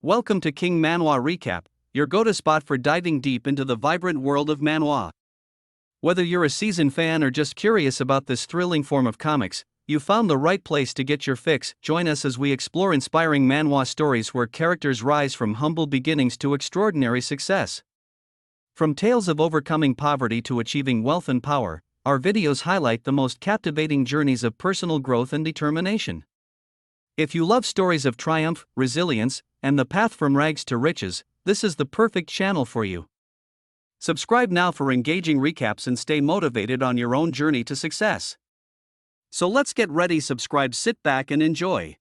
Welcome to King Manhwa Recap, your go-to spot for diving deep into the vibrant world of manhwa. Whether you're a seasoned fan or just curious about this thrilling form of comics, you found the right place to get your fix. Join us as we explore inspiring manhwa stories where characters rise from humble beginnings to extraordinary success. From tales of overcoming poverty to achieving wealth and power, our videos highlight the most captivating journeys of personal growth and determination. If you love stories of triumph, resilience, and the path from rags to riches, this is the perfect channel for you. Subscribe now for engaging recaps and stay motivated on your own journey to success. So let's get ready, subscribe, sit back and enjoy.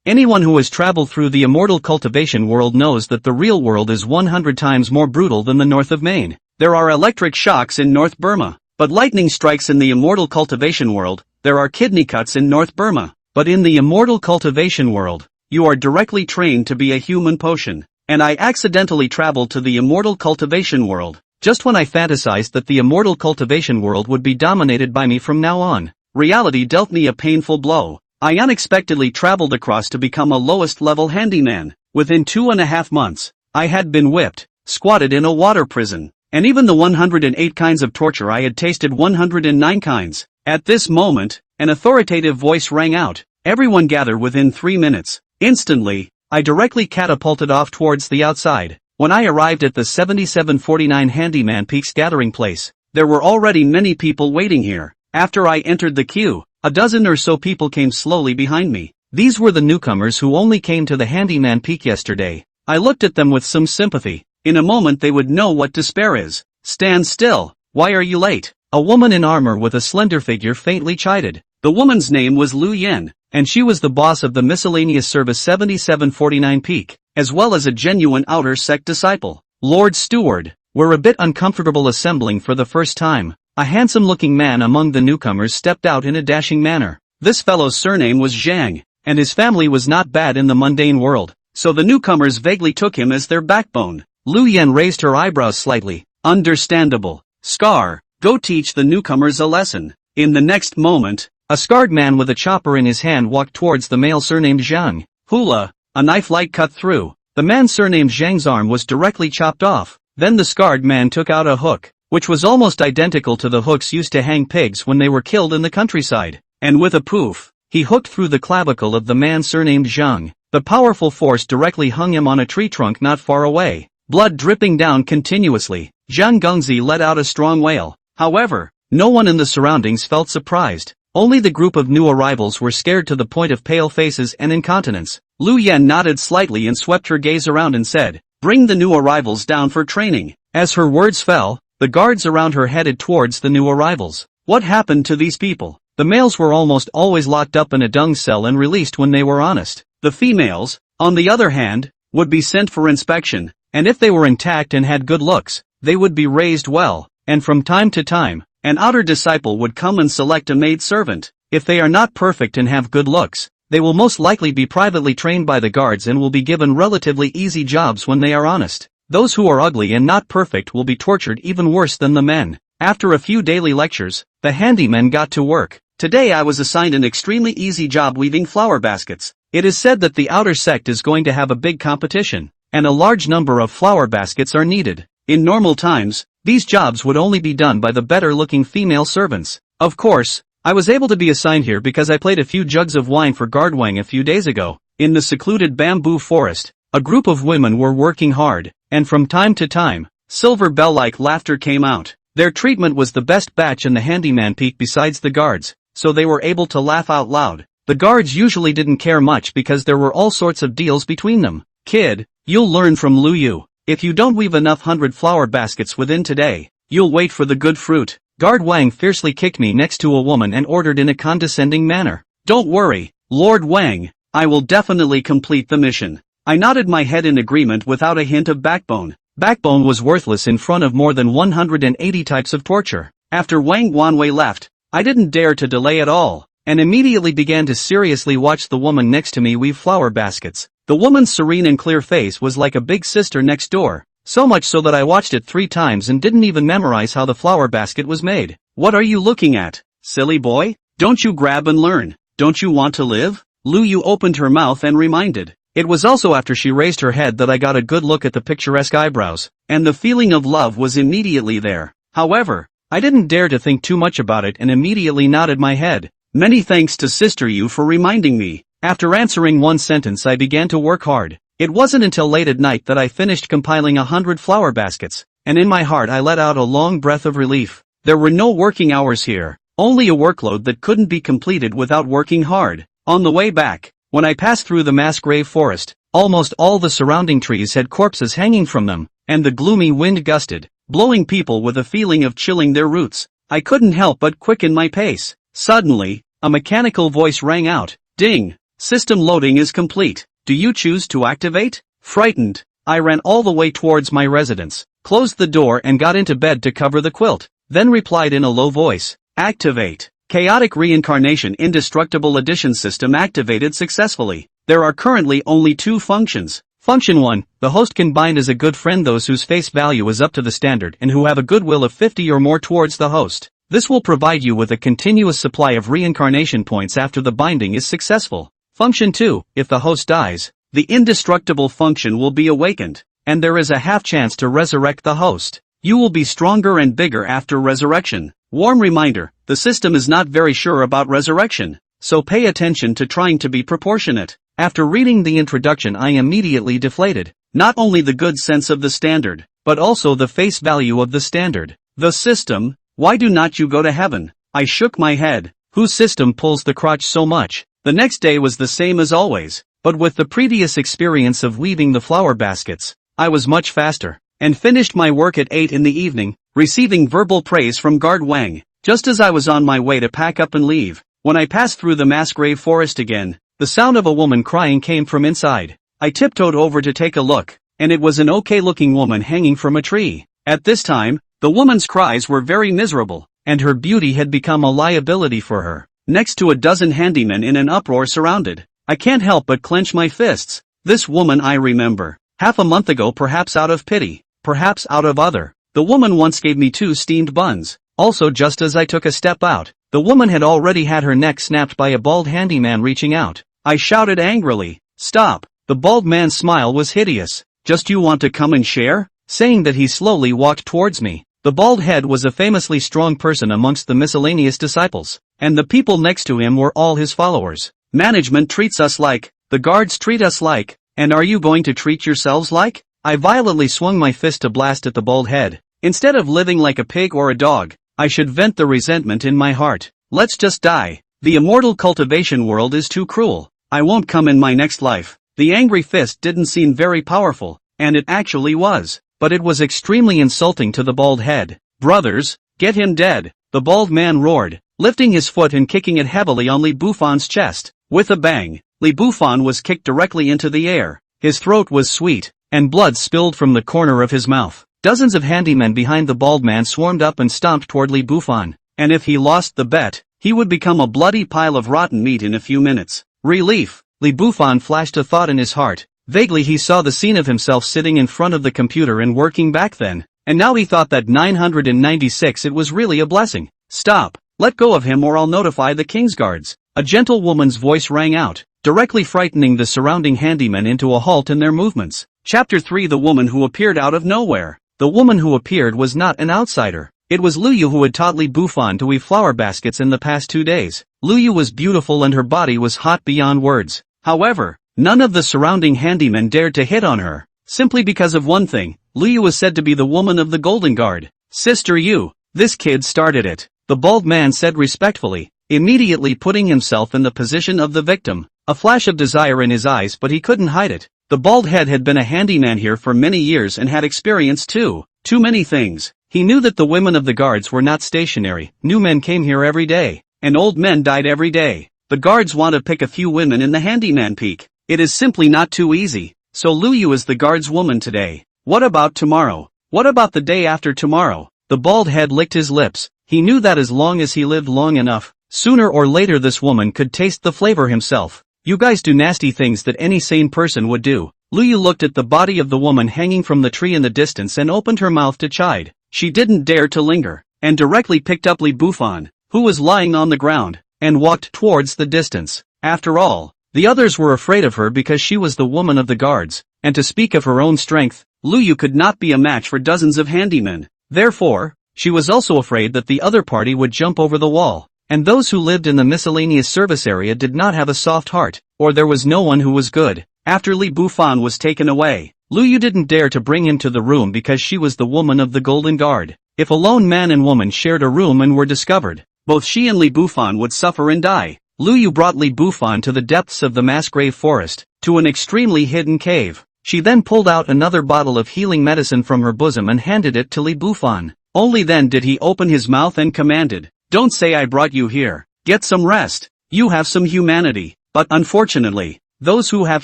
Anyone who has traveled through the immortal cultivation world knows that the real world is 100 times more brutal than the north of Maine. There are electric shocks in North Burma, but lightning strikes in the immortal cultivation world. There are kidney cuts in North Burma. But in the immortal cultivation world, you are directly trained to be a human potion. And I accidentally traveled to the immortal cultivation world, just when I fantasized that the immortal cultivation world would be dominated by me from now on. Reality dealt me a painful blow. I unexpectedly traveled across to become a lowest level handyman. Within 2.5 months, I had been whipped, squatted in a water prison, and even the 108 kinds of torture I had tasted 109 kinds. At this moment, an authoritative voice rang out. Everyone gather within 3 minutes. Instantly, I directly catapulted off towards the outside. When I arrived at the 7749 Handyman Peaks gathering place, there were already many people waiting here. After I entered the queue, a dozen or so people came slowly behind me. These were the newcomers who only came to the Handyman Peak yesterday. I looked at them with some sympathy. In a moment they would know what despair is. Stand still. Why are you late? A woman in armor with a slender figure faintly chided. The woman's name was Lu Yen, and she was the boss of the miscellaneous service 7749 Peak, as well as a genuine outer sect disciple. Lord Steward, we're a bit uncomfortable assembling for the first time. A handsome-looking man among the newcomers stepped out in a dashing manner. This fellow's surname was Zhang, and his family was not bad in the mundane world, so the newcomers vaguely took him as their backbone. Lu Yen raised her eyebrows slightly. Understandable. Scar, go teach the newcomers a lesson. In the next moment, a scarred man with a chopper in his hand walked towards the male surnamed Zhang. Hula, a knife light cut through. The man surnamed Zhang's arm was directly chopped off. Then the scarred man took out a hook, which was almost identical to the hooks used to hang pigs when they were killed in the countryside. And with a poof, he hooked through the clavicle of the man surnamed Zhang. The powerful force directly hung him on a tree trunk not far away. Blood dripping down continuously, Zhang Gengzi let out a strong wail. However, no one in the surroundings felt surprised. Only the group of new arrivals were scared to the point of pale faces and incontinence. Lu Yen nodded slightly and swept her gaze around and said, "Bring the new arrivals down for training." As her words fell, the guards around her headed towards the new arrivals. What happened to these people? The males were almost always locked up in a dung cell and released when they were honest. The females, on the other hand, would be sent for inspection, and if they were intact and had good looks, they would be raised well, and from time to time, an outer disciple would come and select a maid servant. If they are not perfect and have good looks, they will most likely be privately trained by the guards and will be given relatively easy jobs when they are honest. Those who are ugly and not perfect will be tortured even worse than the men. After a few daily lectures, the handymen got to work. Today I was assigned an extremely easy job weaving flower baskets. It is said that the outer sect is going to have a big competition, and a large number of flower baskets are needed. In normal times, these jobs would only be done by the better-looking female servants. Of course, I was able to be assigned here because I played a few jugs of wine for Guardwang a few days ago. In the secluded bamboo forest, a group of women were working hard, and from time to time, silver bell-like laughter came out. Their treatment was the best batch in the Handyman Peak besides the guards, so they were able to laugh out loud. The guards usually didn't care much because there were all sorts of deals between them. Kid, you'll learn from Lu Yu. If you don't weave enough 100 flower baskets within today, you'll wait for the good fruit. Guard Wang fiercely kicked me next to a woman and ordered in a condescending manner. Don't worry, Lord Wang, I will definitely complete the mission. I nodded my head in agreement without a hint of backbone. Backbone was worthless in front of more than 180 types of torture. After Wang Wanwei left, I didn't dare to delay at all, and immediately began to seriously watch the woman next to me weave flower baskets. The woman's serene and clear face was like a big sister next door, so much so that I watched it 3 times and didn't even memorize how the flower basket was made. What are you looking at, silly boy? Don't you grab and learn? Don't you want to live? Lu Yu opened her mouth and reminded. It was also after she raised her head that I got a good look at the picturesque eyebrows, and the feeling of love was immediately there. However, I didn't dare to think too much about it and immediately nodded my head. Many thanks to Sister Yu for reminding me. After answering one sentence I began to work hard. It wasn't until late at night that I finished compiling 100 flower baskets, and in my heart I let out a long breath of relief. There were no working hours here, only a workload that couldn't be completed without working hard. On the way back, when I passed through the mass grave forest, almost all the surrounding trees had corpses hanging from them, and the gloomy wind gusted, blowing people with a feeling of chilling their roots. I couldn't help but quicken my pace. Suddenly, a mechanical voice rang out. Ding! System loading is complete. Do you choose to activate? Frightened, I ran all the way towards my residence, closed the door and got into bed to cover the quilt, then replied in a low voice. Activate. Chaotic Reincarnation Indestructible Edition System activated successfully. There are currently only 2 functions. Function 1, the host can bind as a good friend those whose face value is up to the standard and who have a goodwill of 50 or more towards the host. This will provide you with a continuous supply of reincarnation points after the binding is successful. Function 2, if the host dies, the indestructible function will be awakened, and there is a half chance to resurrect the host. You will be stronger and bigger after resurrection. Warm reminder, the system is not very sure about resurrection, so pay attention to trying to be proportionate. After reading the introduction I immediately deflated, not only the good sense of the standard, but also the face value of the standard. The system, why do not you go to heaven? I shook my head. Whose system pulls the crotch so much? The next day was the same as always, but with the previous experience of weaving the flower baskets, I was much faster, and finished my work at 8 in the evening, receiving verbal praise from Guard Wang, just as I was on my way to pack up and leave. When I passed through the mass grave forest again, the sound of a woman crying came from inside. I tiptoed over to take a look, and it was an okay-looking woman hanging from a tree. At this time, the woman's cries were very miserable, and her beauty had become a liability for her. Next to a dozen handymen in an uproar surrounded, I can't help but clench my fists. This woman I remember. Half a month ago, perhaps out of pity, perhaps out of other. The woman once gave me 2 steamed buns. Also, just as I took a step out, the woman had already had her neck snapped by a bald handyman reaching out. I shouted angrily, "Stop!" The bald man's smile was hideous. "Just you want to come and share?" Saying that, he slowly walked towards me. The bald head was a famously strong person amongst the miscellaneous disciples, and the people next to him were all his followers. Management treats us like, the guards treat us like, and are you going to treat yourselves like? I violently swung my fist to blast at the bald head. Instead of living like a pig or a dog, I should vent the resentment in my heart. Let's just die. The immortal cultivation world is too cruel. I won't come in my next life. The angry fist didn't seem very powerful, and it actually was, but it was extremely insulting to the bald head. "Brothers, get him dead," the bald man roared, lifting his foot and kicking it heavily on Li Buffan's chest. With a bang, Li Buffan was kicked directly into the air. His throat was sweet, and blood spilled from the corner of his mouth. Dozens of handymen behind the bald man swarmed up and stomped toward Li Buffan, and if he lost the bet, he would become a bloody pile of rotten meat in a few minutes. Relief. Li Buffan flashed a thought in his heart. Vaguely he saw the scene of himself sitting in front of the computer and working back then, and now he thought that 996 it was really a blessing. "Stop, let go of him or I'll notify the King's Guards." A gentle woman's voice rang out, directly frightening the surrounding handymen into a halt in their movements. Chapter 3: The Woman Who Appeared Out of Nowhere. The woman who appeared was not an outsider. It was Lu Yu, who had taught Li Buffan to weave flower baskets in the past 2 days. Lu Yu was beautiful and her body was hot beyond words. However, none of the surrounding handymen dared to hit on her, simply because of one thing: Lu Yu was said to be the woman of the Golden Guard. "Sister Yu, this kid started it," the bald man said respectfully, immediately putting himself in the position of the victim. A flash of desire in his eyes, but he couldn't hide it. The bald head had been a handyman here for many years and had experienced too many things. He knew that the women of the guards were not stationary. New men came here every day, and old men died every day. The guards want to pick a few women in the handyman peak. It is simply not too easy. So Lu Yu is the guard's woman today. What about tomorrow? What about the day after tomorrow? The bald head licked his lips. He knew that as long as he lived long enough, sooner or later this woman could taste the flavor himself. "You guys do nasty things that any sane person would do." Lu Yu looked at the body of the woman hanging from the tree in the distance and opened her mouth to chide. She didn't dare to linger, and directly picked up Li Buffan, who was lying on the ground, and walked towards the distance. After all, The others were afraid of her because she was the woman of the guards, and to speak of her own strength, Lu Yu could not be a match for dozens of handymen. Therefore, she was also afraid that the other party would jump over the wall, and those who lived in the miscellaneous service area did not have a soft heart, or there was no one who was good. After Li Bufan was taken away, Lu Yu didn't dare to bring him to the room because she was the woman of the Golden Guard. If a lone man and woman shared a room and were discovered, both she and Li Bufan would suffer and die. Lu Yu brought Li Bufan to the depths of the mass grave forest, to an extremely hidden cave. She then pulled out another bottle of healing medicine from her bosom and handed it to Li Bufan. Only then did he open his mouth and commanded, "Don't say I brought you here. Get some rest. You have some humanity." But unfortunately, those who have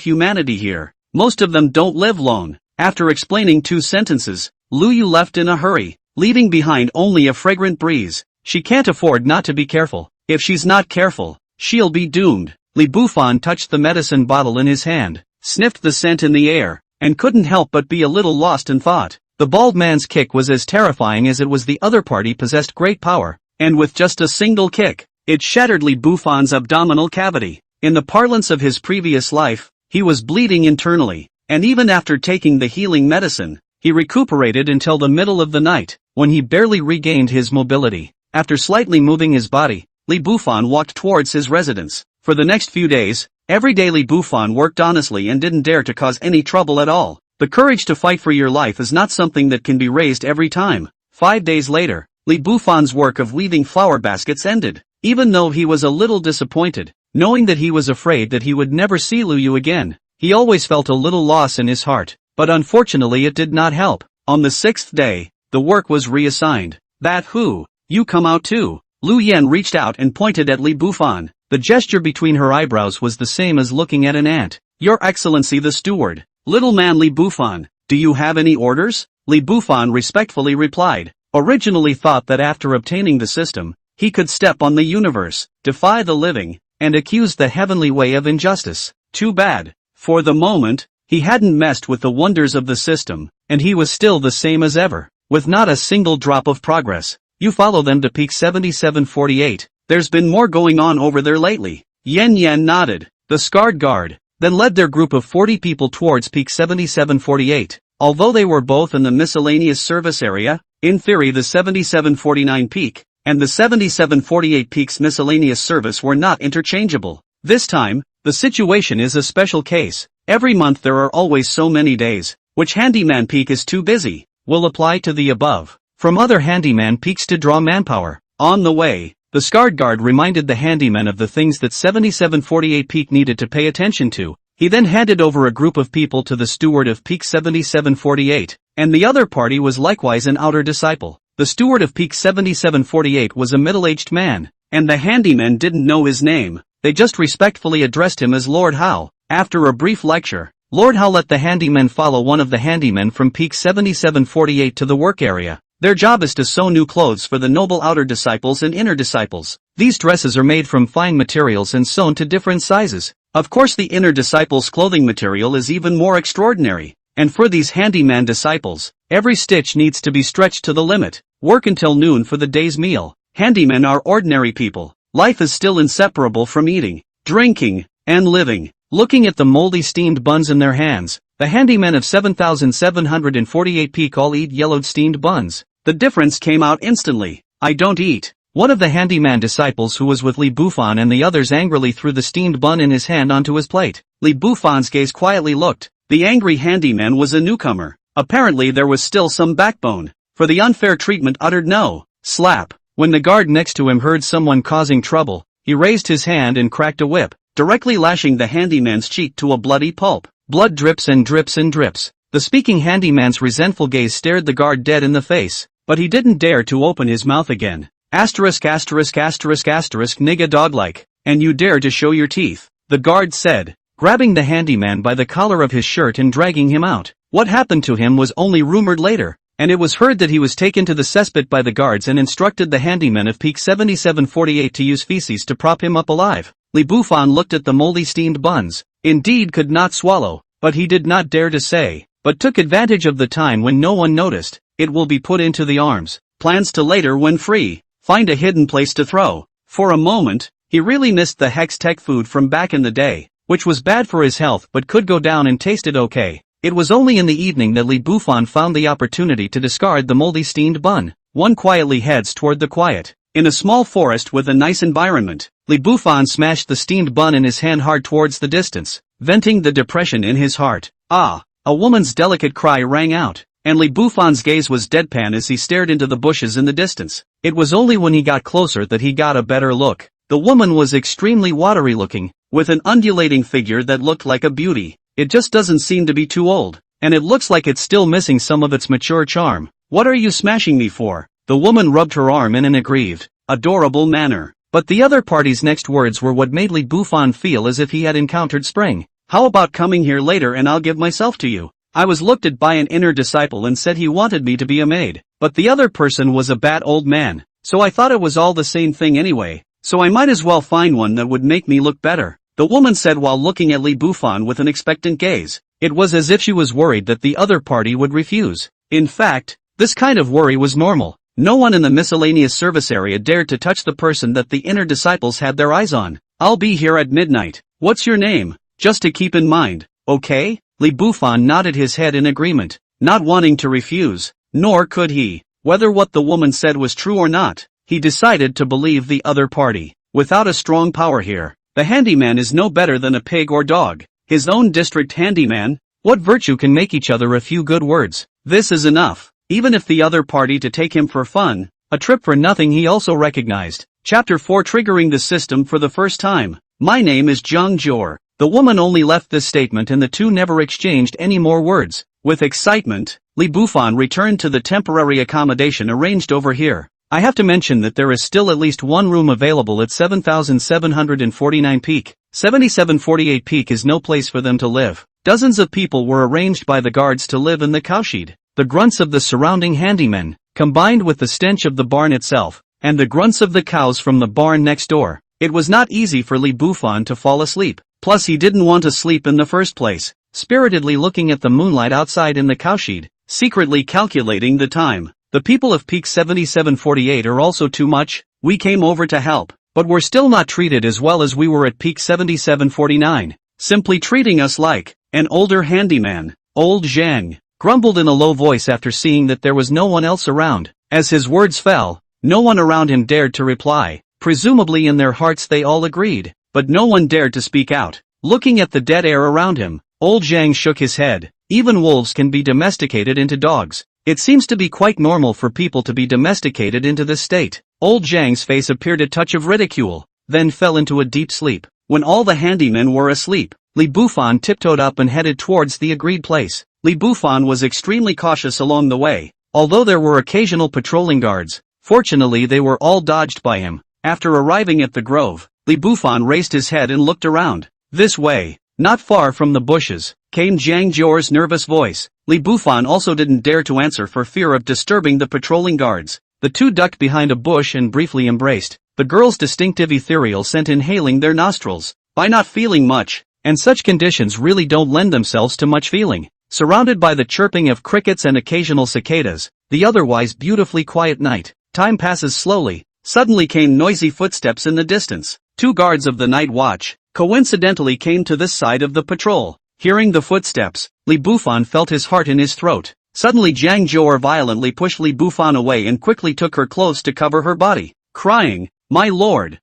humanity here, most of them don't live long. After explaining 2 sentences, Lu Yu left in a hurry, leaving behind only a fragrant breeze. She can't afford not to be careful. If she's not careful, she'll be doomed. Li Bufan touched the medicine bottle in his hand, sniffed the scent in the air, and couldn't help but be a little lost in thought. The bald man's kick was as terrifying as it was. The other party possessed great power, and with just a single kick, it shattered Li Bufan's abdominal cavity. In the parlance of his previous life, he was bleeding internally, and even after taking the healing medicine, he recuperated until the middle of the night, when he barely regained his mobility. After slightly moving his body, Li Bufan walked towards his residence. For the next few days, every day Li Bufan worked honestly and didn't dare to cause any trouble at all. The courage to fight for your life is not something that can be raised every time. 5 days later, Li Bufan's work of weaving flower baskets ended. Even though he was a little disappointed, knowing that he was afraid that he would never see Lu Yu again, he always felt a little loss in his heart. But unfortunately it did not help. On the 6th day, the work was reassigned. "That who? You come out too." Lu Yan reached out and pointed at Li Bufan. The gesture between her eyebrows was the same as looking at an ant. "Your Excellency the Steward." "Little man Li Bufan, do you have any orders?" Li Bufan respectfully replied. Originally thought that after obtaining the system, he could step on the universe, defy the living, and accuse the heavenly way of injustice. Too bad. For the moment, he hadn't messed with the wonders of the system, and he was still the same as ever, with not a single drop of progress. "You follow them to peak 7748. There's been more going on over there lately." Yen Yan nodded. The Scarred Guard then led their group of 40 people towards peak 7748. Although they were both in the miscellaneous service area, in theory the 7749 peak and the 7748 peak's miscellaneous service were not interchangeable. This time, the situation is a special case. Every month there are always so many days, which handyman peak is too busy, will apply to the above. From other handyman peaks to draw manpower. On the way, the Scarred Guard reminded the handyman of the things that 7748 peak needed to pay attention to. He then handed over a group of people to the steward of peak 7748, and the other party was likewise an outer disciple. The steward of peak 7748 was a middle-aged man, and the handyman didn't know his name. They just respectfully addressed him as Lord Hao. After a brief lecture, Lord Hao let the handyman follow one of the handymen from peak 7748 to the work area. Their job is to sew new clothes for the noble outer disciples and inner disciples. These dresses are made from fine materials and sewn to different sizes. Of course the inner disciples' clothing material is even more extraordinary. And for these handyman disciples, every stitch needs to be stretched to the limit. Work until noon for the day's meal. Handymen are ordinary people. Life is still inseparable from eating, drinking, and living. Looking at the moldy steamed buns in their hands, the handymen of 7748 peak all eat yellowed steamed buns. The difference came out instantly. "I don't eat." One of the handyman disciples who was with Li Bufan and the others angrily threw the steamed bun in his hand onto his plate. Li Bufan's gaze quietly looked. The angry handyman was a newcomer. Apparently there was still some backbone. For the unfair treatment uttered no. Slap. When the guard next to him heard someone causing trouble, he raised his hand and cracked a whip, directly lashing the handyman's cheek to a bloody pulp. Blood drips and drips and drips. The speaking handyman's resentful gaze stared the guard dead in the face, but he didn't dare to open his mouth again. Asterisk asterisk asterisk asterisk nigga dog-like, and you dare to show your teeth, the guard said, grabbing the handyman by the collar of his shirt and dragging him out. What happened to him was only rumored later, and it was heard that he was taken to the cesspit by the guards and instructed the handyman of peak 7748 to use feces to prop him up alive. Li Bufan looked at the moldy steamed buns, indeed could not swallow, but he did not dare to say, but took advantage of the time when no one noticed. It will be put into the arms. Plans to later, when free, find a hidden place to throw. For a moment, he really missed the Hex Tech food from back in the day. which was bad for his health but could go down and tasted okay. It was only in the evening that Li Bufan found the opportunity to discard the moldy steamed bun. One quietly heads toward the quiet. In a small forest with a nice environment, Li Bufan smashed the steamed bun in his hand hard towards the distance, venting the depression in his heart. Ah! A woman's delicate cry rang out, and Li Bufan's gaze was deadpan as he stared into the bushes in the distance. It was only when he got closer that he got a better look. The woman was extremely watery looking, with an undulating figure that looked like a beauty. It just doesn't seem to be too old, and it looks like it's still missing some of its mature charm. What are you smashing me for? The woman rubbed her arm in an aggrieved, adorable manner. But the other party's next words were what made Li Bufan feel as if he had encountered spring. How about coming here later and I'll give myself to you? I was looked at by an inner disciple and said he wanted me to be a maid. But the other person was a bad old man, so I thought it was all the same thing anyway, so I might as well find one that would make me look better, the woman said while looking at Li Bufan with an expectant gaze. It was as if she was worried that the other party would refuse. In fact, this kind of worry was normal. No one in the miscellaneous service area dared to touch the person that the inner disciples had their eyes on. I'll be here at midnight. What's your name? Just to keep in mind, okay? Li Bufan nodded his head in agreement, not wanting to refuse, nor could he. Whether what the woman said was true or not, he decided to believe the other party. Without a strong power here, the handyman is no better than a pig or dog. His own district handyman? What virtue can make each other a few good words? This is enough. Even if the other party to take him for fun, a trip for nothing he also recognized. Chapter 4 triggering the system for the first time. My name is Zhang Jor. The woman only left this statement and the two never exchanged any more words. With excitement, Li Bufan returned to the temporary accommodation arranged over here. I have to mention that there is still at least one room available at 7749 Peak. 7748 Peak is no place for them to live. Dozens of people were arranged by the guards to live in the cowshed. The grunts of the surrounding handymen, combined with the stench of the barn itself, and the grunts of the cows from the barn next door. It was not easy for Li Bufan to fall asleep. Plus he didn't want to sleep in the first place. Spiritedly looking at the moonlight outside in the cowshed, secretly calculating the time. The people of Peak 7748 are also too much. We came over to help, but we're still not treated as well as we were at Peak 7749. Simply treating us like an older handyman. Old Zhang grumbled in a low voice after seeing that there was no one else around. As his words fell, no one around him dared to reply. Presumably in their hearts they all agreed, but no one dared to speak out. Looking at the dead air around him, old Zhang shook his head. Even wolves can be domesticated into dogs. It seems to be quite normal for people to be domesticated into this state. Old Zhang's face appeared a touch of ridicule, then fell into a deep sleep. When all the handymen were asleep, Li Bufan tiptoed up and headed towards the agreed place. Li Bufan was extremely cautious along the way, although there were occasional patrolling guards. Fortunately they were all dodged by him. After arriving at the grove, Li Bufan raised his head and looked around. This way, not far from the bushes, came Zhang Jior's nervous voice. Li Bufan also didn't dare to answer for fear of disturbing the patrolling guards. The two ducked behind a bush and briefly embraced, the girl's distinctive ethereal scent inhaling their nostrils. By not feeling much, and such conditions really don't lend themselves to much feeling. Surrounded by the chirping of crickets and occasional cicadas, the otherwise beautifully quiet night, time passes slowly. Suddenly came noisy footsteps in the distance. Two guards of the night watch, coincidentally came to this side of the patrol. Hearing the footsteps, Li Bufan felt his heart in his throat. Suddenly Zhang Jior violently pushed Li Bufan away and quickly took her clothes to cover her body, crying, my lord,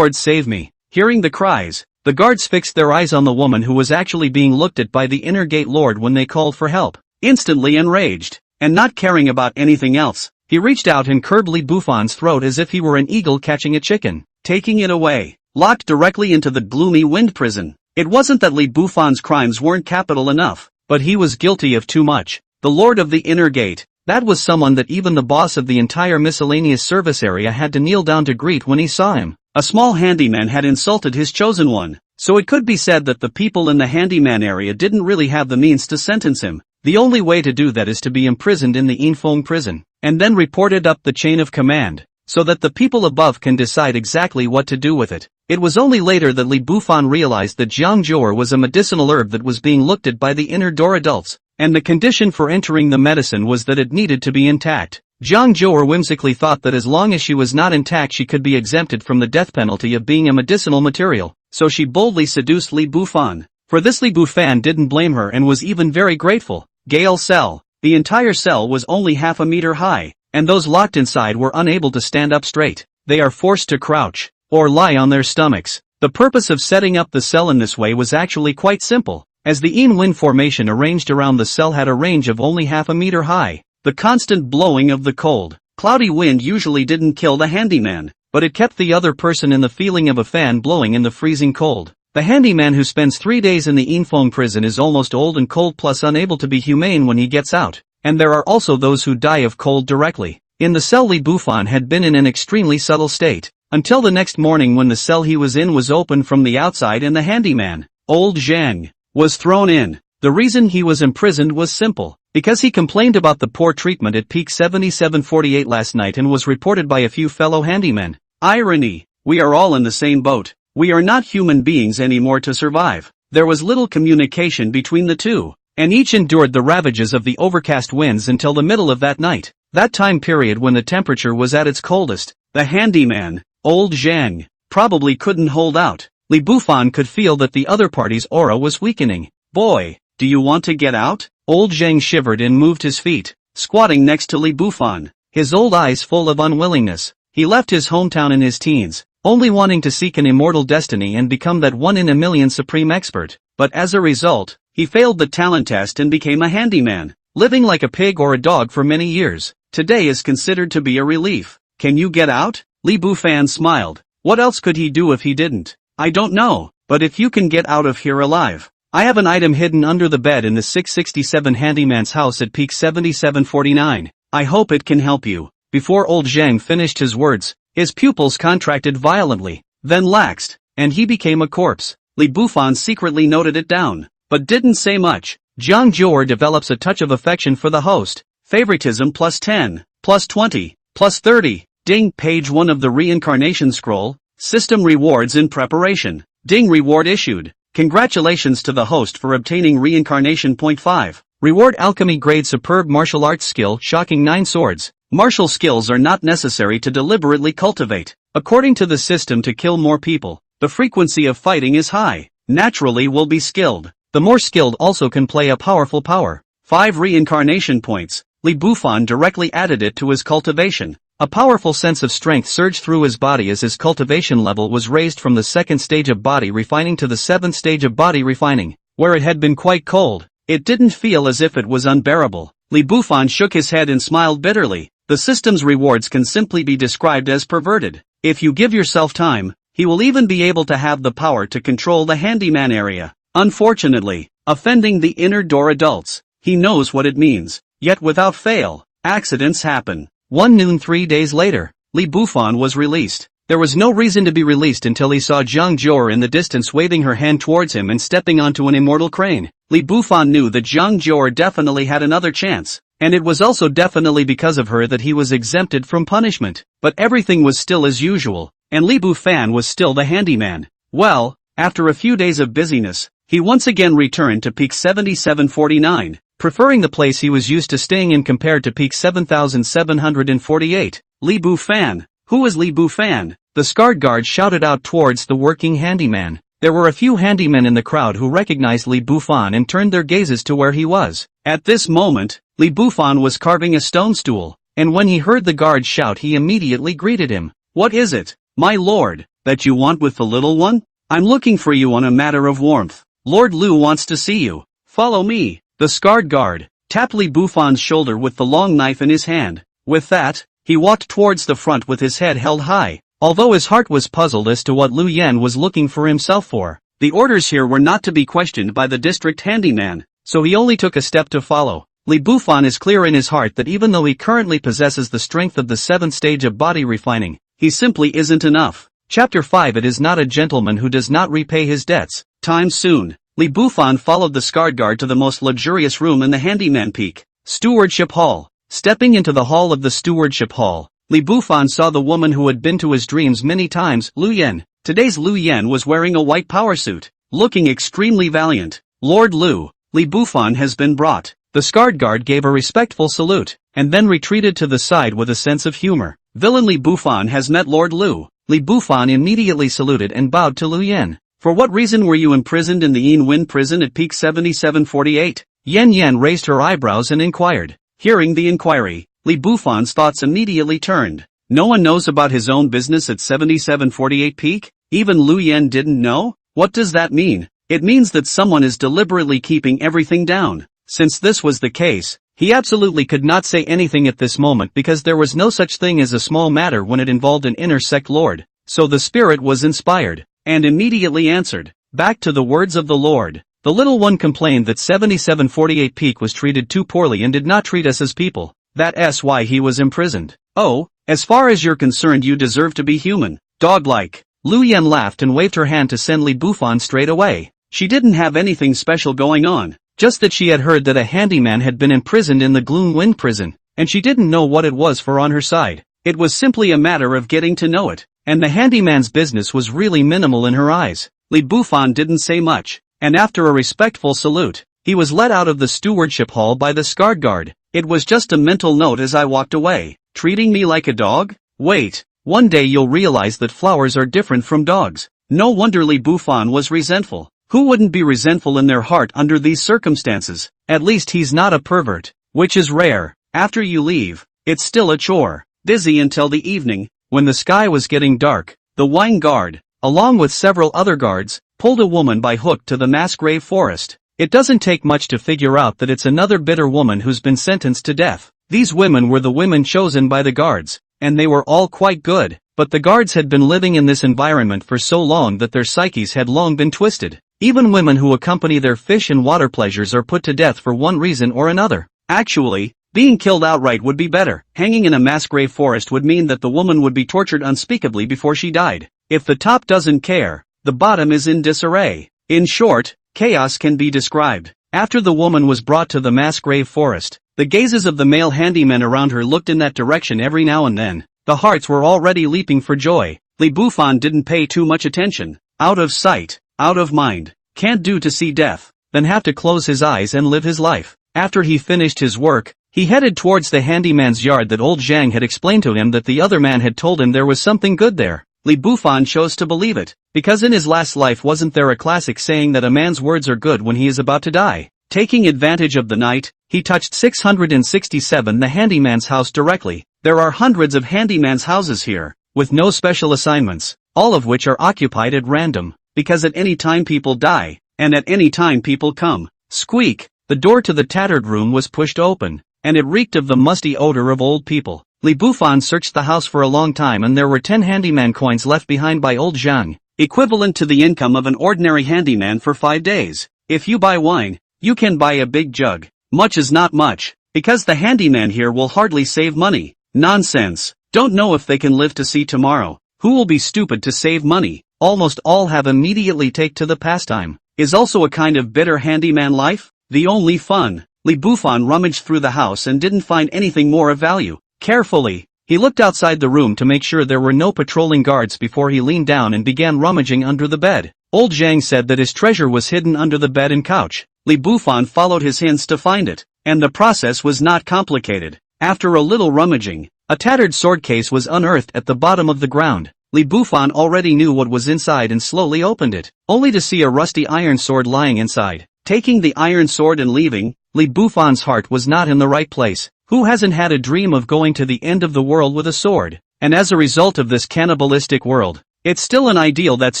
save me." Hearing the cries, the guards fixed their eyes on the woman who was actually being looked at by the inner gate lord when they called for help. Instantly enraged, and not caring about anything else, he reached out and curbed Li Bufan's throat as if he were an eagle catching a chicken, taking it away, locked directly into the gloomy wind prison. It wasn't that Li Bufan's crimes weren't capital enough, but he was guilty of too much. The lord of the inner gate, that was someone that even the boss of the entire miscellaneous service area had to kneel down to greet when he saw him. A small handyman had insulted his chosen one, so it could be said that the people in the handyman area didn't really have the means to sentence him. The only way to do that is to be imprisoned in the Infeng prison, and then reported up the chain of command, so that the people above can decide exactly what to do with it. It was only later that Li Bufan realized that Zhang Jior was a medicinal herb that was being looked at by the inner door adults, and the condition for entering the medicine was that it needed to be intact. Zhang Jior whimsically thought that as long as she was not intact she could be exempted from the death penalty of being a medicinal material. so she boldly seduced Li Bufan. For this Li Bufan didn't blame her and was even very grateful. Gale cell. The entire cell was only half a meter high, and those locked inside were unable to stand up straight. They are forced to crouch, or lie on their stomachs. The purpose of setting up the cell in this way was actually quite simple, as the Yin wind formation arranged around the cell had a range of only half a meter high. The constant blowing of the cold, cloudy wind usually didn't kill the handyman, but it kept the other person in the feeling of a fan blowing in the freezing cold. The handyman who spends 3 days in the Yinfeng prison is almost old and cold plus unable to be humane when he gets out, and there are also those who die of cold directly. In the cell Li Bufan had been in an extremely subtle state, until the next morning when the cell he was in was opened from the outside and the handyman, old Zhang, was thrown in. The reason he was imprisoned was simple, because he complained about the poor treatment at Peak 7748 last night and was reported by a few fellow handymen. Irony, we are all in the same boat. We are not human beings anymore to survive. There was little communication between the two, and each endured the ravages of the overcast winds until the middle of that night, that time period when the temperature was at its coldest. The handyman, old Zhang, probably couldn't hold out. Li Bufan could feel that the other party's aura was weakening. Boy, do you want to get out? Old Zhang shivered and moved his feet, squatting next to Li Bufan, his old eyes full of unwillingness. He left his hometown in his teens, only wanting to seek an immortal destiny and become that 1 in a million supreme expert, but as a result, he failed the talent test and became a handyman, living like a pig or a dog for many years. Today is considered to be a relief. Can you get out? Li Bufan smiled. What else could he do if he didn't? I don't know, but if you can get out of here alive. I have an item hidden under the bed in the 667 handyman's house at Peak 7749. I hope it can help you. Before old Zhang finished his words, his pupils contracted violently, then laxed, and he became a corpse. Li Bufan secretly noted it down, but didn't say much. Zhang Zhou develops a touch of affection for the host. Favoritism plus 10, plus 20, plus 30. Ding, page 1 of the reincarnation scroll. System rewards in preparation. Ding, reward issued. Congratulations to the host for obtaining reincarnation. Point 5. Reward alchemy grade superb martial arts skill shocking 9 swords. Martial skills are not necessary to deliberately cultivate. According to the system, to kill more people, the frequency of fighting is high. Naturally will be skilled. The more skilled also can play a powerful power. 5 reincarnation points. Li Bufan directly added it to his cultivation. A powerful sense of strength surged through his body as his cultivation level was raised from the 2nd stage of body refining to the 7th stage of body refining, where it had been quite cold. It didn't feel as if it was unbearable. Li Bufan shook his head and smiled bitterly. The system's rewards can simply be described as perverted. If you give yourself time, he will even be able to have the power to control the handyman area. Unfortunately, offending the inner door adults, he knows what it means. Yet without fail, accidents happen. 1 noon 3 days later, Li Bufan was released. There was no reason to be released until he saw Zhang Zhou in the distance waving her hand towards him and stepping onto an immortal crane. Li Bufan knew that Zhang Zhou definitely had another chance, and it was also definitely because of her that he was exempted from punishment. But everything was still as usual, and Li Bufan was still the handyman. Well, after a few days of busyness, he once again returned to Peak 7749, preferring the place he was used to staying in compared to Peak 7748. Li Bufan. Who is Li Bufan? The scarred guard shouted out towards the working handyman. There were a few handymen in the crowd who recognized Li Bufan and turned their gazes to where he was. At this moment, Li Bufan was carving a stone stool, and when he heard the guard shout he immediately greeted him. What is it, my lord, that you want with the little one? I'm looking for you on a matter of warmth. Lord Lu wants to see you. Follow me. The scarred guard tapped Li Bufan's shoulder with the long knife in his hand. With that, he walked towards the front with his head held high, although his heart was puzzled as to what Lu Yan was looking for himself for. The orders here were not to be questioned by the district handyman, so he only took a step to follow. Li Bufan is clear in his heart that even though he currently possesses the strength of the 7th stage of body refining, he simply isn't enough. Chapter 5. It is not a gentleman who does not repay his debts. Time soon. Li Bufan followed the scarred guard to the most luxurious room in the handyman peak, Stewardship Hall. Stepping into the hall of the Stewardship Hall, Li Bufan saw the woman who had been to his dreams many times, Lu Yan. Today's Lu Yan was wearing a white power suit, looking extremely valiant. Lord Lu, Li Bufan has been brought. The scarred guard gave a respectful salute, and then retreated to the side with a sense of humor. Villain Li Bufan has met Lord Lu. Li Bufan immediately saluted and bowed to Lu Yan. For what reason were you imprisoned in the Yin Wind prison at peak 7748? Yen Yan raised her eyebrows and inquired. Hearing the inquiry, Li Bufan's thoughts immediately turned. No one knows about his own business at 7748 peak? Even Lu Yen didn't know? What does that mean? It means that someone is deliberately keeping everything down. Since this was the case, he absolutely could not say anything at this moment because there was no such thing as a small matter when it involved an inner sect lord. So the spirit was inspired, and immediately answered, back to the words of the Lord. The little one complained that 7748 peak was treated too poorly and did not treat us as people. That's why he was imprisoned. Oh, as far as you're concerned you deserve to be human, dog-like. Lu Yen laughed and waved her hand to send Li Bufan straight away. She didn't have anything special going on, just that she had heard that a handyman had been imprisoned in the Gloom Wind prison, and she didn't know what it was for on her side. It was simply a matter of getting to know it, and the handyman's business was really minimal in her eyes. Li Bufan didn't say much, and after a respectful salute, he was led out of the stewardship hall by the scarred guard. It was just a mental note as I walked away. Treating me like a dog? Wait, one day you'll realize that flowers are different from dogs. No wonder Li Bufan was resentful. Who wouldn't be resentful in their heart under these circumstances? At least he's not a pervert, which is rare. After you leave, it's still a chore. Busy until the evening, when the sky was getting dark, the wine guard, along with several other guards, pulled a woman by hook to the mass grave forest. It doesn't take much to figure out that it's another bitter woman who's been sentenced to death. These women were the women chosen by the guards, and they were all quite good, but the guards had been living in this environment for so long that their psyches had long been twisted. Even women who accompany their fish and water pleasures are put to death for one reason or another. Actually, being killed outright would be better. Hanging in a mass grave forest would mean that the woman would be tortured unspeakably before she died. If the top doesn't care, the bottom is in disarray. In short, chaos can be described. After the woman was brought to the mass grave forest, the gazes of the male handymen around her looked in that direction every now and then. The hearts were already leaping for joy. Li Bufan didn't pay too much attention. Out of sight, out of mind. Can't do to see death, then have to close his eyes and live his life. After he finished his work, he headed towards the handyman's yard that old Zhang had explained to him that the other man had told him there was something good there. Li Bufan chose to believe it, because in his last life wasn't there a classic saying that a man's words are good when he is about to die. Taking advantage of the night, he touched 667 the handyman's house directly. There are hundreds of handyman's houses here, with no special assignments, all of which are occupied at random, because at any time people die, and at any time people come. Squeak! The door to the tattered room was pushed open, and it reeked of the musty odor of old people. Li Bufan searched the house for a long time and there were 10 handyman coins left behind by old Zhang, equivalent to the income of an ordinary handyman for 5 days. If you buy wine, you can buy a big jug. Much is not much, because the handyman here will hardly save money. Nonsense. Don't know if they can live to see tomorrow. Who will be stupid to save money? Almost all have immediately take to the pastime. Is also a kind of bitter handyman life? The only fun. Li Bufan rummaged through the house and didn't find anything more of value. Carefully, he looked outside the room to make sure there were no patrolling guards before he leaned down and began rummaging under the bed. Old Zhang said that his treasure was hidden under the bed and couch. Li Bufan followed his hints to find it, and the process was not complicated. After a little rummaging, a tattered sword case was unearthed at the bottom of the ground. Li Bufan already knew what was inside and slowly opened it, only to see a rusty iron sword lying inside. Taking the iron sword and leaving, Li Bufan's heart was not in the right place. Who hasn't had a dream of going to the end of the world with a sword? And as a result of this cannibalistic world, it's still an ideal that's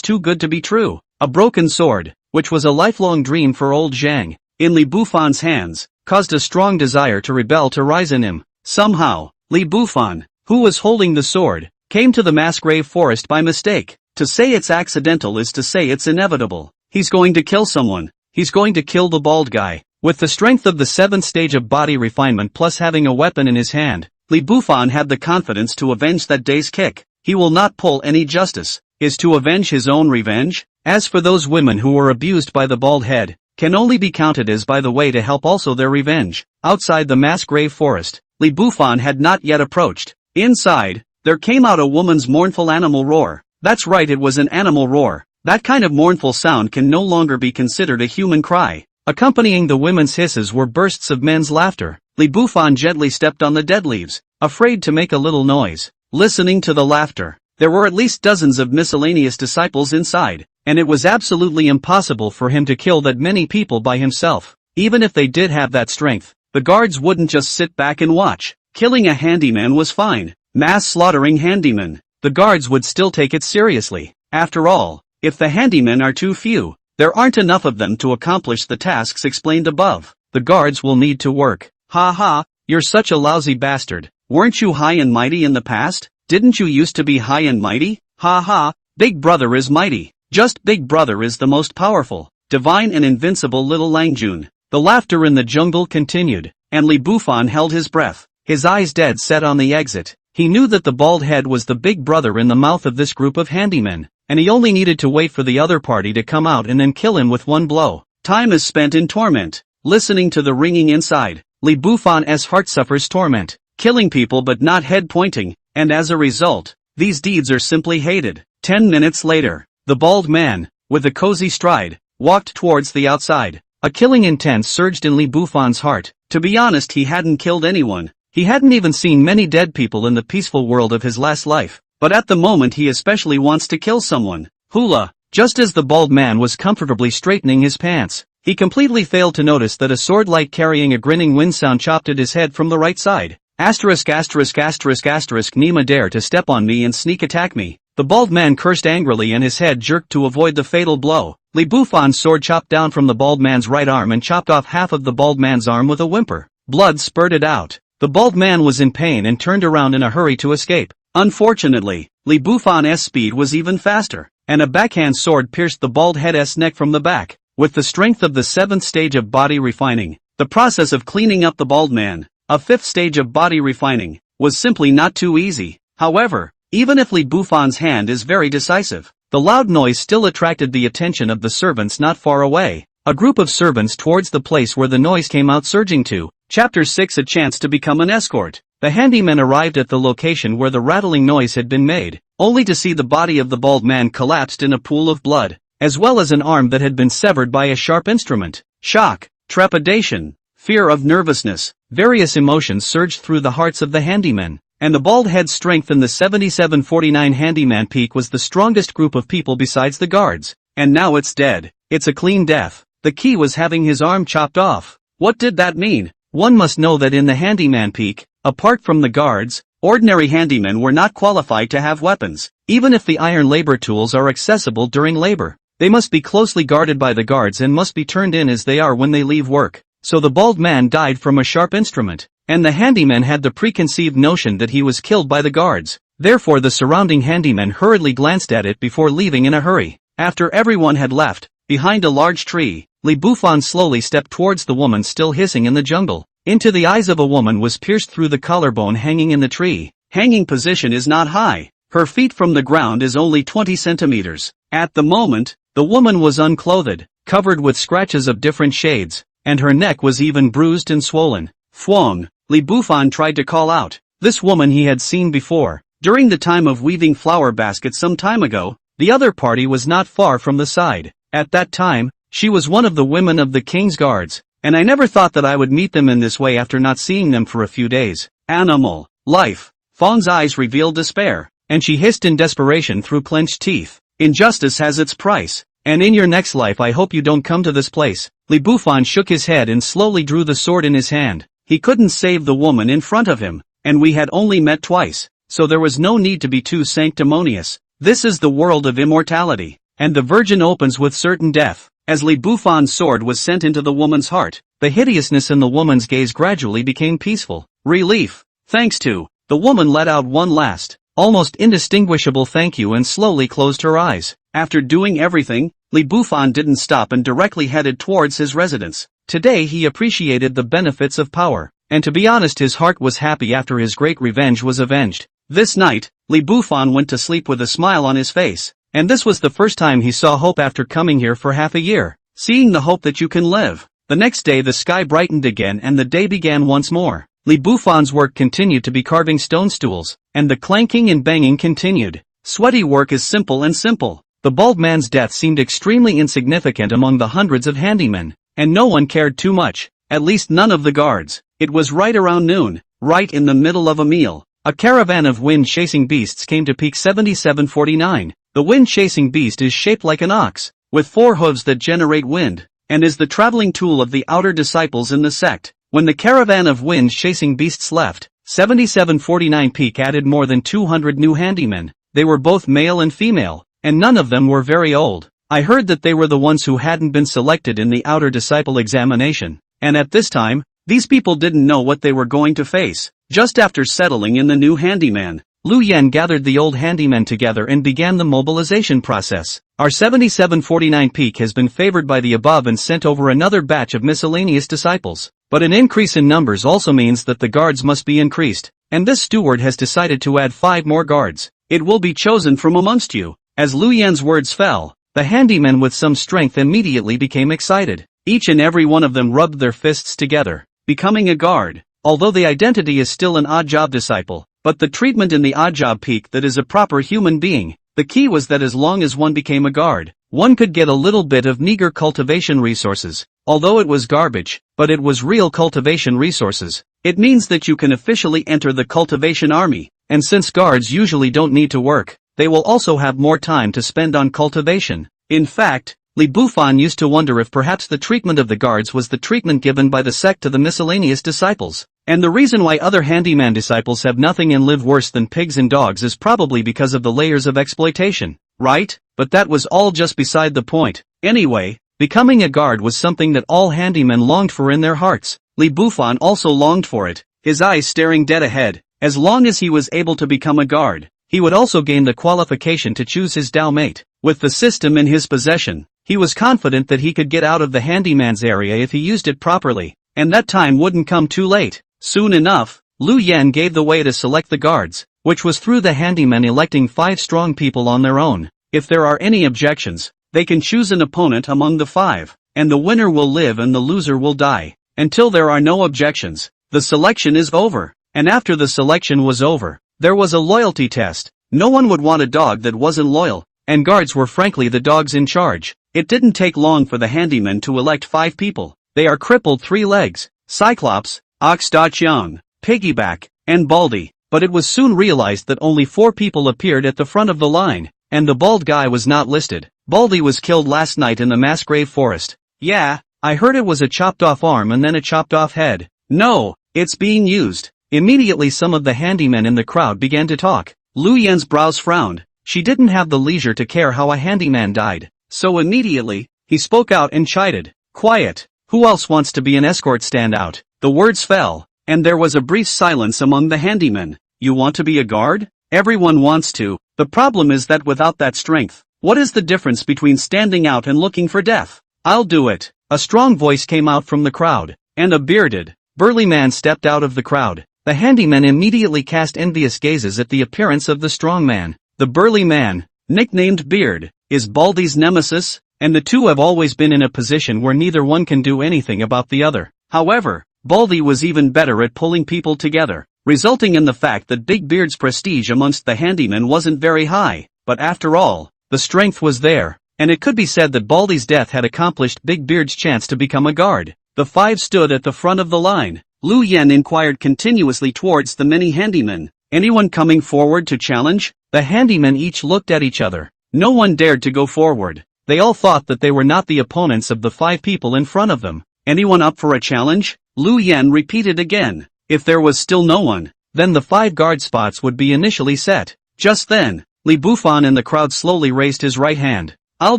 too good to be true. A broken sword, which was a lifelong dream for old Zhang, in Li Bufan's hands, caused a strong desire to rebel to rise in him. Somehow, Li Bufan, who was holding the sword, came to the mass grave forest by mistake. To say it's accidental is to say it's inevitable. He's going to kill someone. He's going to kill the bald guy. With the strength of the 7th stage of body refinement plus having a weapon in his hand, Li Bufan had the confidence to avenge that day's kick. He will not pull any justice. Is to avenge his own revenge? As for those women who were abused by the bald head, can only be counted as by the way to help also their revenge. Outside the mass grave forest, Li Bufan had not yet approached. Inside, there came out a woman's mournful animal roar. That's right, it was an animal roar. That kind of mournful sound can no longer be considered a human cry. Accompanying the women's hisses were bursts of men's laughter. Li Bufan gently stepped on the dead leaves, afraid to make a little noise. Listening to the laughter, there were at least dozens of miscellaneous disciples inside. and it was absolutely impossible for him to kill that many people by himself. Even if they did have that strength, the guards wouldn't just sit back and watch. Killing a handyman was fine. Mass slaughtering handymen, the guards would still take it seriously. After all, if the handymen are too few, there aren't enough of them to accomplish the tasks explained above. The guards will need to work. Ha ha, you're such a lousy bastard. Weren't you high and mighty in the past? Didn't you used to be high and mighty? Ha ha, Big Brother is mighty. Just Big Brother is the most powerful, divine and invincible little Langjun. The laughter in the jungle continued, and Li Bufan held his breath, his eyes dead set on the exit. He knew that the bald head was the big brother in the mouth of this group of handymen, and he only needed to wait for the other party to come out and then kill him with one blow. Time is spent in torment, listening to the ringing inside. Li Bufan's heart suffers torment, killing people but not head pointing, and as a result, these deeds are simply hated. 10 minutes later, the bald man, with a cozy stride, walked towards the outside. A killing intent surged in Li Bufan's heart. To be honest, he hadn't killed anyone. He hadn't even seen many dead people in the peaceful world of his last life. But at the moment he especially wants to kill someone. Hula! Just as the bald man was comfortably straightening his pants, he completely failed to notice that a sword-like carrying a grinning wind sound chopped at his head from the right side. Asterisk asterisk asterisk asterisk Nima dare to step on me and sneak attack me. The bald man cursed angrily and his head jerked to avoid the fatal blow. Li Bufan's sword chopped down from the bald man's right arm and chopped off half of the bald man's arm with a whimper. Blood spurted out. The bald man was in pain and turned around in a hurry to escape. Unfortunately, Li Bufan's speed was even faster, and a backhand sword pierced the bald head's neck from the back. With the strength of the 7th stage of body refining, the process of cleaning up the bald man, a 5th stage of body refining, was simply not too easy. However, even if Li Bufan's hand is very decisive, the loud noise still attracted the attention of the servants not far away. A group of servants towards the place where the noise came out surging to. Chapter 6: A chance to become an escort. The handyman arrived at the location where the rattling noise had been made, only to see the body of the bald man collapsed in a pool of blood, as well as an arm that had been severed by a sharp instrument. Shock, trepidation, fear of nervousness, various emotions surged through the hearts of the handymen, and the bald head's strength in the 7749 handyman peak was the strongest group of people besides the guards. And now it's dead. It's a clean death. The key was having his arm chopped off. What did that mean? One must know that in the handyman peak, apart from the guards, ordinary handymen were not qualified to have weapons. Even if the iron labor tools are accessible during labor, they must be closely guarded by the guards and must be turned in as they are when they leave work. So the bald man died from a sharp instrument, and the handyman had the preconceived notion that he was killed by the guards. Therefore the surrounding handymen hurriedly glanced at it before leaving in a hurry. After everyone had left, behind a large tree, Li Bufan slowly stepped towards the woman still hissing in the jungle. Into the eyes of a woman was pierced through the collarbone hanging in the tree. Hanging position is not high. Her feet from the ground is only 20 centimeters. At the moment, the woman was unclothed, covered with scratches of different shades, and her neck was even bruised and swollen. Thuong, Li Bufan tried to call out. This woman he had seen before, during the time of weaving flower baskets some time ago. The other party was not far from the side. At that time, she was one of the women of the king's guards, and I never thought that I would meet them in this way after not seeing them for a few days. Animal. Life. Thuong's eyes revealed despair, and she hissed in desperation through clenched teeth. Injustice has its price, and in your next life I hope you don't come to this place. Li Bufan shook his head and slowly drew the sword in his hand. He couldn't save the woman in front of him, and we had only met twice, so there was no need to be too sanctimonious. This is the world of immortality, and the virgin opens with certain death. As Li Bufan's sword was sent into the woman's heart, the hideousness in the woman's gaze gradually became peaceful. Relief. Thanks to. The woman let out one last, almost indistinguishable thank you and slowly closed her eyes. After doing everything, Li Bufan didn't stop and directly headed towards his residence. Today he appreciated the benefits of power, and to be honest his heart was happy after his great revenge was avenged. This night, Li Bufan went to sleep with a smile on his face, and this was the first time he saw hope after coming here for half a year. Seeing the hope that you can live. The next day the sky brightened again and the day began once more. Li Bufan's work continued to be carving stone stools, and the clanking and banging continued. Sweaty work is simple and simple. The bald man's death seemed extremely insignificant among the hundreds of handymen, and no one cared too much, at least none of the guards. It was right around noon, right in the middle of a meal. A caravan of wind-chasing beasts came to peak 7749. The wind-chasing beast is shaped like an ox, with 4 hooves that generate wind, and is the traveling tool of the outer disciples in the sect. When the caravan of wind-chasing beasts left, 7749 Peak added more than 200 new handymen. They were both male and female, and none of them were very old. I heard that they were the ones who hadn't been selected in the outer disciple examination, and at this time, these people didn't know what they were going to face. Just after settling in the new handyman, Lu Yan gathered the old handymen together and began the mobilization process. Our 7749 Peak has been favored by the above and sent over another batch of miscellaneous disciples. But an increase in numbers also means that the guards must be increased, and this steward has decided to add 5 more guards. It will be chosen from amongst you. As Lu Yan's words fell, the handymen with some strength immediately became excited. Each and every one of them rubbed their fists together, becoming a guard. Although the identity is still an odd job disciple, but the treatment in the odd job peak that is a proper human being. The key was that as long as one became a guard, one could get a little bit of meager cultivation resources. Although it was garbage, but it was real cultivation resources. It means that you can officially enter the cultivation army, and since guards usually don't need to work, they will also have more time to spend on cultivation. In fact, Li Bufan used to wonder if perhaps the treatment of the guards was the treatment given by the sect to the miscellaneous disciples. And the reason why other handyman disciples have nothing and live worse than pigs and dogs is probably because of the layers of exploitation, right? But that was all just beside the point. Anyway, becoming a guard was something that all handymen longed for in their hearts. Li Bufan also longed for it, his eyes staring dead ahead. As long as he was able to become a guard, he would also gain the qualification to choose his Dao mate. With the system in his possession, he was confident that he could get out of the handyman's area if he used it properly, and that time wouldn't come too late. Soon enough, Lu Yan gave the way to select the guards, which was through the handymen electing 5 strong people on their own. If there are any objections, they can choose an opponent among the 5, and the winner will live and the loser will die. Until there are no objections, the selection is over. And after the selection was over, there was a loyalty test. No one would want a dog that wasn't loyal, and guards were frankly the dogs in charge. It didn't take long for the handymen to elect 5 people. They are crippled 3 legs, Cyclops, Ox Dachiang, Piggyback, and Baldy. But it was soon realized that only 4 people appeared at the front of the line, and the bald guy was not listed. Baldy was killed last night in the mass grave forest. Yeah, I heard it was a chopped off arm and then a chopped off head. No, it's being used. Immediately some of the handymen in the crowd began to talk. Lu Yan's brows frowned. She didn't have the leisure to care how a handyman died. So immediately, he spoke out and chided. Quiet. Who else wants to be an escort standout? The words fell, and there was a brief silence among the handymen. You want to be a guard? Everyone wants to. The problem is that without that strength, what is the difference between standing out and looking for death? I'll do it. A strong voice came out from the crowd, and a bearded, burly man stepped out of the crowd. The handyman immediately cast envious gazes at the appearance of the strong man. The burly man, nicknamed Beard, is Baldy's nemesis, and the two have always been in a position where neither one can do anything about the other. However, Baldy was even better at pulling people together, resulting in the fact that Big Beard's prestige amongst the handymen wasn't very high. But after all, the strength was there, and it could be said that Baldy's death had accomplished Big Beard's chance to become a guard. The 5 stood at the front of the line. Lu Yan inquired continuously towards the many handymen. Anyone coming forward to challenge? The handymen each looked at each other. No one dared to go forward. They all thought that they were not the opponents of the 5 people in front of them. Anyone up for a challenge? Lu Yan repeated again. If there was still no one, then the 5 guard spots would be initially set. Just then, Li Bufan in the crowd slowly raised his right hand. I'll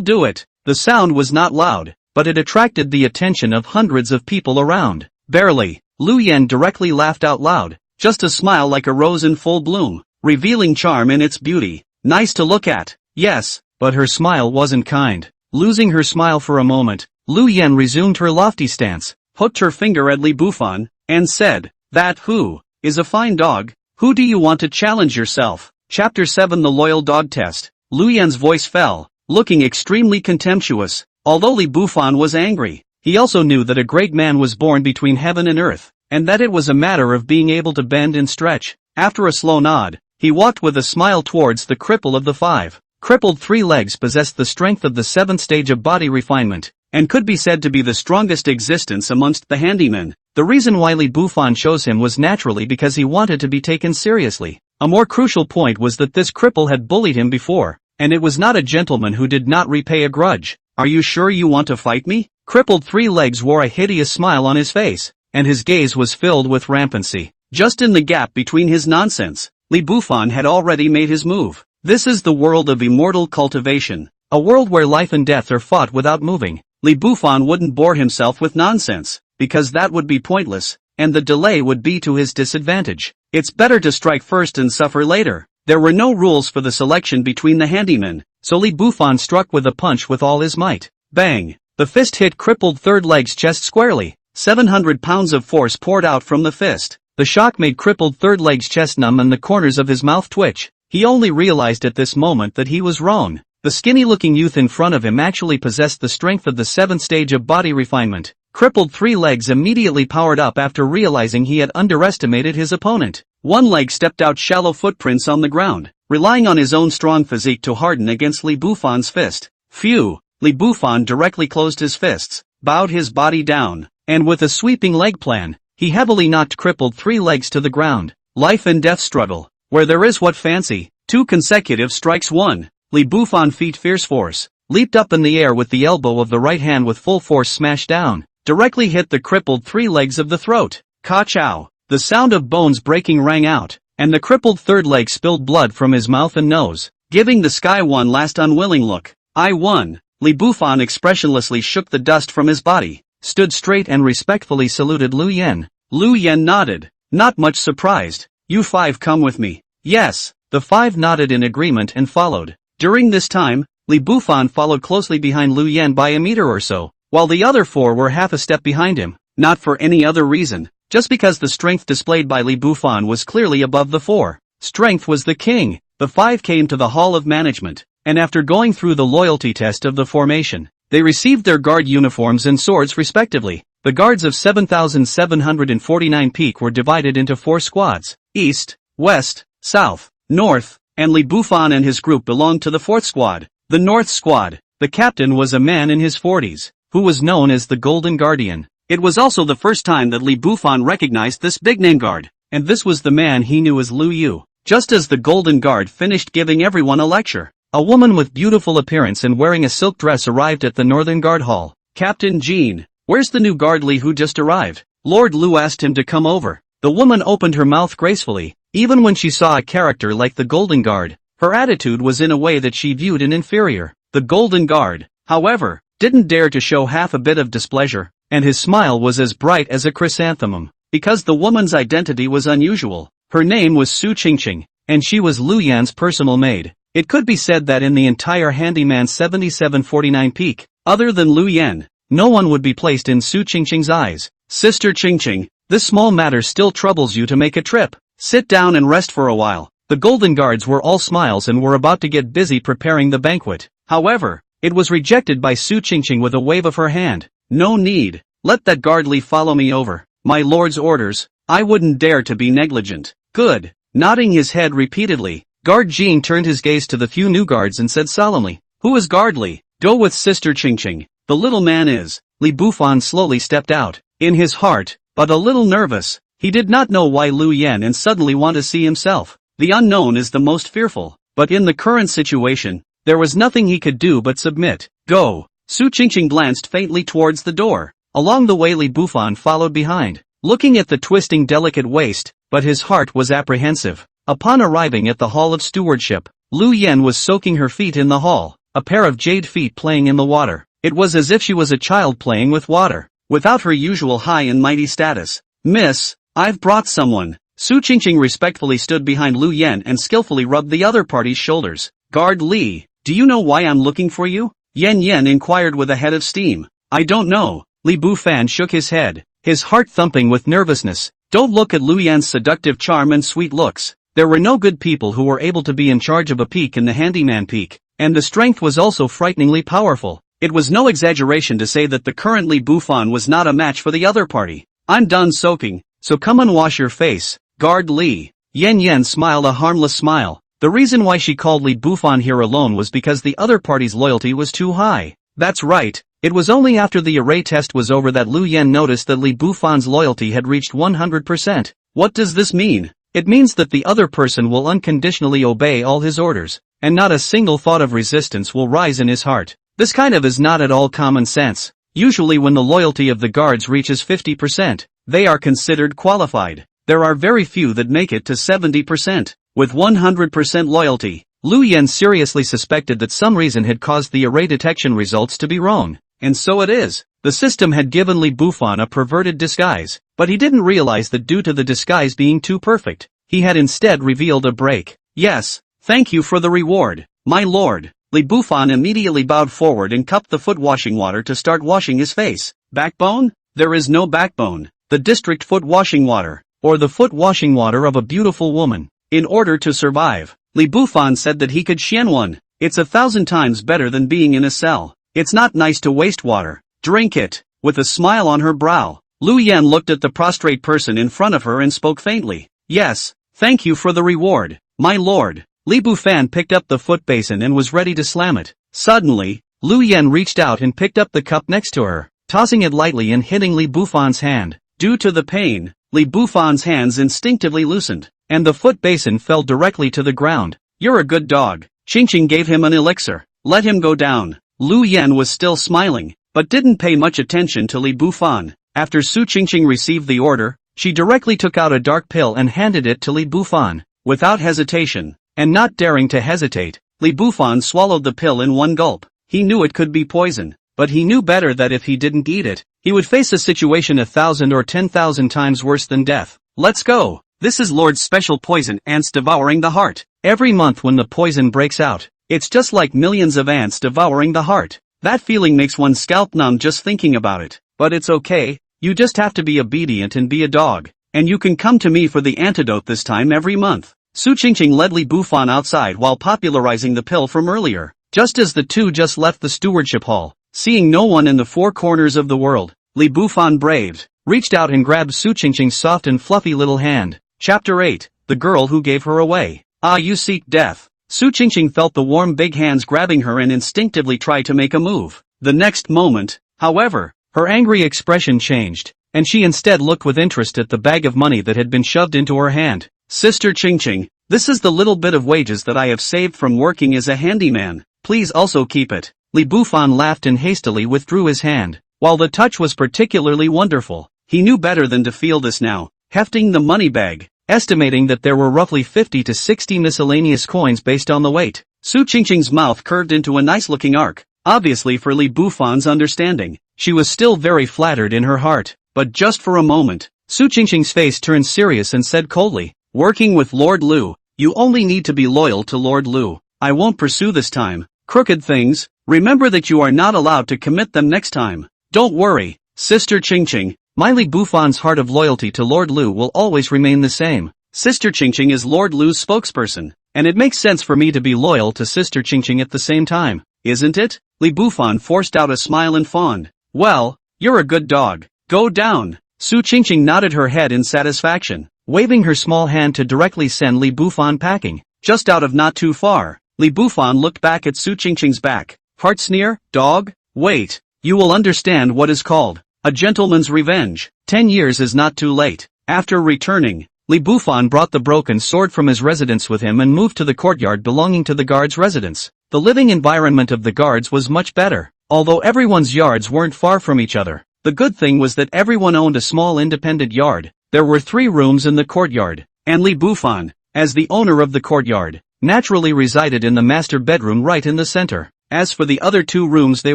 do it. The sound was not loud, but it attracted the attention of hundreds of people around. Barely. Lu Yan directly laughed out loud, just a smile like a rose in full bloom, revealing charm in its beauty. Nice to look at. Yes, but her smile wasn't kind. Losing her smile for a moment, Lu Yan resumed her lofty stance, hooked her finger at Li Bufan, and said, That who is a fine dog. Who do you want to challenge yourself? Chapter 7 The Loyal Dog Test. Lu Yan's voice fell, looking extremely contemptuous. Although Li Bufan was angry, he also knew that a great man was born between heaven and earth, and that it was a matter of being able to bend and stretch. After a slow nod, he walked with a smile towards the cripple of the 5. Crippled 3 legs possessed the strength of the 7th stage of body refinement, and could be said to be the strongest existence amongst the handymen. The reason why Li Bufan chose him was naturally because he wanted to be taken seriously. A more crucial point was that this cripple had bullied him before, and it was not a gentleman who did not repay a grudge. "Are you sure you want to fight me?" Crippled Three Legs wore a hideous smile on his face, and his gaze was filled with rampancy. Just in the gap between his nonsense, Li Bufan had already made his move. This is the world of immortal cultivation, a world where life and death are fought without moving. Li Bufan wouldn't bore himself with nonsense, because that would be pointless, and the delay would be to his disadvantage. It's better to strike first and suffer later. There were no rules for the selection between the handymen, so Li Bufan struck with a punch with all his might. Bang! The fist hit Crippled Third Leg's chest squarely. 700 pounds of force poured out from the fist. The shock made Crippled Third Leg's chest numb and the corners of his mouth twitch. He only realized at this moment that he was wrong. The skinny-looking youth in front of him actually possessed the strength of the 7th stage of body refinement. Crippled Three Legs immediately powered up after realizing he had underestimated his opponent. One leg stepped out shallow footprints on the ground, relying on his own strong physique to harden against Li Bufan's fist. Phew! Li Bufan directly closed his fists, bowed his body down, and with a sweeping leg plan, he heavily knocked Crippled Three Legs to the ground. Life and death struggle. Where there is what fancy. 2 consecutive strikes. 1. Li Bufan feet fierce force, leaped up in the air with the elbow of the right hand with full force smashed down, directly hit the Crippled Three Legs of the throat. Ka-chow! The sound of bones breaking rang out, and the Crippled Third Leg spilled blood from his mouth and nose, giving the sky one last unwilling look. "I won." Li Bufan expressionlessly shook the dust from his body, stood straight and respectfully saluted Lu Yen. Lu Yen nodded, not much surprised. "You 5 come with me." "Yes." The 5 nodded in agreement and followed. During this time, Li Bufan followed closely behind Lu Yen by a meter or so, while the other 4 were half a step behind him, not for any other reason, just because the strength displayed by Li Bufan was clearly above the 4. Strength was the king. The 5 came to the Hall of Management, and after going through the loyalty test of the formation, they received their guard uniforms and swords respectively. The guards of 7,749 peak were divided into 4 squads, East, West, South, North, and Li Bufan and his group belonged to the 4th squad, the North squad. The captain was a man in his 40s, who was known as the Golden Guardian. It was also the first time that Li Bufan recognized this big-name guard, and this was the man he knew as Lu Yu. Just as the Golden Guard finished giving everyone a lecture, a woman with beautiful appearance and wearing a silk dress arrived at the Northern Guard Hall. "Captain Jean, where's the new guard Li who just arrived?" Lord Lu asked him to come over. The woman opened her mouth gracefully, even when she saw a character like the Golden Guard. Her attitude was in a way that she viewed an inferior. The Golden Guard, however, didn't dare to show half a bit of displeasure, and his smile was as bright as a chrysanthemum, because the woman's identity was unusual. Her name was Su Qingqing, and she was Lu Yan's personal maid. It could be said that in the entire Handyman 7749 peak, other than Lu Yan, no one would be placed in Su Qingqing's eyes. "Sister Qingqing, this small matter still troubles you to make a trip. Sit down and rest for a while." The Golden Guards were all smiles and were about to get busy preparing the banquet. However, it was rejected by Su Qingqing with a wave of her hand. "No need. Let that guard Li follow me over. My lord's orders. I wouldn't dare to be negligent." "Good." Nodding his head repeatedly, Guard Jean turned his gaze to the few new guards and said solemnly, "Who is Guard Li?" "Go with Sister Qingqing. The little man is." Li Bufan slowly stepped out, in his heart, but a little nervous. He did not know why Lu Yan and suddenly want to see himself. The unknown is the most fearful, but in the current situation, there was nothing he could do but submit. "Go." Su Qingqing glanced faintly towards the door. Along the way Li Bufan followed behind, looking at the twisting delicate waist, but his heart was apprehensive. Upon arriving at the Hall of Stewardship, Lu Yan was soaking her feet in the hall, a pair of jade feet playing in the water. It was as if she was a child playing with water, without her usual high and mighty status. "Miss, I've brought someone." Su Qingqing respectfully stood behind Lu Yan and skillfully rubbed the other party's shoulders. "Guard Li, do you know why I'm looking for you?" Yan Yan inquired with a head of steam. "I don't know." Li Bufan shook his head, his heart thumping with nervousness. Don't look at Lu Yan's seductive charm and sweet looks. There were no good people who were able to be in charge of a peak in the Handyman peak, and the strength was also frighteningly powerful. It was no exaggeration to say that the current Li Bufan was not a match for the other party. "I'm done soaking, so come and wash your face, Guard Li." Yan Yan smiled a harmless smile. The reason why she called Li Bufan here alone was because the other party's loyalty was too high. That's right, it was only after the array test was over that Lu Yan noticed that Li Bufan's loyalty had reached 100%. What does this mean? It means that the other person will unconditionally obey all his orders, and not a single thought of resistance will rise in his heart. This kind of is not at all common sense. Usually when the loyalty of the guards reaches 50%, they are considered qualified. There are very few that make it to 70%. With 100% loyalty, Liu Yan seriously suspected that some reason had caused the array detection results to be wrong. And so it is. The system had given Li Bufan a perverted disguise, but he didn't realize that due to the disguise being too perfect, he had instead revealed a break. Yes, thank you for the reward, my lord. Li Bufan immediately bowed forward and cupped the foot washing water to start washing his face. Backbone? There is no backbone. The district foot washing water, or the foot washing water of a beautiful woman. In order to survive, Li Bufan said that he could xian one. It's 1,000 times better than being in a cell. It's not nice to waste water. Drink it. With a smile on her brow, Liu Yan looked at the prostrate person in front of her and spoke faintly. Yes, thank you for the reward, my lord. Li Bufan picked up the foot basin and was ready to slam it. Suddenly, Liu Yan reached out and picked up the cup next to her, tossing it lightly and hitting Li Bufan's hand. Due to the pain, Li Bufan's hands instinctively loosened, and the foot basin fell directly to the ground. You're a good dog. Qingqing gave him an elixir. Let him go down. Liu Yan was still smiling, but didn't pay much attention to Li Bufan. After Su Qingqing received the order, she directly took out a dark pill and handed it to Li Bufan. Without hesitation, and not daring to hesitate, Li Bufan swallowed the pill in one gulp. He knew it could be poison, but he knew better that if he didn't eat it, he would face a situation 1,000 or 10,000 times worse than death. Let's go. This is Lord's special poison, ants devouring the heart. Every month when the poison breaks out, it's just like millions of ants devouring the heart. That feeling makes one's scalp numb just thinking about it. But it's okay, you just have to be obedient and be a dog. And you can come to me for the antidote this time every month. Su Qingqing led Li Bufan outside while popularizing the pill from earlier. Just as the two just left the stewardship hall, seeing no one in the four corners of the world, Li Bufan braved, reached out and grabbed Su Qingqing's soft and fluffy little hand. Chapter 8, The Girl Who Gave Her Away. Ah, you seek death. Su Qingqing felt the warm big hands grabbing her and instinctively tried to make a move. The next moment, however, her angry expression changed, and she instead looked with interest at the bag of money that had been shoved into her hand. Sister Qingqing, this is the little bit of wages that I have saved from working as a handyman. Please also keep it. Li Bufan laughed and hastily withdrew his hand. While the touch was particularly wonderful, he knew better than to feel this now, hefting the money bag, estimating that there were roughly 50 to 60 miscellaneous coins based on the weight. Su Qingqing's mouth curved into a nice-looking arc, obviously for Li Bufan's understanding. She was still very flattered in her heart, but just for a moment, Su Qingqing's face turned serious and said coldly, working with Lord Liu, you only need to be loyal to Lord Liu. I won't pursue this time. Crooked things, remember that you are not allowed to commit them next time. Don't worry, Sister Qingqing. My Li Bufan's heart of loyalty to Lord Liu will always remain the same. Sister Qingqing is Lord Liu's spokesperson, and it makes sense for me to be loyal to Sister Qingqing at the same time, isn't it? Li Bufan forced out a smile and fawned. Well, you're a good dog. Go down. Su Qingqing nodded her head in satisfaction, waving her small hand to directly send Li Bufan packing. Just out of not too far, Li Bufan looked back at Su Qingqing's back. Heart sneer, dog? Wait. You will understand what is called a gentleman's revenge. 10 years is not too late. After returning, Li Bufan brought the broken sword from his residence with him and moved to the courtyard belonging to the guards' residence. The living environment of the guards was much better, although everyone's yards weren't far from each other. The good thing was that everyone owned a small independent yard. There were 3 rooms in the courtyard, and Li Bufan, as the owner of the courtyard, naturally resided in the master bedroom right in the center. As for the other 2 rooms, they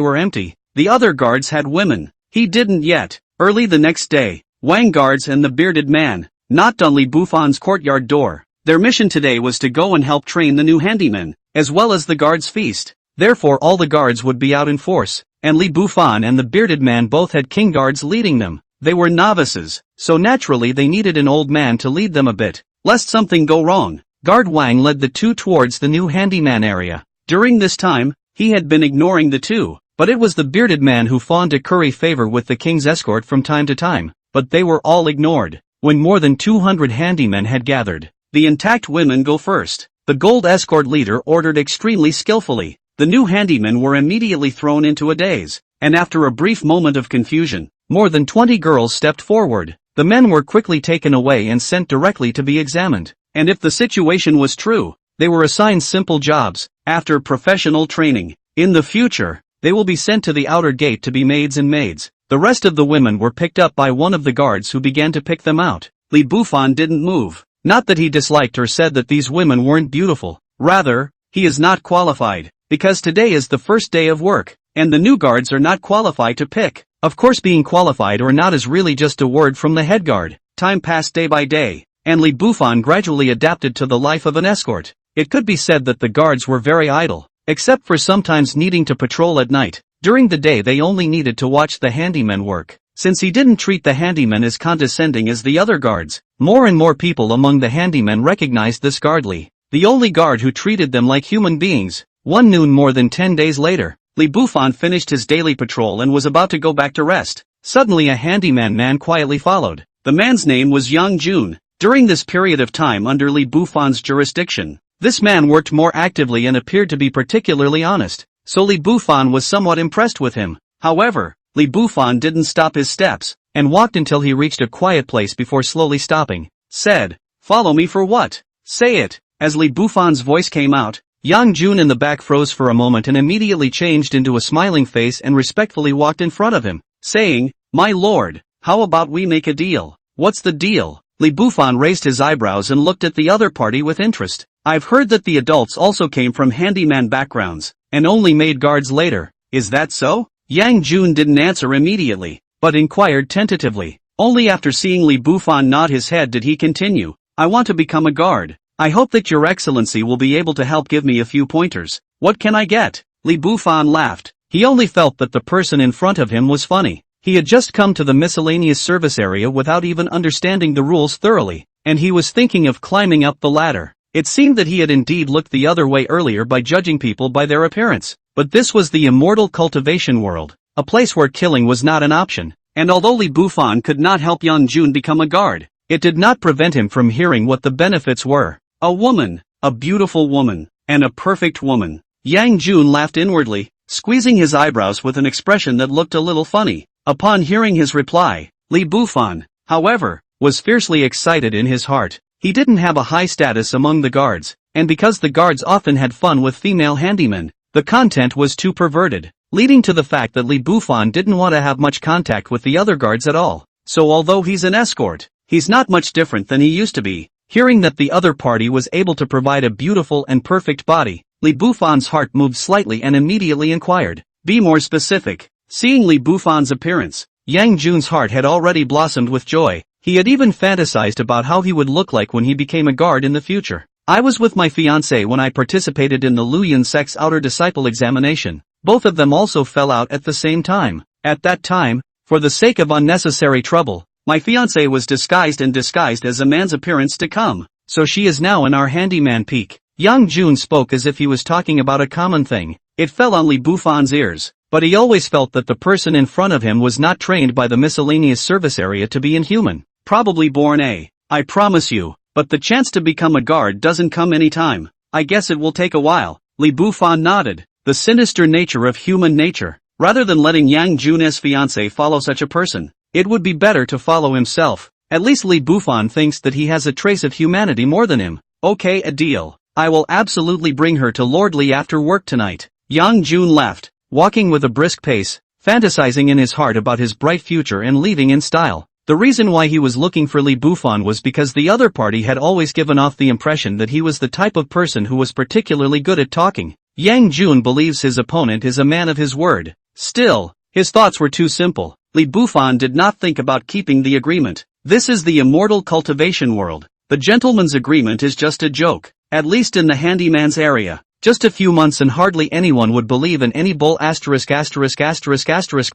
were empty. The other guards had women. He didn't yet. Early the next day, Wang guards and the bearded man knocked on Li Bufan's courtyard door. Their mission today was to go and help train the new handymen, as well as the guards' feast. Therefore all the guards would be out in force, and Li Bufan and the bearded man both had king guards leading them. They were novices, so naturally they needed an old man to lead them a bit, lest something go wrong. Guard Wang led the 2 towards the new handyman area. During this time, he had been ignoring the 2. But it was the bearded man who fawned to curry favor with the king's escort from time to time, but they were all ignored. When more than 200 handymen had gathered, the intact women go first. The gold escort leader ordered extremely skillfully. The new handymen were immediately thrown into a daze, and after a brief moment of confusion, more than 20 girls stepped forward. The men were quickly taken away and sent directly to be examined, and if the situation was true, they were assigned simple jobs. after professional training. In the future, they will be sent to the outer gate to be maids and maids. The rest of the women were picked up by one of the guards who began to pick them out. Li Bufan didn't move. Not that he disliked or said that these women weren't beautiful. Rather, he is not qualified, because today is the first day of work, and the new guards are not qualified to pick. Of course, being qualified or not is really just a word from the head guard. Time passed day by day, and Li Bufan gradually adapted to the life of an escort. It could be said that the guards were very idle, except for sometimes needing to patrol at night. During the day they only needed to watch the handymen work. Since he didn't treat the handymen as condescending as the other guards, more and more people among the handymen recognized this guard Li, the only guard who treated them like human beings. One noon more than 10 days later, Li Bufan finished his daily patrol and was about to go back to rest. Suddenly a handyman man quietly followed. The man's name was Yang Jun. During this period of time under Li Bufan's jurisdiction, this man worked more actively and appeared to be particularly honest, so Li Bufan was somewhat impressed with him. However, Li Bufan didn't stop his steps, and walked until he reached a quiet place before slowly stopping. Said, "Follow me for what? Say it." As Li Bufan's voice came out, Yang Jun in the back froze for a moment and immediately changed into a smiling face and respectfully walked in front of him, saying, "My lord, how about we make a deal?" "What's the deal?" Li Bufan raised his eyebrows and looked at the other party with interest. "I've heard that the adults also came from handyman backgrounds, and only made guards later. Is that so?" Yang Jun didn't answer immediately, but inquired tentatively. Only after seeing Li Bufan nod his head did he continue, "I want to become a guard. I hope that your excellency will be able to help give me a few pointers. What can I get?" Li Bufan laughed. He only felt that the person in front of him was funny. He had just come to the miscellaneous service area without even understanding the rules thoroughly, and he was thinking of climbing up the ladder. It seemed that he had indeed looked the other way earlier by judging people by their appearance. But this was the immortal cultivation world, a place where killing was not an option. And although Li Bufan could not help Yang Jun become a guard, it did not prevent him from hearing what the benefits were. A woman, a beautiful woman, and a perfect woman. Yang Jun laughed inwardly, squeezing his eyebrows with an expression that looked a little funny. Upon hearing his reply, Li Bufan, however, was fiercely excited in his heart. He didn't have a high status among the guards, and because the guards often had fun with female handymen, the content was too perverted, leading to the fact that Li Bufan didn't want to have much contact with the other guards at all. So although he's an escort, he's not much different than he used to be. Hearing that the other party was able to provide a beautiful and perfect body, Li Bufan's heart moved slightly and immediately inquired, "Be more specific." Seeing Li Bufan's appearance, Yang Jun's heart had already blossomed with joy. He had even fantasized about how he would look like when he became a guard in the future. "I was with my fiancé when I participated in the Luyan sect's outer disciple examination. Both of them also fell out at the same time. At that time, for the sake of unnecessary trouble, my fiancé was disguised as a man's appearance to come, so she is now in our handyman peak." Yang Jun spoke as if he was talking about a common thing. It fell on Li Bufan's ears, but he always felt that the person in front of him was not trained by the miscellaneous service area to be inhuman. Probably born I promise you, but the chance to become a guard doesn't come anytime. I guess it will take a while. Li Bufan nodded. The sinister nature of human nature. Rather than letting Yang Jun's fiancé follow such a person, it would be better to follow himself. At least Li Bufan thinks that he has a trace of humanity more than him. "Okay, a deal. I will absolutely bring her to Lord Li after work tonight." Yang Jun laughed, walking with a brisk pace, fantasizing in his heart about his bright future and leaving in style. The reason why he was looking for Li Bufan was because the other party had always given off the impression that he was the type of person who was particularly good at talking. Yang Jun believes his opponent is a man of his word. Still, his thoughts were too simple. Li Bufan did not think about keeping the agreement. This is the immortal cultivation world. The gentleman's agreement is just a joke, at least in the handyman's area. Just a few months and hardly anyone would believe in any bull ******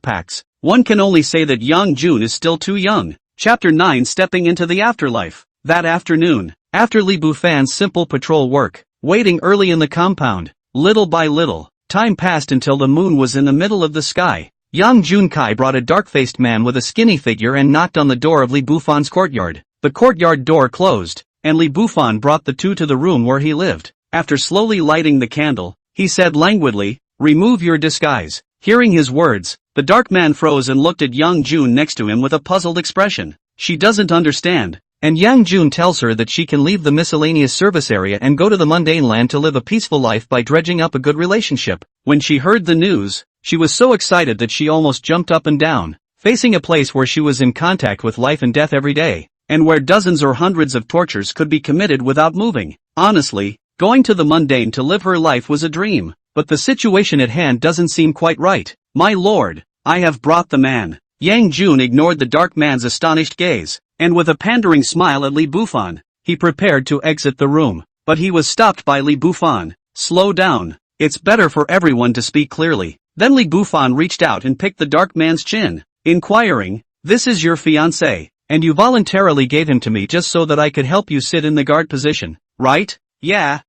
pacts. One can only say that Yang Jun is still too young. Chapter 9 Stepping into the Afterlife. That afternoon, after Li Bufan's simple patrol work, waiting early in the compound, little by little, time passed until the moon was in the middle of the sky. Yang Junkai brought a dark-faced man with a skinny figure and knocked on the door of Li Bufan's courtyard. The courtyard door closed, and Li Bufan brought the two to the room where he lived. After slowly lighting the candle, he said languidly, "Remove your disguise." Hearing his words, the dark man froze and looked at Yang Jun next to him with a puzzled expression. "She doesn't understand. and Yang Jun tells her that she can leave the miscellaneous service area and go to the mundane land to live a peaceful life by dredging up a good relationship. When she heard the news, she was so excited that she almost jumped up and down, facing a place where she was in contact with life and death every day, and where dozens or hundreds of tortures could be committed without moving. Honestly, going to the mundane to live her life was a dream, but the situation at hand doesn't seem quite right. My lord, I have brought the man. Yang Jun ignored the dark man's astonished gaze, and with a pandering smile at Li Bufan, he prepared to exit the room. But he was stopped by Li Bufan. Slow down. It's better for everyone to speak clearly. Then Li Bufan reached out and picked the dark man's chin, inquiring, "This is your fiancé, and you voluntarily gave him to me just so that I could help you sit in the guard position, right?" Yeah.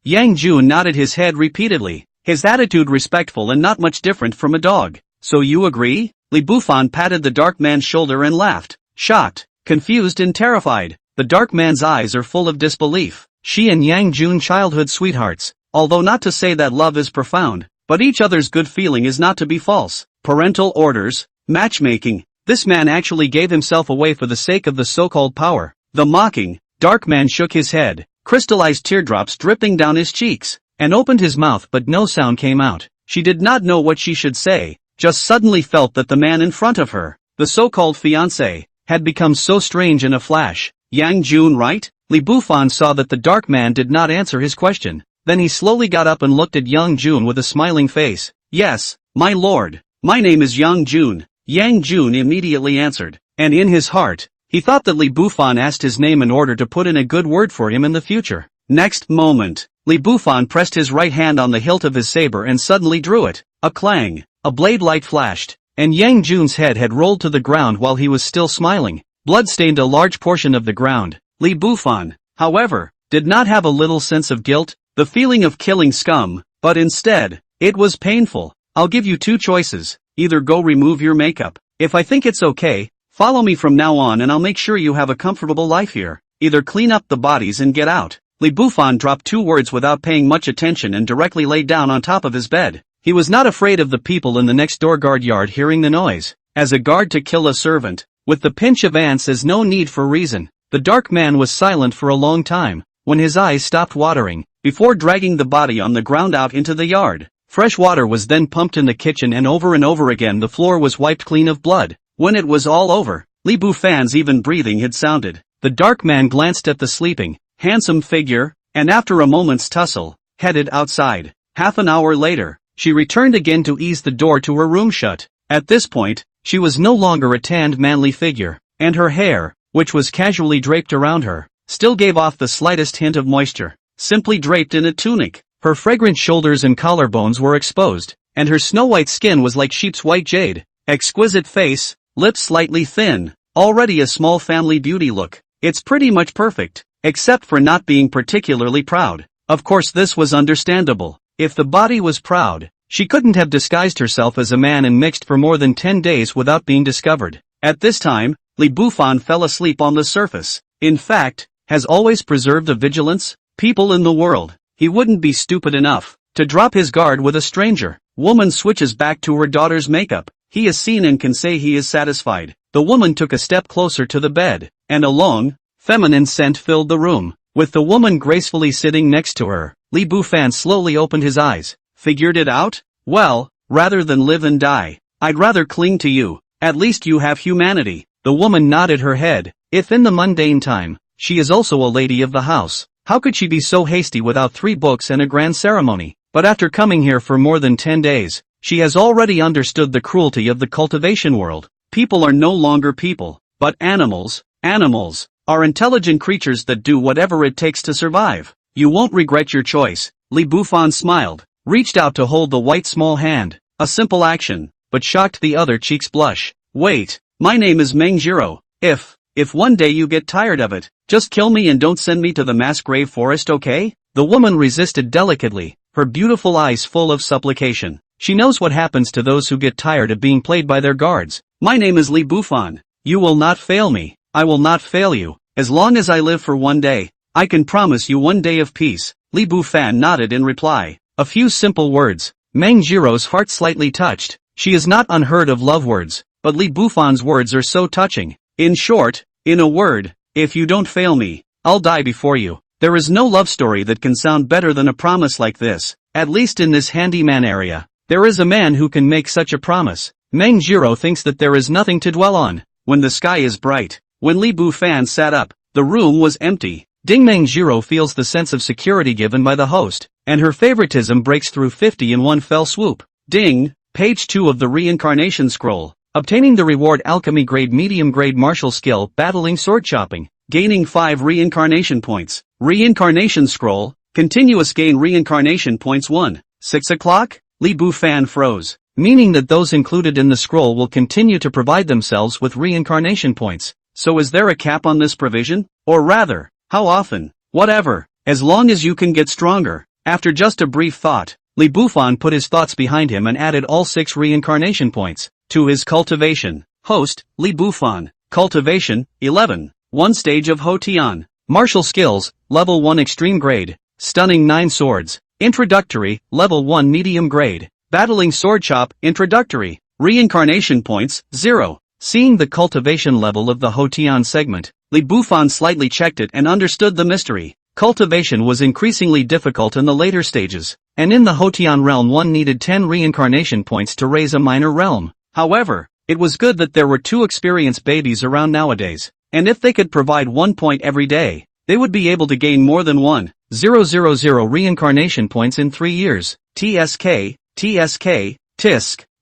Yang Jun nodded his head repeatedly, his attitude respectful and not much different from a dog. "So you agree?" Li Bufan patted the dark man's shoulder and laughed, shocked, confused and terrified. The dark man's eyes are full of disbelief. She and Yang Jun childhood sweethearts, although not to say that love is profound, but each other's good feeling is not to be false. Parental orders, matchmaking. This man actually gave himself away for the sake of the so-called power. The mocking, dark man shook his head, crystallized teardrops dripping down his cheeks, and opened his mouth but no sound came out. She did not know what she should say, just suddenly felt that the man in front of her, the so-called fiancé, had become so strange in a flash. Yang Jun, right? Li Bufan saw that the dark man did not answer his question. Then he slowly got up and looked at Yang Jun with a smiling face. "Yes, my lord. My name is Yang Jun." Yang Jun immediately answered, and in his heart, he thought that Li Bufan asked his name in order to put in a good word for him in the future. Next moment, Li Bufan pressed his right hand on the hilt of his saber and suddenly drew it. A clang, a blade light flashed, and Yang Jun's head had rolled to the ground while he was still smiling. Blood stained a large portion of the ground. Li Bufan, however, did not have a little sense of guilt, the feeling of killing scum, but instead, it was painful. "I'll give you two choices. Either go remove your makeup. If I think it's okay, follow me from now on and I'll make sure you have a comfortable life here. Either clean up the bodies and get out." Li Bufan dropped two words without paying much attention and directly lay down on top of his bed. He was not afraid of the people in the next door guard yard hearing the noise. As a guard to kill a servant, with the pinch of ants as no need for reason, the dark man was silent for a long time, when his eyes stopped watering, before dragging the body on the ground out into the yard. Fresh water was then pumped in the kitchen and over again the floor was wiped clean of blood. When it was all over, Li Bufan's even breathing had sounded. The dark man glanced at the sleeping, handsome figure, and after a moment's tussle, headed outside. Half an hour later, she returned again to ease the door to her room shut. At this point, she was no longer a tanned manly figure, and her hair, which was casually draped around her, still gave off the slightest hint of moisture. Simply draped in a tunic, her fragrant shoulders and collarbones were exposed, and her snow-white skin was like sheep's white jade. Exquisite face, lips slightly thin, already a small family beauty look. It's pretty much perfect, except for not being particularly proud. Of course this was understandable. If the body was proud, she couldn't have disguised herself as a man and mixed for more than 10 days without being discovered. At this time, Li Bufan fell asleep on the surface. In fact, has always preserved a vigilance. People in the world, he wouldn't be stupid enough to drop his guard with a stranger. Woman switches back to her daughter's makeup. He is seen and can say he is satisfied. The woman took a step closer to the bed, and a long, feminine scent filled the room. With the woman gracefully sitting next to her, Li Bufan slowly opened his eyes. Figured it out? Well, rather than live and die, I'd rather cling to you. At least you have humanity. The woman nodded her head. If in the mundane time, she is also a lady of the house, how could she be so hasty without 3 books and a grand ceremony? But after coming here for more than 10 days, she has already understood the cruelty of the cultivation world. People are no longer people, but animals. Animals are intelligent creatures that do whatever it takes to survive. You won't regret your choice. Li Bufan smiled, reached out to hold the white small hand. A simple action, but shocked the other cheek's blush. Wait, my name is Mangjiro. If one day you get tired of it, just kill me and don't send me to the mass grave forest, okay? The woman resisted delicately, her beautiful eyes full of supplication. She knows what happens to those who get tired of being played by their guards. My name is Li Bufan. You will not fail me. I will not fail you. As long as I live for one day, I can promise you one day of peace. Li Bufan nodded in reply. A few simple words. Mangjiro's heart slightly touched. She is not unheard of love words, but Li Bufan's words are so touching. In short, In a word, if you don't fail me, I'll die before you. There is no love story that can sound better than a promise like this, at least in this handyman area. There is a man who can make such a promise. Meng Jiro thinks that there is nothing to dwell on. When the sky is bright. When Li Bufan sat up, the room was empty. Ding Meng Jiro feels the sense of security given by the host, and her favoritism breaks through 50 in one fell swoop. Ding, page 2 of the reincarnation scroll. Obtaining the reward alchemy grade medium grade martial skill battling sword chopping. Gaining 5 reincarnation points. Reincarnation scroll, continuous gain reincarnation points 1. 6 o'clock? Li Bufan froze, meaning that those included in the scroll will continue to provide themselves with reincarnation points. So is there a cap on this provision? Or rather, how often? Whatever, as long as you can get stronger. After just a brief thought, Li Bufan put his thoughts behind him and added all 6 reincarnation points to his cultivation. Host, Li Bufan. Cultivation, 11. 1 stage of Hotian. Martial skills, level 1 extreme grade. Stunning 9 swords. Introductory, level 1 medium grade. Battling sword chop, introductory. Reincarnation points, 0. Seeing the cultivation level of the Hotian segment, Li Bufan slightly checked it and understood the mystery. Cultivation was increasingly difficult in the later stages, and in the Hotian realm one needed 10 reincarnation points to raise a minor realm. However, it was good that there were 2 experienced babies around nowadays, and if they could provide 1 point every day, they would be able to gain more than 1,000 reincarnation points in 3 years. TSK, TSK.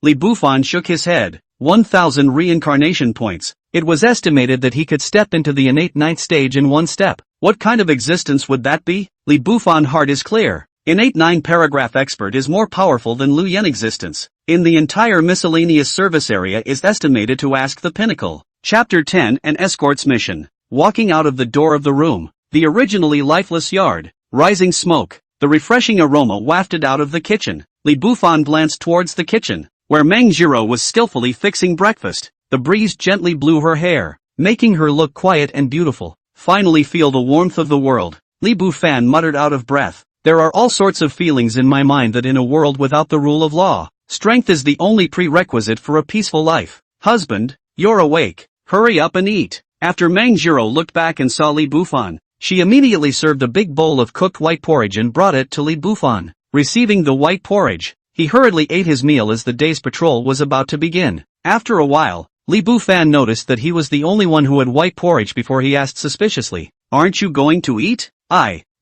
Li Bufan shook his head. 1,000 reincarnation points. It was estimated that he could step into the innate 9th stage in 1 step. What kind of existence would that be? Li Bufan heart is clear. Innate 9 paragraph expert is more powerful than Lu Yen existence. In the entire miscellaneous service area is estimated to ask the pinnacle. Chapter 10 An escort's mission. Walking out of the door of the room. The originally lifeless yard. Rising smoke. The refreshing aroma wafted out of the kitchen. Li Bufan glanced towards the kitchen, where Meng Jiro was skillfully fixing breakfast. The breeze gently blew her hair, making her look quiet and beautiful. Finally feel the warmth of the world. Li Bufan muttered out of breath. There are all sorts of feelings in my mind that in a world without the rule of law, strength is the only prerequisite for a peaceful life. Husband, you're awake. Hurry up and eat. After Meng Jiro looked back and saw Li Bufan, she immediately served a big bowl of cooked white porridge and brought it to Li Bufan. Receiving the white porridge, he hurriedly ate his meal as the day's patrol was about to begin. After a while, Li Bufan noticed that he was the only one who had white porridge before he asked suspiciously, "Aren't you going to eat?"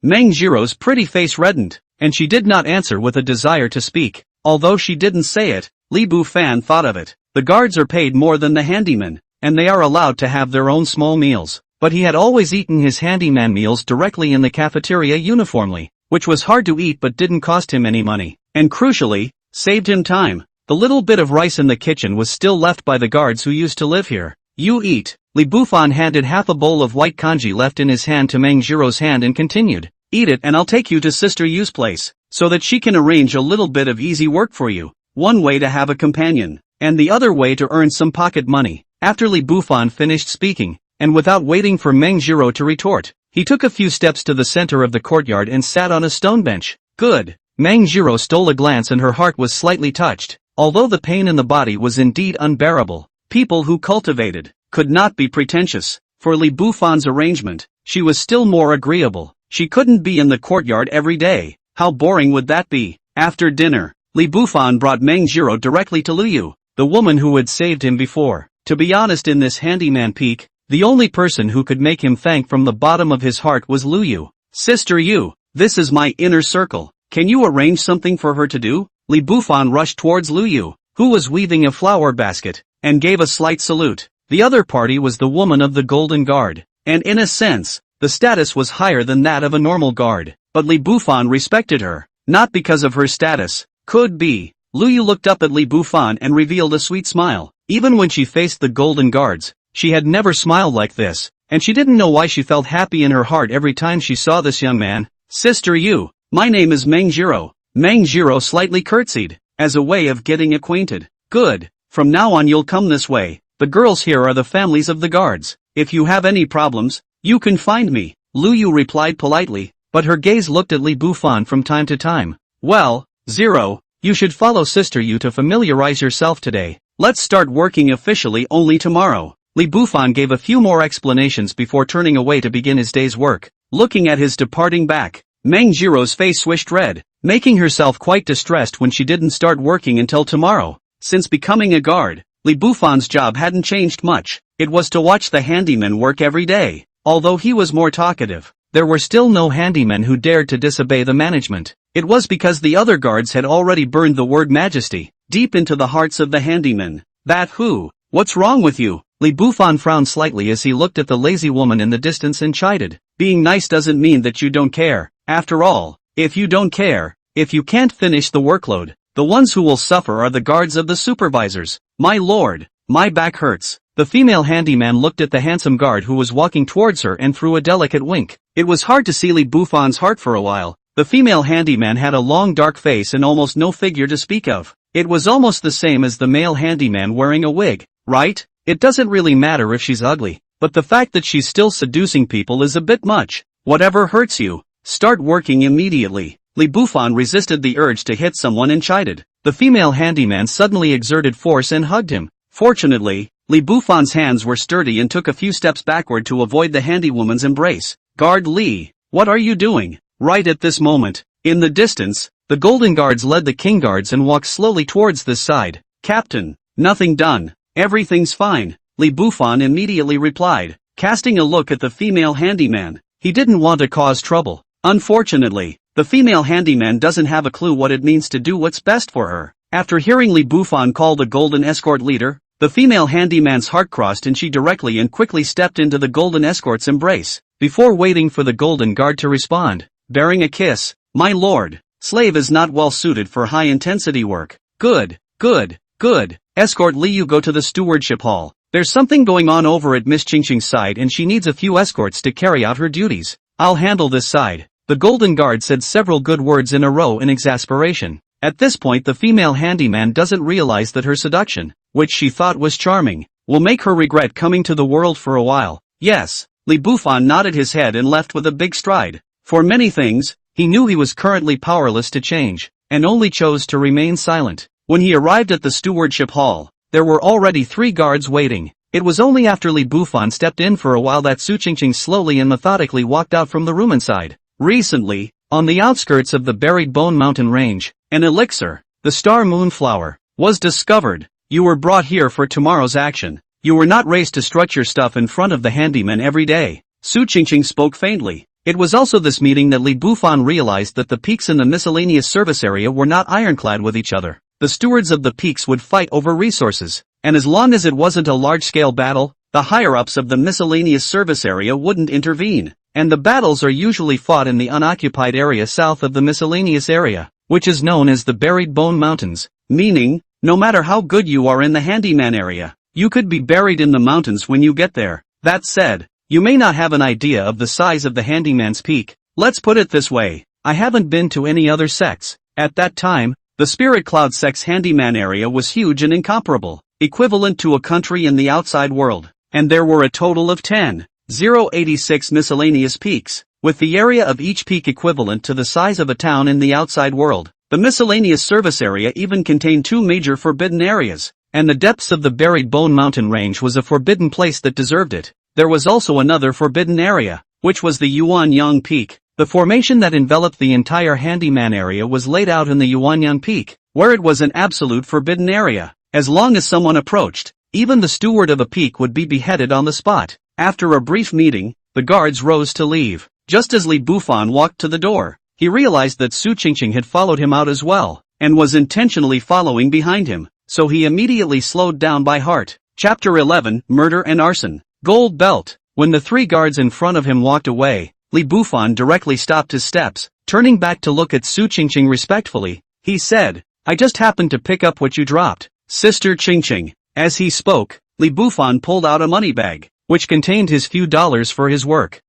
Meng Jiro's pretty face reddened, and she did not answer with a desire to speak. Although she didn't say it, Li Bufan thought of it. The guards are paid more than the handymen, and they are allowed to have their own small meals. But he had always eaten his handyman meals directly in the cafeteria uniformly, which was hard to eat but didn't cost him any money, and crucially, saved him time. The little bit of rice in the kitchen was still left by the guards who used to live here. You eat. Li Bufan handed half a bowl of white kanji left in his hand to Meng Jiro's hand and continued. Eat it and I'll take you to Sister Yu's place, so that she can arrange a little bit of easy work for you. One way to have a companion, and the other way to earn some pocket money. After Li Bufan finished speaking, and without waiting for Meng Jiro to retort, he took a few steps to the center of the courtyard and sat on a stone bench. Good. Meng Jiro stole a glance and her heart was slightly touched. Although the pain in the body was indeed unbearable, people who cultivated could not be pretentious. For Li Bufan's arrangement, she was still more agreeable. She couldn't be in the courtyard every day. How boring would that be? After dinner, Li Bufan brought Meng Jiro directly to Lu Yu, the woman who had saved him before. To be honest, in this handyman peak, the only person who could make him thank from the bottom of his heart was Lu Yu. Sister Yu, this is my inner circle. Can you arrange something for her to do? Li Bufan rushed towards Lu Yu, who was weaving a flower basket, and gave a slight salute. The other party was the woman of the Golden Guard, and in a sense, the status was higher than that of a normal guard. But Li Bufan respected her, not because of her status. Could be. Lu Yu looked up at Li Bufan and revealed a sweet smile. Even when she faced the Golden Guards, she had never smiled like this, and she didn't know why she felt happy in her heart every time she saw this young man. Sister Yu, my name is Meng Jiro. Meng Jiro slightly curtsied, as a way of getting acquainted. Good. From now on you'll come this way. The girls here are the families of the guards. If you have any problems, you can find me. Lu Yu replied politely, but her gaze looked at Li Bufan from time to time. Well, Zero, you should follow Sister Yu to familiarize yourself today. Let's start working officially only tomorrow. Li Bufan gave a few more explanations before turning away to begin his day's work. Looking at his departing back, Meng Jiro's face swished red, making herself quite distressed when she didn't start working until tomorrow. Since becoming a guard, Li Bufan's job hadn't changed much. It was to watch the handyman work every day. Although he was more talkative, there were still no handymen who dared to disobey the management. It was because the other guards had already burned the word majesty deep into the hearts of the handymen. That who? What's wrong with you? Li Bufan frowned slightly as he looked at the lazy woman in the distance and chided. Being nice doesn't mean that you don't care. After all, if you don't care, if you can't finish the workload, the ones who will suffer are the guards of the supervisors. My lord, my back hurts. The female handyman looked at the handsome guard who was walking towards her and threw a delicate wink. It was hard to see Li Bufan's heart for a while. The female handyman had a long dark face and almost no figure to speak of. It was almost the same as the male handyman wearing a wig, right? It doesn't really matter if she's ugly, but the fact that she's still seducing people is a bit much. Whatever hurts you, start working immediately. Li Bufan resisted the urge to hit someone and chided. The female handyman suddenly exerted force and hugged him. Fortunately, Li Bufan's hands were sturdy and took a few steps backward to avoid the handywoman's embrace. Guard Li, what are you doing? Right at this moment, in the distance, the Golden Guards led the King Guards and walked slowly towards this side. Captain, nothing done. Everything's fine, Li Bufan immediately replied, casting a look at the female handyman. He didn't want to cause trouble. Unfortunately, the female handyman doesn't have a clue what it means to do what's best for her. After hearing Li Bufan call the Golden Escort leader, the female handyman's heart crossed and she directly and quickly stepped into the Golden Escort's embrace, before waiting for the Golden Guard to respond, bearing a kiss. My lord, slave is not well suited for high-intensity work. Good, good, good. Escort Li, you go to the stewardship hall. There's something going on over at Miss Qingqing's side and she needs a few escorts to carry out her duties. I'll handle this side. The Golden Guard said several good words in a row in exasperation. At this point the female handyman doesn't realize that her seduction, which she thought was charming, will make her regret coming to the world for a while. Yes, Li Bufan nodded his head and left with a big stride. For many things, he knew he was currently powerless to change, and only chose to remain silent. When he arrived at the stewardship hall, there were already 3 guards waiting. It was only after Li Bufan stepped in for a while that Su Qingqing slowly and methodically walked out from the room inside. Recently, on the outskirts of the buried Bone Mountain range, an elixir, the Star Moonflower, was discovered. You were brought here for tomorrow's action. You were not raised to strut your stuff in front of the handyman every day. Su Qingqing spoke faintly. It was also this meeting that Li Bufan realized that the peaks in the miscellaneous service area were not ironclad with each other. The stewards of the peaks would fight over resources, and as long as it wasn't a large-scale battle, the higher-ups of the miscellaneous service area wouldn't intervene, and the battles are usually fought in the unoccupied area south of the miscellaneous area, which is known as the Buried Bone Mountains, meaning, no matter how good you are in the handyman area, you could be buried in the mountains when you get there. That said, you may not have an idea of the size of the handyman's peak. Let's put it this way, I haven't been to any other sects. At that time, the Spirit Cloud sect's handyman area was huge and incomparable, equivalent to a country in the outside world, and there were a total of 10,086 miscellaneous peaks, with the area of each peak equivalent to the size of a town in the outside world. The miscellaneous service area even contained 2 major forbidden areas, and the depths of the Buried Bone Mountain range was a forbidden place that deserved it. There was also another forbidden area, which was the Yuanyang Peak. The formation that enveloped the entire handyman area was laid out in the Yuanyang Peak, where it was an absolute forbidden area. As long as someone approached, even the steward of a peak would be beheaded on the spot. After a brief meeting, the guards rose to leave. Just as Li Bufan walked to the door, he realized that Su Qingqing had followed him out as well, and was intentionally following behind him, so he immediately slowed down by heart. Chapter 11, Murder and Arson. Gold Belt. When the 3 guards in front of him walked away, Li Bufan directly stopped his steps. Turning back to look at Su Qingqing respectfully, he said, I just happened to pick up what you dropped, Sister Qingqing. As he spoke, Li Bufan pulled out a money bag, which contained his few dollars for his work.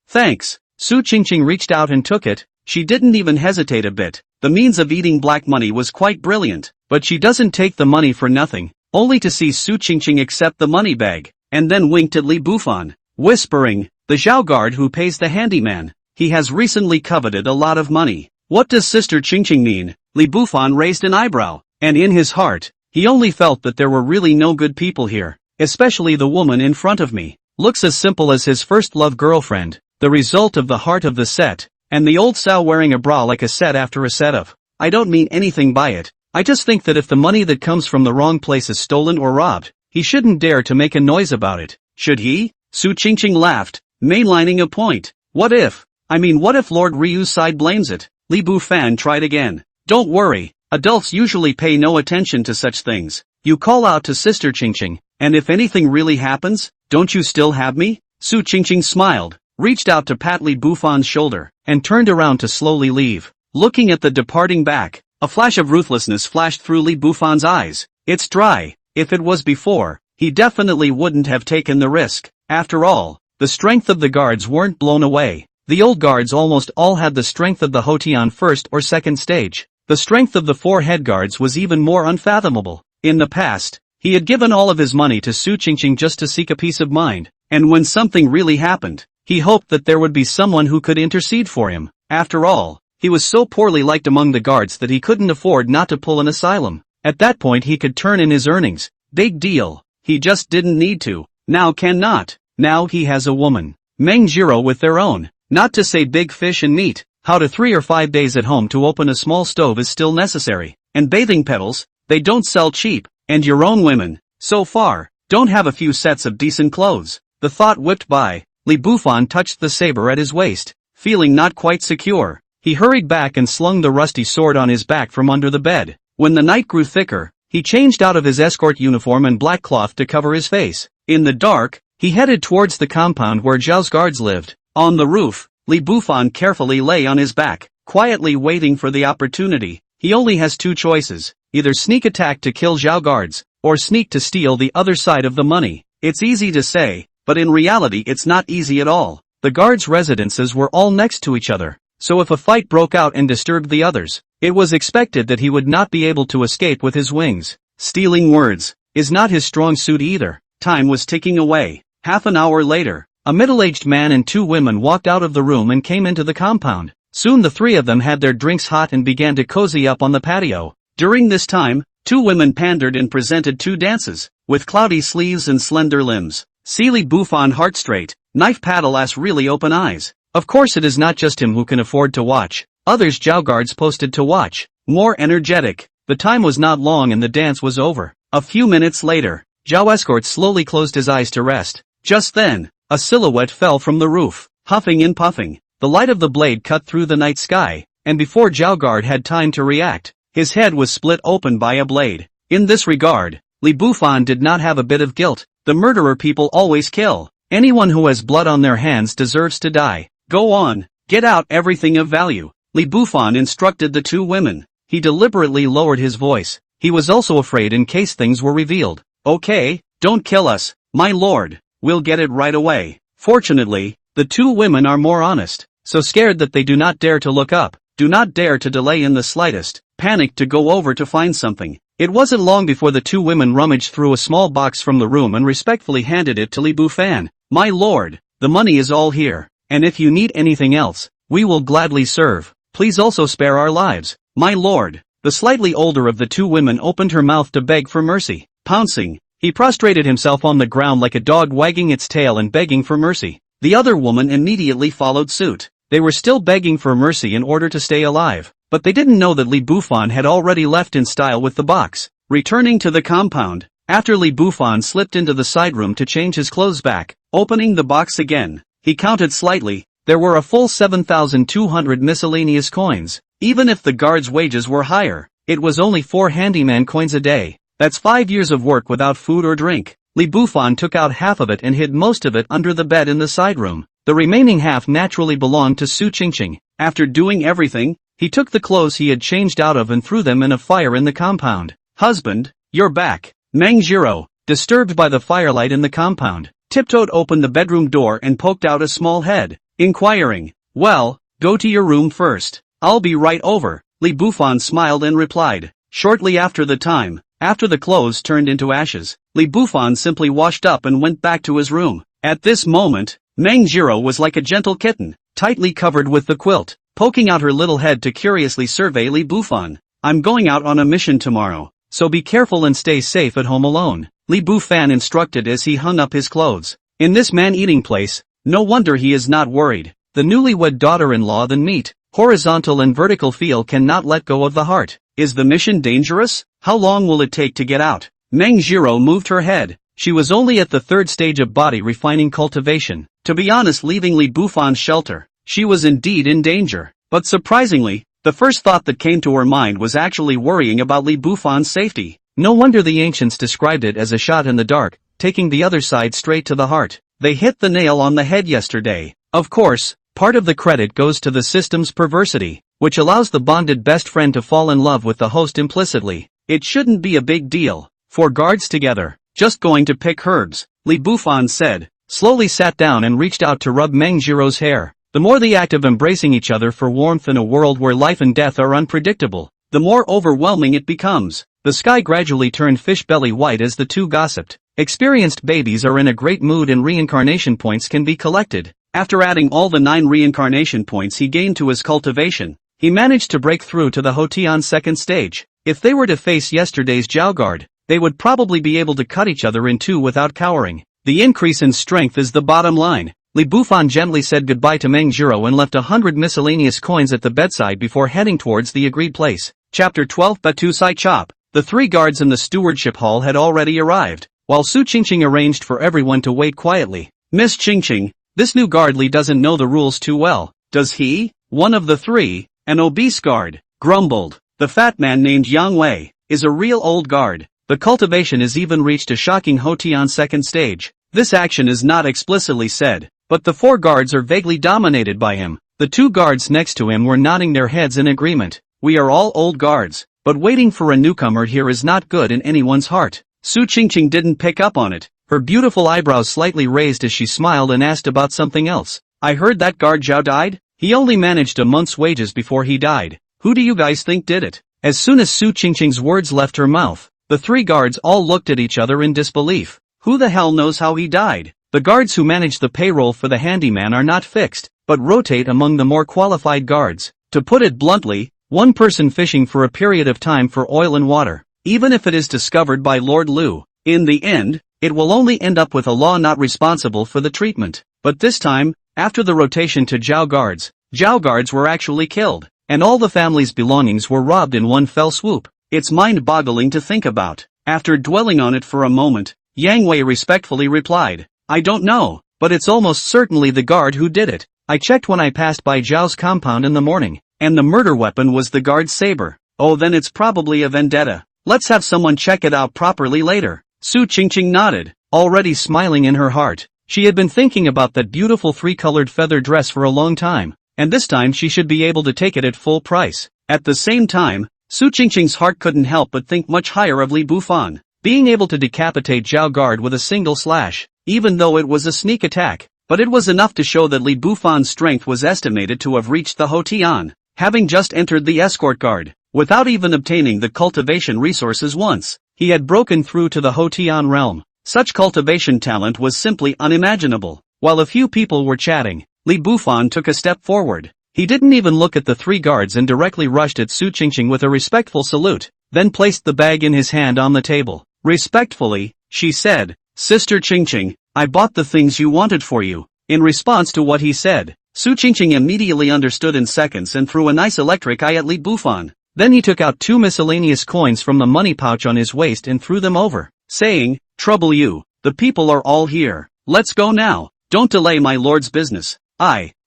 Thanks. Su Qingqing reached out and took it. She didn't even hesitate a bit. The means of eating black money was quite brilliant, but she doesn't take the money for nothing, only to see Su Qingqing accept the money bag, and then winked at Li Bufan, whispering, the Zhao guard who pays the handyman. He has recently coveted a lot of money. What does Sister Qingqing mean? Li Bufan raised an eyebrow, and in his heart, he only felt that there were really no good people here. especially the woman in front of me. Looks as simple as his first love girlfriend, the result of the heart of the set, and the old sow wearing a bra like a set after a set of. I don't mean anything by it. I just think that if the money that comes from the wrong place is stolen or robbed, he shouldn't dare to make a noise about it. Should he? Su Qingqing laughed, mainlining a point. What if Lord Ryu's side blames it? Li Bufan tried again. Don't worry, adults usually pay no attention to such things. You call out to Sister Qingqing, and if anything really happens, don't you still have me? Su Qingqing smiled, reached out to pat Li Bufan's shoulder, and turned around to slowly leave. Looking at the departing back, a flash of ruthlessness flashed through Li Bufan's eyes. It's dry. If it was before, he definitely wouldn't have taken the risk. After all, the strength of the guards weren't blown away. The old guards almost all had the strength of the Hotian first or second stage. The strength of the 4 head guards was even more unfathomable. In the past, he had given all of his money to Su Qingqing just to seek a peace of mind, and when something really happened, he hoped that there would be someone who could intercede for him. After all, he was so poorly liked among the guards that he couldn't afford not to pull an asylum. At that point he could turn in his earnings. Big deal. He just didn't need to. Now cannot. Now he has a woman. Meng Jiro with their own. Not to say big fish and meat. How to 3 or 5 days at home to open a small stove is still necessary. And bathing petals, they don't sell cheap. And your own women, so far, don't have a few sets of decent clothes. The thought whipped by. Li Bufan touched the saber at his waist. Feeling not quite secure, he hurried back and slung the rusty sword on his back from under the bed. When the night grew thicker, he changed out of his escort uniform and black cloth to cover his face. In the dark, he headed towards the compound where Zhao's guards lived. On the roof, Li Bufan carefully lay on his back, quietly waiting for the opportunity. He only has 2 choices, either sneak attack to kill Zhao guards, or sneak to steal the other side of the money. It's easy to say, but in reality it's not easy at all. The guards' residences were all next to each other, so if a fight broke out and disturbed the others, it was expected that he would not be able to escape with his wings. Stealing words is not his strong suit either. Time was ticking away. Half an hour later, a middle-aged man and 2 women walked out of the room and came into the compound. Soon the 3 of them had their drinks hot and began to cozy up on the patio. During this time, 2 women pandered and presented 2 dances, with cloudy sleeves and slender limbs. See Li Bufan heart straight, knife paddle ass really open eyes. Of course it is not just him who can afford to watch. Others Zhao guards posted to watch. More energetic. The time was not long and the dance was over. A few minutes later, Zhao escort slowly closed his eyes to rest. Just then, a silhouette fell from the roof, huffing and puffing. The light of the blade cut through the night sky, and before Zhao guard had time to react, his head was split open by a blade. In this regard, Li Bufan did not have a bit of guilt. The murderer people always kill. Anyone who has blood on their hands deserves to die. Go on, get out everything of value. Li Bufan instructed the 2 women. He deliberately lowered his voice. He was also afraid in case things were revealed. Okay, don't kill us, my lord. We'll get it right away. Fortunately, the 2 women are more honest, so scared that they do not dare to look up, do not dare to delay in the slightest, panicked to go over to find something. It wasn't long before the 2 women rummaged through a small box from the room and respectfully handed it to Li Bufan. My lord, the money is all here, and if you need anything else, we will gladly serve. Please also spare our lives, my lord. The slightly older of the 2 women opened her mouth to beg for mercy. Pouncing, he prostrated himself on the ground like a dog wagging its tail and begging for mercy. The other woman immediately followed suit. They were still begging for mercy in order to stay alive, but they didn't know that Li Bufan had already left in style with the box. Returning to the compound, after Li Bufan slipped into the side room to change his clothes back, opening the box again, he counted slightly. There were a full 7,200 miscellaneous coins. Even if the guards' wages were higher, it was only 4 handyman coins a day. That's 5 years of work without food or drink. Li Bufan took out half of it and hid most of it under the bed in the side room. The remaining half naturally belonged to Su Qingqing. After doing everything, he took the clothes he had changed out of and threw them in a fire in the compound. Husband, you're back. Meng Jiro, disturbed by the firelight in the compound, tiptoed open the bedroom door and poked out a small head, inquiring, well, go to your room first. I'll be right over. Li Bufan smiled and replied. Shortly after the clothes turned into ashes, Li Bufan simply washed up and went back to his room. At this moment, Meng Jiro was like a gentle kitten, tightly covered with the quilt, poking out her little head to curiously survey Li Bufan. I'm going out on a mission tomorrow, so be careful and stay safe at home alone. Li Bufan instructed as he hung up his clothes. In this man-eating place, no wonder he is not worried. The newlywed daughter-in-law than meet, horizontal and vertical feel cannot let go of the heart. Is the mission dangerous? How long will it take to get out? Meng Jiro moved her head. She was only at the third stage of body refining cultivation. To be honest, leaving Li Bufan's shelter, she was indeed in danger. But surprisingly, the first thought that came to her mind was actually worrying about Li Bufan's safety. No wonder the ancients described it as a shot in the dark, taking the other side straight to the heart. They hit the nail on the head yesterday. Of course, part of the credit goes to the system's perversity, which allows the bonded best friend to fall in love with the host implicitly. It shouldn't be a big deal. 4 guards together, just going to pick herbs, Li Bufan said, slowly sat down and reached out to rub Meng Jiro's hair. The more the act of embracing each other for warmth in a world where life and death are unpredictable, the more overwhelming it becomes. The sky gradually turned fish-belly white as the two gossiped. Experienced babies are in a great mood and reincarnation points can be collected. After adding all the 9 reincarnation points he gained to his cultivation, he managed to break through to the Hotian's second stage. If they were to face yesterday's Zhao Guard, they would probably be able to cut each other in two without cowering. The increase in strength is the bottom line. Li Bufan gently said goodbye to Meng Jiro and left 100 miscellaneous coins at the bedside before heading towards the agreed place. Chapter 12 Batusai Chop. The 3 guards in the stewardship hall had already arrived, while Su Qingqing arranged for everyone to wait quietly. Miss Qingqing, this new guard Li doesn't know the rules too well, does he? One of the 3, an obese guard, grumbled. The fat man named Yang Wei is a real old guard. The cultivation has even reached a shocking Hotian second stage. This action is not explicitly said, but the 4 guards are vaguely dominated by him. The 2 guards next to him were nodding their heads in agreement. We are all old guards, but waiting for a newcomer here is not good in anyone's heart. Su Qingqing didn't pick up on it. Her beautiful eyebrows slightly raised as she smiled and asked about something else. I heard that guard Zhao died? He only managed a month's wages before he died. Who do you guys think did it? As soon as Su Qingqing's words left her mouth, the 3 guards all looked at each other in disbelief. Who the hell knows how he died? The guards who manage the payroll for the handyman are not fixed, but rotate among the more qualified guards. To put it bluntly, one person fishing for a period of time for oil and water. Even if it is discovered by Lord Liu, in the end, it will only end up with a law not responsible for the treatment. But this time, after the rotation to Zhao guards were actually killed, and all the family's belongings were robbed in one fell swoop. It's mind-boggling to think about. After dwelling on it for a moment, Yang Wei respectfully replied, I don't know, but it's almost certainly the guard who did it. I checked when I passed by Zhao's compound in the morning, and the murder weapon was the guard's saber. Oh, then it's probably a vendetta. Let's have someone check it out properly later. Su Qingqing nodded, already smiling in her heart. She had been thinking about that beautiful 3-colored feather dress for a long time, and this time she should be able to take it at full price. At the same time, Su Qingqing's heart couldn't help but think much higher of Li Bufan, being able to decapitate Zhao Guard with a single slash, even though it was a sneak attack, but it was enough to show that Li Bufan's strength was estimated to have reached the Hotian, having just entered the escort guard, without even obtaining the cultivation resources once. He had broken through to the Hotian realm. Such cultivation talent was simply unimaginable. While a few people were chatting, Li Bufan took a step forward. He didn't even look at the 3 guards and directly rushed at Su Qingqing with a respectful salute, then placed the bag in his hand on the table. Respectfully, she said, Sister Qingqing, I bought the things you wanted for you. In response to what he said, Su Qingqing immediately understood in seconds and threw a nice electric eye at Li Bufan. Then he took out 2 miscellaneous coins from the money pouch on his waist and threw them over, saying, Trouble you, the people are all here. Let's go now. Don't delay my lord's business.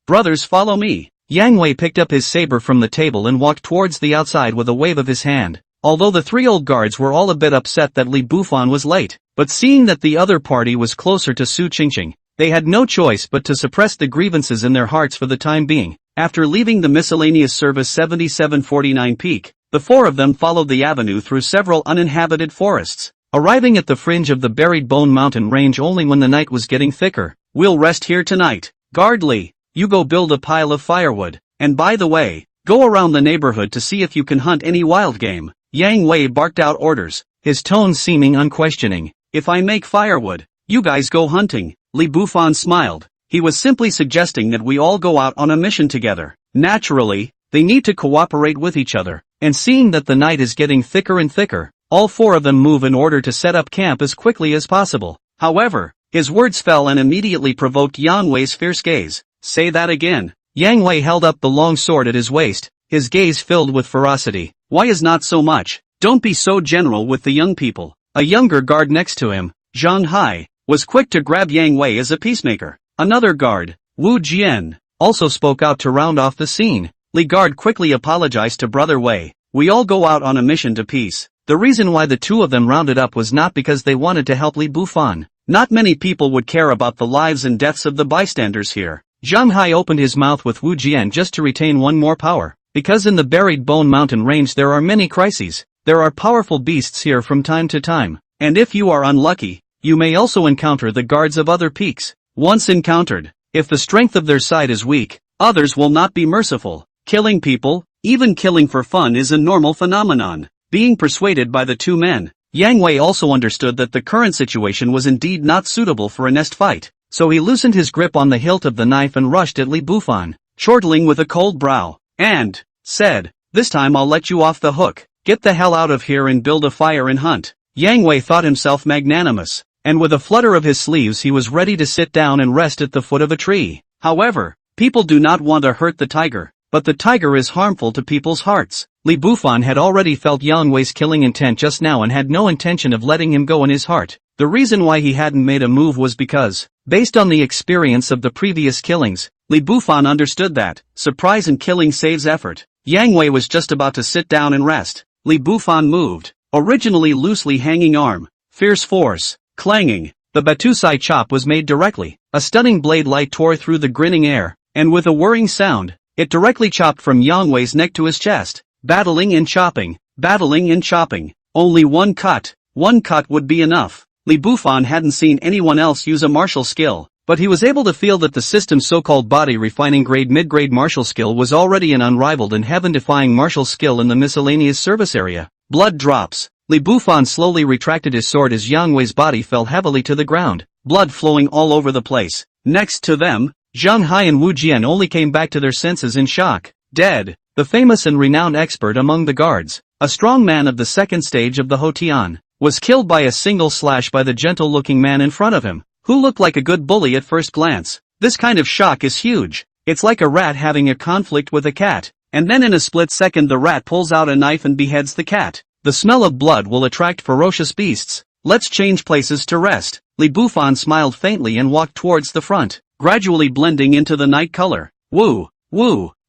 Brothers, follow me. Yang Wei picked up his saber from the table and walked towards the outside with a wave of his hand. Although the 3 old guards were all a bit upset that Li Bufan was late, but seeing that the other party was closer to Su Qingqing, they had no choice but to suppress the grievances in their hearts for the time being. After leaving the miscellaneous service 7749 Peak, the 4 of them followed the avenue through several uninhabited forests, arriving at the fringe of the Buried Bone Mountain range only when the night was getting thicker. We'll rest here tonight. Guard Li, you go build a pile of firewood, and by the way, go around the neighborhood to see if you can hunt any wild game. Yang Wei barked out orders, his tone seeming unquestioning. If I make firewood, you guys go hunting. Li Bufan smiled. He was simply suggesting that we all go out on a mission together. Naturally, they need to cooperate with each other, and seeing that the night is getting thicker and thicker, all four of them move in order to set up camp as quickly as possible. However, his words fell and immediately provoked Yang Wei's fierce gaze. Say that again. Yang Wei held up the long sword at his waist, his gaze filled with ferocity. Why is not so much? Don't be so general with the young people. A younger guard next to him, Zhang Hai, was quick to grab Yang Wei as a peacemaker. Another guard, Wu Jian, also spoke out to round off the scene. Li Guard quickly apologized to Brother Wei. We all go out on a mission to peace. The reason why the two of them rounded up was not because they wanted to help Li Bufan. Not many people would care about the lives and deaths of the bystanders here. Zhang Hai opened his mouth with Wu Jian just to retain one more power. Because in the Buried Bone Mountain range there are many crises. There are powerful beasts here from time to time. And if you are unlucky, you may also encounter the guards of other peaks. Once encountered, if the strength of their side is weak, others will not be merciful. Killing people, even killing for fun, is a normal phenomenon. Being persuaded by the two men, Yang Wei also understood that the current situation was indeed not suitable for a nest fight, so he loosened his grip on the hilt of the knife and rushed at Li Bufan, chortling with a cold brow, and said, "This time I'll let you off the hook. Get the hell out of here and build a fire and hunt." Yang Wei thought himself magnanimous, and with a flutter of his sleeves he was ready to sit down and rest at the foot of a tree. However, people do not want to hurt the tiger, but the tiger is harmful to people's hearts. Li Bufan had already felt Yang Wei's killing intent just now and had no intention of letting him go in his heart. The reason why he hadn't made a move was because, based on the experience of the previous killings, Li Bufan understood that surprise and killing saves effort. Yang Wei was just about to sit down and rest. Li Bufan moved, originally loosely hanging arm, fierce force, clanging. The Batusai chop was made directly. A stunning blade light tore through the grinning air, and with a whirring sound, it directly chopped from Yang Wei's neck to his chest. Battling and chopping, battling and chopping. Only one cut would be enough. Li Bufan hadn't seen anyone else use a martial skill, but he was able to feel that the system's so-called body refining grade mid-grade martial skill was already an unrivaled and heaven-defying martial skill in the miscellaneous service area. Blood drops. Li Bufan slowly retracted his sword as Yang Wei's body fell heavily to the ground, blood flowing all over the place. Next to them, Zhang Hai and Wu Jian only came back to their senses in shock. Dead. The famous and renowned expert among the guards, a strong man of the second stage of the Hotian, was killed by a single slash by the gentle-looking man in front of him, who looked like a good bully at first glance. This kind of shock is huge. It's like a rat having a conflict with a cat, and then in a split second the rat pulls out a knife and beheads the cat. The smell of blood will attract ferocious beasts. Let's change places to rest. Li Bufan smiled faintly and walked towards the front, gradually blending into the night color. Woo!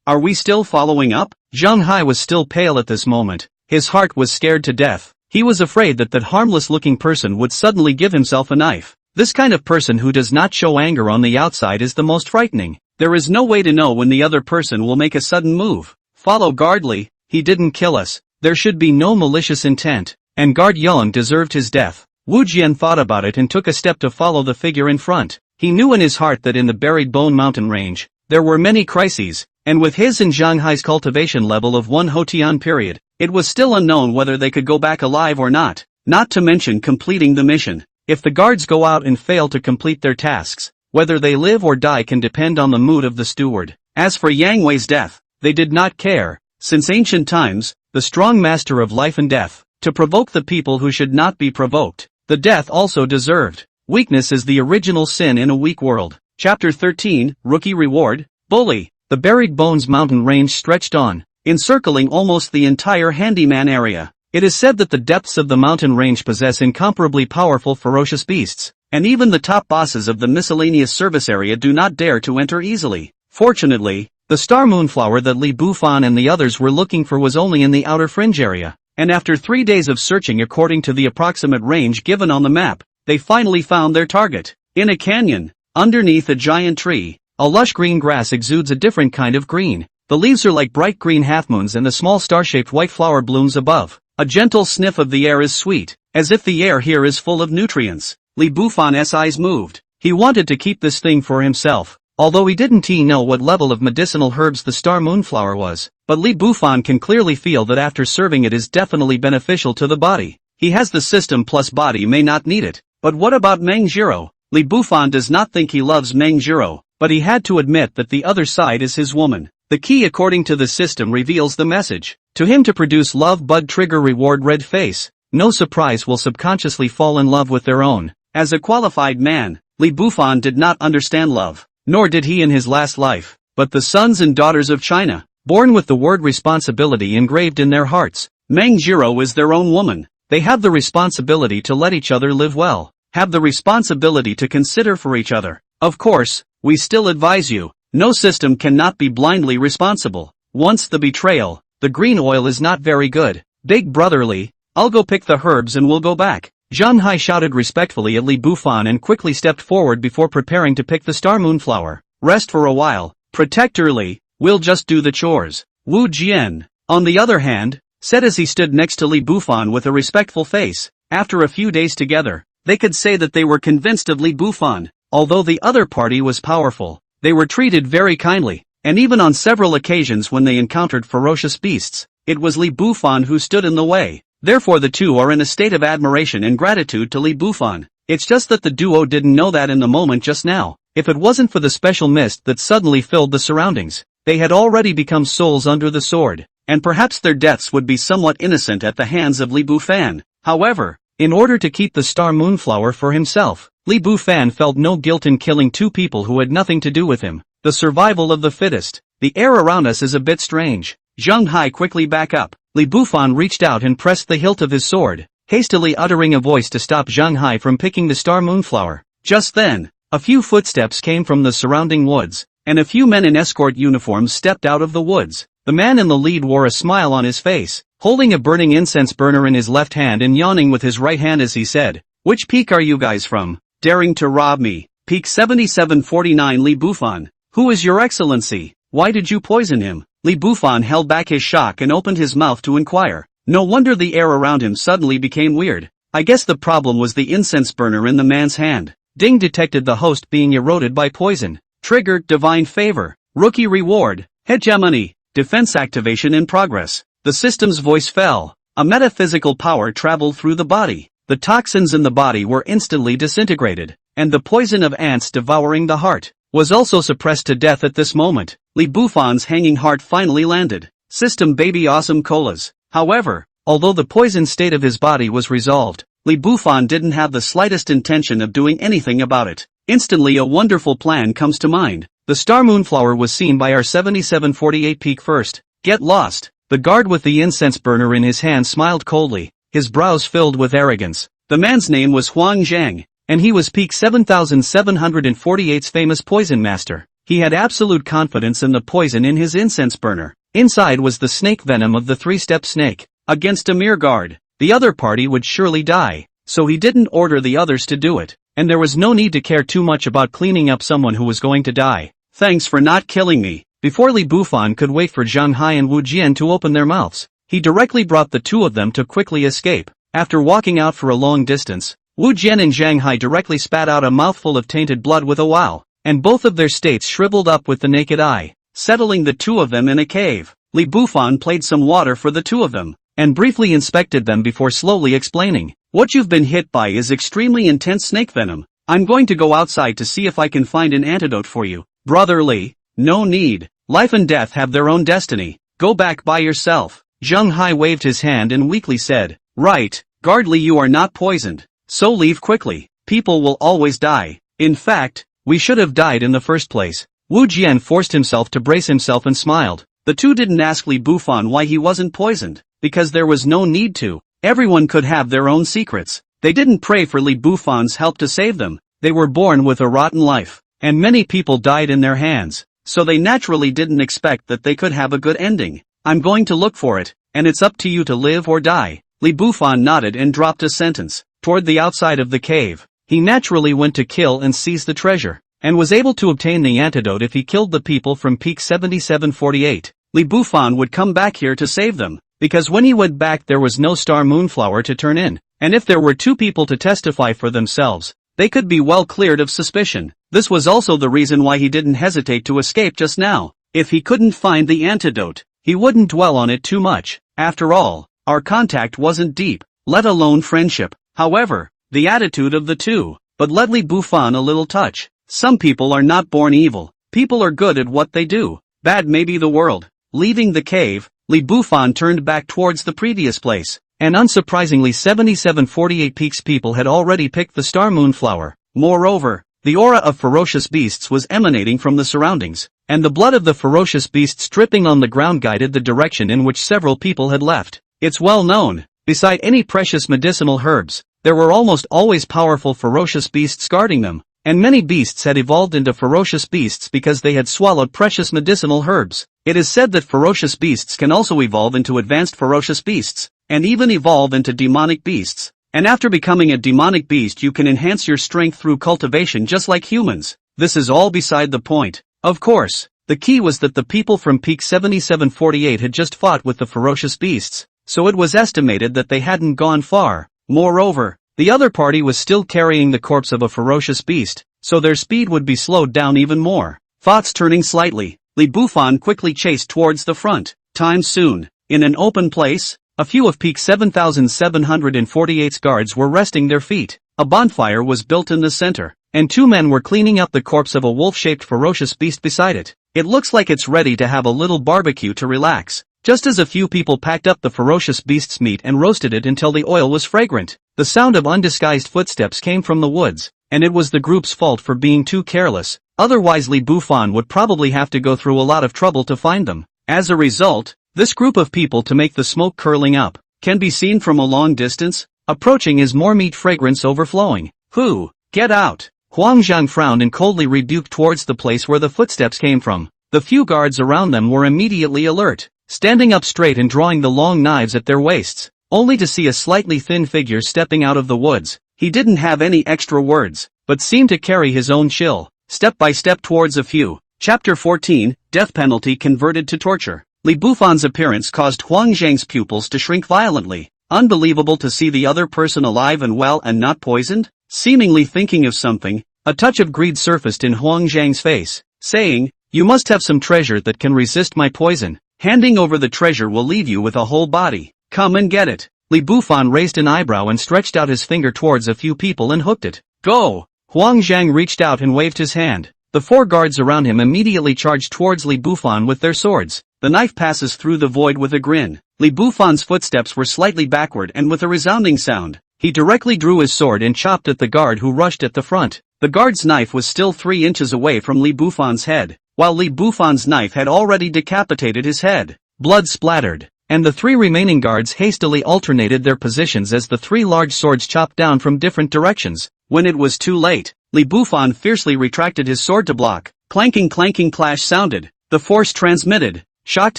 Are we still following up? Zhang Hai was still pale at this moment. His heart was scared to death. He was afraid that harmless-looking person would suddenly give himself a knife. This kind of person who does not show anger on the outside is the most frightening. There is no way to know when the other person will make a sudden move. Follow guardly. He didn't kill us. There should be no malicious intent, and Guard Young deserved his death. Wu Jian thought about it and took a step to follow the figure in front. He knew in his heart that in the Buried Bone Mountain range, there were many crises, and with his and Zhang Hai's cultivation level of one Hotian period, it was still unknown whether they could go back alive or not to mention completing the mission. If the guards go out and fail to complete their tasks, whether they live or die can depend on the mood of the steward. As for Yang Wei's death, they did not care. Since ancient times, the strong master of life and death, to provoke the people who should not be provoked, the death also deserved. Weakness is the original sin in a weak world. Chapter 13, Rookie Reward, Bully. The Buried Bones mountain range stretched on, encircling almost the entire Handyman area. It is said that the depths of the mountain range possess incomparably powerful ferocious beasts, and even the top bosses of the miscellaneous service area do not dare to enter easily. Fortunately, the star moonflower that Li Bufan and the others were looking for was only in the outer fringe area, and after 3 days of searching according to the approximate range given on the map, they finally found their target. In a canyon, underneath a giant tree, a lush green grass exudes a different kind of green. The leaves are like bright green half-moons and the small star-shaped white flower blooms above. A gentle sniff of the air is sweet, as if the air here is full of nutrients. Li Bufan's eyes moved. He wanted to keep this thing for himself, although he didn't know what level of medicinal herbs the star moonflower was. But Li Bufan can clearly feel that after serving it is definitely beneficial to the body. He has the system plus body may not need it. But what about Meng Jiro? Li Bufan does not think he loves Meng Jiro, but he had to admit that the other side is his woman. The key according to the system reveals the message. To him to produce love bud trigger reward red face. no surprise will subconsciously fall in love with their own. As a qualified man, Li Bufan did not understand love, nor did he in his last life, but the sons and daughters of China, born with the word responsibility engraved in their hearts. Meng Jiro is their own woman. They have the responsibility to let each other live well, have the responsibility to consider for each other. Of course, we still advise you, no system cannot be blindly responsible. Once the betrayal, the green oil is not very good. Big brotherly, I'll go pick the herbs and we'll go back. Zhang Hai shouted respectfully at Li Bufan and quickly stepped forward before preparing to pick the star moonflower. Rest for a while, Protector Li, we'll just do the chores. Wu Jian, on the other hand, said as he stood next to Li Bufan with a respectful face. After a few days together, they could say that they were convinced of Li Bufan. Although the other party was powerful, they were treated very kindly, and even on several occasions when they encountered ferocious beasts, it was Li Bufan who stood in the way. Therefore the two are in a state of admiration and gratitude to Li Bufan. It's just that the duo didn't know that in the moment just now. If it wasn't for the special mist that suddenly filled the surroundings, they had already become souls under the sword, and perhaps their deaths would be somewhat innocent at the hands of Li Bufan. However, in order to keep the star moonflower for himself, Li Bufan felt no guilt in killing two people who had nothing to do with him. The survival of the fittest. The air around us is a bit strange. Zhang Hai quickly back up. Li Bufan reached out and pressed the hilt of his sword, hastily uttering a voice to stop Zhang Hai from picking the star moonflower. Just then, a few footsteps came from the surrounding woods, and a few men in escort uniforms stepped out of the woods. The man in the lead wore a smile on his face, holding a burning incense burner in his left hand and yawning with his right hand as he said, "Which peak are you guys from? Daring to rob me? Peak 7749 Li Bufan. Who is your excellency? Why did you poison him?" Li Bufan held back his shock and opened his mouth to inquire. No wonder the air around him suddenly became weird. I guess the problem was the incense burner in the man's hand. Ding detected the host being eroded by poison. Trigger, divine favor. Rookie reward. Hegemony. Defense activation in progress. The system's voice fell. A metaphysical power traveled through the body. The toxins in the body were instantly disintegrated, and the poison of ants devouring the heart was also suppressed to death at this moment. Li Bufan's hanging heart finally landed. System baby awesome colas. However, although the poison state of his body was resolved, Li Bufan didn't have the slightest intention of doing anything about it. Instantly a wonderful plan comes to mind. The star moonflower was seen by our 7748 peak first. Get lost. The guard with the incense burner in his hand smiled coldly, his brows filled with arrogance. The man's name was Huang Zhang, and he was peak 7748's famous poison master. He had absolute confidence in the poison in his incense burner. Inside was the snake venom of the three-step snake. Against a mere guard, the other party would surely die, so he didn't order the others to do it, and there was no need to care too much about cleaning up someone who was going to die. Thanks for not killing me. Before Li Bufan could wait for Zhang Hai and Wu Jian to open their mouths, he directly brought the two of them to quickly escape. After walking out for a long distance, Wu Jian and Zhang Hai directly spat out a mouthful of tainted blood with a wow, and both of their states shriveled up with the naked eye, settling the two of them in a cave. Li Bufan played some water for the two of them, and briefly inspected them before slowly explaining, "What you've been hit by is extremely intense snake venom. I'm going to go outside to see if I can find an antidote for you. Brother Li, no need. Life and death have their own destiny. Go back by yourself." Zhang Hai waved his hand and weakly said, "Right, Guard Li, you are not poisoned, so leave quickly. People will always die. In fact, we should have died in the first place." Wu Jian forced himself to brace himself and smiled. The two didn't ask Li Bufan why he wasn't poisoned, because there was no need to. Everyone could have their own secrets. They didn't pray for Li Bufan's help to save them. They were born with a rotten life, and many people died in their hands, so they naturally didn't expect that they could have a good ending. "I'm going to look for it, and it's up to you to live or die." Li Bufan nodded and dropped a sentence. Toward the outside of the cave, he naturally went to kill and seize the treasure, and was able to obtain the antidote if he killed the people from peak 7748. Li Bufan would come back here to save them, because when he went back there was no star moonflower to turn in, and if there were two people to testify for themselves, they could be well cleared of suspicion. This was also the reason why he didn't hesitate to escape just now. If he couldn't find the antidote, he wouldn't dwell on it too much. After all, our contact wasn't deep, let alone friendship. However, the attitude of the two, but let Li Bufan a little touch. Some people are not born evil. People are good at what they do. Bad may be the world. Leaving the cave, Li Bufan turned back towards the previous place. and unsurprisingly 7748 Peaks people had already picked the star moonflower. Moreover, the aura of ferocious beasts was emanating from the surroundings, and the blood of the ferocious beasts dripping on the ground guided the direction in which several people had left. It's well known, beside any precious medicinal herbs, there were almost always powerful ferocious beasts guarding them, and many beasts had evolved into ferocious beasts because they had swallowed precious medicinal herbs. It is said that ferocious beasts can also evolve into advanced ferocious beasts, and even evolve into demonic beasts. And after becoming a demonic beast you can enhance your strength through cultivation just like humans. This is all beside the point. Of course, the key was that the people from Peak 7748 had just fought with the ferocious beasts, so it was estimated that they hadn't gone far. Moreover, the other party was still carrying the corpse of a ferocious beast, so their speed would be slowed down even more. Thoughts turning slightly, Li Bufan quickly chased towards the front. Time soon. In an open place, a few of Peak 7748's guards were resting their feet. A bonfire was built in the center, and two men were cleaning up the corpse of a wolf-shaped ferocious beast beside it. It looks like it's ready to have a little barbecue to relax. Just as a few people packed up the ferocious beast's meat and roasted it until the oil was fragrant, the sound of undisguised footsteps came from the woods, and it was the group's fault for being too careless. Otherwise Li Bufan would probably have to go through a lot of trouble to find them. As a result, this group of people to make the smoke curling up can be seen from a long distance. Approaching is more meat fragrance overflowing. Who? Get out! Huang Zhang frowned and coldly rebuked towards the place where the footsteps came from. The few guards around them were immediately alert, standing up straight and drawing the long knives at their waists, only to see a slightly thin figure stepping out of the woods. He didn't have any extra words, but seemed to carry his own chill, step by step towards a few. Chapter 14, Death Penalty Converted to Torture. Li Bufan's appearance caused Huang Zhang's pupils to shrink violently. Unbelievable to see the other person alive and well and not poisoned? Seemingly thinking of something, a touch of greed surfaced in Huang Zhang's face, saying, "You must have some treasure that can resist my poison. Handing over the treasure will leave you with a whole body. Come and get it." Li Bufan raised an eyebrow and stretched out his finger towards a few people and hooked it. "Go!" Huang Zhang reached out and waved his hand. The four guards around him immediately charged towards Li Bufan with their swords. The knife passes through the void with a grin. Li Bufan's footsteps were slightly backward and with a resounding sound, he directly drew his sword and chopped at the guard who rushed at the front. The guard's knife was still 3 inches away from Li Bufan's head, while Li Bufan's knife had already decapitated his head. Blood splattered, and the 3 remaining guards hastily alternated their positions as the 3 large swords chopped down from different directions. When it was too late, Li Bufan fiercely retracted his sword to block. Clanking clash sounded. The force transmitted shocked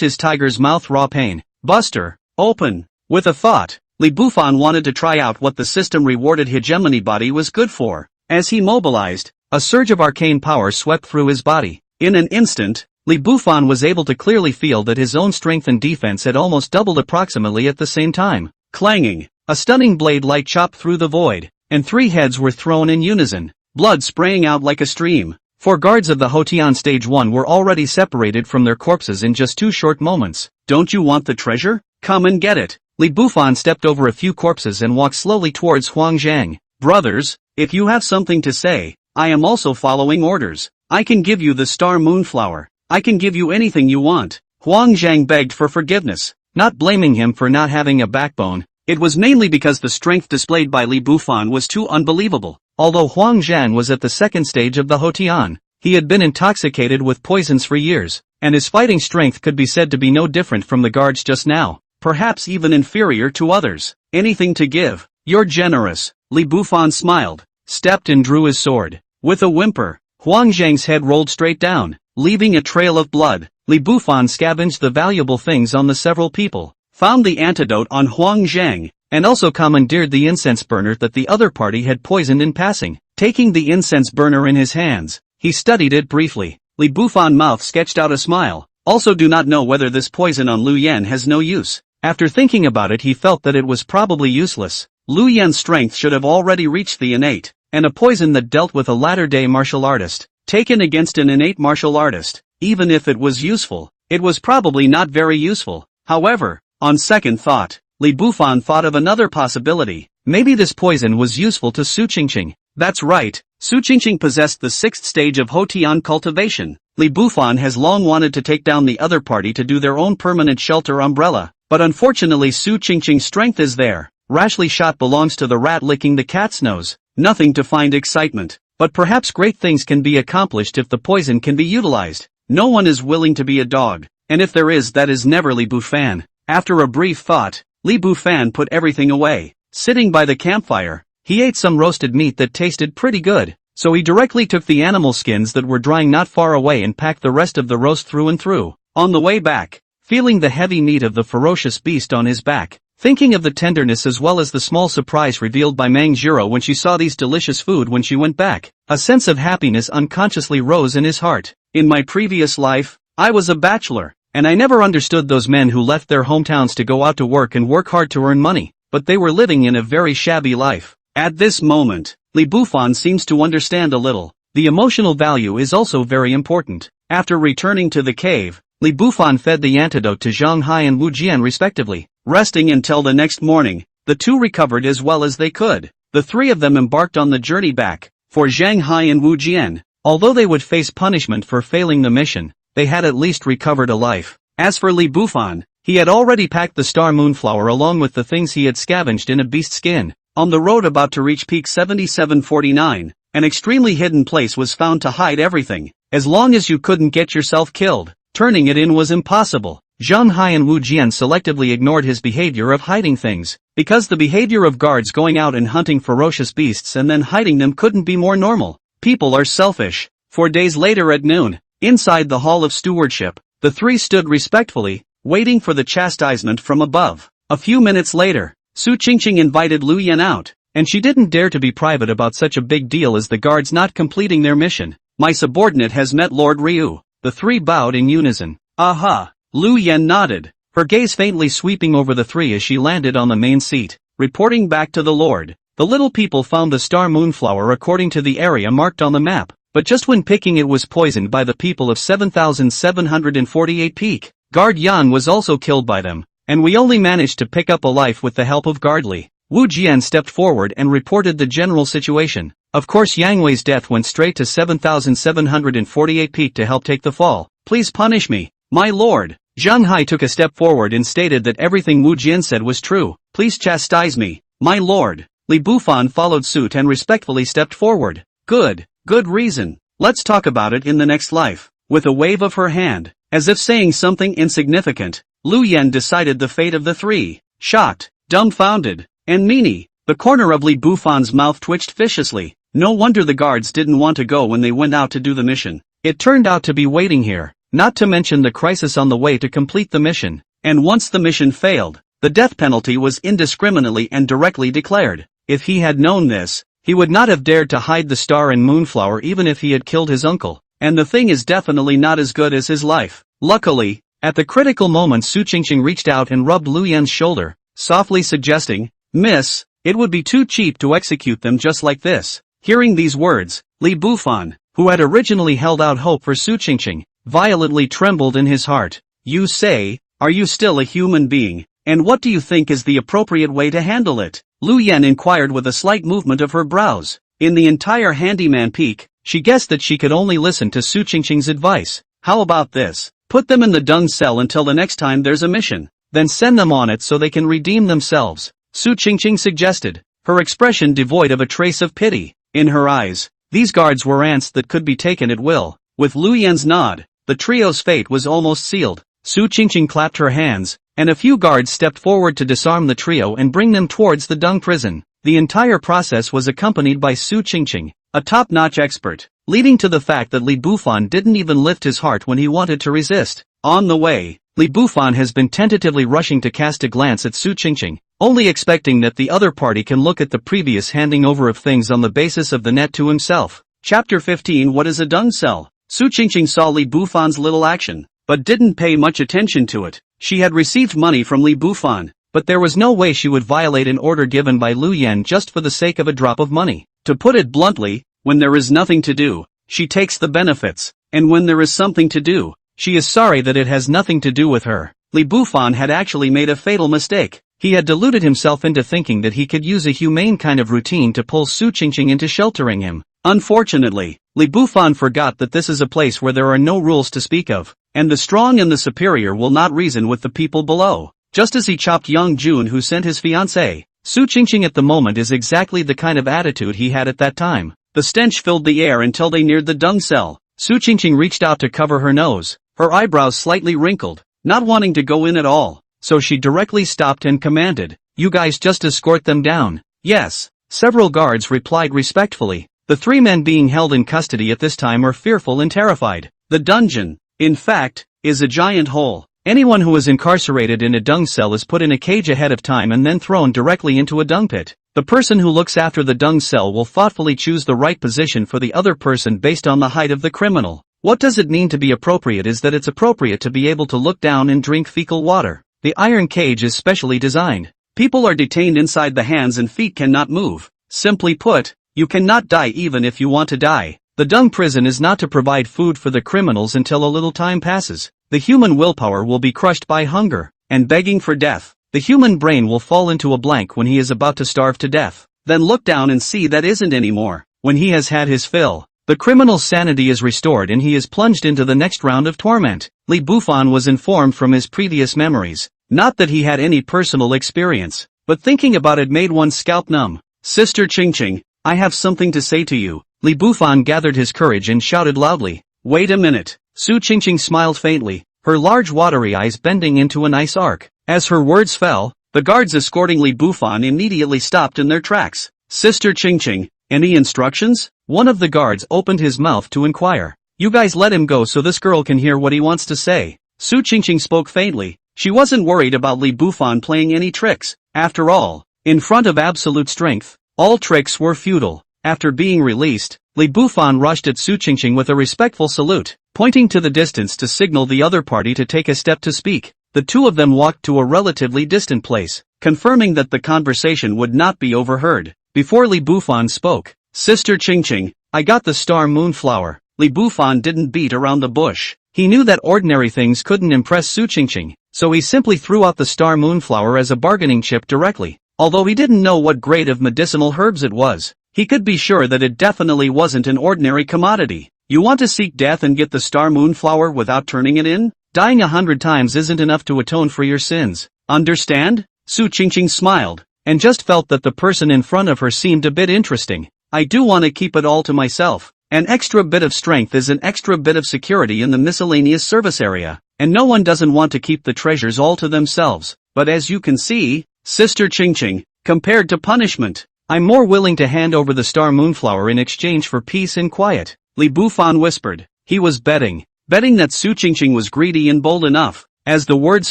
his tiger's mouth. Raw pain. Buster, open. With a thought, Li Bufan wanted to try out what the system rewarded hegemony body was good for. As he mobilized, a surge of arcane power swept through his body. In an instant, Li Bufan was able to clearly feel that his own strength and defense had almost doubled approximately at the same time. Clanging, a stunning blade light chopped through the void, and 3 heads were thrown in unison, blood spraying out like a stream. 4 guards of the Hotian Stage 1 were already separated from their corpses in just 2 short moments. "Don't you want the treasure? Come and get it." Li Bufan stepped over a few corpses and walked slowly towards Huang Zhang. "Brothers, if you have something to say, I am also following orders. I can give you the star moonflower. I can give you anything you want." Huang Zhang begged for forgiveness, not blaming him for not having a backbone. It was mainly because the strength displayed by Li Bufan was too unbelievable. Although Huang Zhang was at the second stage of the Hotian, he had been intoxicated with poisons for years, and his fighting strength could be said to be no different from the guards just now, perhaps even inferior to others. "Anything to give. You're generous." Li Bufan smiled, stepped and drew his sword. With a whimper, Huang Zhang's head rolled straight down, leaving a trail of blood. Li Bufan scavenged the valuable things on the several people, found the antidote on Huang Zhang, and also commandeered the incense burner that the other party had poisoned in passing. Taking the incense burner in his hands, he studied it briefly. Li Bufan's mouth sketched out a smile. "Also do not know whether this poison on Lu Yan has no use." After thinking about it he felt that it was probably useless. Lu Yan's strength should have already reached the innate, and a poison that dealt with a latter-day martial artist, taken against an innate martial artist, even if it was useful, it was probably not very useful. However, on second thought, Li Bufan thought of another possibility. Maybe this poison was useful to Su Qingqing. That's right, Su Qingqing possessed the 6th stage of Hotian cultivation. Li Bufan has long wanted to take down the other party to do their own permanent shelter umbrella, But unfortunately Su Qingqing's strength is there. Rashly shot belongs to the rat licking the cat's nose. Nothing to find excitement. But perhaps great things can be accomplished if the poison can be utilized. No one is willing to be a dog. And if there is, that is never Li Bufan. After a brief thought, Li Bufan put everything away. Sitting by the campfire, he ate some roasted meat that tasted pretty good. So he directly took the animal skins that were drying not far away and packed the rest of the roast through and through. On the way back, feeling the heavy meat of the ferocious beast on his back, thinking of the tenderness as well as the small surprise revealed by Mang Jiro when she saw these delicious food when she went back, a sense of happiness unconsciously rose in his heart. In my previous life, I was a bachelor, and I never understood those men who left their hometowns to go out to work and work hard to earn money, but they were living in a very shabby life. At this moment, Li Bufan seems to understand a little. The emotional value is also very important. After returning to the cave, Li Bufan fed the antidote to Zhang Hai and Wu Jian respectively. Resting until the next morning, the two recovered as well as they could. The three of them embarked on the journey back. For Zhang Hai and Wu Jian, although they would face punishment for failing the mission, they had at least recovered a life. As for Li Bufan, he had already packed the star moonflower along with the things he had scavenged in a beast skin. On the road about to reach peak 7749, an extremely hidden place was found to hide everything. As long as you couldn't get yourself killed, turning it in was impossible. Zhang Hai and Wu Jian selectively ignored his behavior of hiding things, because the behavior of guards going out and hunting ferocious beasts and then hiding them couldn't be more normal. People are selfish. 4 days later at noon, inside the Hall of Stewardship, the three stood respectfully, waiting for the chastisement from above. A few minutes later, Su Qingqing invited Lu Yan out, and she didn't dare to be private about such a big deal as the guards not completing their mission. My subordinate has met Lord Ryu. The three bowed in unison. Aha! Lu Yan nodded, her gaze faintly sweeping over the three as she landed on the main seat. Reporting back to the Lord, the little people found the star moonflower according to the area marked on the map, but just when picking it was poisoned by the people of 7748 peak. Guard Yan was also killed by them, and we only managed to pick up a life with the help of Guard Li. Wu Jian stepped forward and reported the general situation. Of course Yang Wei's death went straight to 7748 peak to help take the fall. Please punish me, my lord. Zhang Hai took a step forward and stated that everything Wu Jian said was true. Please chastise me, my lord. Li Bufan followed suit and respectfully stepped forward. Good reason. Let's talk about it in the next life. With a wave of her hand, as if saying something insignificant, Lu Yan decided the fate of the three. Shocked, dumbfounded, and meanie, the corner of Li Bufan's mouth twitched viciously. No wonder the guards didn't want to go when they went out to do the mission. It turned out to be waiting here, not to mention the crisis on the way to complete the mission. And once the mission failed, the death penalty was indiscriminately and directly declared. If he had known this, he would not have dared to hide the star and moonflower even if he had killed his uncle. And the thing is definitely not as good as his life. Luckily, at the critical moment Su Qingqing reached out and rubbed Lu Yan's shoulder, softly suggesting, "Miss, it would be too cheap to execute them just like this." Hearing these words, Li Bufan, who had originally held out hope for Su Qingqing, violently trembled in his heart. You say, are you still a human being? And what do you think is the appropriate way to handle it? Lu Yan inquired with a slight movement of her brows. In the entire handyman peak, she guessed that she could only listen to Su Qingqing's advice. How about this? Put them in the dung cell until the next time there's a mission. Then send them on it so they can redeem themselves. Su Qingqing suggested, her expression devoid of a trace of pity. In her eyes, these guards were ants that could be taken at will. With Lu Yan's nod, the trio's fate was almost sealed. Su Qingqing clapped her hands, and a few guards stepped forward to disarm the trio and bring them towards the dung prison. The entire process was accompanied by Su Qingqing, a top-notch expert, leading to the fact that Li Bufan didn't even lift his heart when he wanted to resist. On the way, Li Bufan has been tentatively rushing to cast a glance at Su Qingqing, only expecting that the other party can look at the previous handing over of things on the basis of the net to himself. Chapter 15 What is a dung cell? Su Qingqing saw Li Bufan's little action, but didn't pay much attention to it. She had received money from Li Bufan, but there was no way she would violate an order given by Lu Yan just for the sake of a drop of money. To put it bluntly, when there is nothing to do, she takes the benefits, and when there is something to do, she is sorry that it has nothing to do with her. Li Bufan had actually made a fatal mistake. He had deluded himself into thinking that he could use a humane kind of routine to pull Su Qingqing into sheltering him. Unfortunately, Li Bufan forgot that this is a place where there are no rules to speak of, and the strong and the superior will not reason with the people below. just as he chopped young June who sent his fiancée. Su Qingqing at the moment is exactly the kind of attitude he had at that time. The stench filled the air until they neared the dung cell. Su Qingqing reached out to cover her nose, her eyebrows slightly wrinkled, not wanting to go in at all, so she directly stopped and commanded, "You guys just escort them down." "Yes." Several guards replied respectfully. The three men being held in custody at this time are fearful and terrified. The dungeon, in fact, is a giant hole. Anyone who is incarcerated in a dung cell is put in a cage ahead of time and then thrown directly into a dung pit. The person who looks after the dung cell will thoughtfully choose the right position for the other person based on the height of the criminal. What does it mean to be appropriate is that it's appropriate to be able to look down and drink fecal water. The iron cage is specially designed. People are detained inside, the hands and feet cannot move. Simply put, you cannot die even if you want to die. The dung prison is not to provide food for the criminals until a little time passes. The human willpower will be crushed by hunger and begging for death. The human brain will fall into a blank when he is about to starve to death. Then look down and see that isn't anymore. When he has had his fill, the criminal's sanity is restored and he is plunged into the next round of torment. Li Bufan was informed from his previous memories. Not that he had any personal experience, but thinking about it made one's scalp numb. "Sister Qingqing, I have something to say to you." Li Bufan gathered his courage and shouted loudly. "Wait a minute." Su Qingqing smiled faintly, her large watery eyes bending into a nice arc. As her words fell, the guards escorting Li Bufan immediately stopped in their tracks. "Sister Qingqing, any instructions?" One of the guards opened his mouth to inquire. "You guys let him go so this girl can hear what he wants to say." Su Qingqing spoke faintly. She wasn't worried about Li Bufan playing any tricks. After all, in front of absolute strength, all tricks were futile. After being released, Li Bufan rushed at Su Qingqing with a respectful salute, pointing to the distance to signal the other party to take a step to speak. The two of them walked to a relatively distant place, confirming that the conversation would not be overheard. Before Li Bufan spoke, "Sister Qingqing, I got the star moonflower." Li Bufan didn't beat around the bush. He knew that ordinary things couldn't impress Su Qingqing, so he simply threw out the star moonflower as a bargaining chip directly. Although he didn't know what grade of medicinal herbs it was, he could be sure that it definitely wasn't an ordinary commodity. You want to seek death and get the star moonflower without turning it in? Dying 100 times isn't enough to atone for your sins. Understand? Su Qingqing smiled, and just felt that the person in front of her seemed a bit interesting. "I do want to keep it all to myself. An extra bit of strength is an extra bit of security in the miscellaneous service area, and no one doesn't want to keep the treasures all to themselves. But as you can see, Sister Qingqing, compared to punishment, I'm more willing to hand over the star moonflower in exchange for peace and quiet." Li Bufan whispered. He was betting that Su Qingqing was greedy and bold enough. As the words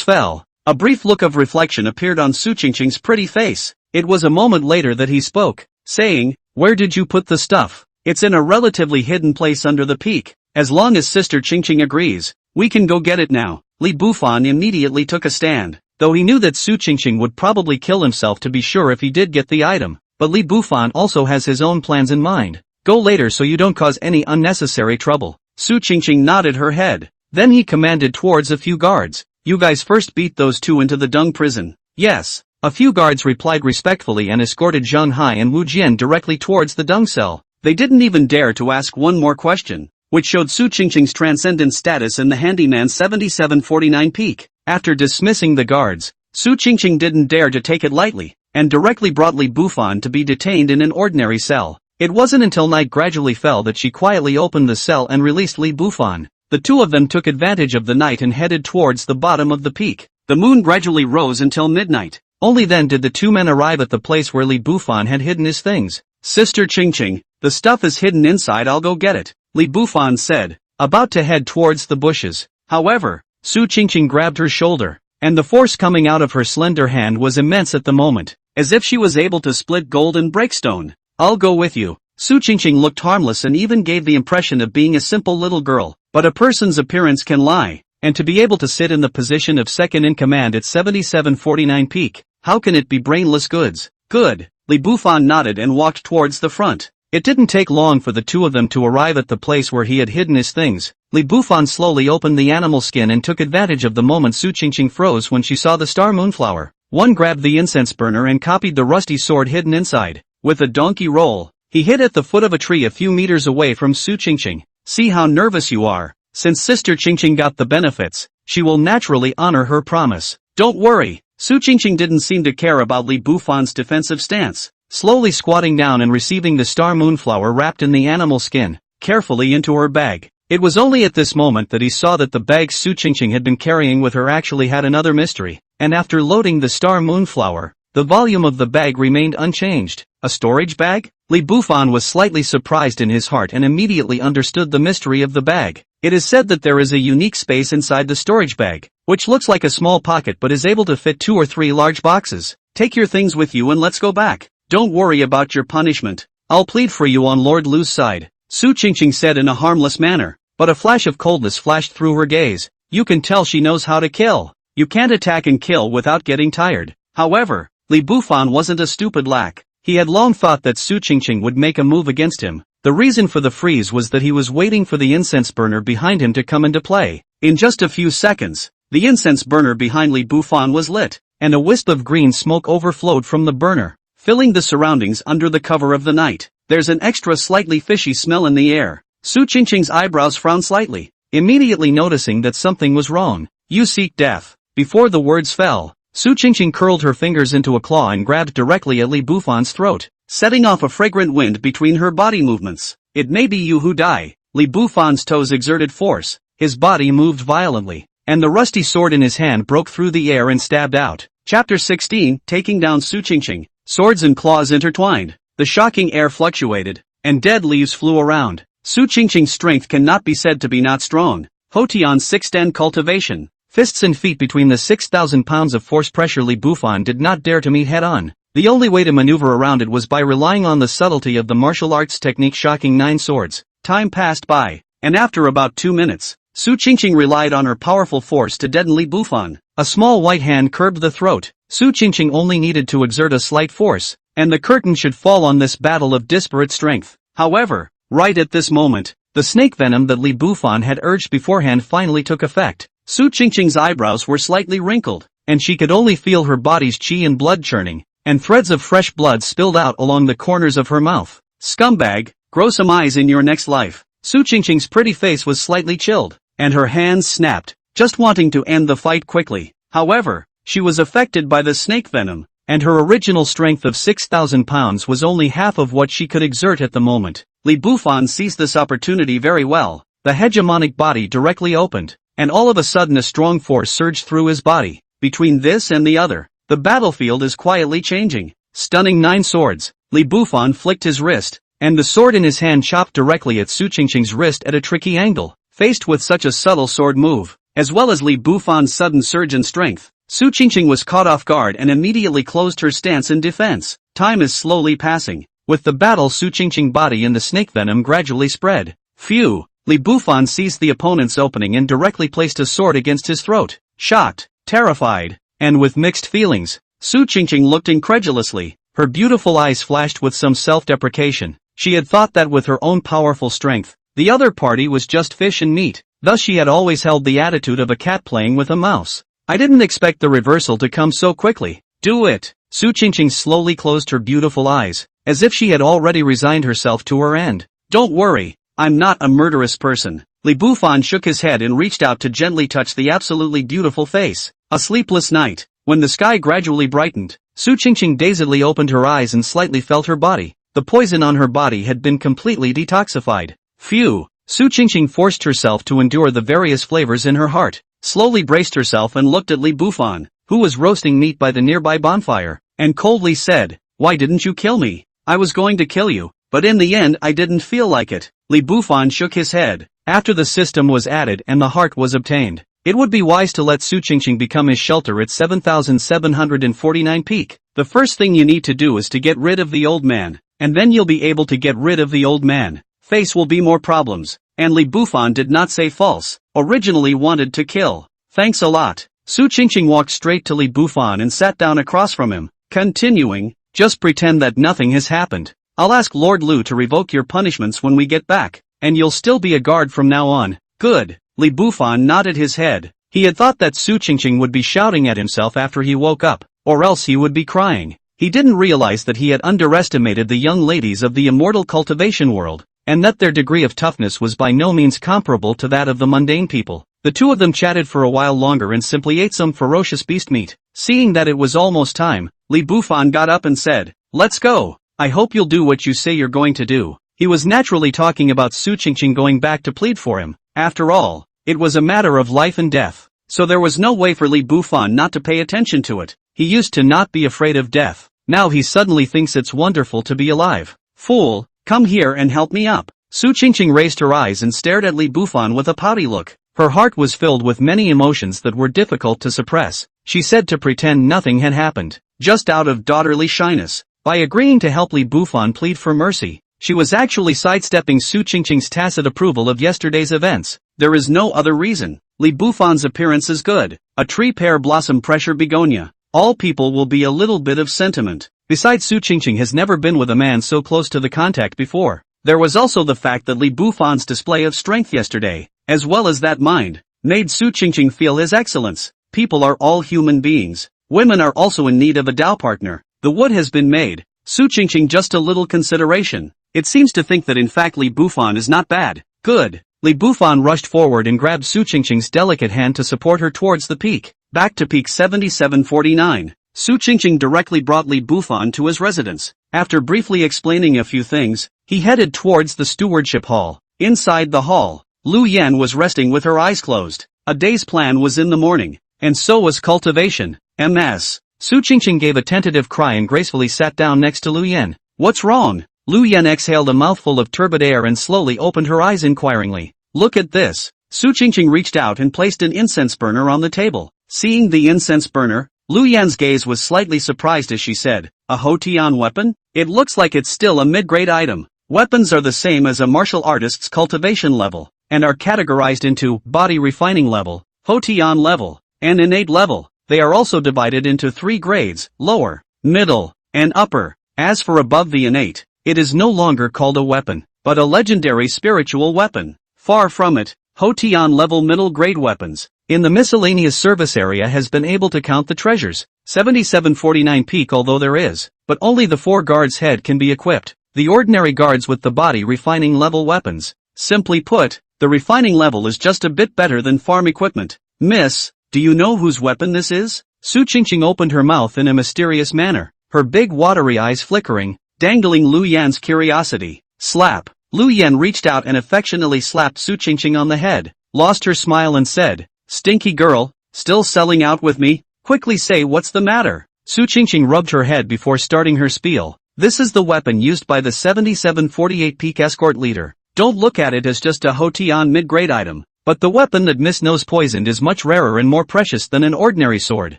fell, a brief look of reflection appeared on Su Qingqing's pretty face. It was a moment later that he spoke, saying, "Where did you put the stuff?" "It's in a relatively hidden place under the peak. As long as Sister Qingqing agrees, we can go get it now." Li Bufan immediately took a stand, though he knew that Su Qingqing would probably kill himself to be sure if he did get the item. But Li Bufan also has his own plans in mind. "Go later so you don't cause any unnecessary trouble." Su Qingqing nodded her head. Then he commanded towards a few guards, "You guys first beat those two into the dung prison." "Yes." A few guards replied respectfully and escorted Zheng Hai and Wu Jian directly towards the dung cell. They didn't even dare to ask one more question, which showed Su Qingqing's transcendent status in the handyman 7749 peak. After dismissing the guards, Su Qingqing didn't dare to take it lightly, and directly brought Li Bufan to be detained in an ordinary cell. It wasn't until night gradually fell that she quietly opened the cell and released Li Bufan. The two of them took advantage of the night and headed towards the bottom of the peak. The moon gradually rose until midnight. Only then did the two men arrive at the place where Li Bufan had hidden his things. "Sister Qingqing, the stuff is hidden inside, I'll go get it," Li Bufan said, about to head towards the bushes. However, Su Qingqing grabbed her shoulder, and the force coming out of her slender hand was immense at the moment, as if she was able to split gold and break stone. "I'll go with you." Su Qingqing looked harmless and even gave the impression of being a simple little girl, but a person's appearance can lie, and to be able to sit in the position of second in command at 7749 peak, how can it be brainless goods? "Good." Li Bufan nodded and walked towards the front. It didn't take long for the two of them to arrive at the place where he had hidden his things. Li Bufan slowly opened the animal skin and took advantage of the moment Su Qingqing froze when she saw the star moonflower. One grabbed the incense burner and copied the rusty sword hidden inside. With a donkey roll, he hid at the foot of a tree a few meters away from Su Qingqing. "See how nervous you are. Since Sister Qingqing got the benefits, she will naturally honor her promise." "Don't worry." Su Qingqing didn't seem to care about Li Bufan's defensive stance, slowly squatting down and receiving the star moonflower wrapped in the animal skin, carefully into her bag. It was only at this moment that he saw that the bag Su Qingqing had been carrying with her actually had another mystery, and after loading the star moonflower, the volume of the bag remained unchanged. A storage bag? Li Bufan was slightly surprised in his heart and immediately understood the mystery of the bag. It is said that there is a unique space inside the storage bag, which looks like a small pocket but is able to fit 2 or 3 large boxes. Take your things with you and let's go back. Don't worry about your punishment. I'll plead for you on Lord Lu's side, Su Qingqing said in a harmless manner, but a flash of coldness flashed through her gaze. You can tell she knows how to kill. You can't attack and kill without getting tired. However, Li Bufan wasn't a stupid lack. He had long thought that Su Qingqing would make a move against him. The reason for the freeze was that he was waiting for the incense burner behind him to come into play. In just a few seconds, the incense burner behind Li Bufan was lit, and a wisp of green smoke overflowed from the burner, filling the surroundings under the cover of the night. There's an extra slightly fishy smell in the air. Su Qingqing's eyebrows frowned slightly, immediately noticing that something was wrong. You seek death. Before the words fell, Su Qingqing curled her fingers into a claw and grabbed directly at Li Bufan's throat, setting off a fragrant wind between her body movements. It may be you who die. Li Bufan's toes exerted force, his body moved violently, and the rusty sword in his hand broke through the air and stabbed out. Chapter 16, Taking Down Su Qingqing. Swords and claws intertwined. The shocking air fluctuated, and dead leaves flew around. Su Qingqing's strength cannot be said to be not strong. Hotian's sixth-den cultivation. Fists and feet between the 6,000 pounds of force pressure Li Bufan did not dare to meet head-on. The only way to maneuver around it was by relying on the subtlety of the martial arts technique shocking 9 swords. Time passed by, and after about 2 minutes, Su Qingqing relied on her powerful force to deaden Li Bufan. A small white hand curbed the throat. Su Qingqing only needed to exert a slight force, and the curtain should fall on this battle of disparate strength. However, right at this moment, the snake venom that Li Bufan had urged beforehand finally took effect. Su Qingqing's eyebrows were slightly wrinkled, and she could only feel her body's qi and blood churning, and threads of fresh blood spilled out along the corners of her mouth. Scumbag, grow some eyes in your next life. Su Qingqing's pretty face was slightly chilled, and her hands snapped, just wanting to end the fight quickly. However, she was affected by the snake venom, and her original strength of 6,000 pounds was only half of what she could exert at the moment. Li Bufan seized this opportunity very well. The hegemonic body directly opened, and all of a sudden a strong force surged through his body. Between this and the other, the battlefield is quietly changing. Stunning 9 swords, Li Bufan flicked his wrist, and the sword in his hand chopped directly at Su Qingqing's wrist at a tricky angle. Faced with such a subtle sword move, as well as Li Bufan's sudden surge in strength, Su Qingqing was caught off guard and immediately closed her stance in defense. Time is slowly passing. With the battle, Su Qingqing's body in the snake venom gradually spread. Phew! Li Bufan seized the opponent's opening and directly placed a sword against his throat. Shocked, terrified, and with mixed feelings, Su Qingqing looked incredulously. Her beautiful eyes flashed with some self-deprecation. She had thought that with her own powerful strength, the other party was just fish and meat. Thus she had always held the attitude of a cat playing with a mouse. I didn't expect the reversal to come so quickly. Do it! Su Qingqing slowly closed her beautiful eyes, as if she had already resigned herself to her end. Don't worry, I'm not a murderous person. Li Bufan shook his head and reached out to gently touch the absolutely beautiful face. A sleepless night. When the sky gradually brightened, Su Qingqing dazedly opened her eyes and slightly felt her body. The poison on her body had been completely detoxified. Phew! Su Qingqing forced herself to endure the various flavors in her heart, slowly braced herself and looked at Li Bufan, who was roasting meat by the nearby bonfire, and coldly said, "Why didn't you kill me? I was going to kill you, but in the end I didn't feel like it." Li Bufan shook his head. After the system was added and the heart was obtained, it would be wise to let Su Qingqing become his shelter at 7,749 peak. The first thing you need to do is to get rid of the old man, and then you'll be able to get rid of the old man. Face will be more problems, and Li Bufan did not say false, originally wanted to kill. Thanks a lot. Su Qingqing walked straight to Li Bufan and sat down across from him, continuing, just pretend that nothing has happened. I'll ask Lord Lu to revoke your punishments when we get back, and you'll still be a guard from now on. Good. Li Bufan nodded his head. He had thought that Su Qingqing would be shouting at himself after he woke up, or else he would be crying. He didn't realize that he had underestimated the young ladies of the immortal cultivation world, and that their degree of toughness was by no means comparable to that of the mundane people. The two of them chatted for a while longer and simply ate some ferocious beast meat. Seeing that it was almost time, Li Bufan got up and said, "Let's go. I hope you'll do what you say you're going to do." He was naturally talking about Su Qingqing going back to plead for him. After all, it was a matter of life and death. So there was no way for Li Bufan not to pay attention to it. He used to not be afraid of death. Now he suddenly thinks it's wonderful to be alive. "Fool, come here and help me up." Su Qingqing raised her eyes and stared at Li Bufan with a pouty look. Her heart was filled with many emotions that were difficult to suppress. She said to pretend nothing had happened, just out of daughterly shyness. By agreeing to help Li Bufan plead for mercy, she was actually sidestepping Su Qingqing's tacit approval of yesterday's events. There is no other reason. Li Bufan's appearance is good. A tree pear blossom pressure begonia. All people will be a little bit of sentiment. Besides, Su Qingqing has never been with a man so close to the contact before. There was also the fact that Li Bufan's display of strength yesterday, as well as that mind, made Su Qingqing feel his excellence. People are all human beings. Women are also in need of a Dao partner. The wood has been made. Su Qingqing just a little consideration. It seems to think that in fact Li Bufan is not bad. Good. Li Bufan rushed forward and grabbed Su Qingqing's delicate hand to support her towards the peak. Back to peak 7749. Su Qingqing directly brought Li Bufan to his residence. After briefly explaining a few things, he headed towards the stewardship hall. Inside the hall, Lu Yan was resting with her eyes closed. A day's plan was in the morning, and so was cultivation. Ms. Su Qingqing gave a tentative cry and gracefully sat down next to Lu Yan. "What's wrong?" Lu Yan exhaled a mouthful of turbid air and slowly opened her eyes inquiringly. "Look at this." Su Qingqing reached out and placed an incense burner on the table. Seeing the incense burner, Lu Yan's gaze was slightly surprised as she said, "A Hotian weapon? It looks like it's still a mid-grade item. Weapons are the same as a martial artist's cultivation level, and are categorized into body refining level, Hotian level, and innate level. They are also divided into 3 grades, lower, middle, and upper. As for above the innate, it is no longer called a weapon, but a legendary spiritual weapon. Far from it, Hotian level middle grade weapons. In the miscellaneous service area has been able to count the treasures. 7749 peak although there is, but only the 4 guards' head can be equipped. The ordinary guards with the body refining level weapons. Simply put, the refining level is just a bit better than farm equipment. Miss, do you know whose weapon this is? Su Qingqing opened her mouth in a mysterious manner, her big watery eyes flickering, dangling Lu Yan's curiosity. Slap. Lu Yan reached out and affectionately slapped Su Qingqing on the head, lost her smile and said, "Stinky girl, still selling out with me? Quickly say what's the matter." Su Qingqing rubbed her head before starting her spiel. "This is the weapon used by the 7748 peak escort leader. Don't look at it as just a Hotian mid-grade item, but the weapon that Miss Knows poisoned is much rarer and more precious than an ordinary sword.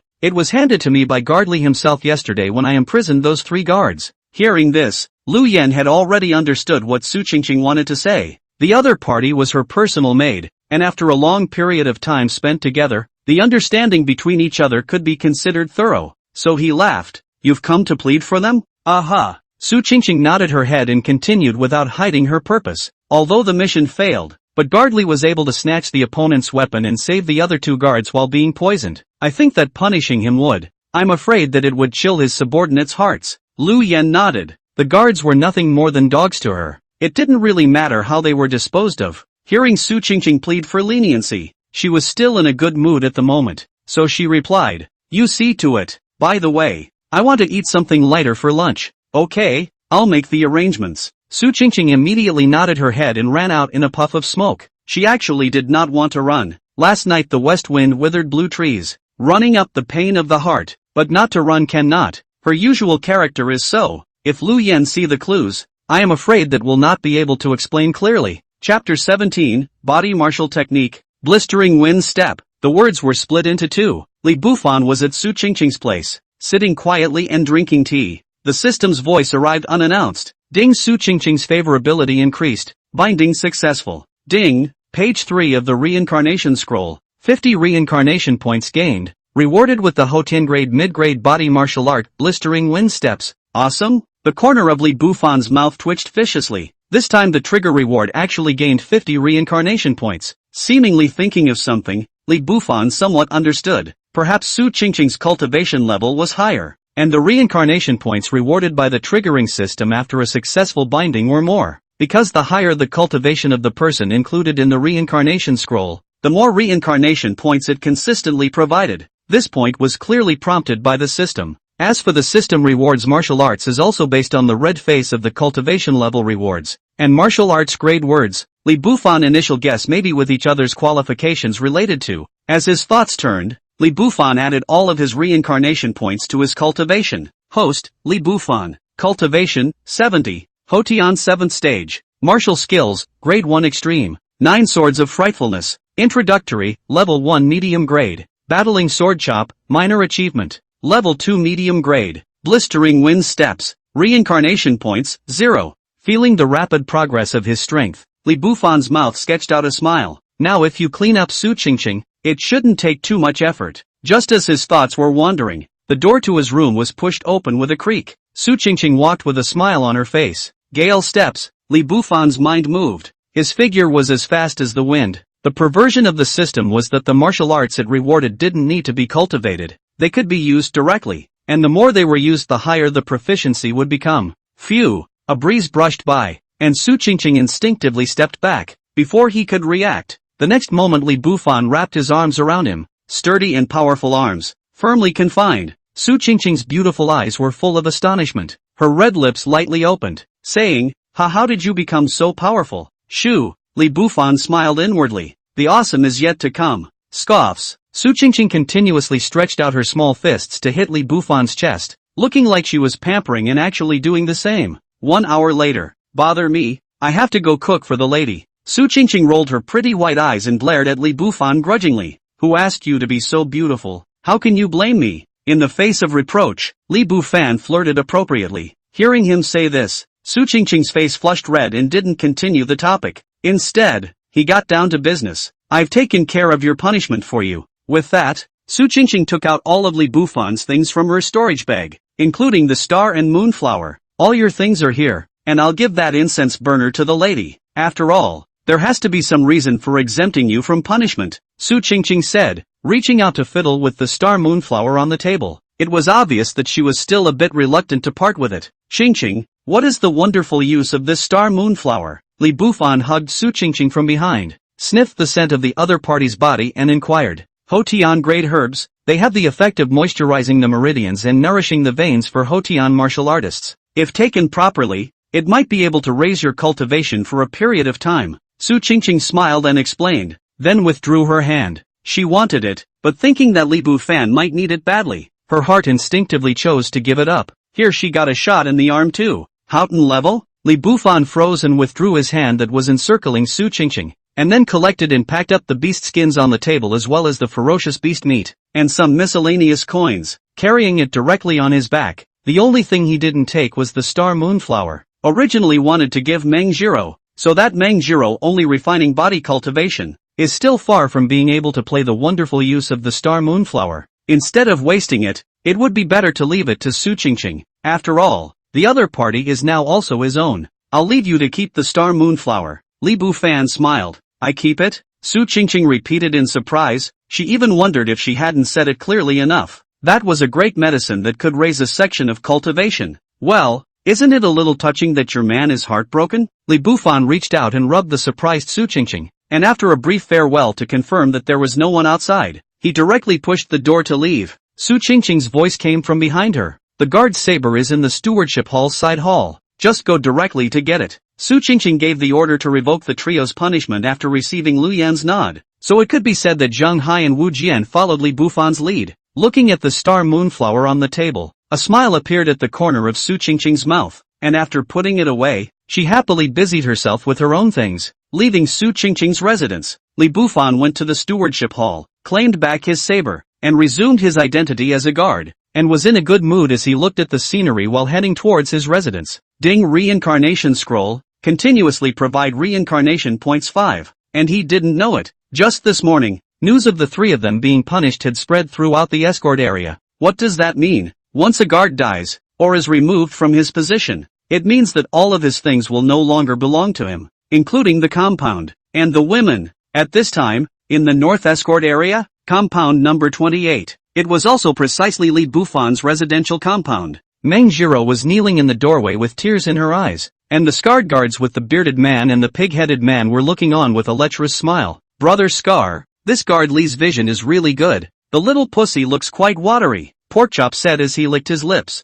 It was handed to me by Guardly himself yesterday when I imprisoned those 3 guards." Hearing this, Lu Yan had already understood what Su Qingqing wanted to say. The other party was her personal maid, and after a long period of time spent together, the understanding between each other could be considered thorough. So he laughed. "You've come to plead for them?" "Aha." Su Qingqing nodded her head and continued without hiding her purpose. Although the mission failed, but Guardly was able to snatch the opponent's weapon and save the other 2 guards while being poisoned. I think that punishing him would. I'm afraid that it would chill his subordinates' hearts. Lu Yan nodded. The guards were nothing more than dogs to her. It didn't really matter how they were disposed of. Hearing Su Qingqing plead for leniency, she was still in a good mood at the moment, so she replied, "You see to it. By the way, I want to eat something lighter for lunch." "Okay, I'll make the arrangements." Su Qingqing immediately nodded her head and ran out in a puff of smoke. She actually did not want to run. Last night the west wind withered blue trees, running up the pain of the heart, but not to run cannot. Her usual character is so. If Lu Yan see the clues, I am afraid that will not be able to explain clearly. Chapter 17, Body Martial Technique, Blistering Wind Step. The words were split into 2. Li Bufan was at Su Qingqing's place, sitting quietly and drinking tea. The system's voice arrived unannounced. Ding. Su Qingqing's favorability increased. Binding successful. Ding. Page 3 of the reincarnation scroll. 50 reincarnation points gained. Rewarded with the Hotian grade mid-grade body martial art, Blistering Wind Steps. Awesome. The corner of Li Bufan's mouth twitched viciously. This time the trigger reward actually gained 50 reincarnation points. Seemingly thinking of something, Li Bufan somewhat understood. Perhaps Su Qingqing's cultivation level was higher, and the reincarnation points rewarded by the triggering system after a successful binding were more. Because the higher the cultivation of the person included in the reincarnation scroll, the more reincarnation points it consistently provided. This point was clearly prompted by the system. As for the system rewards, martial arts is also based on the red face of the cultivation level rewards, and martial arts grade words. Li Bufan initial guess maybe with each other's qualifications related to. As his thoughts turned, Li Bufan added all of his reincarnation points to his cultivation. Host, Li Bufan. Cultivation, 70. Hotian 7th stage. Martial skills, grade 1 extreme. 9 swords of frightfulness. Introductory, level 1 medium grade. Battling sword chop, minor achievement. Level 2 medium grade. Blistering wind steps. Reincarnation points, 0. Feeling the rapid progress of his strength, Li Bufan's mouth sketched out a smile. Now if you clean up Su Qingqing, it shouldn't take too much effort. Just as his thoughts were wandering, the door to his room was pushed open with a creak. Su Qingqing walked with a smile on her face. Gale steps. Li Bufan's mind moved. His figure was as fast as the wind. The perversion of the system was that the martial arts it rewarded didn't need to be cultivated. They could be used directly, and the more they were used the higher the proficiency would become. Phew! A breeze brushed by, and Su Qingqing instinctively stepped back, before he could react. The next moment Li Bufan wrapped his arms around him, sturdy and powerful arms, firmly confined. Su Qingqing's beautiful eyes were full of astonishment. Her red lips lightly opened, saying, how did you become so powerful? Shoo! Li Bufan smiled inwardly. The awesome is yet to come. Scoffs. Su Qingqing continuously stretched out her small fists to hit Li Bufan's chest, looking like she was pampering and actually doing the same. 1 hour later. Bother me, I have to go cook for the lady. Su Qingqing rolled her pretty white eyes and glared at Li Bufan grudgingly. Who asked you to be so beautiful? How can you blame me? In the face of reproach, Li Bufan flirted appropriately. Hearing him say this, Su Qingqing's face flushed red and didn't continue the topic. Instead, he got down to business. I've taken care of your punishment for you. With that, Su Qingqing took out all of Li Bufan's things from her storage bag, including the star and moonflower. All your things are here, and I'll give that incense burner to the lady. After all, there has to be some reason for exempting you from punishment, Su Qingqing said, reaching out to fiddle with the star moonflower on the table. It was obvious that she was still a bit reluctant to part with it. Qingqing, what is the wonderful use of this star moonflower? Li Bufan hugged Su Qingqing from behind, sniffed the scent of the other party's body and inquired. Hotian grade herbs, they have the effect of moisturizing the meridians and nourishing the veins for Hotian martial artists. If taken properly, it might be able to raise your cultivation for a period of time. Su Qingqing smiled and explained, then withdrew her hand. She wanted it, but thinking that Li Bufan might need it badly, her heart instinctively chose to give it up. Here she got a shot in the arm too. Houghton level? Li Bufan froze and withdrew his hand that was encircling Su Qingqing, and then collected and packed up the beast skins on the table as well as the ferocious beast meat, and some miscellaneous coins, carrying it directly on his back. The only thing he didn't take was the star moonflower. Originally wanted to give Meng Jiro, so that Meng Jiro only refining body cultivation, is still far from being able to play the wonderful use of the star moonflower. Instead of wasting it, it would be better to leave it to Su Qingqing. After all, the other party is now also his own. I'll leave you to keep the star moonflower. Li Bufan smiled. I keep it? Su Qingqing repeated in surprise. She even wondered if she hadn't said it clearly enough. That was a great medicine that could raise a section of cultivation. Well, isn't it a little touching that your man is heartbroken? Li Bufan reached out and rubbed the surprised Su Qingqing, and after a brief farewell to confirm that there was no one outside, he directly pushed the door to leave. Su Qingqing's voice came from behind her. The guard's saber is in the stewardship hall's side hall. Just go directly to get it. Su Qingqing gave the order to revoke the trio's punishment after receiving Lu Yan's nod. So it could be said that Zhang Hai and Wu Jian followed Li Bufan's lead. Looking at the star moonflower on the table, a smile appeared at the corner of Su Qingqing's mouth, and after putting it away, she happily busied herself with her own things. Leaving Su Qingqing's residence, Li Bufan went to the stewardship hall, claimed back his saber, and resumed his identity as a guard, and was in a good mood as he looked at the scenery while heading towards his residence. Ding reincarnation scroll, continuously provide reincarnation points 5, and he didn't know it. Just this morning, news of the three of them being punished had spread throughout the escort area. What does that mean? Once a guard dies, or is removed from his position, it means that all of his things will no longer belong to him, including the compound, and the women. At this time, in the North Escort area, compound number 28, it was also precisely Li Bufan's residential compound. Meng Jiro was kneeling in the doorway with tears in her eyes, and the scarred guards with the bearded man and the pig-headed man were looking on with a lecherous smile. Brother Scar, this guard Lee's vision is really good. The little pussy looks quite watery, Porkchop said as he licked his lips.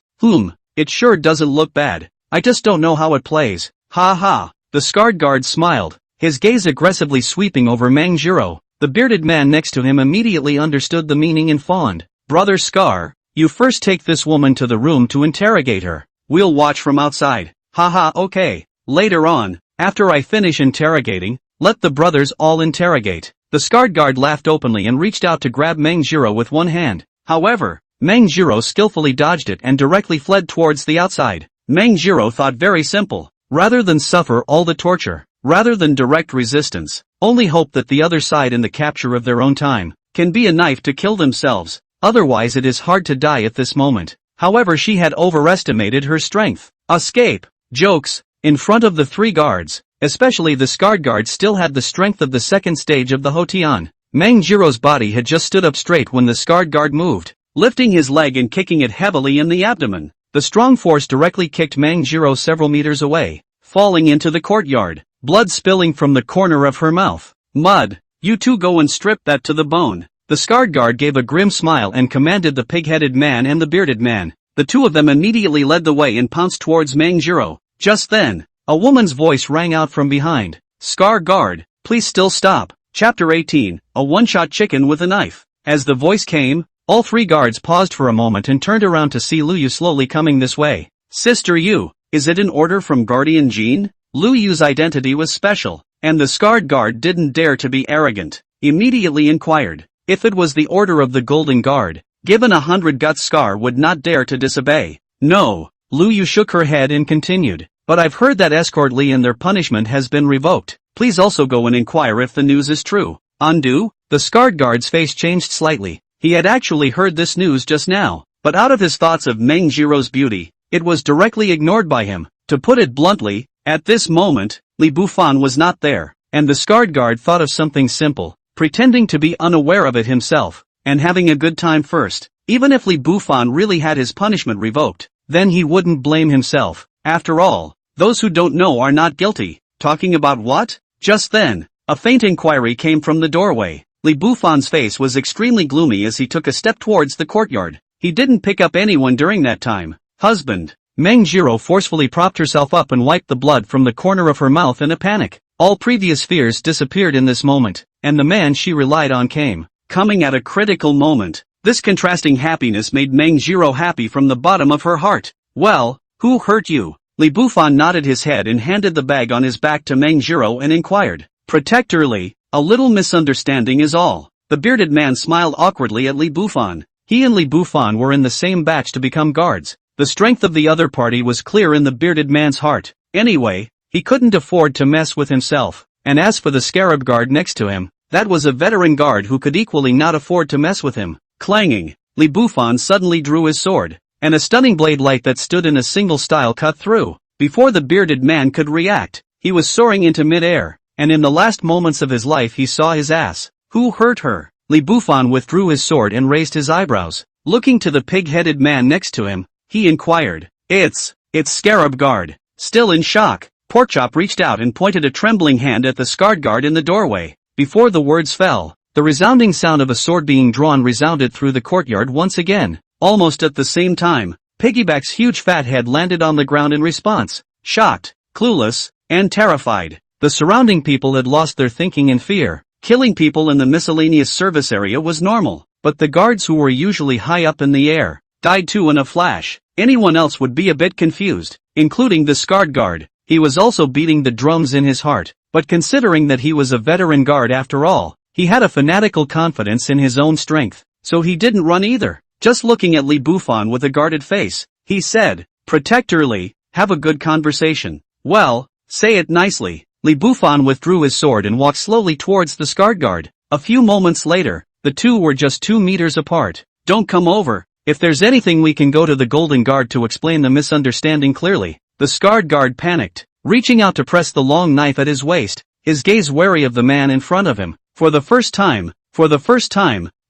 It sure doesn't look bad. I just don't know how it plays. Ha ha. The scarred guard smiled, his gaze aggressively sweeping over Mangjiro. The bearded man next to him immediately understood the meaning and fawned. Brother Scar, you first take this woman to the room to interrogate her. We'll watch from outside. Haha, okay. Later on, after I finish interrogating, let the brothers all interrogate. The scarred guard laughed openly and reached out to grab Mangjiro with one hand. However, Mangjiro skillfully dodged it and directly fled towards the outside. Mangjiro thought very simple. Rather than suffer all the torture, rather than direct resistance, only hope that the other side in the capture of their own time can be a knife to kill themselves. Otherwise it is hard to die at this moment. However, she had overestimated her strength. Escape. Jokes. In front of the three guards, especially the scarred guard still had the strength of the second stage of the Hotian. Mangjiro's body had just stood up straight when the scarred guard moved, lifting his leg and kicking it heavily in the abdomen. The strong force directly kicked Mangjiro several meters away, falling into the courtyard, blood spilling from the corner of her mouth. Mud, you two go and strip that to the bone. The scarred guard gave a grim smile and commanded the pig-headed man and the bearded man. The two of them immediately led the way and pounced towards Mangjiro. Just then, a woman's voice rang out from behind. Scar guard, please still stop. Chapter 18, a one-shot chicken with a knife. As the voice came, all three guards paused for a moment and turned around to see Lu Yu slowly coming this way. Sister Yu, is it an order from Guardian Jean? Lu Yu's identity was special, and the scarred guard didn't dare to be arrogant. Immediately inquired. If it was the order of the Golden Guard, given 100 guts, Scar would not dare to disobey. No, Lu Yu shook her head and continued. But I've heard that Escort Lee and their punishment has been revoked. Please also go and inquire if the news is true. Undo? The scarred guard's face changed slightly. He had actually heard this news just now, but out of his thoughts of Mangjiro's beauty, it was directly ignored by him. To put it bluntly, at this moment, Li Bufan was not there, and the scarred guard thought of something simple, pretending to be unaware of it himself, and having a good time first. Even if Li Bufan really had his punishment revoked, then he wouldn't blame himself. After all, those who don't know are not guilty. Talking about what? Just then, a faint inquiry came from the doorway. Li Bufan's face was extremely gloomy as he took a step towards the courtyard. He didn't pick up anyone during that time. Husband. Mangjiro forcefully propped herself up and wiped the blood from the corner of her mouth in a panic. All previous fears disappeared in this moment, and the man she relied on came. Coming at a critical moment. This contrasting happiness made Mangjiro happy from the bottom of her heart. Well, who hurt you? Li Bufan nodded his head and handed the bag on his back to Mangjiro and inquired. Protector Li, a little misunderstanding is all. The bearded man smiled awkwardly at Li Bufan. He and Li Bufan were in the same batch to become guards. The strength of the other party was clear in the bearded man's heart. Anyway, he couldn't afford to mess with himself. And as for the scarab guard next to him, that was a veteran guard who could equally not afford to mess with him. Clanging, Li Bufan suddenly drew his sword, and a stunning blade light that stood in a single style cut through. Before the bearded man could react, he was soaring into mid-air, and in the last moments of his life he saw his ass. Who hurt her? Li Bufan withdrew his sword and raised his eyebrows. Looking to the pig-headed man next to him, he inquired. It's Scarab Guard. Still in shock, Porkchop reached out and pointed a trembling hand at the scarred guard in the doorway. Before the words fell, the resounding sound of a sword being drawn resounded through the courtyard once again. Almost at the same time, Piggyback's huge fat head landed on the ground in response. Shocked, clueless, and terrified, the surrounding people had lost their thinking in fear. Killing people in the miscellaneous service area was normal, but the guards who were usually high up in the air died too in a flash. Anyone else would be a bit confused, including the scarred guard. He was also beating the drums in his heart, but considering that he was a veteran guard after all, he had a fanatical confidence in his own strength, so he didn't run either. Just looking at Li Bufan with a guarded face, he said, Protector Li, have a good conversation. Well, say it nicely. Li Bufan withdrew his sword and walked slowly towards the scarred guard. A few moments later, the two were just 2 meters apart. Don't come over. If there's anything we can go to the Golden Guard to explain the misunderstanding clearly. The scarred guard panicked, reaching out to press the long knife at his waist, his gaze wary of the man in front of him. For the first time,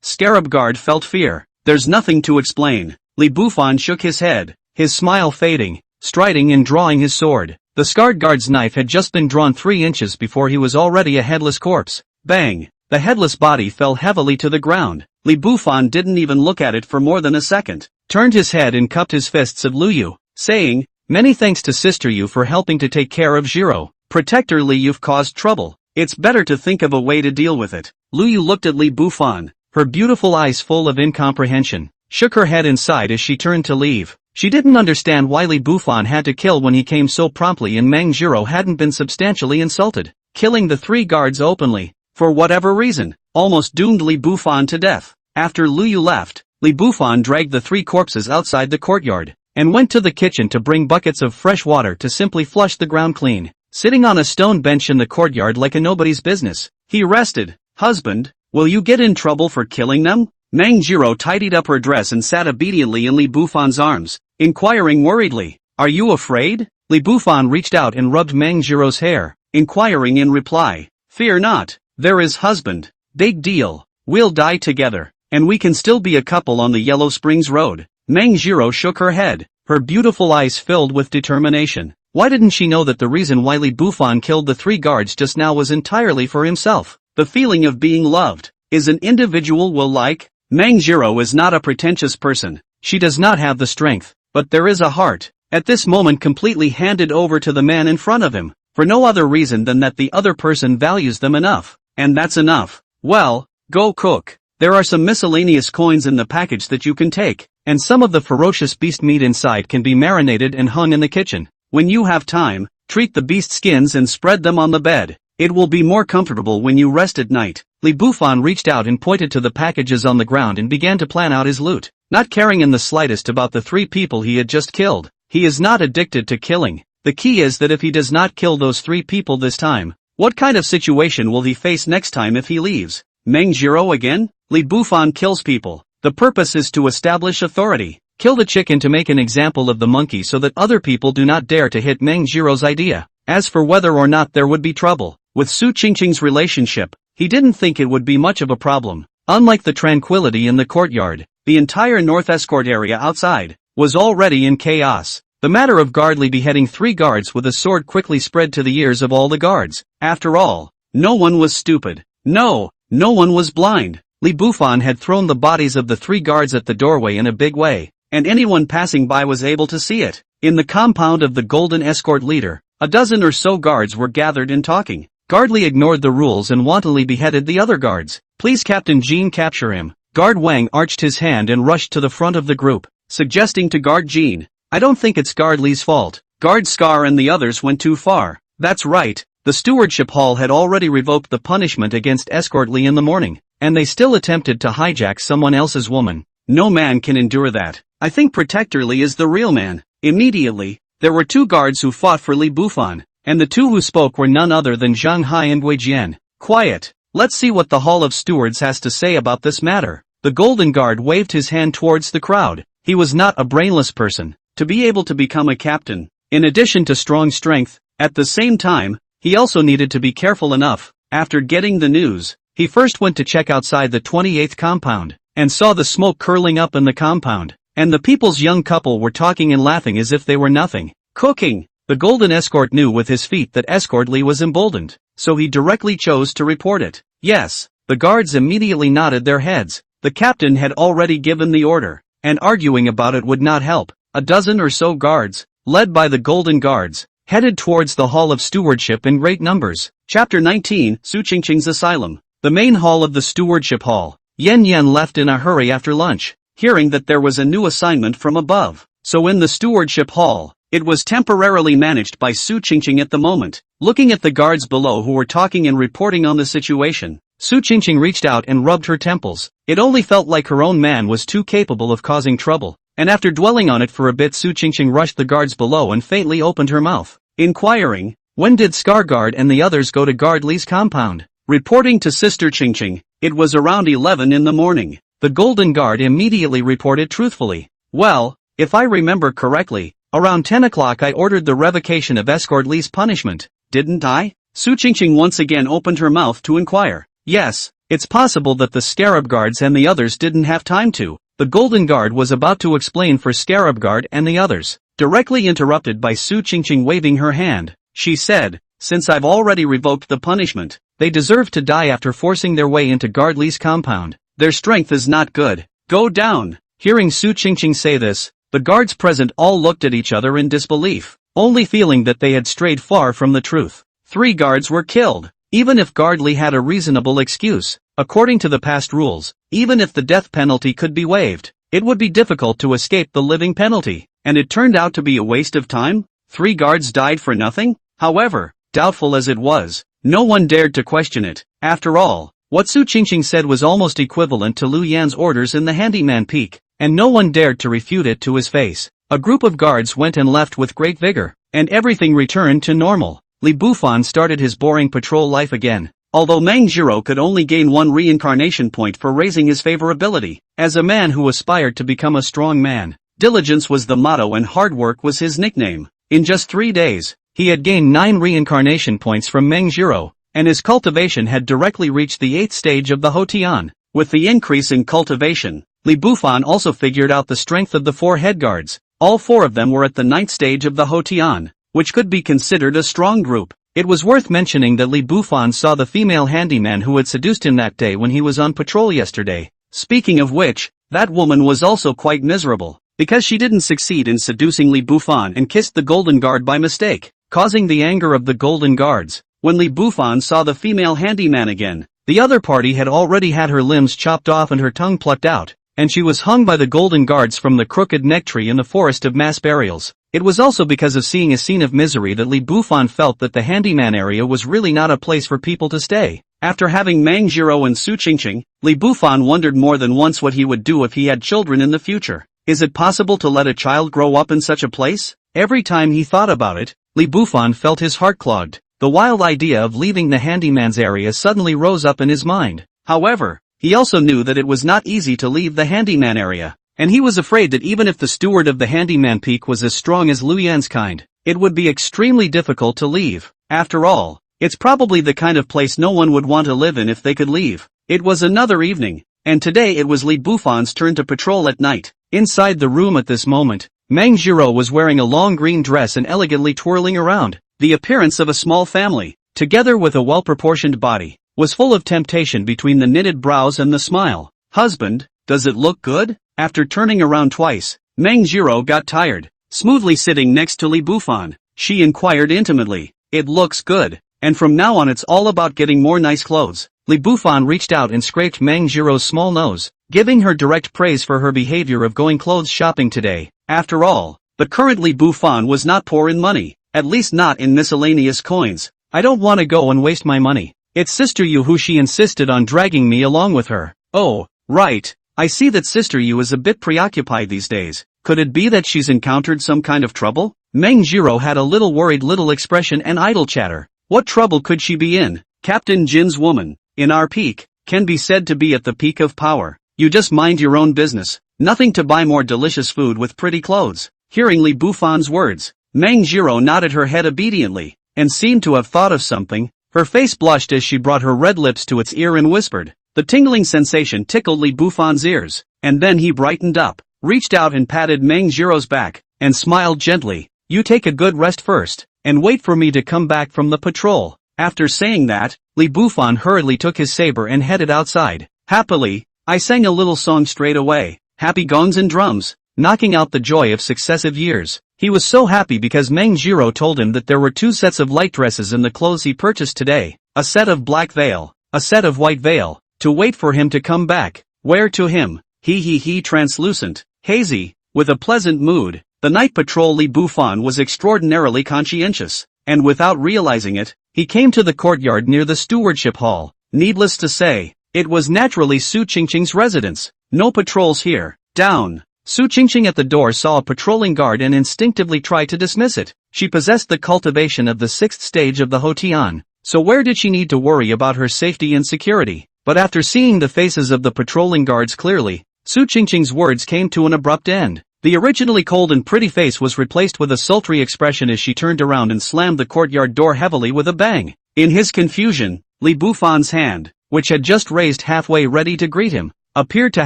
Scarab Guard felt fear. There's nothing to explain. Li Bufan shook his head, his smile fading, striding and drawing his sword. The scarred guard's knife had just been drawn 3 inches before he was already a headless corpse. Bang! the headless body fell heavily to the ground. Li Bufan didn't even look at it for more than a second, turned his head and cupped his fists at Lu Yu, saying, "Many thanks to Sister Yu for helping to take care of Jiro. Protector Li, you've caused trouble. It's better to think of a way to deal with it." Lu Yu looked at Li Bufan, her beautiful eyes full of incomprehension, shook her head and sighed as she turned to leave. She didn't understand why Li Bufan had to kill when he came so promptly and Meng Jiro hadn't been substantially insulted. Killing the 3 guards openly, for whatever reason, almost doomed Li Bufan to death. After Lu Yu left, Li Bufan dragged the 3 corpses outside the courtyard, and went to the kitchen to bring buckets of fresh water to simply flush the ground clean. Sitting on a stone bench in the courtyard like a nobody's business, he rested. "Husband, will you get in trouble for killing them?" Meng Jiro tidied up her dress and sat obediently in Li Bufan's arms, inquiring worriedly, "Are you afraid?" Li Bufan reached out and rubbed Meng Jiro's hair, inquiring in reply, "Fear not, there is husband. Big deal. We'll die together, and we can still be a couple on the Yellow Springs Road." Meng Jiro shook her head, her beautiful eyes filled with determination. Why didn't she know that the reason why Li Bufan killed the 3 guards just now was entirely for himself? The feeling of being loved is an individual will like. Meng Jiro is not a pretentious person. She does not have the strength, but there is a heart. At this moment completely handed over to the man in front of him, for no other reason than that the other person values them enough. And that's enough. Well, go cook. There are some miscellaneous coins in the package that you can take, and some of the ferocious beast meat inside can be marinated and hung in the kitchen. When you have time, treat the beast skins and spread them on the bed. It will be more comfortable when you rest at night. Li Bufan reached out and pointed to the packages on the ground and began to plan out his loot, not caring in the slightest about the 3 people he had just killed. He is not addicted to killing. The key is that if he does not kill those 3 people this time, what kind of situation will he face next time if he leaves? Meng Jiro again? Li Bufan kills people. The purpose is to establish authority. Kill the chicken to make an example of the monkey so that other people do not dare to hit Meng Jiro's idea. As for whether or not there would be trouble with Su Qingqing's relationship, he didn't think it would be much of a problem. Unlike the tranquility in the courtyard, the entire North Escort area outside was already in chaos. The matter of guardly beheading 3 guards with a sword quickly spread to the ears of all the guards. After all, no one was stupid. No one was blind. Li Bufan had thrown the bodies of the 3 guards at the doorway in a big way, and anyone passing by was able to see it. In the compound of the Golden Escort leader, a dozen or so guards were gathered and talking. Guardly ignored the rules and wantonly beheaded the other guards. "Please Captain Jean, capture him." Guard Wang arched his hand and rushed to the front of the group, suggesting to Guard Jean, "I don't think it's Guard Li's fault. Guard Scar and the others went too far." That's right, the stewardship hall had already revoked the punishment against Escort Li in the morning, and they still attempted to hijack someone else's woman. No man can endure that. "I think Protector Li is the real man." Immediately, there were 2 guards who fought for Li Bufan, and the 2 who spoke were none other than Zhang Hai and Wei Jian. "Quiet. Let's see what the Hall of Stewards has to say about this matter." The Golden Guard waved his hand towards the crowd. He was not a brainless person. To be able to become a captain, in addition to strong strength, at the same time, he also needed to be careful enough. After getting the news, he first went to check outside the 28th compound, and saw the smoke curling up in the compound, and the people's young couple were talking and laughing as if they were nothing. Cooking! The Golden Escort knew with his feet that Escort Li was emboldened, so he directly chose to report it. Yes, the guards immediately nodded their heads. The captain had already given the order, and arguing about it would not help. A dozen or so guards, led by the Golden Guards, headed towards the Hall of Stewardship in great numbers. Chapter 19, Su Qingqing's Asylum. The main hall of the Stewardship Hall. Yen Yen left in a hurry after lunch, hearing that there was a new assignment from above. So in the Stewardship Hall, it was temporarily managed by Su Qingqing at the moment. Looking at the guards below who were talking and reporting on the situation, Su Qingqing reached out and rubbed her temples. It only felt like her own man was too capable of causing trouble. And after dwelling on it for a bit, Su Qingqing rushed the guards below and faintly opened her mouth, inquiring, "When did Scarguard and the others go to Guard Li's compound?" Reporting to Sister Qingqing, it was around 11 in the morning. The Golden Guard immediately reported truthfully, "Well, if I remember correctly, around 10 o'clock I ordered the revocation of Escort Li's punishment, didn't I?" Su Qingqing once again opened her mouth to inquire. "Yes, it's possible that the Scarab Guards and the others didn't have time to." The Golden Guard was about to explain for Scarab Guard and the others, directly interrupted by Su Qingqing waving her hand. She said, since I've already revoked the punishment. They deserve to die after forcing their way into guard Li's compound. Their strength is not good. Go down. Hearing Su Qingqing say this, the guards present all looked at each other in disbelief, only feeling that they had strayed far from the truth. 3 guards were killed. Even if guard Li had a reasonable excuse, according to the past rules, even if the death penalty could be waived, it would be difficult to escape the living penalty, and it turned out to be a waste of time? 3 guards died for nothing? However, doubtful as it was, no one dared to question it. After all, what Su Qingqing said was almost equivalent to Lu Yan's orders in the Handyman Peak, and no one dared to refute it to his face. A group of guards went and left with great vigor, and everything returned to normal. Li Bufan started his boring patrol life again. Although Meng Jiro could only gain 1 reincarnation point for raising his favorability, as a man who aspired to become a strong man, diligence was the motto and hard work was his nickname. In just 3 days, he had gained 9 reincarnation points from Meng Jiro, and his cultivation had directly reached the 8th stage of the Hotian. With the increase in cultivation, Li Bufan also figured out the strength of the 4 head guards. All 4 of them were at the 9th stage of the Hotian, which could be considered a strong group. It was worth mentioning that Li Bufan saw the female handyman who had seduced him that day when he was on patrol yesterday. Speaking of which, that woman was also quite miserable, because she didn't succeed in seducing Li Bufan and kissed the Golden Guard by mistake, causing the anger of the Golden Guards. When Li Bufan saw the female handyman again, the other party had already had her limbs chopped off and her tongue plucked out, and she was hung by the Golden Guards from the crooked neck tree in the forest of mass burials. It was also because of seeing a scene of misery that Li Bufan felt that the handyman area was really not a place for people to stay. After having Meng Jiro and Su Qingqing, Li Bufan wondered more than once what he would do if he had children in the future. Is it possible to let a child grow up in such a place? Every time he thought about it, Li Bufan felt his heart clogged. The wild idea of leaving the handyman's area suddenly rose up in his mind. However, he also knew that it was not easy to leave the handyman area, and he was afraid that even if the steward of the handyman peak was as strong as Lu Yan's kind, it would be extremely difficult to leave. After all, it's probably the kind of place no one would want to live in if they could leave. It was another evening, and today it was Li Bufan's turn to patrol at night. Inside the room at this moment, Meng Jiro was wearing a long green dress and elegantly twirling around. The appearance of a small family, together with a well-proportioned body, was full of temptation between the knitted brows and the smile. Husband, does it look good? After turning around twice, Meng Jiro got tired. Smoothly sitting next to Li Bufan, she inquired intimately, it looks good, and from now on it's all about getting more nice clothes. Li Bufan reached out and scraped Meng Jiro's small nose, giving her direct praise for her behavior of going clothes shopping today. After all, the current Li Bufan was not poor in money. At least not in miscellaneous coins. I don't want to go and waste my money. It's Sister Yu who she insisted on dragging me along with her. Oh, right. I see that Sister Yu is a bit preoccupied these days. Could it be that she's encountered some kind of trouble? Meng Jiro had a little worried little expression and idle chatter. What trouble could she be in? Captain Jin's woman, in our peak, can be said to be at the peak of power. You just mind your own business. Nothing to buy more delicious food with pretty clothes. Hearing Li Bufan's words, Meng Jiro nodded her head obediently, and seemed to have thought of something. Her face blushed as she brought her red lips to its ear and whispered. The tingling sensation tickled Li Bufan's ears, and then he brightened up, reached out and patted Meng Jiro's back, and smiled gently. You take a good rest first, and wait for me to come back from the patrol. After saying that, Li Bufan hurriedly took his saber and headed outside. Happily, I sang a little song straight away. Happy gongs and drums, knocking out the joy of successive years. He was so happy because Meng Jiro told him that there were 2 sets of light dresses in the clothes he purchased today, a set of black veil, a set of white veil, to wait for him to come back, wear to him, he translucent, hazy, with a pleasant mood. The night patrol Li Bufan was extraordinarily conscientious, and without realizing it, he came to the courtyard near the stewardship hall. Needless to say, it was naturally Su Qingqing's residence. No patrols here. Down. Su Qingqing at the door saw a patrolling guard and instinctively tried to dismiss it. She possessed the cultivation of the 6th stage of the Hotian, so where did she need to worry about her safety and security? But after seeing the faces of the patrolling guards clearly, Su Qingqing's words came to an abrupt end. The originally cold and pretty face was replaced with a sultry expression as she turned around and slammed the courtyard door heavily with a bang. In his confusion, Li Bufan's hand, which had just raised halfway ready to greet him, appeared to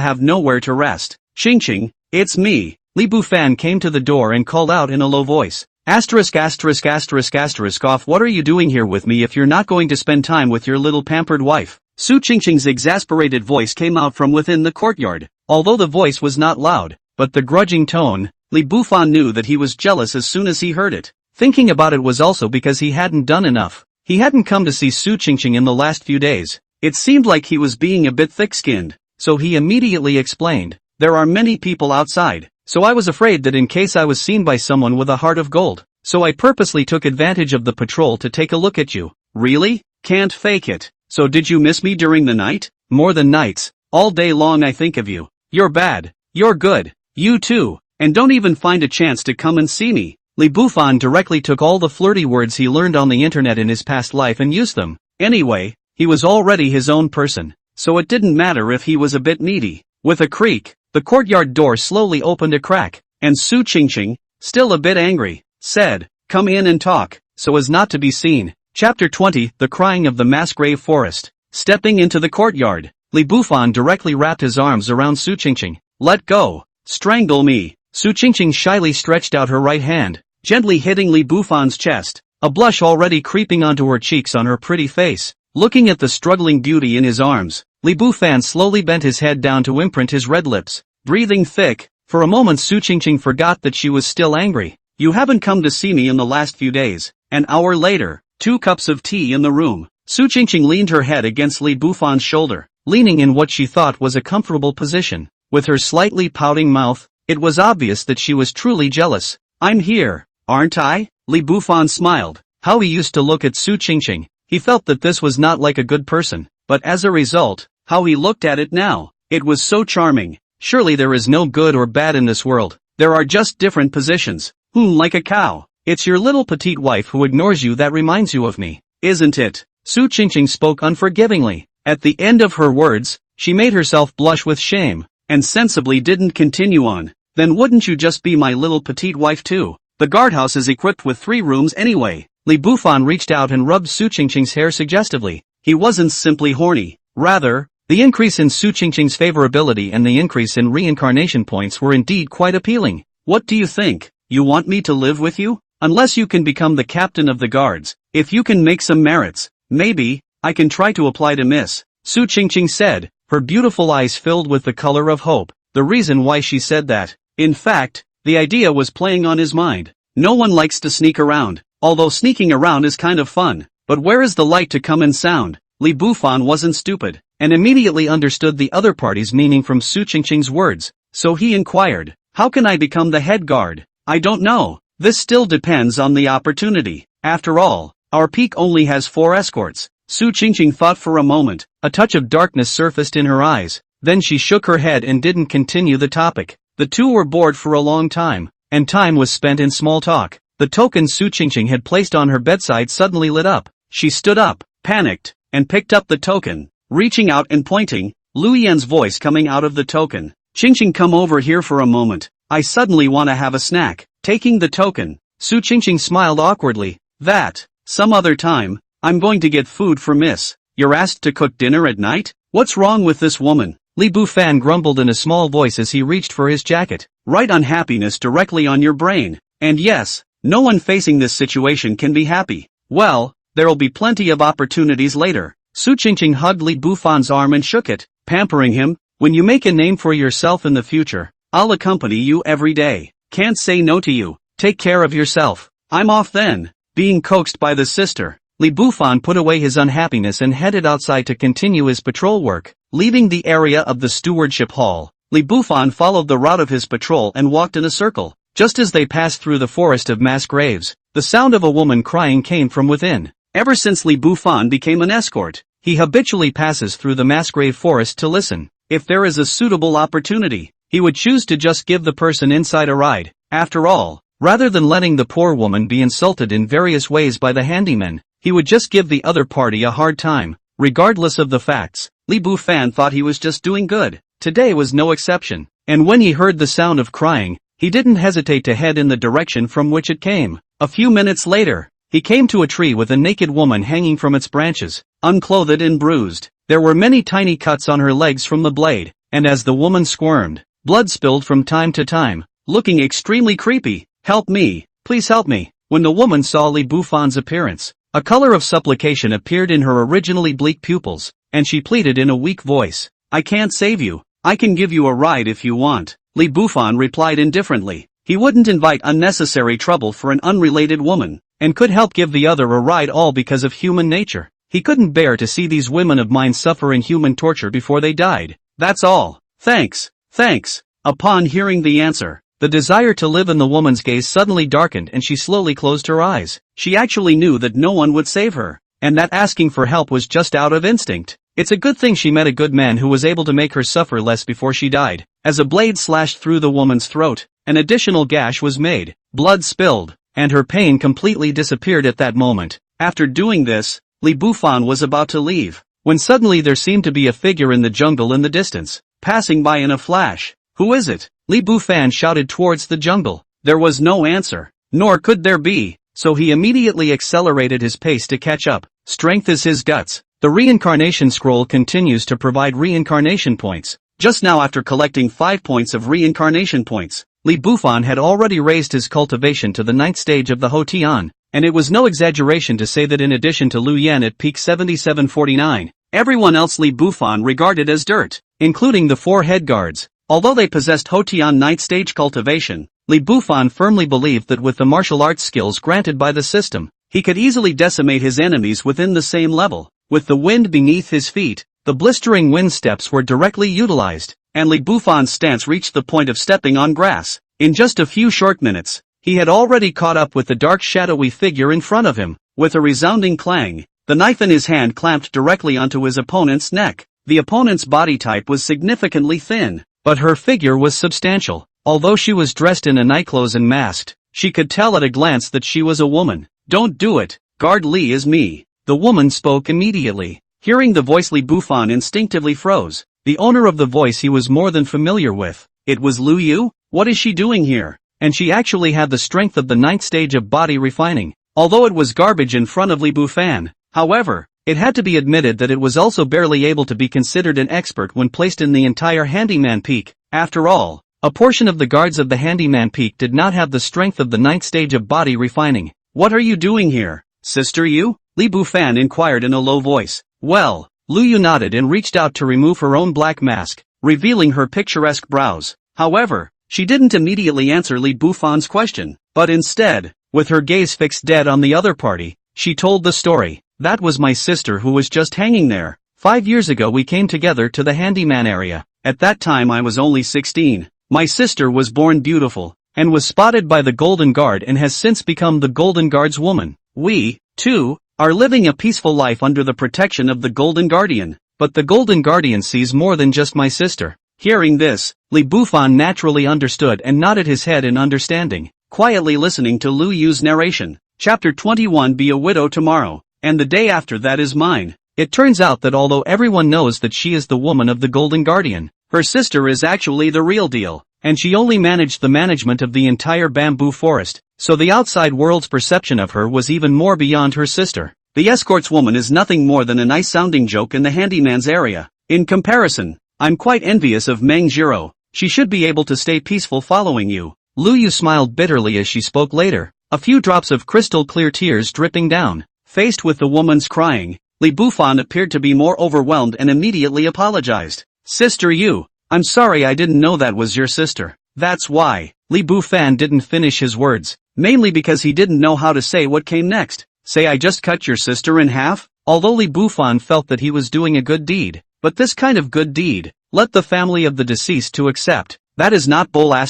have nowhere to rest. Qingqing, it's me. Li Bufan came to the door and called out in a low voice. Asterisk asterisk asterisk asterisk off. What are you doing here with me if you're not going to spend time with your little pampered wife? Su Qingqing's exasperated voice came out from within the courtyard. Although the voice was not loud, but the grudging tone, Li Bufan knew that he was jealous as soon as he heard it. Thinking about it was also because he hadn't done enough. He hadn't come to see Su Qingqing in the last few days. It seemed like he was being a bit thick-skinned, so he immediately explained, "There are many people outside, so I was afraid that in case I was seen by someone with a heart of gold, so I purposely took advantage of the patrol to take a look at you." Really? Can't fake it. So did you miss me during the night? More than nights. All day long I think of you. You're bad. You're good. You too. And don't even find a chance to come and see me. Li Bufan directly took all the flirty words he learned on the internet in his past life and used them. Anyway, he was already his own person, so it didn't matter if he was a bit needy. With a creak, the courtyard door slowly opened a crack, and Su Qingqing, still a bit angry, said, "Come in and talk," so as not to be seen. Chapter 20, The Crying of the Mass Grave Forest. Stepping into the courtyard, Li Bufan directly wrapped his arms around Su Qingqing. "Let go. Strangle me." Su Qingqing shyly stretched out her right hand, gently hitting Li Bufan's chest, a blush already creeping onto her cheeks on her pretty face. Looking at the struggling beauty in his arms, Li Bufan slowly bent his head down to imprint his red lips. Breathing thick, for a moment Su Qingqing forgot that she was still angry. "You haven't come to see me in the last few days." An hour later, 2 cups of tea in the room. Su Qingqing leaned her head against Li Bufan's shoulder, leaning in what she thought was a comfortable position. With her slightly pouting mouth, it was obvious that she was truly jealous. "I'm here, aren't I?" Li Bufan smiled. How he used to look at Su Qingqing. He felt that this was not like a good person, but as a result, how he looked at it now, it was so charming. Surely there is no good or bad in this world. There are just different positions. Like a cow. It's your little petite wife who ignores you that reminds you of me, isn't it? Su Qingqing spoke unforgivingly. At the end of her words, she made herself blush with shame, and sensibly didn't continue on. "Then wouldn't you just be my little petite wife too? The guardhouse is equipped with 3 rooms anyway." Li Bufan reached out and rubbed Su Qingqing's hair suggestively. He wasn't simply horny. Rather, the increase in Su Qingqing's favorability and the increase in reincarnation points were indeed quite appealing. "What do you think? You want me to live with you? Unless you can become the captain of the guards. If you can make some merits, maybe, I can try to apply to Miss." Su Qingqing said, her beautiful eyes filled with the color of hope. The reason why she said that. In fact, the idea was playing on his mind. No one likes to sneak around, although sneaking around is kind of fun. But where is the light to come and sound? Li Bufan wasn't stupid, and immediately understood the other party's meaning from Su Qingqing's words. So he inquired, "How can I become the head guard?" "I don't know. This still depends on the opportunity. After all, our peak only has 4 escorts." Su Qingqing thought for a moment. A touch of darkness surfaced in her eyes. Then she shook her head and didn't continue the topic. The two were bored for a long time, and time was spent in small talk. The token Su Qingqing had placed on her bedside suddenly lit up. She stood up, panicked, and picked up the token, reaching out and pointing, Lu Yan's voice coming out of the token. "Qingqing, come over here for a moment. I suddenly want to have a snack." Taking the token, Su Qingqing smiled awkwardly. "That, some other time, I'm going to get food for Miss. You're asked to cook dinner at night? What's wrong with this woman?" Li Bufan grumbled in a small voice as he reached for his jacket. "Write unhappiness directly on your brain. And yes, no one facing this situation can be happy. Well, there'll be plenty of opportunities later." Su Qingqing hugged Li Bufan's arm and shook it, pampering him. "When you make a name for yourself in the future, I'll accompany you every day. Can't say no to you. Take care of yourself. I'm off then." Being coaxed by the sister, Li Bufan put away his unhappiness and headed outside to continue his patrol work. Leaving the area of the stewardship hall, Li Bufan followed the route of his patrol and walked in a circle. Just as they passed through the forest of mass graves, the sound of a woman crying came from within. Ever since Li Bufan became an escort, he habitually passes through the mass grave forest to listen. If there is a suitable opportunity, he would choose to just give the person inside a ride. After all, rather than letting the poor woman be insulted in various ways by the handyman, he would just give the other party a hard time. Regardless of the facts, Li Bufan thought he was just doing good. Today was no exception, and when he heard the sound of crying, he didn't hesitate to head in the direction from which it came. A few minutes later, he came to a tree with a naked woman hanging from its branches, unclothed and bruised. There were many tiny cuts on her legs from the blade, and as the woman squirmed, blood spilled from time to time, looking extremely creepy. "Help me, please help me." when the woman saw Li Bufan's appearance. A color of supplication appeared in her originally bleak pupils, and she pleaded in a weak voice. "I can't save you. I can give you a ride if you want." Li Bufan replied indifferently. He wouldn't invite unnecessary trouble for an unrelated woman, and could help give the other a ride all because of human nature. He couldn't bear to see these women of mine suffer inhuman torture before they died. "That's all. Thanks. Thanks." Upon hearing the answer, the desire to live in the woman's gaze suddenly darkened and she slowly closed her eyes. She actually knew that no one would save her, and that asking for help was just out of instinct. It's a good thing she met a good man who was able to make her suffer less before she died. As a blade slashed through the woman's throat, an additional gash was made, blood spilled, and her pain completely disappeared at that moment. After doing this, Li Bufan was about to leave, when suddenly there seemed to be a figure in the jungle in the distance, passing by in a flash. "Who is it?" Li Bufan shouted towards the jungle. There was no answer, nor could there be, so he immediately accelerated his pace to catch up. Strength is his guts. The reincarnation scroll continues to provide reincarnation points. Just now, after collecting 5 points of reincarnation points, Li Bufan had already raised his cultivation to the 9th stage of the Hotian, and it was no exaggeration to say that in addition to Lu Yan at peak 7749, everyone else Li Bufan regarded as dirt, including the 4 head guards. Although they possessed Hotian 9th stage cultivation, Li Bufan firmly believed that with the martial arts skills granted by the system, he could easily decimate his enemies within the same level. With the wind beneath his feet, the blistering wind steps were directly utilized, and Li Bufan's stance reached the point of stepping on grass. In just a few short minutes, he had already caught up with the dark shadowy figure in front of him. With a resounding clang, the knife in his hand clamped directly onto his opponent's neck. The opponent's body type was significantly thin, but her figure was substantial. Although she was dressed in a nightclothes and masked, she could tell at a glance that she was a woman. "Don't do it. Guard Li is me." The woman spoke immediately. Hearing the voice, Li Bufan instinctively froze. The owner of the voice he was more than familiar with. It was Lu Yu? What is she doing here? And she actually had the strength of the 9th stage of body refining. Although it was garbage in front of Li Bufan, however, it had to be admitted that it was also barely able to be considered an expert when placed in the entire Handyman Peak. After all, a portion of the guards of the Handyman Peak did not have the strength of the 9th stage of body refining. "What are you doing here, Sister Yu?" Li Bufan inquired in a low voice. "Well," Lu Yu nodded and reached out to remove her own black mask, revealing her picturesque brows. However, she didn't immediately answer Li Bufan's question, but instead, with her gaze fixed dead on the other party, she told the story. "That was my sister who was just hanging there. 5 years ago we came together to the handyman area. At that time I was only 16. My sister was born beautiful, and was spotted by the Golden Guard and has since become the Golden Guard's woman. We, too, are living a peaceful life under the protection of the Golden Guardian. But the Golden Guardian sees more than just my sister." Hearing this, Li Bufan naturally understood and nodded his head in understanding, quietly listening to Lu Yu's narration. Chapter 21. Be a widow tomorrow, and the day after that is mine. It turns out that although everyone knows that she is the woman of the Golden Guardian, her sister is actually the real deal, and she only managed the management of the entire bamboo forest, so the outside world's perception of her was even more beyond her sister. The escort's woman is nothing more than a nice-sounding joke in the handyman's area. In comparison, I'm quite envious of Meng Jiro. She should be able to stay peaceful following you. Lu Yu smiled bitterly as she spoke later, a few drops of crystal-clear tears dripping down. Faced with the woman's crying, Li Bufan appeared to be more overwhelmed and immediately apologized. "Sister Yu, I'm sorry I didn't know that was your sister." That's why. Li Bufan didn't finish his words, mainly because he didn't know how to say what came next. "Say I just cut your sister in half?" Although Li Bufan felt that he was doing a good deed, but this kind of good deed, let the family of the deceased to accept. That is not bull *********.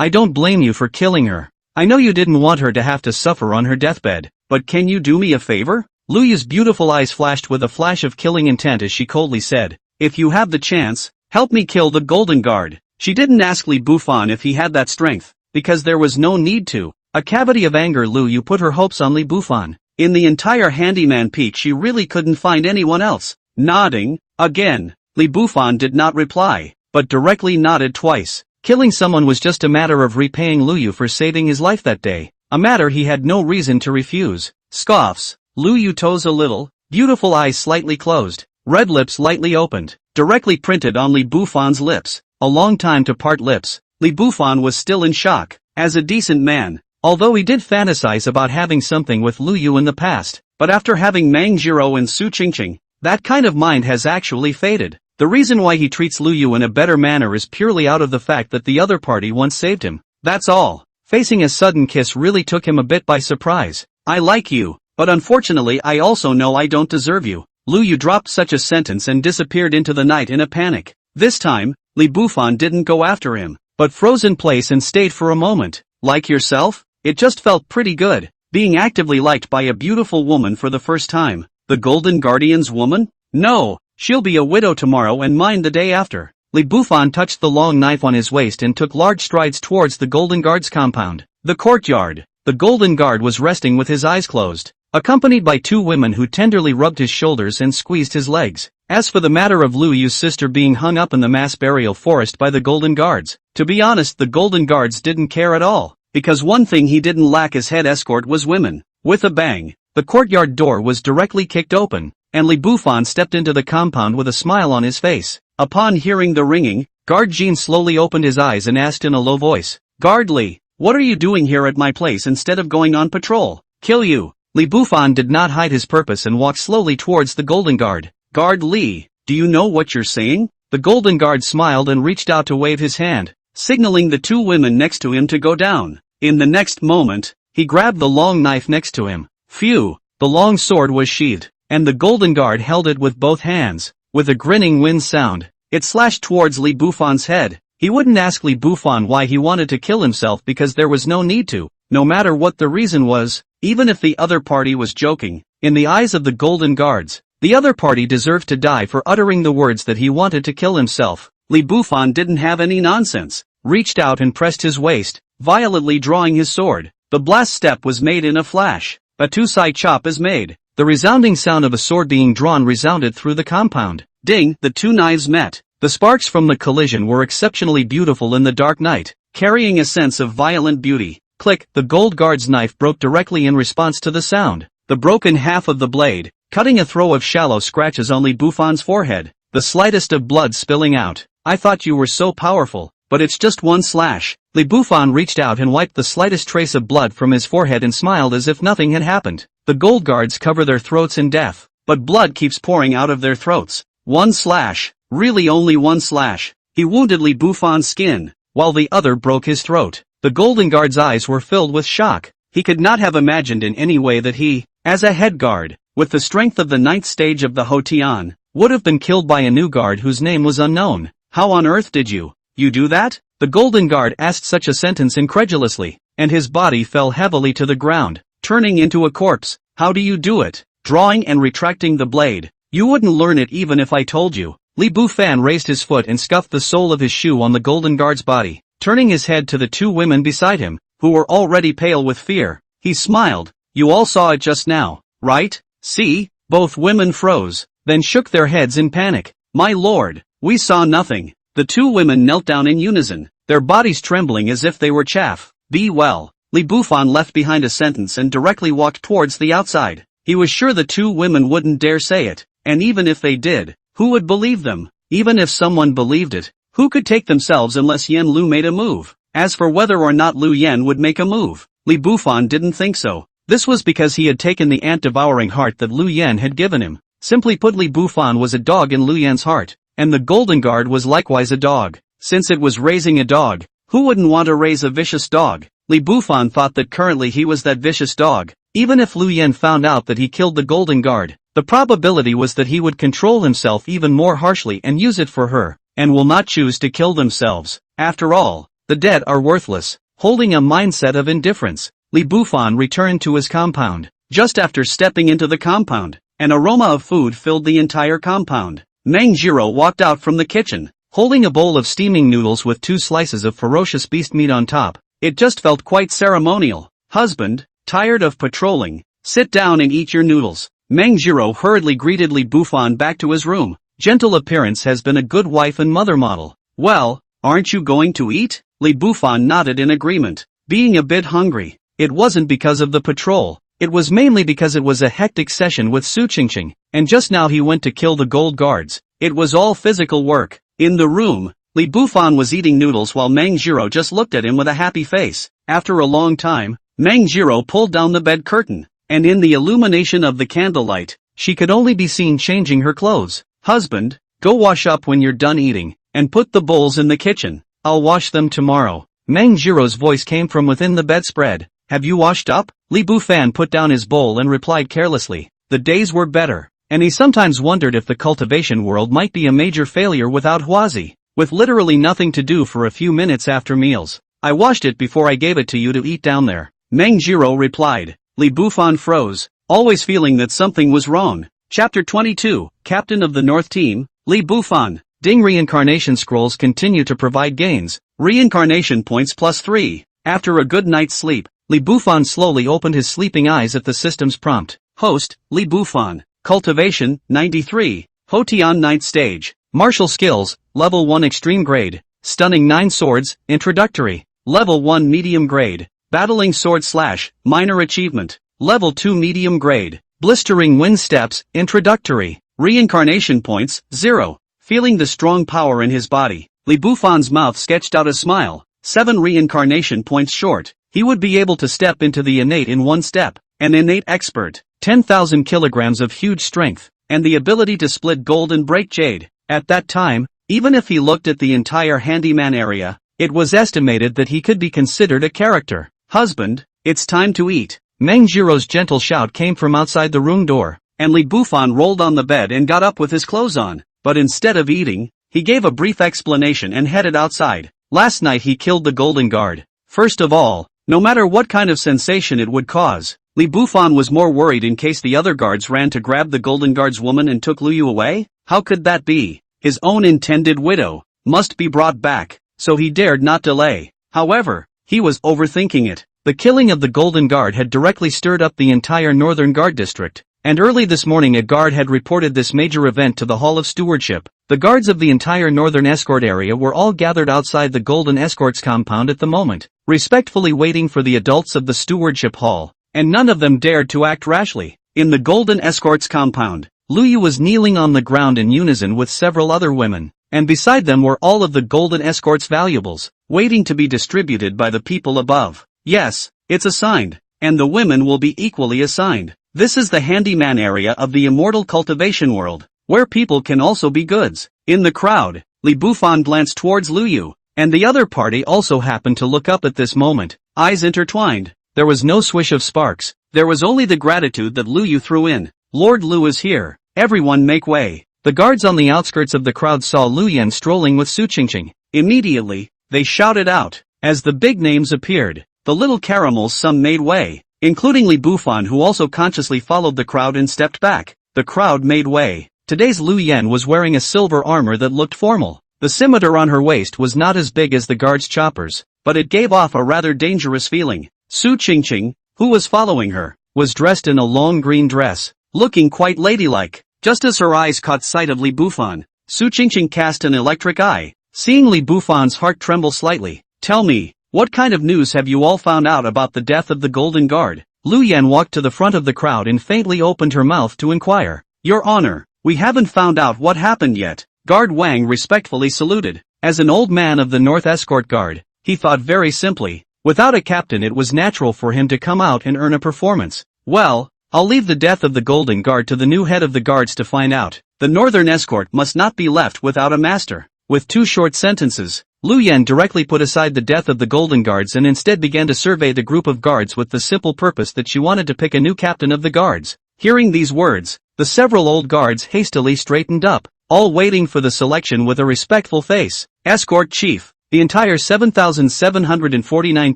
I don't blame you for killing her. I know you didn't want her to have to suffer on her deathbed, but can you do me a favor? Lu Yu's beautiful eyes flashed with a flash of killing intent as she coldly said, "If you have the chance, help me kill the Golden Guard." She didn't ask Li Bufan if he had that strength, because there was no need to. A cavity of anger. Lu Yu put her hopes on Li Bufan. In the entire Handyman Peak she really couldn't find anyone else. Nodding, again, Li Bufan did not reply, but directly nodded twice. Killing someone was just a matter of repaying Lu Yu for saving his life that day, a matter he had no reason to refuse. Scoffs. Lu Yu toes a little, beautiful eyes slightly closed, red lips lightly opened, directly printed on Li Bufan's lips. A long time to part lips. Li Bufan was still in shock. As a decent man, Although he did fantasize about having something with Lu Yu in the past, but after having Mang Jiro and Su Qingqing, that kind of mind has actually faded. The reason why he treats Lu Yu in a better manner is purely out of the fact that the other party once saved him. That's all. Facing a sudden kiss really took him a bit by surprise. I like you, but unfortunately I also know I don't deserve you. Lu Yu dropped such a sentence and disappeared into the night in a panic. This time, Li Bufan didn't go after him, but froze in place and stayed for a moment. Like yourself? It just felt pretty good, being actively liked by a beautiful woman for the first time. The Golden Guardian's woman? No, she'll be a widow tomorrow and mine the day after. Li Bufan touched the long knife on his waist and took large strides towards the Golden Guard's compound. The courtyard. The Golden Guard was resting with his eyes closed, accompanied by two women who tenderly rubbed his shoulders and squeezed his legs. As for the matter of Lu Yu's sister being hung up in the mass burial forest by the Golden Guards, to be honest, the Golden Guards didn't care at all. Because one thing he didn't lack as head escort was women. With a bang, the courtyard door was directly kicked open, and Li Bufan stepped into the compound with a smile on his face. Upon hearing the ringing, Guard Jean slowly opened his eyes and asked in a low voice, "Guard Li, what are you doing here at my place instead of going on patrol?" "Kill you." Li Bufan did not hide his purpose and walked slowly towards the Golden Guard. "Guard Li, do you know what you're saying?" The Golden Guard smiled and reached out to wave his hand, signaling the two women next to him to go down. In the next moment, he grabbed the long knife next to him. Phew, the long sword was sheathed, and the Golden Guard held it with both hands. With a grinning wind sound, it slashed towards Li Bufan's head. He wouldn't ask Li Bufan why he wanted to kill himself because there was no need to, no matter what the reason was, even if the other party was joking. In the eyes of the Golden Guards, the other party deserved to die for uttering the words that he wanted to kill himself. Li Bufan didn't have any nonsense, reached out and pressed his waist, violently drawing his sword. The blast step was made in a flash. A two-side chop is made. The resounding sound of a sword being drawn resounded through the compound. Ding, the two knives met. The sparks from the collision were exceptionally beautiful in the dark night, carrying a sense of violent beauty. Click, the Gold Guard's knife broke directly in response to the sound. The broken half of the blade, cutting a throw of shallow scratches on Li Bufan's forehead, the slightest of blood spilling out. "I thought you were so powerful, but it's just one slash." Li Bufan reached out and wiped the slightest trace of blood from his forehead and smiled as if nothing had happened. The Gold Guards cover their throats in death, but blood keeps pouring out of their throats. One slash, really only one slash. He wounded Li Bufan's skin, while the other broke his throat. The Golden Guard's eyes were filled with shock. He could not have imagined in any way that he, as a head guard, with the strength of the 9th stage of the Hotian, would have been killed by a new guard whose name was unknown. "How on earth did you do that?" The Golden Guard asked such a sentence incredulously, and his body fell heavily to the ground, turning into a corpse. "How do you do it?" "Drawing and retracting the blade. You wouldn't learn it even if I told you." Li Bufan raised his foot and scuffed the sole of his shoe on the Golden Guard's body, turning his head to the two women beside him, who were already pale with fear. He smiled. "You all saw it just now, right?" "See?" Both women froze, then shook their heads in panic. "My lord, we saw nothing." The two women knelt down in unison, their bodies trembling as if they were chaff. "Be well." Li Bufan left behind a sentence and directly walked towards the outside. He was sure the two women wouldn't dare say it, and even if they did, who would believe them? Even if someone believed it, who could take themselves unless Yen Lu made a move? As for whether or not Lu Yen would make a move, Li Bufan didn't think so. This was because he had taken the ant-devouring heart that Lu Yen had given him. Simply put, Li Bufan was a dog in Lu Yen's heart, and the Golden Guard was likewise a dog. Since it was raising a dog, who wouldn't want to raise a vicious dog? Li Bufan thought that currently he was that vicious dog. Even if Lu Yen found out that he killed the Golden Guard, the probability was that he would control himself even more harshly and use it for her, and will not choose to kill themselves. After all, the dead are worthless. Holding a mindset of indifference, Li Bufan returned to his compound. Just after stepping into the compound, an aroma of food filled the entire compound. Mang Jiro walked out from the kitchen, holding a bowl of steaming noodles with 2 slices of ferocious beast meat on top. It just felt quite ceremonial. "Husband, tired of patrolling? Sit down and eat your noodles." Mang Jiro hurriedly greeted Li Bufan back to his room. Gentle appearance has been a good wife and mother model. "Well, aren't you going to eat?" Li Bufan nodded in agreement, being a bit hungry. It wasn't because of the patrol. It was mainly because it was a hectic session with Su Qingqing, and just now he went to kill the Gold Guards. It was all physical work. In the room, Li Bufan was eating noodles while Mang Jiro just looked at him with a happy face. After a long time, Meng Jiro pulled down the bed curtain, and in the illumination of the candlelight, she could only be seen changing her clothes. Husband, go wash up when you're done eating, and put the bowls in the kitchen. I'll wash them tomorrow. Meng Jiro's voice came from within the bedspread. Have you washed up? Li Bufan put down his bowl and replied carelessly. The days were better, and he sometimes wondered if the cultivation world might be a major failure without Huazi, with literally nothing to do for a few minutes after meals. I washed it before I gave it to you to eat down there. Meng Jiro replied. Li Bufan froze, always feeling that something was wrong. Chapter 22, Captain of the North Team, Li Bufan. Ding reincarnation scrolls continue to provide gains. Reincarnation points +3. After a good night's sleep, Li Bufan slowly opened his sleeping eyes at the system's prompt. Host, Li Bufan. Cultivation, 93. Hotian 9th stage. Martial skills, Level 1 extreme grade. Stunning 9 swords, introductory. Level 1 medium grade. Battling sword / minor achievement. Level 2 medium grade. Blistering wind steps, introductory. Reincarnation points, 0. Feeling the strong power in his body, Li Bufan's mouth sketched out a smile. 7 reincarnation points short, he would be able to step into the innate in one step. An innate expert, 10,000 kilograms of huge strength, and the ability to split gold and break jade. At that time, even if he looked at the entire handyman area, it was estimated that he could be considered a character. Husband, it's time to eat. Meng Jiro's gentle shout came from outside the room door, and Li Bufan rolled on the bed and got up with his clothes on. But instead of eating, he gave a brief explanation and headed outside. Last night he killed the Golden Guard. First of all, no matter what kind of sensation it would cause, Li Bufan was more worried in case the other guards ran to grab the Golden Guard's woman and took Luyu away. How could that be? His own intended widow must be brought back, so he dared not delay. However, he was overthinking it. The killing of the Golden Guard had directly stirred up the entire Northern Guard district. And early this morning a guard had reported this major event to the Hall of Stewardship. The guards of the entire Northern Escort area were all gathered outside the Golden Escort's compound at the moment, respectfully waiting for the adults of the Stewardship Hall, and none of them dared to act rashly. In the Golden Escort's compound, Luyu was kneeling on the ground in unison with several other women, and beside them were all of the Golden Escort's valuables, waiting to be distributed by the people above. Yes, it's assigned, and the women will be equally assigned. This is the handyman area of the immortal cultivation world, where people can also be goods. In the crowd, Li Bufan glanced towards Luyu, and the other party also happened to look up at this moment, eyes intertwined. There was no swish of sparks, there was only the gratitude that Luyu threw in. Lord Lu is here, everyone make way. The guards on the outskirts of the crowd saw Lu Yan strolling with Su Qingqing. Immediately, they shouted out. As the big names appeared, the little caramels some made way, including Li Bufan, who also consciously followed the crowd and stepped back. The crowd made way. Today's Lu Yan was wearing a silver armor that looked formal. The scimitar on her waist was not as big as the guard's choppers, but it gave off a rather dangerous feeling. Su Qingqing, who was following her, was dressed in a long green dress, looking quite ladylike. Just as her eyes caught sight of Li Bufan, Su Qingqing cast an electric eye. Seeing Li Bufan's heart tremble slightly. Tell me, what kind of news have you all found out about the death of the Golden Guard? Lu Yan walked to the front of the crowd and faintly opened her mouth to inquire. Your Honor, we haven't found out what happened yet. Guard Wang respectfully saluted. As an old man of the North Escort Guard, he thought very simply. Without a captain it was natural for him to come out and earn a performance. Well, I'll leave the death of the Golden Guard to the new head of the guards to find out. The Northern Escort must not be left without a master. With 2 short sentences, Lu Yan directly put aside the death of the Golden Guards and instead began to survey the group of guards with the simple purpose that she wanted to pick a new captain of the guards. Hearing these words, the several old guards hastily straightened up, all waiting for the selection with a respectful face. Escort Chief, the entire 7,749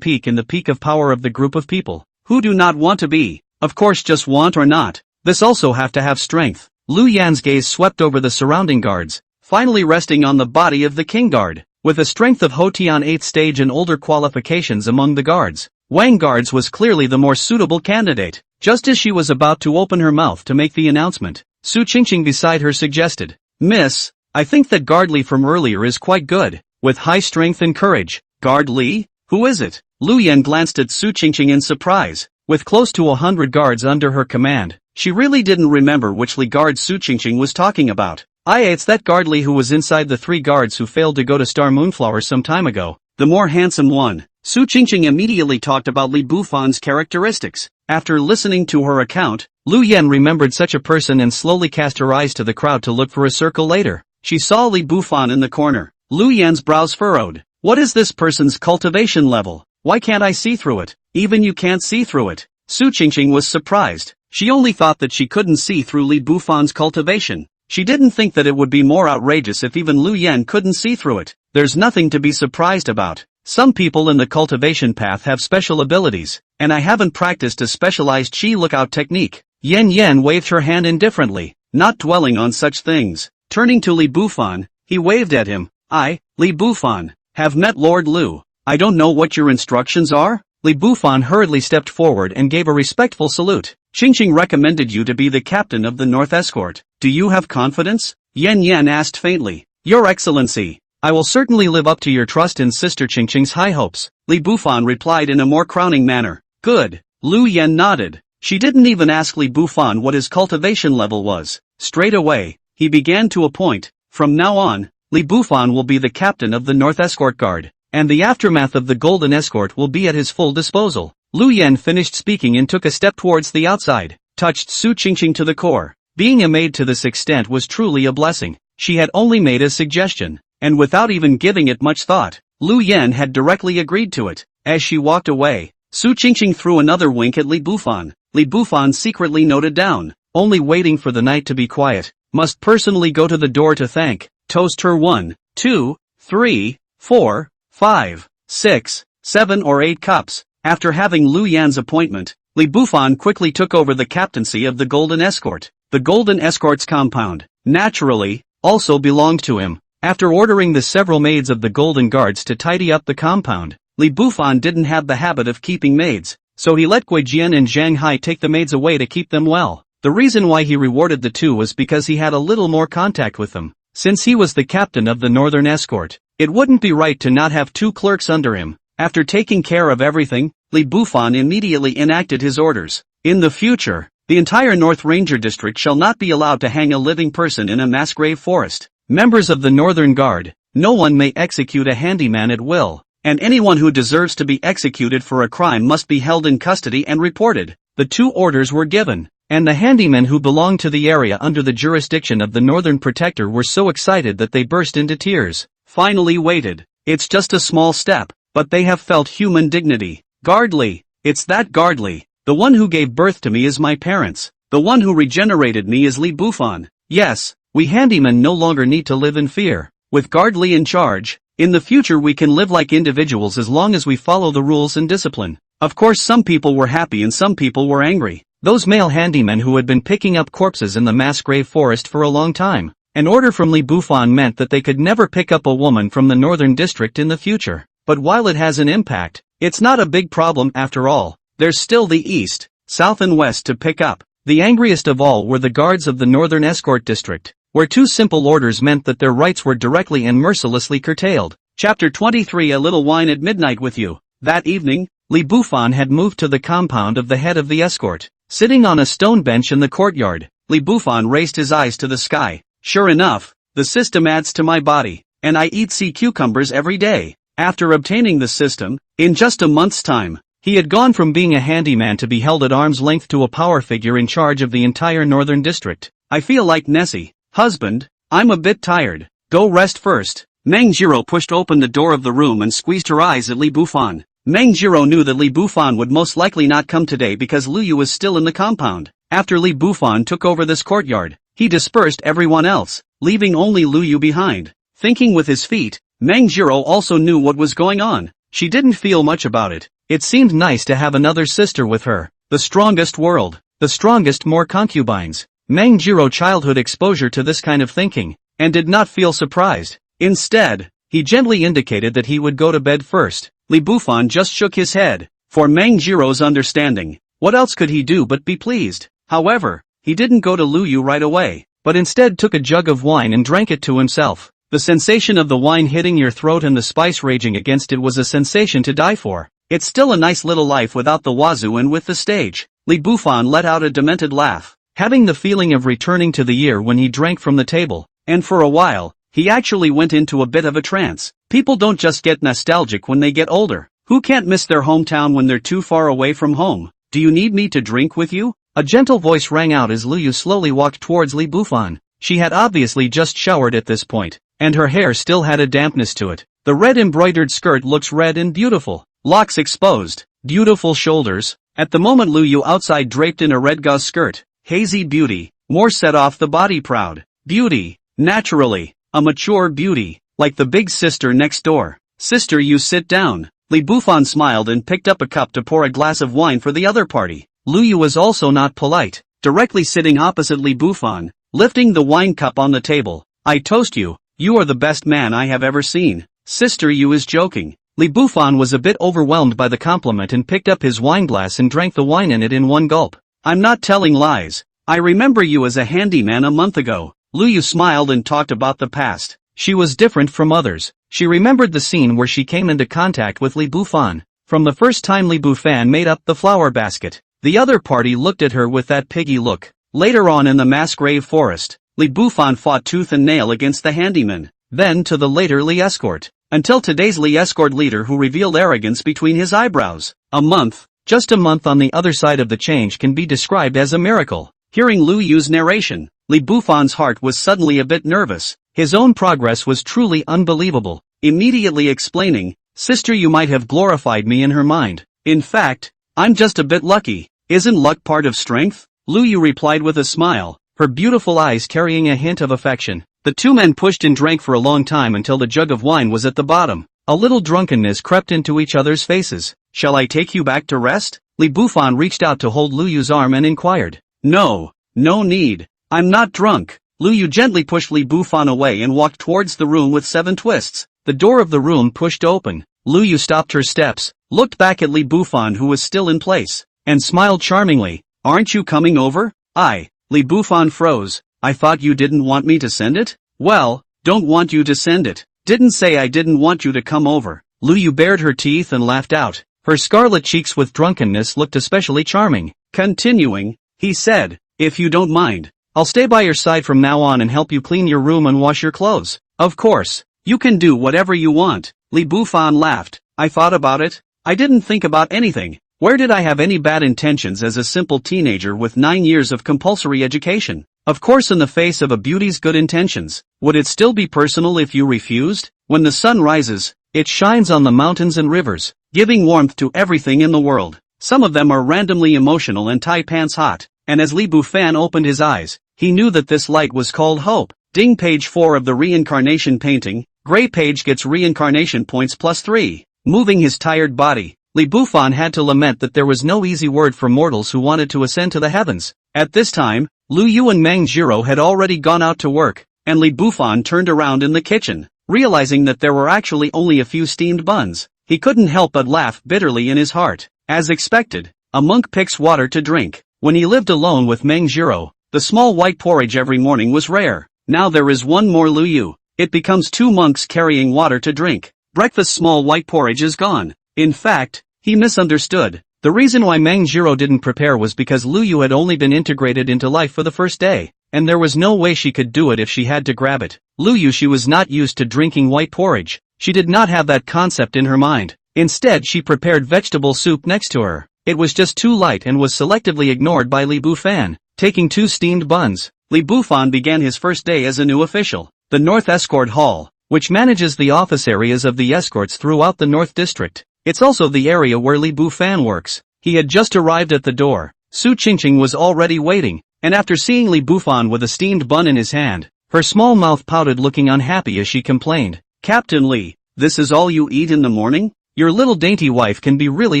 peak in the peak of power of the group of people, who do not want to be, of course just want or not, this also have to have strength. Lu Yan's gaze swept over the surrounding guards, finally resting on the body of the King Guard. With a strength of Hotian 8th stage and older qualifications among the guards, Wang Guards was clearly the more suitable candidate. Just as she was about to open her mouth to make the announcement, Su Qingqing beside her suggested, Miss, I think that Guard Li from earlier is quite good, with high strength and courage. Guard Li? Who is it? Lu Yan glanced at Su Qingqing in surprise. With close to 100 guards under her command, she really didn't remember which Li guard Su Qingqing was talking about. It's that Guard Li who was inside the 3 guards who failed to go to Star Moonflower some time ago. The more handsome one. Su Qingqing immediately talked about Li Bufan's characteristics. After listening to her account, Lu Yan remembered such a person and slowly cast her eyes to the crowd to look for a circle later. She saw Li Bufan in the corner. Lu Yan's brows furrowed. What is this person's cultivation level? Why can't I see through it? Even you can't see through it. Su Qingqing was surprised. She only thought that she couldn't see through Li Bufan's cultivation. She didn't think that it would be more outrageous if even Lu Yan couldn't see through it. There's nothing to be surprised about. Some people in the cultivation path have special abilities, and I haven't practiced a specialized Qi lookout technique. Yan Yan waved her hand indifferently, not dwelling on such things. Turning to Li Bufan, he waved at him. I, Li Bufan, have met Lord Lu. I don't know what your instructions are? Li Bufan hurriedly stepped forward and gave a respectful salute. Qingqing recommended you to be the captain of the North Escort. Do you have confidence? Yan Yan asked faintly. Your Excellency, I will certainly live up to your trust in Sister Qingqing's high hopes. Li Bufan replied in a more crowning manner. Good. Lu Yan nodded. She didn't even ask Li Bufan what his cultivation level was. Straight away, he began to appoint. From now on, Li Bufan will be the captain of the North Escort Guard, and the aftermath of the Golden Escort will be at his full disposal. Lu Yan finished speaking and took a step towards the outside, touched Su Qingqing to the core. Being a maid to this extent was truly a blessing. She had only made a suggestion, and without even giving it much thought, Lu Yan had directly agreed to it. As she walked away, Su Qingqing threw another wink at Li Bufan. Li Bufan secretly noted down, only waiting for the night to be quiet, must personally go to the door to thank, toast her 1, 2, 3, 4, 5, 6, 7 or 8 cups. After having Lu Yan's appointment, Li Bufan quickly took over the captaincy of the Golden Escort. The Golden Escort's compound, naturally, also belonged to him. After ordering the several maids of the Golden Guards to tidy up the compound, Li Bufan didn't have the habit of keeping maids, so he let Gui Jian and Zhang Hai take the maids away to keep them well. The reason why he rewarded the two was because he had a little more contact with them. Since he was the captain of the Northern Escort, it wouldn't be right to not have 2 clerks under him. After taking care of everything, Li Bufan immediately enacted his orders. In the future, the entire North Ranger District shall not be allowed to hang a living person in a mass grave forest. Members of the Northern Guard, no one may execute a handyman at will, and anyone who deserves to be executed for a crime must be held in custody and reported. The 2 orders were given, and the handymen who belonged to the area under the jurisdiction of the Northern Protector were so excited that they burst into tears. Finally waited. It's just a small step, but they have felt human dignity. Guardly, it's that Guardly. The one who gave birth to me is my parents. The one who regenerated me is Li Bufan. Yes, we handymen no longer need to live in fear. With Guardly in charge, in the future we can live like individuals as long as we follow the rules and discipline. Of course some people were happy and some people were angry. Those male handymen who had been picking up corpses in the mass grave forest for a long time. An order from Li Bufan meant that they could never pick up a woman from the Northern District in the future. But while it has an impact, it's not a big problem after all. There's still the East, South and West to pick up. The angriest of all were the guards of the Northern Escort District, where 2 simple orders meant that their rights were directly and mercilessly curtailed. Chapter 23 A Little Wine at Midnight with You. That evening, Li Bufan had moved to the compound of the head of the escort. Sitting on a stone bench in the courtyard, Li Bufan raised his eyes to the sky. Sure enough, the system adds to my body, and I eat sea cucumbers every day. After obtaining the system, in just a month's time, he had gone from being a handyman to be held at arm's length to a power figure in charge of the entire Northern District. I feel like Nessie. Husband, I'm a bit tired. Go rest first. Meng Jiro pushed open the door of the room and squeezed her eyes at Li Bufan. Meng Jiro knew that Li Bufan would most likely not come today because Lu Yu was still in the compound. After Li Bufan took over this courtyard, he dispersed everyone else, leaving only Lu Yu behind. Thinking with his feet, Meng Jiro also knew what was going on. She didn't feel much about it. It seemed nice to have another sister with her. The strongest world. The strongest more concubines. Meng Jiro childhood exposure to this kind of thinking, and did not feel surprised. Instead, he gently indicated that he would go to bed first. Li Bufan just shook his head. For Meng Jiro's understanding, what else could he do but be pleased? However, he didn't go to Lu Yu right away, but instead took a jug of wine and drank it to himself. The sensation of the wine hitting your throat and the spice raging against it was a sensation to die for. It's still a nice little life without the wazoo and with the stage. Li Bufan let out a demented laugh, having the feeling of returning to the year when he drank from the table, and for a while, he actually went into a bit of a trance. People don't just get nostalgic when they get older. Who can't miss their hometown when they're too far away from home? Do you need me to drink with you? A gentle voice rang out as Lu Yu slowly walked towards Li Bufan. She had obviously just showered at this point, and her hair still had a dampness to it. The red embroidered skirt looks red and beautiful. Locks exposed. Beautiful shoulders. At the moment Lu Yu outside draped in a red gauze skirt. Hazy beauty. More set off the body proud. Beauty. Naturally. A mature beauty. Like the big sister next door. Sister, you sit down. Li Bufan smiled and picked up a cup to pour a glass of wine for the other party. Lu Yu was also not polite. Directly sitting opposite Li Bufan, lifting the wine cup on the table. I toast you. You are the best man I have ever seen. Sister, you is joking. Li Bufan was a bit overwhelmed by the compliment and picked up his wineglass and drank the wine in it in one gulp. I'm not telling lies. I remember you as a handyman a month ago. Lu Yu smiled and talked about the past. She was different from others. She remembered the scene where she came into contact with Li Bufan. From the first time Li Bufan made up the flower basket, the other party looked at her with that piggy look. Later on in the mass grave forest, Li Bufan fought tooth and nail against the handyman, then to the later Li Escort, until today's Li Escort leader who revealed arrogance between his eyebrows. A month, just a month on the other side of the change can be described as a miracle. Hearing Lu Yu's narration, Li Bufan's heart was suddenly a bit nervous. His own progress was truly unbelievable. Immediately explaining, sister, you might have glorified me in her mind. In fact, I'm just a bit lucky. Isn't luck part of strength? Lu Yu replied with a smile, her beautiful eyes carrying a hint of affection. The two men pushed and drank for a long time until the jug of wine was at the bottom. A little drunkenness crept into each other's faces. Shall I take you back to rest? Li Bufan reached out to hold Lu Yu's arm and inquired. No need. I'm not drunk. Lu Yu gently pushed Li Bufan away and walked towards the room with 7 twists. The door of the room pushed open. Lu Yu stopped her steps, looked back at Li Bufan who was still in place, and smiled charmingly. Aren't you coming over? Li Bufan froze. I thought you didn't want me to send it? Well, don't want you to send it. Didn't say I didn't want you to come over. Lu Yu bared her teeth and laughed out. Her scarlet cheeks with drunkenness looked especially charming. Continuing, he said, if you don't mind, I'll stay by your side from now on and help you clean your room and wash your clothes. Of course, you can do whatever you want. Li Bufan laughed. I thought about it. I didn't think about anything. Where did I have any bad intentions as a simple teenager with 9 years of compulsory education? Of course, in the face of a beauty's good intentions, would it still be personal if you refused? When the sun rises, it shines on the mountains and rivers, giving warmth to everything in the world. Some of them are randomly emotional and tie pants hot, and as Li Bufan opened his eyes, he knew that this light was called hope. Ding, page 4 of the reincarnation painting. Gray page gets reincarnation points +3. Moving his tired body, Li Bufan had to lament that there was no easy word for mortals who wanted to ascend to the heavens. At this time, Lu Yu and Meng Jiro had already gone out to work, and Li Bufan turned around in the kitchen, realizing that there were actually only a few steamed buns. He couldn't help but laugh bitterly in his heart. As expected, a monk picks water to drink. When he lived alone with Meng Jiro, the small white porridge every morning was rare. Now there is one more Lu Yu. It becomes 2 monks carrying water to drink. Breakfast small white porridge is gone. In fact, he misunderstood. The reason why Meng Jiro didn't prepare was because Lu Yu had only been integrated into life for the first day, and there was no way she could do it if she had to grab it. Lu Yu, she was not used to drinking white porridge. She did not have that concept in her mind. Instead, she prepared vegetable soup next to her. It was just too light and was selectively ignored by Li Bufan. Taking 2 steamed buns, Li Bufan began his first day as a new official. The North Escort Hall, which manages the office areas of the escorts throughout the North District. It's also the area where Li Bufan works. He had just arrived at the door. Su Qingqing was already waiting, and after seeing Li Bufan with a steamed bun in his hand, her small mouth pouted, looking unhappy as she complained. Captain Li, this is all you eat in the morning? Your little dainty wife can be really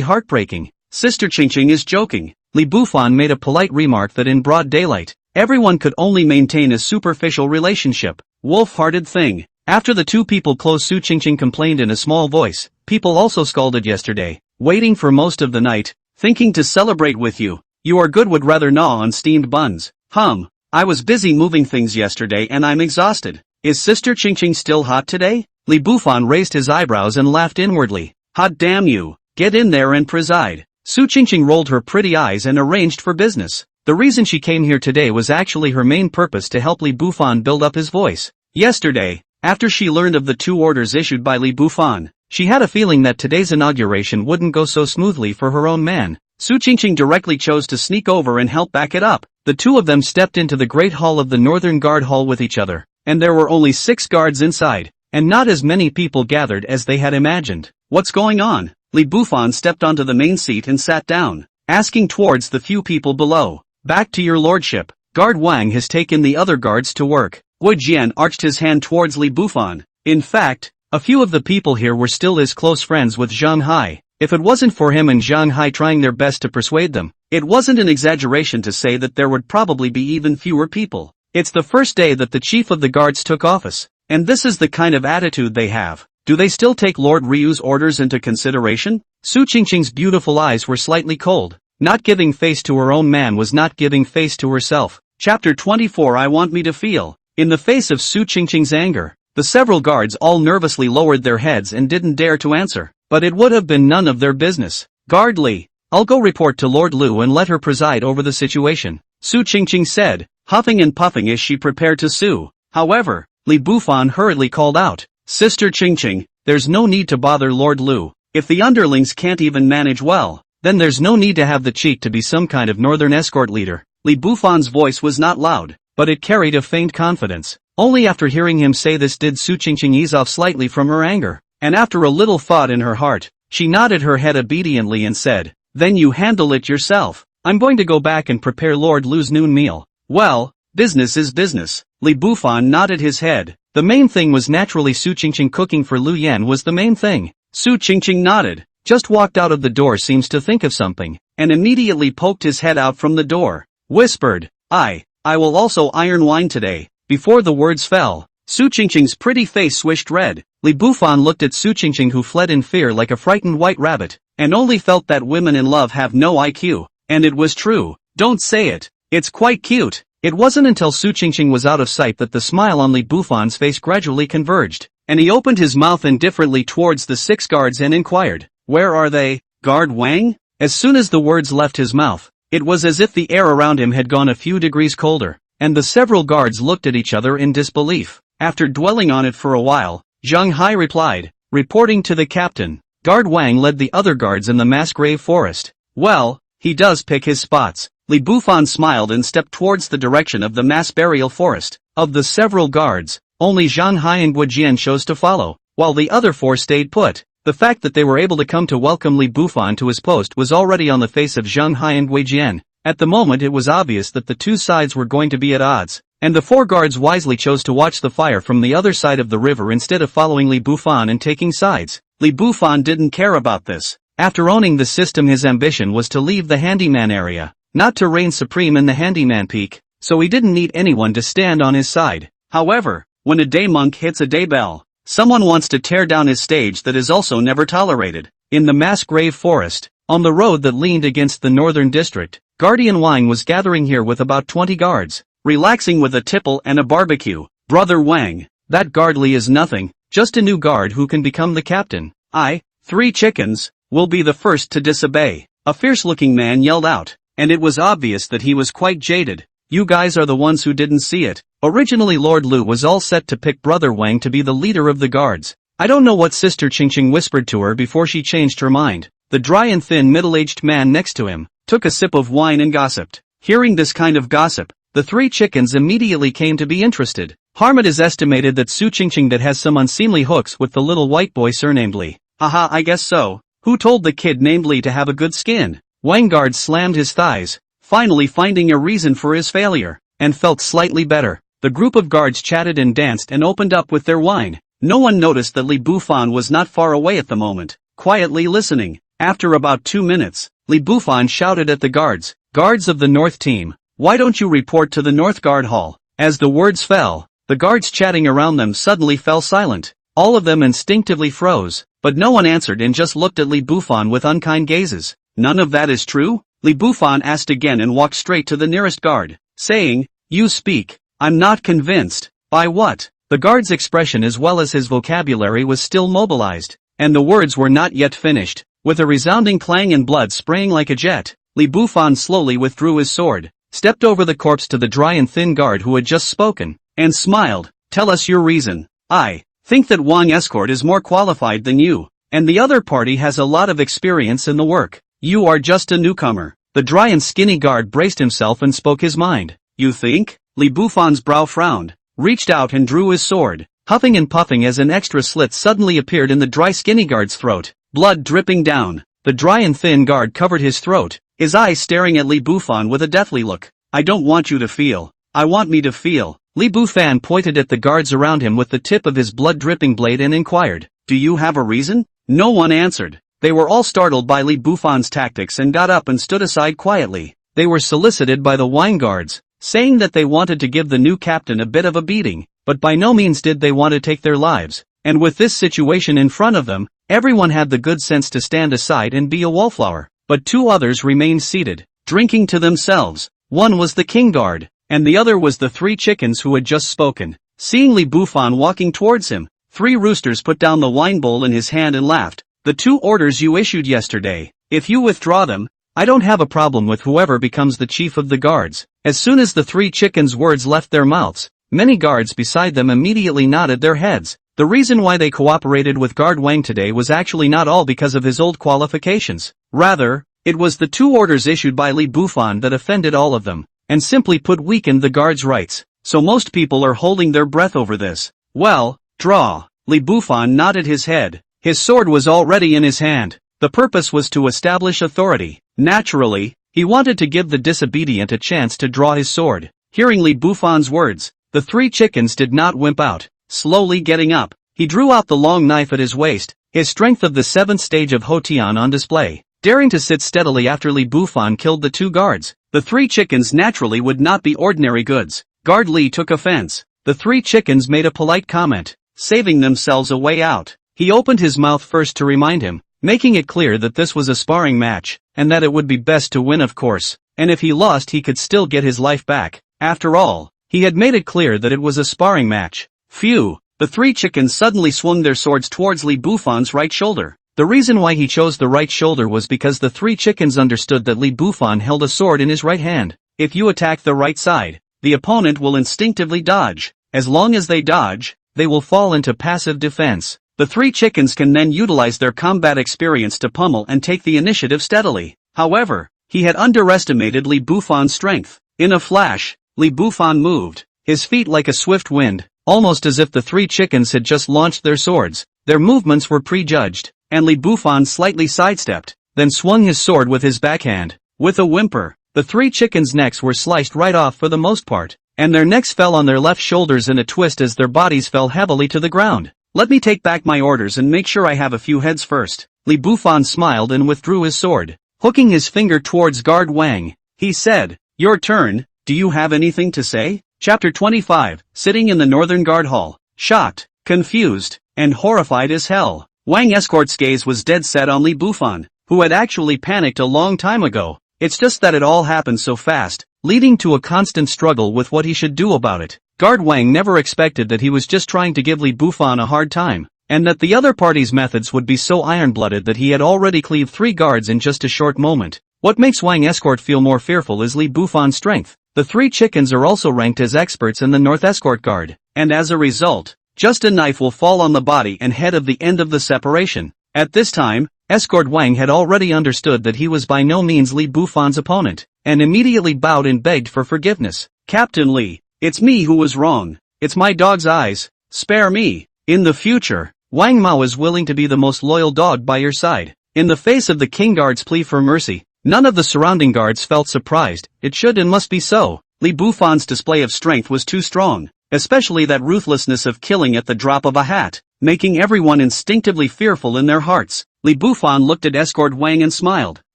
heartbreaking. Sister Qingqing is joking. Li Bufan made a polite remark that in broad daylight, everyone could only maintain a superficial relationship. Wolf-hearted thing. After the two people close, Su Qingqing complained in a small voice. People also scalded yesterday. Waiting for most of the night. Thinking to celebrate with you. You are good, would rather gnaw on steamed buns. I was busy moving things yesterday and I'm exhausted. Is Sister Qingqing still hot today? Li Bufan raised his eyebrows and laughed inwardly. Hot damn you. Get in there and preside. Su Qingqing rolled her pretty eyes and arranged for business. The reason she came here today was actually her main purpose, to help Li Bufan build up his voice. Yesterday, after she learned of the 2 orders issued by Li Bufan, She had a feeling that today's inauguration wouldn't go so smoothly for her own man. Su Qingqing directly chose to sneak over and help back it up. The two of them stepped into the Great Hall of the Northern Guard Hall with each other, and there were only 6 guards inside, and not as many people gathered as they had imagined. What's going on? Li Bufan stepped onto the main seat and sat down, asking towards the few people below. Back to your lordship. Guard Wang has taken the other guards to work. Wu Jian arched his hand towards Li Bufan. In fact, a few of the people here were still his close friends with Zhang Hai. If it wasn't for him and Zhang Hai trying their best to persuade them, it wasn't an exaggeration to say that there would probably be even fewer people. It's the first day that the chief of the guards took office, and this is the kind of attitude they have. Do they still take Lord Ryu's orders into consideration? Su Qingqing's beautiful eyes were slightly cold. Not giving face to her own man was not giving face to herself. Chapter 24 I want me to feel. In the face of Su Qingqing's anger, the several guards all nervously lowered their heads and didn't dare to answer. But it would have been none of their business. Guard Li, I'll go report to Lord Lu and let her preside over the situation, Su Qingqing said, huffing and puffing as she prepared to sue. However, Li Bufan hurriedly called out, Sister Qingqing, there's no need to bother Lord Lu. If the underlings can't even manage well, then there's no need to have the cheek to be some kind of northern escort leader. Li Bufan's voice was not loud, but it carried a faint confidence. Only after hearing him say this did Su Qingqing ease off slightly from her anger. And after a little thought in her heart, she nodded her head obediently and said, Then you handle it yourself. I'm going to go back and prepare Lord Lu's noon meal. Well, business is business. Li Bufan nodded his head. The main thing was naturally Su Qingqing cooking for Lu Yan was the main thing. Su Qingqing nodded, just walked out of the door seems to think of something, and immediately poked his head out from the door. Whispered, I will also iron wine today. Before the words fell, Su Qingqing's pretty face swished red. Li Bufan looked at Su Qingqing who fled in fear like a frightened white rabbit, and only felt that women in love have no IQ. And it was true. Don't say it. It's quite cute. It wasn't until Su Qingqing was out of sight that the smile on Li Bufan's face gradually converged, and he opened his mouth indifferently towards the 6 guards and inquired, Where are they? Guard Wang? As soon as the words left his mouth, it was as if the air around him had gone a few degrees colder, and the several guards looked at each other in disbelief. After dwelling on it for a while, Zhang Hai replied, reporting to the captain. Guard Wang led the other guards in the mass grave forest. Well, he does pick his spots. Li Bufan smiled and stepped towards the direction of the mass burial forest. Of the several guards, only Zhang Hai and Wu Jian chose to follow, while the other 4 stayed put. The fact that they were able to come to welcome Li Bufan to his post was already on the face of Zhang Hai and Wu Jian. At the moment it was obvious that the 2 sides were going to be at odds, and the 4 guards wisely chose to watch the fire from the other side of the river instead of following Li Bufan and taking sides. Li Bufan didn't care about this. After owning the system his ambition was to leave the handyman area, not to reign supreme in the handyman peak, so he didn't need anyone to stand on his side. However, when a day monk hits a day bell, someone wants to tear down his stage that is also never tolerated. In the mass grave forest, on the road that leaned against the northern district, Guardian Wang was gathering here with about 20 guards, relaxing with a tipple and a barbecue. Brother Wang, that guard Li is nothing, just a new guard who can become the captain. 3 chickens, will be the first to disobey. A fierce-looking man yelled out, and it was obvious that he was quite jaded. You guys are the ones who didn't see it. Originally Lord Lu was all set to pick Brother Wang to be the leader of the guards. I don't know what Sister Qingqing whispered to her before she changed her mind. The dry and thin middle-aged man next to him took a sip of wine and gossiped. Hearing this kind of gossip, the 3 chickens immediately came to be interested. Harmad is estimated that Su Qingqing that has some unseemly hooks with the little white boy surnamed Li. Haha, I guess so. Who told the kid named Li to have a good skin? Wangard slammed his thighs, finally finding a reason for his failure, and felt slightly better. The group of guards chatted and danced and opened up with their wine. No one noticed that Li Bufan was not far away at the moment, quietly listening. After about 2 minutes, Li Bufan shouted at the guards, Guards of the North Team, why don't you report to the North Guard Hall? As the words fell, the guards chatting around them suddenly fell silent. All of them instinctively froze, but no one answered and just looked at Li Bufan with unkind gazes. None of that is true? Li Bufan asked again and walked straight to the nearest guard, saying, You speak. I'm not convinced. By what? The guard's expression as well as his vocabulary was still mobilized, and the words were not yet finished. With a resounding clang and blood spraying like a jet, Li Bufan slowly withdrew his sword, stepped over the corpse to the dry and thin guard who had just spoken, and smiled. Tell us your reason. I think that Wang Escort is more qualified than you, and the other party has a lot of experience in the work. You are just a newcomer. The dry and skinny guard braced himself and spoke his mind. You think? Li Bufan's brow frowned, reached out and drew his sword, huffing and puffing as an extra slit suddenly appeared in the dry skinny guard's throat, blood dripping down. The dry and thin guard covered his throat, his eyes staring at Li Bufan with a deathly look. I don't want you to feel. I want me to feel. Li Bufan pointed at the guards around him with the tip of his blood-dripping blade and inquired, do you have a reason? No one answered. They were all startled by Li Bufan's tactics and got up and stood aside quietly. They were solicited by the wine guards, saying that they wanted to give the new captain a bit of a beating, but by no means did they want to take their lives. And with this situation in front of them, everyone had the good sense to stand aside and be a wallflower. But two others remained seated, drinking to themselves. One was the king guard, and the other was the three chickens who had just spoken. Seeing Li Bufan walking towards him, Three Roosters put down the wine bowl in his hand and laughed. The 2 orders you issued yesterday, if you withdraw them, I don't have a problem with whoever becomes the chief of the guards. As soon as the 3 chickens' words left their mouths, many guards beside them immediately nodded their heads. The reason why they cooperated with Guard Wang today was actually not all because of his old qualifications. Rather, it was the 2 orders issued by Li Bufan that offended all of them, and simply put weakened the guards' rights. So most people are holding their breath over this. Well, draw. Li Bufan nodded his head. His sword was already in his hand. The purpose was to establish authority. Naturally, he wanted to give the disobedient a chance to draw his sword. Hearing Li Bufan's words, the 3 chickens did not wimp out. Slowly getting up, he drew out the long knife at his waist, his strength of the 7th stage of Hotian on display. Daring to sit steadily after Li Bufan killed the 2 guards, the 3 chickens naturally would not be ordinary goods. Guard Li took offense. The 3 chickens made a polite comment, saving themselves a way out. He opened his mouth first to remind him, making it clear that this was a sparring match, and that it would be best to win of course, and if he lost he could still get his life back. After all, he had made it clear that it was a sparring match. Phew! The 3 chickens suddenly swung their swords towards Li Bufan's right shoulder. The reason why he chose the right shoulder was because the 3 chickens understood that Li Bufan held a sword in his right hand. If you attack the right side, the opponent will instinctively dodge. As long as they dodge, they will fall into passive defense. The 3 chickens can then utilize their combat experience to pummel and take the initiative steadily. However, he had underestimated Li Bufan's strength. In a flash, Li Bufan moved, his feet like a swift wind, almost as if the 3 chickens had just launched their swords. Their movements were prejudged, and Li Bufan slightly sidestepped, then swung his sword with his backhand. With a whimper, the 3 chickens' necks were sliced right off for the most part, and their necks fell on their left shoulders in a twist as their bodies fell heavily to the ground. Let me take back my orders and make sure I have a few heads first. Li Bufan smiled and withdrew his sword. Hooking his finger towards Guard Wang, he said, Your turn, do you have anything to say? Chapter 25, Sitting in the Northern Guard Hall, shocked, confused, and horrified as hell. Wang Escort's gaze was dead set on Li Bufan, who had actually panicked a long time ago. It's just that it all happened so fast, leading to a constant struggle with what he should do about it. Guard Wang never expected that he was just trying to give Li Bufan a hard time, and that the other party's methods would be so iron-blooded that he had already cleaved 3 guards in just a short moment. What makes Wang Escort feel more fearful is Li Bufan's strength. The 3 chickens are also ranked as experts in the North Escort Guard, and as a result, just a knife will fall on the body and head of the end of the separation. At this time, Escort Wang had already understood that he was by no means Li Bufan's opponent, and immediately bowed and begged for forgiveness. Captain Li, it's me who was wrong. It's my dog's eyes. Spare me. In the future, Wang Mao is willing to be the most loyal dog by your side. In the face of the King Guard's plea for mercy, none of the surrounding guards felt surprised. It should and must be so. Li Bufan's display of strength was too strong, especially that ruthlessness of killing at the drop of a hat, making everyone instinctively fearful in their hearts. Li Bufan looked at Escort Wang and smiled,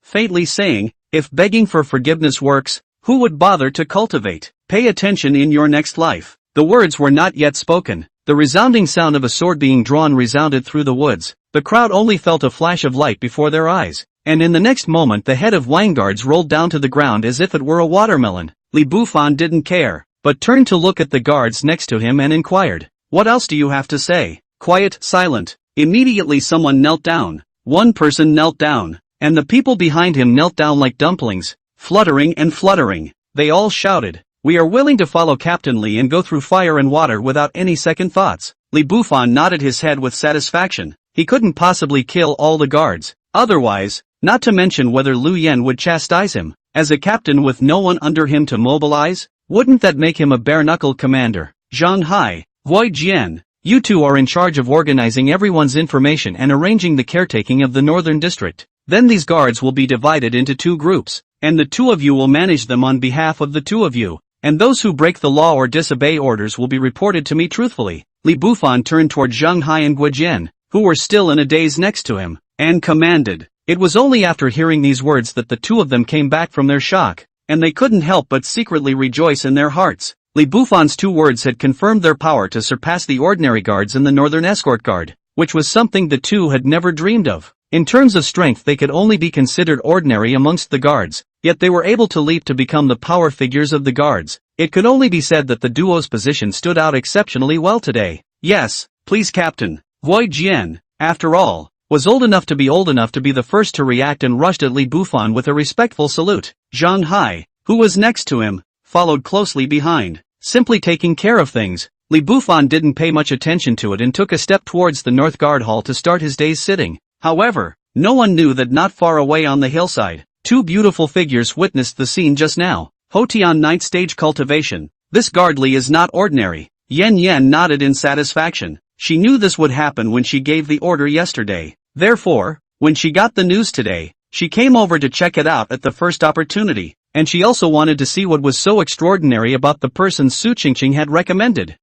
faintly saying, If begging for forgiveness works, who would bother to cultivate? Pay attention in your next life. The words were not yet spoken. The resounding sound of a sword being drawn resounded through the woods. The crowd only felt a flash of light before their eyes, and in the next moment the head of Wang Guards rolled down to the ground as if it were a watermelon. Li Bufan didn't care, but turned to look at the guards next to him and inquired, What else do you have to say? Quiet, silent. Immediately someone knelt down. One person knelt down, and the people behind him knelt down like dumplings, fluttering and fluttering. They all shouted, We are willing to follow Captain Li and go through fire and water without any second thoughts. Li Bufan nodded his head with satisfaction. he couldn't possibly kill all the guards. Otherwise, not to mention whether Lu Yen would chastise him. As a captain with no one under him to mobilize, wouldn't that make him a bare-knuckle commander? Zhang Hai, Wei Jian, you two are in charge of organizing everyone's information and arranging the caretaking of the northern district. Then these guards will be divided into 2 groups, and the 2 of you will manage them on behalf of the 2 of you, and those who break the law or disobey orders will be reported to me truthfully. Li Bufan turned toward Zhang Hai and Guijian, who were still in a daze next to him, and commanded. It was only after hearing these words that the 2 of them came back from their shock, and they couldn't help but secretly rejoice in their hearts. Li Bufan's 2 words had confirmed their power to surpass the ordinary guards in the Northern Escort Guard, which was something the 2 had never dreamed of. In terms of strength they could only be considered ordinary amongst the guards, yet they were able to leap to become the power figures of the guards. It could only be said that the duo's position stood out exceptionally well today. Yes, please Captain. Wei Jian, after all, was old enough to be the first to react and rushed at Li Bufan with a respectful salute. Zhang Hai, who was next to him, followed closely behind, simply taking care of things. Li Bufan didn't pay much attention to it and took a step towards the North Guard Hall to start his day's sitting. However, no one knew that not far away on the hillside, 2 beautiful figures witnessed the scene just now. Hotian 9th stage cultivation. This guardly is not ordinary. Yen Yen nodded in satisfaction. She knew this would happen when she gave the order yesterday. Therefore, when she got the news today, she came over to check it out at the first opportunity, and she also wanted to see what was so extraordinary about the person Su Qingqing had recommended.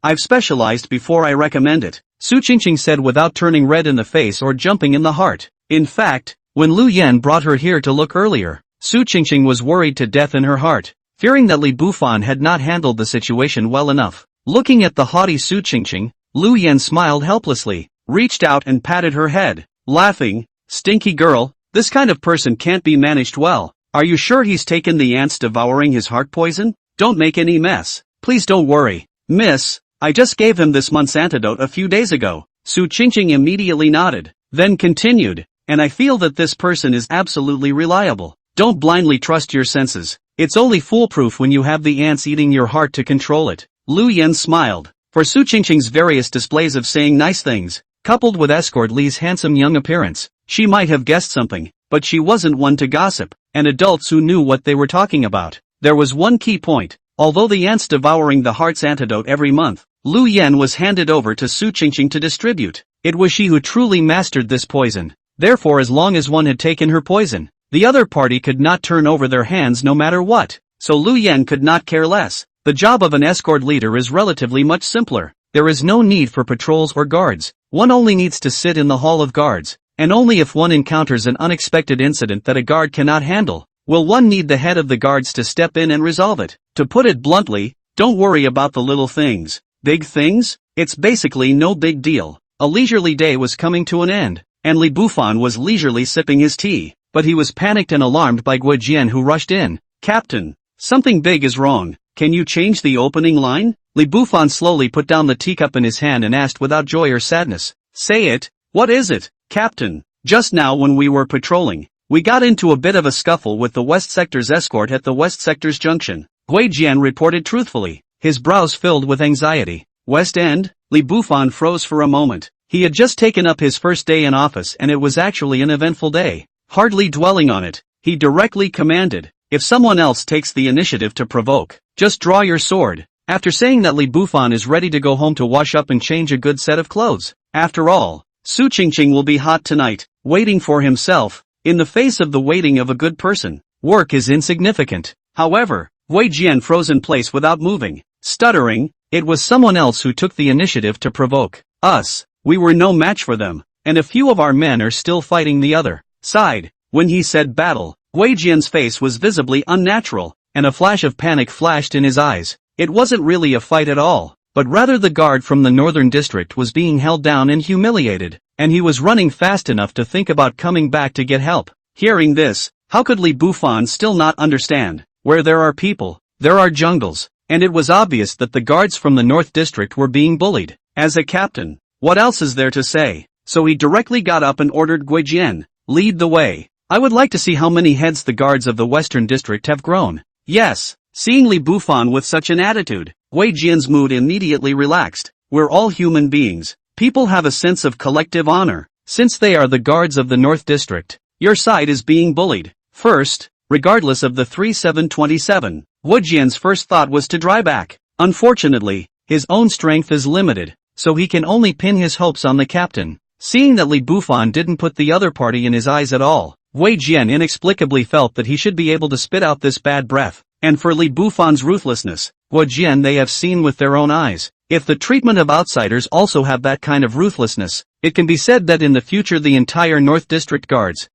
I've specialized before I recommend it, Su Qingqing said without turning red in the face or jumping in the heart. In fact, when Lu Yen brought her here to look earlier, Su Qingqing was worried to death in her heart, fearing that Li Bufan had not handled the situation well enough. Looking at the haughty Su Qingqing, Lu Yen smiled helplessly, reached out and patted her head, laughing. Stinky girl, this kind of person can't be managed well. Are you sure he's taken the ants devouring his heart poison? Don't make any mess. Please don't worry. Miss, I just gave him this month's antidote a few days ago. Su Qingqing immediately nodded, then continued, and I feel that this person is absolutely reliable. Don't blindly trust your senses. It's only foolproof when you have the ants eating your heart to control it. Lu Yen smiled. For Su Qingqing's various displays of saying nice things, coupled with Escort Li's handsome young appearance, she might have guessed something, but she wasn't one to gossip, and adults who knew what they were talking about. There was one key point. Although the ants devouring the heart's antidote every month, Lu Yen was handed over to Su Qingqing to distribute. It was she who truly mastered this poison. Therefore, as long as one had taken her poison, the other party could not turn over their hands no matter what. So Lu Yen could not care less. The job of an escort leader is relatively much simpler. There is no need for patrols or guards. One only needs to sit in the hall of guards, and only if one encounters an unexpected incident that a guard cannot handle, will one need the head of the guards to step in and resolve it. To put it bluntly, don't worry about the little things. Big things? It's basically no big deal. A leisurely day was coming to an end, and Li Bufan was leisurely sipping his tea, but he was panicked and alarmed by Guijian, who rushed in. Captain, something big is wrong. Can you change the opening line? Li Bufan slowly put down the teacup in his hand and asked without joy or sadness. Say it. What is it, Captain? Just now when we were patrolling, we got into a bit of a scuffle with the West Sector's escort at the West Sector's junction. Guijian reported truthfully, his brows filled with anxiety. West End? Li Bufan froze for a moment. He had just taken up his first day in office and it was actually an eventful day. Hardly dwelling on it, he directly commanded, if someone else takes the initiative to provoke, just draw your sword. After saying that Li Bufan is ready to go home to wash up and change a good set of clothes. After all, Su Qingqing will be hot tonight, waiting for himself, in the face of the waiting of a good person. Work is insignificant. However, Wei Jian froze in place without moving, stuttering. It was someone else who took the initiative to provoke us. We were no match for them, and a few of our men are still fighting the other side. When he said battle, Wei Jian's face was visibly unnatural, and a flash of panic flashed in his eyes. It wasn't really a fight at all, but rather the guard from the northern district was being held down and humiliated, and he was running fast enough to think about coming back to get help. Hearing this, how could Li Bufan still not understand? Where there are people, there are jungles, and it was obvious that the guards from the north district were being bullied. As a captain, what else is there to say? So he directly got up and ordered Guijian, lead the way. I would like to see how many heads the guards of the western district have grown. Yes. Seeing Li Bufan with such an attitude, Wei Jian's mood immediately relaxed. We're all human beings. People have a sense of collective honor. Since they are the guards of the North District, your side is being bullied. First, regardless of the 3-7-27, Wu Jian's first thought was to dry back. Unfortunately, his own strength is limited, so he can only pin his hopes on the captain. Seeing that Li Bufan didn't put the other party in his eyes at all, Wei Jian inexplicably felt that he should be able to spit out this bad breath. And for Li Bufan's ruthlessness, Wu Jian they have seen with their own eyes. If the treatment of outsiders also have that kind of ruthlessness, it can be said that in the future the entire North District guards,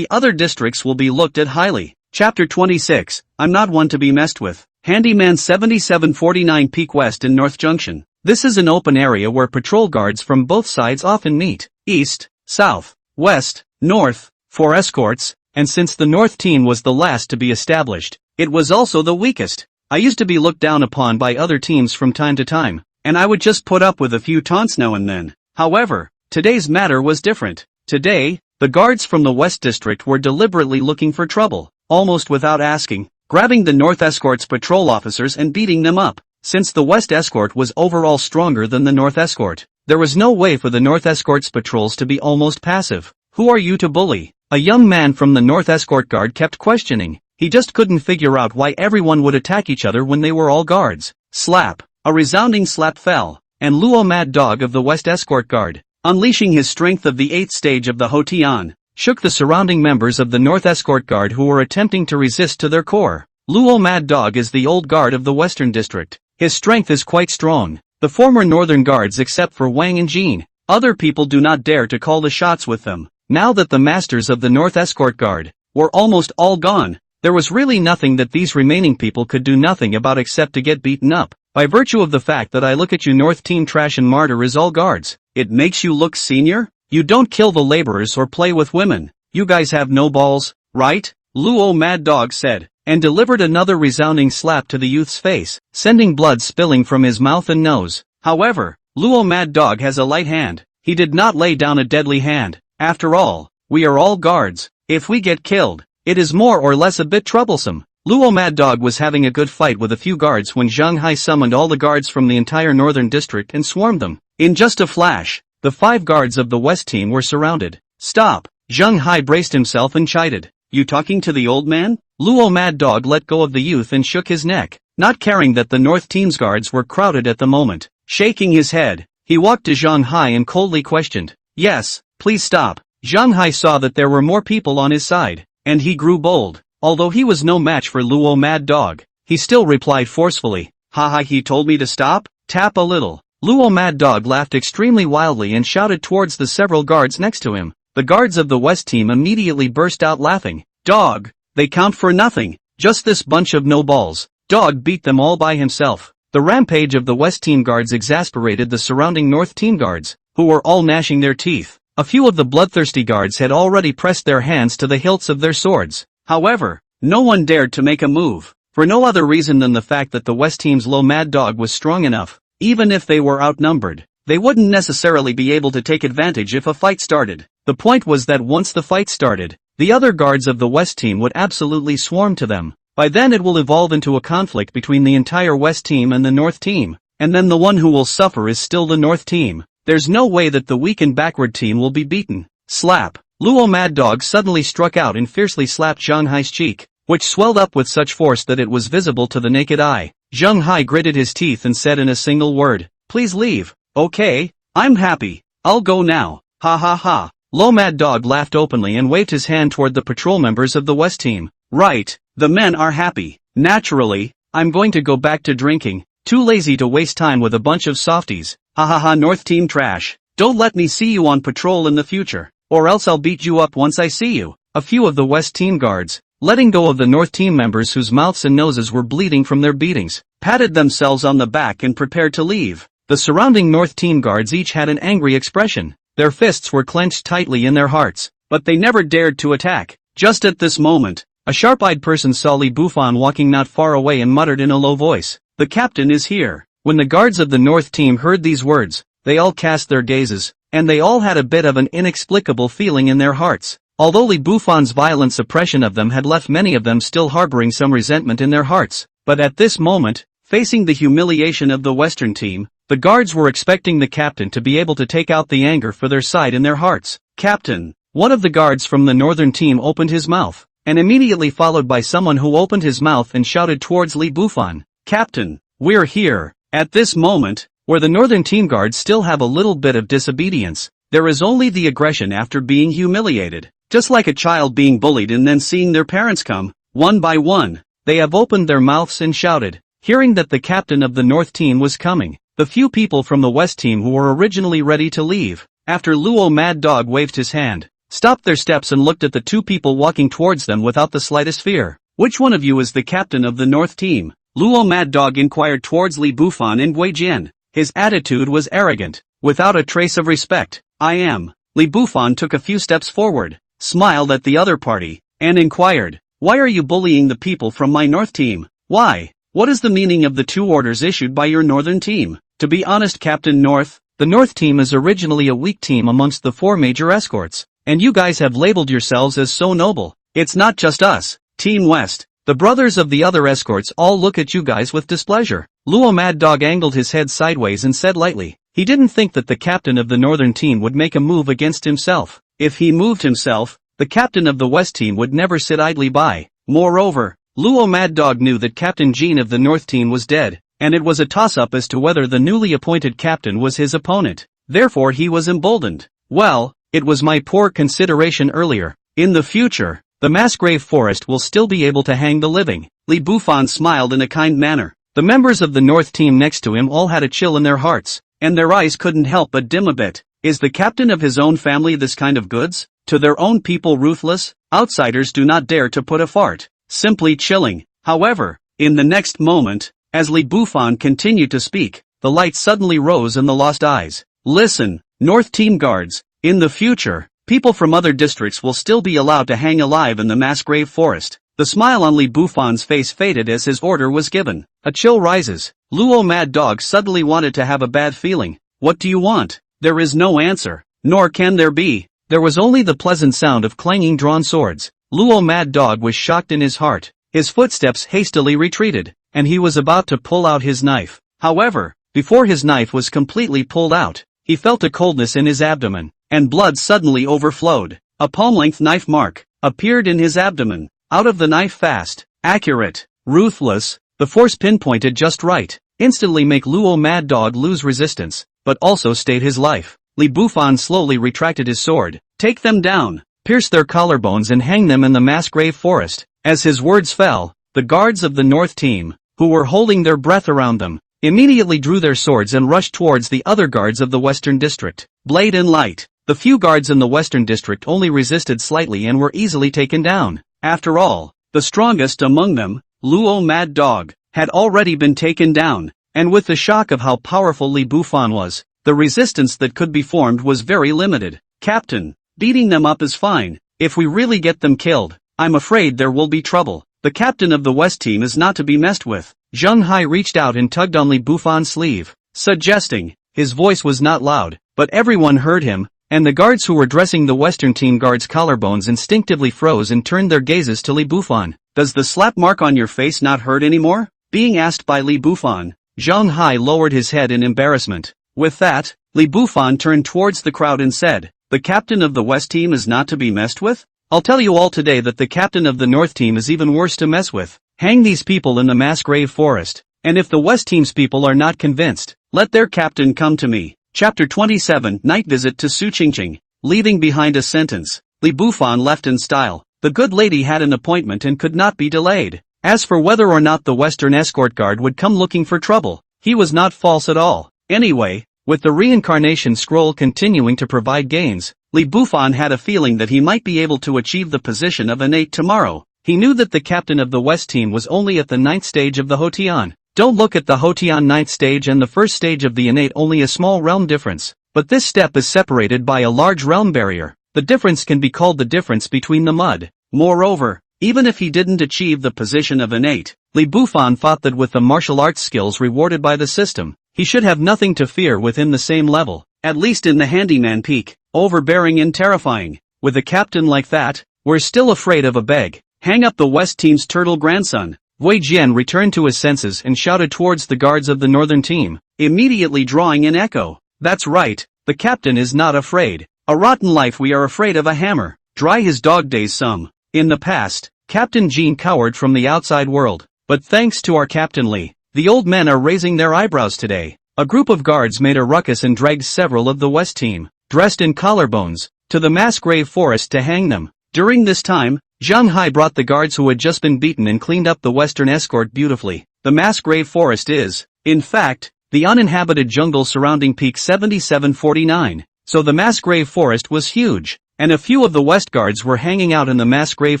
other districts will be looked at highly. Chapter 26, I'm not one to be messed with. Handyman 7749 Peak West in North Junction. This is an open area where patrol guards from both sides often meet. East, South, West, North, 4 escorts, and since the North team was the last to be established, it was also the weakest. I used to be looked down upon by other teams from time to time, and I would just put up with a few taunts now and then. However, today's matter was different. Today, the guards from the West District were deliberately looking for trouble, almost without asking, grabbing the North Escort's patrol officers and beating them up. Since the West Escort was overall stronger than the North Escort, there was no way for the North Escort's patrols to be almost passive. Who are you to bully? A young man from the North Escort Guard kept questioning. He just couldn't figure out why everyone would attack each other when they were all guards. Slap. A resounding slap fell, and Luo Mad Dog of the West Escort Guard, unleashing his strength of the 8th stage of the Hotian, shook the surrounding members of the North Escort Guard who were attempting to resist to their core. Luo Mad Dog is the old guard of the Western District. His strength is quite strong. The former Northern Guards except for Wang and Jin, other people do not dare to call the shots with them. Now that the masters of the North Escort Guard were almost all gone, there was really nothing that these remaining people could do nothing about except to get beaten up. By virtue of the fact that I look at you North Team trash and martyr as all guards, it makes you look senior? You don't kill the laborers or play with women. You guys have no balls, right? Luo Mad Dog said, and delivered another resounding slap to the youth's face, sending blood spilling from his mouth and nose. However, Luo Mad Dog has a light hand. He did not lay down a deadly hand. After all, we are all guards. If we get killed, it is more or less a bit troublesome. Luo Mad Dog was having a good fight with a few guards when Zhang Hai summoned all the guards from the entire Northern District and swarmed them. In just a flash, the 5 guards of the West team were surrounded. Stop! Zhang Hai braced himself and chided. You talking to the old man? Luo Mad Dog let go of the youth and shook his neck, not caring that the North team's guards were crowded at the moment. Shaking his head, he walked to Zhang Hai and coldly questioned. Yes, please stop. Zhang Hai saw that there were more people on his side, and he grew bold. Although he was no match for Luo Mad Dog, he still replied forcefully. Haha, he told me to stop? Tap a little. Luo Mad Dog laughed extremely wildly and shouted towards the several guards next to him. The guards of the West team immediately burst out laughing. Dog, they count for nothing. Just this bunch of no-balls. Dog beat them all by himself. The rampage of the West team guards exasperated the surrounding North team guards, who were all gnashing their teeth. A few of the bloodthirsty guards had already pressed their hands to the hilts of their swords. However, no one dared to make a move, for no other reason than the fact that the West team's Luo Mad Dog was strong enough. Even if they were outnumbered, they wouldn't necessarily be able to take advantage if a fight started. The point was that once the fight started, the other guards of the West team would absolutely swarm to them. By then it will evolve into a conflict between the entire West team and the North team, and then the one who will suffer is still the North team. There's no way that the weak and backward team will be beaten. Slap! Luo Mad Dog suddenly struck out and fiercely slapped Zhang Hai's cheek, which swelled up with such force that it was visible to the naked eye. Zhang Hai gritted his teeth and said in a single word, please leave. Okay, I'm happy. I'll go now. Ha ha ha. Luo Mad Dog laughed openly and waved his hand toward the patrol members of the West team. Right, the men are happy. Naturally, I'm going to go back to drinking. Too lazy to waste time with a bunch of softies. Ha ha ha, North team trash. Don't let me see you on patrol in the future, or else I'll beat you up once I see you. A few of the West team guards, letting go of the North team members whose mouths and noses were bleeding from their beatings, patted themselves on the back and prepared to leave. The surrounding North team guards each had an angry expression. Their fists were clenched tightly in their hearts, but they never dared to attack. Just at this moment, a sharp-eyed person saw Li Bufan walking not far away and muttered in a low voice, "The captain is here." When the guards of the North team heard these words, they all cast their gazes, and they all had a bit of an inexplicable feeling in their hearts. Although Li Bufan's violent suppression of them had left many of them still harboring some resentment in their hearts, but at this moment, facing the humiliation of the Western team, The guards were expecting the captain to be able to take out the anger for their side in their hearts. "Captain!" One of the guards from the northern team opened his mouth, and immediately followed by someone who opened his mouth and shouted towards Li Bufan, "Captain, we're here." At this moment, where the northern team guards still have a little bit of disobedience, there is only the aggression after being humiliated. Just like a child being bullied and then seeing their parents come, one by one, they have opened their mouths and shouted. Hearing that the captain of the north team was coming, the few people from the west team who were originally ready to leave, after Luo Mad Dog waved his hand, stopped their steps and looked at the two people walking towards them without the slightest fear. "Which one of you is the captain of the north team?" Luo Mad Dog inquired towards Li Bufan and Gui Jian. His attitude was arrogant, without a trace of respect. "I am." Li Bufan took a few steps forward, smiled at the other party, and inquired, "Why are you bullying the people from my north team? Why? What is the meaning of the two orders issued by your northern team?" "To be honest, Captain North, the north team is originally a weak team amongst the four major escorts, and you guys have labeled yourselves as so noble. It's not just us, Team West. The brothers of the other escorts all look at you guys with displeasure." Luo Mad Dog angled his head sideways and said lightly. He didn't think that the captain of the northern team would make a move against himself. If he moved himself, the captain of the west team would never sit idly by. Moreover, Luo Mad Dog knew that Captain Jean of the north team was dead, and it was a toss-up as to whether the newly appointed captain was his opponent. Therefore he was emboldened. "Well, it was my poor consideration earlier. In the future, the Massgrave Forest will still be able to hang the living." Li Bufan smiled in a kind manner. The members of the north team next to him all had a chill in their hearts, and their eyes couldn't help but dim a bit. Is the captain of his own family this kind of goods? To their own people ruthless? Outsiders do not dare to put a fart. Simply chilling. However, in the next moment, as Li Bufan continued to speak, the light suddenly rose in the lost eyes. "Listen, North Team guards, in the future, people from other districts will still be allowed to hang alive in the Massgrave Forest." The smile on Li Bufan's face faded as his order was given. A chill rises. Luo Mad Dog suddenly wanted to have a bad feeling. "What do you want?" There is no answer, nor can there be. There was only the pleasant sound of clanging drawn swords. Luo Mad Dog was shocked in his heart. His footsteps hastily retreated, and he was about to pull out his knife. However, before his knife was completely pulled out, he felt a coldness in his abdomen, and blood suddenly overflowed. A palm-length knife mark appeared in his abdomen. Out of the knife fast, accurate, ruthless, the force pinpointed just right, instantly make Luo Mad Dog lose resistance, but also stayed his life. Li Bufan slowly retracted his sword. "Take them down, pierce their collarbones and hang them in the Massgrave Forest." As his words fell, the guards of the north team, who were holding their breath around them, immediately drew their swords and rushed towards the other guards of the western district. Blade and light. The few guards in the western district only resisted slightly and were easily taken down. After all, the strongest among them, Luo Mad Dog, had already been taken down, and with the shock of how powerful Li Bufan was, the resistance that could be formed was very limited. "Captain, beating them up is fine. If we really get them killed, I'm afraid there will be trouble. The captain of the West team is not to be messed with." Zheng Hai reached out and tugged on Li Bufan's sleeve, suggesting. His voice was not loud, but everyone heard him, and the guards who were dressing the Western team guards' collarbones instinctively froze and turned their gazes to Li Bufan. "Does the slap mark on your face not hurt anymore?" Being asked by Li Bufan, Zheng Hai lowered his head in embarrassment. With that, Li Bufan turned towards the crowd and said, "The captain of the West team is not to be messed with? I'll tell you all today that the captain of the North team is even worse to mess with. Hang these people in the Massgrave Forest, and if the West team's people are not convinced, let their captain come to me." Chapter 27 Night Visit to Su Qingqing. Leaving behind a sentence, Li Bufan left in style. The good lady had an appointment and could not be delayed. As for whether or not the Western escort guard would come looking for trouble, he was not false at all. Anyway, with the reincarnation scroll continuing to provide gains, Li Bufan had a feeling that he might be able to achieve the position of innate tomorrow. He knew that the captain of the West team was only at the 9th stage of the Hotian. Don't look at the Hotian 9th stage and the 1st stage of the innate, only a small realm difference. But this step is separated by a large realm barrier. The difference can be called the difference between the mud. Moreover, even if he didn't achieve the position of innate, Li Bufan thought that with the martial arts skills rewarded by the system, he should have nothing to fear within the same level, at least in the handyman peak, overbearing and terrifying. With a captain like that, we're still afraid of a beg. Hang up the West team's turtle grandson. Wei Jian returned to his senses and shouted towards the guards of the northern team, immediately drawing an echo. That's right, the captain is not afraid. A rotten life, we are afraid of a hammer. Dry his dog days some. In the past, Captain Jean cowered from the outside world, but thanks to our Captain Li, the old men are raising their eyebrows today. A group of guards made a ruckus and dragged several of the West team, dressed in collarbones, to the mass grave forest to hang them. During this time, Zhang Hai brought the guards who had just been beaten and cleaned up the western escort beautifully. The mass grave forest is, in fact, the uninhabited jungle surrounding Peak 7749, so the mass grave forest was huge, and a few of the West guards were hanging out in the mass grave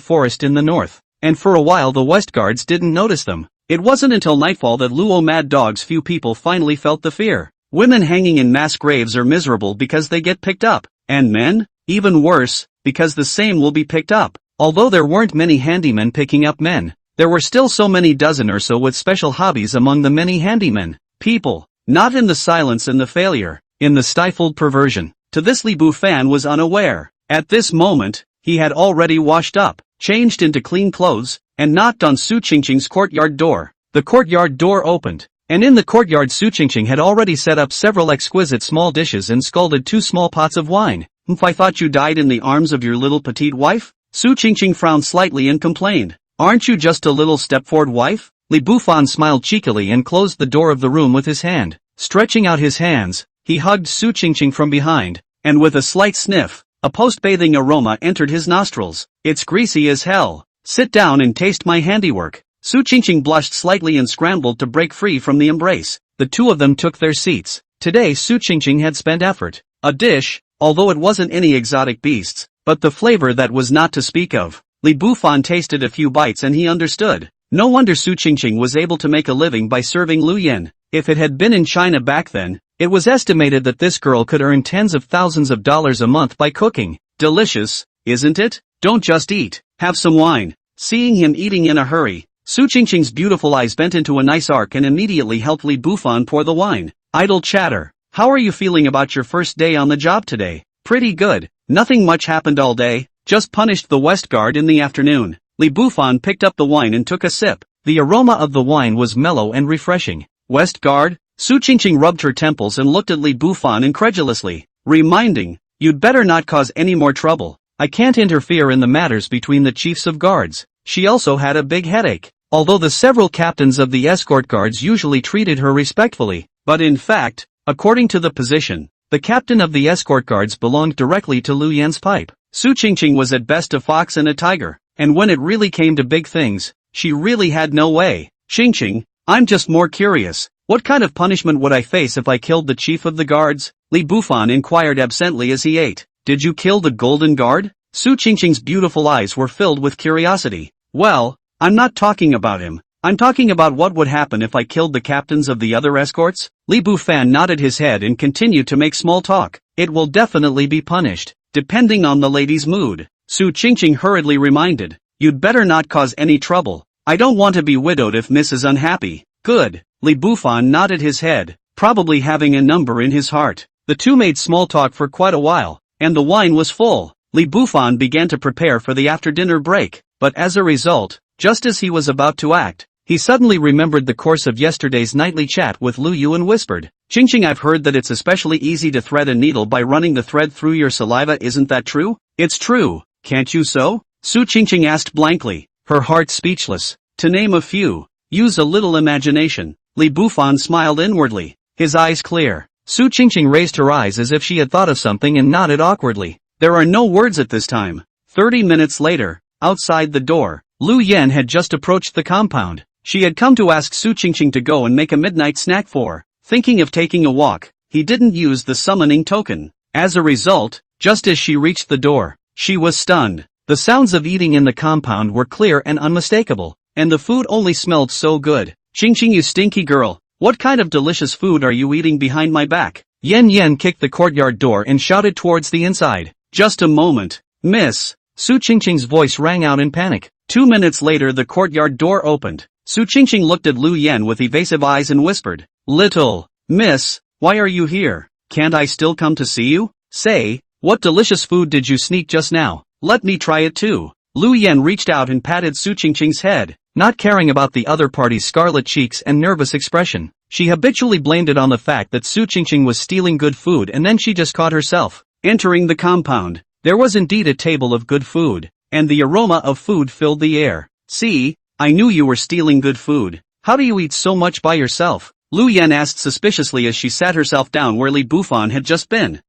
forest in the north, and for a while the West guards didn't notice them. It wasn't until nightfall that Luo Mad Dog's few people finally felt the fear. Women hanging in mass graves are miserable because they get picked up, and men, even worse, because the same will be picked up. Although there weren't many handymen picking up men, there were still so many dozen or so with special hobbies among the many handymen. People, not in the silence and the failure, in the stifled perversion. To this Li Bufan was unaware. At this moment, he had already washed up, changed into clean clothes, and knocked on Su Qingqing's courtyard door. The courtyard door opened, and in the courtyard Su Qingqing had already set up several exquisite small dishes and scalded 2 small pots of wine. I thought you died in the arms of your little petite wife? Su Qingqing frowned slightly and complained. Aren't you just a little step-forward wife? Li Bufan smiled cheekily and closed the door of the room with his hand. Stretching out his hands, he hugged Su Qingqing from behind, and with a slight sniff, a post-bathing aroma entered his nostrils. It's greasy as hell. Sit down and taste my handiwork. Su Qingqing blushed slightly and scrambled to break free from the embrace. The two of them took their seats. Today Su Qingqing had spent effort. A dish, although it wasn't any exotic beasts, but the flavor that was not to speak of. Li Bufan tasted a few bites and he understood. No wonder Su Qingqing was able to make a living by serving Lu Yen. If it had been in China back then, it was estimated that this girl could earn tens of thousands of dollars a month by cooking. Delicious, isn't it? Don't just eat, have some wine. Seeing him eating in a hurry, Su Qingqing's beautiful eyes bent into a nice arc and immediately helped Li Bufan pour the wine. Idle chatter. How are you feeling about your first day on the job today? Pretty good. Nothing much happened all day, just punished the West Guard in the afternoon. Li Bufan picked up the wine and took a sip. The aroma of the wine was mellow and refreshing. West Guard? Su Qingqing rubbed her temples and looked at Li Bufan incredulously, reminding, you'd better not cause any more trouble. I can't interfere in the matters between the chiefs of guards. She also had a big headache. Although the several captains of the escort guards usually treated her respectfully, but in fact, according to the position, the captain of the escort guards belonged directly to Lu Yan's pipe. Su Qingqing was at best a fox and a tiger, and when it really came to big things, she really had no way. Qingqing, I'm just more curious. What kind of punishment would I face if I killed the chief of the guards? Li Bufan inquired absently as he ate. Did you kill the golden guard? Su Qingqing's beautiful eyes were filled with curiosity. Well, I'm not talking about him. I'm talking about what would happen if I killed the captains of the other escorts? Li Bufan nodded his head and continued to make small talk. It will definitely be punished, depending on the lady's mood. Su Qingqing hurriedly reminded. You'd better not cause any trouble. I don't want to be widowed if Miss is unhappy. Good. Li Bufan nodded his head, probably having a number in his heart. The two made small talk for quite a while, and the wine was full. Li Bufan began to prepare for the after-dinner break, but as a result, just as he was about to act, he suddenly remembered the course of yesterday's nightly chat with Lu Yu and whispered, Qingqing, I've heard that it's especially easy to thread a needle by running the thread through your saliva, isn't that true? It's true, can't you sew? Su Qingqing asked blankly, her heart speechless. To name a few, use a little imagination. Li Bufan smiled inwardly, his eyes clear. Su Qingqing raised her eyes as if she had thought of something and nodded awkwardly. There are no words at this time. 30 minutes later, outside the door, Lu Yan had just approached the compound. She had come to ask Su Qingqing to go and make a midnight snack for. Thinking of taking a walk, he didn't use the summoning token. As a result, just as she reached the door, she was stunned. The sounds of eating in the compound were clear and unmistakable, and the food only smelled so good. Qingqing, you stinky girl, what kind of delicious food are you eating behind my back? Yan Yan kicked the courtyard door and shouted towards the inside. Just a moment, miss. Su Qingqing's voice rang out in panic. 2 minutes later the courtyard door opened. Su Qingqing looked at Lu Yan with evasive eyes and whispered, Little miss, why are you here? Can't I still come to see you? Say, what delicious food did you sneak just now? Let me try it too. Lu Yan reached out and patted Su Qingqing's head. not caring about the other party's scarlet cheeks and nervous expression. She habitually blamed it on the fact that Su Qingqing was stealing good food, and then she just caught herself. Entering the compound, there was indeed a table of good food, and the aroma of food filled the air. "See, I knew you were stealing good food. How do you eat so much by yourself?" Lu Yan asked suspiciously as she sat herself down where Li Bufan had just been.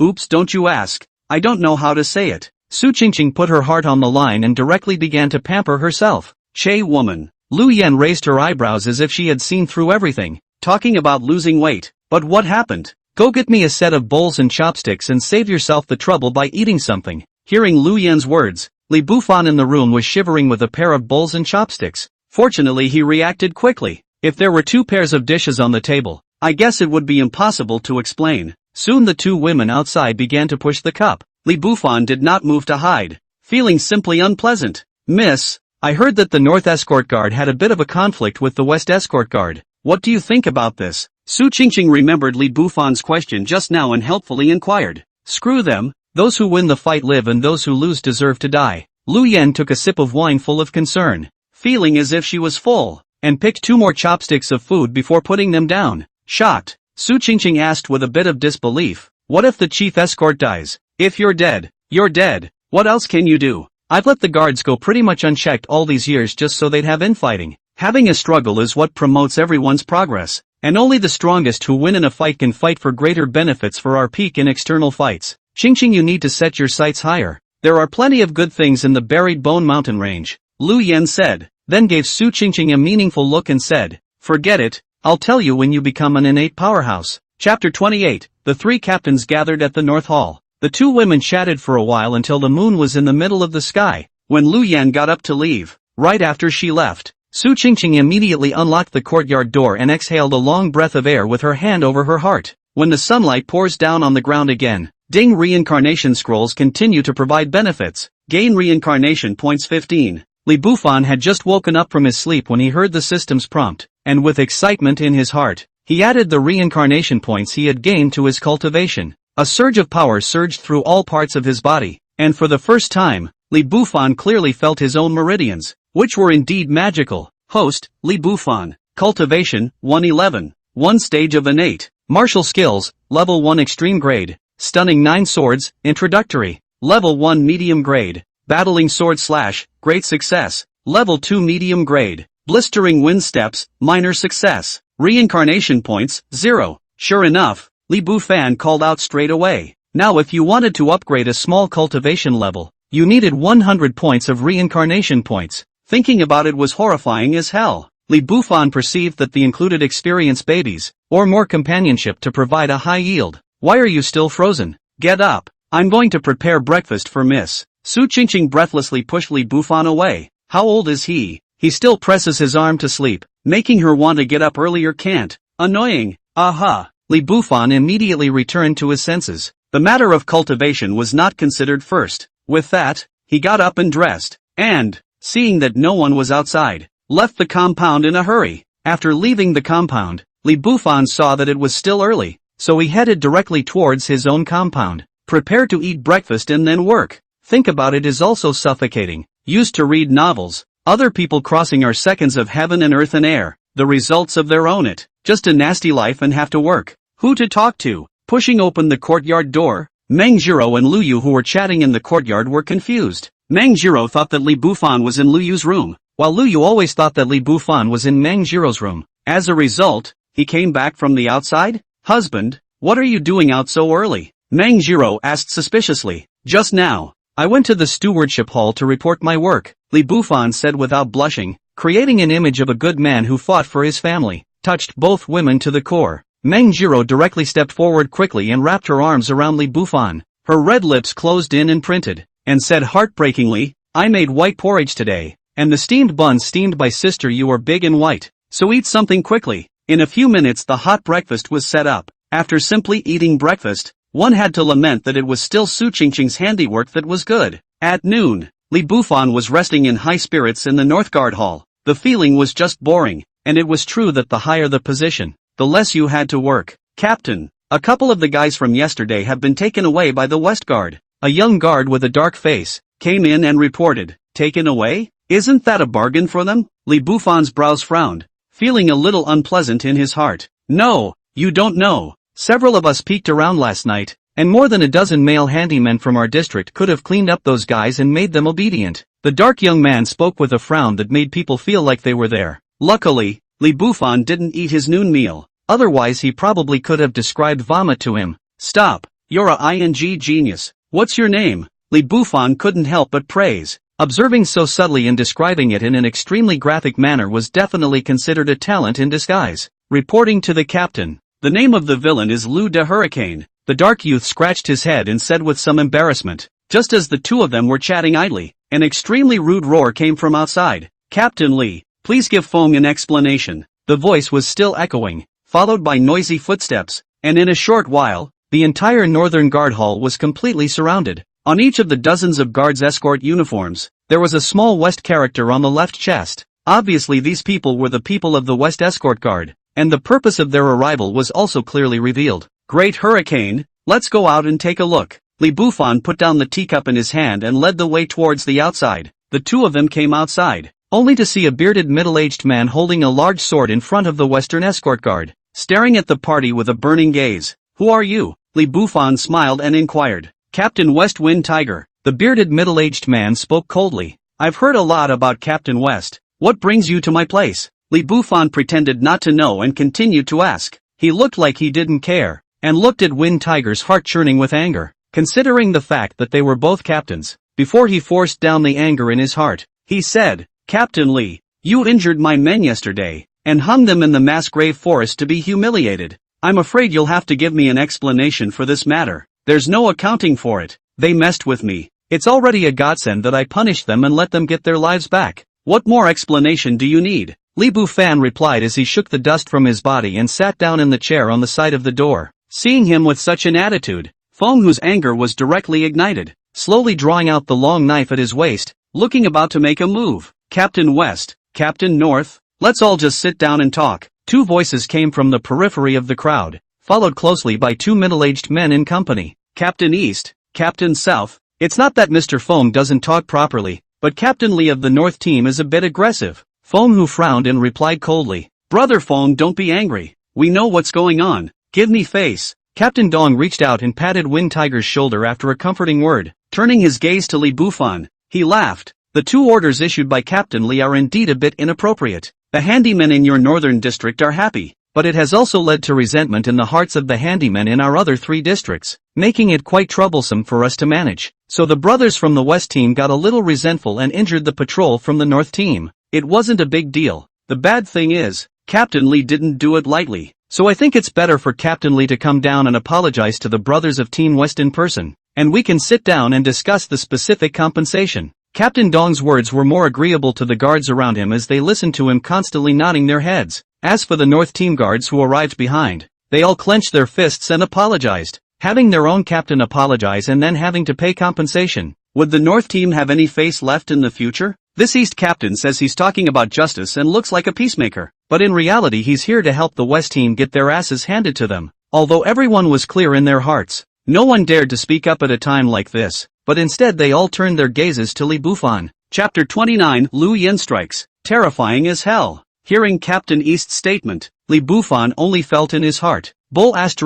Oops, don't you ask. I don't know how to say it. Su Qingqing put her heart on the line and directly began to pamper herself. "Che woman." Lu Yan raised her eyebrows as if she had seen through everything. "Talking about losing weight. But what happened? Go get me a set of bowls and chopsticks and save yourself the trouble by eating something." Hearing Lu Yan's words, Li Bufan in the room was shivering with a pair of bowls and chopsticks. Fortunately, he reacted quickly. If there were 2 pairs of dishes on the table, I guess it would be impossible to explain. Soon the 2 women outside began to push the cup. Li Bufan did not move to hide, feeling simply unpleasant. "Miss, I heard that the North Escort Guard had a bit of a conflict with the West Escort Guard. What do you think about this?" Su Qingqing remembered Li Bufan's question just now and helpfully inquired. "Screw them, those who win the fight live and those who lose deserve to die." Lu Yan took a sip of wine full of concern, feeling as if she was full, and picked 2 more chopsticks of food before putting them down. Shocked, Su Qingqing asked with a bit of disbelief, "What if the chief escort dies? If you're dead, you're dead. What else can you do? I've let the guards go pretty much unchecked all these years just so they'd have infighting. Having a struggle is what promotes everyone's progress, and only the strongest who win in a fight can fight for greater benefits for our peak in external fights. Qingqing, you need to set your sights higher. There are plenty of good things in the buried Bone Mountain range," Lu Yan said, then gave Su Qingqing a meaningful look and said, "Forget it, I'll tell you when you become an innate powerhouse." Chapter 28, The 3 captains gathered at the North Hall. The 2 women chatted for a while until the moon was in the middle of the sky, when Lu Yan got up to leave. Right after she left, Su Qingqing immediately unlocked the courtyard door and exhaled a long breath of air with her hand over her heart. When the sunlight pours down on the ground again, Ding reincarnation scrolls continue to provide benefits. Gain reincarnation points 15. Li Bufan had just woken up from his sleep when he heard the system's prompt, and with excitement in his heart, he added the reincarnation points he had gained to his cultivation. A surge of power surged through all parts of his body, and for the first time, Li Bufan clearly felt his own meridians, which were indeed magical. Host, Li Bufan. Cultivation, 111. 1 stage of innate. Martial skills, level 1 extreme grade. Stunning 9 swords, introductory. Level 1 medium grade. Battling sword slash, great success. Level 2 medium grade. Blistering wind steps, minor success. Reincarnation points, 0. Sure enough, Li Bufan called out straight away. Now if you wanted to upgrade a small cultivation level, you needed 100 points of reincarnation points. Thinking about it was horrifying as hell. Li Bufan perceived that the included experience babies, or more companionship to provide a high yield. "Why are you still frozen? Get up. I'm going to prepare breakfast for Miss." Su Qingqing breathlessly pushed Li Bufan away. How old is he? He still presses his arm to sleep, making her want to get up earlier. Can't. Annoying. Aha. Li Bufan immediately returned to his senses. The matter of cultivation was not considered first. With that, he got up and dressed, and, seeing that no one was outside, left the compound in a hurry. After leaving the compound, Li Bufan saw that it was still early, so he headed directly towards his own compound. Prepare to eat breakfast and then work. Think about it is also suffocating. Used to read novels. Other people crossing are seconds of heaven and earth and air. The results of their own it. Just a nasty life and have to work. Who to talk to? Pushing open the courtyard door, Meng Jiro and Lu Yu who were chatting in the courtyard were confused. Meng Jiro thought that Li Bufan was in Lu Yu's room, while Lu Yu always thought that Li Bufan was in Meng Jiro's room. As a result, he came back from the outside? "Husband, what are you doing out so early?" Meng Jiro asked suspiciously. "Just now, I went to the stewardship hall to report my work," Li Bufan said without blushing, creating an image of a good man who fought for his family. Touched both women to the core. Meng Jiro directly stepped forward quickly and wrapped her arms around Li Bufan. Her red lips closed in and printed, and said heartbreakingly, "I made white porridge today, and the steamed buns steamed by sister you are big and white, so eat something quickly." In a few minutes the hot breakfast was set up. After simply eating breakfast, one had to lament that it was still Su Qingqing's handiwork that was good. At noon, Li Bufan was resting in high spirits in the North Guard Hall. The feeling was just boring, and it was true that the higher the position, the less you had to work. "Captain, a couple of the guys from yesterday have been taken away by the West Guard." A young guard with a dark face came in and reported. "Taken away? Isn't that a bargain for them? Li Bufan's brows frowned, feeling a little unpleasant in his heart. No, you don't know. Several of us peeked around last night, and more than a dozen male handymen from our district could have cleaned up those guys and made them obedient. The dark young man spoke with a frown that made people feel like they were there. Luckily, Li Bufan didn't eat his noon meal, otherwise he probably could have described vomit to him. Stop, you're a ing genius. What's your name? Li Bufan couldn't help but praise. Observing so subtly and describing it in an extremely graphic manner was definitely considered a talent in disguise. Reporting to the captain. The name of the villain is Lu de Hurricane. The dark youth scratched his head and said with some embarrassment. Just as the two of them were chatting idly, an extremely rude roar came from outside. Captain Li, please give Feng an explanation. The voice was still echoing, followed by noisy footsteps, and in a short while, the entire northern guard hall was completely surrounded. On each of the dozens of guards' escort uniforms, there was a small West character on the left chest. Obviously these people were the people of the West Escort Guard, and the purpose of their arrival was also clearly revealed. Great Hurricane, let's go out and take a look. Li Bufan put down the teacup in his hand and led the way towards the outside. The two of them came outside, only to see a bearded middle-aged man holding a large sword in front of the Western Escort Guard, staring at the party with a burning gaze. Who are you? Li Bufan smiled and inquired. Captain West Wind Tiger. The bearded middle-aged man spoke coldly. I've heard a lot about Captain West. What brings you to my place? Li Bufan pretended not to know and continued to ask. He looked like he didn't care, and looked at Wind Tiger's heart churning with anger, considering the fact that they were both captains. Before he forced down the anger in his heart, he said, Captain Li, you injured my men yesterday, and hung them in the mass grave forest to be humiliated. I'm afraid you'll have to give me an explanation for this matter. There's no accounting for it. They messed with me. It's already a godsend that I punished them and let them get their lives back. What more explanation do you need? Li Bufan replied as he shook the dust from his body and sat down in the chair on the side of the door. Seeing him with such an attitude, Feng, whose anger was directly ignited, slowly drawing out the long knife at his waist, looking about to make a move. Captain West, Captain North, let's all just sit down and talk. Two voices came from the periphery of the crowd, followed closely by two middle-aged men in company. Captain East, Captain South. It's not that Mr. Feng doesn't talk properly, but Captain Li of the North team is a bit aggressive. Feng, who frowned and replied coldly. Brother Feng, don't be angry. We know what's going on. Give me face. Captain Dong reached out and patted Wind Tiger's shoulder after a comforting word. Turning his gaze to Li Bufan, he laughed. The two orders issued by Captain Li are indeed a bit inappropriate. The handymen in your northern district are happy, but it has also led to resentment in the hearts of the handymen in our other three districts, making it quite troublesome for us to manage. So the brothers from the West team got a little resentful and injured the patrol from the North team. It wasn't a big deal. The bad thing is, Captain Li didn't do it lightly. So I think it's better for Captain Li to come down and apologize to the brothers of Team West in person, and we can sit down and discuss the specific compensation. Captain Dong's words were more agreeable to the guards around him as they listened to him constantly nodding their heads. As for the North team guards who arrived behind, they all clenched their fists and apologized. Having their own captain apologize and then having to pay compensation. Would the North team have any face left in the future? This East captain says he's talking about justice and looks like a peacemaker, but in reality he's here to help the West team get their asses handed to them. Although everyone was clear in their hearts, no one dared to speak up at a time like this, but instead they all turned their gazes to Li Bufan. Chapter 29, Lu Yin Strikes. Terrifying as hell. Hearing Captain East's statement, Li Bufan only felt in his heart. Bull ********.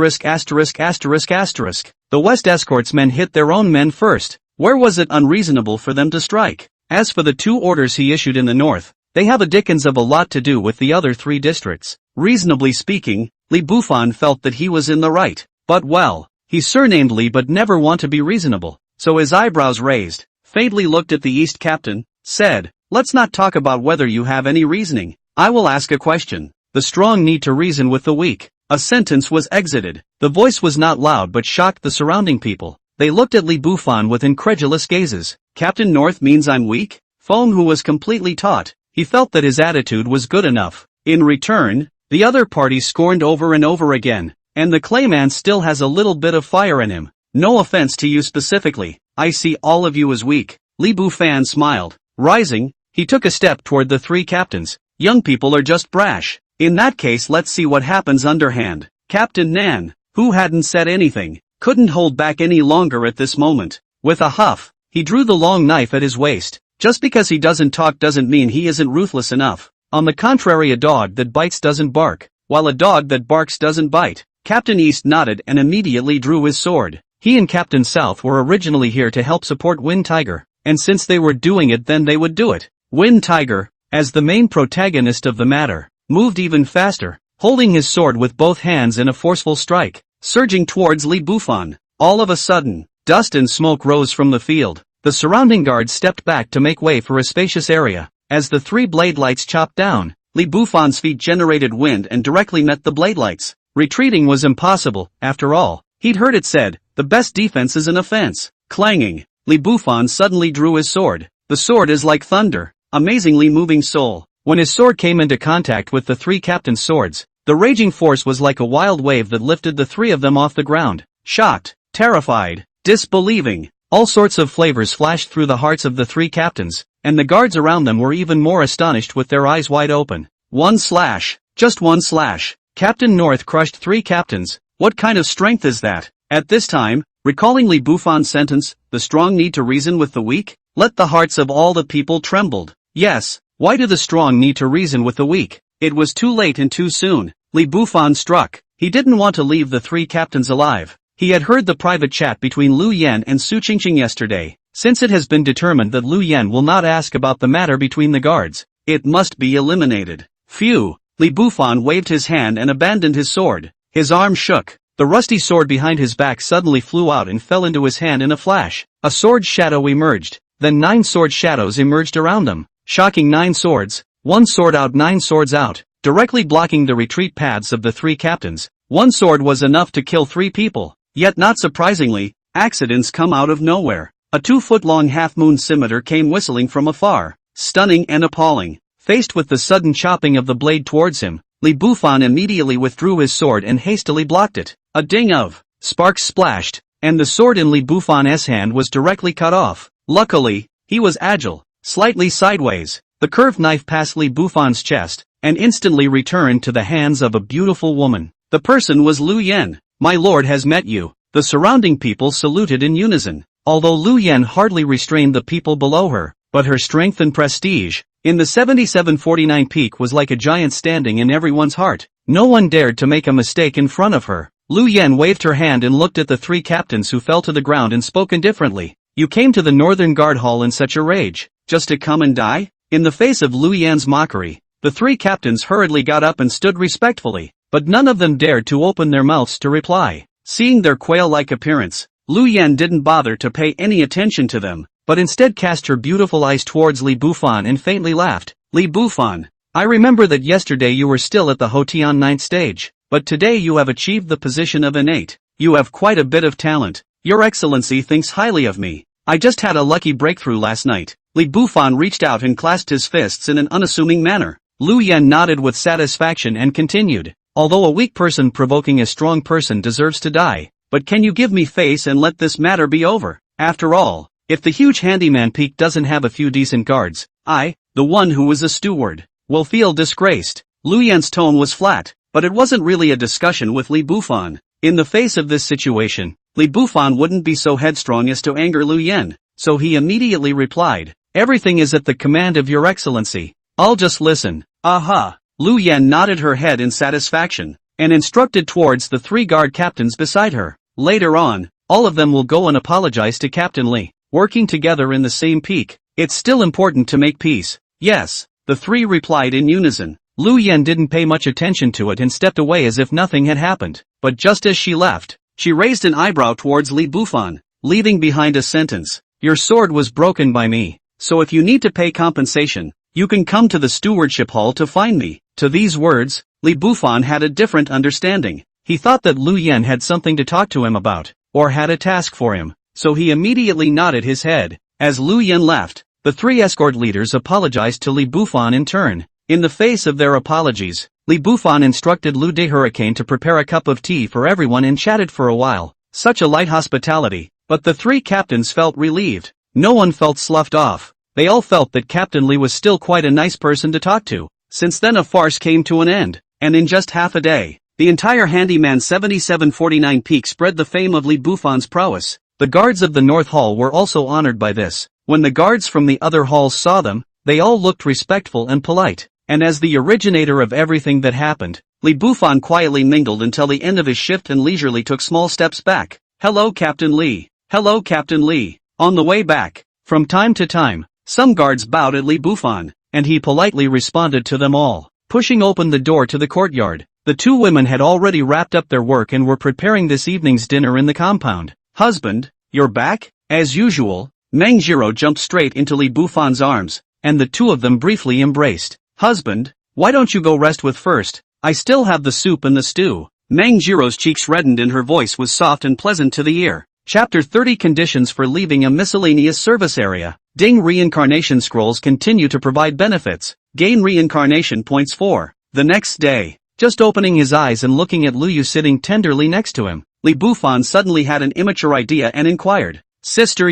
The West Escort's men hit their own men first. Where was it unreasonable for them to strike? As for the two orders he issued in the North, they have a dickens of a lot to do with the other three districts. Reasonably speaking, Li Bufan felt that he was in the right. But well, he's surnamed Li but never want to be reasonable. So his eyebrows raised, faintly looked at the East captain, said, let's not talk about whether you have any reasoning. I will ask a question. The strong need to reason with the weak. A sentence was exited. The voice was not loud but shocked the surrounding people. They looked at Li Bufan with incredulous gazes. Captain North means I'm weak? Feng, who was completely taut, he felt that his attitude was good enough. In return, the other party scorned over and over again, and the clayman still has a little bit of fire in him. No offense to you specifically, I see all of you as weak. Li Bufan smiled. Rising, he took a step toward the three captains. Young people are just brash. In that case, let's see what happens underhand. Captain Nan, who hadn't said anything, couldn't hold back any longer at this moment. With a huff, he drew the long knife at his waist. Just because he doesn't talk doesn't mean he isn't ruthless enough. On the contrary, a dog that bites doesn't bark, while a dog that barks doesn't bite. Captain East nodded and immediately drew his sword. He and Captain South were originally here to help support Wind Tiger, and since they were doing it, then they would do it. Wind Tiger, as the main protagonist of the matter, moved even faster, holding his sword with both hands in a forceful strike, surging towards Li Bufan. All of a sudden, dust and smoke rose from the field. The surrounding guards stepped back to make way for a spacious area. As the three blade lights chopped down, Li Bufan's feet generated wind and directly met the blade lights. Retreating was impossible, after all. He'd heard it said, the best defense is an offense. Clanging, Li Bufan suddenly drew his sword. The sword is like thunder, amazingly moving soul. When his sword came into contact with the three captains' swords, the raging force was like a wild wave that lifted the three of them off the ground. Shocked, terrified, disbelieving, all sorts of flavors flashed through the hearts of the three captains, and the guards around them were even more astonished with their eyes wide open. One slash, just one slash. Captain North crushed three captains. What kind of strength is that? At this time, recalling Li Bufan's sentence, the strong need to reason with the weak, let the hearts of all the people trembled. Yes, why do the strong need to reason with the weak? It was too late and too soon. Li Bufan struck. He didn't want to leave the three captains alive. He had heard the private chat between Lu Yan and Su Qingqing yesterday. Since it has been determined that Lu Yan will not ask about the matter between the guards, it must be eliminated. Phew! Li Bufan waved his hand and abandoned his sword. His arm shook. The rusty sword behind his back suddenly flew out and fell into his hand in a flash. A sword shadow emerged. Then 9 sword shadows emerged around them. Shocking 9 swords. 1 sword out, 9 swords out, directly blocking the retreat paths of the three captains. 1 sword was enough to kill 3 people. Yet not surprisingly, accidents come out of nowhere. A 2-foot-long half-moon scimitar came whistling from afar, stunning and appalling. Faced with the sudden chopping of the blade towards him, Li Bufan immediately withdrew his sword and hastily blocked it. A ding of sparks splashed, and the sword in Li Bufan's hand was directly cut off. Luckily, he was agile. Slightly sideways, the curved knife passed Li Bufan's chest, and instantly returned to the hands of a beautiful woman. The person was Lu Yan. My lord has met you. The surrounding people saluted in unison. Although Lu Yan hardly restrained the people below her, but her strength and prestige in the 7749 peak was like a giant standing in everyone's heart. No one dared to make a mistake in front of her. Lu Yan waved her hand and looked at the three captains who fell to the ground and spoke indifferently. You came to the Northern Guard Hall in such a rage, just to come and die? In the face of Lu Yan's mockery, the three captains hurriedly got up and stood respectfully, but none of them dared to open their mouths to reply. Seeing their quail-like appearance, Lu Yan didn't bother to pay any attention to them, but instead cast her beautiful eyes towards Li Bufan and faintly laughed. Li Bufan, I remember that yesterday you were still at the Hotian 9th stage, but today you have achieved the position of innate. You have quite a bit of talent. Your Excellency thinks highly of me. I just had a lucky breakthrough last night. Li Bufan reached out and clasped his fists in an unassuming manner. Lu Yan nodded with satisfaction and continued. Although a weak person provoking a strong person deserves to die, but can you give me face and let this matter be over? After all, if the huge handyman peak doesn't have a few decent guards, I, the one who was a steward, will feel disgraced. Lu Yan's tone was flat, but it wasn't really a discussion with Li Bufan. In the face of this situation, Li Bufan wouldn't be so headstrong as to anger Lu Yan, so he immediately replied, everything is at the command of your excellency. I'll just listen. Aha! Lu Yan nodded her head in satisfaction, and instructed towards the three guard captains beside her. Later on, all of them will go and apologize to Captain Li. Working together in the same peak, it's still important to make peace. Yes, the three replied in unison. Lu Yan didn't pay much attention to it and stepped away as if nothing had happened. But just as she left, she raised an eyebrow towards Li Bufan, leaving behind a sentence. Your sword was broken by me, so if you need to pay compensation, you can come to the stewardship hall to find me. To these words, Li Bufan had a different understanding. He thought that Lu Yan had something to talk to him about, or had a task for him, so he immediately nodded his head. As Lu Yan left, the three escort leaders apologized to Li Bufan in turn. In the face of their apologies, Li Bufan instructed Lu De Hurricane to prepare a cup of tea for everyone and chatted for a while. Such a light hospitality, but the three captains felt relieved. No one felt sloughed off. They all felt that Captain Li was still quite a nice person to talk to. Since then a farce came to an end, and in just half a day, the entire Handyman 7749 peak spread the fame of Li Bufan's prowess. The guards of the North Hall were also honored by this. When the guards from the other halls saw them, they all looked respectful and polite. And as the originator of everything that happened, Li Bufan quietly mingled until the end of his shift and leisurely took small steps back. Hello Captain Li. Hello Captain Li. On the way back, from time to time, some guards bowed at Li Bufan, and he politely responded to them all. Pushing open the door to the courtyard, the two women had already wrapped up their work and were preparing this evening's dinner in the compound. Husband, you're back? As usual, Meng Jiro jumped straight into Li Bufan's arms, and the two of them briefly embraced. Husband, why don't you go rest with first? I still have the soup and the stew. Meng Jiro's cheeks reddened and her voice was soft and pleasant to the ear. Chapter 30 Conditions for leaving a miscellaneous service area. Ding reincarnation scrolls continue to provide benefits. Gain reincarnation points 4. The next day, just opening his eyes and looking at Luyu sitting tenderly next to him, Li Bufan suddenly had an immature idea and inquired. Sister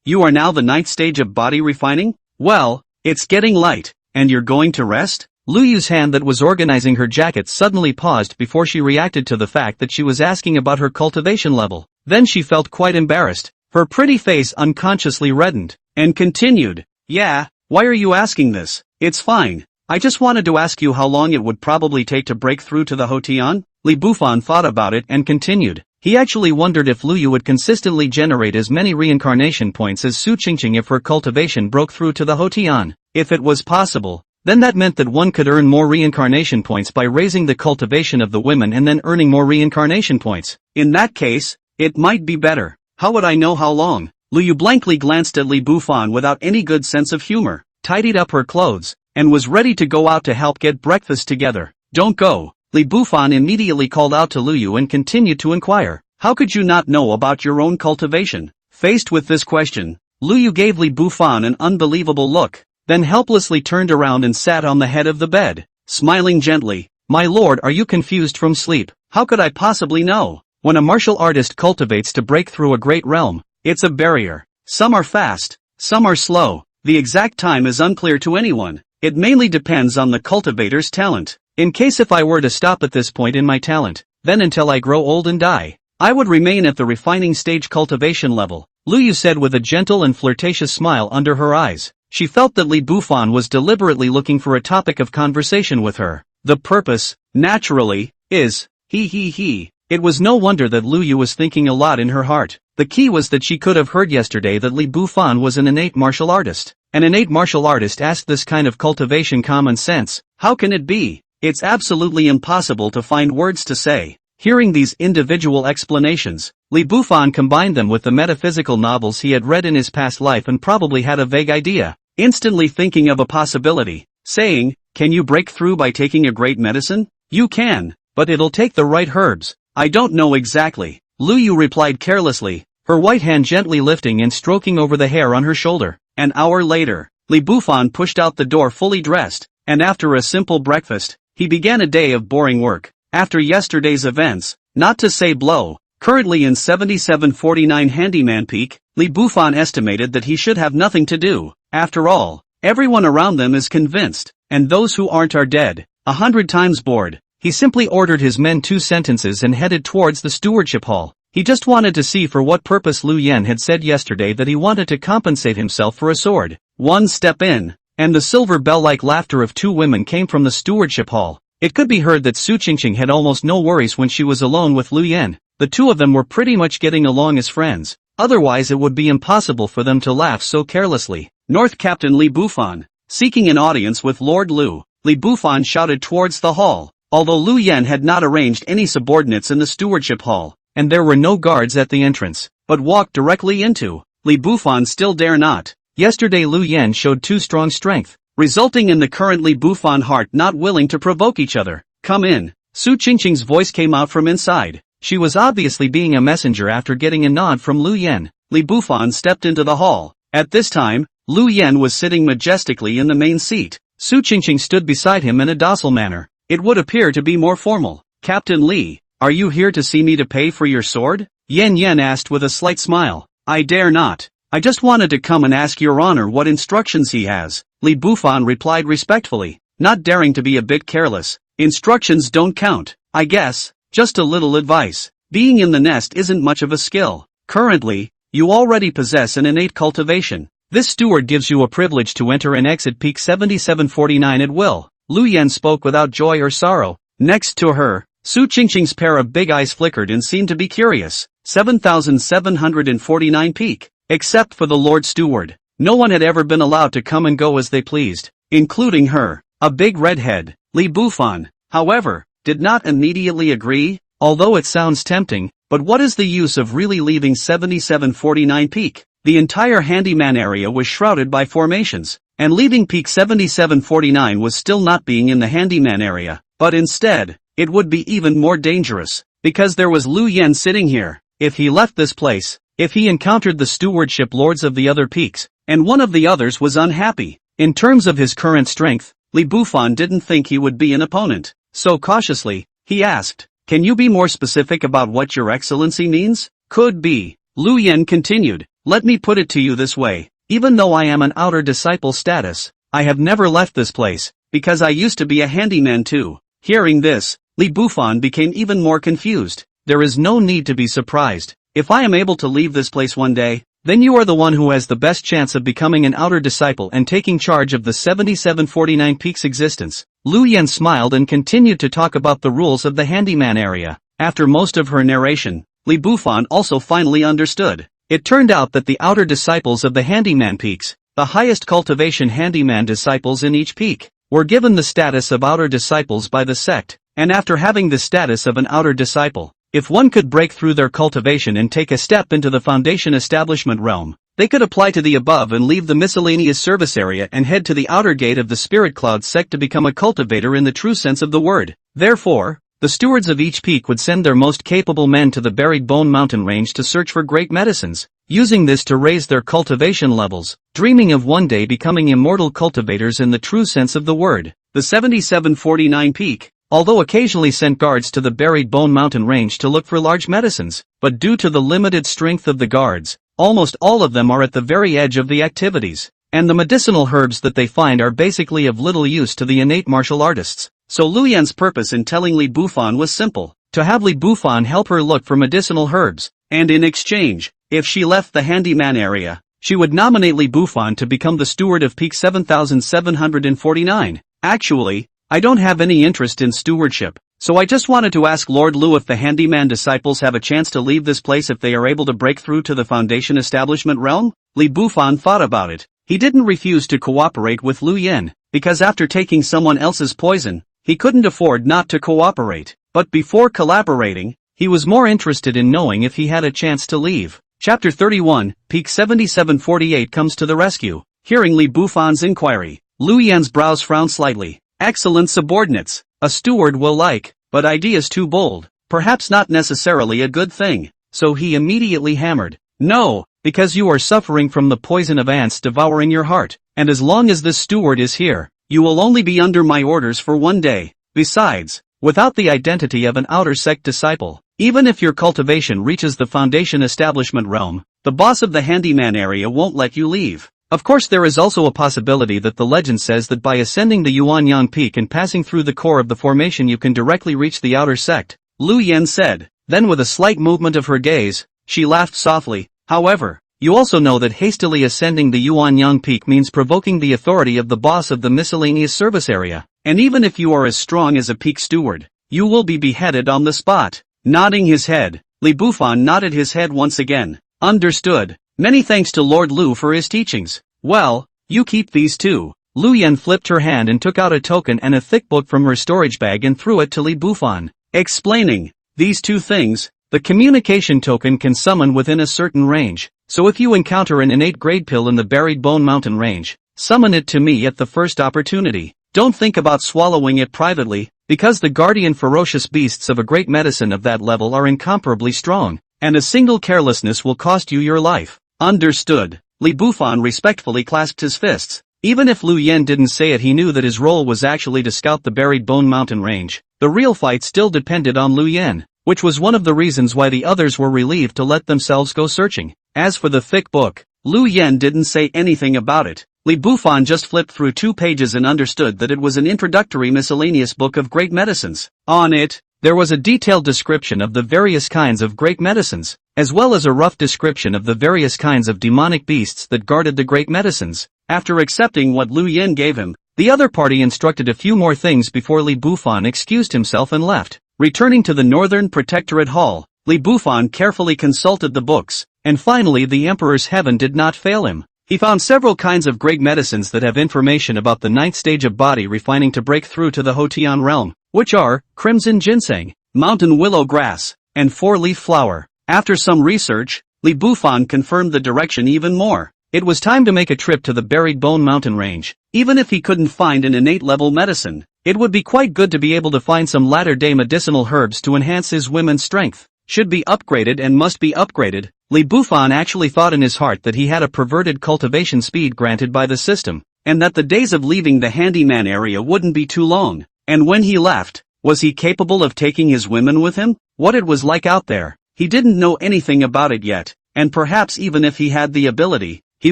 you are now the 9th stage of body refining? Well, it's getting light. And you're going to rest? Luyu's hand that was organizing her jacket suddenly paused before she reacted to the fact that she was asking about her cultivation level. Then she felt quite embarrassed. Her pretty face unconsciously reddened, and continued. Yeah, why are you asking this? It's fine. I just wanted to ask you how long it would probably take to break through to the Hotian? Li Bufan thought about it and continued. He actually wondered if Luyu would consistently generate as many reincarnation points as Su Qingqing if her cultivation broke through to the Hotian. If it was possible, then that meant that one could earn more reincarnation points by raising the cultivation of the women and then earning more reincarnation points. In that case, it might be better. How would I know how long? Luyu blankly glanced at Li Bufan without any good sense of humor, tidied up her clothes, and was ready to go out to help get breakfast together. Don't go. Li Bufan immediately called out to Luyu and continued to inquire. How could you not know about your own cultivation? Faced with this question, Luyu gave Li Bufan an unbelievable look, then helplessly turned around and sat on the head of the bed, smiling gently. My lord, are you confused from sleep? How could I possibly know? When a martial artist cultivates to break through a great realm, it's a barrier. Some are fast, some are slow. The exact time is unclear to anyone. It mainly depends on the cultivator's talent. In case if I were to stop at this point in my talent, then until I grow old and die, I would remain at the refining stage cultivation level, Luyu said with a gentle and flirtatious smile under her eyes. She felt that Li Bufan was deliberately looking for a topic of conversation with her. The purpose, naturally, is, he. It was no wonder that Luyu was thinking a lot in her heart. The key was that she could have heard yesterday that Li Bufan was an innate martial artist. An innate martial artist asked this kind of cultivation common sense. How can it be? It's absolutely impossible to find words to say. Hearing these individual explanations, Li Bufan combined them with the metaphysical novels he had read in his past life and probably had a vague idea. Instantly thinking of a possibility, saying, can you break through by taking a great medicine? You can, but it'll take the right herbs. I don't know exactly. Luyu replied carelessly, her white hand gently lifting and stroking over the hair on her shoulder. An hour later, Li Bufan pushed out the door fully dressed, and after a simple breakfast, he began a day of boring work. After yesterday's events, not to say blow, currently in 7749 Handyman Peak, Li Bufan estimated that he should have nothing to do. After all, everyone around them is convinced, and those who aren't are dead, 100 times bored. He simply ordered his men 2 sentences and headed towards the stewardship hall. He just wanted to see for what purpose Lu Yen had said yesterday that he wanted to compensate himself for a sword. One step in, and the silver bell-like laughter of 2 women came from the stewardship hall. It could be heard that Su Qingqing had almost no worries when she was alone with Lu Yen. The 2 of them were pretty much getting along as friends. Otherwise it would be impossible for them to laugh so carelessly. North Captain Li Bufan, seeking an audience with Lord Lu, Li Bufan shouted towards the hall. Although Lu Yen had not arranged any subordinates in the stewardship hall, and there were no guards at the entrance, but walked directly into, Li Bufan still dare not. Yesterday Lu Yen showed too strong strength, resulting in the current Li Bufan heart not willing to provoke each other. Come in. Su Qingqing's voice came out from inside. She was obviously being a messenger after getting a nod from Lu Yen. Li Bufan stepped into the hall. At this time, Lu Yen was sitting majestically in the main seat. Su Qingqing stood beside him in a docile manner. It would appear to be more formal. Captain Li, are you here to see me to pay for your sword? Yen Yen asked with a slight smile. I dare not. I just wanted to come and ask your honor what instructions he has. Li Bufan replied respectfully, not daring to be a bit careless. Instructions don't count, I guess, just a little advice. Being in the nest isn't much of a skill. Currently, you already possess an innate cultivation. This steward gives you a privilege to enter and exit peak 7749 at will. Lu Yan spoke without joy or sorrow. Next to her, Su Qingqing's pair of big eyes flickered and seemed to be curious. 7749 peak. Except for the Lord Steward, no one had ever been allowed to come and go as they pleased, including her. A big redhead, Li Bufan, however, did not immediately agree, although it sounds tempting, but what is the use of really leaving 7749 peak? The entire handyman area was shrouded by formations, and leaving peak 7749 was still not being in the handyman area, but instead, it would be even more dangerous, because there was Lu Yan sitting here. If he left this place, if he encountered the stewardship lords of the other peaks, and one of the others was unhappy, in terms of his current strength, Li Bufan didn't think he would be an opponent, so cautiously, he asked, "Can you be more specific about what your excellency means?" "Could be," Lu Yan continued. "Let me put it to you this way, even though I am an outer disciple status, I have never left this place, because I used to be a handyman too." Hearing this, Li Bufan became even more confused. "There is no need to be surprised. If I am able to leave this place one day, then you are the one who has the best chance of becoming an outer disciple and taking charge of the 7749 peak's existence." Lu Yan smiled and continued to talk about the rules of the handyman area. After most of her narration, Li Bufan also finally understood. It turned out that the outer disciples of the handyman peaks, the highest cultivation handyman disciples in each peak, were given the status of outer disciples by the sect, and after having the status of an outer disciple, if one could break through their cultivation and take a step into the foundation establishment realm, they could apply to the above and leave the miscellaneous service area and head to the outer gate of the Spirit Cloud sect to become a cultivator in the true sense of the word. Therefore, the stewards of each peak would send their most capable men to the buried Bone Mountain range to search for great medicines, using this to raise their cultivation levels, dreaming of one day becoming immortal cultivators in the true sense of the word. The 7749 peak, although occasionally sent guards to the buried Bone Mountain range to look for large medicines, but due to the limited strength of the guards, almost all of them are at the very edge of the activities, and the medicinal herbs that they find are basically of little use to the innate martial artists. So Lu Yan's purpose in telling Li Bufan was simple, to have Li Bufan help her look for medicinal herbs, and in exchange, if she left the handyman area, she would nominate Li Bufan to become the steward of peak 7749. Actually, I don't have any interest in stewardship, so I just wanted to ask Lord Lu if the handyman disciples have a chance to leave this place if they are able to break through to the foundation establishment realm? Li Bufan thought about it. He didn't refuse to cooperate with Lu Yan, because after taking someone else's poison, he couldn't afford not to cooperate. But before collaborating, he was more interested in knowing if he had a chance to leave. Chapter 31, Peak 7748 comes to the rescue. Hearing Li Bufan's inquiry, Lu Yan's brows frowned slightly. "Excellent subordinates, a steward will like, but ideas too bold, perhaps not necessarily a good thing." So he immediately hammered, "No, because you are suffering from the poison of ants devouring your heart, and as long as this steward is here, you will only be under my orders for one day. Besides, without the identity of an outer sect disciple, even if your cultivation reaches the foundation establishment realm, the boss of the handyman area won't let you leave." Of course, there is also a possibility that the legend says that by ascending the Yuanyang Peak and passing through the core of the formation you can directly reach the outer sect, Lu Yan said. Then with a slight movement of her gaze, she laughed softly. "However, you also know that hastily ascending the Yuanyang Peak means provoking the authority of the boss of the miscellaneous service area, and even if you are as strong as a peak steward, you will be beheaded on the spot." Nodding his head, Li Bufan nodded his head once again. "Understood. Many thanks to Lord Lu for his teachings. Well, you keep these too." Lu Yan flipped her hand and took out a token and a thick book from her storage bag and threw it to Li Bufan, explaining, "These two things, the communication token can summon within a certain range, so if you encounter an innate grade pill in the buried Bone Mountain range, summon it to me at the first opportunity. Don't think about swallowing it privately, because the guardian ferocious beasts of a great medicine of that level are incomparably strong, and a single carelessness will cost you your life." "Understood." Li Bufan respectfully clasped his fists. Even if Lu Yan didn't say it, he knew that his role was actually to scout the buried Bone Mountain range. The real fight still depended on Lu Yan, which was one of the reasons why the others were relieved to let themselves go searching. As for the thick book, Lu Yan didn't say anything about it. Li Bufan just flipped through 2 pages and understood that it was an introductory miscellaneous book of great medicines. On it, There was a detailed description of the various kinds of great medicines, as well as a rough description of the various kinds of demonic beasts that guarded the great medicines. After accepting what Lu Yen gave him, the other party instructed a few more things before Li Bufan excused himself and left. Returning to the Northern Protectorate Hall, Li Bufan carefully consulted the books, and finally the Emperor's heaven did not fail him. He found several kinds of great medicines that have information about the 9th stage of body refining to break through to the Hotian realm, which are crimson ginseng, mountain willow grass, and four-leaf flower. After some research, Li Bufan confirmed the direction even more. It was time to make a trip to the Buried Bone Mountain Range. Even if he couldn't find an innate level medicine, it would be quite good to be able to find some latter-day medicinal herbs to enhance his women's strength. Should be upgraded and must be upgraded. Li Bufan actually thought in his heart that he had a perverted cultivation speed granted by the system, and that the days of leaving the handyman area wouldn't be too long. And when he left, was he capable of taking his women with him? What it was like out there, he didn't know anything about it yet, and perhaps even if he had the ability, he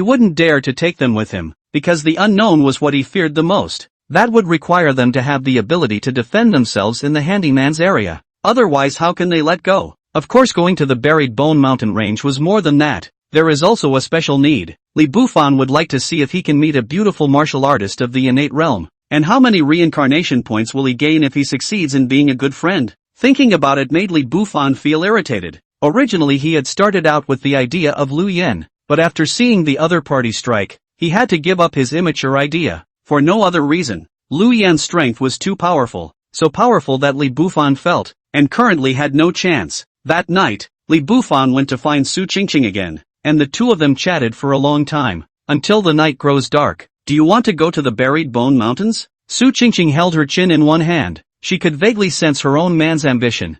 wouldn't dare to take them with him, because the unknown was what he feared the most. That would require them to have the ability to defend themselves in the handyman's area. Otherwise, how can they let go? Of course, going to the Buried Bone Mountain Range was more than that. There is also a special need. Li Bufan would like to see if he can meet a beautiful martial artist of the innate realm. And how many reincarnation points will he gain if he succeeds in being a good friend? Thinking about it made Li Bufan feel irritated. Originally he had started out with the idea of Lu Yen, but after seeing the other party strike, he had to give up his immature idea. For no other reason. Lu Yen's strength was too powerful, so powerful that Li Bufan felt, and currently had no chance. That night, Li Bufan went to find Su Qingqing again, and the two of them chatted for a long time, until the night grows dark. Do you want to go to the Buried Bone Mountains? Su Qingqing held her chin in one hand. She could vaguely sense her own man's ambition.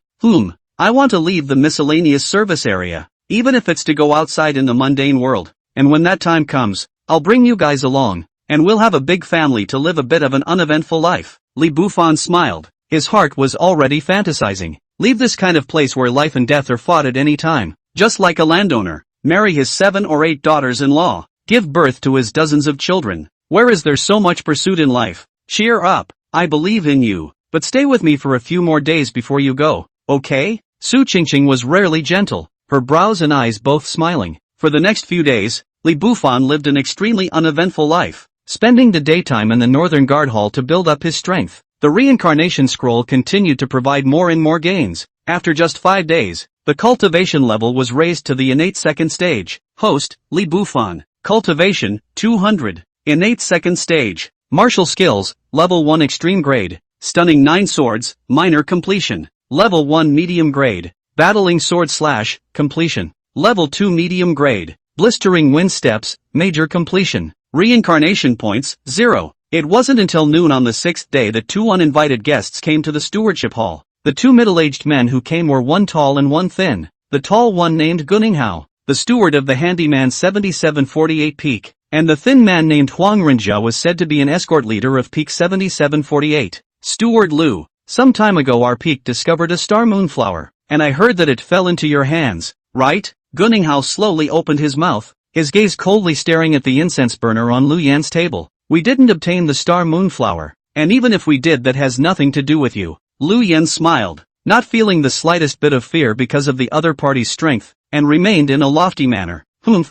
I want to leave the miscellaneous service area, even if it's to go outside in the mundane world, and when that time comes, I'll bring you guys along, and we'll have a big family to live a bit of an uneventful life. Li Bufan smiled. His heart was already fantasizing. Leave this kind of place where life and death are fought at any time, just like a landowner. Marry his 7 or 8 daughters-in-law. Give birth to his dozens of children. Where is there so much pursuit in life? Cheer up. I believe in you, but stay with me for a few more days before you go, okay? Su Qingqing was rarely gentle, her brows and eyes both smiling. For the next few days, Li Bufan lived an extremely uneventful life, spending the daytime in the Northern Guard Hall to build up his strength. The reincarnation scroll continued to provide more and more gains. After just 5 days, the cultivation level was raised to the innate 2nd stage. Host, Li Bufan. Cultivation, 200. Innate 2nd stage. Martial skills, level 1 extreme grade. Stunning 9 swords, minor completion. Level 1 medium grade. Battling sword / completion. Level 2 medium grade. Blistering wind steps, major completion. Reincarnation points, 0. It wasn't until noon on the 6th day that 2 uninvited guests came to the stewardship hall. The 2 middle-aged men who came were one tall and one thin. The tall one named Guninghao, the steward of the handyman 7748 Peak, and the thin man named Huang Renjia was said to be an escort leader of Peak 7748. Steward Lu, some time ago our Peak discovered a star moonflower, and I heard that it fell into your hands, right? Guninghao slowly opened his mouth, his gaze coldly staring at the incense burner on Lu Yan's table. We didn't obtain the star moonflower, and even if we did, that has nothing to do with you. Lu Yan smiled, not feeling the slightest bit of fear because of the other party's strength, and remained in a lofty manner.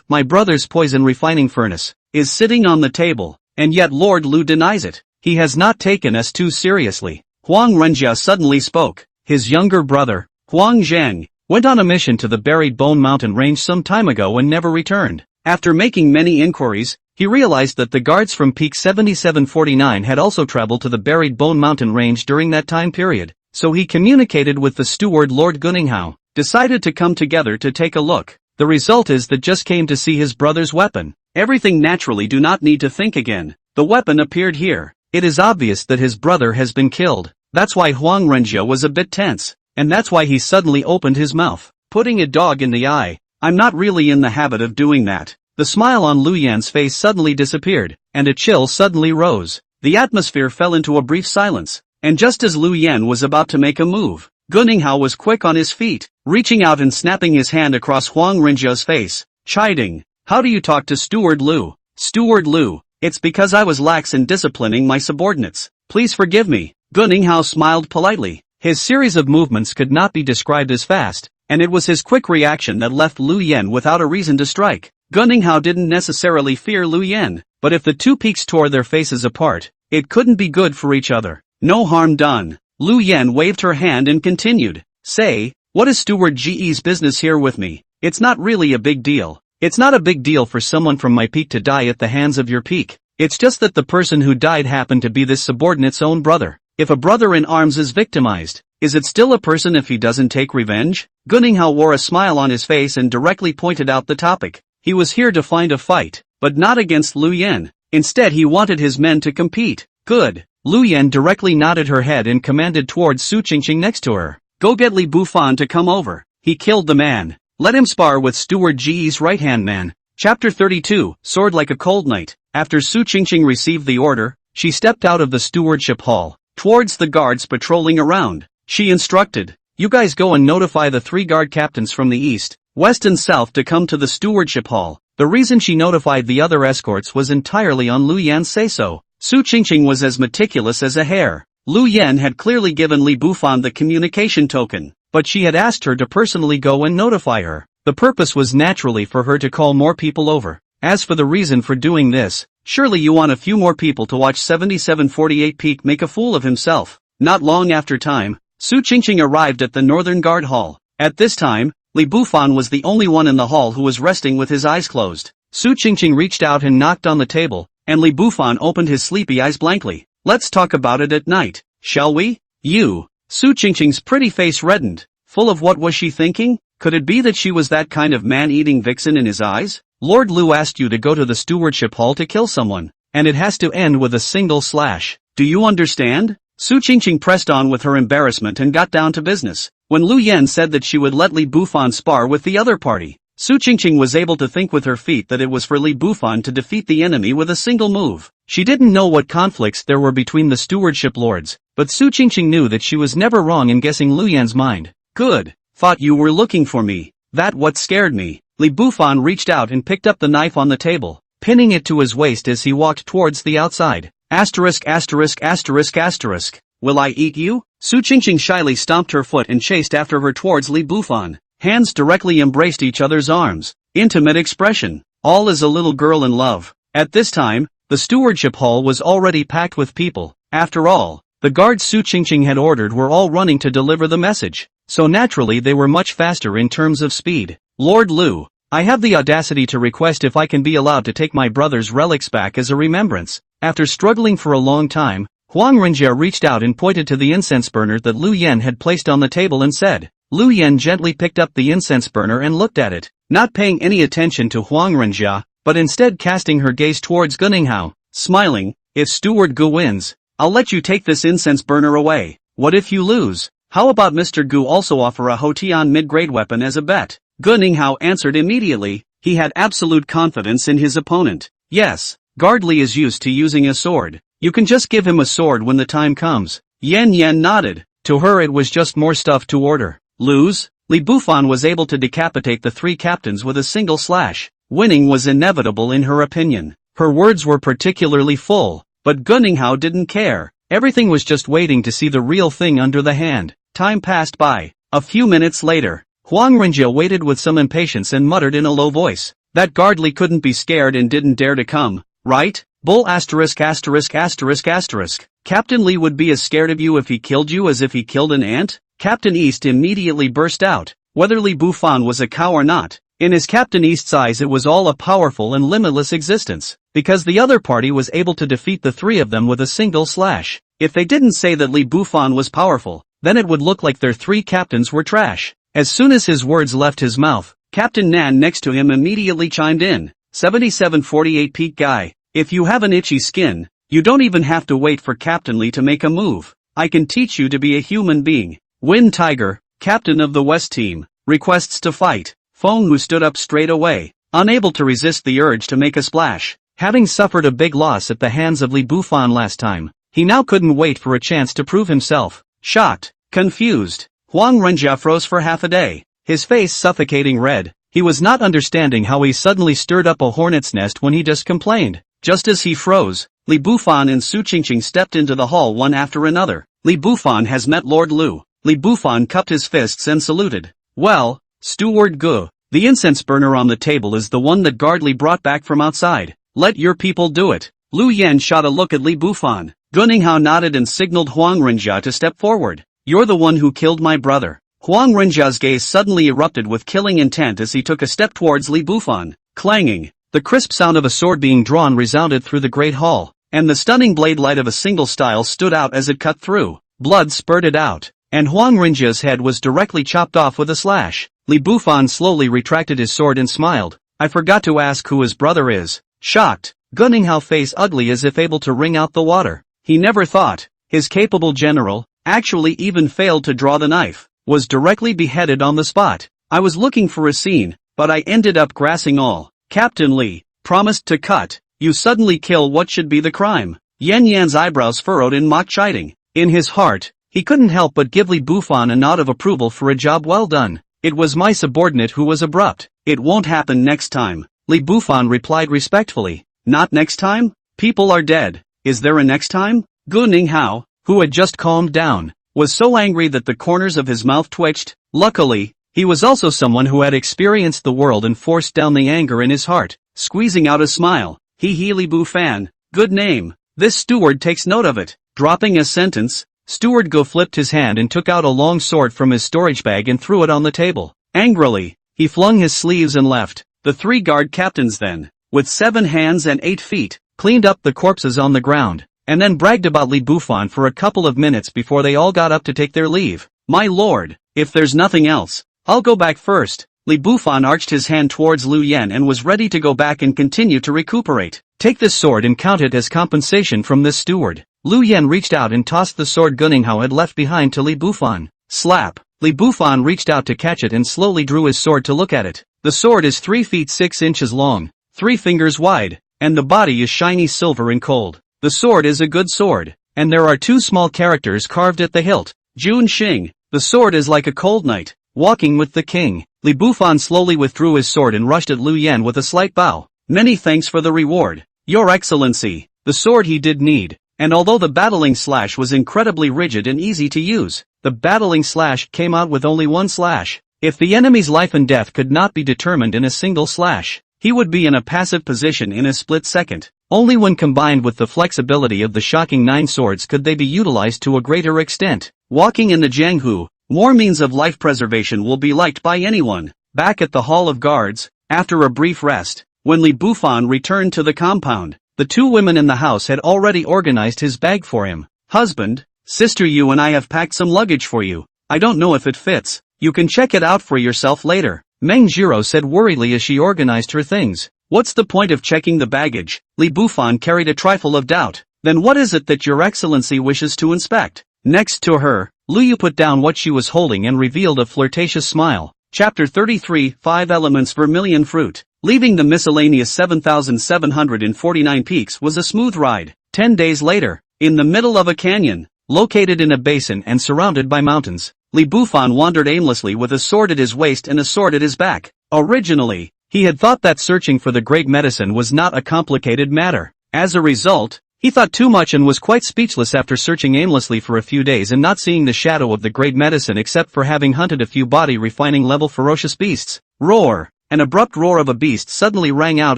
My brother's poison refining furnace is sitting on the table, and yet Lord Lu denies it. He has not taken us too seriously. Huang Renjia suddenly spoke. His younger brother, Huang Zheng, went on a mission to the Buried Bone Mountain Range some time ago and never returned. After making many inquiries, he realized that the guards from Peak 7749 had also traveled to the Buried Bone Mountain Range during that time period, so he communicated with the steward Lord Guninghao, decided to come together to take a look. The result is that just came to see his brother's weapon. Everything naturally do not need to think again. The weapon appeared here. It is obvious that his brother has been killed. That's why Huang Renjia was a bit tense, and that's why he suddenly opened his mouth, putting a dog in the eye. I'm not really in the habit of doing that. The smile on Lu Yan's face suddenly disappeared, and a chill suddenly rose. The atmosphere fell into a brief silence, and just as Lu Yan was about to make a move, Guninghao was quick on his feet, reaching out and snapping his hand across Huang Renjia's face, chiding, "How do you talk to Steward Lu? Steward Lu, it's because I was lax in disciplining my subordinates. Please forgive me." Guninghao smiled politely. His series of movements could not be described as fast, and it was his quick reaction that left Lu Yen without a reason to strike. Guninghao didn't necessarily fear Lu Yen, but if the two peaks tore their faces apart, it couldn't be good for each other. No harm done. Lu Yen waved her hand and continued. Say, what is Steward Ge's business here with me? It's not really a big deal. It's not a big deal for someone from my peak to die at the hands of your peak. It's just that the person who died happened to be this subordinate's own brother. If a brother in arms is victimized, is it still a person if he doesn't take revenge? Guninghao wore a smile on his face and directly pointed out the topic. He was here to find a fight, but not against Lu Yen. Instead he wanted his men to compete. Good. Lu Yen directly nodded her head and commanded towards Su Qingqing next to her. Go get Li Bufan to come over. He killed the man. Let him spar with Steward Ge's right-hand man. Chapter 32, Sword Like a Cold Night. After Su Qingqing received the order, she stepped out of the stewardship hall, towards the guards patrolling around. She instructed, you guys go and notify the 3 guard captains from the east, west and south to come to the stewardship hall. The reason she notified the other escorts was entirely on Lu Yan's say-so. Su Qingqing was as meticulous as a hare. Lu Yan had clearly given Li Bufan the communication token, but she had asked her to personally go and notify her. The purpose was naturally for her to call more people over. As for the reason for doing this, surely you want a few more people to watch 7748 Peak make a fool of himself. Not long after time, Su Qingqing arrived at the Northern Guard Hall. At this time, Li Bufan was the only one in the hall who was resting with his eyes closed. Su Qingqing reached out and knocked on the table, and Li Bufan opened his sleepy eyes blankly. Let's talk about it at night, shall we? You. Su Qingqing's pretty face reddened. Full of what was she thinking? Could it be that she was that kind of man-eating vixen in his eyes? Lord Lu asked you to go to the stewardship hall to kill someone, and it has to end with a single slash. Do you understand? Su Qingqing pressed on with her embarrassment and got down to business. When Lu Yen said that she would let Li Bufan spar with the other party, Su Qingqing was able to think with her feet that it was for Li Bufan to defeat the enemy with a single move. She didn't know what conflicts there were between the stewardship lords, but Su Qingqing knew that she was never wrong in guessing Lu Yan's mind. Good. Thought you were looking for me. That what scared me. Li Bufan reached out and picked up the knife on the table, pinning it to his waist as he walked towards the outside. Asterisk asterisk asterisk asterisk. Will I eat you? Su Qingqing shyly stomped her foot and chased after her towards Li Bufan. Hands directly embraced each other's arms. Intimate expression. All is a little girl in love. At this time, the stewardship hall was already packed with people. After all, the guards Su Qingqing had ordered were all running to deliver the message, so naturally they were much faster in terms of speed. Lord Lu, I have the audacity to request if I can be allowed to take my brother's relics back as a remembrance. After struggling for a long time, Huang Renjia reached out and pointed to the incense burner that Lu Yen had placed on the table and said. Lu Yen gently picked up the incense burner and looked at it, not paying any attention to Huang Renjia, but instead casting her gaze towards Guninghao, smiling, if Steward Gu wins, I'll let you take this incense burner away. What if you lose? How about Mr. Gu also offer a Hotian mid-grade weapon as a bet? Guninghao answered immediately. He had absolute confidence in his opponent. Yes, Guard Li is used to using a sword. You can just give him a sword when the time comes. Yen nodded. To her it was just more stuff to order. Lose? Li Bufan was able to decapitate the 3 captains with a single slash. Winning was inevitable in her opinion. Her words were particularly full, but Guninghao didn't care. Everything was just waiting to see the real thing under the hand. Time passed by. A few minutes later, Huang Renjia waited with some impatience and muttered in a low voice. That Guard Li couldn't be scared and didn't dare to come, right? Bull asterisk asterisk asterisk asterisk. Captain Li would be as scared of you if he killed you as if he killed an ant? Captain East immediately burst out. Whether Li Bufan was a cow or not, in his Captain East's eyes it was all a powerful and limitless existence, because the other party was able to defeat the 3 of them with a single slash. If they didn't say that Li Bufan was powerful, then it would look like their 3 captains were trash. As soon as his words left his mouth, Captain Nan next to him immediately chimed in. 7748 Peak Guy, if you have an itchy skin, you don't even have to wait for Captain Li to make a move. I can teach you to be a human being. Wind Tiger, captain of the West team, requests to fight. Feng Wu stood up straight away, unable to resist the urge to make a splash. Having suffered a big loss at the hands of Li Bufan last time, he now couldn't wait for a chance to prove himself. Shocked, confused, Huang Renjia froze for half a day, his face suffocating red. He was not understanding how he suddenly stirred up a hornet's nest when he just complained. Just as he froze, Li Bufan and Su Qingqing stepped into the hall one after another. Li Bufan has met Lord Lu. Li Bufan cupped his fists and saluted. Well, Steward Gu, the incense burner on the table is the one that guard Li brought back from outside. Let your people do it. Lu Yan shot a look at Li Bufan. Gu Ninghao nodded and signaled Huang Renjia to step forward. You're the one who killed my brother. Huang Renjia's gaze suddenly erupted with killing intent as he took a step towards Li Bufan. Clanging, the crisp sound of a sword being drawn resounded through the great hall, and the stunning blade light of a single style stood out as it cut through. Blood spurted out, and Huang Renjia's head was directly chopped off with a slash. Li Bufan slowly retracted his sword and smiled. I forgot to ask who his brother is. Shocked, Gu Ninghao face ugly as if able to wring out the water. He never thought his capable general actually even failed to draw the knife, was directly beheaded on the spot. I was looking for a scene, but I ended up grassing all. Captain Li promised to cut. You suddenly kill what should be the crime. Yan Yan's eyebrows furrowed in mock chiding. In his heart, he couldn't help but give Li Bufan a nod of approval for a job well done. It was my subordinate who was abrupt. It won't happen next time. Li Bufan replied respectfully. Not next time? People are dead. Is there a next time? Gu Ninghao, who had just calmed down, was so angry that the corners of his mouth twitched. Luckily, he was also someone who had experienced the world and forced down the anger in his heart, squeezing out a smile. Li Bufan, good name. This steward takes note of it. Dropping a sentence, Steward Go flipped his hand and took out a long sword from his storage bag and threw it on the table. Angrily, he flung his sleeves and left. The 3 guard captains then, with 7 hands and 8 feet, cleaned up the corpses on the ground, and then bragged about Li Bufan for a couple of minutes before they all got up to take their leave. My lord, if there's nothing else, I'll go back first. Li Bufan arched his hand towards Lu Yan and was ready to go back and continue to recuperate. Take this sword and count it as compensation from this steward. Lu Yan reached out and tossed the sword Gu Ninghao had left behind to Li Bufan. Slap! Li Bufan reached out to catch it and slowly drew his sword to look at it. The sword is 3 feet 6 inches long, 3 fingers wide, and the body is shiny silver and cold. The sword is a good sword, and there are 2 small characters carved at the hilt. Jun Xing, the sword is like a cold night, walking with the king. Li Bufan slowly withdrew his sword and rushed at Lu Yan with a slight bow. Many thanks for the reward, Your Excellency. The sword he did need, and although the battling slash was incredibly rigid and easy to use, the battling slash came out with only 1 slash. If the enemy's life and death could not be determined in a single slash, he would be in a passive position in a split second. Only when combined with the flexibility of the shocking 9 swords could they be utilized to a greater extent. Walking in the Jianghu, more means of life preservation will be liked by anyone. Back at the Hall of Guards, after a brief rest, when Li Bufan returned to the compound, the 2 women in the house had already organized his bag for him. Husband, sister, you and I have packed some luggage for you. I don't know if it fits. You can check it out for yourself later. Meng Jiro said worriedly as she organized her things. What's the point of checking the baggage? Li Bufan carried a trifle of doubt. Then what is it that Your Excellency wishes to inspect? Next to her, Lu Yu put down what she was holding and revealed a flirtatious smile. Chapter 33, 5 Elements Vermilion Fruit. Leaving the miscellaneous 7,749 peaks was a smooth ride. 10 days later, in the middle of a canyon, located in a basin and surrounded by mountains, Li Bufan wandered aimlessly with a sword at his waist and a sword at his back. Originally, he had thought that searching for the great medicine was not a complicated matter. As a result, he thought too much and was quite speechless after searching aimlessly for a few days and not seeing the shadow of the great medicine except for having hunted a few body-refining level ferocious beasts. Roar! An abrupt roar of a beast suddenly rang out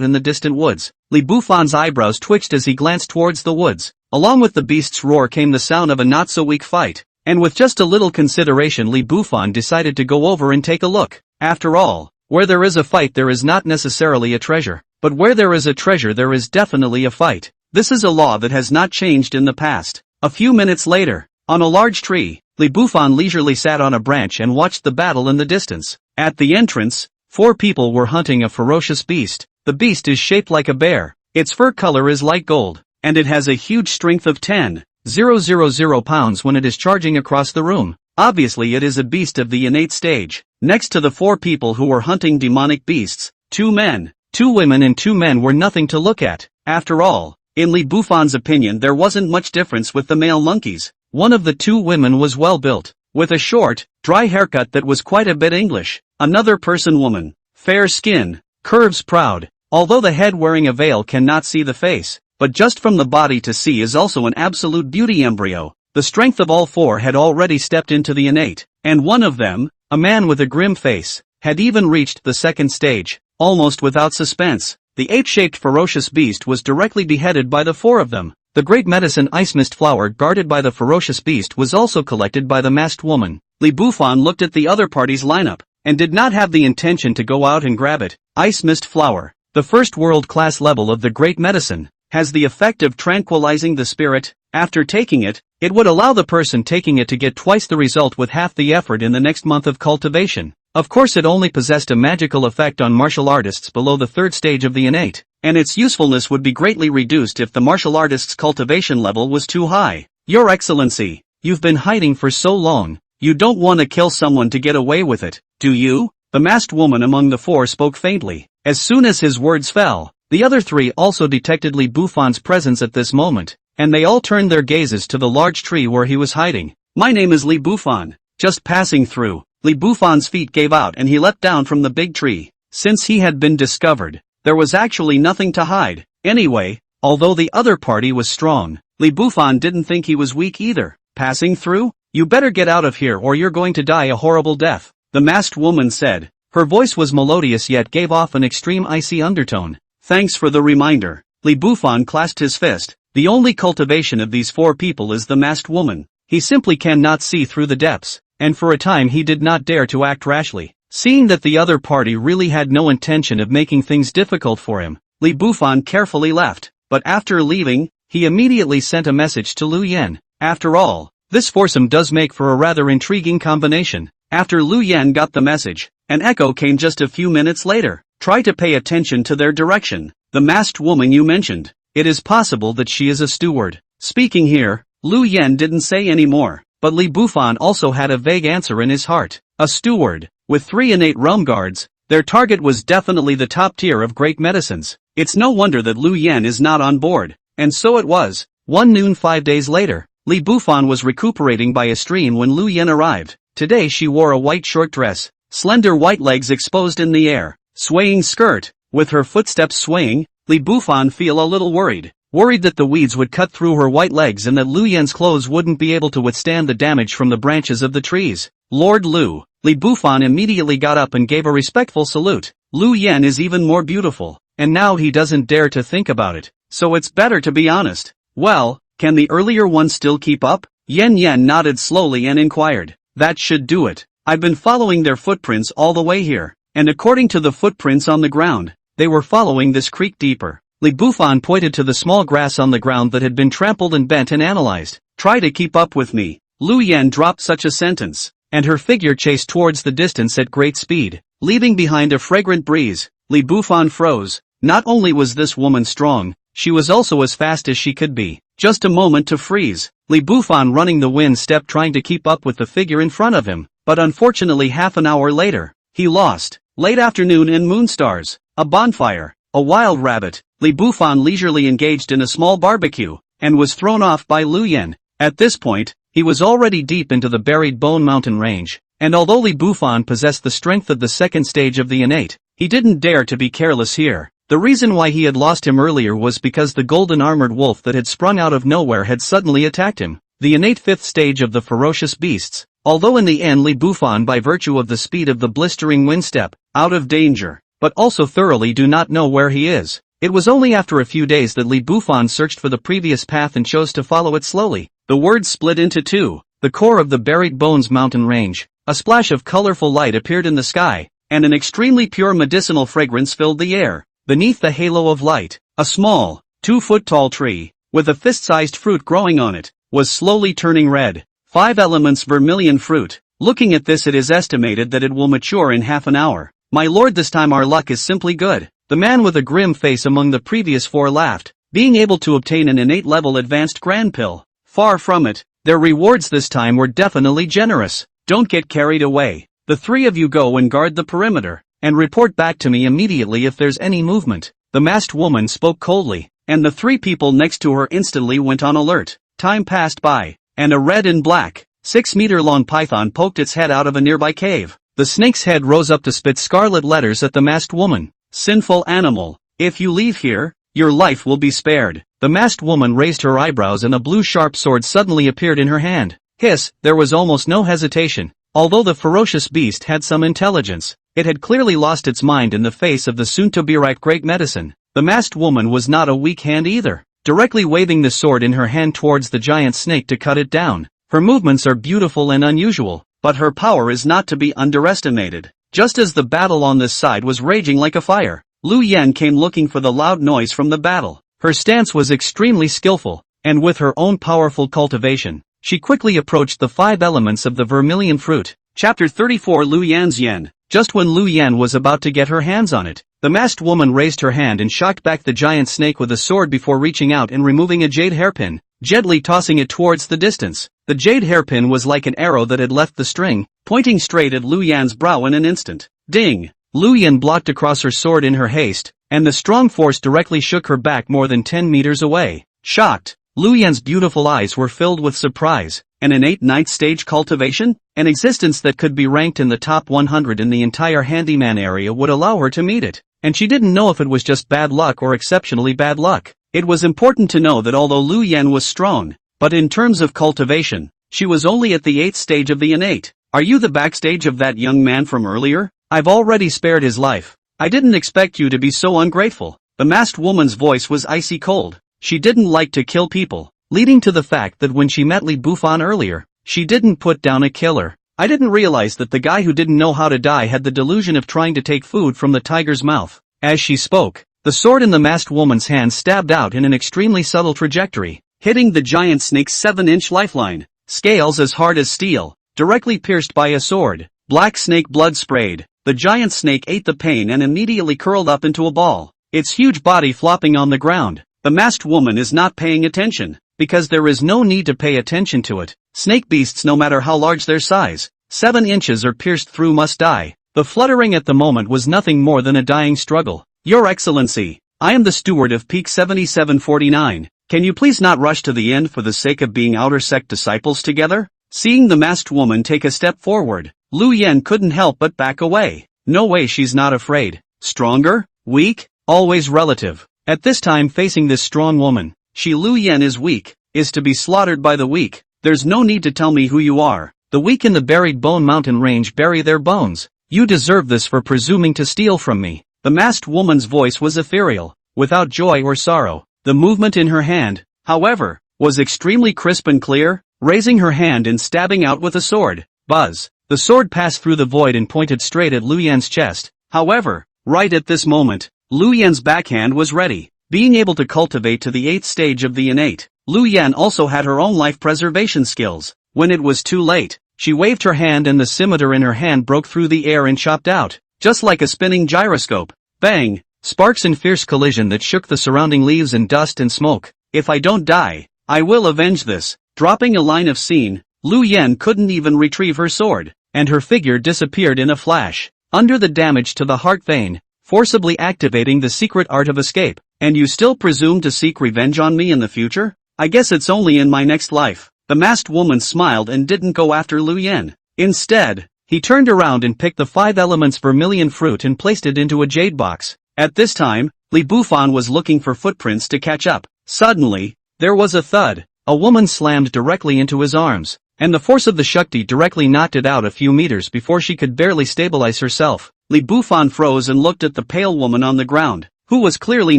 in the distant woods. Li Bufan's eyebrows twitched as he glanced towards the woods. Along with the beast's roar came the sound of a not-so-weak fight. And with just a little consideration Li Bufan decided to go over and take a look. After all, where there is a fight there is not necessarily a treasure. But where there is a treasure there is definitely a fight. This is a law that has not changed in the past. A few minutes later, on a large tree, Li Bufan leisurely sat on a branch and watched the battle in the distance. At the entrance, 4 people were hunting a ferocious beast. The beast is shaped like a bear. Its fur color is light gold, and it has a huge strength of 10,000 pounds when it is charging across the room. Obviously it is a beast of the innate stage. Next to the 4 people who were hunting demonic beasts, 2 men, 2 women and 2 men were nothing to look at. After all, in Li Bufan's opinion there wasn't much difference with the male monkeys. One of the 2 women was well built, with a short, dry haircut that was quite a bit English. Another person woman, fair skin, curves proud, although the head wearing a veil cannot see the face, but just from the body to see is also an absolute beauty embryo. The strength of all four had already stepped into the innate, and one of them, a man with a grim face, had even reached the second stage, almost without suspense. The ape-shaped ferocious beast was directly beheaded by the four of them. The great medicine ice mist flower guarded by the ferocious beast was also collected by the masked woman. Li Bufan looked at the other party's lineup, and did not have the intention to go out and grab it. Ice mist flower, the first world-class level of the great medicine, has the effect of tranquilizing the spirit. After taking it, it would allow the person taking it to get twice the result with half the effort in the next month of cultivation. Of course, it only possessed a magical effect on martial artists below the third stage of the innate, and its usefulness would be greatly reduced if the martial artist's cultivation level was too high. Your Excellency, you've been hiding for so long, you don't want to kill someone to get away with it, do you? The masked woman among the four spoke faintly. As soon as his words fell, the other three also detected Li Bufan's presence at this moment, and they all turned their gazes to the large tree where he was hiding. My name is Li Bufan, just passing through. Li Bufan's feet gave out and he leapt down from the big tree. Since he had been discovered, there was actually nothing to hide. Anyway, although the other party was strong, Li Bufan didn't think he was weak either. Passing through? You better get out of here or you're going to die a horrible death, the masked woman said. Her voice was melodious yet gave off an extreme icy undertone. Thanks for the reminder. Li Bufan clasped his fist. The only cultivation of these four people is the masked woman. He simply cannot see through the depths, and for a time he did not dare to act rashly. Seeing that the other party really had no intention of making things difficult for him, Li Bufan carefully left, but after leaving, he immediately sent a message to Lu Yen. After all, this foursome does make for a rather intriguing combination. After Lu Yen got the message, an echo came just a few minutes later. Try to pay attention to their direction. The masked woman you mentioned. It is possible that she is a steward. Speaking here, Lu Yen didn't say any more, but Li Bufan also had a vague answer in his heart. A steward, with 3 innate realm guards, their target was definitely the top tier of great medicines. It's no wonder that Lu Yen is not on board. And so it was. One noon 5 days later, Li Bufan was recuperating by a stream when Lu Yen arrived. Today she wore a white short dress, slender white legs exposed in the air, swaying skirt. With her footsteps swaying, Li Bufan feel a little worried. Worried that the weeds would cut through her white legs and that Lu Yen's clothes wouldn't be able to withstand the damage from the branches of the trees. Lord Lu. Li Bufan immediately got up and gave a respectful salute. Lu Yen is even more beautiful, and now he doesn't dare to think about it, so it's better to be honest. Well, can the earlier one still keep up? Yen nodded slowly and inquired. That should do it. I've been following their footprints all the way here, and according to the footprints on the ground, they were following this creek deeper. Li Bufan pointed to the small grass on the ground that had been trampled and bent and analyzed. Try to keep up with me. Lu Yen dropped such a sentence, and her figure chased towards the distance at great speed, leaving behind a fragrant breeze. Li Bufan froze. Not only was this woman strong, she was also as fast as she could be. Just a moment to freeze. Li Bufan running the wind stepped trying to keep up with the figure in front of him, but unfortunately half an hour later, he lost. Late afternoon in Moonstars. A bonfire. A wild rabbit. Li Bufan leisurely engaged in a small barbecue, and was thrown off by Lu Yen. At this point, he was already deep into the buried Bone Mountain range, and although Li Bufan possessed the strength of the second stage of the innate, he didn't dare to be careless here. The reason why he had lost him earlier was because the golden armored wolf that had sprung out of nowhere had suddenly attacked him. The innate fifth stage of the ferocious beasts, although in the end Li Bufan by virtue of the speed of the blistering wind step, out of danger, but also thoroughly do not know where he is. It was only after a few days that Li Bufan searched for the previous path and chose to follow it slowly. The words split into two. The core of the buried bones mountain range. A splash of colorful light appeared in the sky, and an extremely pure medicinal fragrance filled the air. Beneath the halo of light, a small, 2-foot-tall tree, with a fist-sized fruit growing on it, was slowly turning red. 5 elements vermilion fruit. Looking at this, it is estimated that it will mature in half an hour. My lord, this time our luck is simply good. The man with a grim face among the previous 4 laughed. Being able to obtain an innate level advanced grand pill. Far from it. Their rewards this time were definitely generous. Don't get carried away. The 3 of you go and guard the perimeter, and report back to me immediately if there's any movement. The masked woman spoke coldly, and the 3 people next to her instantly went on alert. Time passed by, and a red and black, 6-meter-long python poked its head out of a nearby cave. The snake's head rose up to spit scarlet letters at the masked woman. Sinful animal, if you leave here, your life will be spared. The masked woman raised her eyebrows and a blue sharp sword suddenly appeared in her hand. Hiss, there was almost no hesitation. Although the ferocious beast had some intelligence, it had clearly lost its mind in the face of the soon-to-be-ripe great medicine. The masked woman was not a weak hand either, directly waving the sword in her hand towards the giant snake to cut it down. Her movements are beautiful and unusual, but her power is not to be underestimated. Just as the battle on this side was raging like a fire, Lu Yan came looking for the loud noise from the battle. Her stance was extremely skillful, and with her own powerful cultivation, she quickly approached the 5 elements of the vermilion fruit. Chapter 34 Lu Yan's Yen. Just when Lu Yan was about to get her hands on it, the masked woman raised her hand and shocked back the giant snake with a sword before reaching out and removing a jade hairpin, gently tossing it towards the distance. The jade hairpin was like an arrow that had left the string, pointing straight at Lu Yan's brow in an instant. Ding! Lu Yan blocked across her sword in her haste, and the strong force directly shook her back more than 10 meters away. Shocked, Lu Yan's beautiful eyes were filled with surprise. An innate 9th stage cultivation? An existence that could be ranked in the top 100 in the entire handyman area would allow her to meet it, and she didn't know if it was just bad luck or exceptionally bad luck. It was important to know that although Lu Yan was strong, but in terms of cultivation, she was only at the 8th stage of the innate. Are you the backstage of that young man from earlier? I've already spared his life. I didn't expect you to be so ungrateful. The masked woman's voice was icy cold. She didn't like to kill people, leading to the fact that when she met Li Bufan earlier, she didn't put down a killer. I didn't realize that the guy who didn't know how to die had the delusion of trying to take food from the tiger's mouth. As she spoke, the sword in the masked woman's hand stabbed out in an extremely subtle trajectory, hitting the giant snake's 7-inch lifeline. Scales as hard as steel, directly pierced by a sword. Black snake blood sprayed. The giant snake ate the pain and immediately curled up into a ball, its huge body flopping on the ground. The masked woman is not paying attention, because there is no need to pay attention to it. Snake beasts, no matter how large their size, 7 inches or pierced through, must die. The fluttering at the moment was nothing more than a dying struggle. Your Excellency, I am the steward of Peak 7749. Can you please not rush to the end for the sake of being outer sect disciples together? Seeing the masked woman take a step forward, Lu Yan couldn't help but back away. No way, she's not afraid. Stronger? Weak? Always relative. At this time, facing this strong woman, she, Lu Yan, is weak, is to be slaughtered by the weak. There's no need to tell me who you are. The weak in the buried bone mountain range bury their bones. You deserve this for presuming to steal from me. The masked woman's voice was ethereal, without joy or sorrow. The movement in her hand, however, was extremely crisp and clear, raising her hand and stabbing out with a sword. Buzz. The sword passed through the void and pointed straight at Lu Yan's chest. However, right at this moment, Lu Yan's backhand was ready. Being able to cultivate to the 8th stage of the innate, Lu Yan also had her own life preservation skills. When it was too late, she waved her hand and the scimitar in her hand broke through the air and chopped out, just like a spinning gyroscope. Bang! Sparks and fierce collision that shook the surrounding leaves and dust and smoke. If I don't die, I will avenge this. Dropping a line of scene, Lu Yan couldn't even retrieve her sword, and her figure disappeared in a flash, under the damage to the heart vein, forcibly activating the secret art of escape. And you still presume to seek revenge on me in the future? I guess it's only in my next life. The masked woman smiled and didn't go after Lu Yan. Instead, he turned around and picked the 5 elements vermilion fruit and placed it into a jade box. At this time, Li Bufan was looking for footprints to catch up. Suddenly, there was a thud. A woman slammed directly into his arms, and the force of the Shakti directly knocked it out a few meters before she could barely stabilize herself. Li Bufan froze and looked at the pale woman on the ground, who was clearly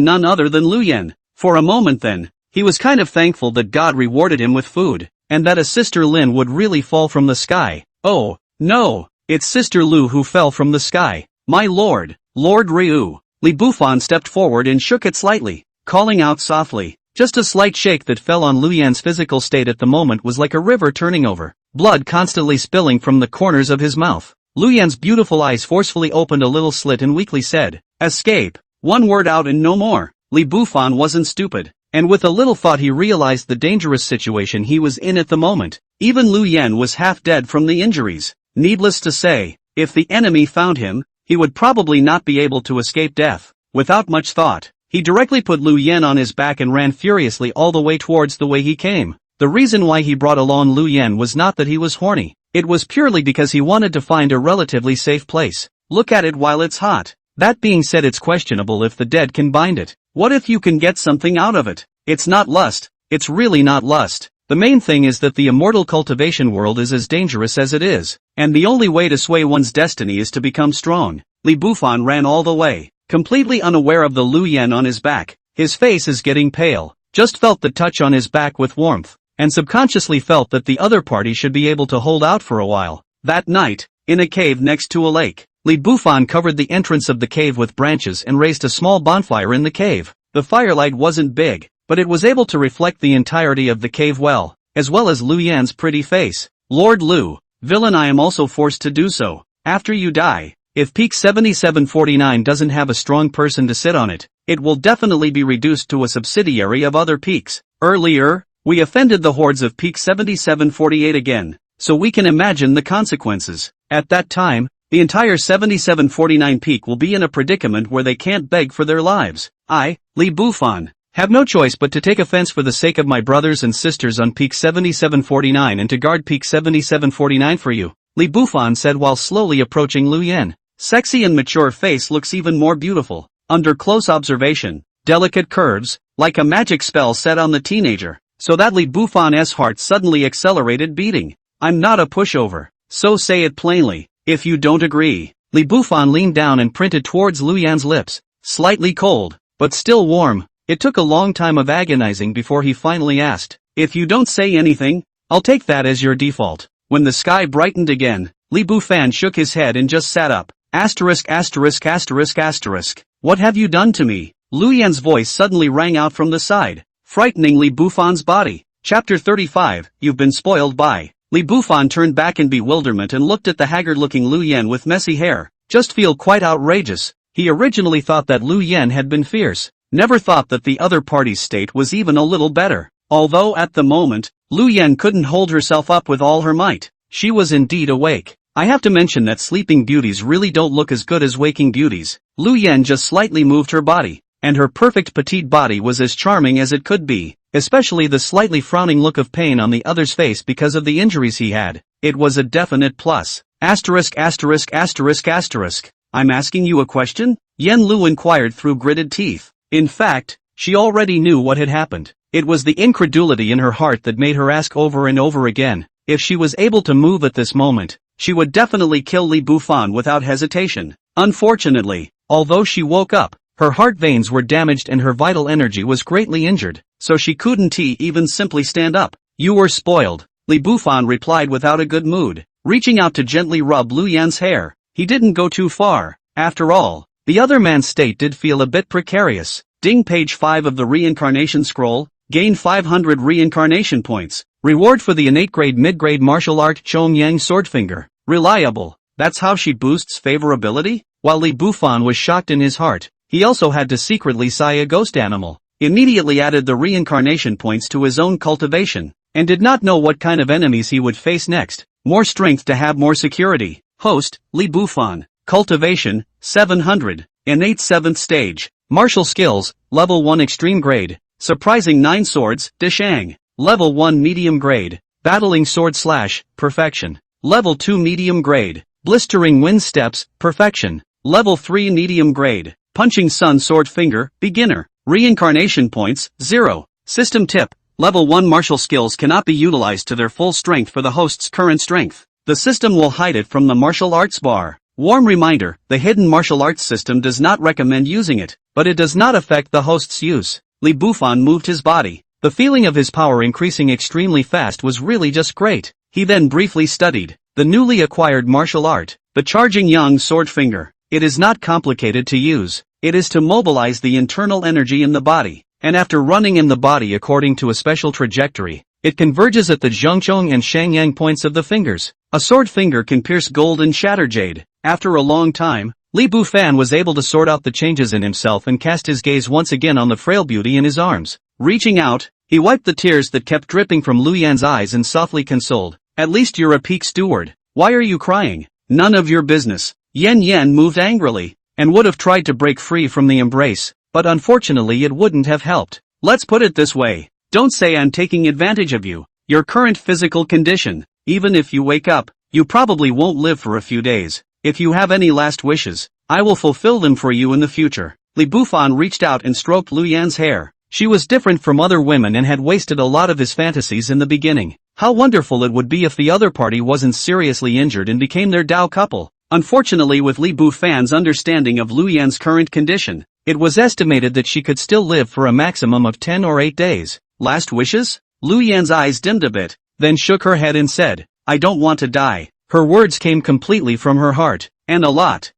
none other than Lu Yan. For a moment then, he was kind of thankful that God rewarded him with food, and that a Sister Lin would really fall from the sky. Oh, no, it's Sister Lu who fell from the sky. My lord, Lord Ryu. Li Bufan stepped forward and shook it slightly, calling out softly. Just a slight shake that fell on Lu Yan's physical state at the moment was like a river turning over, blood constantly spilling from the corners of his mouth. Lu Yan's beautiful eyes forcefully opened a little slit and weakly said, "Escape." One word out and no more. Li Bufan wasn't stupid, and with a little thought he realized the dangerous situation he was in at the moment. Even Lu Yan was half dead from the injuries. Needless to say, if the enemy found him, he would probably not be able to escape death. Without much thought, he directly put Lu Yan on his back and ran furiously all the way towards the way he came. The reason why he brought along Lu Yan was not that he was horny. It was purely because he wanted to find a relatively safe place. Look at it while it's hot. That being said, it's questionable if the dead can bind it. What if you can get something out of it? It's not lust, it's really not lust. The main thing is that the immortal cultivation world is as dangerous as it is, and the only way to sway one's destiny is to become strong. Li Bufan ran all the way, completely unaware of the Lu Yen on his back. His face is getting pale, just felt the touch on his back with warmth, and subconsciously felt that the other party should be able to hold out for a while. That night, in a cave next to a lake, Li Bufan covered the entrance of the cave with branches and raised a small bonfire in the cave. The firelight wasn't big, but it was able to reflect the entirety of the cave well, as well as Lu Yan's pretty face. Lord Lu, villain, I am also forced to do so. After you die, if Peak 7749 doesn't have a strong person to sit on it, it will definitely be reduced to a subsidiary of other peaks. Earlier, we offended the hordes of Peak 7748 again, so we can imagine the consequences. At that time, the entire 7749 peak will be in a predicament where they can't beg for their lives. I, Li Bufan, have no choice but to take offense for the sake of my brothers and sisters on Peak 7749 and to guard Peak 7749 for you, Li Bufan said while slowly approaching Lu Yan. Sexy and mature face looks even more beautiful. Under close observation, delicate curves, like a magic spell set on the teenager, so that Li Bufan's heart suddenly accelerated beating. I'm not a pushover, so say it plainly, if you don't agree. Li Bufan leaned down and printed towards Lu Yan's lips, slightly cold, but still warm. It took a long time of agonizing before he finally asked, if you don't say anything, I'll take that as your default. When the sky brightened again, Li Bufan shook his head and just sat up. Asterisk asterisk asterisk asterisk. What have you done to me? Lu Yan's voice suddenly rang out from the side, frightening Li Bufan's body. Chapter 35, You've been spoiled by. Li Bufan turned back in bewilderment and looked at the haggard-looking Lu Yan with messy hair. Just feel quite outrageous. He originally thought that Lu Yan had been fierce, never thought that the other party's state was even a little better. Although at the moment, Lu Yan couldn't hold herself up with all her might. She was indeed awake. I have to mention that sleeping beauties really don't look as good as waking beauties. Lu Yan just slightly moved her body, and her perfect petite body was as charming as it could be, especially the slightly frowning look of pain on the other's face because of the injuries he had. It was a definite plus. Asterisk asterisk asterisk asterisk. I'm asking you a question? Yen Lu inquired through gritted teeth. In fact, she already knew what had happened. It was the incredulity in her heart that made her ask over and over again. If she was able to move at this moment, she would definitely kill Li Bufan without hesitation. Unfortunately, although she woke up, her heart veins were damaged and her vital energy was greatly injured, so she couldn't even simply stand up. You were spoiled, Li Bufan replied without a good mood, reaching out to gently rub Lu Yan's hair. He didn't go too far. After all, the other man's state did feel a bit precarious. Ding, page 5 of the reincarnation scroll. Gain 500 reincarnation points. Reward for the innate grade mid-grade martial art Chong Yang Swordfinger. Reliable. That's how she boosts favorability? While Li Bufan was shocked in his heart, he also had to secretly sigh a ghost animal. Immediately added the reincarnation points to his own cultivation, and did not know what kind of enemies he would face next. More strength to have more security. Host, Li Bufan. Cultivation, 700. Innate 7th stage. Martial skills, level 1 extreme grade. Surprising 9 swords, Dishang. Level 1 medium grade. Battling sword / perfection. Level 2 medium grade. Blistering wind steps, perfection. Level 3 medium grade. Punching sun sword finger, beginner. Reincarnation points, 0. System tip. Level 1 martial skills cannot be utilized to their full strength for the host's current strength. The system will hide it from the martial arts bar. Warm reminder, the hidden martial arts system does not recommend using it, but it does not affect the host's use. Li Bufan moved his body. The feeling of his power increasing extremely fast was really just great. He then briefly studied the newly acquired martial art, the Charging Yang Sword Finger. It is not complicated to use. It is to mobilize the internal energy in the body, and after running in the body according to a special trajectory, it converges at the Zhongchong and Shangyang points of the fingers. A sword finger can pierce gold and shatter jade. After a long time, Li Bufan was able to sort out the changes in himself and cast his gaze once again on the frail beauty in his arms. Reaching out, he wiped the tears that kept dripping from Lu Yan's eyes and softly consoled. At least you're a peak steward. Why are you crying? None of your business. Yen moved angrily, and would have tried to break free from the embrace, but unfortunately it wouldn't have helped. Let's put it this way. Don't say I'm taking advantage of you. Your current physical condition. Even if you wake up, you probably won't live for a few days. If you have any last wishes, I will fulfill them for you in the future. Li Bufan reached out and stroked Lu Yan's hair. She was different from other women and had wasted a lot of his fantasies in the beginning. How wonderful it would be if the other party wasn't seriously injured and became their Dao couple. Unfortunately, with Li Bufan's understanding of Lu Yan's current condition, it was estimated that she could still live for a maximum of 10 or 8 days. Last wishes? Lu Yan's eyes dimmed a bit, then shook her head and said, I don't want to die. Her words came completely from her heart, and a lot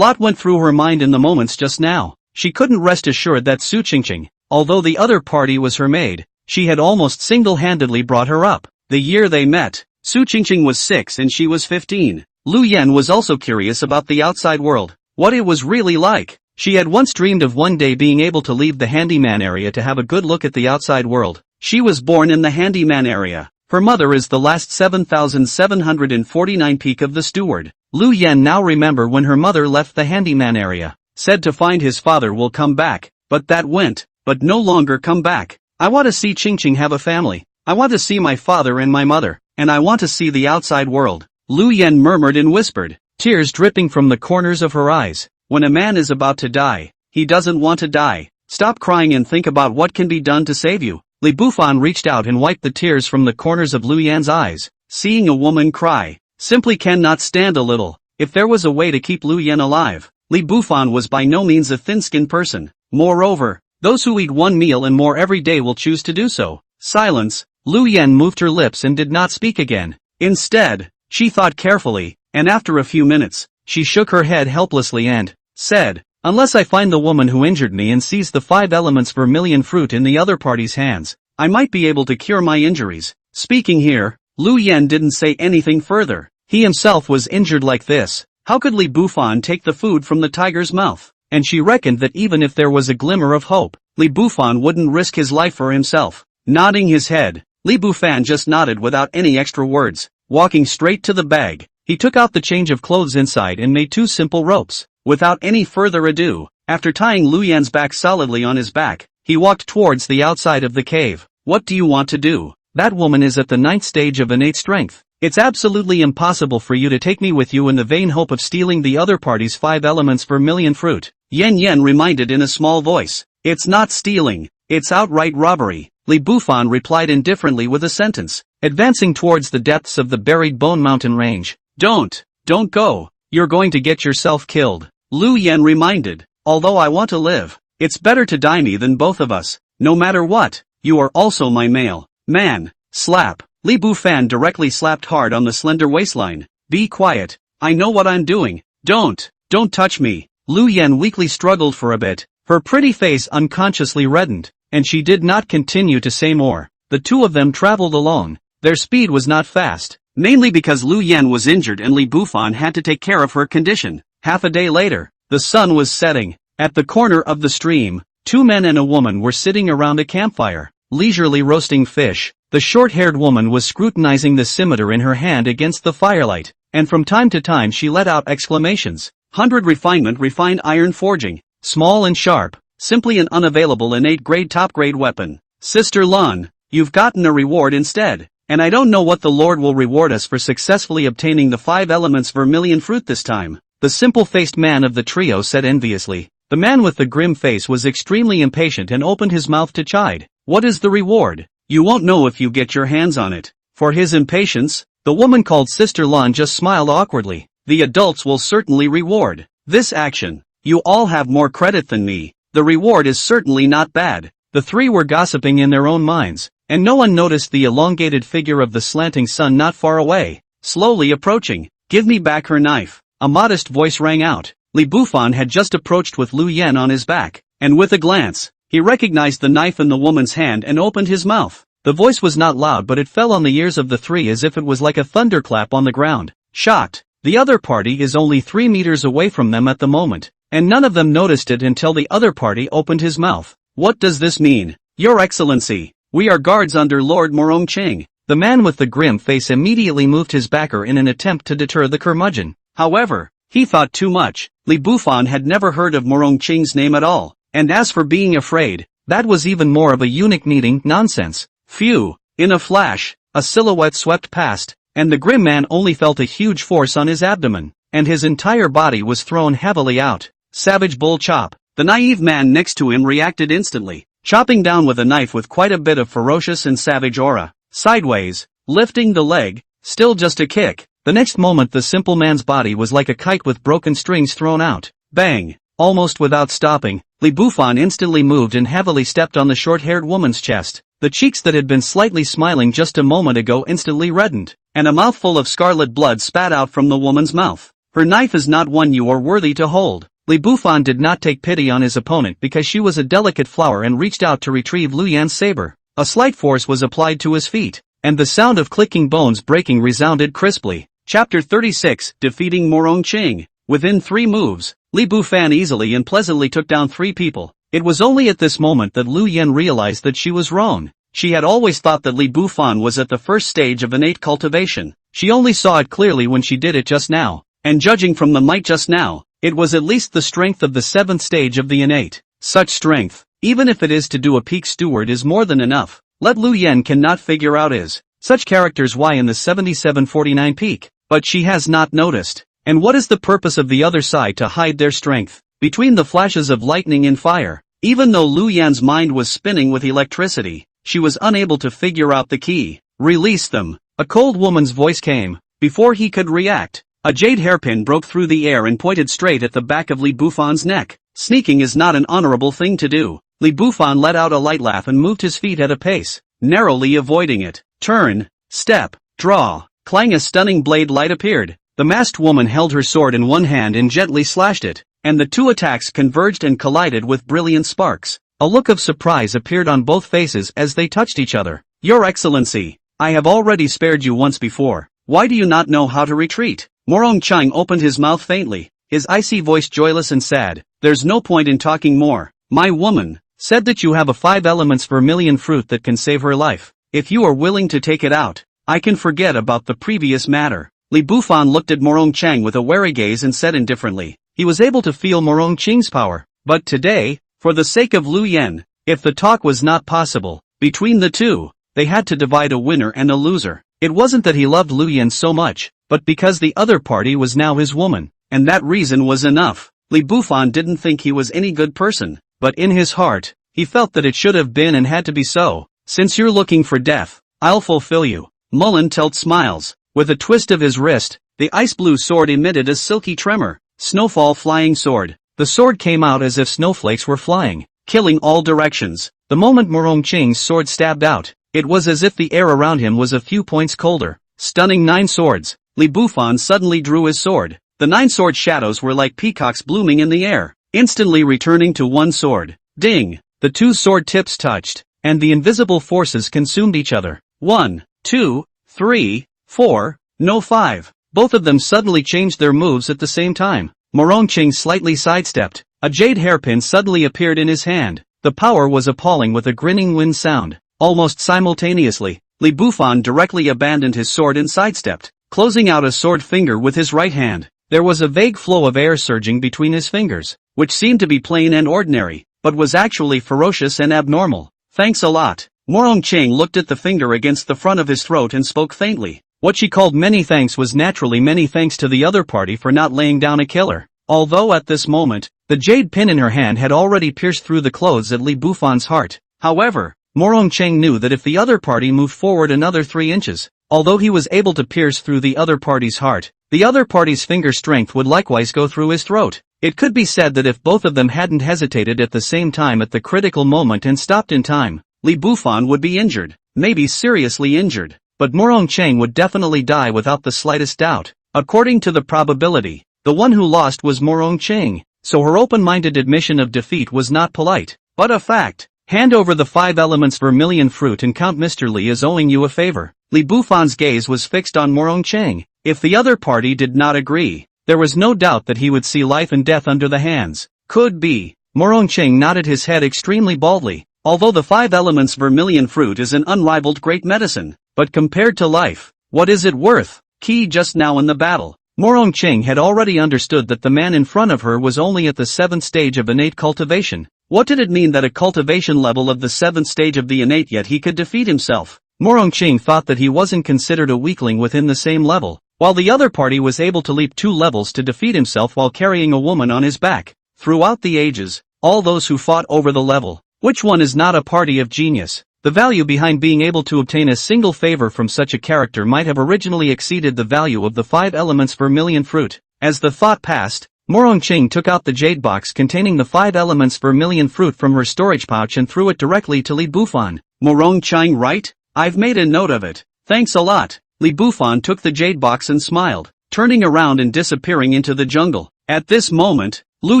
went through her mind in the moments just now. She couldn't rest assured that Su Qingqing, although the other party was her maid, she had almost single-handedly brought her up. The year they met, Su Qingqing was 6 and she was 15. Lu Yan was also curious about the outside world, what it was really like. She had once dreamed of one day being able to leave the handyman area to have a good look at the outside world. She was born in the handyman area. Her mother is the last 7,749 peak of the steward. Lu Yan now remember when her mother left the handyman area, said to find his father will come back, but that went, but no longer come back. I want to see Qingqing have a family. I want to see my father and my mother, and I want to see the outside world. Lu Yan murmured and whispered, tears dripping from the corners of her eyes. When a man is about to die, he doesn't want to die. Stop crying and think about what can be done to save you. Li Bufan reached out and wiped the tears from the corners of Lu Yan's eyes. Seeing a woman cry, simply cannot stand a little. If there was a way to keep Lu Yan alive, Li Bufan was by no means a thin-skinned person. Moreover, those who eat one meal and more every day will choose to do so. Silence. Lu Yan moved her lips and did not speak again. Instead, she thought carefully, and after a few minutes, she shook her head helplessly and said, unless I find the woman who injured me and seize the 5 elements vermilion fruit in the other party's hands, I might be able to cure my injuries. Speaking here, Lu Yan didn't say anything further. He himself was injured like this. How could Li Bufan take the food from the tiger's mouth? And she reckoned that even if there was a glimmer of hope, Li Bufan wouldn't risk his life for himself. Nodding his head, Li Bufan just nodded without any extra words. Walking straight to the bag, he took out the change of clothes inside and made 2 simple ropes. Without any further ado, after tying Lu Yan's back solidly on his back, he walked towards the outside of the cave. What do you want to do? That woman is at the 9th stage of innate strength. It's absolutely impossible for you to take me with you in the vain hope of stealing the other party's 5 elements vermilion fruit. Yen Yen reminded in a small voice. It's not stealing, it's outright robbery. Li Bufan replied indifferently with a sentence, advancing towards the depths of the buried Bone Mountain range. Don't go, you're going to get yourself killed. Lu Yan reminded, although I want to live, it's better to die me than both of us. No matter what, you are also my male. Man. Slap. Li Bufan directly slapped hard on the slender waistline. Be quiet, I know what I'm doing. Don't touch me. Lu Yan weakly struggled for a bit, her pretty face unconsciously reddened, and she did not continue to say more. The two of them traveled alone. Their speed was not fast, mainly because Lu Yan was injured and Li Bufan had to take care of her condition. Half a day later, the sun was setting. At the corner of the stream, 2 men and a woman were sitting around a campfire, leisurely roasting fish. The short-haired woman was scrutinizing the scimitar in her hand against the firelight, and from time to time she let out exclamations. 100 refinement refined iron forging, small and sharp, simply an unavailable innate grade top-grade weapon. Sister Lun, you've gotten a reward instead, and I don't know what the Lord will reward us for successfully obtaining the 5 elements vermilion fruit this time. The simple-faced man of the trio said enviously. The man with the grim face was extremely impatient and opened his mouth to chide. What is the reward? You won't know if you get your hands on it. For his impatience, the woman called Sister Lun just smiled awkwardly. The adults will certainly reward this action. You all have more credit than me. The reward is certainly not bad. The 3 were gossiping in their own minds, and no one noticed the elongated figure of the slanting sun not far away, slowly approaching. Give me back her knife. A modest voice rang out. Li Bufan had just approached with Lu Yan on his back, and with a glance, he recognized the knife in the woman's hand and opened his mouth. The voice was not loud, but it fell on the ears of the 3 as if it was like a thunderclap on the ground. Shocked, the other party is only 3 meters away from them at the moment, and none of them noticed it until the other party opened his mouth. What does this mean? Your Excellency, we are guards under Lord Morong Ching. The man with the grim face immediately moved his backer in an attempt to deter the curmudgeon. However, he thought too much. Li Bufan had never heard of Morong Ching's name at all, and as for being afraid, that was even more of a eunuch needing nonsense. Phew! In a flash, a silhouette swept past, and the grim man only felt a huge force on his abdomen, and his entire body was thrown heavily out. Savage bull chop. The naive man next to him reacted instantly, chopping down with a knife with quite a bit of ferocious and savage aura. Sideways, lifting the leg, still just a kick. The next moment the simple man's body was like a kite with broken strings thrown out. Bang! Almost without stopping, Li Bufan instantly moved and heavily stepped on the short-haired woman's chest. The cheeks that had been slightly smiling just a moment ago instantly reddened, and a mouthful of scarlet blood spat out from the woman's mouth. Her knife is not one you are worthy to hold. Li Bufan did not take pity on his opponent because she was a delicate flower and reached out to retrieve Lu Yan's saber. A slight force was applied to his feet, and the sound of clicking bones breaking resounded crisply. Chapter 36, Defeating Morong Ching. Within 3 moves, Li Bufan easily and pleasantly took down 3 people. It was only at this moment that Lu Yan realized that she was wrong. She had always thought that Li Bufan was at the first stage of innate cultivation. She only saw it clearly when she did it just now, and judging from the might just now, it was at least the strength of the 7th stage of the innate. Such strength, even if it is to do a peak steward, is more than enough. Let Lu Yan cannot figure out is such characters why in the 7749 peak, but she has not noticed. And what is the purpose of the other side to hide their strength? Between the flashes of lightning and fire, even though Lu Yan's mind was spinning with electricity, she was unable to figure out the key. Release them. A cold woman's voice came. Before he could react, a jade hairpin broke through the air and pointed straight at the back of Li Bufan's neck. Sneaking is not an honorable thing to do. Li Bufan let out a light laugh and moved his feet at a pace, narrowly avoiding it. Turn, step, draw, clang, a stunning blade light appeared. The masked woman held her sword in one hand and gently slashed it, and the 2 attacks converged and collided with brilliant sparks. A look of surprise appeared on both faces as they touched each other. Your Excellency, I have already spared you once before. Why do you not know how to retreat? Morong Chang opened his mouth faintly, his icy voice joyless and sad. There's no point in talking more. My woman said that you have a 5 elements vermilion fruit that can save her life. If you are willing to take it out, I can forget about the previous matter. Li Bufan looked at Morong Chang with a wary gaze and said indifferently. He was able to feel Morong Chang's power, but today, for the sake of Lu Yan, if the talk was not possible, between the two, they had to divide a winner and a loser. It wasn't that he loved Lu Yan so much, but because the other party was now his woman, and that reason was enough. Li Bufan didn't think he was any good person, but in his heart, he felt that it should have been and had to be so. Since you're looking for death, I'll fulfill you. Mullen Telt smiles. With a twist of his wrist, the ice blue sword emitted a silky tremor. Snowfall flying sword. The sword came out as if snowflakes were flying, killing all directions. The moment Morong Ching's sword stabbed out, it was as if the air around him was a few points colder. Stunning 9 swords. Li Bufan suddenly drew his sword. The 9 sword shadows were like peacocks blooming in the air, instantly returning to 1 sword. Ding! The 2 sword tips touched, and the invisible forces consumed each other. 1, 2, 3, 4, no 5. Both of them suddenly changed their moves at the same time. Morong Ching slightly sidestepped. A jade hairpin suddenly appeared in his hand. The power was appalling with a grinning wind sound. Almost simultaneously, Li Bufan directly abandoned his sword and sidestepped, closing out a sword finger with his right hand. There was a vague flow of air surging between his fingers, which seemed to be plain and ordinary, but was actually ferocious and abnormal. Thanks a lot. Morong Ching looked at the finger against the front of his throat and spoke faintly. What she called many thanks was naturally many thanks to the other party for not laying down a killer. Although at this moment, the jade pin in her hand had already pierced through the clothes at Li Bufan's heart. However, Morong Ching knew that if the other party moved forward another 3 inches, although he was able to pierce through the other party's heart, the other party's finger strength would likewise go through his throat. It could be said that if both of them hadn't hesitated at the same time at the critical moment and stopped in time, Li Bufan would be injured, maybe seriously injured, but Morong Chang would definitely die without the slightest doubt. According to the probability, the one who lost was Morong Chang, so her open-minded admission of defeat was not polite, but a fact. Hand over the 5 elements vermilion fruit and Count Mr. Li is owing you a favor. Li Bufan's gaze was fixed on Morong Chang. If the other party did not agree, there was no doubt that he would see life and death under the hands. Could be. Morong Chang nodded his head extremely baldly. Although the 5 elements vermilion fruit is an unrivaled great medicine, but compared to life, what is it worth? Key just now in the battle, Morong Chang had already understood that the man in front of her was only at the 7th stage of innate cultivation. What did it mean that a cultivation level of the 7th stage of the innate yet he could defeat himself? Morong Chang thought that he wasn't considered a weakling within the same level, while the other party was able to leap 2 levels to defeat himself while carrying a woman on his back. Throughout the ages, all those who fought over the level Which one is not a party of genius? The value behind being able to obtain a single favor from such a character might have originally exceeded the value of the 5 elements vermilion fruit. As the thought passed, Morongqing took out the jade box containing the 5 elements vermilion fruit from her storage pouch and threw it directly to Li Bufan. Morongqing, right? I've made a note of it. Thanks a lot. Li Bufan took the jade box and smiled, turning around and disappearing into the jungle. At this moment, Lu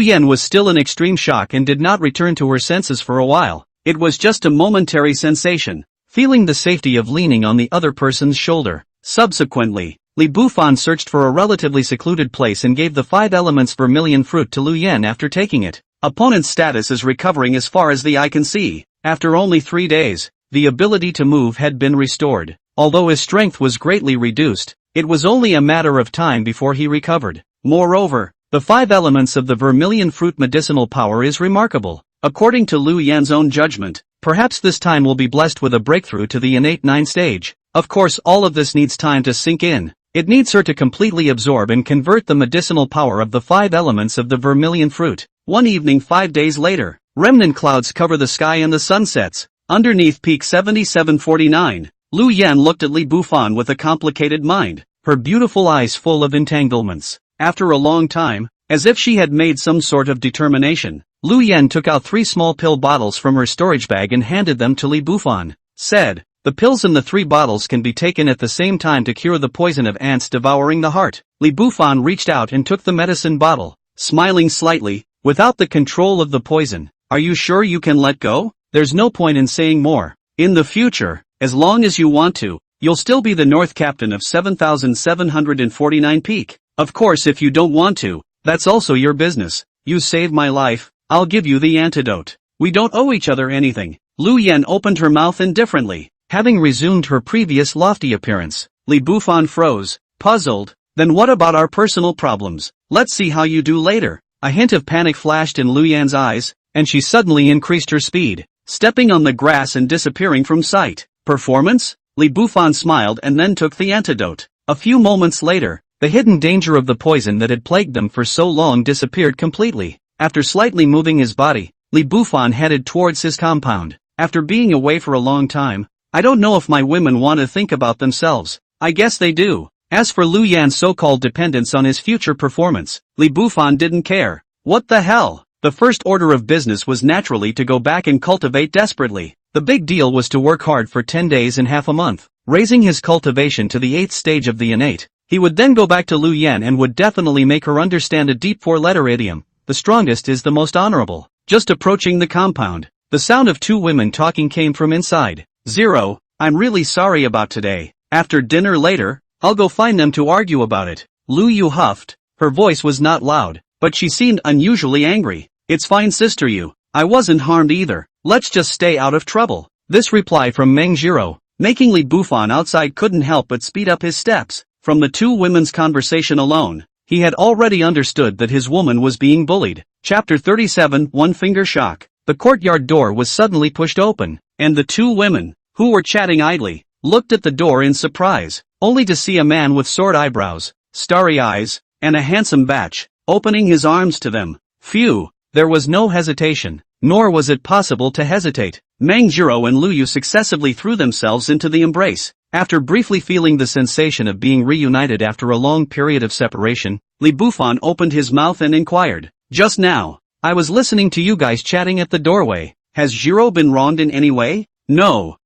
Yen was still in extreme shock and did not return to her senses for a while. It was just a momentary sensation, feeling the safety of leaning on the other person's shoulder. Subsequently, Li Bufan searched for a relatively secluded place and gave the 5 elements vermilion fruit to Lu Yen after taking it. Opponent's status is recovering as far as the eye can see. After only 3 days, the ability to move had been restored. Although his strength was greatly reduced, it was only a matter of time before he recovered. Moreover, the 5 elements of the vermilion fruit medicinal power is remarkable. According to Lu Yan's own judgment, perhaps this time will be blessed with a breakthrough to the innate 9 stage. Of course, all of this needs time to sink in. It needs her to completely absorb and convert the medicinal power of the 5 elements of the vermilion fruit. One evening 5 days later, remnant clouds cover the sky and the sun sets. Underneath peak 7749, Lu Yan looked at Li Bufan with a complicated mind, her beautiful eyes full of entanglements. After a long time, as if she had made some sort of determination, Lu Yan took out 3 small pill bottles from her storage bag and handed them to Li Bufan. Said, the pills in the 3 bottles can be taken at the same time to cure the poison of ants devouring the heart. Li Bufan reached out and took the medicine bottle, smiling slightly, without the control of the poison. Are you sure you can let go? There's no point in saying more. In the future, as long as you want to, you'll still be the North Captain of 7749 Peak. Of course, if you don't want to, that's also your business. You saved my life, I'll give you the antidote. We don't owe each other anything. Lu Yan opened her mouth indifferently, having resumed her previous lofty appearance. Li Bufan froze, puzzled. Then what about our personal problems? Let's see how you do later. A hint of panic flashed in Lu Yan's eyes, and she suddenly increased her speed, stepping on the grass and disappearing from sight. Performance? Li Bufan smiled and then took the antidote. A few moments later, the hidden danger of the poison that had plagued them for so long disappeared completely. After slightly moving his body, Li Bufan headed towards his compound. After being away for a long time, I don't know if my women want to think about themselves. I guess they do. As for Lu Yan's so-called dependence on his future performance, Li Bufan didn't care. What the hell? The first order of business was naturally to go back and cultivate desperately. The big deal was to work hard for 10 days and half a month, raising his cultivation to the 8th stage of the innate. He would then go back to Lu Yan and would definitely make her understand a deep 4-letter idiom. The strongest is the most honorable. Just approaching the compound, the sound of 2 women talking came from inside. 0, I'm really sorry about today. After dinner later, I'll go find them to argue about it. Lu Yu huffed. Her voice was not loud, but she seemed unusually angry. It's fine, sister Yu. I wasn't harmed either. Let's just stay out of trouble. This reply from Meng Jiro, making Li Bufan outside couldn't help but speed up his steps. From the 2 women's conversation alone, he had already understood that his woman was being bullied. Chapter 37, One Finger Shock. The courtyard door was suddenly pushed open, and the 2 women, who were chatting idly, looked at the door in surprise, only to see a man with sword eyebrows, starry eyes, and a handsome batch, opening his arms to them. Phew, there was no hesitation, nor was it possible to hesitate. Meng Jiro and Lu Yu successively threw themselves into the embrace. After briefly feeling the sensation of being reunited after a long period of separation, Li Bufan opened his mouth and inquired, just now, I was listening to you guys chatting at the doorway. Has Jiro been wronged in any way? No,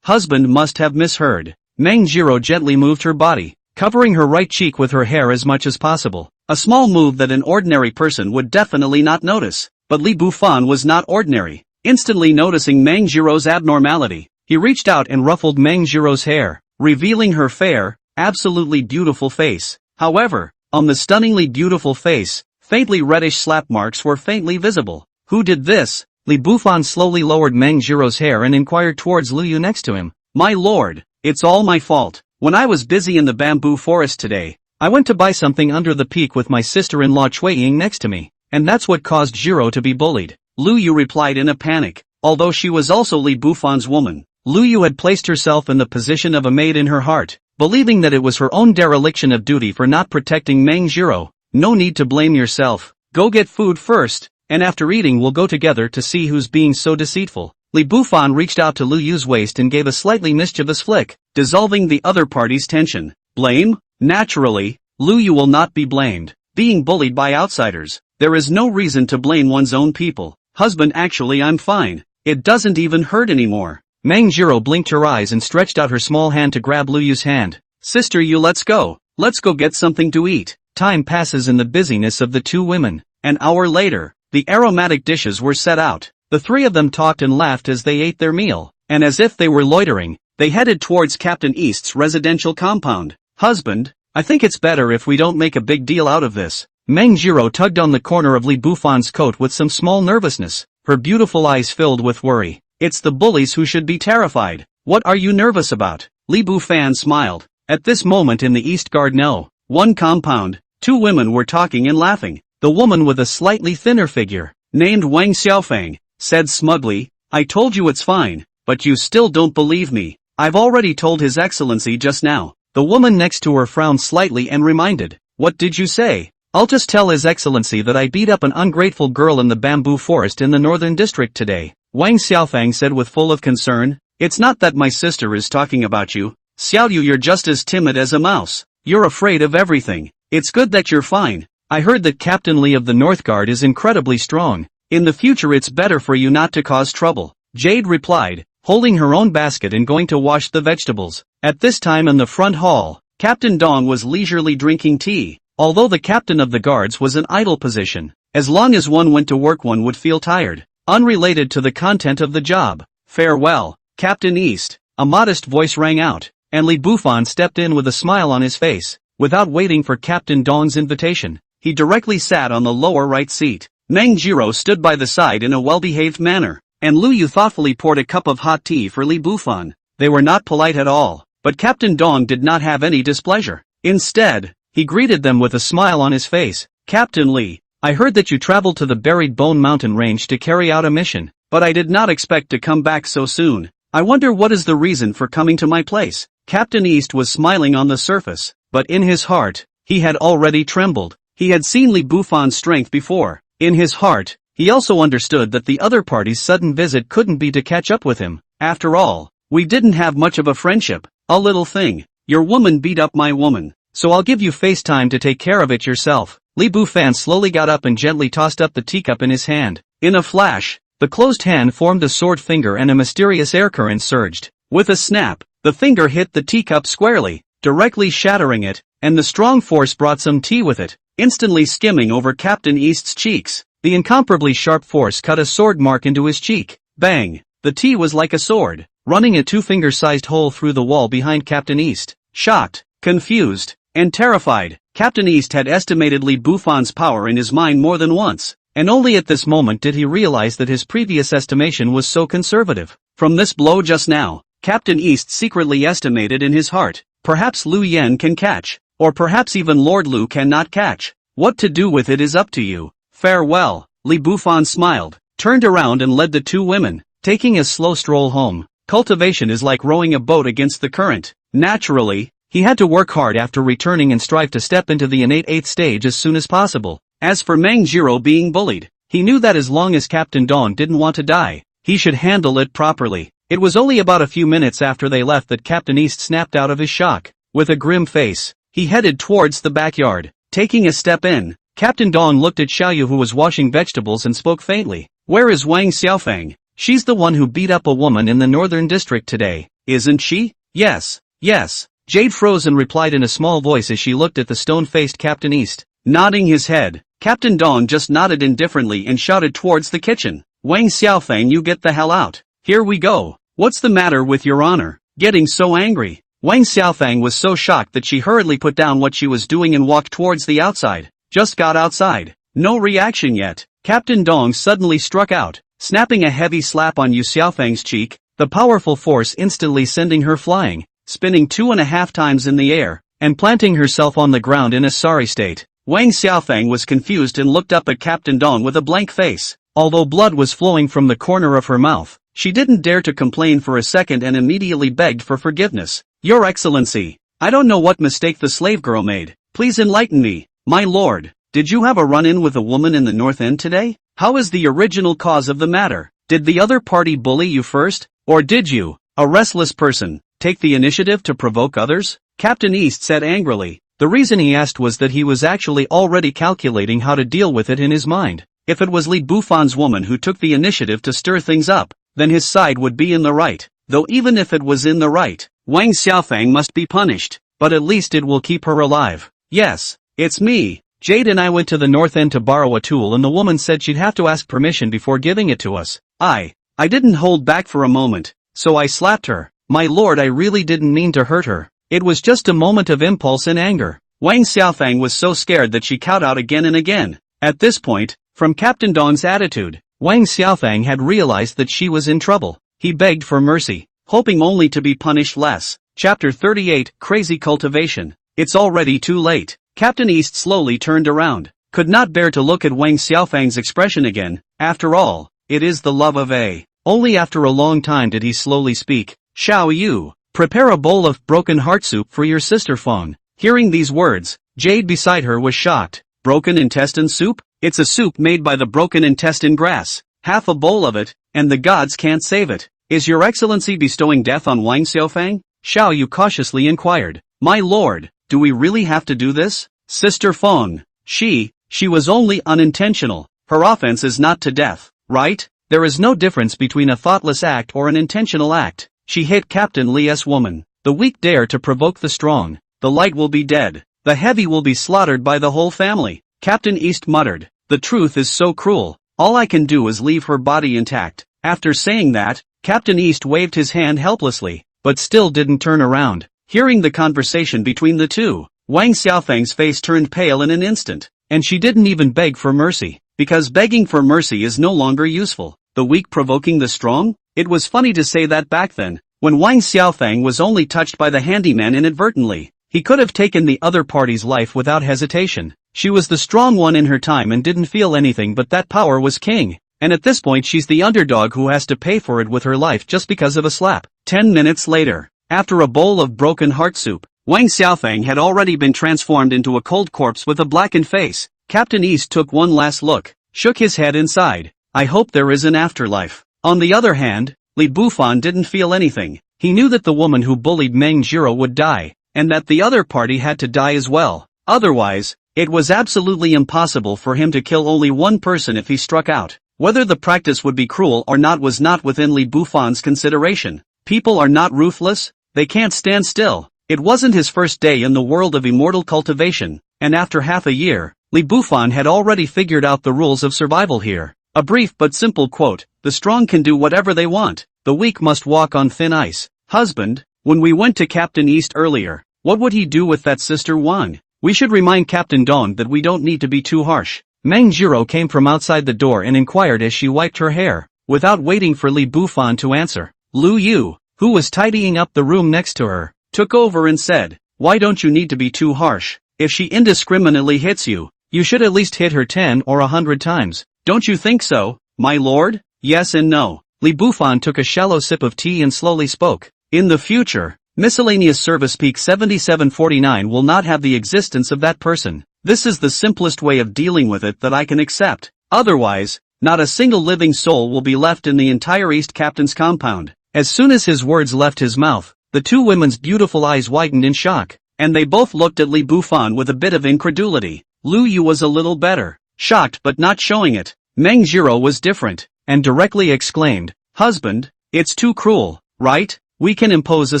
husband must have misheard. Meng Jiro gently moved her body, covering her right cheek with her hair as much as possible. A small move that an ordinary person would definitely not notice. But Li Bufan was not ordinary. Instantly noticing Meng Jiro's abnormality, he reached out and ruffled Meng Jiro's hair, revealing her fair, absolutely beautiful face. However, on the stunningly beautiful face, faintly reddish slap marks were faintly visible. Who did this? Li Bufan slowly lowered Meng Jiro's hair and inquired towards Lu Yu next to him. My lord, it's all my fault. When I was busy in the bamboo forest today, I went to buy something under the peak with my sister-in-law Cui Ying next to me, and that's what caused Jiro to be bullied. Lu Yu replied in a panic. Although she was also Li Bufan's woman, Lu Yu had placed herself in the position of a maid in her heart, believing that it was her own dereliction of duty for not protecting Meng Jiro. No need to blame yourself. Go get food first. and after eating we'll go together to see who's being so deceitful. Li Bufan reached out to Lu Yu's waist and gave a slightly mischievous flick, dissolving the other party's tension. Blame? Naturally, Lu Yu will not be blamed. Being bullied by outsiders, there is no reason to blame one's own people. Husband, actually I'm fine. It doesn't even hurt anymore. Mang Jiro blinked her eyes and stretched out her small hand to grab Lu Yu's hand. Sister Yu, let's go. Let's go get something to eat. Time passes in the busyness of the two women. An hour later, the aromatic dishes were set out. The three of them talked and laughed as they ate their meal, and as if they were loitering, they headed towards Captain East's residential compound. Husband, I think it's better if we don't make a big deal out of this. Meng Jiro tugged on the corner of Li Bufan's coat with some small nervousness, her beautiful eyes filled with worry. It's the bullies who should be terrified. What are you nervous about? Li Bufan smiled. At this moment in the East Garden, one compound, two women were talking and laughing. The woman with a slightly thinner figure, named Wang Xiaofang, said smugly, I told you it's fine, but you still don't believe me. I've already told His Excellency just now. The woman next to her frowned slightly and reminded, what did you say? I'll just tell His Excellency that I beat up an ungrateful girl in the bamboo forest in the northern district today. Wang Xiaofang said with full of concern, it's not that my sister is talking about you. Xiaoyu, you're just as timid as a mouse. You're afraid of everything. It's good that you're fine. I heard that Captain Li of the North Guard is incredibly strong. In the future it's better for you not to cause trouble. Jade replied, holding her own basket and going to wash the vegetables. At this time in the front hall, Captain Dong was leisurely drinking tea. Although the captain of the guards was an idle position, as long as one went to work one would feel tired, unrelated to the content of the job. Farewell, Captain East, a modest voice rang out, and Li Bufan stepped in with a smile on his face. Without waiting for Captain Dong's invitation, he directly sat on the lower right seat. Meng Jiro stood by the side in a well-behaved manner, and Lu Yu thoughtfully poured a cup of hot tea for Li Bufan. They were not polite at all, but Captain Dong did not have any displeasure. Instead, he greeted them with a smile on his face. Captain Li, I heard that you traveled to the Buried Bone Mountain Range to carry out a mission, but I did not expect to come back so soon. I wonder what is the reason for coming to my place. Captain East was smiling on the surface, but in his heart, he had already trembled. He had seen Li Bufan's strength before. In his heart, he also understood that the other party's sudden visit couldn't be to catch up with him. After all, we didn't have much of a friendship. A little thing. Your woman beat up my woman, so I'll give you FaceTime to take care of it yourself. Li Bufan slowly got up and gently tossed up the teacup in his hand. In a flash, the closed hand formed a sword finger and a mysterious air current surged. With a snap, the finger hit the teacup squarely, directly shattering it, and the strong force brought some tea with it, instantly skimming over Captain East's cheeks. The incomparably sharp force cut a sword mark into his cheek. Bang! The tea was like a sword, running a two-finger-sized hole through the wall behind Captain East. Shocked, confused, and terrified, Captain East had estimated Li Bufan's power in his mind more than once, and only at this moment did he realize that his previous estimation was so conservative. From this blow just now, Captain East secretly estimated in his heart, perhaps Lu Yen can catch, or perhaps even Lord Lu cannot catch. What to do with it is up to you. Farewell. Li Bufan smiled, turned around and led the two women, taking a slow stroll home. Cultivation is like rowing a boat against the current. Naturally, he had to work hard after returning and strive to step into the innate 8th stage as soon as possible. As for Meng Jiro being bullied, he knew that as long as Captain Dong didn't want to die, he should handle it properly. It was only about a few minutes after they left that Captain East snapped out of his shock. With a grim face, he headed towards the backyard. Taking a step in, Captain Dong looked at Xiaoyu who was washing vegetables and spoke faintly. Where is Wang Xiaofang? She's the one who beat up a woman in the northern district today, isn't she? Yes, yes. Jade froze and replied in a small voice as she looked at the stone-faced Captain East. Nodding his head, Captain Dong just nodded indifferently and shouted towards the kitchen. Wang Xiaofang, you get the hell out. Here we go. What's the matter with your honor? Getting so angry. Wang Xiaofang was so shocked that she hurriedly put down what she was doing and walked towards the outside. Just got outside. No reaction yet. Captain Dong suddenly struck out, snapping a heavy slap on Yu Xiaofang's cheek, the powerful force instantly sending her flying, spinning 2.5 times in the air, and planting herself on the ground in a sorry state. Wang Xiaofang was confused and looked up at Captain Dong with a blank face. Although blood was flowing from the corner of her mouth, she didn't dare to complain for a second and immediately begged for forgiveness. Your Excellency, I don't know what mistake the slave girl made. Please enlighten me. My lord, did you have a run-in with a woman in the North End today? How is the original cause of the matter? Did the other party bully you first? Or did you, a restless person, take the initiative to provoke others? Captain East said angrily. The reason he asked was that he was actually already calculating how to deal with it in his mind. If it was Li Bufan's woman who took the initiative to stir things up, then his side would be in the right. Though even if it was in the right, Wang Xiaofang must be punished. But at least it will keep her alive. Yes, it's me. Jade and I went to the North End to borrow a tool and the woman said she'd have to ask permission before giving it to us. I didn't hold back for a moment, so I slapped her. My lord, I really didn't mean to hurt her. It was just a moment of impulse and anger. Wang Xiaofang was so scared that she kowtowed again and again. At this point, from Captain Dong's attitude, Wang Xiaofang had realized that she was in trouble. He begged for mercy, hoping only to be punished less. Chapter 38, Crazy Cultivation. It's already too late. Captain East slowly turned around, could not bear to look at Wang Xiaofang's expression again. After all, it is the love of A. Only after a long time did he slowly speak. Xiao Yu, prepare a bowl of broken heart soup for your sister Feng. Hearing these words, Jade beside her was shocked. Broken intestine soup? It's a soup made by the broken intestine grass. Half a bowl of it, and the gods can't save it. Is your excellency bestowing death on Wang Xiaofang? Xiao Yu cautiously inquired. My lord, do we really have to do this? Sister Feng, she was only unintentional. Her offense is not to death, right? There is no difference between a thoughtless act or an intentional act. She hit Captain Li's woman. The weak dare to provoke the strong. The light will be dead. The heavy will be slaughtered by the whole family. Captain East muttered. The truth is so cruel. All I can do is leave her body intact. After saying that, Captain East waved his hand helplessly, but still didn't turn around. Hearing the conversation between the two, Wang Xiaofang's face turned pale in an instant, and she didn't even beg for mercy, because begging for mercy is no longer useful. The weak provoking the strong? It was funny to say that back then, when Wang Xiaofang was only touched by the handyman inadvertently. He could have taken the other party's life without hesitation. She was the strong one in her time and didn't feel anything but that power was king. And at this point she's the underdog who has to pay for it with her life just because of a slap. 10 minutes later, after a bowl of broken heart soup, Wang Xiaofang had already been transformed into a cold corpse with a blackened face. Captain East took one last look, shook his head inside. I hope there is an afterlife. On the other hand, Li Bufan didn't feel anything. He knew that the woman who bullied Meng Jiro would die, and that the other party had to die as well. Otherwise, it was absolutely impossible for him to kill only one person if he struck out. Whether the practice would be cruel or not was not within Li Bufan's consideration. People are not ruthless, they can't stand still. It wasn't his first day in the world of immortal cultivation, and after half a year, Li Bufan had already figured out the rules of survival here. A brief but simple quote, the strong can do whatever they want, the weak must walk on thin ice. Husband, when we went to Captain East earlier, what would he do with that sister Wang? We should remind Captain Dong that we don't need to be too harsh. Meng Jiro came from outside the door and inquired as she wiped her hair, without waiting for Li Bufan to answer. Lu Yu, who was tidying up the room next to her, took over and said, why don't you need to be too harsh? If she indiscriminately hits you, you should at least hit her 10 or 100 times. Don't you think so, my lord? Yes and no. Li Bufan took a shallow sip of tea and slowly spoke. In the future, Miscellaneous Service Peak 7749 will not have the existence of that person. This is the simplest way of dealing with it that I can accept. Otherwise, not a single living soul will be left in the entire East Captain's compound. As soon as his words left his mouth, the two women's beautiful eyes widened in shock, and they both looked at Li Bufan with a bit of incredulity. Lu Yu was a little better, shocked but not showing it. Meng Jiro was different, and directly exclaimed, husband, it's too cruel, right? We can impose a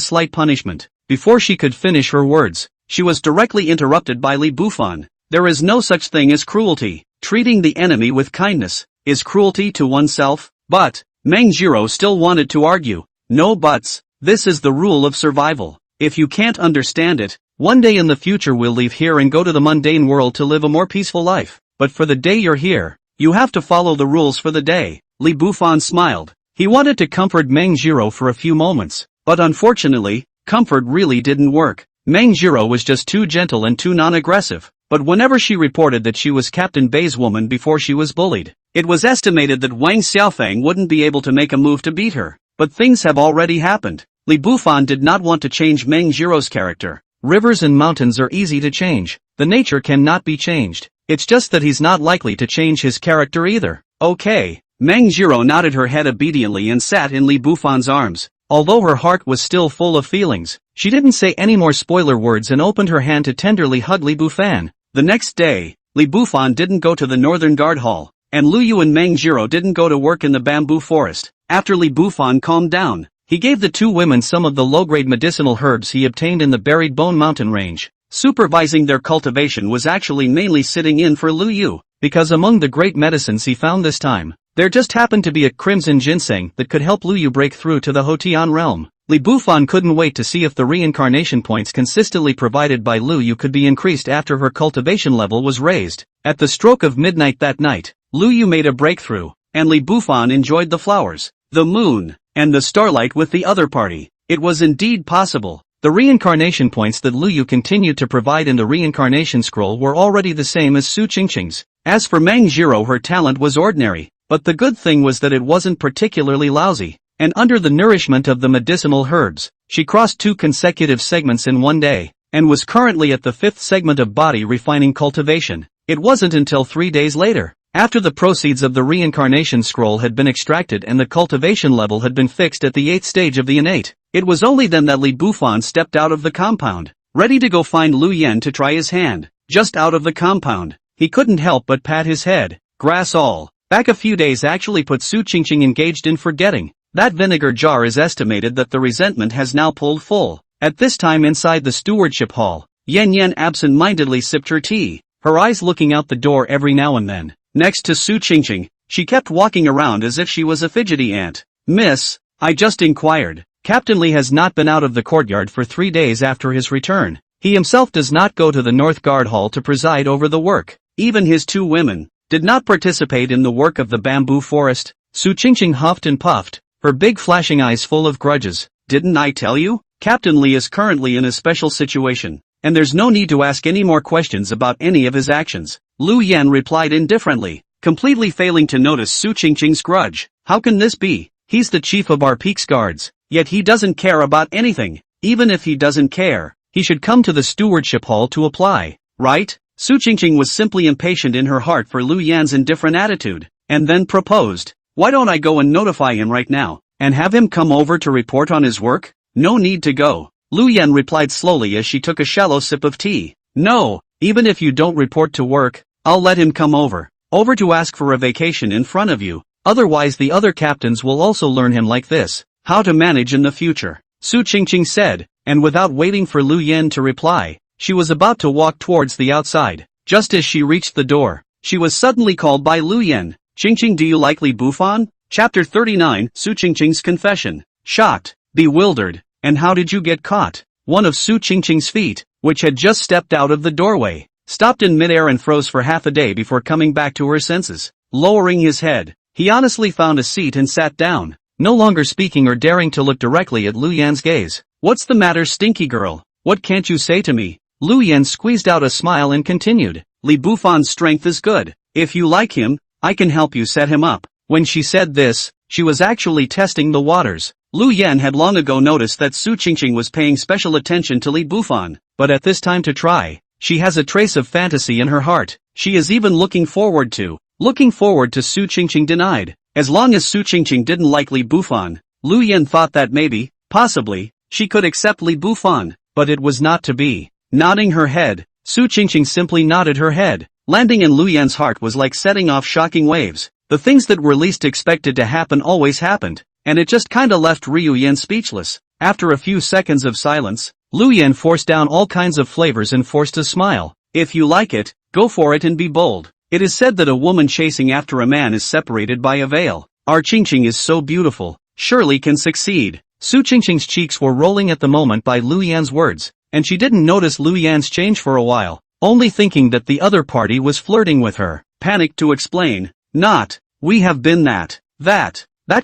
slight punishment. Before she could finish her words, she was directly interrupted by Li Bufan. There is no such thing as cruelty. Treating the enemy with kindness is cruelty to oneself. But Meng Jiro still wanted to argue. No buts. This is the rule of survival. If you can't understand it, one day in the future we'll leave here and go to the mundane world to live a more peaceful life. But for the day you're here, you have to follow the rules for the day. Li Bufan smiled. He wanted to comfort Meng Jiro for a few moments, but unfortunately, comfort really didn't work. Meng Jiro was just too gentle and too non-aggressive. But whenever she reported that she was Captain Bei's woman before she was bullied, it was estimated that Wang Xiaofang wouldn't be able to make a move to beat her. But things have already happened. Li Bufan did not want to change Meng Jiro's character. Rivers and mountains are easy to change. The nature cannot be changed. It's just that he's not likely to change his character either. Okay. Meng Jiro nodded her head obediently and sat in Li Bufan's arms. Although her heart was still full of feelings, she didn't say any more spoiler words and opened her hand to tenderly hug Li Bufan. The next day, Li Bufan didn't go to the Northern Guard Hall, and Lu Yu and Meng Jiro didn't go to work in the bamboo forest. After Li Bufan calmed down, he gave the two women some of the low-grade medicinal herbs he obtained in the buried Bone Mountain range. Supervising their cultivation was actually mainly sitting in for Lu Yu, because among the great medicines he found this time, there just happened to be a crimson ginseng that could help Lu Yu break through to the Hotian realm. Li Bufan couldn't wait to see if the reincarnation points consistently provided by Lu Yu could be increased after her cultivation level was raised. At the stroke of midnight that night, Lu Yu made a breakthrough, and Li Bufan enjoyed the flowers, the moon, and the starlight with the other party. It was indeed possible. The reincarnation points that Lu Yu continued to provide in the reincarnation scroll were already the same as Su Qingqing's. As for Meng Jiro, her talent was ordinary, but the good thing was that it wasn't particularly lousy, and under the nourishment of the medicinal herbs, she crossed 2 consecutive segments in one day, and was currently at the 5th segment of body refining cultivation. It wasn't until 3 days later, after the proceeds of the reincarnation scroll had been extracted and the cultivation level had been fixed at the 8th stage of the innate, it was only then that Li Bufan stepped out of the compound, ready to go find Lu Yen to try his hand. Just out of the compound, he couldn't help but pat his head. Grass all. Back a few days actually put Su Qingqing engaged in forgetting. That vinegar jar is estimated that the resentment has now pulled full. At this time inside the stewardship hall, Yen Yen absent-mindedly sipped her tea, her eyes looking out the door every now and then. Next to Su Qingqing, she kept walking around as if she was a fidgety ant. Miss, I just inquired. Captain Li has not been out of the courtyard for 3 days after his return. He himself does not go to the North Guard Hall to preside over the work. Even his 2 women did not participate in the work of the bamboo forest. Su Qingqing huffed and puffed, her big flashing eyes full of grudges. Didn't I tell you? Captain Li is currently in a special situation, and there's no need to ask any more questions about any of his actions. Lu Yen replied indifferently, completely failing to notice Su Qingqing's grudge. How can this be? He's the chief of our peak's guards, yet he doesn't care about anything. Even if he doesn't care, he should come to the stewardship hall to apply, right? Su Qingqing was simply impatient in her heart for Lu Yan's indifferent attitude, and then proposed, why don't I go and notify him right now, and have him come over to report on his work? No need to go. Lu Yan replied slowly as she took a shallow sip of tea. No, even if you don't report to work, I'll let him come over to ask for a vacation in front of you. Otherwise the other captains will also learn him like this, how to manage in the future. Su Qingqing said, and without waiting for Lu Yan to reply, she was about to walk towards the outside. Just as she reached the door, she was suddenly called by Lu Yan. Qingqing, do you like Li Bufan? Chapter 39, Su Qingqing's confession. Shocked, bewildered, and how did you get caught? One of Su Qingqing's feet, which had just stepped out of the doorway, stopped in midair and froze for half a day before coming back to her senses. Lowering his head, he honestly found a seat and sat down, no longer speaking or daring to look directly at Lu Yan's gaze. What's the matter, stinky girl? What can't you say to me? Lu Yan squeezed out a smile and continued, Li Bufan's strength is good. If you like him, I can help you set him up. When she said this, she was actually testing the waters. Lu Yan had long ago noticed that Su Qingqing was paying special attention to Li Bufan, but at this time to try, she has a trace of fantasy in her heart. She is even looking forward to Su Qingqing denied. As long as Su Qingqing didn't like Li Bufan, Lu Yan thought that maybe, possibly, she could accept Li Bufan, but it was not to be. Nodding her head, Su Qingqing simply nodded her head. Landing in Lu Yan's heart was like setting off shocking waves. The things that were least expected to happen always happened, and it just kinda left Ryu Yan speechless. After a few seconds of silence, Lu Yan forced down all kinds of flavors and forced a smile. If you like it, go for it and be bold. It is said that a woman chasing after a man is separated by a veil. Our Qingqing is so beautiful, surely can succeed. Su Qingqing's cheeks were rolling at the moment by Lu Yan's words, and she didn't notice Lu Yan's change for a while, only thinking that the other party was flirting with her. Panicked to explain, not, we have been that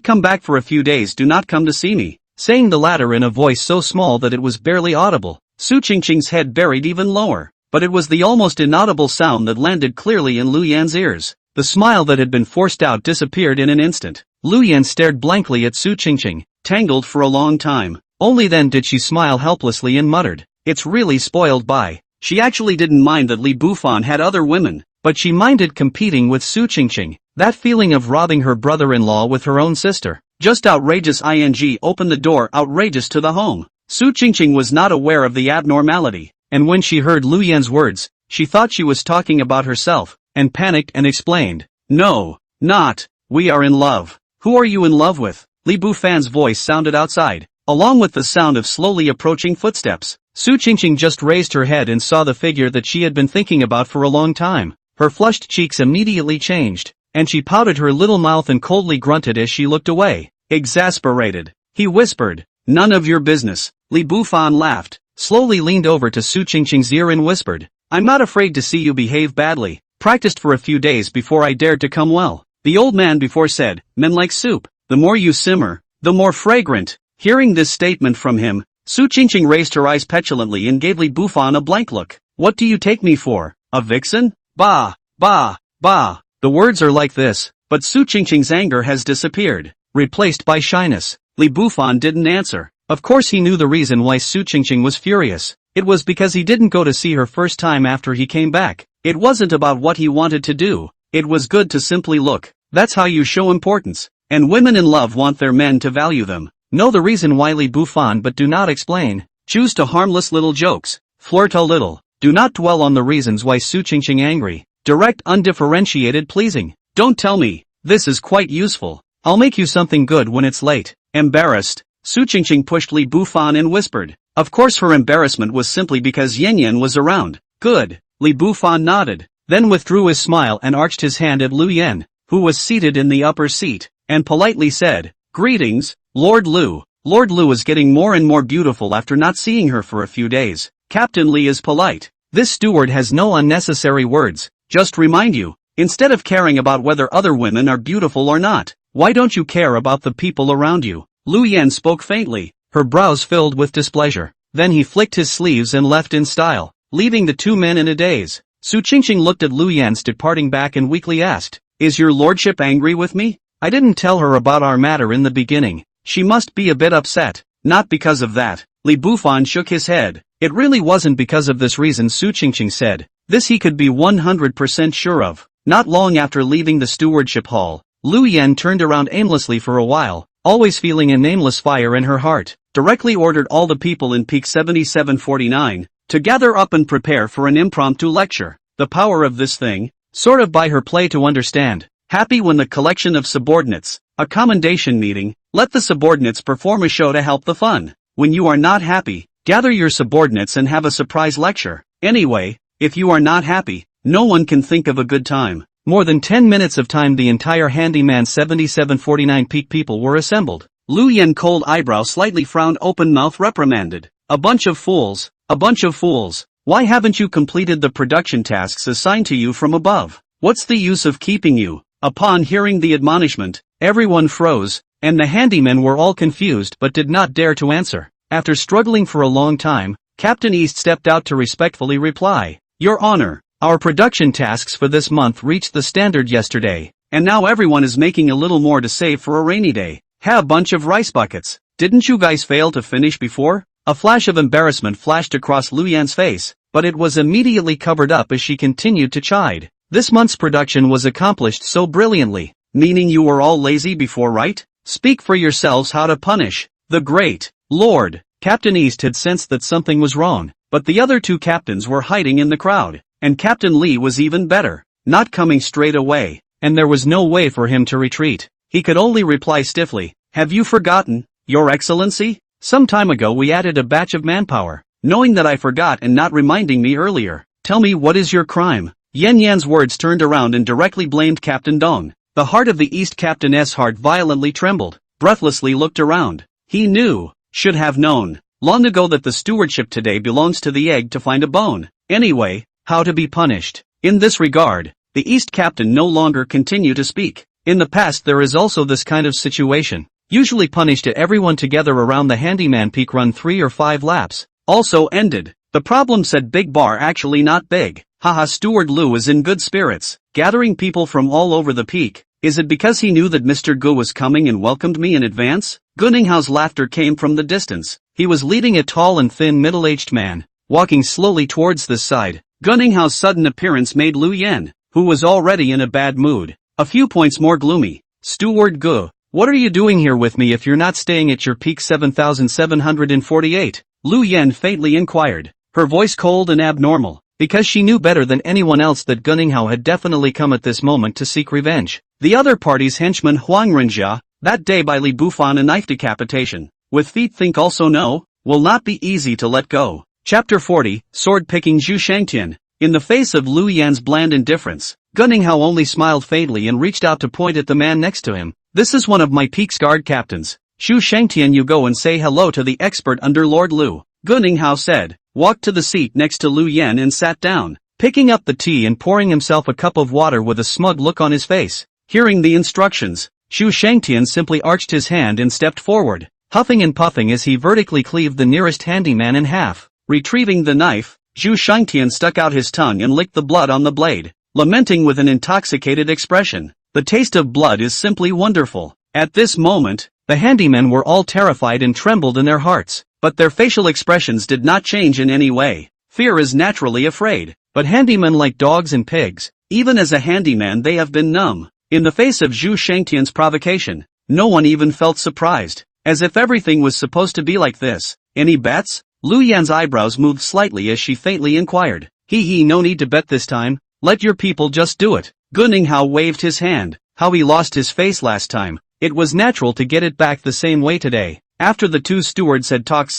come back for a few days, do not come to see me, saying the latter in a voice so small that it was barely audible. Su Qingqing's head buried even lower, but it was the almost inaudible sound that landed clearly in Lu Yan's ears. The smile that had been forced out disappeared in an instant. Lu Yan stared blankly at Su Qingqing, tangled for a long time. Only then did she smile helplessly and muttered, it's really spoiled by. She actually didn't mind that Li Bufan had other women, but she minded competing with Su Qingqing. That feeling of robbing her brother-in-law with her own sister. Just outrageous. Opened the door, outrageous to the home. Su Qingqing was not aware of the abnormality, and when she heard Lu Yan's words, she thought she was talking about herself, and panicked and explained, "No, not, we are in love." "Who are you in love with?" Li Bufan's voice sounded outside, along with the sound of slowly approaching footsteps. Su Qingqing just raised her head and saw the figure that she had been thinking about for a long time. Her flushed cheeks immediately changed, and she pouted her little mouth and coldly grunted as she looked away. Exasperated, he whispered, "None of your business." Li Bufan laughed, slowly leaned over to Su Qingqing's ear and whispered, "I'm not afraid to see you behave badly. Practiced for a few days before I dared to come well." The old man before said, "Men like soup. The more you simmer, the more fragrant." Hearing this statement from him, Su Qingqing raised her eyes petulantly and gave Li Bufan a blank look. "What do you take me for, a vixen? Bah, bah, bah." The words are like this, but Su Qingqing's anger has disappeared, replaced by shyness. Li Bufan didn't answer. Of course he knew the reason why Su Qingqing was furious. It was because he didn't go to see her first time after he came back. It wasn't about what he wanted to do. It was good to simply look. That's how you show importance. And women in love want their men to value them. Know the reason why, Li Bufan, but do not explain. Choose to harmless little jokes. Flirt a little. Do not dwell on the reasons why Su Qingqing angry. Direct, undifferentiated pleasing. Don't tell me. This is quite useful. I'll make you something good when it's late. Embarrassed, Su Qingqing pushed Li Bufan and whispered. Of course her embarrassment was simply because Yan Yan was around. Good. Li Bufan nodded, then withdrew his smile and arched his hand at Lu Yan, who was seated in the upper seat, and politely said, "Greetings, Lord Lu." Lord Lu is getting more and more beautiful after not seeing her for a few days. Captain Li is polite. This steward has no unnecessary words. Just remind you, instead of caring about whether other women are beautiful or not, why don't you care about the people around you? Lu Yan spoke faintly, her brows filled with displeasure. Then he flicked his sleeves and left in style, leaving the two men in a daze. Su Qingqing looked at Lu Yan's departing back and weakly asked, "Is your lordship angry with me? I didn't tell her about our matter in the beginning. She must be a bit upset." "Not because of that." Li Bufan shook his head. "It really wasn't because of this reason," Su Qingqing said. This he could be 100% sure of. Not long after leaving the stewardship hall, Lu Yan turned around aimlessly for a while, always feeling a nameless fire in her heart, directly ordered all the people in Peak 7749 to gather up and prepare for an impromptu lecture. The power of this thing, sort of by her play to understand. Happy when the collection of subordinates, a commendation meeting, let the subordinates perform a show to help the fun. When you are not happy, gather your subordinates and have a surprise lecture. Anyway, if you are not happy, no one can think of a good time. More than 10 minutes of time the entire Handyman 7749 Peak people were assembled. Lu Yan cold eyebrow slightly frowned, open mouth reprimanded. A bunch of fools, a bunch of fools. Why haven't you completed the production tasks assigned to you from above? What's the use of keeping you? Upon hearing the admonishment, everyone froze, and the handymen were all confused but did not dare to answer. After struggling for a long time, Captain East stepped out to respectfully reply, "Your Honor, our production tasks for this month reached the standard yesterday, and now everyone is making a little more to save for a rainy day. A bunch of rice buckets. Didn't you guys fail to finish before?" A flash of embarrassment flashed across Lu Yan's face, but it was immediately covered up as she continued to chide. This month's production was accomplished so brilliantly. Meaning you were all lazy before, right? Speak for yourselves how to punish the great Lord. Captain East had sensed that something was wrong, but the other two captains were hiding in the crowd, and Captain Lee was even better, not coming straight away, and there was no way for him to retreat. He could only reply stiffly, "Have you forgotten, Your Excellency? Some time ago we added a batch of manpower, knowing that I forgot and not reminding me earlier. Tell me, what is your crime?" Yan Yan's words turned around and directly blamed Captain Dong. The heart of the East Captain's heart violently trembled, breathlessly looked around. He knew, should have known, long ago that the stewardship today belongs to the egg to find a bone. Anyway, how to be punished? In this regard, the East Captain no longer continued to speak. In the past there is also this kind of situation. Usually punished to everyone together around the Handyman Peak, run 3 or 5 laps. Also ended. The problem, said Big Bar, actually not big. Haha, Steward Lu is in good spirits, gathering people from all over the peak. Is it because he knew that Mr. Gu was coming and welcomed me in advance? Gunninghao's laughter came from the distance. He was leading a tall and thin middle-aged man, walking slowly towards this side. Gunninghao's sudden appearance made Lu Yan, who was already in a bad mood, a few points more gloomy. "Steward Gu, what are you doing here with me if you're not staying at your peak 7748? Lu Yen faintly inquired, her voice cold and abnormal, because she knew better than anyone else that Gunninghao had definitely come at this moment to seek revenge. The other party's henchman Huang Renjia, that day by Li Bufan a knife decapitation, with feet think also no, will not be easy to let go. Chapter 40, Sword-Picking Zhu Shangtian. In the face of Lu Yan's bland indifference, Gunninghao only smiled faintly and reached out to point at the man next to him. "This is one of my peak's guard captains. Zhu Shangtian, you go and say hello to the expert under Lord Lu," Gunninghao said, walked to the seat next to Lu Yan and sat down, picking up the tea and pouring himself a cup of water with a smug look on his face. Hearing the instructions, Zhu Shangtian simply arched his hand and stepped forward, huffing and puffing as he vertically cleaved the nearest handyman in half. Retrieving the knife, Zhu Shangtian stuck out his tongue and licked the blood on the blade, lamenting with an intoxicated expression, "The taste of blood is simply wonderful." At this moment, the handymen were all terrified and trembled in their hearts, but their facial expressions did not change in any way. Fear is naturally afraid, but handymen like dogs and pigs. Even as a handyman they have been numb. In the face of Zhu Shangtian's provocation, no one even felt surprised, as if everything was supposed to be like this. "Any bets?" Lu Yan's eyebrows moved slightly as she faintly inquired. He, no need to bet this time, let your people just do it." Gunninghao waved his hand. How he lost his face last time. It was natural to get it back the same way today. After the two stewards had talked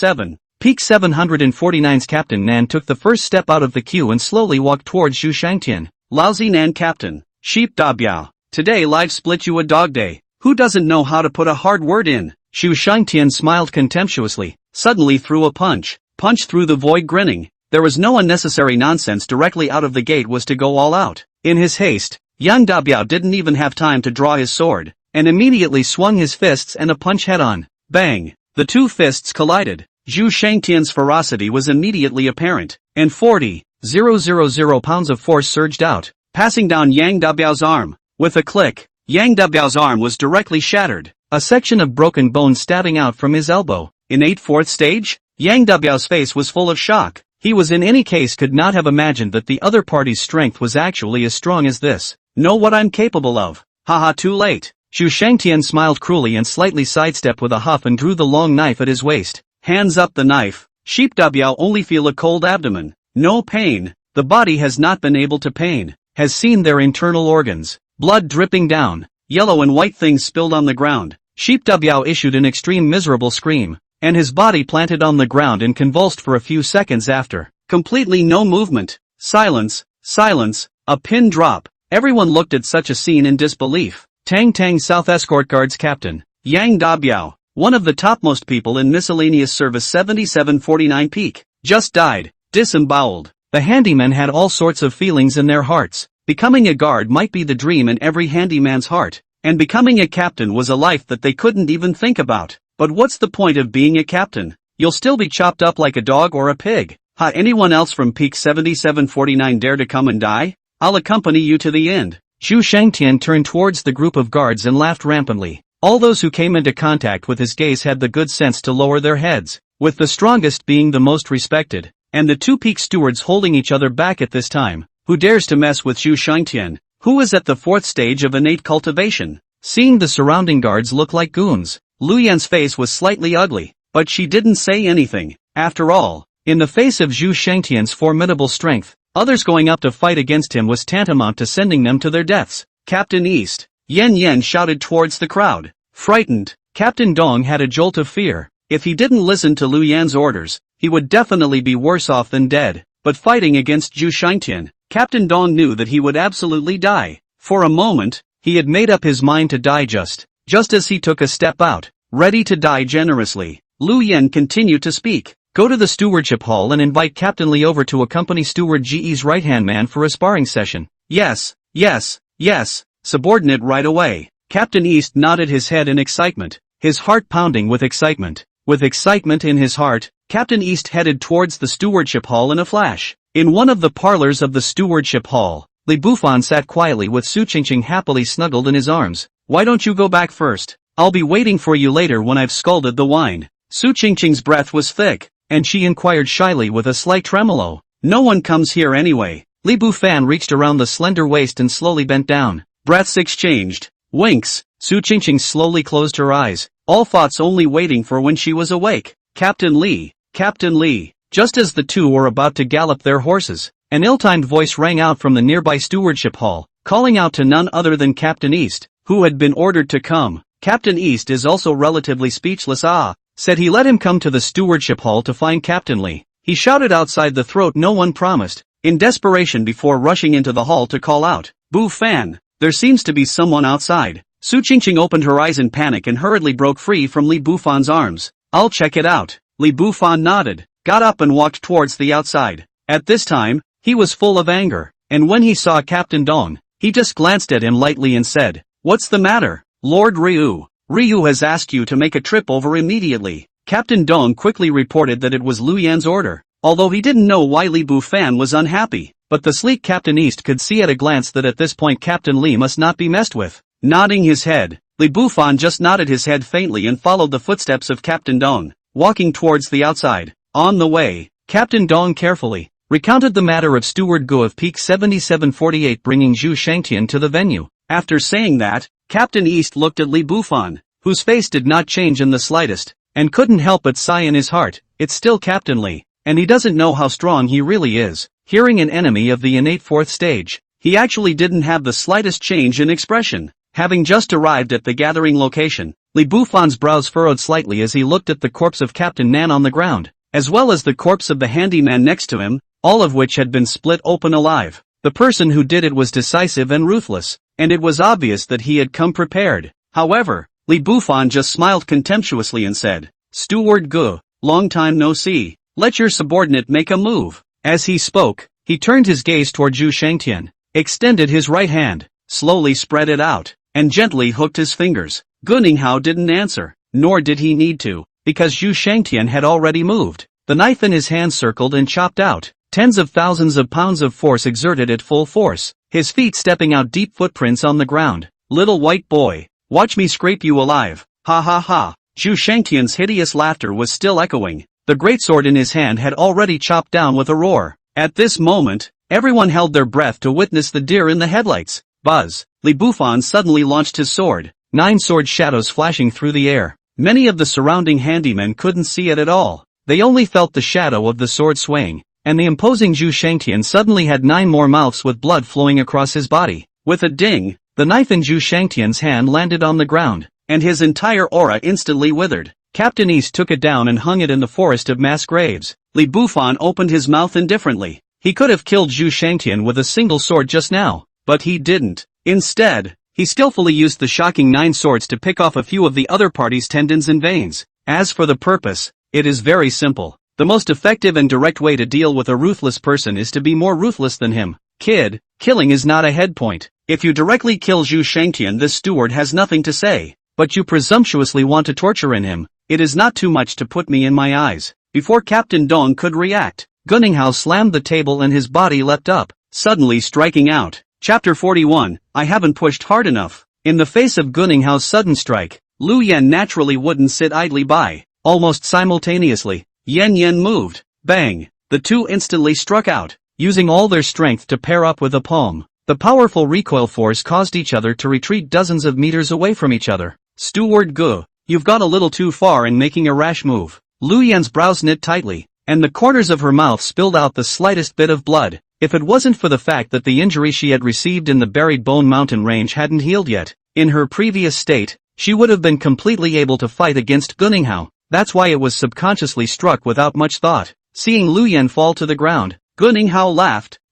Peak 749's Captain Nan took the first step out of the queue and slowly walked towards Zhu Shangtian. "Lousy Nan Captain, Sheep Da Biao, today life split you a dog day. Who doesn't know how to put a hard word in?" Zhu Shangtian smiled contemptuously, suddenly threw a punch through the void grinning. There was no unnecessary nonsense. Directly out of the gate was to go all out. In his haste, Yang Dabiao didn't even have time to draw his sword, and immediately swung his fists and a punch head-on. Bang! The two fists collided. Zhu Shangtian's ferocity was immediately apparent, and 40,000 pounds of force surged out, passing down Yang Dabiao's arm. With a click, Yang Dabiao's arm was directly shattered, a section of broken bone stabbing out from his elbow. Innate fourth stage? Yang Dabiao's face was full of shock. He was in any case could not have imagined that the other party's strength was actually as strong as this. "Know what I'm capable of? Haha, too late." Zhu Shangtian smiled cruelly and slightly sidestepped with a huff and drew the long knife at his waist. Hands up the knife. Sheep Dabiao only feel a cold abdomen. No pain. The body has not been able to pain. Has seen their internal organs. Blood dripping down. Yellow and white things spilled on the ground. Sheep Dabiao issued an extreme miserable scream, and his body planted on the ground and convulsed for a few seconds after. Completely no movement. Silence. A pin drop. Everyone looked at such a scene in disbelief. Tang South Escort Guards Captain, Yang Dabiao, one of the topmost people in miscellaneous service 7749 Peak, just died, disemboweled. The handymen had all sorts of feelings in their hearts. Becoming a guard might be the dream in every handyman's heart, and becoming a captain was a life that they couldn't even think about. But what's the point of being a captain? You'll still be chopped up like a dog or a pig. Anyone else from Peak 7749 dare to come and die? I'll accompany you to the end. Zhu Shangtian turned towards the group of guards and laughed rampantly. All those who came into contact with his gaze had the good sense to lower their heads, with the strongest being the most respected, and the two peak stewards holding each other back at this time. Who dares to mess with Zhu Shangtian, who is at the fourth stage of innate cultivation? Seeing the surrounding guards look like goons, Lu Yan's face was slightly ugly, but she didn't say anything. After all, in the face of Zhu Shangtian's formidable strength, others going up to fight against him was tantamount to sending them to their deaths. "Captain East," Yen shouted towards the crowd. Frightened, Captain Dong had a jolt of fear. If he didn't listen to Lu Yan's orders, he would definitely be worse off than dead. But fighting against Zhu Shangtian, Captain Dong knew that he would absolutely die. For a moment, he had made up his mind to die just as he took a step out, ready to die generously. Lu Yan continued to speak. "Go to the stewardship hall and invite Captain Li over to accompany Steward GE's right-hand man for a sparring session." Yes, subordinate right away. Captain East nodded his head in excitement, his heart pounding with excitement. With excitement in his heart, Captain East headed towards the stewardship hall in a flash. In one of the parlors of the stewardship hall, Li Bufan sat quietly with Su Qingqing happily snuggled in his arms. "Why don't you go back first? I'll be waiting for you later when I've scalded the wine." Su Qingqing's breath was thick, and she inquired shyly with a slight tremolo. "No one comes here anyway. Li Bufan reached around the slender waist and slowly bent down. Breaths exchanged. Winks. Su Qingqing slowly closed her eyes, all thoughts only waiting for when she was awake. Captain Li! Captain Li! Just as the two were about to gallop their horses, an ill-timed voice rang out from the nearby stewardship hall, calling out to none other than Captain East, who had been ordered to come. Captain East is also relatively speechless. Said he let him come to the stewardship hall to find Captain Li. He shouted outside the throat no one promised, in desperation before rushing into the hall to call out, "Bu Fan! There seems to be someone outside." Su Qingqing opened her eyes in panic and hurriedly broke free from Li Bufan's arms. "I'll check it out." Li Bufan nodded, got up and walked towards the outside. At this time, he was full of anger, and when he saw Captain Dong, he just glanced at him lightly and said, "What's the matter, Lord Ryu? Ryu has asked you to make a trip over immediately." Captain Dong quickly reported that it was Lu Yan's order, although he didn't know why Li Bufan was unhappy, but the sleek Captain East could see at a glance that at this point Captain Li must not be messed with. Nodding his head, Li Bufan just nodded his head faintly and followed the footsteps of Captain Dong, walking towards the outside. On the way, Captain Dong carefully recounted the matter of Steward Gu of Peak 7748 bringing Zhu Shangtian to the venue. After saying that, Captain East looked at Li Bufan, whose face did not change in the slightest, and couldn't help but sigh in his heart. It's still Captain Li, and he doesn't know how strong he really is. Hearing an enemy of the innate fourth stage, he actually didn't have the slightest change in expression. Having just arrived at the gathering location, Li Bufan's brows furrowed slightly as he looked at the corpse of Captain Nan on the ground, as well as the corpse of the handyman next to him, all of which had been split open alive. The person who did it was decisive and ruthless, and it was obvious that he had come prepared. However, Li Bufan just smiled contemptuously and said, "Steward Gu, long time no see. Let your subordinate make a move." As he spoke, he turned his gaze toward Zhu Shangtian, extended his right hand, slowly spread it out, and gently hooked his fingers. Gu Ninghao didn't answer, nor did he need to, because Zhu Shangtian had already moved. The knife in his hand circled and chopped out. Tens of thousands of pounds of force exerted at full force, his feet stepping out deep footprints on the ground. "Little white boy, watch me scrape you alive, ha ha ha." Zhu Shangtian's hideous laughter was still echoing. The greatsword in his hand had already chopped down with a roar. At this moment, everyone held their breath to witness the deer in the headlights. Buzz! Li Bufan suddenly launched his sword, 9 sword shadows flashing through the air. Many of the surrounding handymen couldn't see it at all. They only felt the shadow of the sword swaying, and the imposing Zhu Shangtian suddenly had 9 more mouths with blood flowing across his body. With a ding, the knife in Zhu Shangtian's hand landed on the ground, and his entire aura instantly withered. Captain East took it down and hung it in the forest of mass graves. Li Bufan opened his mouth indifferently. He could have killed Zhu Shangtian with a single sword just now, but he didn't. Instead, he skillfully used the shocking 9 swords to pick off a few of the other party's tendons and veins. As for the purpose, it is very simple. The most effective and direct way to deal with a ruthless person is to be more ruthless than him. Kid, killing is not a head point. If you directly kill Zhu Shangtian, this steward has nothing to say. But you presumptuously want to torture in him. It is not too much to put me in my eyes. Before Captain Dong could react, Gu Ninghao slammed the table and his body leapt up, suddenly striking out. Chapter 41, I haven't pushed hard enough. In the face of Gu Ninghao's sudden strike, Lu Yan naturally wouldn't sit idly by. Almost simultaneously, Yan Yan moved. Bang! The two instantly struck out, using all their strength to pair up with a palm. The powerful recoil force caused each other to retreat dozens of meters away from each other. Steward Gu, you've gone a little too far in making a rash move. Lu Yan's brows knit tightly, and the corners of her mouth spilled out the slightest bit of blood. If it wasn't for the fact that the injury she had received in the Buried Bone Mountain range hadn't healed yet, in her previous state, she would have been completely able to fight against Gu Ninghao. That's why it was subconsciously struck without much thought. Seeing Lu Yan fall to the ground, Gu Ninghao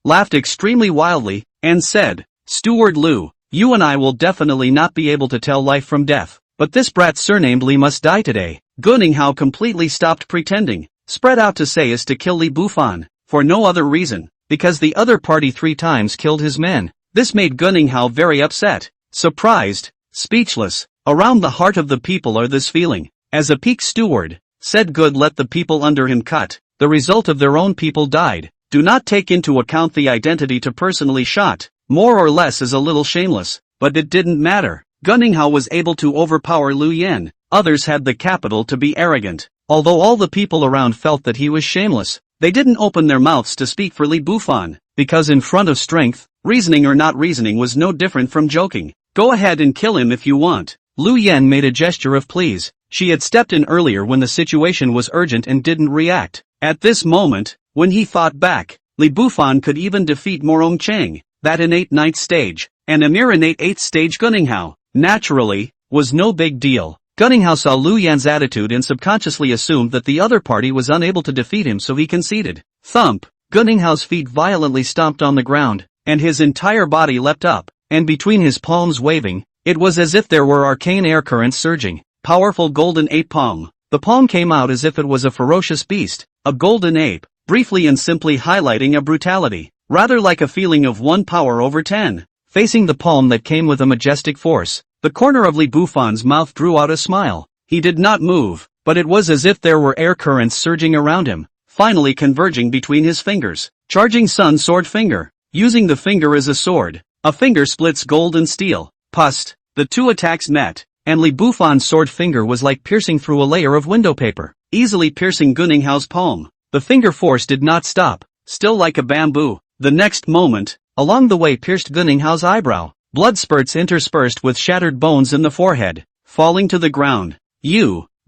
laughed extremely wildly, and said, "Steward Lu, you and I will definitely not be able to tell life from death, but this brat surnamed Li must die today." Gu Ninghao completely stopped pretending, spread out to say is to kill Li Bufan, for no other reason, because the other party 3 times killed his men. This made Gu Ninghao very upset, surprised, speechless. Around the heart of the people are this feeling. As a peak steward, said Good let the people under him cut, the result of their own people died. Do not take into account the identity to personally shot, more or less is a little shameless, but it didn't matter. Gu Ninghao was able to overpower Lu Yan, others had the capital to be arrogant. Although all the people around felt that he was shameless, they didn't open their mouths to speak for Li Bufan. because in front of strength, reasoning or not reasoning was no different from joking. Go ahead and kill him if you want. Lu Yen made a gesture of please. She had stepped in earlier when the situation was urgent and didn't react. At this moment, when he fought back, Li Bufan could even defeat Morong Chang, that innate 9th stage, and a mere innate 8th stage Gunninghao, naturally, was no big deal. Gunninghao saw Lu Yan's attitude and subconsciously assumed that the other party was unable to defeat him, so he conceded. Thump! Gunninghao's feet violently stomped on the ground, and his entire body leapt up, and between his palms waving, it was as if there were arcane air currents surging. Powerful golden ape palm. The palm came out as if it was a ferocious beast, a golden ape, briefly and simply highlighting a brutality, rather like a feeling of 1 power over 10. Facing the palm that came with a majestic force, the corner of Li Bufan's mouth drew out a smile. He did not move, but it was as if there were air currents surging around him, finally converging between his fingers. Charging Sun Sword Finger. Using the finger as a sword, a finger splits gold and steel. Pust. The two attacks met, and Li Bufan's sword finger was like piercing through a layer of window paper, easily piercing Gunninghao's palm. The finger force did not stop, still like a bamboo. The next moment, along the way pierced Gunninghao's eyebrow. Blood spurts interspersed with shattered bones in the forehead, falling to the ground.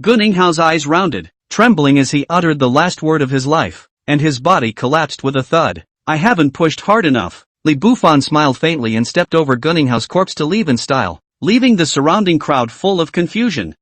Gunninghao's eyes rounded, trembling as he uttered the last word of his life, and his body collapsed with a thud. I haven't pushed hard enough. Li Bufan smiled faintly and stepped over Gunninghao's corpse to leave in style, leaving the surrounding crowd full of confusion.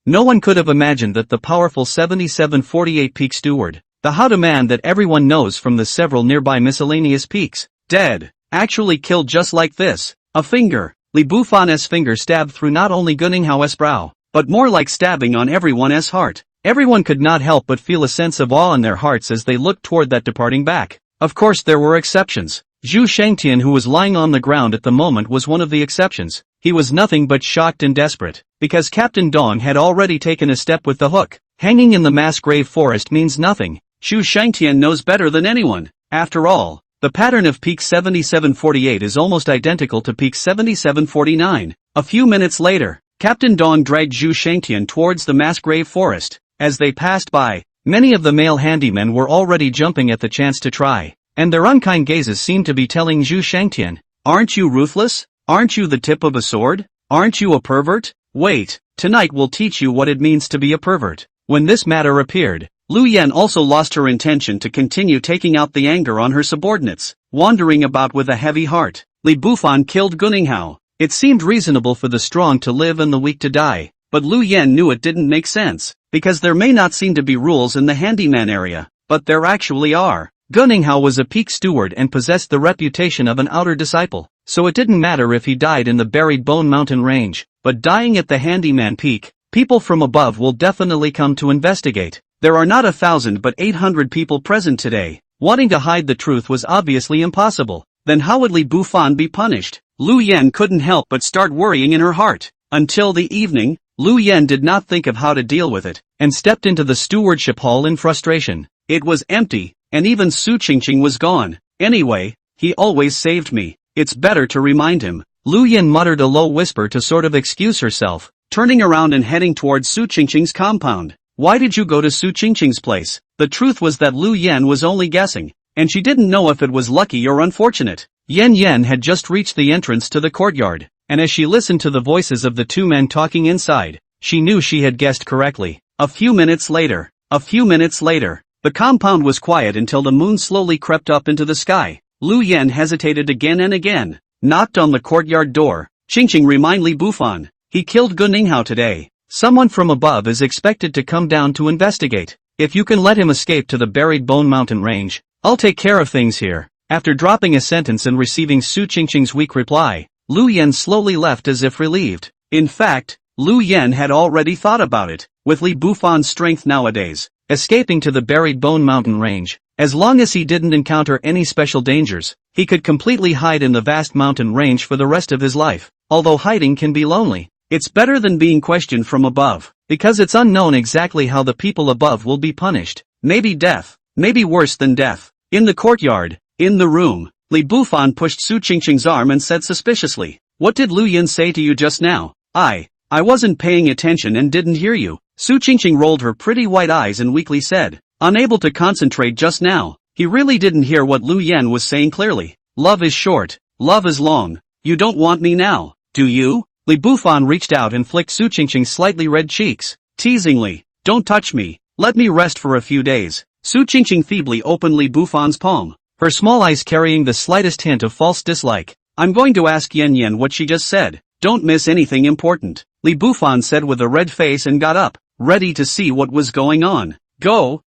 No one could have imagined that the powerful 7748 peak steward, the Hada man that everyone knows from the several nearby miscellaneous peaks, dead, actually killed just like this. A finger. Li Bufan's finger stabbed through not only Gunninghao's brow, but more like stabbing on everyone's heart. Everyone could not help but feel a sense of awe in their hearts as they looked toward that departing back. Of course there were exceptions. Zhu Shangtian, who was lying on the ground at the moment, was one of the exceptions. He was nothing but shocked and desperate, because Captain Dong had already taken a step with the hook. Hanging in the mass grave forest means nothing. Zhu Shangtian knows better than anyone. After all, the pattern of peak 7748 is almost identical to peak 7749. A few minutes later, Captain Dong dragged Zhu Shangtian towards the mass grave forest. As they passed by, many of the male handymen were already jumping at the chance to try, and their unkind gazes seemed to be telling Zhu Shangtian, "Aren't you ruthless? Aren't you the tip of a sword? Aren't you a pervert? Wait, tonight we'll teach you what it means to be a pervert." When this matter appeared, Lu Yan also lost her intention to continue taking out the anger on her subordinates, wandering about with a heavy heart. Li Bufan killed Gunninghao. It seemed reasonable for the strong to live and the weak to die, but Lu Yan knew it didn't make sense, because there may not seem to be rules in the handyman area, but there actually are. Gunninghao was a peak steward and possessed the reputation of an outer disciple, so it didn't matter if he died in the buried Bone Mountain range, but dying at the handyman peak, people from above will definitely come to investigate. There are not 1,000 but 800 people present today. Wanting to hide the truth was obviously impossible. Then how would Li Bufan be punished? Lu Yan couldn't help but start worrying in her heart. Until the evening, Lu Yan did not think of how to deal with it, and stepped into the stewardship hall in frustration. It was empty, and even Su Qingqing was gone. Anyway, he always saved me. It's better to remind him. Lu Yan muttered a low whisper to sort of excuse herself, turning around and heading towards Su Qingqing's compound. Why did you go to Su Qingqing's place? The truth was that Lu Yan was only guessing, and she didn't know if it was lucky or unfortunate. Yan had just reached the entrance to the courtyard, and as she listened to the voices of the two men talking inside, she knew she had guessed correctly. A few minutes later, the compound was quiet until the moon slowly crept up into the sky. Lu Yan hesitated again and again, knocked on the courtyard door. Qingqing, remind Li Bufan, he killed Gunninghao today. Someone from above is expected to come down to investigate. If you can let him escape to the buried Bone Mountain range, I'll take care of things here. After dropping a sentence and receiving Su Qingqing's weak reply, Lu Yan slowly left as if relieved. In fact, Lu Yan had already thought about it. With Li Bufan's strength nowadays, escaping to the buried Bone Mountain range, as long as he didn't encounter any special dangers, he could completely hide in the vast mountain range for the rest of his life. Although hiding can be lonely, it's better than being questioned from above, because it's unknown exactly how the people above will be punished. Maybe death, maybe worse than death. In the courtyard, in the room, Li Bufan pushed Su Qingqing's arm and said suspiciously, "What did Lu Yan say to you just now?" I wasn't paying attention and didn't hear you." Su Qingqing rolled her pretty white eyes and weakly said, "Unable to concentrate just now." He really didn't hear what Lu Yan was saying clearly. Love is short, love is long. You don't want me now, do you? Li Bufan reached out and flicked Su Qingqing's slightly red cheeks. Teasingly, don't touch me, let me rest for a few days. Su Qingqing feebly opened Li Bufan's palm, her small eyes carrying the slightest hint of false dislike. I'm going to ask Yan Yan what she just said. Don't miss anything important, Li Bufan said with a red face and got up, ready to see what was going on. Go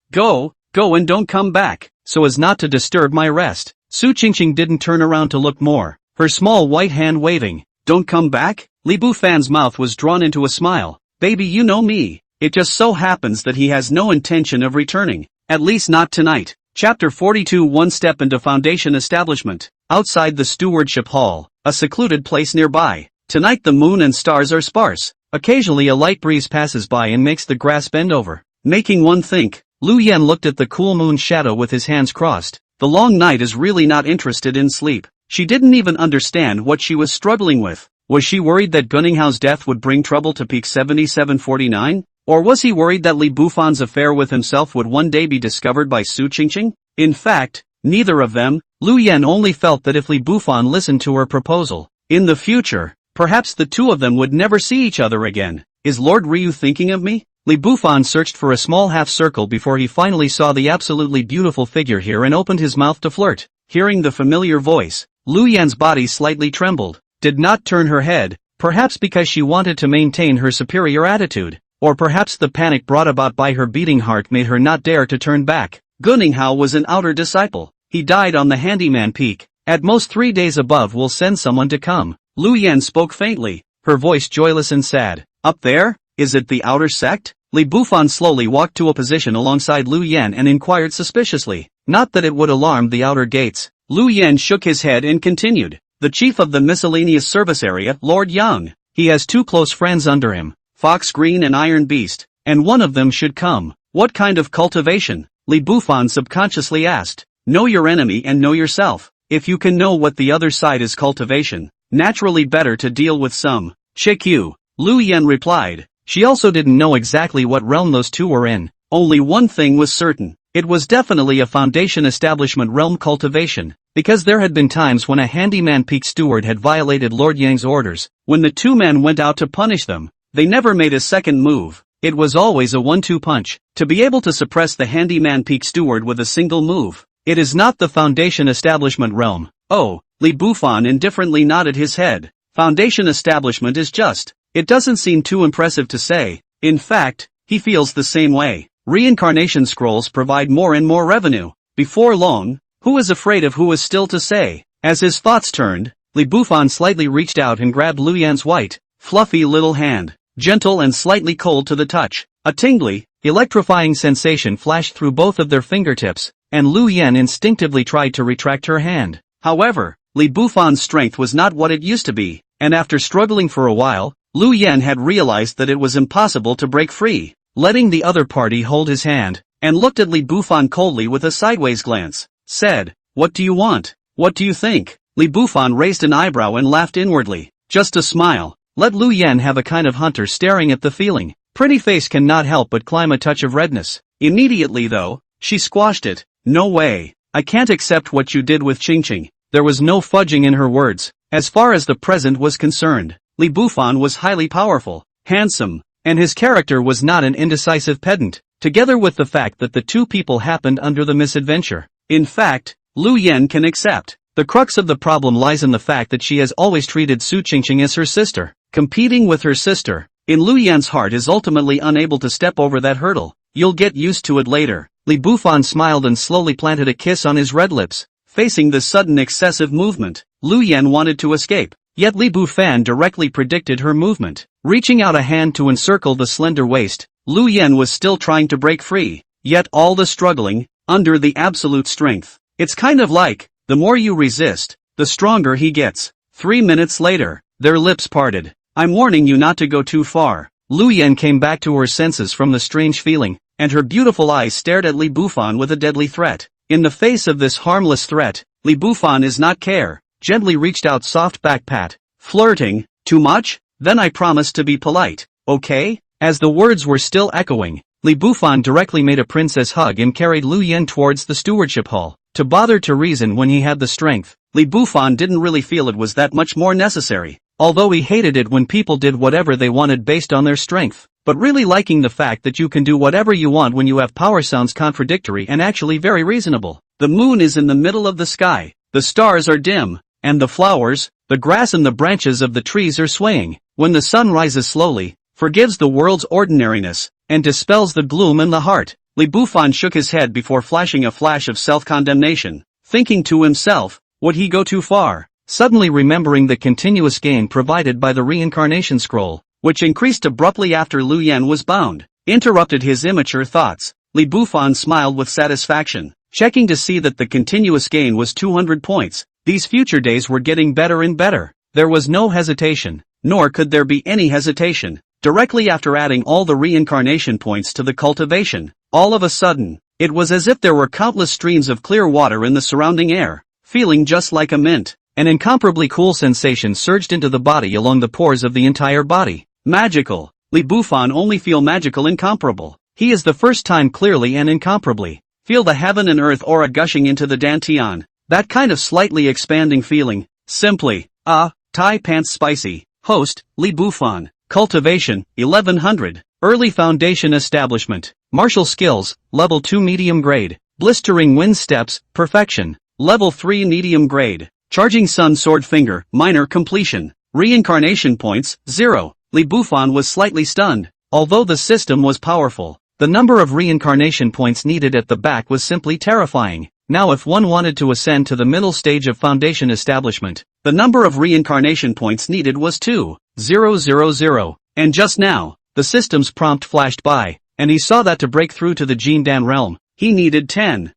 and don't come back, so as not to disturb my rest. Su Qingqing didn't turn around to look more, her small white hand waving. Don't come back? Li Bufan's mouth was drawn into a smile. Baby, you know me. It just so happens that he has no intention of returning. At least not tonight. Chapter 42. One step into Foundation establishment. Outside the stewardship hall, a secluded place nearby. Tonight the moon and stars are sparse. Occasionally a light breeze passes by and makes the grass bend over, making one think. Lu Yan looked at the cool moon shadow with his hands crossed. The long night is really not interested in sleep. She didn't even understand what she was struggling with. Was she worried that Gunninghao's death would bring trouble to Peak 7749? Or was he worried that Li Bufan's affair with himself would one day be discovered by Su Qingqing? In fact, neither of them. Lu Yan only felt that if Li Bufan listened to her proposal, in the future, perhaps the two of them would never see each other again. Is Lord Ryu thinking of me? Li Bufan searched for a small half-circle before he finally saw the absolutely beautiful figure here and opened his mouth to flirt. Hearing the familiar voice, Lu Yan's body slightly trembled, did not turn her head, perhaps because she wanted to maintain her superior attitude, or perhaps the panic brought about by her beating heart made her not dare to turn back. Gunninghao was an outer disciple. He died on the Handyman Peak. At most 3 days above we'll send someone to come. Lu Yan spoke faintly, her voice joyless and sad. Up there? Is it the outer sect? Li Bufan slowly walked to a position alongside Lu Yan and inquired suspiciously. Not that it would alarm the outer gates. Lu Yan shook his head and continued. The chief of the miscellaneous service area, Lord Yang. He has 2 close friends under him, Fox Green and Iron Beast, and one of them should come. What kind of cultivation? Li Bufan subconsciously asked. Know your enemy and know yourself. If you can know what the other side is cultivation, naturally better to deal with some. Chikyu. Lu Yan replied. She also didn't know exactly what realm those two were in. Only one thing was certain. It was definitely a Foundation establishment realm cultivation, because there had been times when a Handyman Peak steward had violated Lord Yang's orders. When the two men went out to punish them, they never made a second move. It was always a 1-2 punch. To be able to suppress the Handyman Peak steward with a single move. It is not the Foundation establishment realm. Oh, Li Bufan indifferently nodded his head. Foundation establishment is just. It doesn't seem too impressive to say. In fact, he feels the same way. Reincarnation scrolls provide more and more revenue. Before long, who is afraid of who is still to say? As his thoughts turned, Li Bufan slightly reached out and grabbed Lu Yan's white, fluffy little hand, gentle and slightly cold to the touch. A tingly, electrifying sensation flashed through both of their fingertips, and Lu Yan instinctively tried to retract her hand. However, Li Bufan's strength was not what it used to be, and after struggling for a while, Lu Yan had realized that it was impossible to break free. Letting the other party hold his hand, and looked at Li Bufan coldly with a sideways glance, said, What do you want? What do you think? Li Bufan raised an eyebrow and laughed inwardly. Just a smile. Let Lu Yan have a kind of hunter staring at the feeling. Pretty face cannot help but climb a touch of redness. Immediately though, she squashed it. No way. I can't accept what you did with Qingqing. There was no fudging in her words. As far as the present was concerned, Li Bufan was highly powerful, handsome, and his character was not an indecisive pedant, together with the fact that the two people happened under the misadventure. In fact, Lu Yan can accept. The crux of the problem lies in the fact that she has always treated Su Qingqing as her sister. Competing with her sister, in Lu Yan's heart is ultimately unable to step over that hurdle. You'll get used to it later. Li Bufan smiled and slowly planted a kiss on his red lips. Facing the sudden excessive movement, Lu Yan wanted to escape. Yet Li Bufan directly predicted her movement. Reaching out a hand to encircle the slender waist, Lu Yan was still trying to break free. Yet all the struggling, under the absolute strength. It's kind of like, the more you resist, the stronger he gets. 3 minutes later, their lips parted. I'm warning you not to go too far. Lu Yan came back to her senses from the strange feeling, and her beautiful eyes stared at Li Bufan with a deadly threat. In the face of this harmless threat, Li Bufan is not care. Gently reached out soft back pat. Flirting, too much? Then I promise to be polite, okay? As the words were still echoing, Li Bufan directly made a princess hug and carried Lu Yen towards the stewardship hall. To bother to reason when he had the strength, Li Bufan didn't really feel it was that much more necessary, although he hated it when people did whatever they wanted based on their strength. But really liking the fact that you can do whatever you want when you have power sounds contradictory and actually very reasonable. The moon is in the middle of the sky, the stars are dim, and the flowers, the grass and the branches of the trees are swaying. When the sun rises slowly, forgives the world's ordinariness, and dispels the gloom in the heart. Li Bufan shook his head before flashing a flash of self-condemnation, thinking to himself, would he go too far? Suddenly remembering the continuous gain provided by the reincarnation scroll, which increased abruptly after Lu Yen was bound, interrupted his immature thoughts. Li Bufan smiled with satisfaction, checking to see that the continuous gain was 200 points. These future days were getting better and better. There was no hesitation, nor could there be any hesitation. Directly after adding all the reincarnation points to the cultivation, all of a sudden, it was as if there were countless streams of clear water in the surrounding air, feeling just like a mint. An incomparably cool sensation surged into the body along the pores of the entire body. Magical. Li Bufan only feel magical incomparable. He is the first time clearly and incomparably. Feel the heaven and earth aura gushing into the dantian. That kind of slightly expanding feeling. Simply, Thai pants spicy. Host, Li Bufan. Cultivation, 1100. Early foundation establishment. Martial skills, level 2 medium grade. Blistering wind steps, perfection. Level 3 medium grade. Charging sun sword finger, minor completion. Reincarnation points, 0. Li Bufan was slightly stunned. Although the system was powerful, the number of reincarnation points needed at the back was simply terrifying. Now if one wanted to ascend to the middle stage of foundation establishment, the number of reincarnation points needed was 2,000. And just now, the system's prompt flashed by, and he saw that to break through to the Jindan realm, he needed 10,000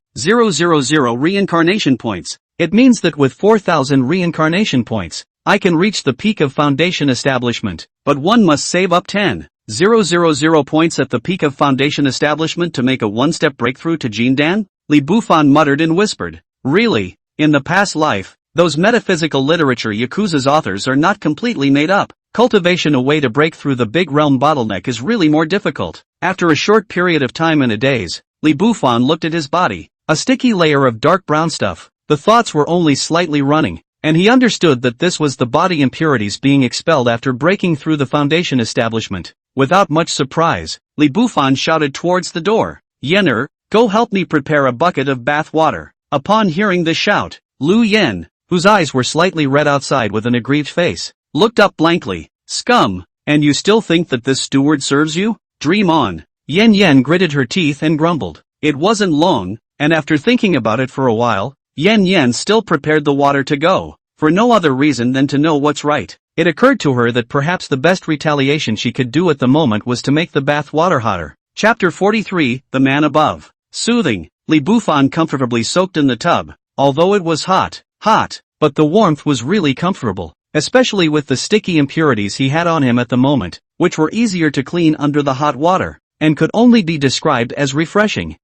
reincarnation points. It means that with 4,000 reincarnation points, I can reach the peak of foundation establishment, but one must save up 10,000 points at the peak of foundation establishment to make a one-step breakthrough to Jindan? Li Bufan muttered and whispered, really, in the past life, those metaphysical literature Yakuza's authors are not completely made up. Cultivation a way to break through the big realm bottleneck is really more difficult. After a short period of time in a daze, Li Bufan looked at his body, a sticky layer of dark brown stuff. The thoughts were only slightly running, and he understood that this was the body impurities being expelled after breaking through the foundation establishment. Without much surprise, Li Bufan shouted towards the door, Yenner, go help me prepare a bucket of bath water. Upon hearing this shout, Lu Yen, whose eyes were slightly red outside with an aggrieved face, looked up blankly. Scum, and you still think that this steward serves you? Dream on. Yen gritted her teeth and grumbled. It wasn't long, and after thinking about it for a while, Yen still prepared the water to go, for no other reason than to know what's right. It occurred to her that perhaps the best retaliation she could do at the moment was to make the bath water hotter. Chapter 43, The Man Above. Soothing. Li Bufan comfortably soaked in the tub, although it was hot, but the warmth was really comfortable, especially with the sticky impurities he had on him at the moment, which were easier to clean under the hot water, and could only be described as refreshing.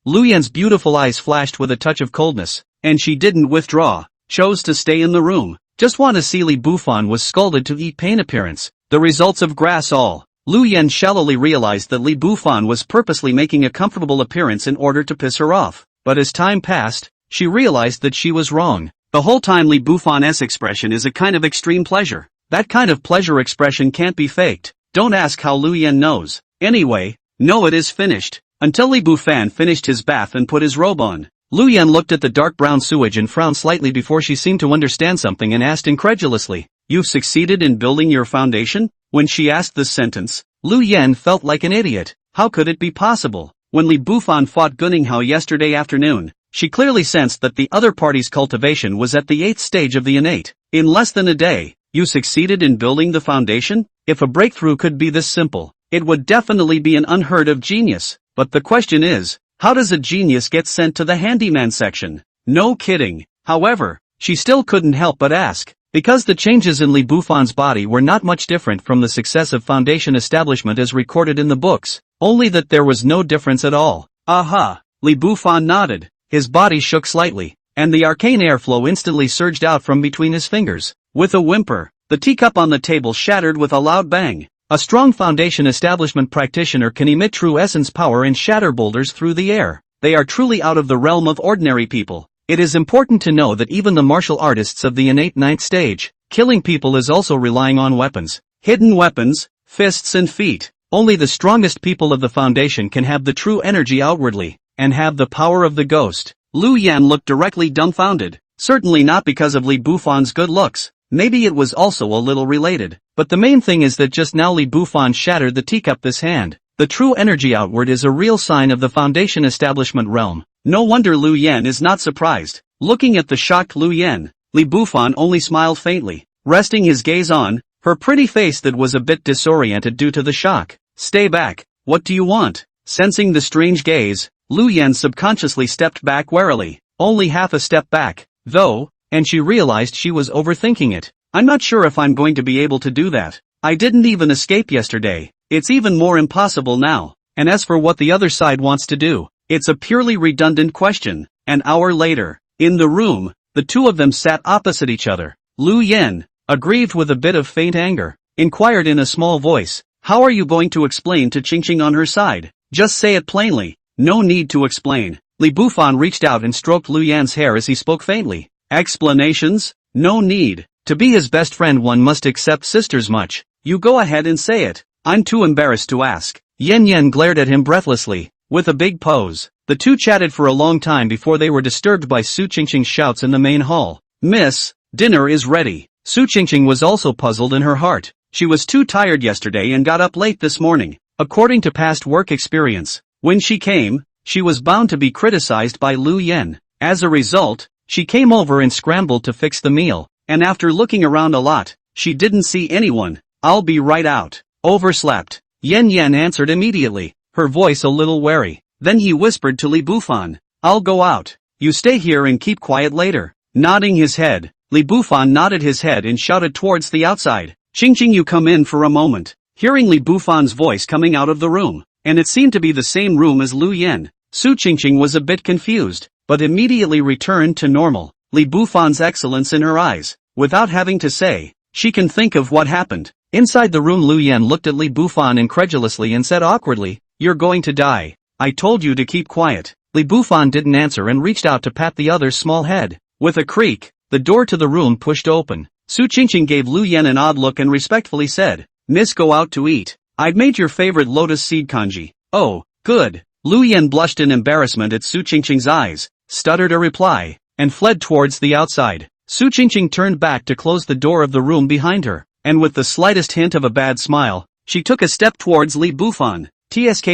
Lu Yen's beautiful eyes flashed with a touch of coldness, and she didn't withdraw, chose to stay in the room. Just want to see Li Bufan was scolded to eat pain appearance. The results of grass all. Lu Yen shallowly realized that Li Bufan was purposely making a comfortable appearance in order to piss her off, but as time passed, she realized that she was wrong. The whole time Li Bufan's expression is a kind of extreme pleasure. That kind of pleasure expression can't be faked. Don't ask how Lu Yen knows. Anyway, no, it is finished. Until Li Bufan finished his bath and put his robe on. Lu Yen looked at the dark brown sewage and frowned slightly before she seemed to understand something and asked incredulously, You've succeeded in building your foundation? When she asked this sentence, Lu Yen felt like an idiot. How could it be possible? When Li Bufan fought Gunninghao yesterday afternoon, she clearly sensed that the other party's cultivation was at the 8th stage of the innate. In less than a day, you succeeded in building the foundation? If a breakthrough could be this simple, it would definitely be an unheard of genius. But the question is, how does a genius get sent to the handyman section? No kidding. However, she still couldn't help but ask, because the changes in Li Bufan's body were not much different from the success of foundation establishment as recorded in the books, only that there was no difference at all. Aha! Li Bufan nodded. His body shook slightly, and the arcane airflow instantly surged out from between his fingers. With a whimper, the teacup on the table shattered with a loud bang. A strong foundation establishment practitioner can emit true essence power and shatter boulders through the air. They are truly out of the realm of ordinary people. It is important to know that even the martial artists of the innate ninth stage, killing people is also relying on weapons. Hidden weapons, fists and feet. Only the strongest people of the foundation can have the true energy outwardly, and have the power of the ghost. Lu Yan looked directly dumbfounded. Certainly not because of Li Bufan's good looks. Maybe it was also a little related. But the main thing is that just now Li Bufan shattered the teacup this hand. The true energy outward is a real sign of the foundation establishment realm. No wonder Lu Yan is not surprised. Looking at the shocked Lu Yan, Li Bufan only smiled faintly, resting his gaze on her pretty face that was a bit disoriented due to the shock. Stay back, what do you want? Sensing the strange gaze, Lu Yan subconsciously stepped back warily, only half a step back, though, and she realized she was overthinking it. I'm not sure if I'm going to be able to do that. I didn't even escape yesterday. It's even more impossible now. And as for what the other side wants to do, it's a purely redundant question. An hour later, in the room, the two of them sat opposite each other. Lu Yan, aggrieved with a bit of faint anger, inquired in a small voice, how are you going to explain to Qingqing on her side? Just say it plainly. No need to explain. Li Bufan reached out and stroked Lu Yan's hair as he spoke faintly. Explanations? No need. To be his best friend one must accept sisters much. You go ahead and say it. I'm too embarrassed to ask. Yen Yen glared at him breathlessly, with a big pose. The two chatted for a long time before they were disturbed by Su Qingqing's shouts in the main hall. Miss, dinner is ready. Su Qingqing was also puzzled in her heart. She was too tired yesterday and got up late this morning. According to past work experience, when she came, she was bound to be criticized by Lu Yan. As a result, she came over and scrambled to fix the meal, and after looking around a lot, she didn't see anyone. I'll be right out. Overslept. Yen Yen answered immediately, her voice a little wary. Then he whispered to Li Bufan, I'll go out. You stay here and keep quiet later. Nodding his head, Li Bufan nodded his head and shouted towards the outside. Qingqing, you come in for a moment. Hearing Li Bufan's voice coming out of the room, and it seemed to be the same room as Lu Yan, Su Qingqing was a bit confused, but immediately returned to normal. Li Bufan's excellence in her eyes. Without having to say, she can think of what happened. Inside the room, Lu Yan looked at Li Bufan incredulously and said awkwardly, You're going to die. I told you to keep quiet. Li Bufan didn't answer and reached out to pat the other's small head. With a creak, the door to the room pushed open. Su Qingqing gave Lu Yan an odd look and respectfully said, Miss, go out to eat. I've made your favorite lotus seed congee. Oh, good. Lu Yan blushed in embarrassment at Su Qingqing's eyes, stuttered a reply, and fled towards the outside. Su Qingqing turned back to close the door of the room behind her, and with the slightest hint of a bad smile, she took a step towards Li Bufan. TSK,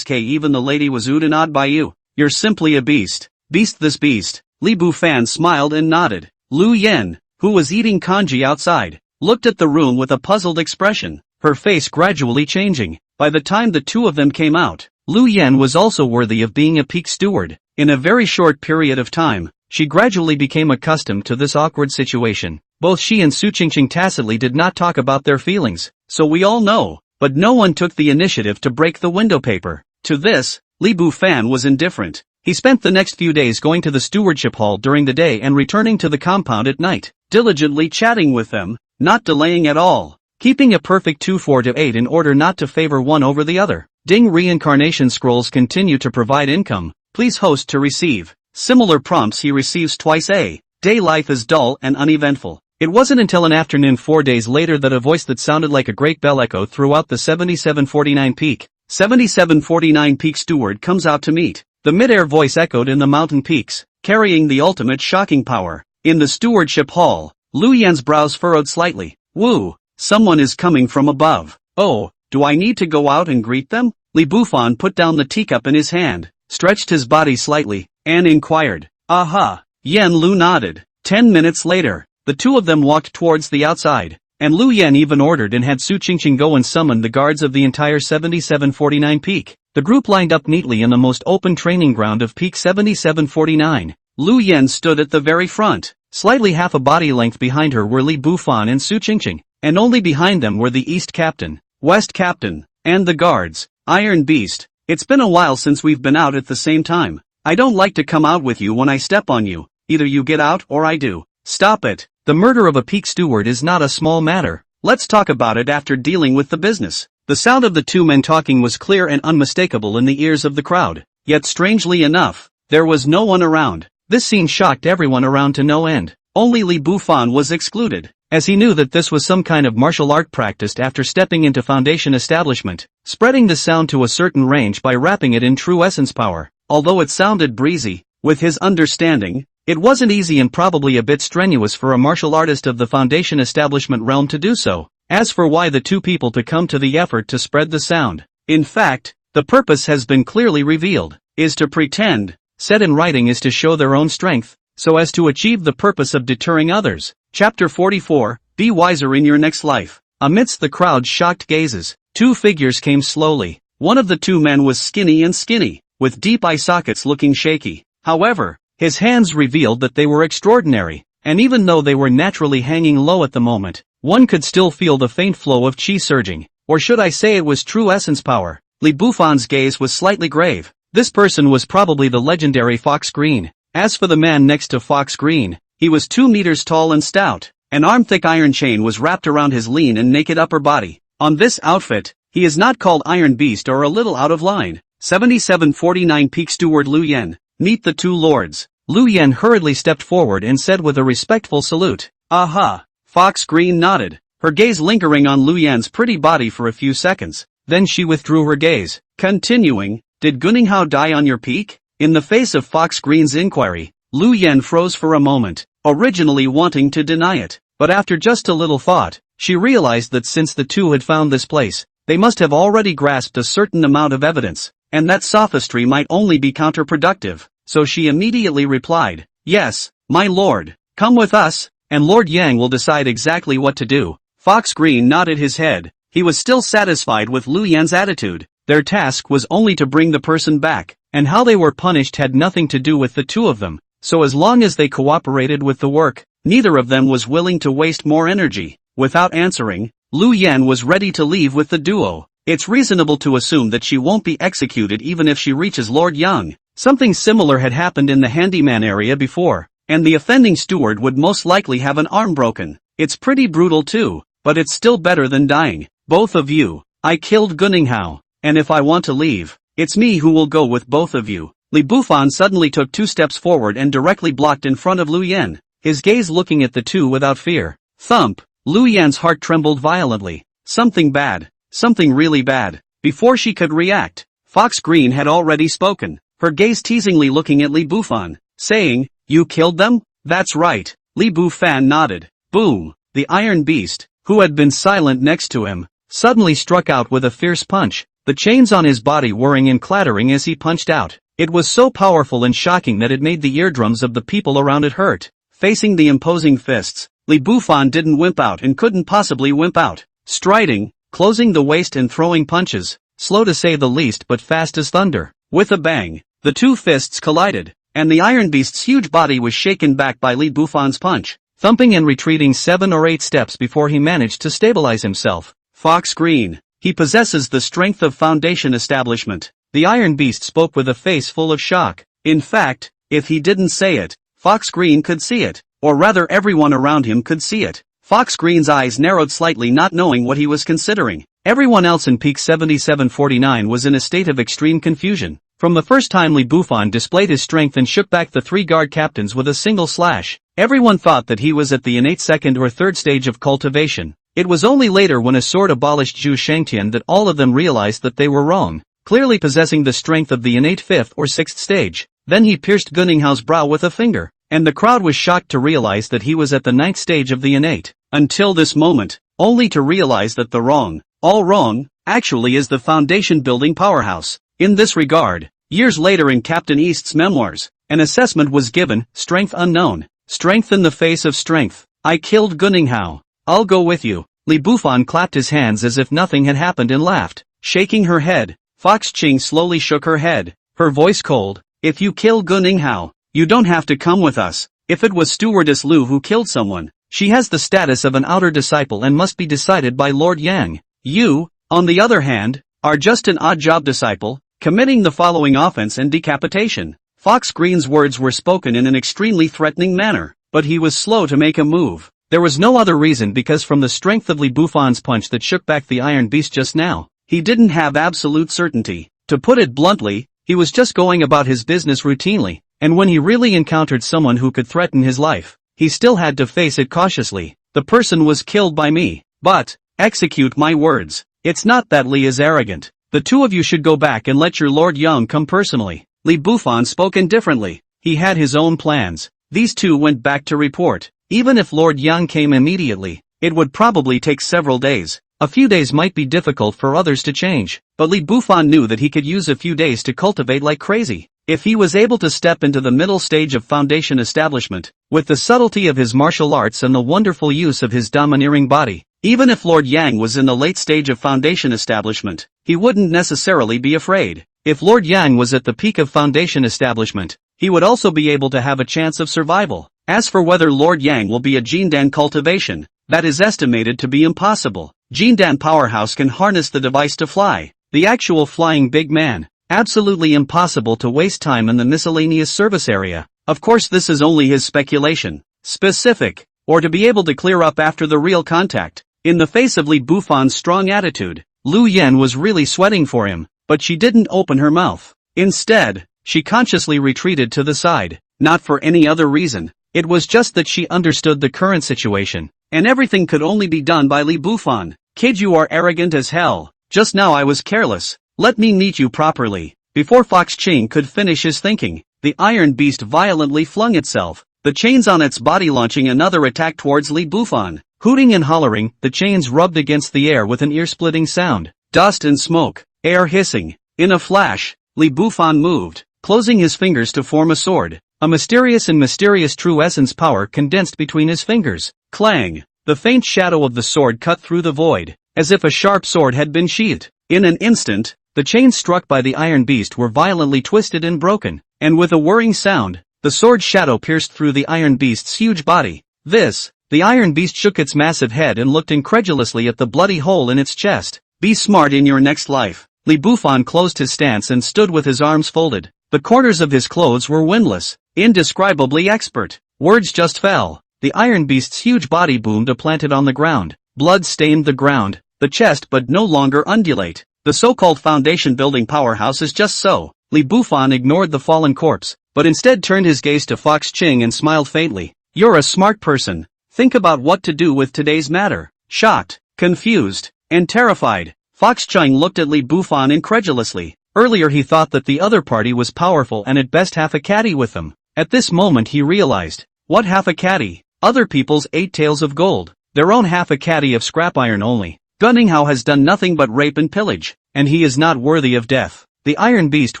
even the lady was oohed and awed by you. You're simply a beast. Beast this beast. Li Bufan smiled and nodded. Lu Yan, who was eating congee outside, looked at the room with a puzzled expression, her face gradually changing. By the time the two of them came out, Lu Yan was also worthy of being a peak steward. In a very short period of time, she gradually became accustomed to this awkward situation. Both she and Su Qingqing tacitly did not talk about their feelings, so we all know, but no one took the initiative to break the window paper. To this, Li Bufan was indifferent. He spent the next few days going to the stewardship hall during the day and returning to the compound at night, diligently chatting with them, not delaying at all, keeping a perfect 2-4-8 in order not to favor one over the other. Ding, reincarnation scrolls continue to provide income. Please host to receive. Similar prompts he receives twice a day. Life is dull and uneventful. It wasn't until an afternoon 4 days later that a voice that sounded like a great bell echoed throughout the 7749 peak. 7749 peak steward comes out to meet. The mid-air voice echoed in the mountain peaks, carrying the ultimate shocking power. In the stewardship hall, Lu Yan's brows furrowed slightly. Woo, someone is coming from above. Oh, do I need to go out and greet them? Li Bufan put down the teacup in his hand, stretched his body slightly, and inquired. Aha. Yan Lu nodded. 10 minutes later, the two of them walked towards the outside, and Lu Yan even ordered and had Su Qingqing go and summon the guards of the entire 7749 peak. The group lined up neatly in the most open training ground of peak 7749. Lu Yan stood at the very front. Slightly half a body length behind her were Li Bufan and Su Qingqing, and only behind them were the East Captain, West Captain, and the guards. Iron Beast, it's been a while since we've been out at the same time. I don't like to come out with you when I step on you. Either you get out or I do. Stop it. The murder of a peak steward is not a small matter. Let's talk about it after dealing with the business. The sound of the two men talking was clear and unmistakable in the ears of the crowd. Yet strangely enough, there was no one around. This scene shocked everyone around to no end. Only Li Bufan was excluded, as he knew that this was some kind of martial art practiced after stepping into Foundation establishment, spreading the sound to a certain range by wrapping it in true essence power. Although it sounded breezy, with his understanding, it wasn't easy and probably a bit strenuous for a martial artist of the Foundation establishment realm to do so. As for why the two people to come to the effort to spread the sound, in fact, the purpose has been clearly revealed, is to pretend, set in writing is to show their own strength, so as to achieve the purpose of deterring others. Chapter 44, Be Wiser in Your Next Life. Amidst the crowd's shocked gazes, two figures came slowly. One of the two men was skinny, with deep eye sockets looking shaky. However, his hands revealed that they were extraordinary, and even though they were naturally hanging low at the moment, one could still feel the faint flow of chi surging, or should I say it was true essence power. Li Bufan's gaze was slightly grave. This person was probably the legendary Fox Green. As for the man next to Fox Green, he was 2 meters tall and stout. An arm-thick iron chain was wrapped around his lean and naked upper body. On this outfit, he is not called Iron Beast or a little out of line. 7749 Peak Steward Lu Yen. Meet the two lords. Lu Yen hurriedly stepped forward and said with a respectful salute. Aha! Fox Green nodded, her gaze lingering on Lu Yan's pretty body for a few seconds. Then she withdrew her gaze, continuing, Did Guninghao die on your peak? In the face of Fox Green's inquiry, Lu Yen froze for a moment, originally wanting to deny it. But after just a little thought, she realized that since the two had found this place, they must have already grasped a certain amount of evidence, and that sophistry might only be counterproductive. So she immediately replied, Yes, my lord, come with us, and Lord Yang will decide exactly what to do. Fox Green nodded his head. He was still satisfied with Lu Yan's attitude. Their task was only to bring the person back, and how they were punished had nothing to do with the two of them. So as long as they cooperated with the work, neither of them was willing to waste more energy. Without answering, Lu Yan was ready to leave with the duo. It's reasonable to assume that she won't be executed even if she reaches Lord Yang. Something similar had happened in the handyman area before, and the offending steward would most likely have an arm broken. It's pretty brutal too, but it's still better than dying. Both of you, I killed Guninghao, and if I want to leave, it's me who will go with both of you. Li Bufan suddenly took 2 steps forward and directly blocked in front of Lu Yan, his gaze looking at the two without fear. Thump! Lu Yan's heart trembled violently. Something bad, something really bad. Before she could react, Fox Green had already spoken, her gaze teasingly looking at Li Bufan, saying, You killed them? That's right. Li Bufan nodded. Boom! The Iron Beast, who had been silent next to him, suddenly struck out with a fierce punch, the chains on his body whirring and clattering as he punched out. It was so powerful and shocking that it made the eardrums of the people around it hurt. Facing the imposing fists, Li Bufan didn't wimp out and couldn't possibly wimp out. Striding, closing the waist and throwing punches, slow to say the least but fast as thunder. With a bang, the two fists collided, and the Iron Beast's huge body was shaken back by Li Bufan's punch, thumping and retreating 7 or 8 steps before he managed to stabilize himself. Fox Green. He possesses the strength of Foundation establishment. The Iron Beast spoke with a face full of shock. In fact, if he didn't say it, Fox Green could see it, or rather everyone around him could see it. Fox Green's eyes narrowed slightly, not knowing what he was considering. Everyone else in Peak 7749 was in a state of extreme confusion. From the first time Li Bufan displayed his strength and shook back the 3 guard captains with a single slash, everyone thought that he was at the innate 2nd or 3rd stage of cultivation. It was only later when a sword abolished Zhu Shangtian that all of them realized that they were wrong, clearly possessing the strength of the innate 5th or 6th stage. Then he pierced Guninghao's brow with a finger, and the crowd was shocked to realize that he was at the 9th stage of the innate. Until this moment, only to realize that the wrong, all wrong, actually is the Foundation building powerhouse. In this regard, years later in Captain East's memoirs, an assessment was given, strength unknown, strength in the face of strength. I killed Guninghao. I'll go with you. Li Bufan clapped his hands as if nothing had happened and laughed, shaking her head. Fox Qing slowly shook her head, her voice cold. If you kill Guninghao, you don't have to come with us. If it was Stewardess Lu who killed someone, she has the status of an outer disciple and must be decided by Lord Yang. You, on the other hand, are just an odd job disciple, committing the following offense and decapitation. Fox Green's words were spoken in an extremely threatening manner, but he was slow to make a move. There was no other reason because from the strength of Li Bufan's punch that shook back the Iron Beast just now, he didn't have absolute certainty. To put it bluntly, he was just going about his business routinely, and when he really encountered someone who could threaten his life, he still had to face it cautiously. The person was killed by me. But, execute my words. It's not that Li is arrogant. The two of you should go back and let your Lord Yang come personally. Li Bufan spoke indifferently. He had his own plans. These two went back to report. Even if Lord Yang came immediately, it would probably take several days. A few days might be difficult for others to change, but Li Bufan knew that he could use a few days to cultivate like crazy. If he was able to step into the middle stage of foundation establishment, with the subtlety of his martial arts and the wonderful use of his domineering body, even if Lord Yang was in the late stage of foundation establishment, he wouldn't necessarily be afraid. If Lord Yang was at the peak of foundation establishment, he would also be able to have a chance of survival. As for whether Lord Yang will be a Jindan cultivation, that is estimated to be impossible. Jindan Powerhouse can harness the device to fly, the actual flying big man. Absolutely impossible to waste time in the miscellaneous service area. Of course this is only his speculation. Specific, or to be able to clear up after the real contact. In the face of Li Bufan's strong attitude, Lu Yen was really sweating for him, but she didn't open her mouth. Instead, she consciously retreated to the side, not for any other reason. It was just that she understood the current situation, and everything could only be done by Li Bufan. Kid, you are arrogant as hell. Just now I was careless. Let me meet you properly. Before Fox Ching could finish his thinking, the Iron Beast violently flung itself, the chains on its body launching another attack towards Li Bufan. Hooting and hollering, the chains rubbed against the air with an ear-splitting sound. Dust and smoke, air hissing. In a flash, Li Bufan moved, closing his fingers to form a sword. A mysterious true essence power condensed between his fingers. Clang! The faint shadow of the sword cut through the void, as if a sharp sword had been sheathed. In an instant, the chains struck by the Iron Beast were violently twisted and broken, and with a whirring sound, the sword's shadow pierced through the Iron Beast's huge body. The Iron Beast shook its massive head and looked incredulously at the bloody hole in its chest. Be smart in your next life. Li Bufan closed his stance and stood with his arms folded. The corners of his clothes were windless, indescribably expert. Words just fell. The Iron Beast's huge body boomed planted on the ground. Blood stained the ground, the chest but no longer undulate. The so-called foundation building powerhouse is just so. Li Bufan ignored the fallen corpse, but instead turned his gaze to Fox Ching and smiled faintly. You're a smart person. Think about what to do with today's matter. Shocked, confused, and terrified, Fox Ching looked at Li Bufan incredulously. Earlier he thought that the other party was powerful and at best half a caddy with them. At this moment he realized, what half a caddy? Other people's 8 tails of gold, their own half a caddy of scrap iron only. Gunninghao has done nothing but rape and pillage, and he is not worthy of death. The Iron Beast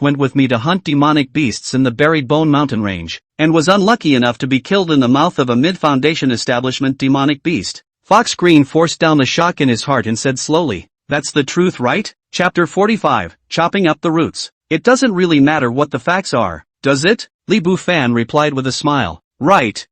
went with me to hunt demonic beasts in the buried Bone Mountain range, and was unlucky enough to be killed in the mouth of a mid-foundation establishment demonic beast. Fox Green forced down the shock in his heart and said slowly, that's the truth, right? Chapter 45, Chopping Up the Roots. It doesn't really matter what the facts are, does it? Li Bufan replied with a smile. Right,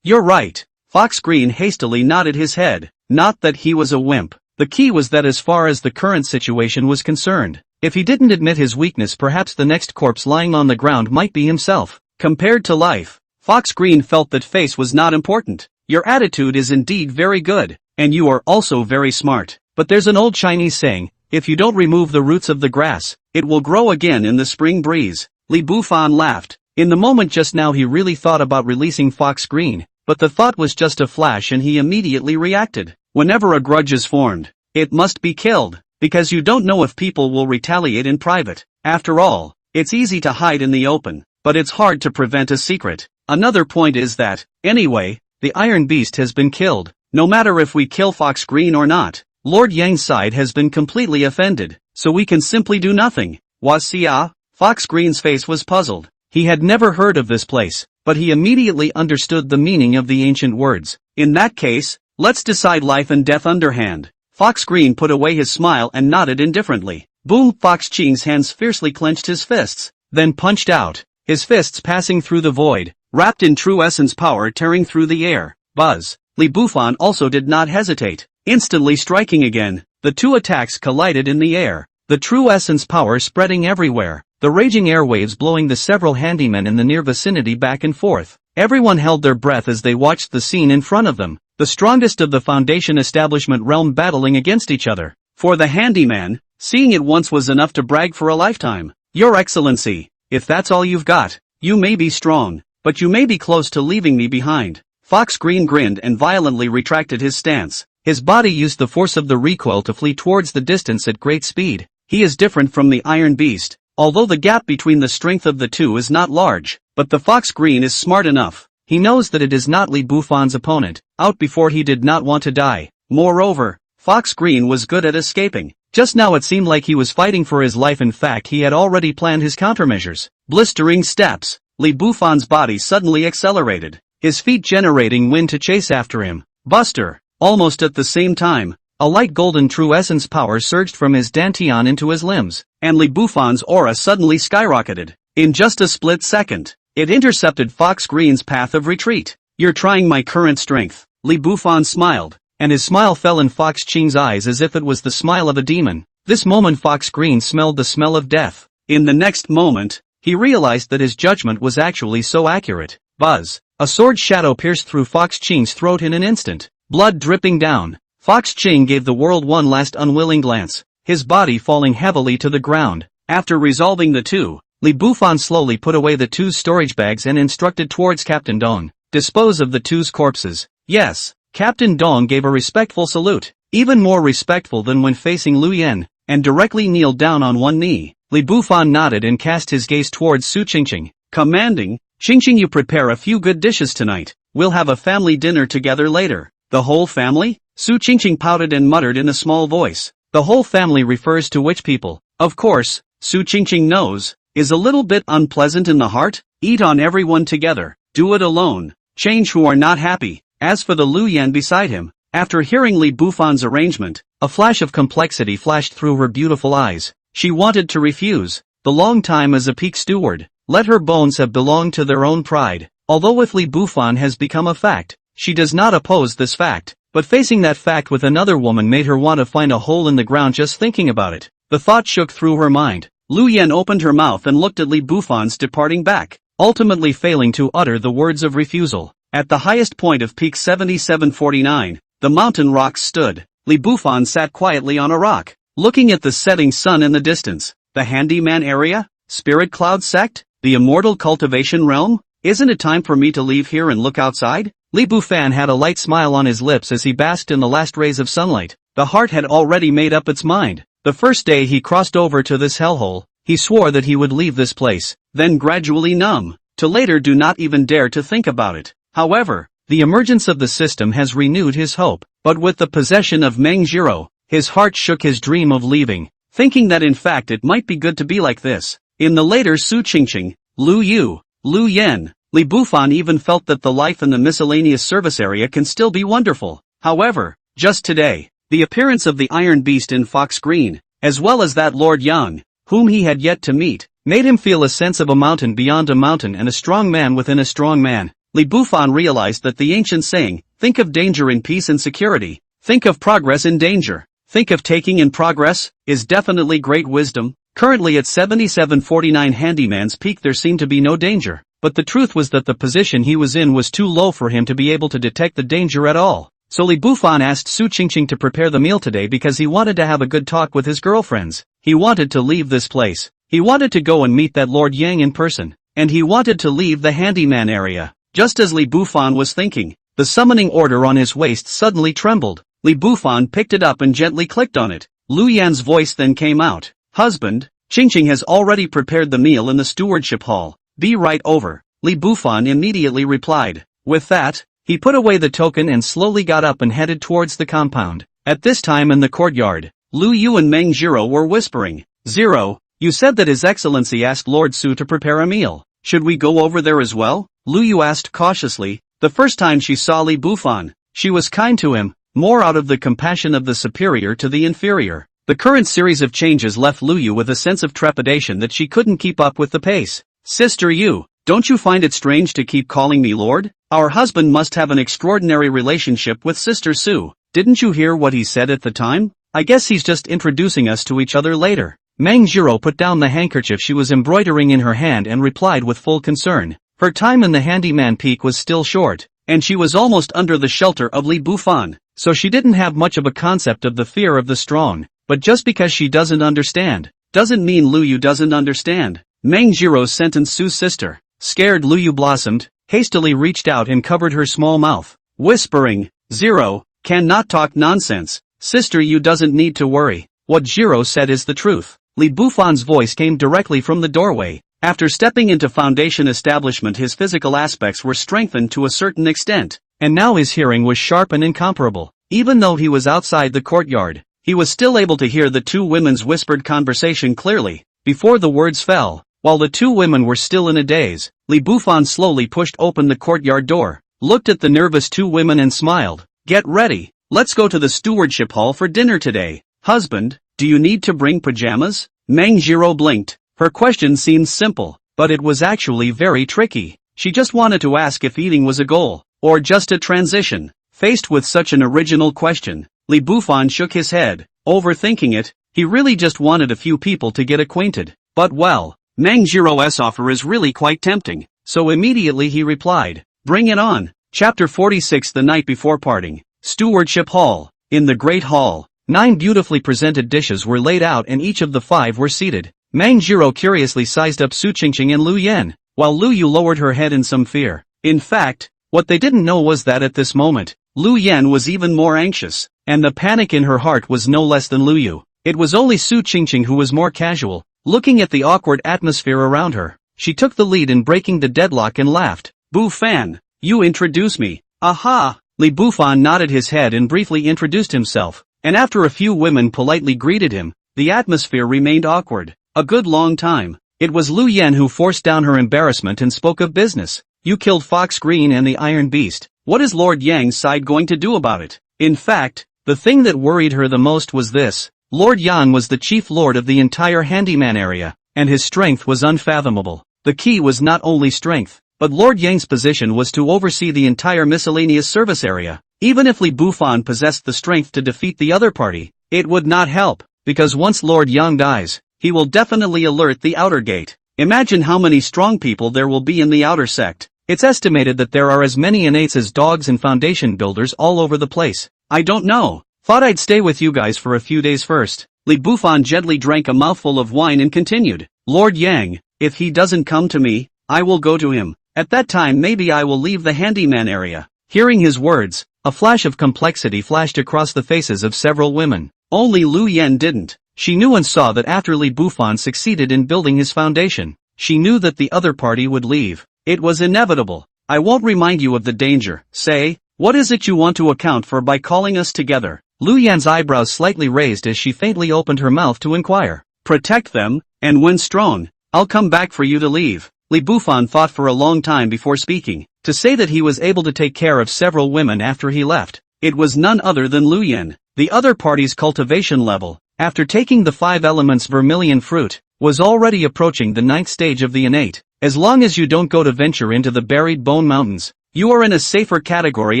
you're right. Fox Green hastily nodded his head. Not that he was a wimp. The key was that as far as the current situation was concerned, if he didn't admit his weakness, perhaps the next corpse lying on the ground might be himself. Compared to life, Fox Green felt that face was not important. Your attitude is indeed very good, and you are also very smart. But there's an old Chinese saying, if you don't remove the roots of the grass, it will grow again in the spring breeze. Li Bufan laughed. In the moment just now he really thought about releasing Fox Green, but the thought was just a flash and he immediately reacted. Whenever a grudge is formed, it must be killed, because you don't know if people will retaliate in private. After all, it's easy to hide in the open, but it's hard to prevent a secret. Another point is that, anyway, the Iron Beast has been killed. No matter if we kill Fox Green or not, Lord Yang's side has been completely offended, so we can simply do nothing. Wasia? Fox Green's face was puzzled. He had never heard of this place, but he immediately understood the meaning of the ancient words. In that case, let's decide life and death underhand. Fox Green put away his smile and nodded indifferently. Boom! Fox Ching's hands fiercely clenched his fists, then punched out, his fists passing through the void, wrapped in true essence power tearing through the air. Buzz! Li Bufan also did not hesitate, instantly striking again. The two attacks collided in the air, the true essence power spreading everywhere, the raging airwaves blowing the several handymen in the near vicinity back and forth. Everyone held their breath as they watched the scene in front of them, the strongest of the Foundation establishment realm battling against each other. For the handyman, seeing it once was enough to brag for a lifetime. Your Excellency, if that's all you've got, you may be strong, but you may be close to leaving me behind. Fox Green grinned and violently retracted his stance. His body used the force of the recoil to flee towards the distance at great speed. He is different from the Iron Beast, although the gap between the strength of the two is not large, but the Fox Green is smart enough. He knows that it is not Li Bufan's opponent, out before he did not want to die. Moreover, Fox Green was good at escaping. Just now it seemed like he was fighting for his life. In fact, he had already planned his countermeasures. Blistering steps. Li Bufan's body suddenly accelerated, his feet generating wind to chase after him. Buster! Almost at the same time, a light golden true essence power surged from his dantian into his limbs, and Li Bufan's aura suddenly skyrocketed. In just a split second, it intercepted Fox Green's path of retreat. You're trying my current strength. Li Bufan smiled, and his smile fell in Fox Qing's eyes as if it was the smile of a demon. This moment Fox Green smelled the smell of death. In the next moment, he realized that his judgment was actually so accurate. Buzz! A sword shadow pierced through Fox Qing's throat in an instant. Blood dripping down. Fox Qing gave the world one last unwilling glance, his body falling heavily to the ground. After resolving the two, Li Bufan slowly put away the two's storage bags and instructed towards Captain Dong. Dispose of the two's corpses. Yes. Captain Dong gave a respectful salute, even more respectful than when facing Lu Yen, and directly kneeled down on one knee. Li Bufan nodded and cast his gaze towards Su Qingqing, commanding, Qingqing, you prepare a few good dishes tonight. We'll have a family dinner together later. The whole family? Su Qingqing pouted and muttered in a small voice. The whole family refers to which people? Of course, Su Qingqing knows, is a little bit unpleasant in the heart. Eat on everyone together. Do it alone. Change who are not happy. As for the Lu Yan beside him, after hearing Li Bufan's arrangement, a flash of complexity flashed through her beautiful eyes. She wanted to refuse. The long time as a peak steward, let her bones have belonged to their own pride. Although if Li Bufan has become a fact, she does not oppose this fact, but facing that fact with another woman made her want to find a hole in the ground just thinking about it. The thought shook through her mind. Lu Yan opened her mouth and looked at Li Bufan's departing back, ultimately failing to utter the words of refusal. At the highest point of peak 7749, the mountain rocks stood. Li Bufan sat quietly on a rock, looking at the setting sun in the distance. The handyman area? Spirit Cloud sect? The immortal cultivation realm? Isn't it time for me to leave here and look outside? Li Bufan had a light smile on his lips as he basked in the last rays of sunlight. The heart had already made up its mind. The first day he crossed over to this hellhole, he swore that he would leave this place, then gradually numb, to later do not even dare to think about it. However, the emergence of the system has renewed his hope, but with the possession of Meng Jiro, his heart shook his dream of leaving, thinking that in fact it might be good to be like this. In the later Su Qingqing, Lu Yu, Lu Yen, Li Bufan even felt that the life in the miscellaneous service area can still be wonderful. However, just today, the appearance of the Iron Beast in Fox Green, as well as that Lord Yang, whom he had yet to meet, made him feel a sense of a mountain beyond a mountain and a strong man within a strong man. Li Bufan realized that the ancient saying, think of danger in peace and security, think of progress in danger, think of taking in progress, is definitely great wisdom. Currently at 7749 Handyman's peak there seemed to be no danger, but the truth was that the position he was in was too low for him to be able to detect the danger at all. So Li Bufan asked Su Qingqing to prepare the meal today because he wanted to have a good talk with his girlfriends. He wanted to leave this place. He wanted to go and meet that Lord Yang in person. And he wanted to leave the handyman area. Just as Li Bufan was thinking, the summoning order on his waist suddenly trembled. Li Bufan picked it up and gently clicked on it. Lu Yan's voice then came out. Husband, Qingqing has already prepared the meal in the stewardship hall. Be right over. Li Bufan immediately replied. With that, he put away the token and slowly got up and headed towards the compound. At this time in the courtyard, Lu Yu and Meng Jiro were whispering. Zero, you said that His Excellency asked Lord Su to prepare a meal. Should we go over there as well? Lu Yu asked cautiously. The first time she saw Li Bufan, she was kind to him, more out of the compassion of the superior to the inferior. The current series of changes left Lu Yu with a sense of trepidation that she couldn't keep up with the pace. Sister Yu, don't you find it strange to keep calling me Lord? Our husband must have an extraordinary relationship with Sister Su. Didn't you hear what he said at the time? I guess he's just introducing us to each other later. Meng Jiro put down the handkerchief she was embroidering in her hand and replied with full concern. Her time in the handyman peak was still short, and she was almost under the shelter of Li Bufan, so she didn't have much of a concept of the fear of the strong. But just because she doesn't understand, doesn't mean Lu Yu doesn't understand. Meng Jiro's sentence. Su's sister, scared Lu Yu blossomed, hastily reached out and covered her small mouth, whispering, "Zero, cannot talk nonsense. Sister, you doesn't need to worry. What Jiro said is the truth." Li Bufan's voice came directly from the doorway. After stepping into Foundation establishment, his physical aspects were strengthened to a certain extent, and now his hearing was sharp and incomparable. Even though he was outside the courtyard, he was still able to hear the two women's whispered conversation clearly. Before the words fell, while the two women were still in a daze, Li Bufan slowly pushed open the courtyard door, looked at the nervous two women and smiled. "Get ready, let's go to the stewardship hall for dinner today. Husband, do you need to bring pajamas?" Meng Jiro blinked. Her question seemed simple, but it was actually very tricky. She just wanted to ask if eating was a goal, or just a transition. Faced with such an original question, Li Bufan shook his head, overthinking it. He really just wanted a few people to get acquainted. But well, Meng Jiro's offer is really quite tempting, so immediately he replied, "Bring it on." Chapter 46. The night before parting. Stewardship Hall. In the Great Hall, 9 beautifully presented dishes were laid out and each of the 5 were seated. Meng Jiro curiously sized up Su Qingqing and Lu Yan, while Lu Yu lowered her head in some fear. In fact, what they didn't know was that at this moment, Lu Yan was even more anxious, and the panic in her heart was no less than Lu Yu. It was only Su Qingqing who was more casual, looking at the awkward atmosphere around her. She took the lead in breaking the deadlock and laughed. "Bufan, you introduce me." "Aha!" Li Bufan nodded his head and briefly introduced himself, and after a few women politely greeted him, the atmosphere remained awkward. A good long time. It was Lu Yan who forced down her embarrassment and spoke of business. "You killed Fox Green and the Iron Beast. What is Lord Yang's side going to do about it?" In fact, the thing that worried her the most was this. Lord Yang was the chief lord of the entire handyman area, and his strength was unfathomable. The key was not only strength, but Lord Yang's position was to oversee the entire miscellaneous service area. Even if Li Bufan possessed the strength to defeat the other party, it would not help, because once Lord Yang dies, he will definitely alert the outer gate. Imagine how many strong people there will be in the outer sect. It's estimated that there are as many innates as dogs and foundation builders all over the place. "I don't know. Thought I'd stay with you guys for a few days first." Li Bufan gently drank a mouthful of wine and continued. "Lord Yang, if he doesn't come to me, I will go to him. At that time maybe I will leave the handyman area." Hearing his words, a flash of complexity flashed across the faces of several women. Only Lu Yan didn't. She knew and saw that after Li Bufan succeeded in building his foundation, she knew that the other party would leave. It was inevitable. "I won't remind you of the danger. Say, what is it you want to account for by calling us together?" Lu Yan's eyebrows slightly raised as she faintly opened her mouth to inquire. "Protect them, and when strong, I'll come back for you to leave." Li Bufan thought for a long time before speaking. To say that he was able to take care of several women after he left, it was none other than Lu Yan. The other party's cultivation level, after taking the 5 elements vermilion fruit, was already approaching the 9th stage of the innate. As long as you don't go to venture into the buried bone mountains, you are in a safer category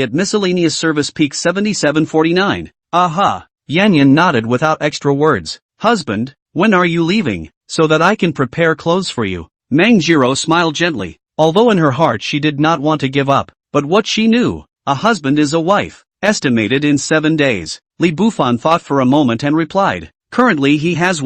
at miscellaneous service peak 7749. "Aha." Yan Yan nodded without extra words. "Husband, when are you leaving, so that I can prepare clothes for you?" Meng Jiro smiled gently, although in her heart she did not want to give up. But what she knew, a husband is a wife, estimated in 7 days. Li Bufan thought for a moment and replied, "Currently he has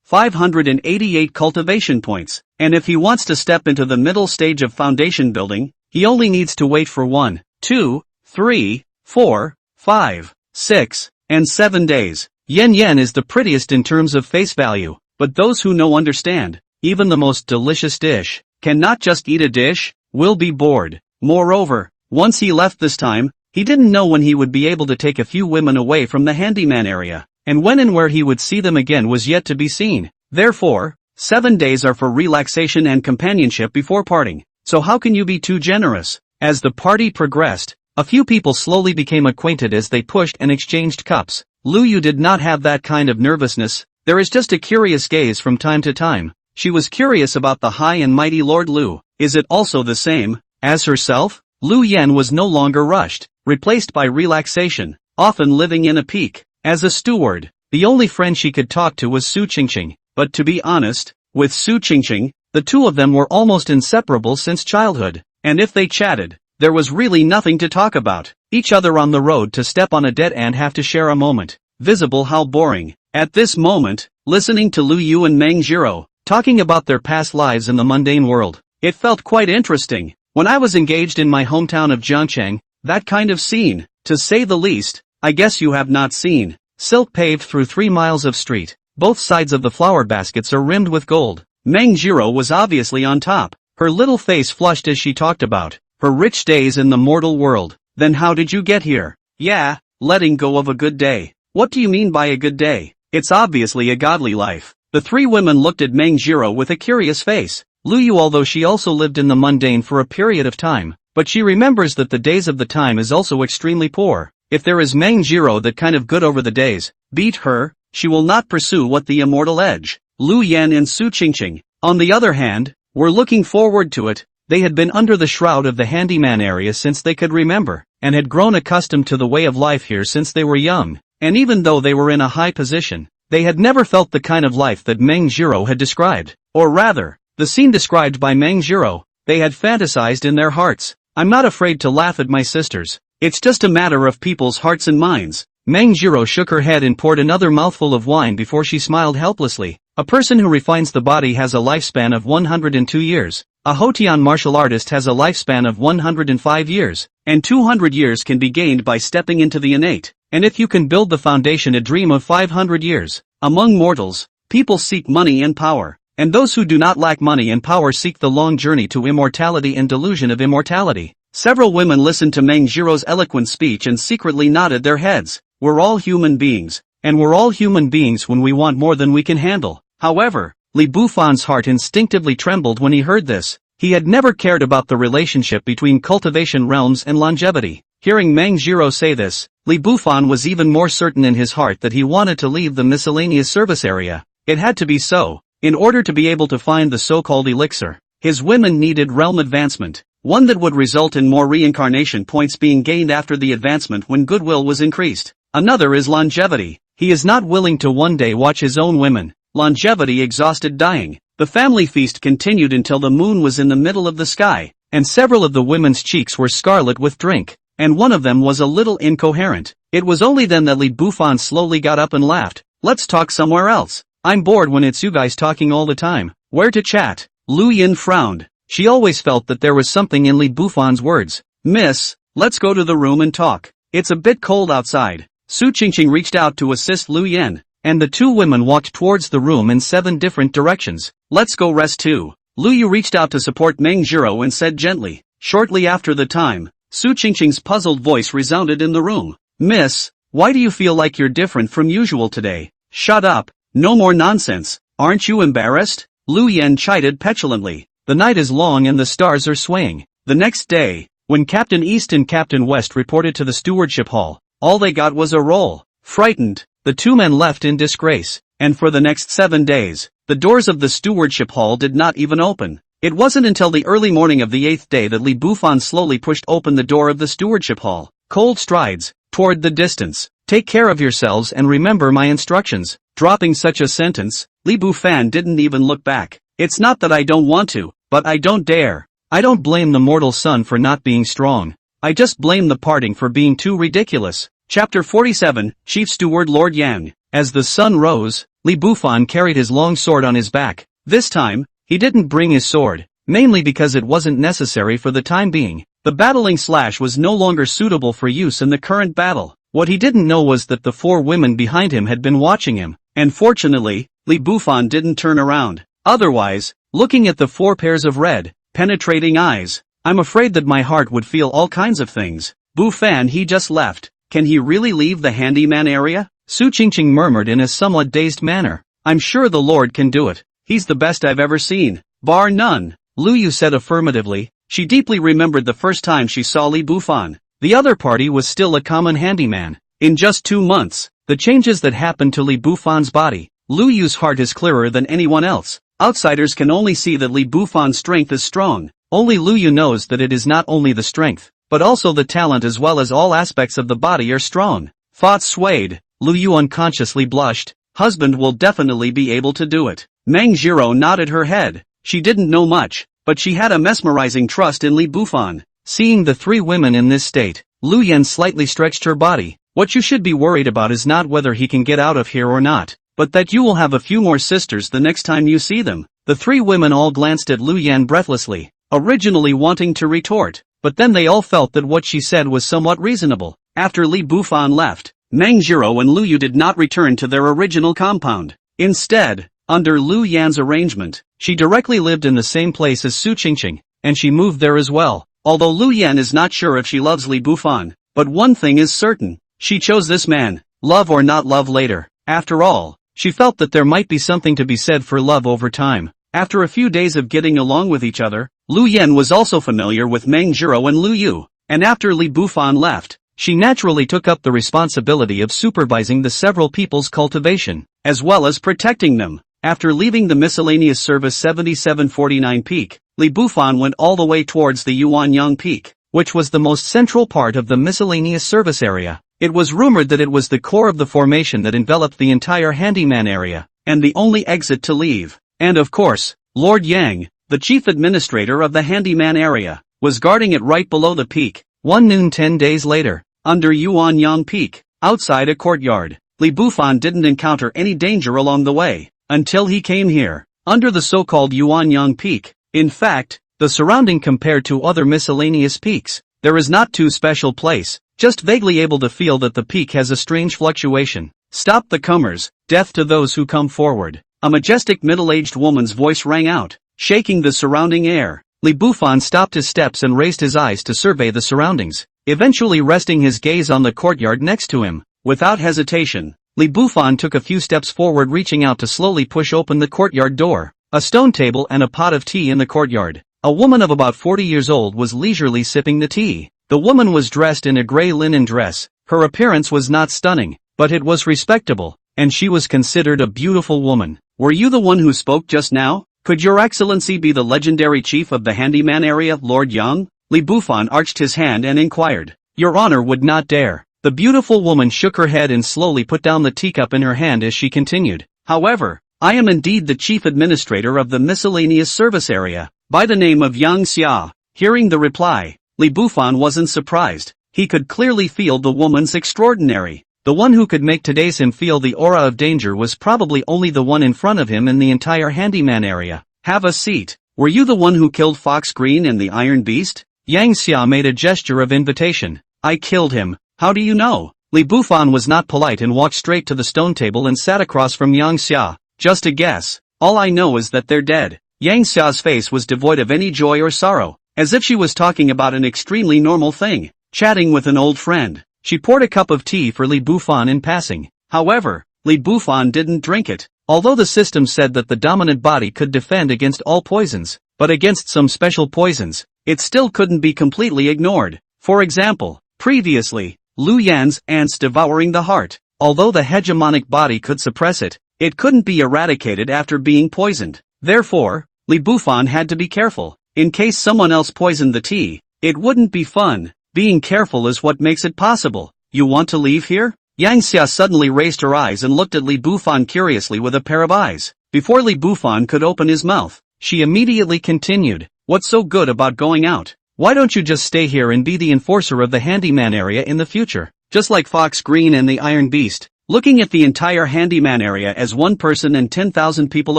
588 cultivation points, and if he wants to step into the middle stage of foundation building, he only needs to wait for 1, 2, 3, 4, 5, 6, and 7 days. Yen Yen is the prettiest in terms of face value, but those who know understand, even the most delicious dish, cannot just eat a dish, will be bored." Moreover, once he left this time, he didn't know when he would be able to take a few women away from the handyman area, and when and where he would see them again was yet to be seen. Therefore, 7 days are for relaxation and companionship before parting, so how can you be too generous? As the party progressed, a few people slowly became acquainted as they pushed and exchanged cups. Lu Yu did not have that kind of nervousness. There is just a curious gaze from time to time. She was curious about the high and mighty Lord Lu. Is it also the same as herself? Lu Yan was no longer rushed, replaced by relaxation, often living in a peak. As a steward, the only friend she could talk to was Su Qingqing, but to be honest, with Su Qingqing, The two of them were almost inseparable since childhood, and if they chatted, there was really nothing to talk about. Each other on the road to step on a dead end have to share a moment. Visible how boring. At this moment, listening to Lu Yu and Meng Jiro, talking about their past lives in the mundane world, it felt quite interesting. When I was engaged in my hometown of Jiangcheng, that kind of scene, to say the least, I guess you have not seen. Silk paved through 3 miles of street. Both sides of the flower baskets are rimmed with gold. Meng Jiro was obviously on top. Her little face flushed as she talked about her rich days in the mortal world. Then how did you get here? Yeah, letting go of a good day. What do you mean by a good day? It's obviously a godly life. The three women looked at Meng Jiro with a curious face. Lu Yu, although she also lived in the mundane for a period of time, but she remembers that the days of the time is also extremely poor. If there is Meng Jiro that kind of good over the days, beat her, she will not pursue what the immortal edge. Lu Yan and Su Qingqing, on the other hand, were looking forward to it. They had been under the shroud of the handyman area since they could remember, and had grown accustomed to the way of life here since they were young, and even though they were in a high position, they had never felt the kind of life that Meng Jiro had described. Or rather, the scene described by Meng Jiro, they had fantasized in their hearts. I'm not afraid to laugh at my sisters. It's just a matter of people's hearts and minds. Meng Jiro shook her head and poured another mouthful of wine before she smiled helplessly. A person who refines the body has a lifespan of 102 years. A Hotian martial artist has a lifespan of 105 years, and 200 years can be gained by stepping into the innate. And if you can build the foundation, a dream of 500 years. Among mortals, people seek money and power, and those who do not lack money and power seek the long journey to immortality and delusion of immortality. Several women listened to Meng Jiro's eloquent speech and secretly nodded their heads. We're all human beings, and we're all human beings when we want more than we can handle. However, Li Bufan's heart instinctively trembled when he heard this. He had never cared about the relationship between cultivation realms and longevity. Hearing Meng Jiro say this, Li Bufan was even more certain in his heart that he wanted to leave the miscellaneous service area. It had to be so. In order to be able to find the so-called elixir, his women needed realm advancement, one that would result in more reincarnation points being gained after the advancement when goodwill was increased. Another is longevity. He is not willing to one day watch his own women, longevity exhausted, dying. The family feast continued until the moon was in the middle of the sky, and several of the women's cheeks were scarlet with drink, and one of them was a little incoherent. It was only then that Li Bufan slowly got up and laughed. Let's talk somewhere else. I'm bored when it's you guys talking all the time. Where to chat? Lu Yin frowned. She always felt that there was something in Li Bufan's words. Miss, let's go to the room and talk. It's a bit cold outside. Su Qingqing reached out to assist Lu Yin, and the two women walked towards the room in 7 different directions. Let's go rest too. Lu Yu reached out to support Meng Jiro and said gently. Shortly after the time, Su Qingqing's puzzled voice resounded in the room. Miss, why do you feel like you're different from usual today? Shut up. No more nonsense. Aren't you embarrassed? Lu Yan chided petulantly. The night is long and the stars are swaying. The next day, when Captain East and Captain West reported to the stewardship hall, all they got was a roll. Frightened, the two men left in disgrace, and for the next 7 days, the doors of the stewardship hall did not even open. It wasn't until the early morning of the 8th day that Li Bufan slowly pushed open the door of the stewardship hall. Cold strides, toward the distance. Take care of yourselves and remember my instructions. Dropping such a sentence, Li Bufan didn't even look back. It's not that I don't want to, but I don't dare. I don't blame the mortal sun for not being strong. I just blame the parting for being too ridiculous. Chapter 47, Chief Steward Lord Yang. As the sun rose, Li Bufan carried his long sword on his back. This time, he didn't bring his sword, mainly because it wasn't necessary for the time being. The battling slash was no longer suitable for use in the current battle. What he didn't know was that the 4 women behind him had been watching him, and fortunately, Li Bufan didn't turn around. Otherwise, looking at the 4 pairs of red, penetrating eyes, I'm afraid that my heart would feel all kinds of things. Bufan, he just left. Can he really leave the handyman area? Su Qingqing murmured in a somewhat dazed manner. I'm sure the Lord can do it. He's the best I've ever seen. Bar none. Lu Yu said affirmatively. She deeply remembered the first time she saw Li Bufan. The other party was still a common handyman. In just 2 months, the changes that happened to Li Bufan's body, Lu Yu's heart is clearer than anyone else. Outsiders can only see that Li Bufan's strength is strong. Only Lu Yu knows that it is not only the strength, but also the talent as well as all aspects of the body are strong. Thoughts swayed. Lu Yu unconsciously blushed. Husband will definitely be able to do it. Meng Jiro nodded her head. She didn't know much, but she had a mesmerizing trust in Li Bufan. Seeing the three women in this state, Lu Yan slightly stretched her body. What you should be worried about is not whether he can get out of here or not, but that you will have a few more sisters the next time you see them. The three women all glanced at Lu Yan breathlessly, originally wanting to retort, but then they all felt that what she said was somewhat reasonable. After Li Bufan left, Meng Zhiro and Lu Yu did not return to their original compound. Instead, under Lu Yan's arrangement, she directly lived in the same place as Su Qingqing, and she moved there as well. Although Lu Yan is not sure if she loves Li Bufan, but one thing is certain, she chose this man, love or not love later. After all, she felt that there might be something to be said for love over time. After a few days of getting along with each other, Lu Yan was also familiar with Meng Zhiro and Lu Yu, and after Li Bufan left, she naturally took up the responsibility of supervising the several people's cultivation, as well as protecting them. After leaving the miscellaneous service 7749 peak, Li Bufan went all the way towards the Yuanyang peak, which was the most central part of the miscellaneous service area. It was rumored that it was the core of the formation that enveloped the entire handyman area, and the only exit to leave. And of course, Lord Yang, the chief administrator of the handyman area, was guarding it right below the peak. 1 noon 10 days later, under Yuanyang peak, outside a courtyard, Li Bufan didn't encounter any danger along the way, until he came here, under the so-called Yuanyang peak. In fact, the surrounding compared to other miscellaneous peaks, there is not too special place, just vaguely able to feel that the peak has a strange fluctuation. Stop the comers, death to those who come forward. A majestic middle-aged woman's voice rang out, shaking the surrounding air. Li Bufan stopped his steps and raised his eyes to survey the surroundings, eventually resting his gaze on the courtyard next to him. Without hesitation, Li Bufan took a few steps forward, reaching out to slowly push open the courtyard door. A stone table and a pot of tea in the courtyard. A woman of about 40 years old was leisurely sipping the tea. The woman was dressed in a gray linen dress. Her appearance was not stunning, but it was respectable, and she was considered a beautiful woman. Were you the one who spoke just now? Could your excellency be the legendary chief of the handyman area, Lord Yang? Li Bufan arched his hand and inquired. Your honor would not dare. The beautiful woman shook her head and slowly put down the teacup in her hand as she continued. However, I am indeed the chief administrator of the miscellaneous service area, by the name of Yang Xia. Hearing the reply, Li Bufan wasn't surprised. He could clearly feel the woman's extraordinary. The one who could make today's him feel the aura of danger was probably only the one in front of him in the entire handyman area. Have a seat. Were you the one who killed Fox Green and the Iron Beast? Yang Xia made a gesture of invitation. I killed him. How do you know? Li Bufan was not polite and walked straight to the stone table and sat across from Yang Xia. Just a guess. All I know is that they're dead. Yang Xia's face was devoid of any joy or sorrow, as if she was talking about an extremely normal thing, chatting with an old friend. She poured a cup of tea for Li Bufan in passing. However, Li Bufan didn't drink it. Although the system said that the dominant body could defend against all poisons, but against some special poisons, it still couldn't be completely ignored. For example, previously, Lu Yan's ants devouring the heart. Although the hegemonic body could suppress it, it couldn't be eradicated after being poisoned. Therefore, Li Bufan had to be careful. In case someone else poisoned the tea, it wouldn't be fun. Being careful is what makes it possible. You want to leave here? Yang Xia suddenly raised her eyes and looked at Li Bufan curiously with a pair of eyes. Before Li Bufan could open his mouth, she immediately continued. What's so good about going out? Why don't you just stay here and be the enforcer of the handyman area in the future? Just like Fox Green and the Iron Beast, looking at the entire handyman area as one person and 10,000 people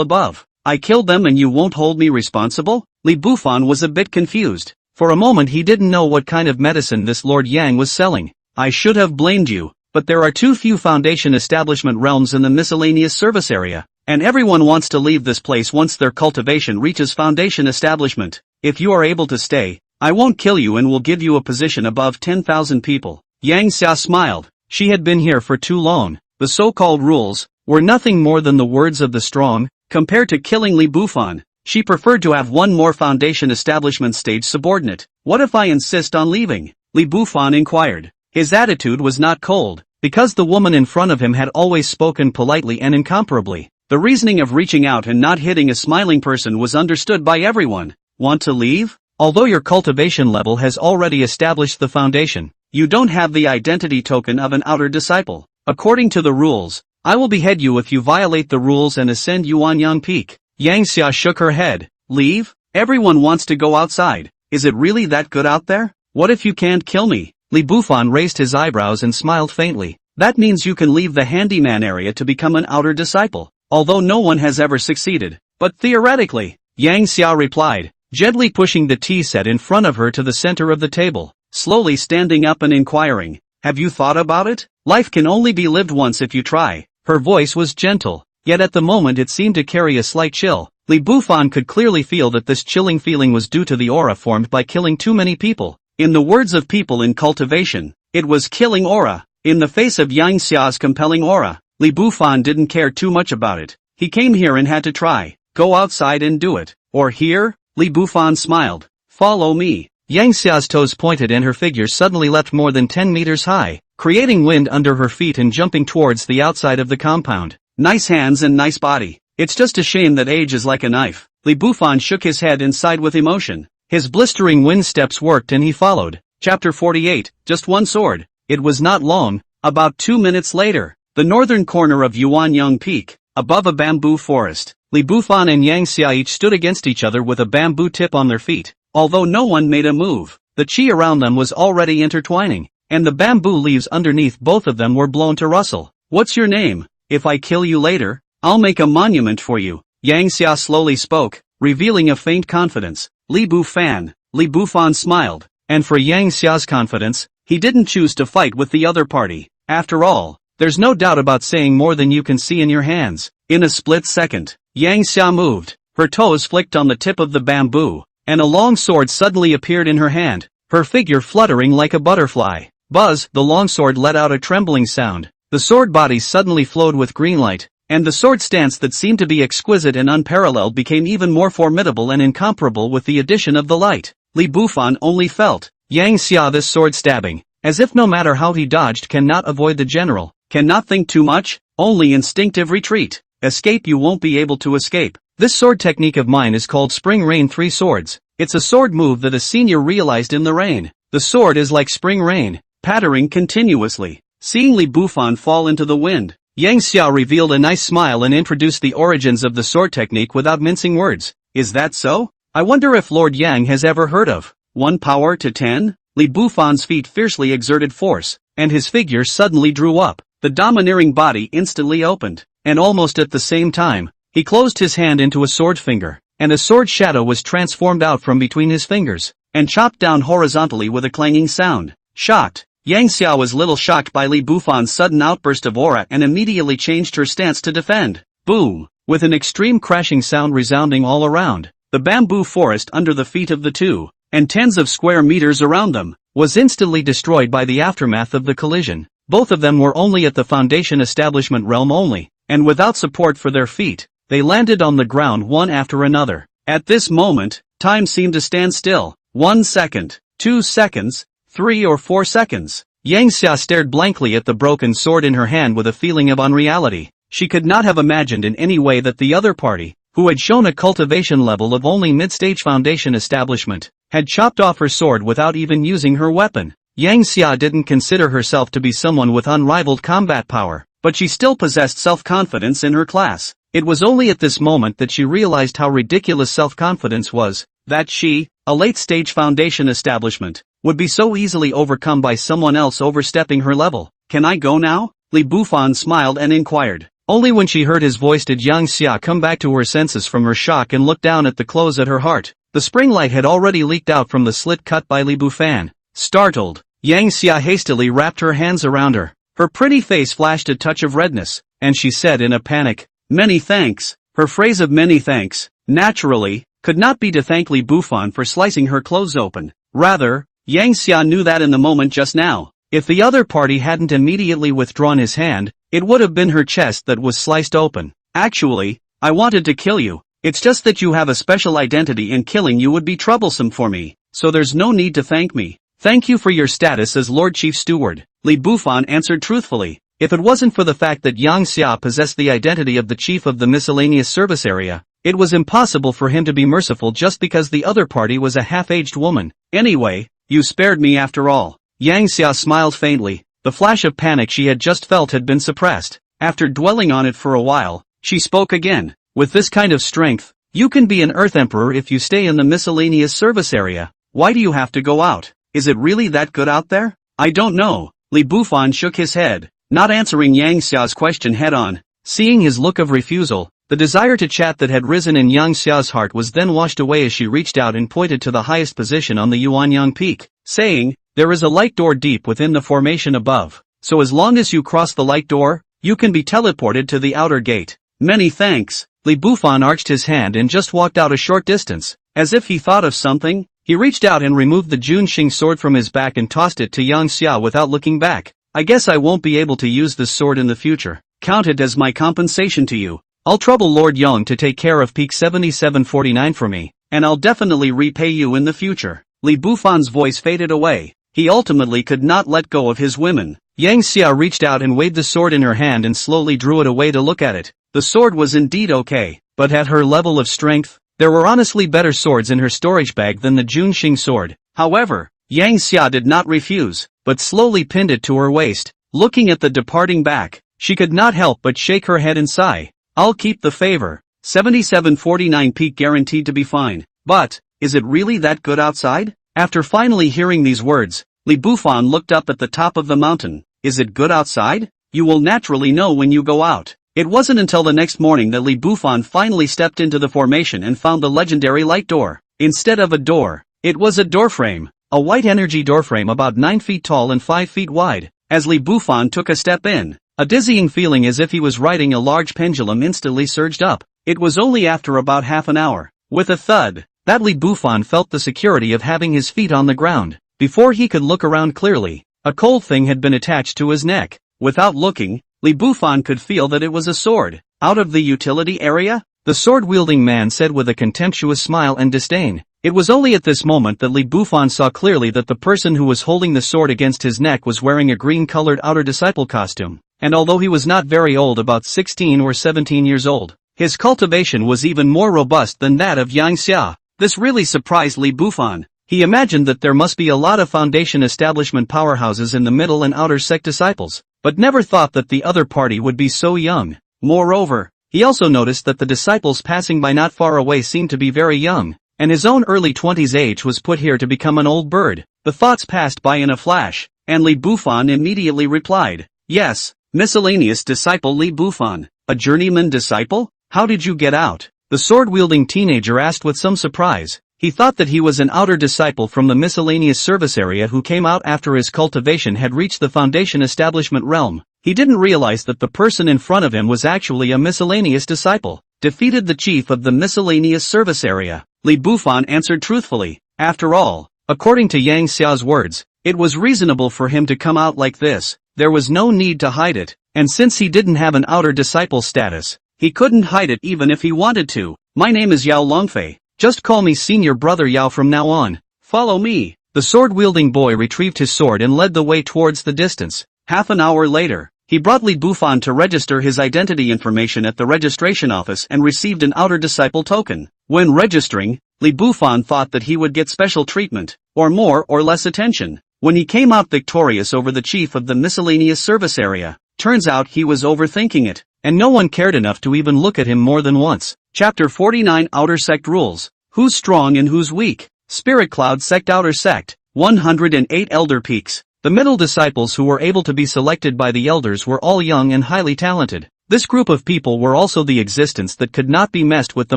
above. I killed them and you won't hold me responsible? Li Bufan was a bit confused. For a moment he didn't know what kind of medicine this Lord Yang was selling. I should have blamed you, but there are too few foundation establishment realms in the miscellaneous service area, and everyone wants to leave this place once their cultivation reaches foundation establishment. If you are able to stay, I won't kill you and will give you a position above 10,000 people. Yang Xia smiled. She had been here for too long. The so-called rules were nothing more than the words of the strong. Compared to killing Li Bufan, she preferred to have one more foundation establishment stage subordinate. What if I insist on leaving? Li Bufan inquired. His attitude was not cold, because the woman in front of him had always spoken politely and incomparably. The reasoning of reaching out and not hitting a smiling person was understood by everyone. Want to leave? Although your cultivation level has already established the foundation, you don't have the identity token of an outer disciple. According to the rules, I will behead you if you violate the rules and ascend Yuanyang Peak. Yang Xia shook her head. Leave? Everyone wants to go outside. Is it really that good out there? What if you can't kill me? Li Bufan raised his eyebrows and smiled faintly. That means you can leave the handyman area to become an outer disciple. Although no one has ever succeeded. But theoretically, Yang Xia replied, gently pushing the tea set in front of her to the center of the table, slowly standing up and inquiring, have you thought about it? Life can only be lived once if you try. Her voice was gentle, yet at the moment it seemed to carry a slight chill. Li Bufan could clearly feel that this chilling feeling was due to the aura formed by killing too many people. In the words of people in cultivation, it was killing aura. In the face of Yang Xia's compelling aura, Li Bufan didn't care too much about it. He came here and had to try. Go outside and do it. Or here? Li Bufan smiled. Follow me. Yang Xia's toes pointed and her figure suddenly leapt more than 10 meters high, creating wind under her feet and jumping towards the outside of the compound. Nice hands and nice body. It's just a shame that age is like a knife. Li Bufan shook his head and sighed with emotion. His blistering wind steps worked and he followed. Chapter 48, Just One Sword. It was not long. About 2 minutes later, the northern corner of Yuanyang Peak, above a bamboo forest, Li Bufan and Yang Xia each stood against each other with a bamboo tip on their feet. Although no one made a move, the chi around them was already intertwining, and the bamboo leaves underneath both of them were blown to rustle. What's your name? If I kill you later, I'll make a monument for you. Yang Xia slowly spoke, revealing a faint confidence. Li Bufan. Li Bufan smiled, and for Yang Xia's confidence, he didn't choose to fight with the other party. After all, there's no doubt about saying more than you can see in your hands. In a split second, Yang Xia moved, her toes flicked on the tip of the bamboo, and a long sword suddenly appeared in her hand, her figure fluttering like a butterfly. Buzz, the longsword let out a trembling sound. The sword body suddenly flowed with green light, and the sword stance that seemed to be exquisite and unparalleled became even more formidable and incomparable with the addition of the light. Li Bufan only felt Yang Xia this sword stabbing, as if no matter how he dodged cannot avoid the general, cannot think too much, only instinctive retreat. Escape you won't be able to escape. This sword technique of mine is called Spring Rain 3 Swords. It's a sword move that a senior realized in the rain. The sword is like spring rain, pattering continuously. Seeing Li Bufan fall into the wind, Yang Xia revealed a nice smile and introduced the origins of the sword technique without mincing words. Is that so? I wonder if Lord Yang has ever heard of 1 power to 10? Li Bufan's feet fiercely exerted force, and his figure suddenly drew up. The domineering body instantly opened, and almost at the same time, he closed his hand into a sword finger, and a sword shadow was transformed out from between his fingers, and chopped down horizontally with a clanging sound. Shocked, Yang Xia was little shocked by Li Bufan's sudden outburst of aura and immediately changed her stance to defend. Boom! With an extreme crashing sound resounding all around, the bamboo forest under the feet of the two, and tens of square meters around them, was instantly destroyed by the aftermath of the collision. Both of them were only at the foundation establishment realm only, and without support for their feet, they landed on the ground one after another. At this moment, time seemed to stand still. 1 second, 2 seconds, 3 or 4 seconds. Yang Xia stared blankly at the broken sword in her hand with a feeling of unreality. She could not have imagined in any way that the other party, who had shown a cultivation level of only mid-stage foundation establishment, had chopped off her sword without even using her weapon. Yang Xia didn't consider herself to be someone with unrivaled combat power, but she still possessed self-confidence in her class. It was only at this moment that she realized how ridiculous self-confidence was, that she, a late-stage foundation establishment, would be so easily overcome by someone else overstepping her level. Can I go now? Li Bufan smiled and inquired. Only when she heard his voice did Yang Xia come back to her senses from her shock and look down at the clothes at her heart. The spring light had already leaked out from the slit cut by Li Bufan. Startled, Yang Xia hastily wrapped her hands around her. Her pretty face flashed a touch of redness, and she said in a panic, "Many thanks." Her phrase of many thanks, naturally, could not be to thank Li Bufan for slicing her clothes open. Rather, Yang Xia knew that in the moment just now, if the other party hadn't immediately withdrawn his hand, it would have been her chest that was sliced open. Actually, I wanted to kill you. It's just that you have a special identity and killing you would be troublesome for me, so there's no need to thank me. Thank you for your status as Lord Chief Steward, Li Bufan answered truthfully. If it wasn't for the fact that Yang Xia possessed the identity of the chief of the miscellaneous service area, it was impossible for him to be merciful just because the other party was a half-aged woman. Anyway, you spared me after all. Yang Xia smiled faintly. The flash of panic she had just felt had been suppressed. After dwelling on it for a while, she spoke again. With this kind of strength, You can be an Earth Emperor if you stay in the miscellaneous service area. Why do you have to go out? Is it really that good out there? I don't know. Li Bufan shook his head, not answering Yang Xia's question head-on. Seeing his look of refusal, the desire to chat that had risen in Yang Xia's heart was then washed away as she reached out and pointed to the highest position on the Yuanyang peak, saying, "There is a light door deep within the formation above. So as long as you cross the light door, you can be teleported to the outer gate." "Many thanks." Li Bufan arched his hand and just walked out a short distance. As if he thought of something, he reached out and removed the Junxing sword from his back and tossed it to Yang Xia without looking back. "I guess I won't be able to use this sword in the future. Count it as my compensation to you. I'll trouble Lord Yang to take care of Peak 7749 for me, and I'll definitely repay you in the future." Li Bufan's voice faded away. He ultimately could not let go of his women. Yang Xia reached out and waved the sword in her hand and slowly drew it away to look at it. The sword was indeed okay, but at her level of strength, there were honestly better swords in her storage bag than the Junxing sword. However, Yang Xia did not refuse, but slowly pinned it to her waist. Looking at the departing back, she could not help but shake her head and sigh. "I'll keep the favor. 7749 peak guaranteed to be fine. But, is it really that good outside?" After finally hearing these words, Li Bufan looked up at the top of the mountain. "Is it good outside? You will naturally know when you go out." It wasn't until the next morning that Li Bufan finally stepped into the formation and found the legendary light door. Instead of a door, it was a doorframe. A white energy doorframe about 9 feet tall and 5 feet wide. As Li Bufan took a step in, a dizzying feeling as if he was riding a large pendulum instantly surged up. It was only after about half an hour, with a thud, that Li Bufan felt the security of having his feet on the ground. Before he could look around clearly, a cold thing had been attached to his neck. Without looking, Li Bufan could feel that it was a sword. "Out of the utility area?" the sword-wielding man said with a contemptuous smile and disdain. It was only at this moment that Li Bufan saw clearly that the person who was holding the sword against his neck was wearing a green-colored outer disciple costume, and although he was not very old, about 16 or 17 years old, his cultivation was even more robust than that of Yang Xia. This really surprised Li Bufan. He imagined that there must be a lot of foundation establishment powerhouses in the middle and outer sect disciples, but never thought that the other party would be so young. Moreover, he also noticed that the disciples passing by not far away seemed to be very young, and his own early 20s age was put here to become an old bird. The thoughts passed by in a flash, and Li Bufan immediately replied, "Yes, miscellaneous disciple Li Bufan, a journeyman disciple? How did you get out?" the sword-wielding teenager asked with some surprise. He thought that he was an outer disciple from the miscellaneous service area who came out after his cultivation had reached the foundation establishment realm. He didn't realize that the person in front of him was actually a miscellaneous disciple. "Defeated the chief of the miscellaneous service area," Li Bufan answered truthfully. After all, according to Yang Xia's words, it was reasonable for him to come out like this. There was no need to hide it, and since he didn't have an outer disciple status, he couldn't hide it even if he wanted to. "My name is Yao Longfei. Just call me Senior Brother Yao from now on. Follow me." The sword-wielding boy retrieved his sword and led the way towards the distance. Half an hour later, he brought Li Bufan to register his identity information at the registration office and received an outer disciple token. When registering, Li Bufan thought that he would get special treatment, or more or less attention, when he came out victorious over the chief of the miscellaneous service area. Turns out he was overthinking it, and no one cared enough to even look at him more than once. Chapter 49 Outer Sect Rules. Who's strong and who's weak? Spirit Cloud Sect Outer Sect. 108 Elder Peaks. The middle disciples who were able to be selected by the elders were all young and highly talented. This group of people were also the existence that could not be messed with the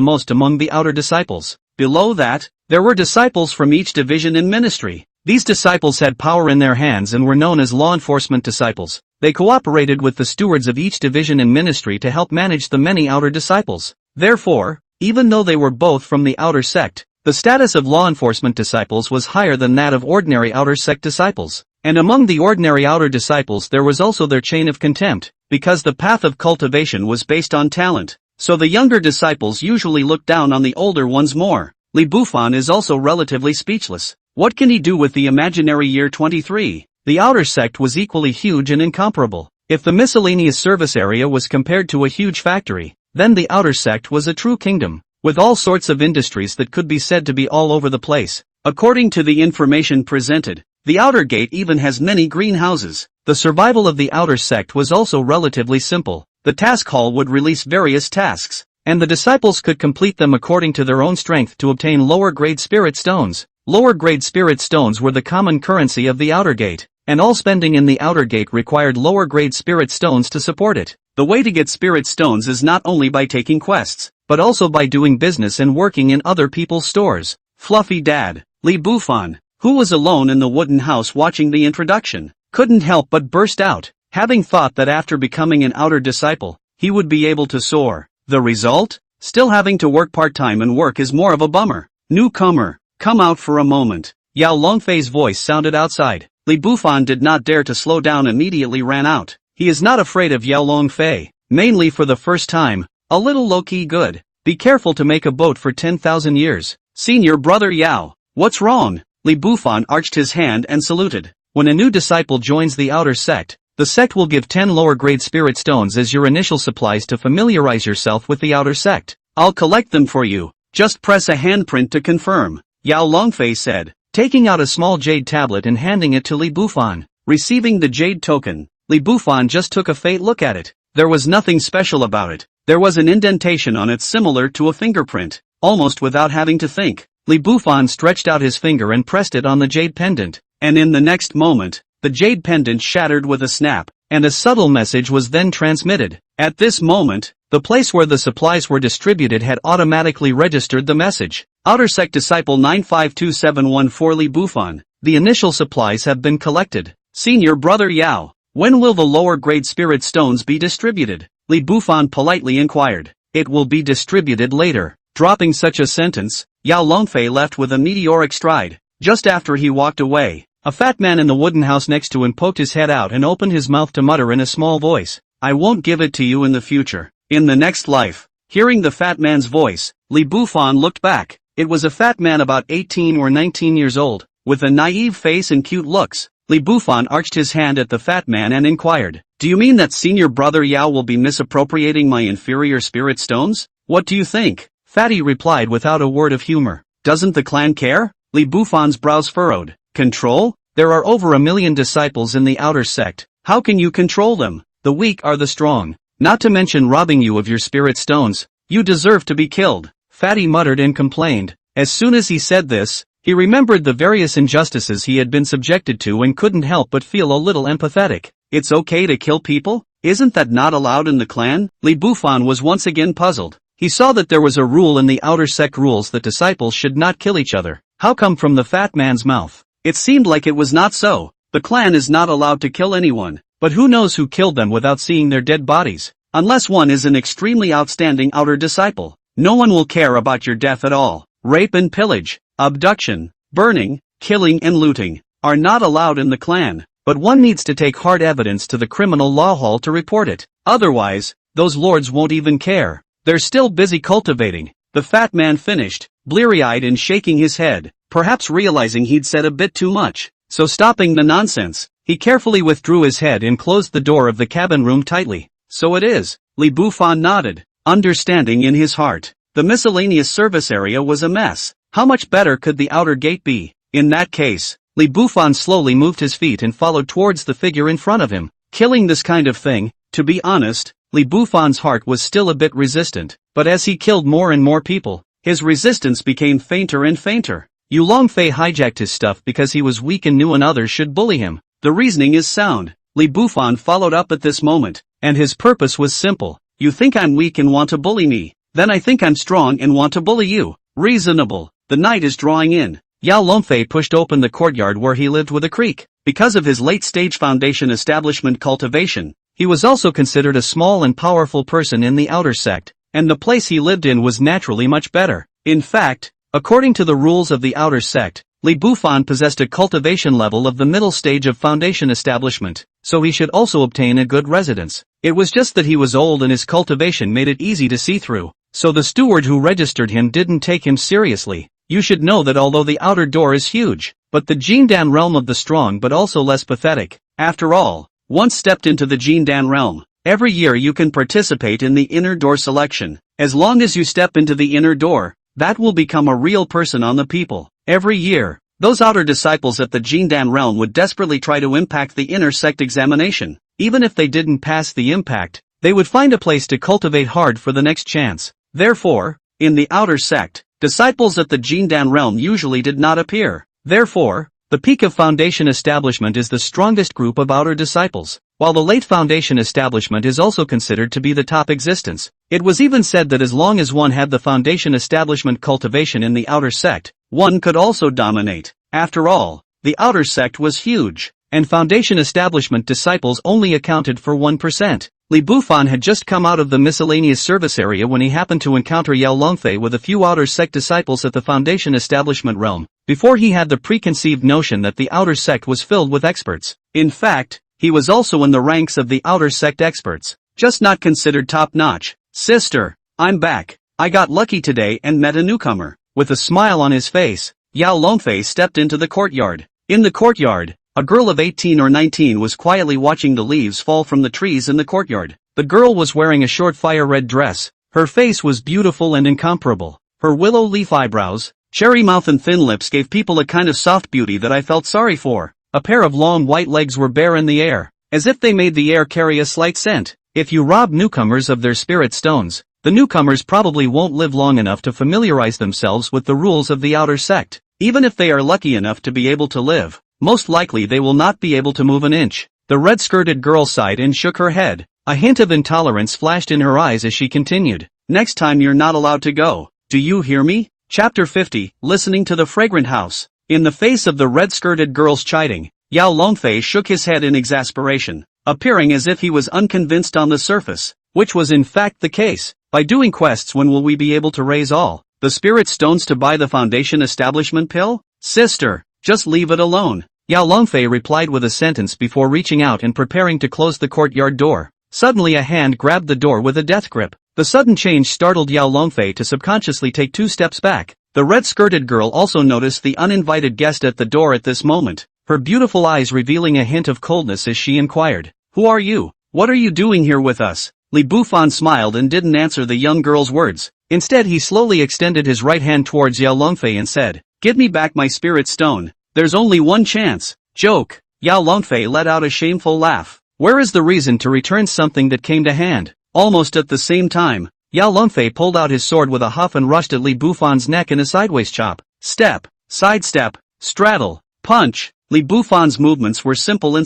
most among the outer disciples. Below that, there were disciples from each division and ministry. These disciples had power in their hands and were known as law enforcement disciples. They cooperated with the stewards of each division and ministry to help manage the many outer disciples. Therefore, even though they were both from the outer sect, the status of law enforcement disciples was higher than that of ordinary outer sect disciples. And among the ordinary outer disciples there was also their chain of contempt, because the path of cultivation was based on talent. So the younger disciples usually looked down on the older ones more. Li Bufan is also relatively speechless. What can he do with the imaginary year 23? The outer sect was equally huge and incomparable. If the miscellaneous service area was compared to a huge factory, then the outer sect was a true kingdom, with all sorts of industries that could be said to be all over the place. According to the information presented, the outer gate even has many greenhouses. The survival of the outer sect was also relatively simple. The task hall would release various tasks. and the disciples could complete them according to their own strength to obtain lower-grade spirit stones. Lower-grade spirit stones were the common currency of the outer gate, and all spending in the outer gate required lower-grade spirit stones to support it. The way to get spirit stones is not only by taking quests, but also by doing business and working in other people's stores. Fluffy Dad, Li Bufan, who was alone in the wooden house watching the introduction, couldn't help but burst out, having thought that after becoming an outer disciple, he would be able to soar. The result? Still having to work part-time, and work is more of a bummer. Newcomer, come out for a moment. Yao Longfei's voice sounded outside. Li Bufan did not dare to slow down, immediately ran out. He is not afraid of Yao Longfei, mainly for the first time, a little low-key good. Be careful to make a boat for 10,000 years. Senior brother Yao, what's wrong? Li Bufan arched his hand and saluted. When a new disciple joins the outer sect, the sect will give 10 lower-grade spirit stones as your initial supplies to familiarize yourself with the outer sect. I'll collect them for you. Just press a handprint to confirm, Yao Longfei said, taking out a small jade tablet and handing it to Li Bufan. Receiving the jade token, Li Bufan just took a faint look at it. There was nothing special about it. There was an indentation on it similar to a fingerprint. Almost without having to think, Li Bufan stretched out his finger and pressed it on the jade pendant, and in the next moment, the jade pendant shattered with a snap, and a subtle message was then transmitted. At this moment, the place where the supplies were distributed had automatically registered the message. Outer Sect Disciple 952714 Li Bufan, the initial supplies have been collected. Senior brother Yao, when will the lower grade spirit stones be distributed? Li Bufan politely inquired. It will be distributed later. Dropping such a sentence, Yao Longfei left with a meteoric stride. Just after he walked away, a fat man in the wooden house next to him poked his head out and opened his mouth to mutter in a small voice, I won't give it to you in the future. In the next life. Hearing the fat man's voice, Li Bufan looked back. It was a fat man about 18 or 19 years old, with a naive face and cute looks. Li Bufan arched his hand at the fat man and inquired, do you mean that senior brother Yao will be misappropriating my inferior spirit stones? What do you think? Fatty replied without a word of humor. Doesn't the clan care? Li Bufan's brows furrowed. Control? There are over 1 million disciples in the outer sect. How can you control them? The weak are the strong. Not to mention robbing you of your spirit stones. You deserve to be killed. Fatty muttered and complained. As soon as he said this, he remembered the various injustices he had been subjected to and couldn't help but feel a little empathetic. It's okay to kill people? Isn't that not allowed in the clan? Li Bufan was once again puzzled. He saw that there was a rule in the outer sect rules that disciples should not kill each other. How come from the fat man's mouth? It seemed like it was not so. The clan is not allowed to kill anyone, but who knows who killed them without seeing their dead bodies? Unless one is an extremely outstanding outer disciple, no one will care about your death at all. Rape and pillage, abduction, burning, killing and looting are not allowed in the clan, but one needs to take hard evidence to the criminal law hall to report it. Otherwise, those lords won't even care. They're still busy cultivating. The fat man finished, bleary-eyed and shaking his head, perhaps realizing he'd said a bit too much. So stopping the nonsense, he carefully withdrew his head and closed the door of the cabin room tightly. So it is. Li Bufan nodded, understanding in his heart. The miscellaneous service area was a mess. How much better could the outer gate be? In that case, Li Bufan slowly moved his feet and followed towards the figure in front of him. Killing this kind of thing, to be honest, Li Bufan's heart was still a bit resistant, but as he killed more and more people, his resistance became fainter and fainter. Yu Longfei hijacked his stuff because he was weak and knew others should bully him. The reasoning is sound. Li Bufan followed up at this moment, and his purpose was simple. You think I'm weak and want to bully me? Then I think I'm strong and want to bully you. Reasonable. The night is drawing in. Yao Longfei pushed open the courtyard where he lived with a creak. Because of his late-stage foundation establishment cultivation, he was also considered a small and powerful person in the outer sect, and the place he lived in was naturally much better. In fact, according to the rules of the outer sect, Li Bufan possessed a cultivation level of the middle stage of foundation establishment, so he should also obtain a good residence. It was just that he was old and his cultivation made it easy to see through, so the steward who registered him didn't take him seriously. You should know that although the outer door is huge, but the Jindan realm of the strong but also less pathetic. After all, once stepped into the Jindan realm, every year you can participate in the inner door selection. As long as you step into the inner door, that will become a real person on the people. Every year, those outer disciples at the Jindan realm would desperately try to impact the inner sect examination. Even if they didn't pass the impact, they would find a place to cultivate hard for the next chance. Therefore, in the outer sect, disciples at the Jindan realm usually did not appear. Therefore, the peak of Foundation establishment is the strongest group of outer disciples, while the late Foundation establishment is also considered to be the top existence. It was even said that as long as one had the Foundation establishment cultivation in the outer sect, one could also dominate. After all, the outer sect was huge, and Foundation establishment disciples only accounted for 1%. Li Bufan had just come out of the miscellaneous service area when he happened to encounter Yao Longfei with a few outer sect disciples at the Foundation establishment realm. Before he had the preconceived notion that the outer sect was filled with experts. In fact, he was also in the ranks of the outer sect experts, just not considered top-notch. "Sister, I'm back. I got lucky today and met a newcomer." With a smile on his face, Yao Longfei stepped into the courtyard. In the courtyard, a girl of 18 or 19 was quietly watching the leaves fall from the trees in the courtyard. The girl was wearing a short fire-red dress. Her face was beautiful and incomparable. Her willow leaf eyebrows, cherry mouth and thin lips gave people a kind of soft beauty that I felt sorry for. A pair of long white legs were bare in the air, as if they made the air carry a slight scent. If you rob newcomers of their spirit stones, the newcomers probably won't live long enough to familiarize themselves with the rules of the outer sect. Even if they are lucky enough to be able to live, most likely they will not be able to move an inch. The red-skirted girl sighed and shook her head. A hint of intolerance flashed in her eyes as she continued. "Next time you're not allowed to go. Do you hear me?" Chapter 50, Listening to the Fragrant House. In the face of the red-skirted girl's chiding, Yao Longfei shook his head in exasperation, appearing as if he was unconvinced on the surface, which was in fact the case. "By doing quests, when will we be able to raise all the spirit stones to buy the Foundation establishment pill?" "Sister, just leave it alone," Yao Longfei replied with a sentence before reaching out and preparing to close the courtyard door. Suddenly a hand grabbed the door with a death grip. The sudden change startled Yao Longfei to subconsciously take 2 steps back. The red-skirted girl also noticed the uninvited guest at the door at this moment, her beautiful eyes revealing a hint of coldness as she inquired, "Who are you? What are you doing here with us?" Li Bufan smiled and didn't answer the young girl's words. Instead he slowly extended his right hand towards Yao Longfei and said, "Give me back my spirit stone. There's only one chance." "Joke." Yao Longfei let out a shameful laugh. "Where is the reason to return something that came to hand?" Almost at the same time, Yao Longfei pulled out his sword with a huff and rushed at Li Bufan's neck in a sideways chop. Step, sidestep, straddle, punch. Li Bufan's movements were simple,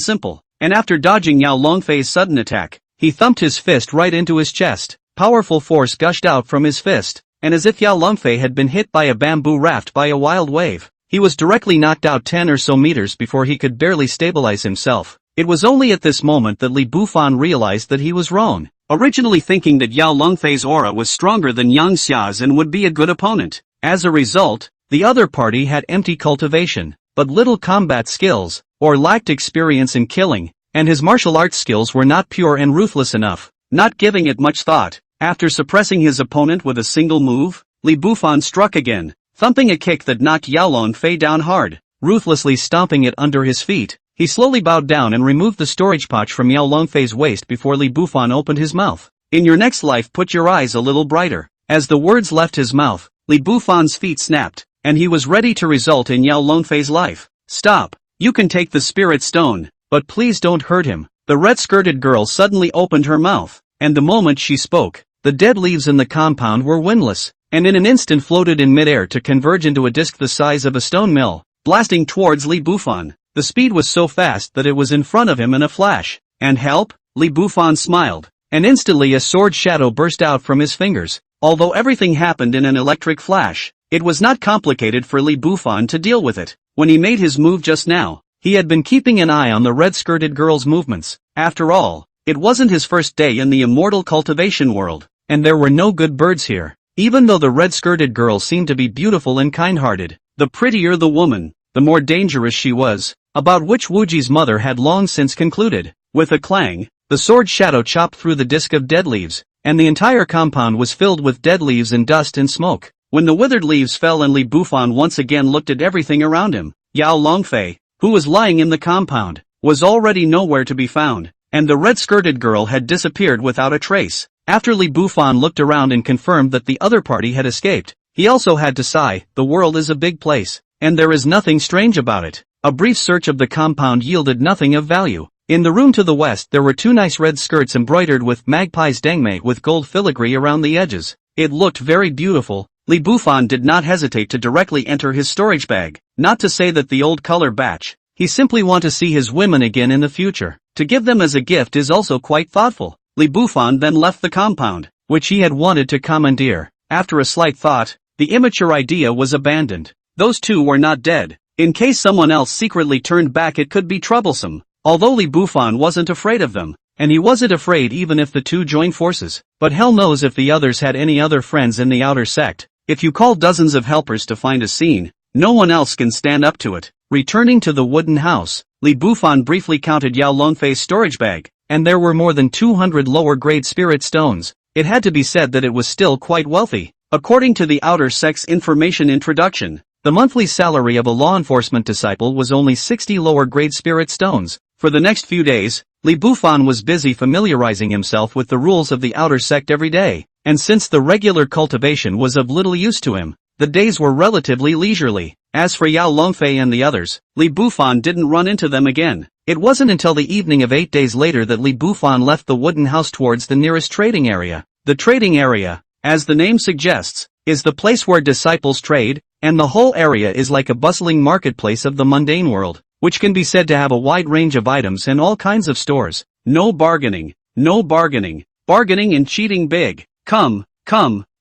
and after dodging Yao Longfei's sudden attack, he thumped his fist right into his chest. Powerful force gushed out from his fist, and as if Yao Longfei had been hit by a bamboo raft by a wild wave, he was directly knocked out 10 or so meters before he could barely stabilize himself. It was only at this moment that Li Bufan realized that he was wrong, originally thinking that Yao Longfei's aura was stronger than Yang Xia's and would be a good opponent. As a result, the other party had empty cultivation, but little combat skills, or lacked experience in killing, and his martial arts skills were not pure and ruthless enough. Not giving it much thought, after suppressing his opponent with a single move, Li Bufan struck again, thumping a kick that knocked Yao Longfei down hard. Ruthlessly stomping it under his feet, he slowly bowed down and removed the storage pouch from Yao Longfei's waist before Li Bufan opened his mouth. "In your next life put your eyes a little brighter." As the words left his mouth, Li Bufan's feet snapped, and he was ready to result in Yao Longfei's life. "Stop. You can take the spirit stone, but please don't hurt him." The red-skirted girl suddenly opened her mouth, and the moment she spoke, the dead leaves in the compound were windless, and in an instant floated in midair to converge into a disc the size of a stone mill, blasting towards Li Bufan. The speed was so fast that it was in front of him in a flash. "And help?" Li Bufan smiled, and instantly a sword shadow burst out from his fingers. Although everything happened in an electric flash, it was not complicated for Li Bufan to deal with it. When he made his move just now, he had been keeping an eye on the red-skirted girl's movements. After all, it wasn't his first day in the immortal cultivation world, and there were no good birds here. Even though the red-skirted girl seemed to be beautiful and kind-hearted, the prettier the woman, the more dangerous she was, about which Wuji's mother had long since concluded. With a clang, the sword shadow chopped through the disc of dead leaves, and the entire compound was filled with dead leaves and dust and smoke. When the withered leaves fell and Li Bufan once again looked at everything around him, Yao Longfei, who was lying in the compound, was already nowhere to be found, and the red-skirted girl had disappeared without a trace. After Li Bufan looked around and confirmed that the other party had escaped, he also had to sigh. The world is a big place, and there is nothing strange about it. A brief search of the compound yielded nothing of value. In the room to the west there were 2 nice red skirts embroidered with magpie's dangmei with gold filigree around the edges. It looked very beautiful. Li Bufan did not hesitate to directly enter his storage bag, not to say that the old color batch. He simply want to see his women again in the future. To give them as a gift is also quite thoughtful. Li Bufan then left the compound, which he had wanted to commandeer. After a slight thought, the immature idea was abandoned. Those two were not dead. In case someone else secretly turned back, it could be troublesome. Although Li Bufan wasn't afraid of them, and he wasn't afraid even if the two joined forces. But hell knows if the others had any other friends in the outer sect. If you call dozens of helpers to find a scene, no one else can stand up to it. Returning to the wooden house, Li Bufan briefly counted Yao Longfei's storage bag, and there were more than 200 lower-grade spirit stones. It had to be said that it was still quite wealthy. According to the outer sect's information introduction, the monthly salary of a law enforcement disciple was only 60 lower-grade spirit stones. For the next few days, Li Bufan was busy familiarizing himself with the rules of the outer sect every day, and since the regular cultivation was of little use to him, the days were relatively leisurely. As for Yao Longfei and the others, Li Bufan didn't run into them again. It wasn't until the evening of 8 days later that Li Bufan left the wooden house towards the nearest trading area. The trading area, as the name suggests, is the place where disciples trade, and the whole area is like a bustling marketplace of the mundane world, which can be said to have a wide range of items and all kinds of stores. No bargaining, no bargaining, bargaining and cheating big. Come,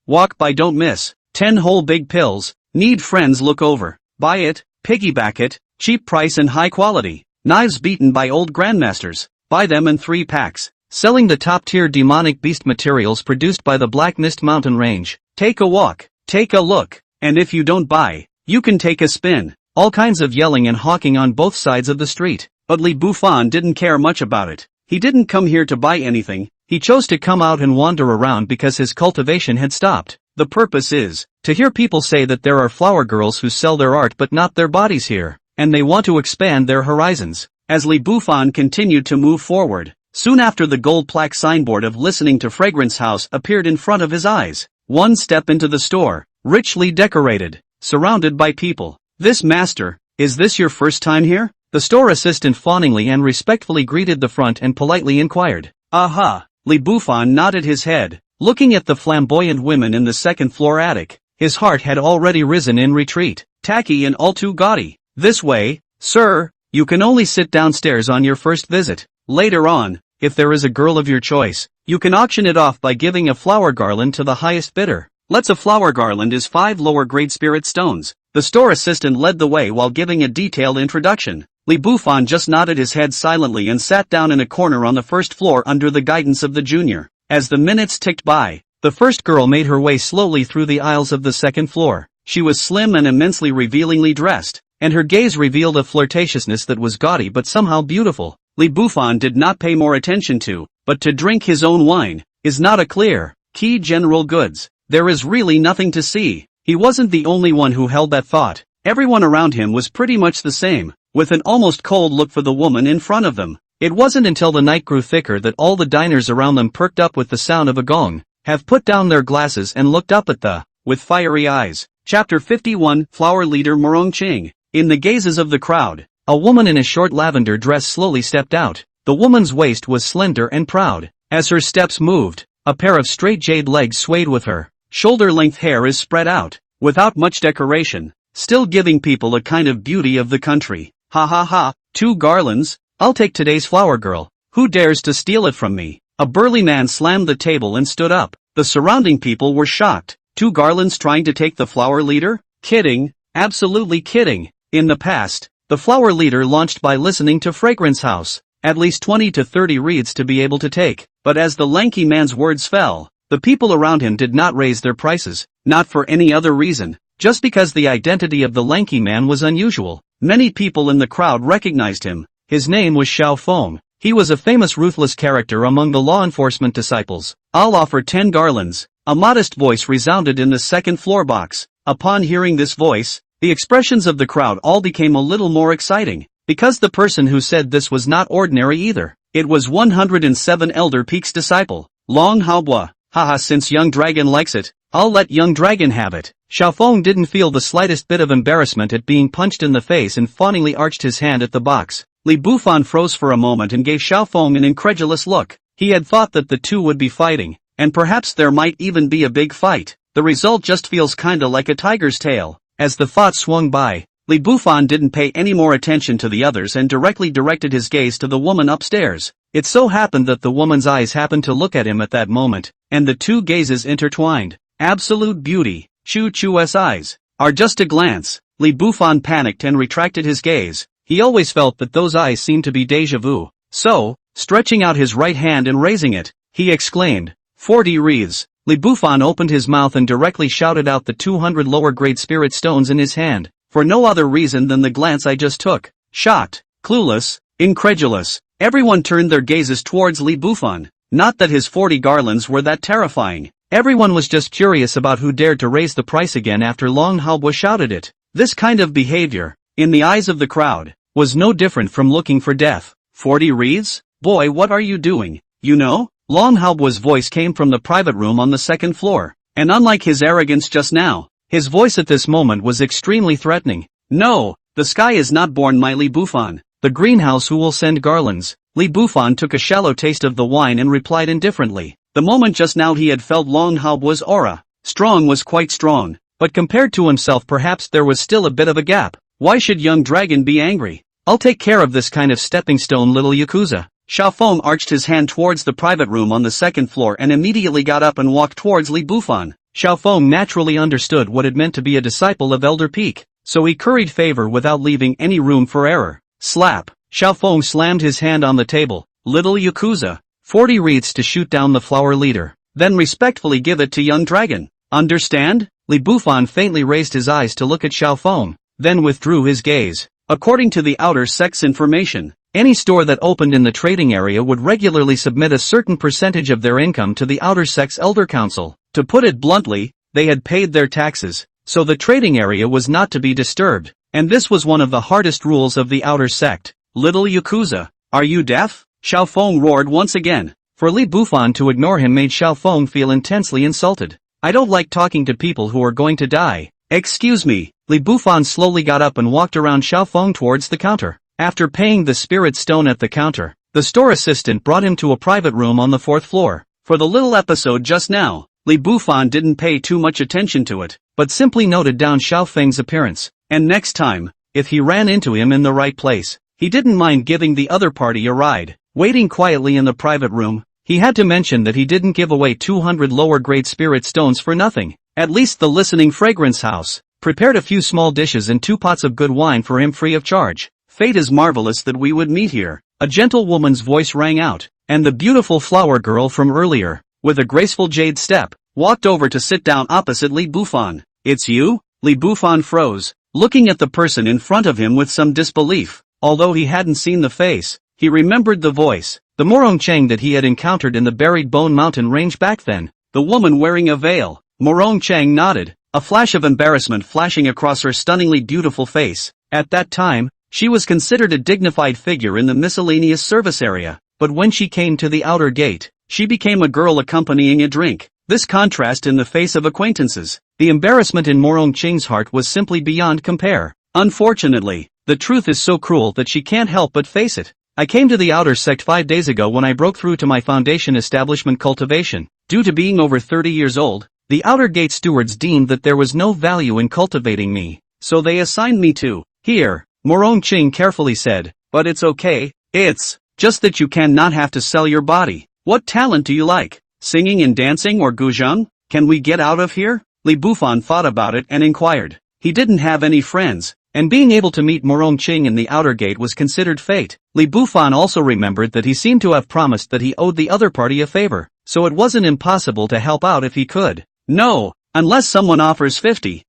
walk by, don't miss. 10 whole big pills, need friends look over, buy it, piggyback it, cheap price and high quality. Knives beaten by old grandmasters, buy them in 3 packs. Selling the top-tier demonic beast materials produced by the Black Mist Mountain Range. Take a walk, take a look, and if you don't buy, you can take a spin. All kinds of yelling and hawking on both sides of the street. But Li Bufan didn't care much about it. He didn't come here to buy anything. He chose to come out and wander around because his cultivation had stopped. The purpose is to hear people say that there are flower girls who sell their art but not their bodies here, and they want to expand their horizons. As Li Bufan continued to move forward, soon after the gold plaque signboard of Listening to Fragrance House appeared in front of his eyes. One step into the store, richly decorated, surrounded by people. This master, is this your first time here? The store assistant fawningly and respectfully greeted the front and politely inquired. Aha! Li Bufan nodded his head, looking at the flamboyant women in the second-floor attic. His heart had already risen in retreat. Tacky and all too gaudy. This way, sir, you can only sit downstairs on your first visit. Later on, if there is a girl of your choice, you can auction it off by giving a flower garland to the highest bidder. Let's a flower garland is 5 lower-grade spirit stones. The store assistant led the way while giving a detailed introduction. Li Bufan just nodded his head silently and sat down in a corner on the first floor under the guidance of the junior. As the minutes ticked by, the first girl made her way slowly through the aisles of the second floor. She was slim and immensely revealingly dressed, and her gaze revealed a flirtatiousness that was gaudy but somehow beautiful. Li Bufan did not pay more attention to, but to drink his own wine, is not a clear, key general goods. There is really nothing to see. He wasn't the only one who held that thought. Everyone around him was pretty much the same, with an almost cold look for the woman in front of them. It wasn't until the night grew thicker that all the diners around them perked up with the sound of a gong, have put down their glasses and looked up at with fiery eyes. Chapter 51 Flower Leader Morong Ching. In the gazes of the crowd, a woman in a short lavender dress slowly stepped out. The woman's waist was slender and proud. As her steps moved, a pair of straight jade legs swayed with her. Shoulder-length hair is spread out, without much decoration, still giving people a kind of beauty of the country. Ha ha ha, 2 garlands, I'll take today's flower girl. Who dares to steal it from me? A burly man slammed the table and stood up. The surrounding people were shocked. 2 garlands trying to take the flower leader? Kidding, absolutely kidding. In the past, the flower leader launched by Listening to Fragrance House, at least 20 to 30 reeds to be able to take. But as the lanky man's words fell, the people around him did not raise their prices, not for any other reason, just because the identity of the lanky man was unusual. Many people in the crowd recognized him. His name was Xiao Feng. He was a famous ruthless character among the law enforcement disciples. I'll offer 10 garlands. A modest voice resounded in the second floor box. Upon hearing this voice, the expressions of the crowd all became a little more exciting, because the person who said this was not ordinary either. It was 107 Elder Peak's disciple, Long Haobua. Haha, since Young Dragon likes it, I'll let Young Dragon have it. Xiaofeng didn't feel the slightest bit of embarrassment at being punched in the face and fawningly arched his hand at the box. Li Bufan froze for a moment and gave Xiaofeng an incredulous look. He had thought that the two would be fighting, and perhaps there might even be a big fight. The result just feels kinda like a tiger's tail. As the thought swung by, Li Bufan didn't pay any more attention to the others and directly directed his gaze to the woman upstairs. It so happened that the woman's eyes happened to look at him at that moment, and the two gazes intertwined. Absolute beauty. Chu Chu's eyes are just a glance. Li Bufan panicked and retracted his gaze. He always felt that those eyes seemed to be déjà vu. So, stretching out his right hand and raising it, he exclaimed, 40 wreaths. Li Bufan opened his mouth and directly shouted out the 200 lower grade spirit stones in his hand, for no other reason than the glance I just took. Shocked, clueless, incredulous, everyone turned their gazes towards Li Bufan. Not that his 40 garlands were that terrifying. Everyone was just curious about who dared to raise the price again after Long Haobwa shouted it. This kind of behavior, in the eyes of the crowd, was no different from looking for death. 40 wreaths? Boy, what are you doing? You know? Long Haobwa's voice came from the private room on the second floor, and unlike his arrogance just now, his voice at this moment was extremely threatening. No, the sky is not born, my Li Bufan. The greenhouse who will send garlands. Li Bufan took a shallow taste of the wine and replied indifferently. The moment just now he had felt Long Haobwa's aura. Strong was quite strong, but compared to himself perhaps there was still a bit of a gap. Why should young dragon be angry? I'll take care of this kind of stepping stone, little Yakuza. Xiaofeng arched his hand towards the private room on the second floor and immediately got up and walked towards Li Bufan. Xiaofeng naturally understood what it meant to be a disciple of Elder Peak, so he curried favor without leaving any room for error. Slap! Xiaofeng slammed his hand on the table. Little Yakuza, 40 wreaths to shoot down the flower leader, then respectfully give it to young dragon. Understand? Li Bufan faintly raised his eyes to look at Xiaofeng, then withdrew his gaze. According to the outer sect's information, any store that opened in the trading area would regularly submit a certain percentage of their income to the outer sect's elder council. To put it bluntly, they had paid their taxes, so the trading area was not to be disturbed, and this was one of the hardest rules of the outer sect. Little Yakuza, are you deaf? Xiaofeng roared once again. For Li Bufan to ignore him made Xiaofeng feel intensely insulted. I don't like talking to people who are going to die. Excuse me. Li Bufan slowly got up and walked around Xiaofeng towards the counter. After paying the spirit stone at the counter, the store assistant brought him to a private room on the 4th floor. For the little episode just now, Li Bufan didn't pay too much attention to it, but simply noted down Xiaofeng's appearance, and next time, if he ran into him in the right place, he didn't mind giving the other party a ride. Waiting quietly in the private room, he had to mention that he didn't give away 200 lower grade spirit stones for nothing. At least the listening fragrance house prepared a few small dishes and 2 pots of good wine for him free of charge. Fate is marvelous that we would meet here. A gentle woman's voice rang out, and the beautiful flower girl from earlier, with a graceful jade step, walked over to sit down opposite Li Bufan. It's you? Li Bufan froze, looking at the person in front of him with some disbelief. Although he hadn't seen the face, he remembered the voice, the Morong Cheng that he had encountered in the buried Bone Mountain range back then. The woman wearing a veil. Morong Cheng nodded, a flash of embarrassment flashing across her stunningly beautiful face. At that time, she was considered a dignified figure in the miscellaneous service area, but when she came to the outer gate, she became a girl accompanying a drink. This contrast in the face of acquaintances, the embarrassment in Morong Cheng's heart was simply beyond compare. Unfortunately, the truth is so cruel that she can't help but face it. I came to the outer sect 5 days ago when I broke through to my foundation establishment cultivation. Due to being over 30 years old, the outer gate stewards deemed that there was no value in cultivating me, so they assigned me to here. Morong Cheng carefully said, but it's okay, it's just that you cannot have to sell your body. What talent do you like? Singing and dancing or guzheng? Can we get out of here? Li Bufan thought about it and inquired. He didn't have any friends, and being able to meet Morong Cheng in the outer gate was considered fate. Li Bufan also remembered that he seemed to have promised that he owed the other party a favor, so it wasn't impossible to help out if he could. No, unless someone offers 50,000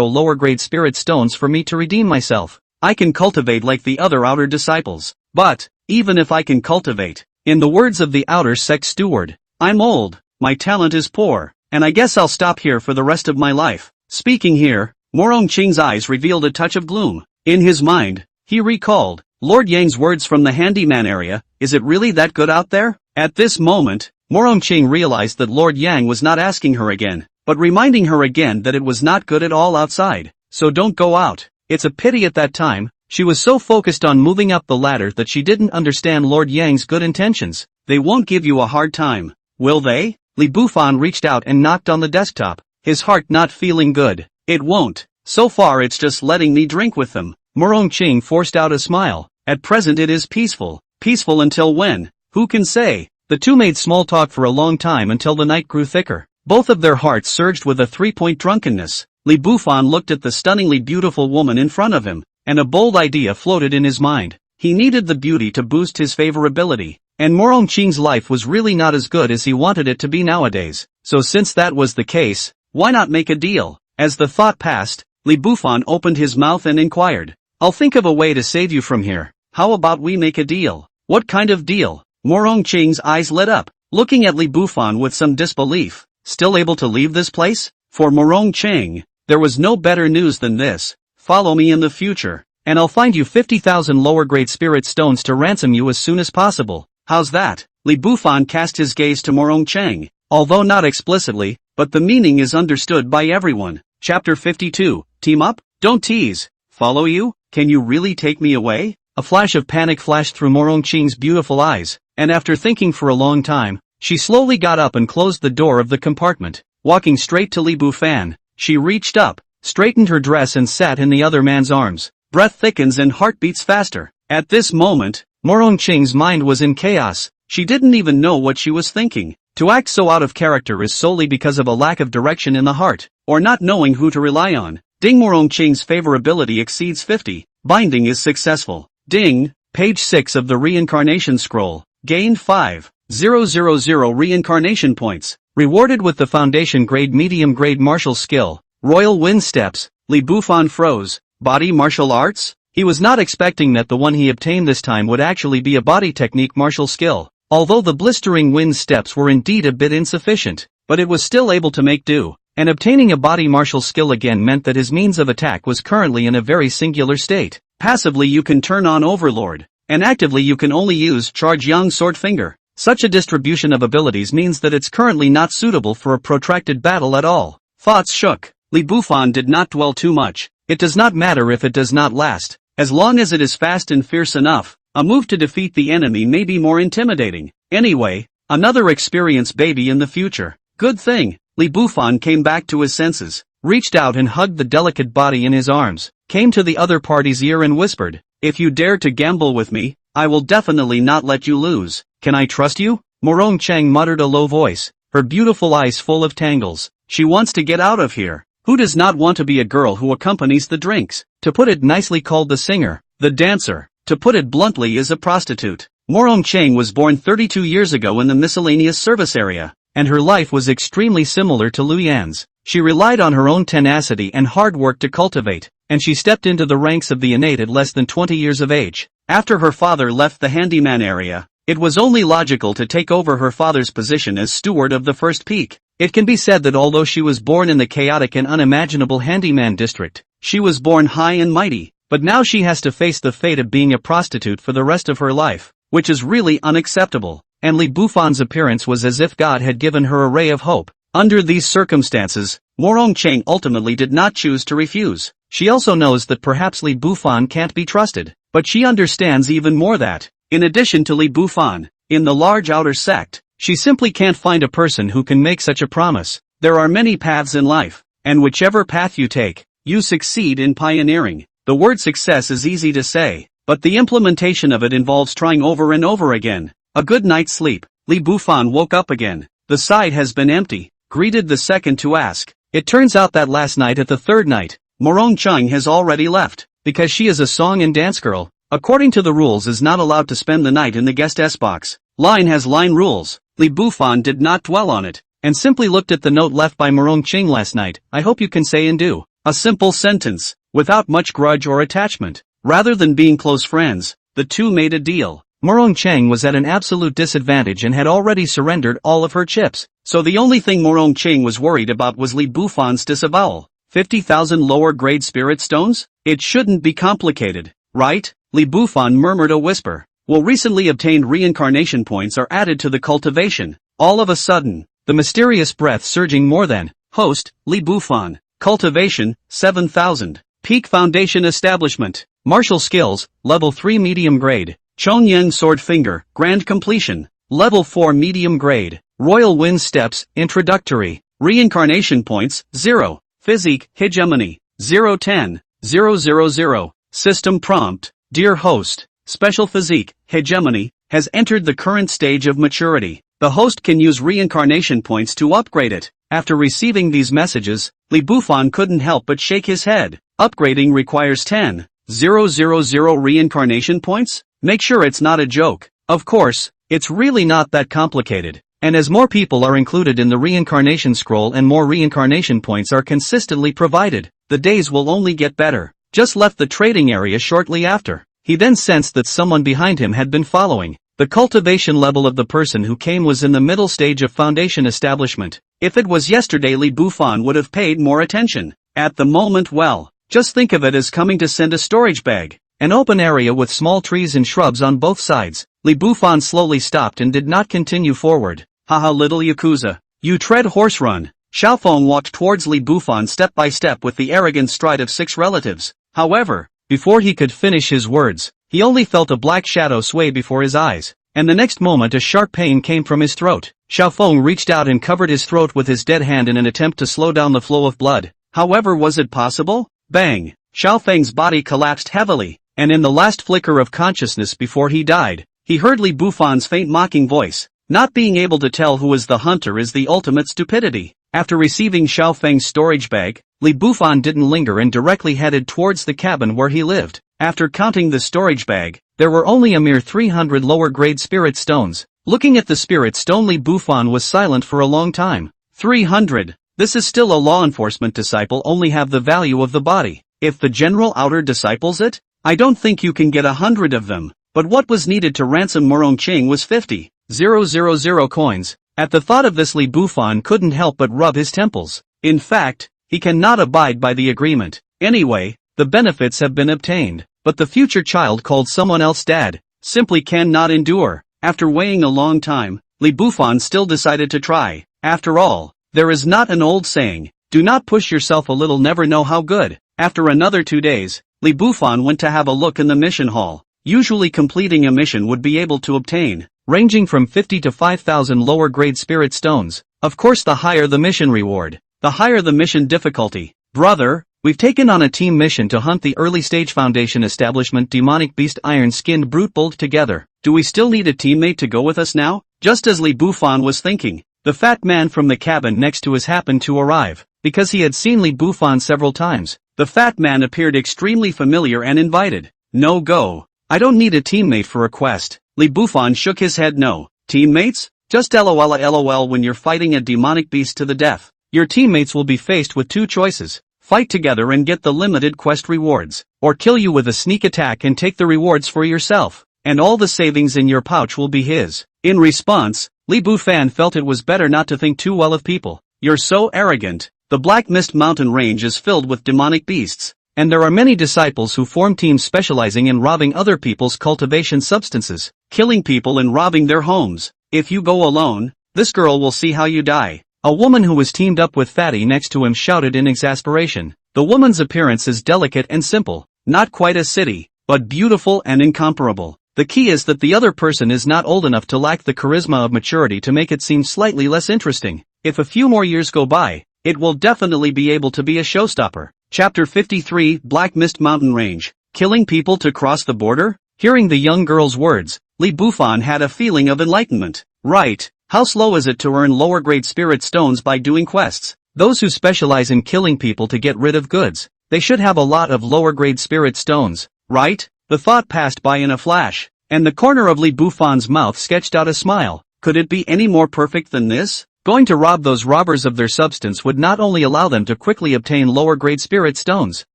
lower grade spirit stones for me to redeem myself. I can cultivate like the other outer disciples. But, even if I can cultivate, in the words of the outer sect steward, I'm old, my talent is poor, and I guess I'll stop here for the rest of my life. Speaking here, Morong Cheng's eyes revealed a touch of gloom. In his mind, he recalled Lord Yang's words from the handyman area. Is it really that good out there? At this moment, Morong Cheng realized that Lord Yang was not asking her again, but reminding her again that it was not good at all outside, so don't go out. It's a pity at that time, she was so focused on moving up the ladder that she didn't understand Lord Yang's good intentions. They won't give you a hard time. Will they? Li Bufan reached out and knocked on the desktop, his heart not feeling good. It won't. So far it's just letting me drink with them. Morong Ching forced out a smile. At present it is peaceful. Peaceful until when? Who can say? The two made small talk for a long time until the night grew thicker. Both of their hearts surged with a 3-point drunkenness. Li Bufan looked at the stunningly beautiful woman in front of him, and a bold idea floated in his mind. He needed the beauty to boost his favorability, and Morong Ching's life was really not as good as he wanted it to be nowadays. So since that was the case, why not make a deal? As the thought passed, Li Bufan opened his mouth and inquired, "I'll think of a way to save you from here. How about we make a deal?" "What kind of deal?" Morong Ching's eyes lit up, looking at Li Bufan with some disbelief. Still able to leave this place? For Morong Ching, there was no better news than this. "Follow me in the future, and I'll find you 50,000 lower-grade spirit stones to ransom you as soon as possible. How's that?" Li Bufan cast his gaze to Morong Chang, although not explicitly, but the meaning is understood by everyone. Chapter 52, Team Up? Don't tease. Follow you? Can you really take me away? A flash of panic flashed through Morong Ching's beautiful eyes, and after thinking for a long time, she slowly got up and closed the door of the compartment. Walking straight to Li Bufan, she reached up, straightened her dress and sat in the other man's arms. Breath thickens and heart beats faster. At this moment, Morong Ching's mind was in chaos. She didn't even know what she was thinking. To act so out of character is solely because of a lack of direction in the heart, or not knowing who to rely on. Ding. Morong Ching's favorability exceeds 50. Binding is successful. Ding. Page 6 of the reincarnation scroll. Gained 5,000 reincarnation points. Rewarded with the foundation grade medium grade martial skill. Royal Wind Steps. Li Bufan froze. Body martial arts? He was not expecting that the one he obtained this time would actually be a body technique martial skill. Although the blistering wind steps were indeed a bit insufficient, but it was still able to make do, and obtaining a body martial skill again meant that his means of attack was currently in a very singular state. Passively you can turn on Overlord, and actively you can only use Charge Young Sword Finger. Such a distribution of abilities means that it's currently not suitable for a protracted battle at all. Thoughts shook. Li Bufan did not dwell too much. It does not matter if it does not last, as long as it is fast and fierce enough. A move to defeat the enemy may be more intimidating. Anyway, another experienced baby in the future. Good thing. Li Bufan came back to his senses, reached out and hugged the delicate body in his arms, came to the other party's ear and whispered, "If you dare to gamble with me, I will definitely not let you lose. Can I trust you?" Morong Chang muttered a low voice, her beautiful eyes full of tangles. She wants to get out of here. Who does not want to be a girl who accompanies the drinks? To put it nicely, called the singer, the dancer. To put it bluntly, is a prostitute. Morong Chang was born 32 years ago in the miscellaneous service area, and her life was extremely similar to Lu Yan's. She relied on her own tenacity and hard work to cultivate, and she stepped into the ranks of the innate at less than 20 years of age. After her father left the handyman area, it was only logical to take over her father's position as steward of the first peak. It can be said that although she was born in the chaotic and unimaginable handyman district, she was born high and mighty. But now she has to face the fate of being a prostitute for the rest of her life, which is really unacceptable, and Li Bufan's appearance was as if God had given her a ray of hope. Under these circumstances, Morong Chang ultimately did not choose to refuse. She also knows that perhaps Li Bufan can't be trusted, but she understands even more that, in addition to Li Bufan, in the large outer sect, she simply can't find a person who can make such a promise. There are many paths in life, and whichever path you take, you succeed in pioneering. The word success is easy to say, but the implementation of it involves trying over and over again. A good night's sleep. Li Bufan woke up again. The side has been empty. Greeted the second to ask. It turns out that last night at the third night, Morong Chang has already left, because she is a song and dance girl. According to the rules, is not allowed to spend the night in the guest S-box. Line has line rules. Li Bufan did not dwell on it, and simply looked at the note left by Morong Chang last night. I hope you can say and do. A simple sentence, without much grudge or attachment. Rather than being close friends, the two made a deal. Morong Chang was at an absolute disadvantage and had already surrendered all of her chips, so the only thing Morong Chang was worried about was Li Bufan's disavowal. 50,000 lower grade spirit stones? It shouldn't be complicated, right? Li Bufan murmured a whisper. Well, recently obtained reincarnation points are added to the cultivation. All of a sudden, the mysterious breath surging more than, host, Li Bufan. Cultivation, 7,000. Peak Foundation Establishment. Martial Skills, Level 3 Medium Grade. Chongyang Sword Finger, Grand Completion. Level 4 Medium Grade. Royal Wind Steps, Introductory. Reincarnation Points, 0. Physique, Hegemony, 010, 000. System Prompt. Dear host, Special Physique, Hegemony, has entered the current stage of maturity. The host can use reincarnation points to upgrade it. After receiving these messages, Li Bufan couldn't help but shake his head. Upgrading requires 10,000 reincarnation points? Make sure it's not a joke. Of course, it's really not that complicated. And as more people are included in the reincarnation scroll and more reincarnation points are consistently provided, the days will only get better. Just left the trading area shortly after. He then sensed that someone behind him had been following. The cultivation level of the person who came was in the middle stage of foundation establishment. If it was yesterday, Li Bufan would have paid more attention. At the moment, well, just think of it as coming to send a storage bag. An open area with small trees and shrubs on both sides. Li Bufan slowly stopped and did not continue forward. Haha, little Yakuza. You tread horse run. Xiaofeng walked towards Li Bufan step by step with the arrogant stride of 6 relatives. However, before he could finish his words, he only felt a black shadow sway before his eyes, and the next moment a sharp pain came from his throat. Xiaofeng reached out and covered his throat with his dead hand in an attempt to slow down the flow of blood. However, was it possible? Bang! Xiaofeng's body collapsed heavily, and in the last flicker of consciousness before he died, he heard Li Bufan's faint mocking voice. Not being able to tell who is the hunter is the ultimate stupidity. After receiving Xiaofeng's storage bag, Li Bufan didn't linger and directly headed towards the cabin where he lived. After counting the storage bag, there were only a mere 300 lower-grade spirit stones. Looking at the spirit stone, Li Bufan was silent for a long time. 300. This is still a law enforcement disciple only have the value of the body. If the general outer disciples it, I don't think you can get 100 of them. But what was needed to ransom Murongqing was 50,000 coins. At the thought of this, Li Bufan couldn't help but rub his temples. In fact, he cannot abide by the agreement. Anyway, the benefits have been obtained, but the future child called someone else dad simply cannot endure. After weighing a long time, Li Bufan still decided to try. After all, there is not an old saying, do not push yourself a little, never know how good. After another 2 days, Li Bufan went to have a look in the mission hall. Usually completing a mission would be able to obtain ranging from 50 to 5,000 lower grade spirit stones. Of course, the higher the mission reward, the higher the mission difficulty. Brother, we've taken on a team mission to hunt the early stage foundation establishment demonic beast iron-skinned brute bolt together. Do we still need a teammate to go with us now? Just as Li Bufan was thinking, the fat man from the cabin next to his happened to arrive. Because he had seen Li Bufan several times, the fat man appeared extremely familiar and invited. No go. I don't need a teammate for a quest. Li Bufan shook his head. No. Teammates? Just lol when you're fighting a demonic beast to the death. Your teammates will be faced with 2 choices. Fight together and get the limited quest rewards, or kill you with a sneak attack and take the rewards for yourself, and all the savings in your pouch will be his. In response, Li Bufan felt it was better not to think too well of people. You're so arrogant. The Black Mist Mountain range is filled with demonic beasts, and there are many disciples who form teams specializing in robbing other people's cultivation substances, killing people and robbing their homes. If you go alone, this girl will see how you die. A woman who was teamed up with Fatty next to him shouted in exasperation. The woman's appearance is delicate and simple, not quite a city, but beautiful and incomparable. The key is that the other person is not old enough to lack the charisma of maturity to make it seem slightly less interesting. If a few more years go by, it will definitely be able to be a showstopper. Chapter 53, Black Mist Mountain Range. Killing people to cross the border? Hearing the young girl's words, Li Bufan had a feeling of enlightenment. Right. How slow is it to earn lower-grade spirit stones by doing quests? Those who specialize in killing people to get rid of goods, they should have a lot of lower-grade spirit stones, right? The thought passed by in a flash, and the corner of Li Bufan's mouth sketched out a smile. Could it be any more perfect than this? Going to rob those robbers of their substance would not only allow them to quickly obtain lower-grade spirit stones,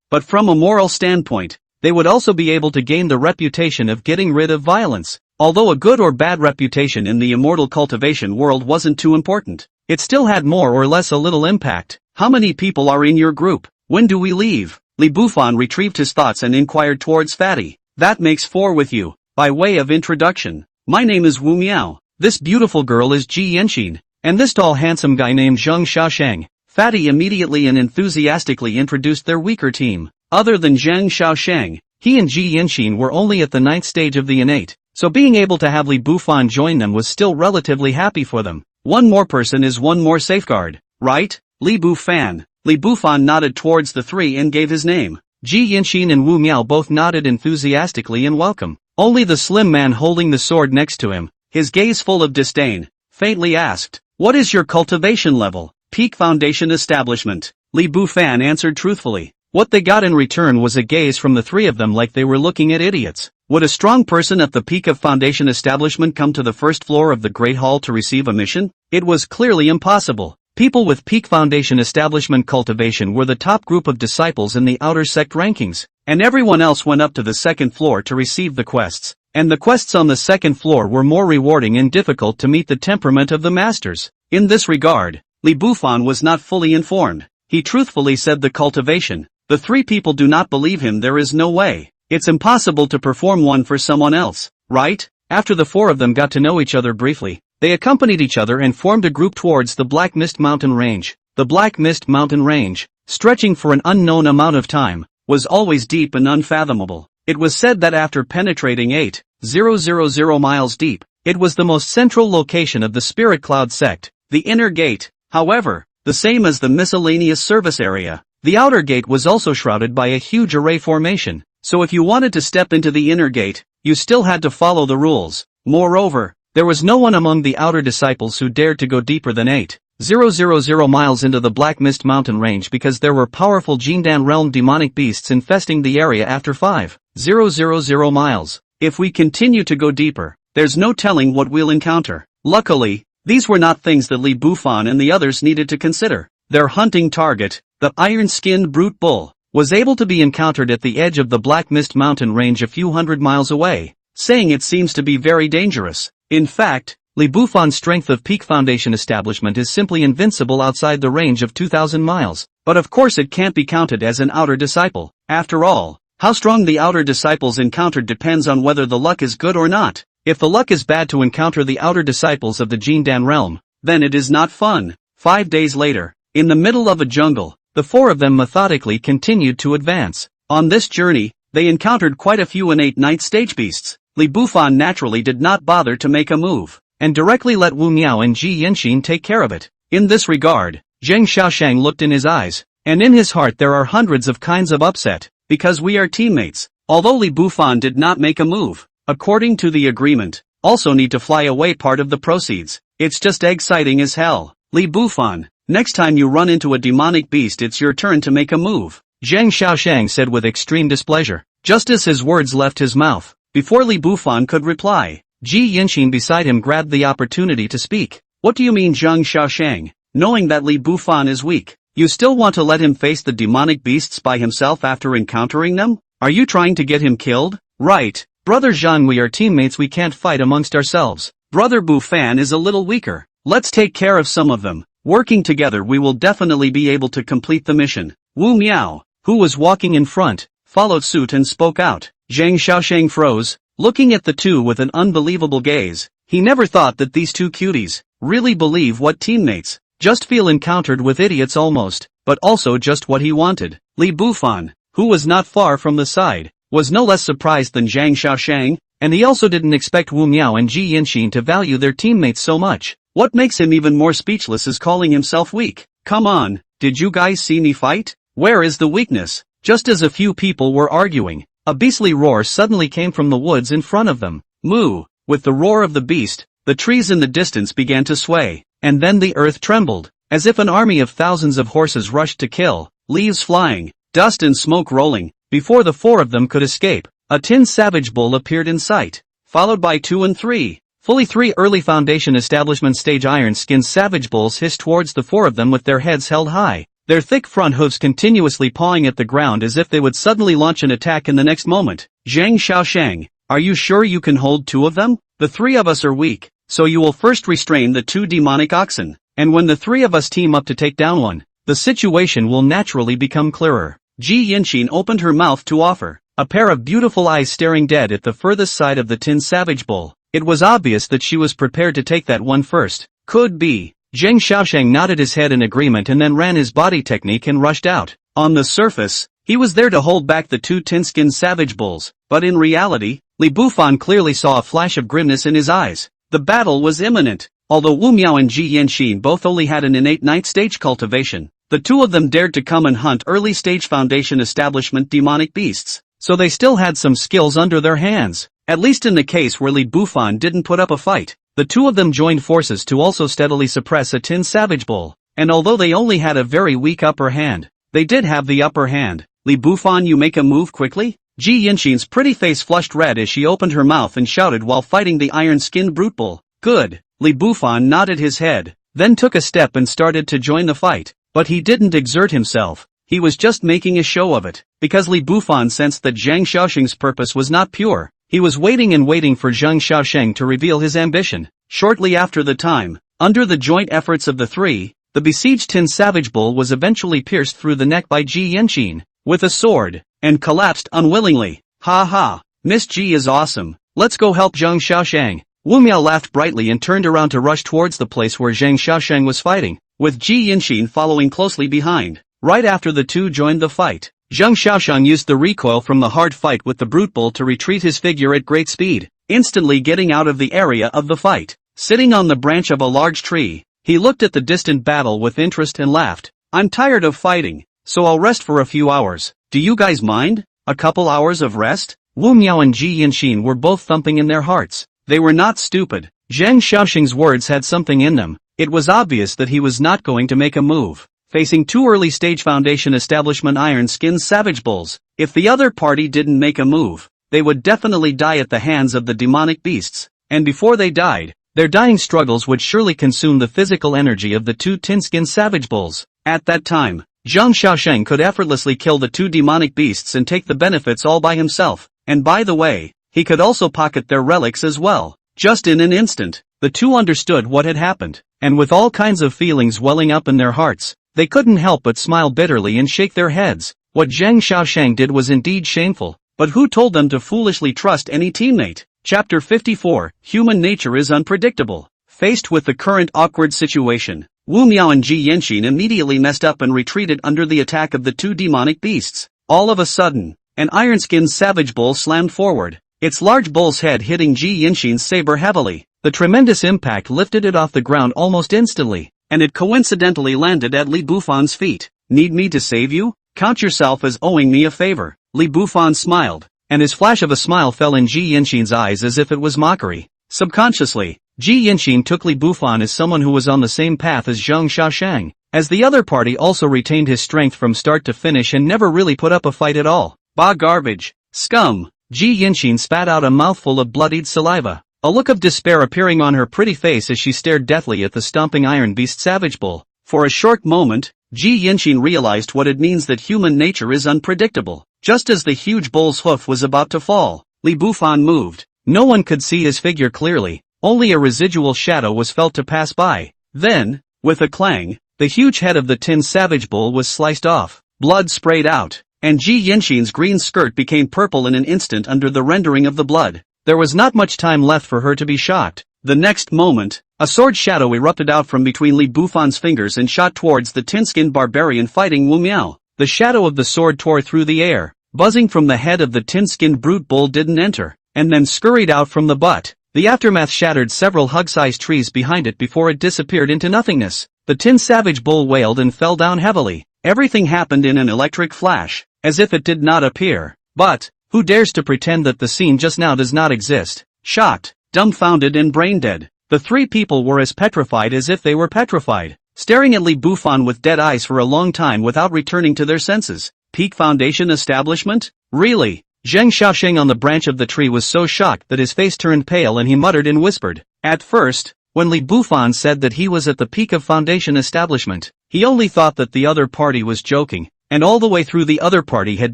but from a moral standpoint, they would also be able to gain the reputation of getting rid of violence. Although a good or bad reputation in the immortal cultivation world wasn't too important, it still had more or less a little impact. How many people are in your group? When do we leave? Li Bufan retrieved his thoughts and inquired towards Fatty. That makes 4 with you. By way of introduction, my name is Wu Miao. This beautiful girl is Ji Yanxin, and this tall handsome guy named Zheng Xiaosheng. Fatty immediately and enthusiastically introduced their weaker team. Other than Zheng Xiaosheng, he and Ji Yanxin were only at the 9th stage of the innate. So being able to have Li Bufan join them was still relatively happy for them. One more person is one more safeguard, right? Li Bufan. Li Bufan nodded towards the three and gave his name. Ji Yanxin and Wu Miao both nodded enthusiastically in welcome. Only the slim man holding the sword next to him, his gaze full of disdain, faintly asked, "What is your cultivation level?" "Peak Foundation Establishment," Li Bufan answered truthfully. What they got in return was a gaze from the three of them like they were looking at idiots. Would a strong person at the peak of Foundation Establishment come to the first floor of the Great Hall to receive a mission? It was clearly impossible. People with peak Foundation Establishment cultivation were the top group of disciples in the outer sect rankings, and everyone else went up to the second floor to receive the quests. And the quests on the second floor were more rewarding and difficult to meet the temperament of the masters. In this regard, Li Bufan was not fully informed. He truthfully said the cultivation. The three people do not believe him. There is no way. It's impossible to perform one for someone else, right? After the four of them got to know each other briefly, they accompanied each other and formed a group towards the Black Mist Mountain Range. The Black Mist Mountain Range, stretching for an unknown amount of time, was always deep and unfathomable. It was said that after penetrating 8,000 miles deep, it was the most central location of the Spirit Cloud sect, the inner gate, however, the same as the miscellaneous service area. The outer gate was also shrouded by a huge array formation, so if you wanted to step into the inner gate, you still had to follow the rules. Moreover, there was no one among the outer disciples who dared to go deeper than 8,000 miles into the Black Mist Mountain Range because there were powerful Jindan realm demonic beasts infesting the area after 5,000 miles. If we continue to go deeper, there's no telling what we'll encounter. Luckily, these were not things that Li Bufan and the others needed to consider. Their hunting target, the iron-skinned brute bull, was able to be encountered at the edge of the Black Mist Mountain Range a few hundred miles away, saying it seems to be very dangerous. In fact, Li Bufan's strength of peak foundation establishment is simply invincible outside the range of 2,000 miles, but of course it can't be counted as an outer disciple. After all, how strong the outer disciples encountered depends on whether the luck is good or not. If the luck is bad to encounter the outer disciples of the Jindan realm, then it is not fun. 5 days later, in the middle of a jungle, the four of them methodically continued to advance. On this journey, they encountered quite a few innate ninth stage beasts. Li Bufan naturally did not bother to make a move, and directly let Wu Miao and Ji Yanxin take care of it. In this regard, Zheng Xiaoshang looked in his eyes, and in his heart there are hundreds of kinds of upset, because we are teammates. Although Li Bufan did not make a move, according to the agreement, also need to fly away part of the proceeds. It's just exciting as hell. Li Bufan, next time you run into a demonic beast it's your turn to make a move, Zheng Xiaoshang said with extreme displeasure. Just as his words left his mouth, before Li Bufan could reply, Ji Yanxin beside him grabbed the opportunity to speak. What do you mean, Zheng Xiaoshang? Knowing that Li Bufan is weak, you still want to let him face the demonic beasts by himself after encountering them? Are you trying to get him killed? Right, Brother Zhang, we are teammates, we can't fight amongst ourselves. Brother Bufan is a little weaker. Let's take care of some of them. Working together we will definitely be able to complete the mission. Wu Miao, who was walking in front, followed suit and spoke out. Zheng Xiaoshang froze, looking at the two with an unbelievable gaze. He never thought that these two cuties really believe what teammates just feel encountered with idiots almost, but also just what he wanted. Li Bufan, who was not far from the side, was no less surprised than Zheng Xiaoshang, and he also didn't expect Wu Miao and Ji Yanxin to value their teammates so much. What makes him even more speechless is calling himself weak. Come on, did you guys see me fight? Where is the weakness? Just as a few people were arguing, a beastly roar suddenly came from the woods in front of them. Moo! With the roar of the beast, the trees in the distance began to sway, and then the earth trembled, as if an army of thousands of horses rushed to kill, leaves flying, dust and smoke rolling. Before the four of them could escape, a tin savage bull appeared in sight, followed by 2 and 3. Fully 3 early Foundation Establishment stage iron-skinned savage bulls hissed towards the four of them with their heads held high, their thick front hooves continuously pawing at the ground as if they would suddenly launch an attack in the next moment. Zheng Xiaoshang, are you sure you can hold 2 of them? The 3 of us are weak, so you will first restrain the 2 demonic oxen, and when the 3 of us team up to take down one, the situation will naturally become clearer. Ji Yanxin opened her mouth to offer, a pair of beautiful eyes staring dead at the furthest side of the tin savage bull. It was obvious that she was prepared to take that one first. Could be. Zheng Xiaoshang nodded his head in agreement and then ran his body technique and rushed out. On the surface, he was there to hold back the 2 tin-skinned savage bulls, but in reality, Li Bufan clearly saw a flash of grimness in his eyes. The battle was imminent. Although Wu Miao and Ji Yanxin both only had an innate 9th stage cultivation, the two of them dared to come and hunt early stage Foundation establishment demonic beasts, so they still had some skills under their hands, at least in the case where Li Bufan didn't put up a fight. The two of them joined forces to also steadily suppress a tin savage bull, and although they only had a very weak upper hand, they did have the upper hand. Li Bufan, you make a move quickly? Ji Yanxin's pretty face flushed red as she opened her mouth and shouted while fighting the iron-skinned brute bull. Good. Li Bufan nodded his head, then took a step and started to join the fight, but he didn't exert himself. He was just making a show of it, because Li Bufan sensed that Zhang Xiaosheng's purpose was not pure. He was waiting and waiting for Zhang Xiaosheng to reveal his ambition. Shortly after the time, under the joint efforts of the three, the besieged tin savage bull was eventually pierced through the neck by Ji Yanxin with a sword, and collapsed unwillingly. Ha ha, Miss Ji is awesome, let's go help Zhang Xiaosheng. Wu Miao laughed brightly and turned around to rush towards the place where Zhang Xiaosheng was fighting, with Ji Yanxin following closely behind. Right after the two joined the fight, Zhang Xiaosheng used the recoil from the hard fight with the brute bull to retreat his figure at great speed, instantly getting out of the area of the fight. Sitting on the branch of a large tree, he looked at the distant battle with interest and laughed. I'm tired of fighting, so I'll rest for a few hours. Do you guys mind? A couple hours of rest? Wu Miao and Ji Yanxin were both thumping in their hearts. They were not stupid. Zhang Xiaosheng's words had something in them. It was obvious that he was not going to make a move. Facing two early-stage Foundation establishment iron-skinned savage bulls, if the other party didn't make a move, they would definitely die at the hands of the demonic beasts. And before they died, their dying struggles would surely consume the physical energy of the two tin-skinned savage bulls. At that time, Zhang Xiaosheng could effortlessly kill the two demonic beasts and take the benefits all by himself. And by the way, he could also pocket their relics as well. Just in an instant, the two understood what had happened, and with all kinds of feelings welling up in their hearts, they couldn't help but smile bitterly and shake their heads. What Zhang Xiaosheng did was indeed shameful, but who told them to foolishly trust any teammate? Chapter 54, Human Nature is Unpredictable. Faced with the current awkward situation, Wu Miao and Ji Yanxin immediately messed up and retreated under the attack of the two demonic beasts. All of a sudden, an iron-skinned savage bull slammed forward, its large bull's head hitting Ji Yanxin's saber heavily. The tremendous impact lifted it off the ground almost instantly, and it coincidentally landed at Li Bufan's feet. Need me to save you? Count yourself as owing me a favor. Li Bufan smiled, and his flash of a smile fell in Ji Yanxin's eyes as if it was mockery. Subconsciously, Ji Yanxin took Li Bufan as someone who was on the same path as Zhang Xiaosheng, as the other party also retained his strength from start to finish and never really put up a fight at all. Bah, garbage. Scum. Ji Yanxin spat out a mouthful of bloodied saliva, a look of despair appearing on her pretty face as she stared deathly at the stomping iron beast savage bull. For a short moment, Ji Yanxin realized what it means that human nature is unpredictable. Just as the huge bull's hoof was about to fall, Li Bufan moved. No one could see his figure clearly, only a residual shadow was felt to pass by. Then, with a clang, the huge head of the tin savage bull was sliced off. Blood sprayed out, and Ji Yanxin's green skirt became purple in an instant under the rendering of the blood. There was not much time left for her to be shocked. The next moment, a sword shadow erupted out from between Li Bufan's fingers and shot towards the tin-skinned barbarian fighting Wu Miao. The shadow of the sword tore through the air, buzzing from the head of the tin-skinned brute bull didn't enter, and then scurried out from the butt. The aftermath shattered several hug-sized trees behind it before it disappeared into nothingness. The tin savage bull wailed and fell down heavily. Everything happened in an electric flash, as if it did not appear. But, who dares to pretend that the scene just now does not exist? Shocked, dumbfounded and brain-dead, the three people were as petrified as if they were petrified, staring at Li Bufan with dead eyes for a long time without returning to their senses. Peak Foundation establishment? Really? Zhang Xiaosheng on the branch of the tree was so shocked that his face turned pale and he muttered and whispered. At first, when Li Bufan said that he was at the peak of Foundation establishment, he only thought that the other party was joking, and all the way through the other party had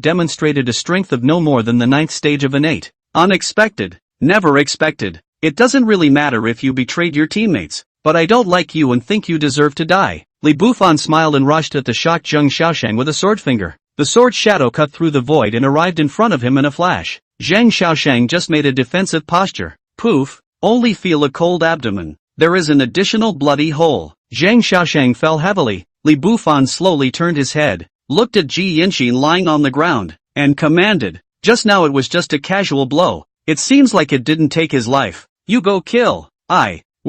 demonstrated a strength of no more than the 9th stage of innate. Unexpected. Never expected. It doesn't really matter if you betrayed your teammates, but I don't like you and think you deserve to die. Li Bufan smiled and rushed at the shocked Zhang Xiaosheng with a sword finger. The sword shadow cut through the void and arrived in front of him in a flash. Zhang Xiaosheng just made a defensive posture. Poof, only feel a cold abdomen. There is an additional bloody hole. Zhang Xiaosheng fell heavily. Li Bufan slowly turned his head, looked at Ji Yanxin lying on the ground, and commanded. Just now it was just a casual blow. It seems like it didn't take his life. You go kill.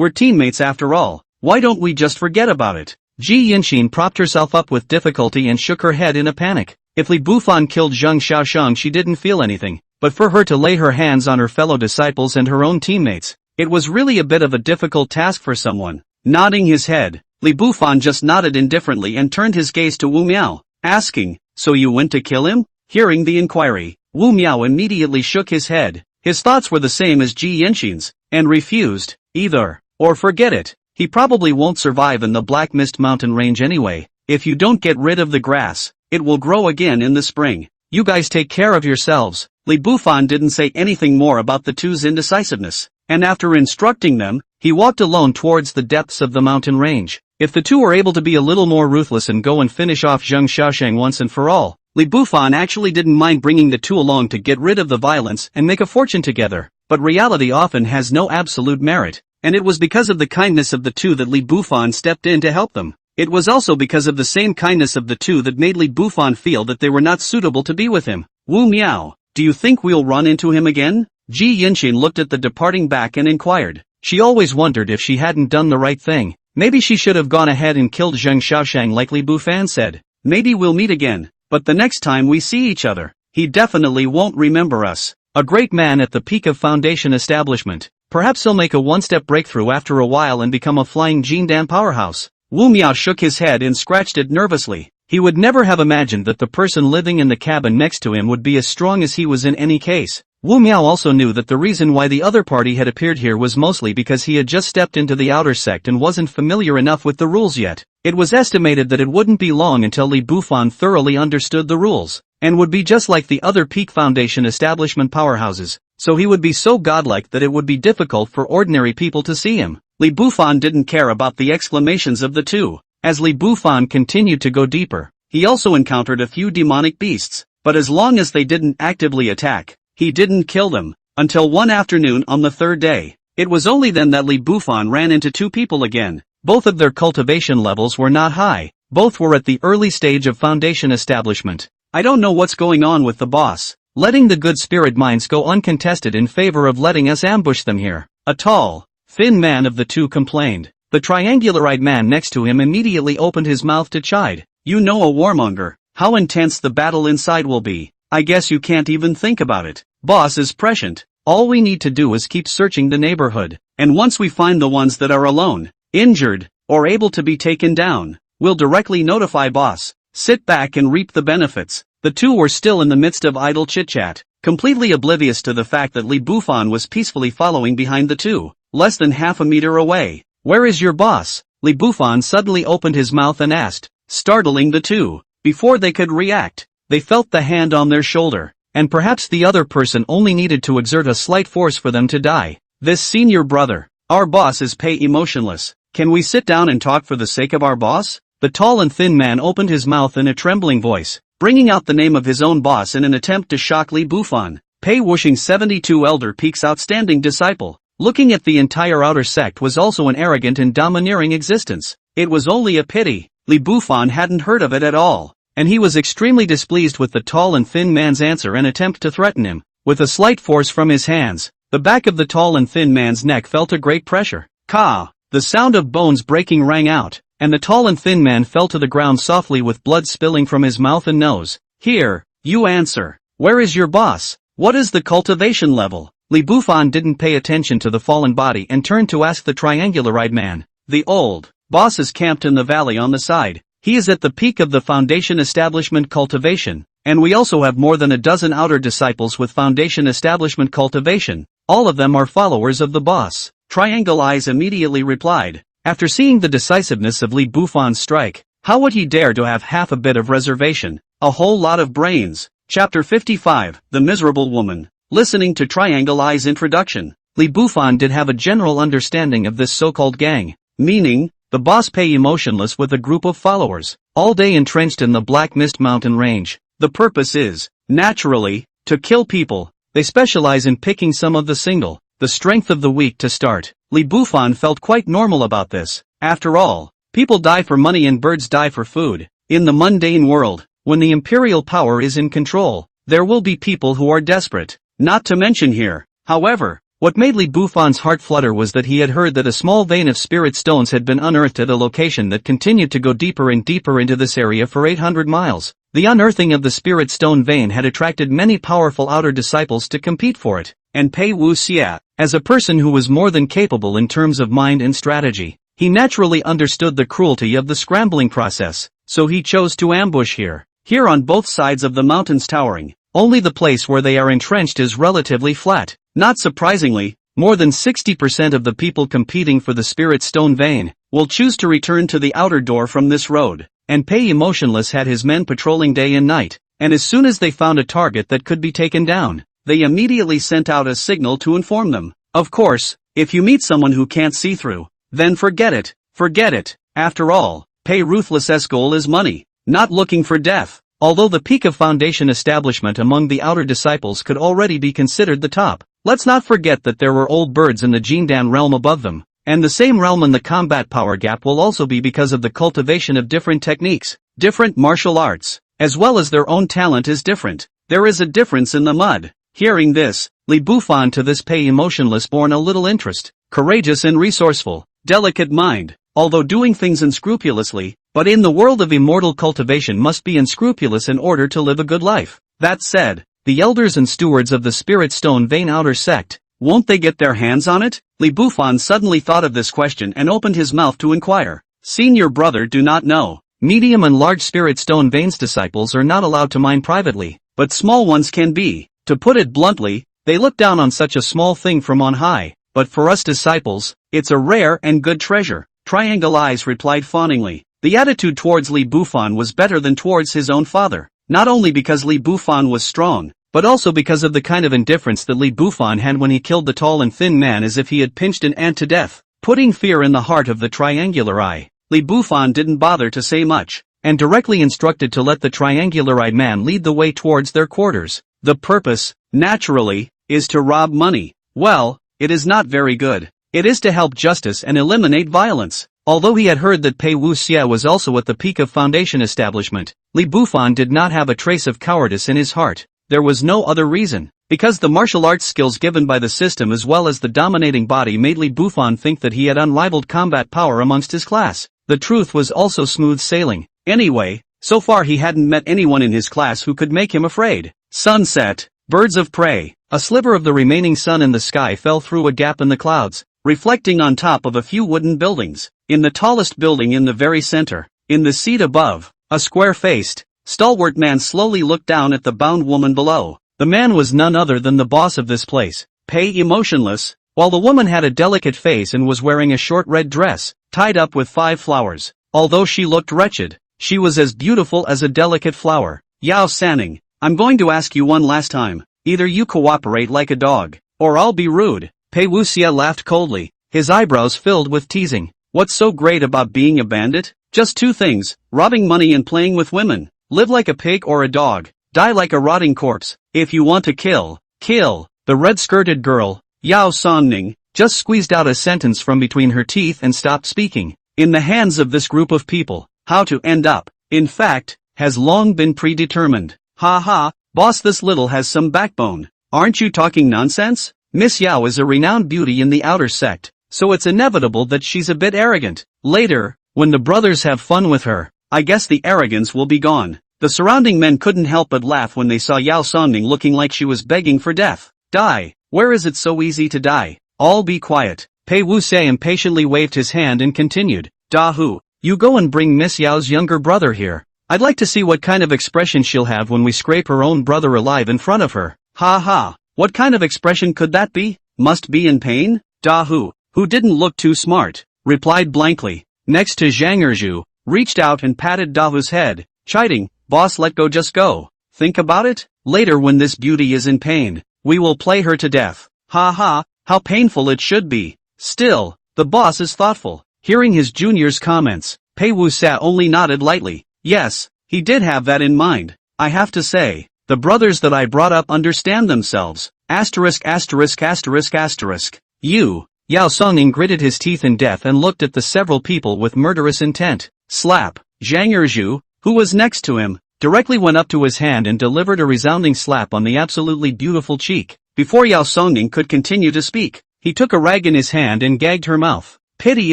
We're teammates after all. Why don't we just forget about it? Ji Yanxin propped herself up with difficulty and shook her head in a panic. If Li Bufan killed Zheng Xiaosheng, she didn't feel anything, but for her to lay her hands on her fellow disciples and her own teammates, it was really a bit of a difficult task for someone. Nodding his head, Li Bufan just nodded indifferently and turned his gaze to Wu Miao, asking, "So you went to kill him?" Hearing the inquiry, Wu Miao immediately shook his head. His thoughts were the same as Ji Yanxin's, and refused, either, or forget it. He probably won't survive in the Black Mist Mountain range anyway. If you don't get rid of the grass, it will grow again in the spring. You guys take care of yourselves. Li Bufan didn't say anything more about the two's indecisiveness, and after instructing them, he walked alone towards the depths of the mountain range. If the two were able to be a little more ruthless and go and finish off Zheng Xiaosheng once and for all, Li Bufan actually didn't mind bringing the two along to get rid of the violence and make a fortune together. But reality often has no absolute merit, and it was because of the kindness of the two that Li Bufan stepped in to help them. It was also because of the same kindness of the two that made Li Bufan feel that they were not suitable to be with him. Wu Miao, do you think we'll run into him again? Ji Yanxin looked at the departing back and inquired. She always wondered if she hadn't done the right thing. Maybe she should have gone ahead and killed Zheng Xiaosheng like Li Bufan said. Maybe we'll meet again, but the next time we see each other, he definitely won't remember us. A great man at the peak of foundation establishment. Perhaps he'll make a one-step breakthrough after a while and become a flying Jindan powerhouse. Wu Miao shook his head and scratched it nervously. He would never have imagined that the person living in the cabin next to him would be as strong as he was in any case. Wu Miao also knew that the reason why the other party had appeared here was mostly because he had just stepped into the outer sect and wasn't familiar enough with the rules yet. It was estimated that it wouldn't be long until Li Bufan thoroughly understood the rules, and would be just like the other peak foundation establishment powerhouses, so he would be so godlike that it would be difficult for ordinary people to see him. Li Bufan didn't care about the exclamations of the two. As Li Bufan continued to go deeper, he also encountered a few demonic beasts, but as long as they didn't actively attack, he didn't kill them, until one afternoon on the third day. It was only then that Li Bufan ran into two people again. Both of their cultivation levels were not high, both were at the early stage of foundation establishment. I don't know what's going on with the boss, letting the good spirit mines go uncontested in favor of letting us ambush them here. A tall, thin man of the two complained. The triangular-eyed man next to him immediately opened his mouth to chide. You know, a warmonger, how intense the battle inside will be. I guess you can't even think about it. Boss is prescient. All we need to do is keep searching the neighborhood, and once we find the ones that are alone, injured, or able to be taken down, we'll directly notify boss. Sit back and reap the benefits. The two were still in the midst of idle chit-chat, completely oblivious to the fact that Li Bufan was peacefully following behind the two, less than half a meter away. Where is your boss? Li Bufan suddenly opened his mouth and asked, startling the two. Before they could react, they felt the hand on their shoulder, and perhaps the other person only needed to exert a slight force for them to die. This senior brother, our boss, is emotionless. Can we sit down and talk for the sake of our boss? The tall and thin man opened his mouth in a trembling voice, bringing out the name of his own boss in an attempt to shock Li Bufan. Pei Wuxing, 72 Elder Peak's outstanding disciple. Looking at the entire outer sect was also an arrogant and domineering existence. It was only a pity Li Bufan hadn't heard of it at all, and he was extremely displeased with the tall and thin man's answer and attempt to threaten him. With a slight force from his hands, the back of the tall and thin man's neck felt a great pressure. Ka! The sound of bones breaking rang out, and the tall and thin man fell to the ground softly with blood spilling from his mouth and nose. Here, you answer. Where is your boss? What is the cultivation level? Li Bufan didn't pay attention to the fallen body and turned to ask the triangular-eyed man. The old boss is camped in the valley on the side. He is at the peak of the foundation establishment cultivation, and we also have more than a dozen outer disciples with foundation establishment cultivation. All of them are followers of the boss. Triangle Eyes immediately replied. After seeing the decisiveness of Li Bufan's strike, how would he dare to have half a bit of reservation? A whole lot of brains. Chapter 55, The Miserable Woman. Listening to Triangle Eye's introduction, Li Bufan did have a general understanding of this so-called gang, meaning, the boss Pei emotionless with a group of followers, all day entrenched in the Black Mist Mountain range. The purpose is, naturally, to kill people. They specialize in picking some of the strength of the weak to start. Li Bufan felt quite normal about this. After all, people die for money and birds die for food. In the mundane world, when the imperial power is in control, there will be people who are desperate. Not to mention here, however, What made Li Bufan's heart flutter was that he had heard that a small vein of spirit stones had been unearthed at a location that continued to go deeper and deeper into this area for 800 miles. The unearthing of the spirit stone vein had attracted many powerful outer disciples to compete for it, and Pei Wuxia, as a person who was more than capable in terms of mind and strategy, he naturally understood the cruelty of the scrambling process, so he chose to ambush here. Here on both sides of the mountains towering, only the place where they are entrenched is relatively flat. Not surprisingly, more than 60% of the people competing for the spirit stone vein will choose to return to the outer door from this road, and Pei Emotionless had his men patrolling day and night, and as soon as they found a target that could be taken down, they immediately sent out a signal to inform them. Of course, if you meet someone who can't see through, then forget it. After all, Pei Ruthless's goal is money, not looking for death. Although the peak of Foundation establishment among the outer disciples could already be considered the top, let's not forget that there were old birds in the Jindan realm above them, and the same realm in the combat power gap will also be because of the cultivation of different techniques, different martial arts, as well as their own talent is different. There is a difference in the mud. Hearing this, Li Bufan to this Pei Emotionless born a little interest, courageous and resourceful, delicate mind, although doing things unscrupulously, but in the world of immortal cultivation must be unscrupulous in order to live a good life. That said, the elders and stewards of the Spirit Stone Vein Outer Sect, won't they get their hands on it? Li Bufan suddenly thought of this question and opened his mouth to inquire. Senior brother do not know. Medium and large Spirit Stone Veins disciples are not allowed to mine privately, but small ones can be. To put it bluntly, they look down on such a small thing from on high, but for us disciples, it's a rare and good treasure. Triangle Eyes replied fawningly. The attitude towards Li Bufan was better than towards his own father, not only because Li Bufan was strong, but also because of the kind of indifference that Li Bufan had when he killed the tall and thin man as if he had pinched an ant to death, putting fear in the heart of the Triangular Eye. Li Bufan didn't bother to say much, and directly instructed to let the Triangular-eyed man lead the way towards their quarters. The purpose, naturally, is to rob money. Well, it is not very good. It is to help justice and eliminate violence. Although he had heard that Pei Wuxia was also at the peak of Foundation establishment, Li Bufan did not have a trace of cowardice in his heart. There was no other reason. Because the martial arts skills given by the system as well as the dominating body made Li Bufan think that he had unrivaled combat power amongst his class. The truth was also smooth sailing. Anyway, so far he hadn't met anyone in his class who could make him afraid. Sunset, birds of prey. A sliver of the remaining sun in the sky fell through a gap in the clouds, reflecting on top of a few wooden buildings. In the tallest building in the very center, in the seat above, a square-faced, stalwart man slowly looked down at the bound woman below. The man was none other than the boss of this place, Pei Emotionless, while the woman had a delicate face and was wearing a short red dress, tied up with 5 flowers. Although she looked wretched, she was as beautiful as a delicate flower. Yao Sanning, I'm going to ask you one last time. Either you cooperate like a dog, or I'll be rude. Pei Wuxia laughed coldly, his eyebrows filled with teasing. What's so great about being a bandit? Just 2 things, robbing money and playing with women. Live like a pig or a dog, die like a rotting corpse. If you want to kill, kill. The red-skirted girl, Yao Sanning, just squeezed out a sentence from between her teeth and stopped speaking. In the hands of this group of people, how to end up, in fact, has long been predetermined. Ha ha, boss, this little has some backbone. Aren't you talking nonsense? Miss Yao is a renowned beauty in the outer sect, so it's inevitable that she's a bit arrogant. Later, when the brothers have fun with her, I guess the arrogance will be gone. The surrounding men couldn't help but laugh when they saw Yao Sanning looking like she was begging for death. Die. Where is it so easy to die? All be quiet. Pei Wuxia impatiently waved his hand and continued. Da Hu, you go and bring Miss Yao's younger brother here. I'd like to see what kind of expression she'll have when we scrape her own brother alive in front of her. Ha ha, what kind of expression could that be? Must be in pain? Da Hu, who didn't look too smart, replied blankly. Next to Zhang Erju, reached out and patted Da Hu's head, chiding, boss, let go, just go. Think about it? Later when this beauty is in pain, we will play her to death. Ha ha, how painful it should be. Still, the boss is thoughtful. Hearing his junior's comments, Pei Wuxia only nodded lightly. Yes, he did have that in mind. I have to say, the brothers that I brought up understand themselves. Asterisk asterisk asterisk asterisk. You. Yao Sanning gritted his teeth in death and looked at the several people with murderous intent. Slap. Zhang Erju, who was next to him, directly went up to his hand and delivered a resounding slap on the absolutely beautiful cheek. Before Yao Songning could continue to speak, he took a rag in his hand and gagged her mouth. Pity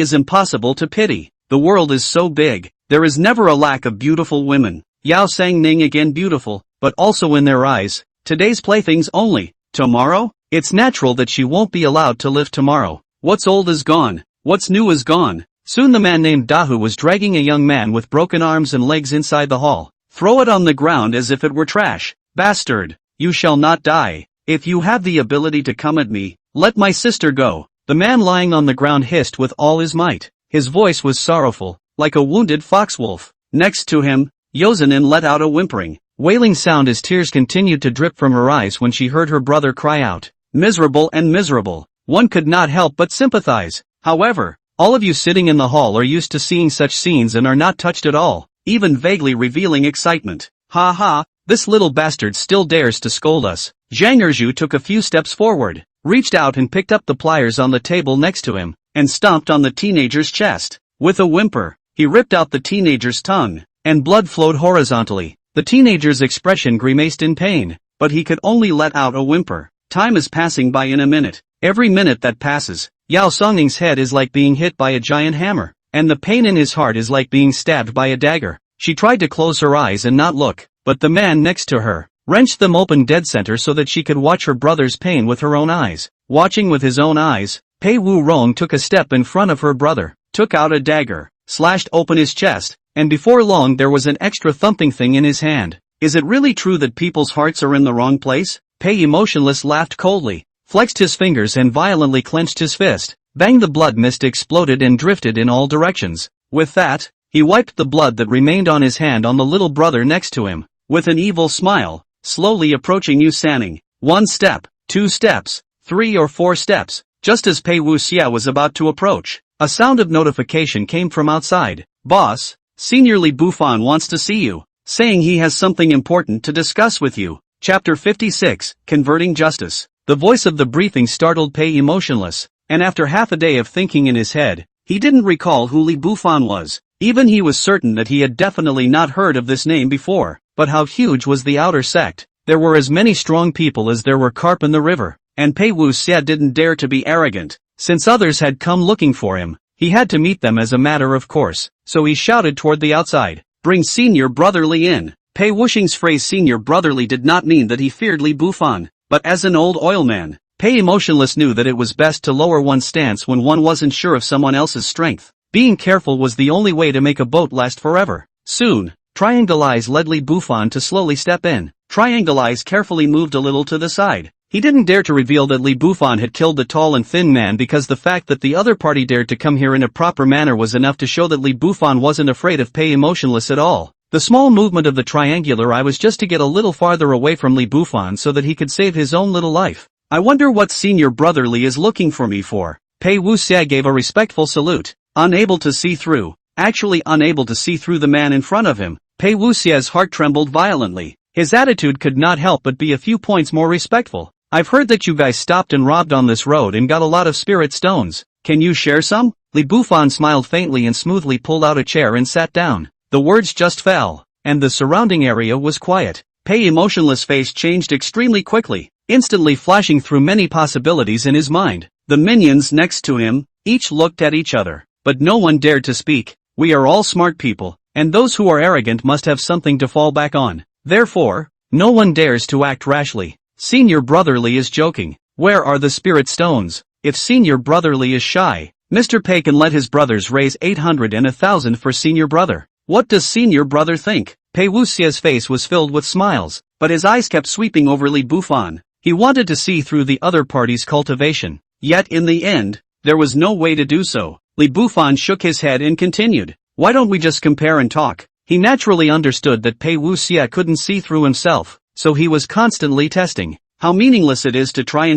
is impossible to pity. The world is so big, there is never a lack of beautiful women. Yao Sangning again beautiful, but also in their eyes, today's playthings only. Tomorrow? It's natural that she won't be allowed to live tomorrow. What's old is gone, what's new is gone. Soon the man named Dahu was dragging a young man with broken arms and legs inside the hall. Throw it on the ground as if it were trash. Bastard, you shall not die. If you have the ability to come at me, let my sister go. The man lying on the ground hissed with all his might. His voice was sorrowful, like a wounded foxwolf. Next to him, Yozanin let out a whimpering, wailing sound as tears continued to drip from her eyes when she heard her brother cry out. Miserable and miserable. One could not help but sympathize. However, all of you sitting in the hall are used to seeing such scenes and are not touched at all, even vaguely revealing excitement. Ha ha, this little bastard still dares to scold us. Zhang Erju took a few steps forward, reached out and picked up the pliers on the table next to him, and stomped on the teenager's chest. With a whimper, he ripped out the teenager's tongue, and blood flowed horizontally. The teenager's expression grimaced in pain, but he could only let out a whimper. Time is passing by in a minute. Every minute that passes, Yao Songning's head is like being hit by a giant hammer, and the pain in his heart is like being stabbed by a dagger. She tried to close her eyes and not look, but the man next to her wrenched them open dead center so that she could watch her brother's pain with her own eyes. Watching with his own eyes, Pei Wu Rong took a step in front of her brother, took out a dagger, slashed open his chest, and before long there was an extra thumping thing in his hand. Is it really true that people's hearts are in the wrong place? Pei Emotionless laughed coldly, flexed his fingers and violently clenched his fist. Bang! The blood mist exploded and drifted in all directions. With that, he wiped the blood that remained on his hand on the little brother next to him, with an evil smile, slowly approaching Yu Sanning. 1 step, 2 steps, 3 or 4 steps. Just as Pei Wuxia was about to approach, a sound of notification came from outside. Boss, Senior Li Bufan wants to see you, saying he has something important to discuss with you. Chapter 56, Converting Justice. The voice of the briefing startled Pei Emotionless, and after half a day of thinking in his head, he didn't recall who Li Bufan was. Even he was certain that he had definitely not heard of this name before. But how huge was the outer sect? There were as many strong people as there were carp in the river, and Pei Wuxia didn't dare to be arrogant. Since others had come looking for him, he had to meet them as a matter of course, so he shouted toward the outside, "Bring Senior Brotherly in." Pei Wuxing's phrase Senior Brotherly did not mean that he feared Li Bufan, but as an old oilman, Pei Emotionless knew that it was best to lower one's stance when one wasn't sure of someone else's strength. Being careful was the only way to make a boat last forever. Soon, Triangle Eyes led Li Bufan to slowly step in. Triangle Eyes carefully moved a little to the side. He didn't dare to reveal that Li Bufan had killed the tall and thin man because the fact that the other party dared to come here in a proper manner was enough to show that Li Bufan wasn't afraid of Pei Emotionless at all. The small movement of the triangular eye was just to get a little farther away from Li Bufan so that he could save his own little life. I wonder what Senior Brotherly is looking for me for. Pei Wuxia gave a respectful salute. Unable to see through, actually unable to see through the man in front of him, Pei Wuxia's heart trembled violently. His attitude could not help but be a few points more respectful. I've heard that you guys stopped and robbed on this road and got a lot of spirit stones. Can you share some? Li Bufan smiled faintly and smoothly pulled out a chair and sat down. The words just fell, and the surrounding area was quiet. Pei Emotionless' face changed extremely quickly, instantly flashing through many possibilities in his mind. The minions next to him, each looked at each other, but no one dared to speak. We are all smart people, and those who are arrogant must have something to fall back on. Therefore, no one dares to act rashly. Senior Brotherly is joking. Where are the spirit stones? If Senior Brotherly is shy, Mr. Pei can let his brothers raise 800 and 1,000 for Senior Brother. What does Senior Brother think? Pei Wuxia's face was filled with smiles, but his eyes kept sweeping over Li Bufan. He wanted to see through the other party's cultivation. Yet in the end, there was no way to do so. Li Bufan shook his head and continued. Why don't we just compare and talk? He naturally understood that Pei Wuxia couldn't see through himself, so he was constantly testing. How meaningless it is to try.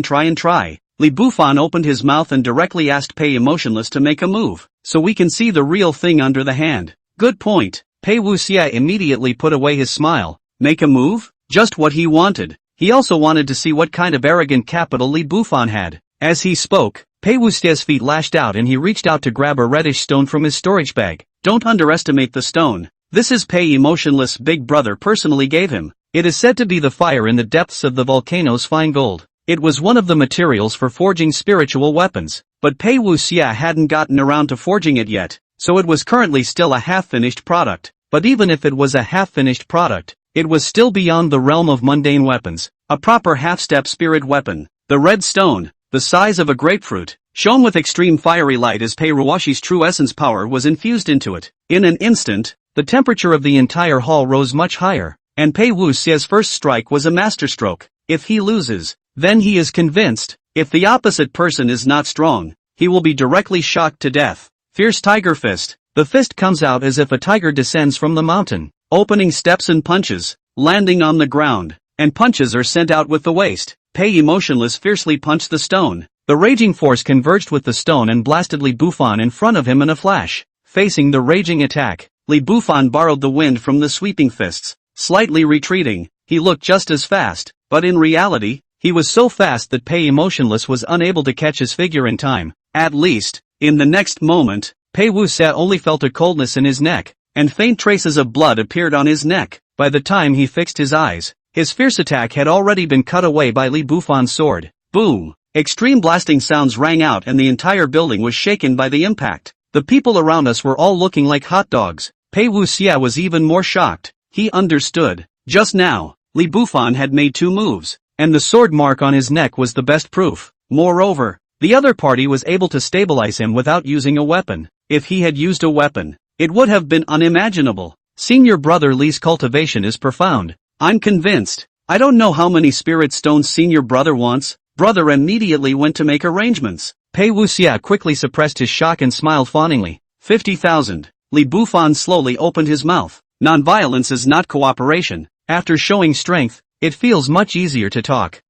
Li Bufan opened his mouth and directly asked Pei Emotionless to make a move, so we can see the real thing under the hand. Good point. Pei Wuxia immediately put away his smile. Make a move? Just what he wanted. He also wanted to see what kind of arrogant capital Li Bufan had. As he spoke, Pei Wuxia's feet lashed out and he reached out to grab a reddish stone from his storage bag. Don't underestimate the stone. This is Pei Emotionless' big brother personally gave him. It is said to be the fire in the depths of the volcano's fine gold. It was one of the materials for forging spiritual weapons, but Pei Wuxia hadn't gotten around to forging it yet, so it was currently still a half-finished product. But even if it was a half-finished product, it was still beyond the realm of mundane weapons. A proper half-step spirit weapon. The red stone, the size of a grapefruit, shone with extreme fiery light as Pei Ruoshi's true essence power was infused into it. In an instant, the temperature of the entire hall rose much higher, and Pei Wuxia's first strike was a masterstroke. If he loses, then he is convinced, if the opposite person is not strong, he will be directly shocked to death. Fierce Tiger Fist. The fist comes out as if a tiger descends from the mountain, opening steps and punches, landing on the ground, and punches are sent out with the waist. Pei emotionless fiercely punched the stone. The raging force converged with the stone and blasted Li Bufan in front of him in a flash. Facing the raging attack, Li Bufan borrowed the wind from the sweeping fists. Slightly retreating, he looked just as fast, but in reality, he was so fast that Pei emotionless was unable to catch his figure in time. At least, in the next moment, Pei Wuxia only felt a coldness in his neck, and faint traces of blood appeared on his neck. By the time he fixed his eyes, his fierce attack had already been cut away by Li Bufan's sword. Boom! Extreme blasting sounds rang out and the entire building was shaken by the impact. The people around us were all looking like hot dogs. Pei Wuxia was even more shocked. He understood. Just now, Li Bufan had made 2 moves, and the sword mark on his neck was the best proof. Moreover, the other party was able to stabilize him without using a weapon. If he had used a weapon, it would have been unimaginable. Senior brother Li's cultivation is profound. I'm convinced. I don't know how many spirit stones senior brother wants. Brother immediately went to make arrangements. Pei Wuxia quickly suppressed his shock and smiled fawningly. 50,000. Li Bufan slowly opened his mouth. Nonviolence is not cooperation. After showing strength, it feels much easier to talk.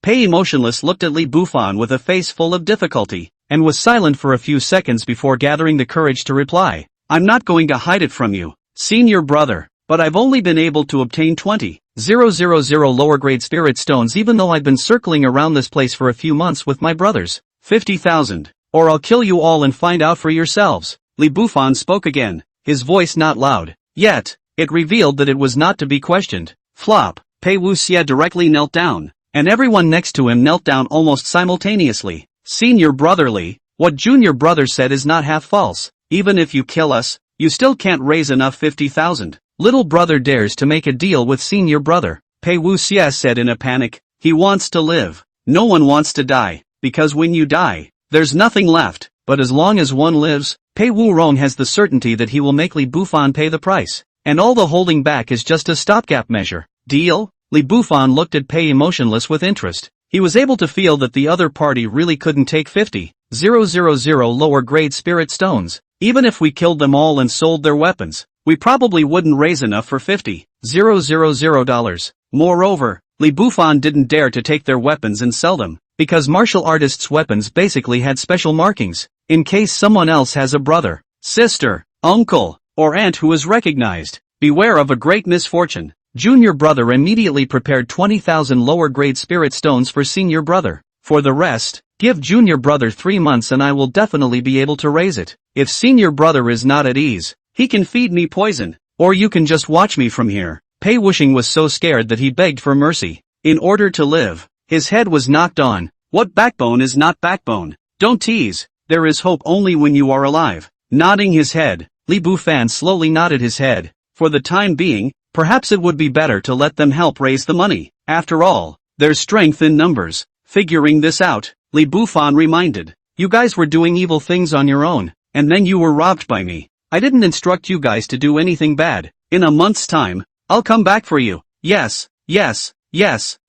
Pei emotionless looked at Li Bufan with a face full of difficulty, and was silent for a few seconds before gathering the courage to reply. I'm not going to hide it from you, senior brother, but I've only been able to obtain 20,000 lower grade spirit stones even though I've been circling around this place for a few months with my brothers. 50,000, or I'll kill you all and find out for yourselves. Li Bufan spoke again, his voice not loud, yet, it revealed that it was not to be questioned. Flop. Pei Wuxia directly knelt down, and everyone next to him knelt down almost simultaneously. Senior brother Li, what junior brother said is not half false. Even if you kill us, you still can't raise enough 50,000. Little brother dares to make a deal with senior brother. Pei Wuxia said in a panic, he wants to live. No one wants to die, because when you die, there's nothing left. But as long as one lives, Pei Wurong has the certainty that he will make Li Bufan pay the price. And all the holding back is just a stopgap measure. Deal? Li Bufan looked at Pei emotionless with interest. He was able to feel that the other party really couldn't take 50,000 lower grade spirit stones. Even if we killed them all and sold their weapons, we probably wouldn't raise enough for $50,000. Moreover, Li Bufan didn't dare to take their weapons and sell them, because martial artists' weapons basically had special markings, in case someone else has a brother, sister, uncle, or aunt who is recognized. Beware of a great misfortune. Junior brother immediately prepared 20,000 lower grade spirit stones for senior brother. For the rest, give junior brother 3 months and I will definitely be able to raise it. If senior brother is not at ease, he can feed me poison, or you can just watch me from here. Pei Wuxing was so scared that he begged for mercy. In order to live, his head was knocked on. What backbone is not backbone? Don't tease, there is hope only when you are alive. Nodding his head, Li Bufan slowly nodded his head. For the time being, perhaps it would be better to let them help raise the money. After all, there's strength in numbers. Figuring this out, Li Bufan reminded, you guys were doing evil things on your own, and then you were robbed by me. I didn't instruct you guys to do anything bad. In a month's time, I'll come back for you. Yes,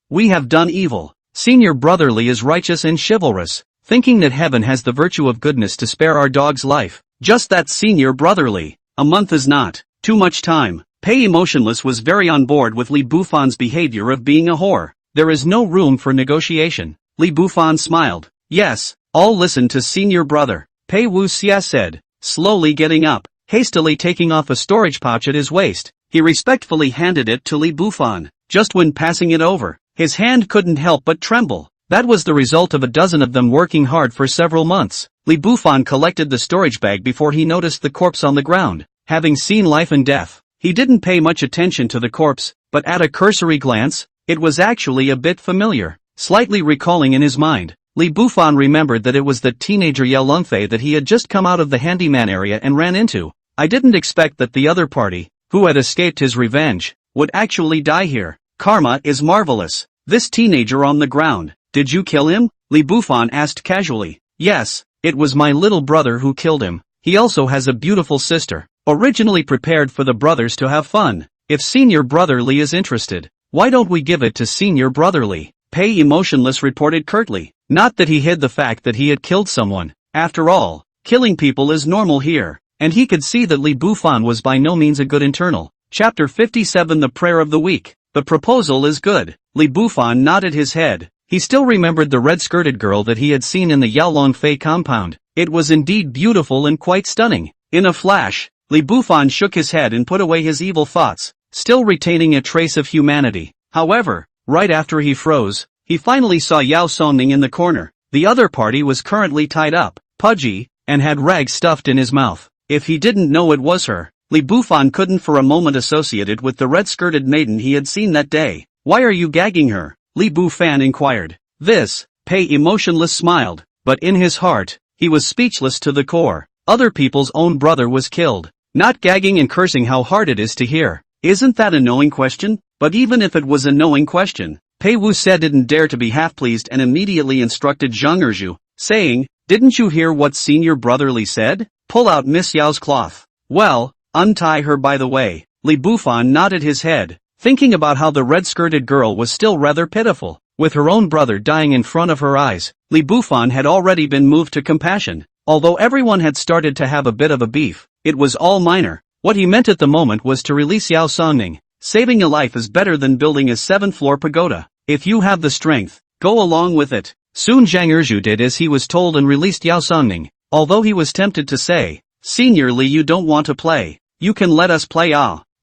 we have done evil. Senior brother Li is righteous and chivalrous, thinking that heaven has the virtue of goodness to spare our dog's life. Just that senior brother Li. A month is not too much time. Pei Emotionless was very on board with Li Bufan's behavior of being a whore. There is no room for negotiation. Li Bufan smiled. Yes, I'll listen to senior brother. Pei Wuxia said, slowly getting up, hastily taking off a storage pouch at his waist. He respectfully handed it to Li Bufan. Just when passing it over, his hand couldn't help but tremble. That was the result of a dozen of them working hard for several months. Li Bufan collected the storage bag before he noticed the corpse on the ground. Having seen life and death, he didn't pay much attention to the corpse, but at a cursory glance, it was actually a bit familiar. Slightly recalling in his mind, Li Bufan remembered that it was the teenager Yao Longfei that he had just come out of the handyman area and ran into. I didn't expect that the other party, who had escaped his revenge, would actually die here. Karma is marvelous. This teenager on the ground, did you kill him? Li Bufan asked casually. Yes, it was my little brother who killed him. He also has a beautiful sister. Originally prepared for the brothers to have fun. If senior brother Li is interested, why don't we give it to senior brother Li? Pei emotionless reported curtly. Not that he hid the fact that he had killed someone. After all, killing people is normal here. And he could see that Li Bufan was by no means a good internal. Chapter 57 The Prayer of the Week. The proposal is good. Li Bufan nodded his head. He still remembered the red-skirted girl that he had seen in the Yao Longfei compound. It was indeed beautiful and quite stunning. In a flash, Li Bufan shook his head and put away his evil thoughts, still retaining a trace of humanity. However, right after he froze, he finally saw Yao Songning in the corner. The other party was currently tied up, pudgy, and had rags stuffed in his mouth. If he didn't know it was her, Li Bufan couldn't for a moment associate it with the red-skirted maiden he had seen that day. Why are you gagging her? Li Bufan inquired. This, Pei emotionless smiled, but in his heart, he was speechless to the core. Other people's own brother was killed. Not gagging and cursing how hard it is to hear. Isn't that a knowing question? But even if it was a knowing question, Pei Wu said didn't dare to be half-pleased and immediately instructed Zhang Erju, saying, didn't you hear what senior brother Li said? Pull out Miss Yao's cloth. Well, untie her by the way. Li Bufan nodded his head, thinking about how the red-skirted girl was still rather pitiful. With her own brother dying in front of her eyes, Li Bufan had already been moved to compassion. Although everyone had started to have a bit of a beef, it was all minor. What he meant at the moment was to release Yao Songning. Saving a life is better than building a 7th-floor pagoda. If you have the strength, go along with it. Soon Zhang Erju did as he was told and released Yao Songning. Although he was tempted to say, Senior Li, you don't want to play. You can let us play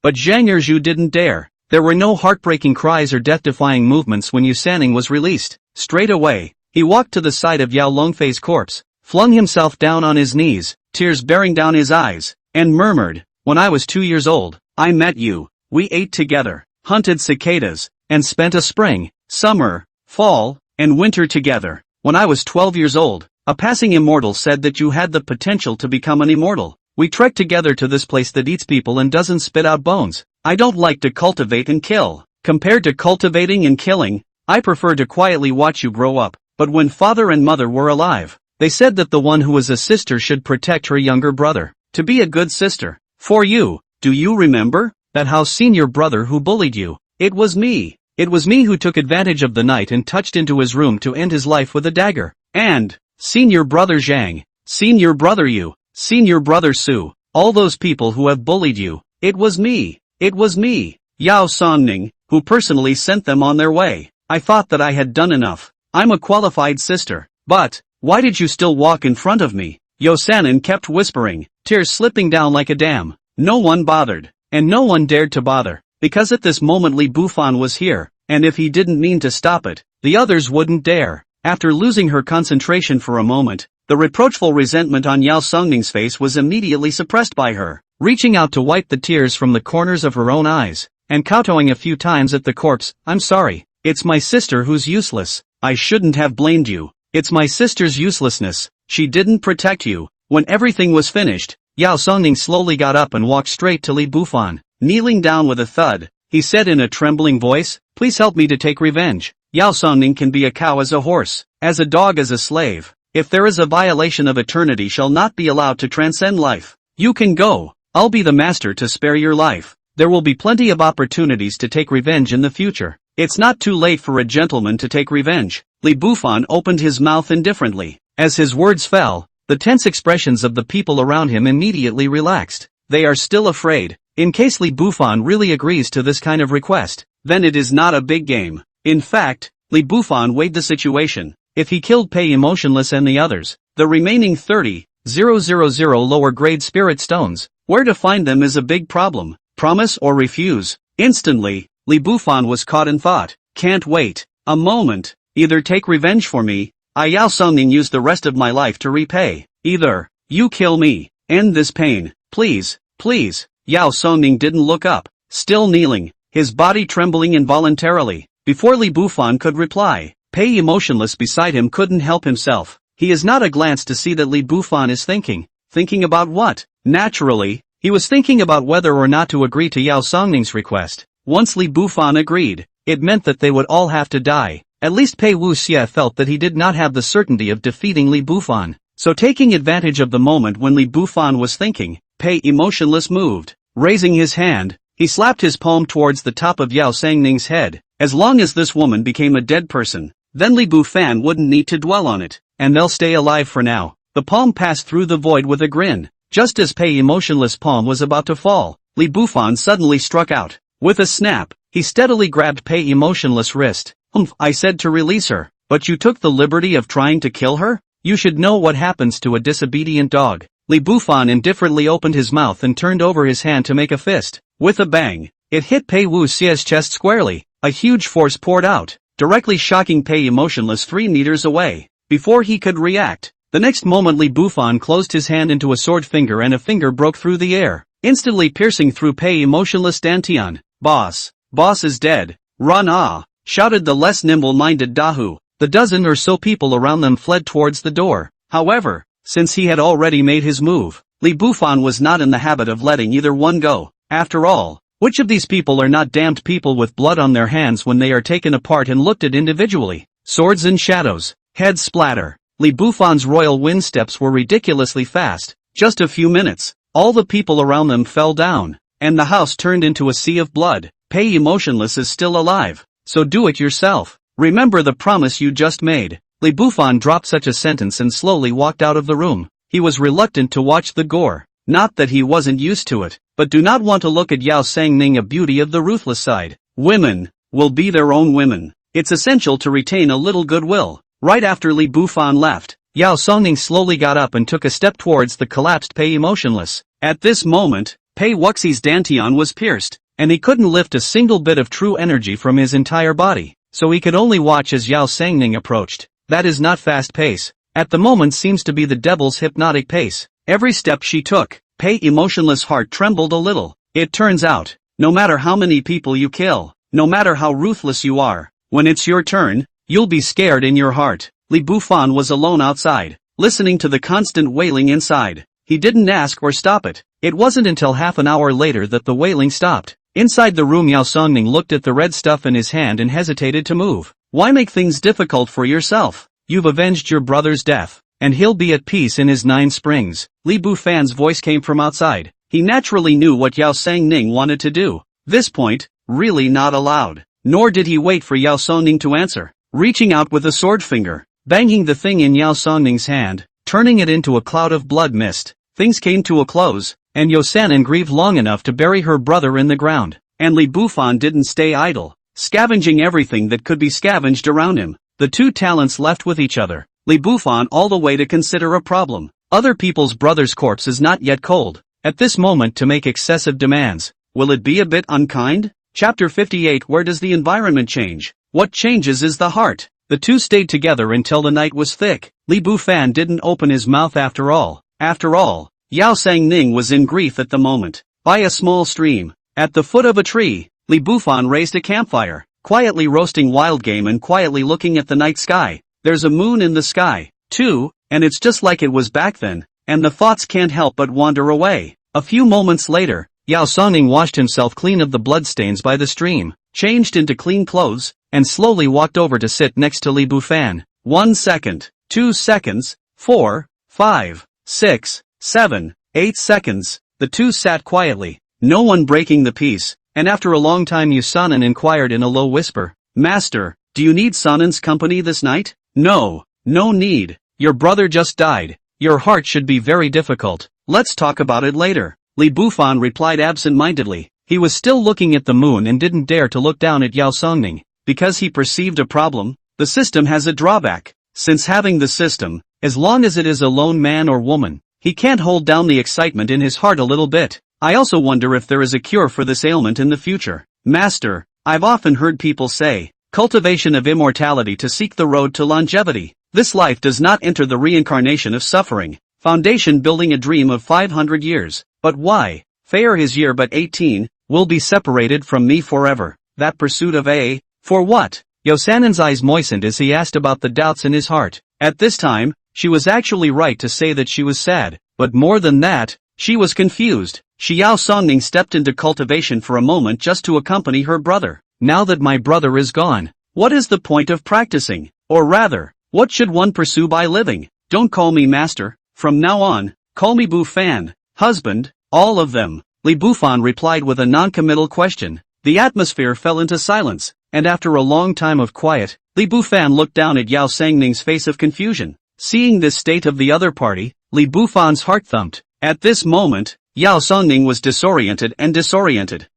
but Zhang Erju didn't dare. There were no heartbreaking cries or death-defying movements when Yu Sanning was released. Straight away, he walked to the side of Yao Longfei's corpse, flung himself down on his knees, tears bearing down his eyes, and murmured, when I was 2 years old, I met you. We ate together, hunted cicadas, and spent a spring, summer, fall, and winter together. When I was 12 years old, a passing immortal said that you had the potential to become an immortal. We trekked together to this place that eats people and doesn't spit out bones. I don't like to cultivate and kill. Compared to cultivating and killing, I prefer to quietly watch you grow up. But when father and mother were alive, they said that the one who was a sister should protect her younger brother. To be a good sister. For you, do you remember? That house senior brother who bullied you. It was me. It was me who took advantage of the night and touched into his room to end his life with a dagger. And, senior brother Zhang, senior brother Yu, senior brother Su, all those people who have bullied you. It was me. It was me, Yao Songning, who personally sent them on their way. I thought that I had done enough. I'm a qualified sister. But, why did you still walk in front of me? Yu Sanning kept whispering, tears slipping down like a dam. No one bothered. And no one dared to bother, because at this moment Li Bufan was here, and if he didn't mean to stop it, the others wouldn't dare. After losing her concentration for a moment, the reproachful resentment on Yao Songning's face was immediately suppressed by her, reaching out to wipe the tears from the corners of her own eyes, and kowtowing a few times at the corpse. I'm sorry, it's my sister who's useless. I shouldn't have blamed you. It's my sister's uselessness. She didn't protect you. When everything was finished, Yao Songning slowly got up and walked straight to Li Bufan. Kneeling down with a thud, he said in a trembling voice, please help me to take revenge. Yao Songning can be a cow as a horse, as a dog as a slave. If there is a violation of eternity shall not be allowed to transcend life. You can go. I'll be the master to spare your life. There will be plenty of opportunities to take revenge in the future. It's not too late for a gentleman to take revenge. Li Bufan opened his mouth indifferently. As his words fell, the tense expressions of the people around him immediately relaxed. They are still afraid. In case Li Bufan really agrees to this kind of request, then it is not a big game. In fact, Li Bufan weighed the situation. If he killed Pei Emotionless and the others, the remaining 30,000 lower-grade spirit stones, where to find them is a big problem. Promise or refuse. Instantly, Li Bufan was caught in thought. Can't wait a moment. Either take revenge for me, Yao Songning used the rest of my life to repay. Either, you kill me, end this pain, please, please. Yao Songning didn't look up, still kneeling, his body trembling involuntarily. Before Li Bufan could reply, Pei emotionless beside him couldn't help himself. He is not a glance to see that Li Bufan is thinking. Thinking about what? Naturally, he was thinking about whether or not to agree to Yao Songning's request. Once Li Bufan agreed, it meant that they would all have to die. At least Pei Wuxie felt that he did not have the certainty of defeating Li Bufan. So taking advantage of the moment when Li Bufan was thinking, Pei emotionless moved. Raising his hand, he slapped his palm towards the top of Yao Songning's head. As long as this woman became a dead person, then Li Bufan wouldn't need to dwell on it, and they'll stay alive for now. The palm passed through the void with a grin. Just as Pei emotionless palm was about to fall, Li Bufan suddenly struck out. With a snap, he steadily grabbed Pei emotionless wrist. I said to release her, but you took the liberty of trying to kill her? You should know what happens to a disobedient dog. Li Bufan indifferently opened his mouth and turned over his hand to make a fist. With a bang, it hit Pei Wuxie's chest squarely. A huge force poured out, directly shocking Pei emotionless 3 meters away. Before he could react, the next moment Li Bufan closed his hand into a sword finger and a finger broke through the air, instantly piercing through Pei emotionless dantian. Boss is dead. Run shouted the less nimble-minded Dahu. The dozen or so people around them fled towards the door. However, since he had already made his move, Li Bufan was not in the habit of letting either one go. After all, which of these people are not damned people with blood on their hands when they are taken apart and looked at individually? Swords and shadows, heads splatter. Li Bufan's royal wind steps were ridiculously fast. Just a few minutes, all the people around them fell down, and the house turned into a sea of blood. Pei emotionless is still alive, so do it yourself. Remember the promise you just made. Li Bufan dropped such a sentence and slowly walked out of the room. He was reluctant to watch the gore. Not that he wasn't used to it, but do not want to look at Yao Sangning, a beauty of the ruthless side. Women will be their own women. It's essential to retain a little goodwill. Right after Li Bufan left, Yao Songning slowly got up and took a step towards the collapsed Pei emotionless. At this moment, Pei Wuxie's dantian was pierced, and he couldn't lift a single bit of true energy from his entire body, so he could only watch as Yao Sangning approached. That is not fast pace. At the moment seems to be the devil's hypnotic pace. Every step she took, Pei emotionless heart trembled a little. It turns out, no matter how many people you kill, no matter how ruthless you are, when it's your turn, you'll be scared in your heart. Li Bufan was alone outside, listening to the constant wailing inside. He didn't ask or stop it. It wasn't until half an hour later that the wailing stopped. Inside the room, Yao Songning looked at the red stuff in his hand and hesitated to move. Why make things difficult for yourself? You've avenged your brother's death, and he'll be at peace in his 9 springs. Li Bufan's voice came from outside. He naturally knew what Yao Sangning wanted to do. This point, really not allowed. Nor did he wait for Yao Songning to answer. Reaching out with a sword finger, banging the thing in Yao Songning's hand, turning it into a cloud of blood mist, things came to a close, and Yao Sanin grieved long enough to bury her brother in the ground. And Li Bufan didn't stay idle, scavenging everything that could be scavenged around him. The two talents left with each other. Li Bufan all the way to consider a problem. Other people's brother's corpse is not yet cold. At this moment to make excessive demands. Will it be a bit unkind? Chapter 58. Where does the environment change? What changes is the heart. The two stayed together until the night was thick. Li Bufan didn't open his mouth after all. Yao Sangning was in grief at the moment. By a small stream, at the foot of a tree, Li Bufan raised a campfire, quietly roasting wild game and quietly looking at the night sky. There's a moon in the sky, too, and it's just like it was back then, and the thoughts can't help but wander away. A few moments later, Yao Songning washed himself clean of the bloodstains by the stream, changed into clean clothes, and slowly walked over to sit next to Li Bufan. 1 second, 2 seconds, 4, 5, 6, 7, 8 seconds. The two sat quietly, no one breaking the peace, and after a long time Yao Sanin inquired in a low whisper, "Master, do you need Sanin's company this night?" "No need. Your brother just died. Your heart should be very difficult. Let's talk about it later." Li Bufan replied absent-mindedly. He was still looking at the moon and didn't dare to look down at Yao Songning, because he perceived a problem. The system has a drawback. Since having the system, as long as it is a lone man or woman, he can't hold down the excitement in his heart a little bit. I also wonder if there is a cure for this ailment in the future. Master, I've often heard people say, cultivation of immortality to seek the road to longevity. This life does not enter the reincarnation of suffering. Foundation building a dream of 500 years. But why? Fair his year but 18, will be separated from me forever. That pursuit of for what? Yao Sannin's eyes moistened as he asked about the doubts in his heart. At this time, she was actually right to say that she was sad, but more than that, she was confused. Xiao Songning stepped into cultivation for a moment just to accompany her brother. Now that my brother is gone, what is the point of practicing? Or rather, what should one pursue by living? Don't call me master, from now on, call me Bu Fan, husband, all of them. Li Bufan replied with a non-committal question. The atmosphere fell into silence, and after a long time of quiet, Li Bufan looked down at Yao Sangning's face of confusion. Seeing this state of the other party, Li Bufan's heart thumped. At this moment, Yao Songning was disoriented.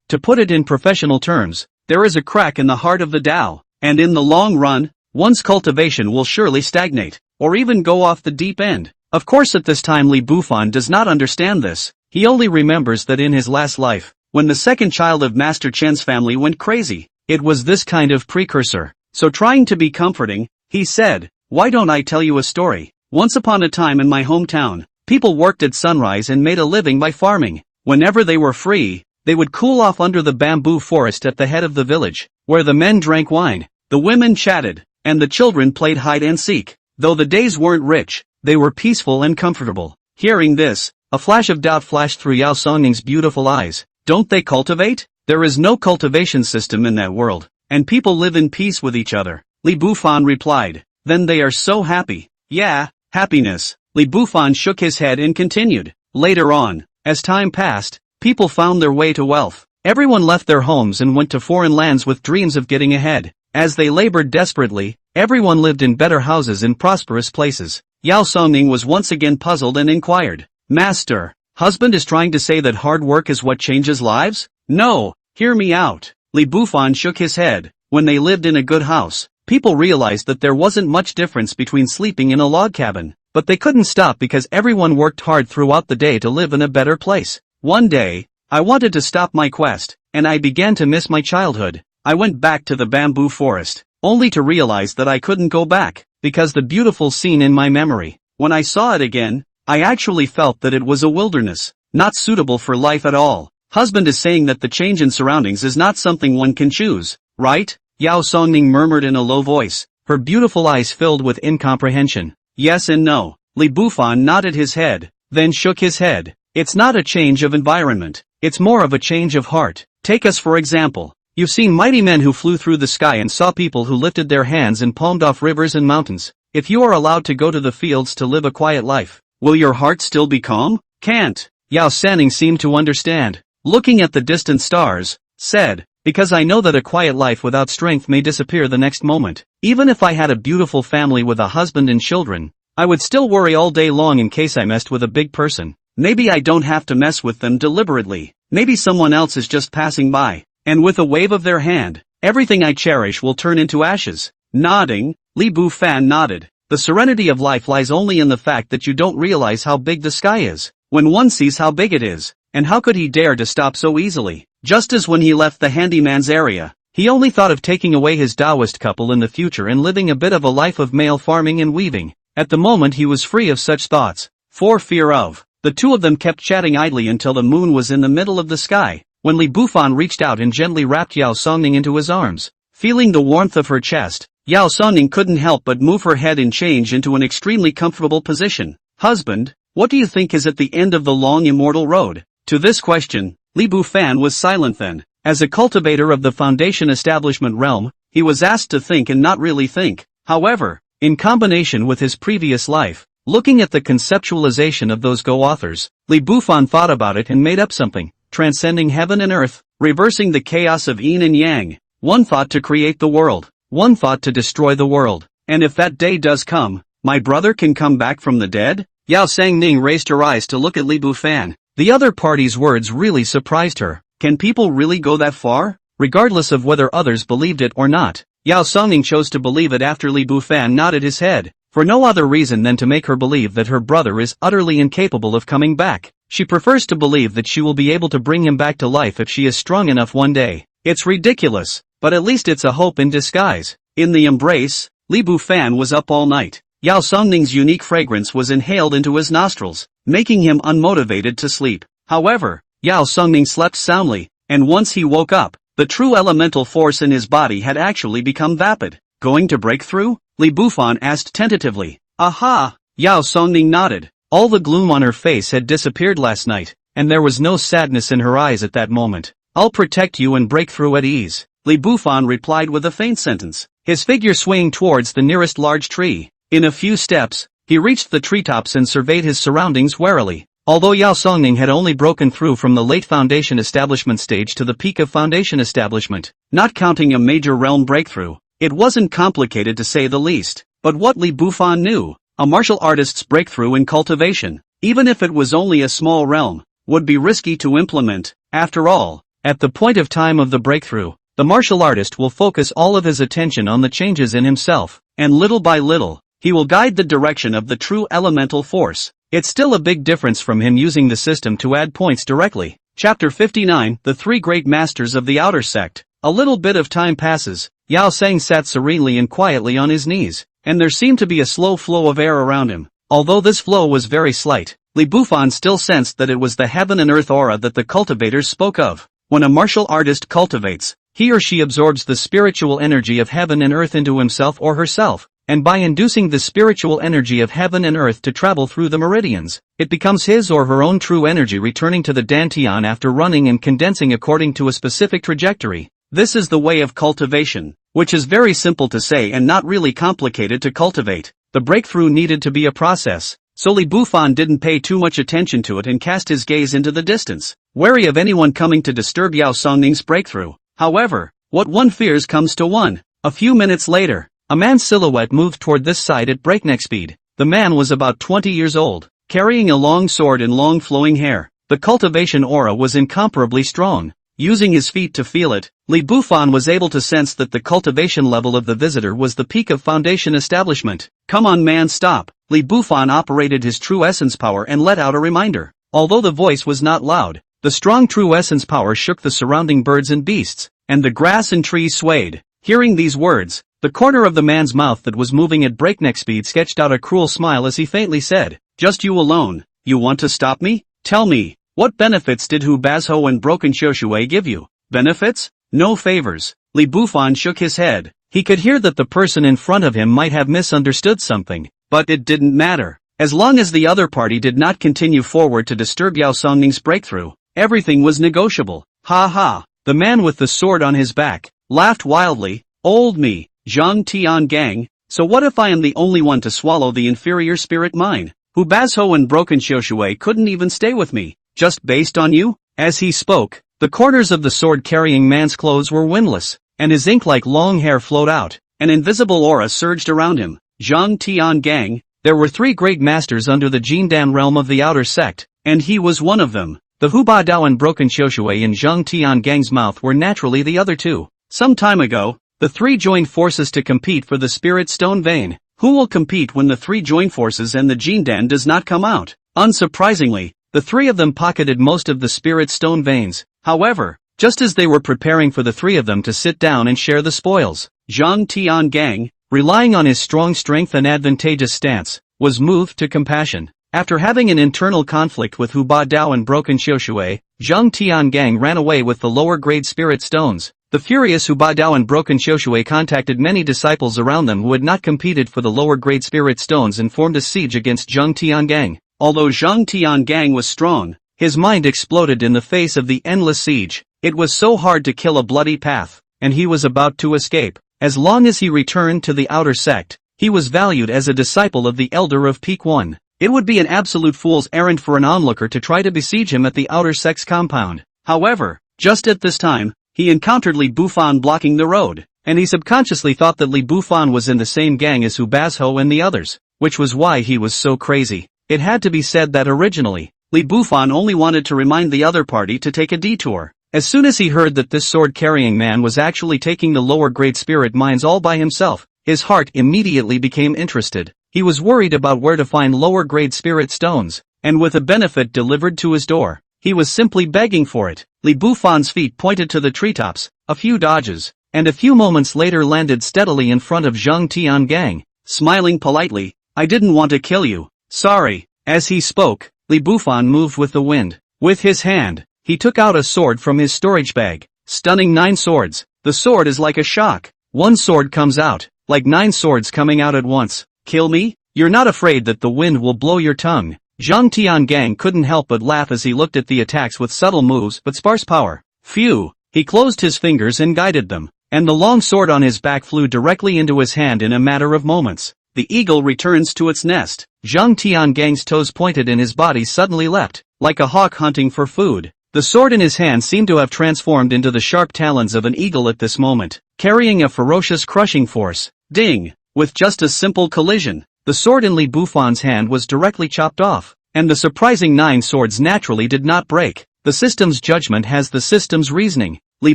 To put it in professional terms, there is a crack in the heart of the Tao, and in the long run, one's cultivation will surely stagnate, or even go off the deep end. Of course at this time Li Bufan does not understand this. He only remembers that in his last life, when the second child of Master Chen's family went crazy, it was this kind of precursor. So trying to be comforting, he said, "Why don't I tell you a story? Once upon a time in my hometown, people worked at sunrise and made a living by farming. Whenever they were free, they would cool off under the bamboo forest at the head of the village, where the men drank wine, the women chatted, and the children played hide and seek. Though the days weren't rich, they were peaceful and comfortable." Hearing this, a flash of doubt flashed through Yao Songning's beautiful eyes. Don't they cultivate? There is no cultivation system in that world, and people live in peace with each other. Li Bufan replied. Then they are so happy. Yeah, happiness. Li Bufan shook his head and continued. Later on, as time passed, people found their way to wealth. Everyone left their homes and went to foreign lands with dreams of getting ahead. As they labored desperately, everyone lived in better houses in prosperous places. Yao Songning was once again puzzled and inquired. Master, husband is trying to say that hard work is what changes lives? No, hear me out. Li Bufan shook his head. When they lived in a good house, people realized that there wasn't much difference between sleeping in a log cabin. But they couldn't stop because everyone worked hard throughout the day to live in a better place. One day, I wanted to stop my quest, and I began to miss my childhood. I went back to the bamboo forest, only to realize that I couldn't go back, because the beautiful scene in my memory, when I saw it again, I actually felt that it was a wilderness, not suitable for life at all. Husband is saying that the change in surroundings is not something one can choose, right? Yao Songning murmured in a low voice, her beautiful eyes filled with incomprehension. Yes and no. Li Bufan nodded his head, then shook his head. It's not a change of environment, it's more of a change of heart. Take us for example. You've seen mighty men who flew through the sky and saw people who lifted their hands and palmed off rivers and mountains. If you are allowed to go to the fields to live a quiet life, will your heart still be calm? Can't. Yao Sanning seemed to understand. Looking at the distant stars, said, because I know that a quiet life without strength may disappear the next moment. Even if I had a beautiful family with a husband and children, I would still worry all day long in case I messed with a big person. Maybe I don't have to mess with them deliberately. Maybe someone else is just passing by, and with a wave of their hand, everything I cherish will turn into ashes. Nodding, Li Bufan nodded. The serenity of life lies only in the fact that you don't realize how big the sky is, when one sees how big it is, and how could he dare to stop so easily? Just as when he left the handyman's area, he only thought of taking away his Taoist couple in the future and living a bit of a life of male farming and weaving. At the moment he was free of such thoughts, for fear of. The two of them kept chatting idly until the moon was in the middle of the sky, when Li Bufan reached out and gently wrapped Yao Songning into his arms. Feeling the warmth of her chest, Yao Songning couldn't help but move her head and change into an extremely comfortable position. Husband, what do you think is at the end of the long immortal road? To this question, Li Bufan was silent then. As a cultivator of the foundation establishment realm, he was asked to think and not really think. However, in combination with his previous life, looking at the conceptualization of those Go-authors, Li Bufan thought about it and made up something, transcending heaven and earth, reversing the chaos of yin and yang. One thought to create the world, one thought to destroy the world. And if that day does come, my brother can come back from the dead? Yao Sangning raised her eyes to look at Li Bufan. The other party's words really surprised her. Can people really go that far? Regardless of whether others believed it or not, Yao Songning chose to believe it after Li Bufan nodded his head, for no other reason than to make her believe that her brother is utterly incapable of coming back. She prefers to believe that she will be able to bring him back to life if she is strong enough one day. It's ridiculous, but at least it's a hope in disguise. In the embrace, Li Bufan was up all night. Yao Songning's unique fragrance was inhaled into his nostrils, making him unmotivated to sleep. However, Yao Songning slept soundly, and once he woke up, The true elemental force in his body had actually become vapid. Going to break through? Li Bufan asked tentatively. Aha! Yao Songning nodded. All the gloom on her face had disappeared last night, and there was no sadness in her eyes at that moment. I'll protect you and break through at ease, Li Bufan replied with a faint sentence, his figure swaying towards the nearest large tree. In a few steps, he reached the treetops and surveyed his surroundings warily. Although Yao Songning had only broken through from the late foundation establishment stage to the peak of foundation establishment, not counting a major realm breakthrough, it wasn't complicated to say the least. But what Li Bufan knew, a martial artist's breakthrough in cultivation, even if it was only a small realm, would be risky to implement. After all, at the point of time of the breakthrough, the martial artist will focus all of his attention on the changes in himself, and little by little, he will guide the direction of the true elemental force. It's still a big difference from him using the system to add points directly. Chapter 59, The Three Great Masters of the Outer Sect. A little bit of time passes. Yao Sang sat serenely and quietly on his knees, and there seemed to be a slow flow of air around him. Although this flow was very slight, Li Bufan still sensed that it was the heaven and earth aura that the cultivators spoke of. When a martial artist cultivates, he or she absorbs the spiritual energy of heaven and earth into himself or herself, and by inducing the spiritual energy of heaven and earth to travel through the meridians, it becomes his or her own true energy returning to the dantian after running and condensing according to a specific trajectory. This is the way of cultivation, which is very simple to say and not really complicated to cultivate. The breakthrough needed to be a process, so Li Bufan didn't pay too much attention to it and cast his gaze into the distance, wary of anyone coming to disturb Yao Songning's breakthrough. However, what one fears comes to one. A few minutes later, a man's silhouette moved toward this side at breakneck speed. The man was about 20 years old, carrying a long sword and long flowing hair. The cultivation aura was incomparably strong. Using his feet to feel it, Li Bufan was able to sense that the cultivation level of the visitor was the peak of foundation establishment. Come on man, stop. Li Bufan operated his true essence power and let out a reminder. Although the voice was not loud, the strong true essence power shook the surrounding birds and beasts, and the grass and trees swayed. Hearing these words, the corner of the man's mouth that was moving at breakneck speed sketched out a cruel smile as he faintly said, "Just you alone, you want to stop me? Tell me, what benefits did Hu Bazhou and Broken Shoshue give you? Benefits? No favors." Li Bufan shook his head. He could hear that the person in front of him might have misunderstood something, but it didn't matter. As long as the other party did not continue forward to disturb Yao Songning's breakthrough, everything was negotiable. Ha ha. The man with the sword on his back laughed wildly. Old me, Zhang Tian Gang, so what if I am the only one to swallow the inferior spirit mine? Hu Bazhou and Broken Shoshue couldn't even stay with me, just based on you? As he spoke, the corners of the sword-carrying man's clothes were windless, and his ink-like long hair flowed out. An invisible aura surged around him. Zhang Tian Gang, there were three great masters under the Jindan realm of the outer sect, and he was one of them. The Hu Badao and Broken Shoshue in Zhang Tian Gang's mouth were naturally the other two. Some time ago, the three joined forces to compete for the Spirit Stone Vein. Who will compete when the three join forces and the Jindan does not come out? Unsurprisingly, the three of them pocketed most of the Spirit Stone Veins. However, just as they were preparing for the three of them to sit down and share the spoils, Zhang Tian Gang, relying on his strong strength and advantageous stance, was moved to compassion. After having an internal conflict with Hu Badao and Broken Shoshue, Zhang Tian Gang ran away with the lower-grade spirit stones. The furious Hu Badao and Broken Shoshue contacted many disciples around them who had not competed for the lower-grade spirit stones and formed a siege against Zhang Tian Gang. Although Zhang Tian Gang was strong, his mind exploded in the face of the endless siege. It was so hard to kill a bloody path, and he was about to escape. As long as he returned to the outer sect, he was valued as a disciple of the Elder of Peak 1. It would be an absolute fool's errand for an onlooker to try to besiege him at the outer sect's compound. However, just at this time, he encountered Li Bufan blocking the road, and he subconsciously thought that Li Bufan was in the same gang as Hu Bazhou and the others, which was why he was so crazy. It had to be said that originally, Li Bufan only wanted to remind the other party to take a detour. As soon as he heard that this sword-carrying man was actually taking the lower-grade spirit mines all by himself, his heart immediately became interested. He was worried about where to find lower-grade spirit stones, and with a benefit delivered to his door, he was simply begging for it. Li Bufan's feet pointed to the treetops, a few dodges, and a few moments later landed steadily in front of Zhang Tian Gang, smiling politely. "I didn't want to kill you. Sorry." As he spoke, Li Bufan moved with the wind. With his hand, he took out a sword from his storage bag, stunning 9 swords. The sword is like a shock. One sword comes out, like 9 swords coming out at once. Kill me? You're not afraid that the wind will blow your tongue. Zhang Tiangang couldn't help but laugh as he looked at the attacks with subtle moves but sparse power. Phew! He closed his fingers and guided them, and the long sword on his back flew directly into his hand in a matter of moments. The eagle returns to its nest. Zhang Tiangang's toes pointed and his body suddenly leapt, like a hawk hunting for food. The sword in his hand seemed to have transformed into the sharp talons of an eagle at this moment, carrying a ferocious crushing force. Ding! With just a simple collision, the sword in Li Bufan's hand was directly chopped off, and the surprising 9 swords naturally did not break. The system's judgment has the system's reasoning. Li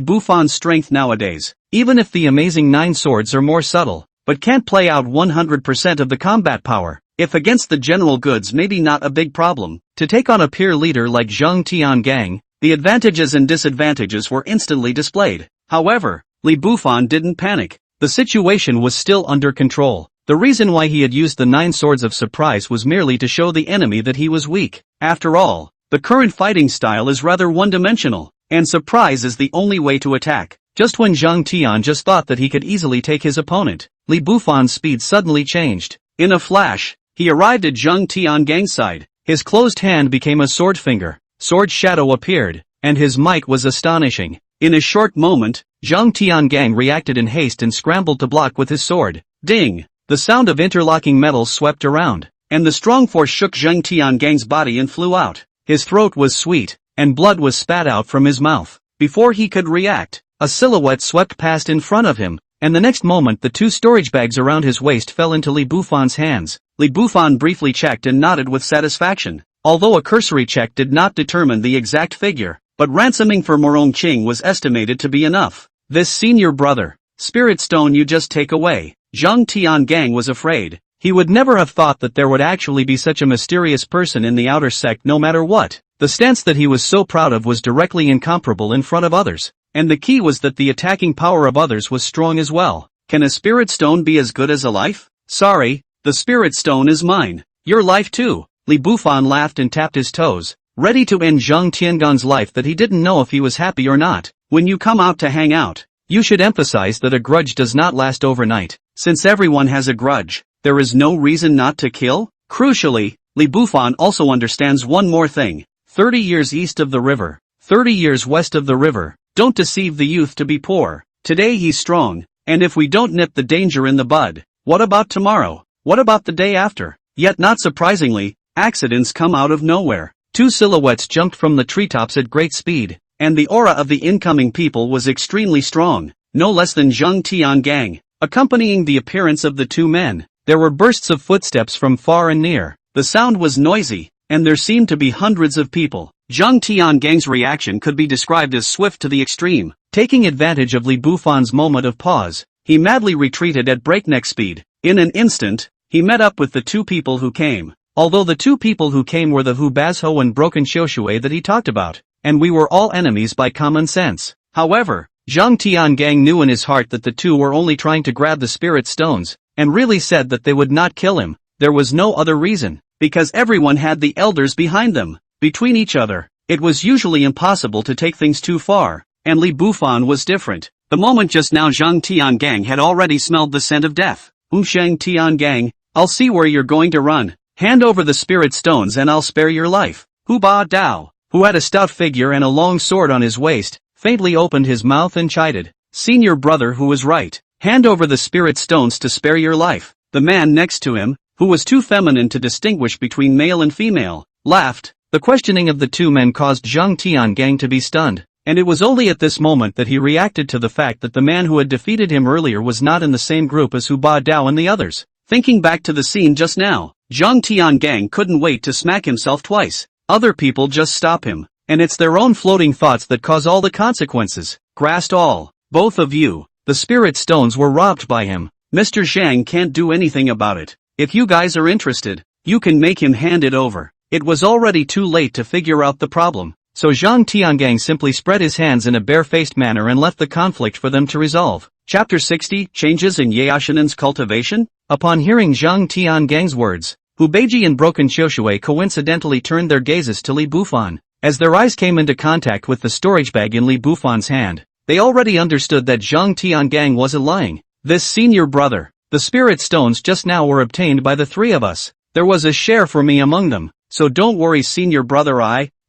Bufan's strength nowadays, even if the amazing 9 swords are more subtle, but can't play out 100% of the combat power. If against the general goods, maybe not a big problem. To take on a peer leader like Zhang Tiangang, the advantages and disadvantages were instantly displayed. However, Li Bufan didn't panic. The situation was still under control. The reason why he had used the 9 swords of surprise was merely to show the enemy that he was weak. After all, the current fighting style is rather one-dimensional, and surprise is the only way to attack. Just when Zhang Tian just thought that he could easily take his opponent, Li Bufan's speed suddenly changed. In a flash, he arrived at Zhang Tiangang's side. His closed hand became a sword finger, sword shadow appeared, and his might was astonishing. In a short moment, Zhang Tiangang reacted in haste and scrambled to block with his sword. Ding! The sound of interlocking metals swept around, and the strong force shook Zhang Tiangang's body and flew out. His throat was sweet, and blood was spat out from his mouth. Before he could react, a silhouette swept past in front of him, and the next moment the 2 storage bags around his waist fell into Li Bufan's hands. Li Bufan briefly checked and nodded with satisfaction. Although a cursory check did not determine the exact figure, but ransoming for Morong Qing was estimated to be enough. This senior brother, spirit stone you just take away. Zhang Tiangang was afraid. He would never have thought that there would actually be such a mysterious person in the outer sect no matter what. The stance that he was so proud of was directly incomparable in front of others, and the key was that the attacking power of others was strong as well. Can a spirit stone be as good as a life? Sorry, the spirit stone is mine. Your life too. Li Bufan laughed and tapped his toes, ready to end Zhang Tiangang's life that he didn't know if he was happy or not. When you come out to hang out, you should emphasize that a grudge does not last overnight. Since everyone has a grudge, there is no reason not to kill. Crucially, Li Bufan also understands one more thing. 30 years east of the river, 30 years west of the river. Don't deceive the youth to be poor. Today he's strong, and if we don't nip the danger in the bud, what about tomorrow? What about the day after? Yet not surprisingly, accidents come out of nowhere. 2 silhouettes jumped from the treetops at great speed, and the aura of the incoming people was extremely strong, no less than Zhang Tiangang. Accompanying the appearance of the 2 men, there were bursts of footsteps from far and near. The sound was noisy, and there seemed to be hundreds of people. Zhang Tiangang's reaction could be described as swift to the extreme. Taking advantage of Li Bufan's moment of pause, he madly retreated at breakneck speed. In an instant, he met up with the 2 people who came. Although the 2 people who came were the Hu Bazhou and Broken Xiushui that he talked about, and we were all enemies by common sense. However, Zhang Tiangang knew in his heart that the 2 were only trying to grab the spirit stones, and really said that they would not kill him. There was no other reason, because everyone had the elders behind them. Between each other, it was usually impossible to take things too far, and Li Bufan was different. The moment just now Zhang Tiangang had already smelled the scent of death. Shang Tiangang, I'll see where you're going to run. Hand over the spirit stones and I'll spare your life. Hu Ba Dao, who had a stout figure and a long sword on his waist, faintly opened his mouth and chided. Senior brother who was right. Hand over the spirit stones to spare your life. The man next to him, who was too feminine to distinguish between male and female, laughed. The questioning of the 2 men caused Zhang Tiangang to be stunned, and it was only at this moment that he reacted to the fact that the man who had defeated him earlier was not in the same group as Hu Ba Dao and the others. Thinking back to the scene just now, Zhang Tiangang couldn't wait to smack himself twice. Other people just stop him, and it's their own floating thoughts that cause all the consequences. Grassed all. Both of you. The spirit stones were robbed by him. Mr. Zhang can't do anything about it. If you guys are interested, you can make him hand it over. It was already too late to figure out the problem, so Zhang Tiangang simply spread his hands in a bare-faced manner and left the conflict for them to resolve. Chapter 60, Changes in Yaoshinan's Cultivation? Upon hearing Zhang Tiangang's words, Hu Beiji and Broken Xiushui coincidentally turned their gazes to Li Bufan. As their eyes came into contact with the storage bag in Li Bufan's hand, They already understood that Zhang Tiangang wasn't lying. This senior brother. The spirit stones just now were obtained by the three of us. There was a share for me among them. So don't worry, senior brother,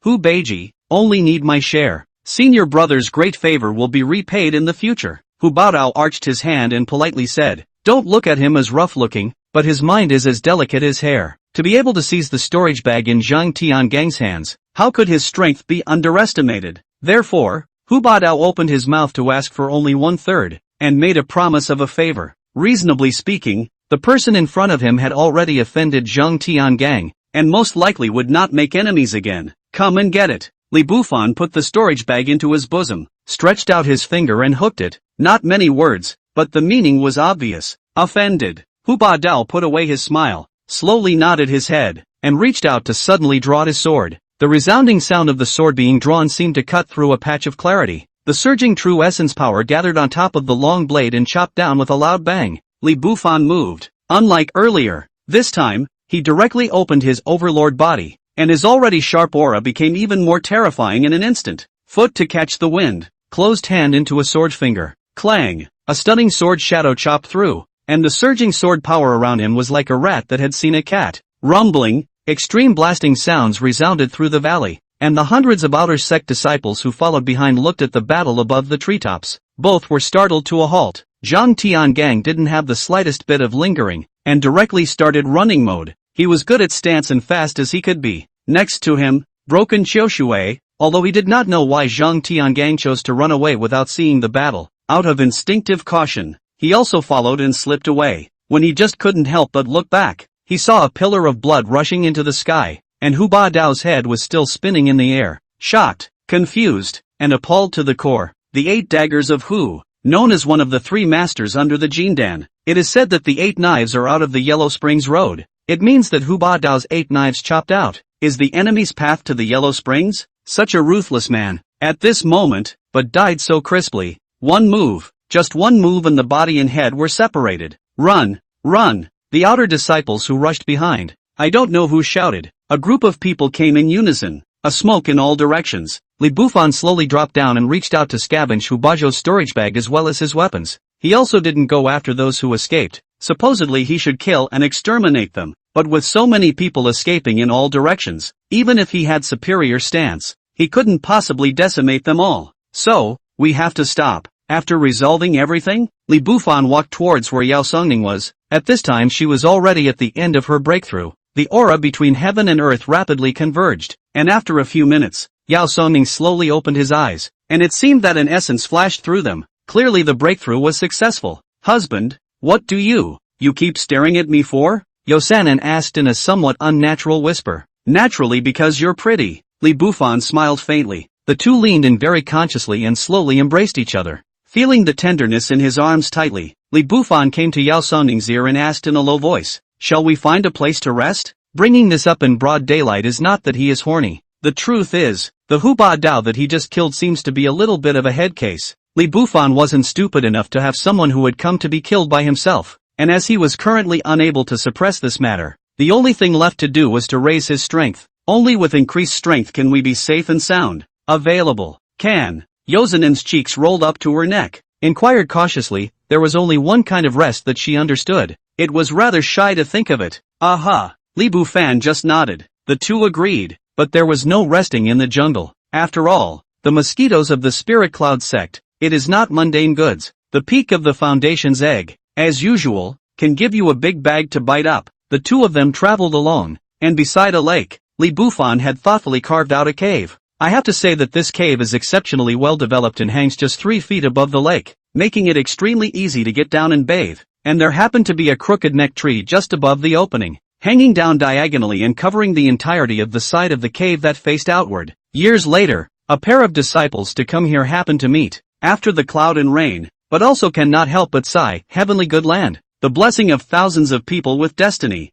Hu Beiji, only need my share. Senior brother's great favor will be repaid in the future. Hu Baodao arched his hand and politely said, don't look at him as rough-looking, but his mind is as delicate as hair. To be able to seize the storage bag in Zhang Tiangang's hands, how could his strength be underestimated? Therefore, Hu Baodao opened his mouth to ask for only 1/3, and made a promise of a favor. Reasonably speaking, the person in front of him had already offended Zhang Tiangang, and most likely would not make enemies again. Come and get it. Li Bufan put the storage bag into his bosom, stretched out his finger and hooked it. Not many words, but the meaning was obvious. Offended. Hu Baodao put away his smile, slowly nodded his head, and reached out to suddenly draw his sword. The resounding sound of the sword being drawn seemed to cut through a patch of clarity. The surging true essence power gathered on top of the long blade and chopped down with a loud bang. Li Bufan moved. Unlike earlier, this time, he directly opened his overlord body, and his already sharp aura became even more terrifying in an instant. Foot to catch the wind, closed hand into a sword finger. Clang! A stunning sword shadow chopped through, and the surging sword power around him was like a rat that had seen a cat. Rumbling, extreme blasting sounds resounded through the valley, and the hundreds of outer sect disciples who followed behind looked at the battle above the treetops. Both were startled to a halt. Zhang Tiangang didn't have the slightest bit of lingering, and directly started running mode. He was good at stance and fast as he could be. Next to him, broken Qiushui, although he did not know why Zhang Tiangang chose to run away without seeing the battle. Out of instinctive caution, he also followed and slipped away. When he just couldn't help but look back, he saw a pillar of blood rushing into the sky, and Hu Baodao's head was still spinning in the air. Shocked, confused, and appalled to the core, the 8 daggers of Hu, known as one of the 3 masters under the Jindan. It is said that the 8 knives are out of the Yellow Springs Road. It means that Hu Baodao's 8 knives chopped out is the enemy's path to the Yellow Springs? Such a ruthless man, at this moment, but died so crisply. One move, just one move and the body and head were separated. Run, run! The outer disciples who rushed behind. I don't know who shouted. A group of people came in unison, a smoke in all directions. Li Bufan slowly dropped down and reached out to scavenge Hu Baozhou's storage bag as well as his weapons. He also didn't go after those who escaped. Supposedly he should kill and exterminate them, but with so many people escaping in all directions, even if he had superior stance, he couldn't possibly decimate them all. So, we have to stop. After resolving everything, Li Bufan walked towards where Yao Songning was. At this time she was already at the end of her breakthrough. The aura between heaven and earth rapidly converged, and after a few minutes, Yao Songning slowly opened his eyes, and it seemed that an essence flashed through them. Clearly the breakthrough was successful. Husband, what do you keep staring at me for? Yosanan asked in a somewhat unnatural whisper. Naturally, because you're pretty. Li Bufan smiled faintly. The two leaned in very consciously and slowly embraced each other. Feeling the tenderness in his arms tightly, Li Bufan came to Yao Songning's ear and asked in a low voice, shall we find a place to rest? Bringing this up in broad daylight is not that he is horny. The truth is, the Hu Baodao that he just killed seems to be a little bit of a head case. Li Bufan wasn't stupid enough to have someone who had come to be killed by himself, and as he was currently unable to suppress this matter, the only thing left to do was to raise his strength. Only with increased strength can we be safe and sound. Available. Can. Yosanan's cheeks rolled up to her neck. Inquired cautiously, there was only one kind of rest that she understood. It was rather shy to think of it. Aha. Li Bufan just nodded. The two agreed, but there was no resting in the jungle. After all, the mosquitoes of the Spirit Cloud sect, it is not mundane goods. The peak of the Foundation's egg, as usual, can give you a big bag to bite up. The two of them traveled alone, and beside a lake, Li Bufan had thoughtfully carved out a cave. I have to say that this cave is exceptionally well developed and hangs just 3 feet above the lake, making it extremely easy to get down and bathe. And there happened to be a crooked neck tree just above the opening, hanging down diagonally and covering the entirety of the side of the cave that faced outward. Years later, a pair of disciples to come here happened to meet, after the cloud and rain, but also cannot help but sigh, heavenly good land, the blessing of thousands of people with destiny.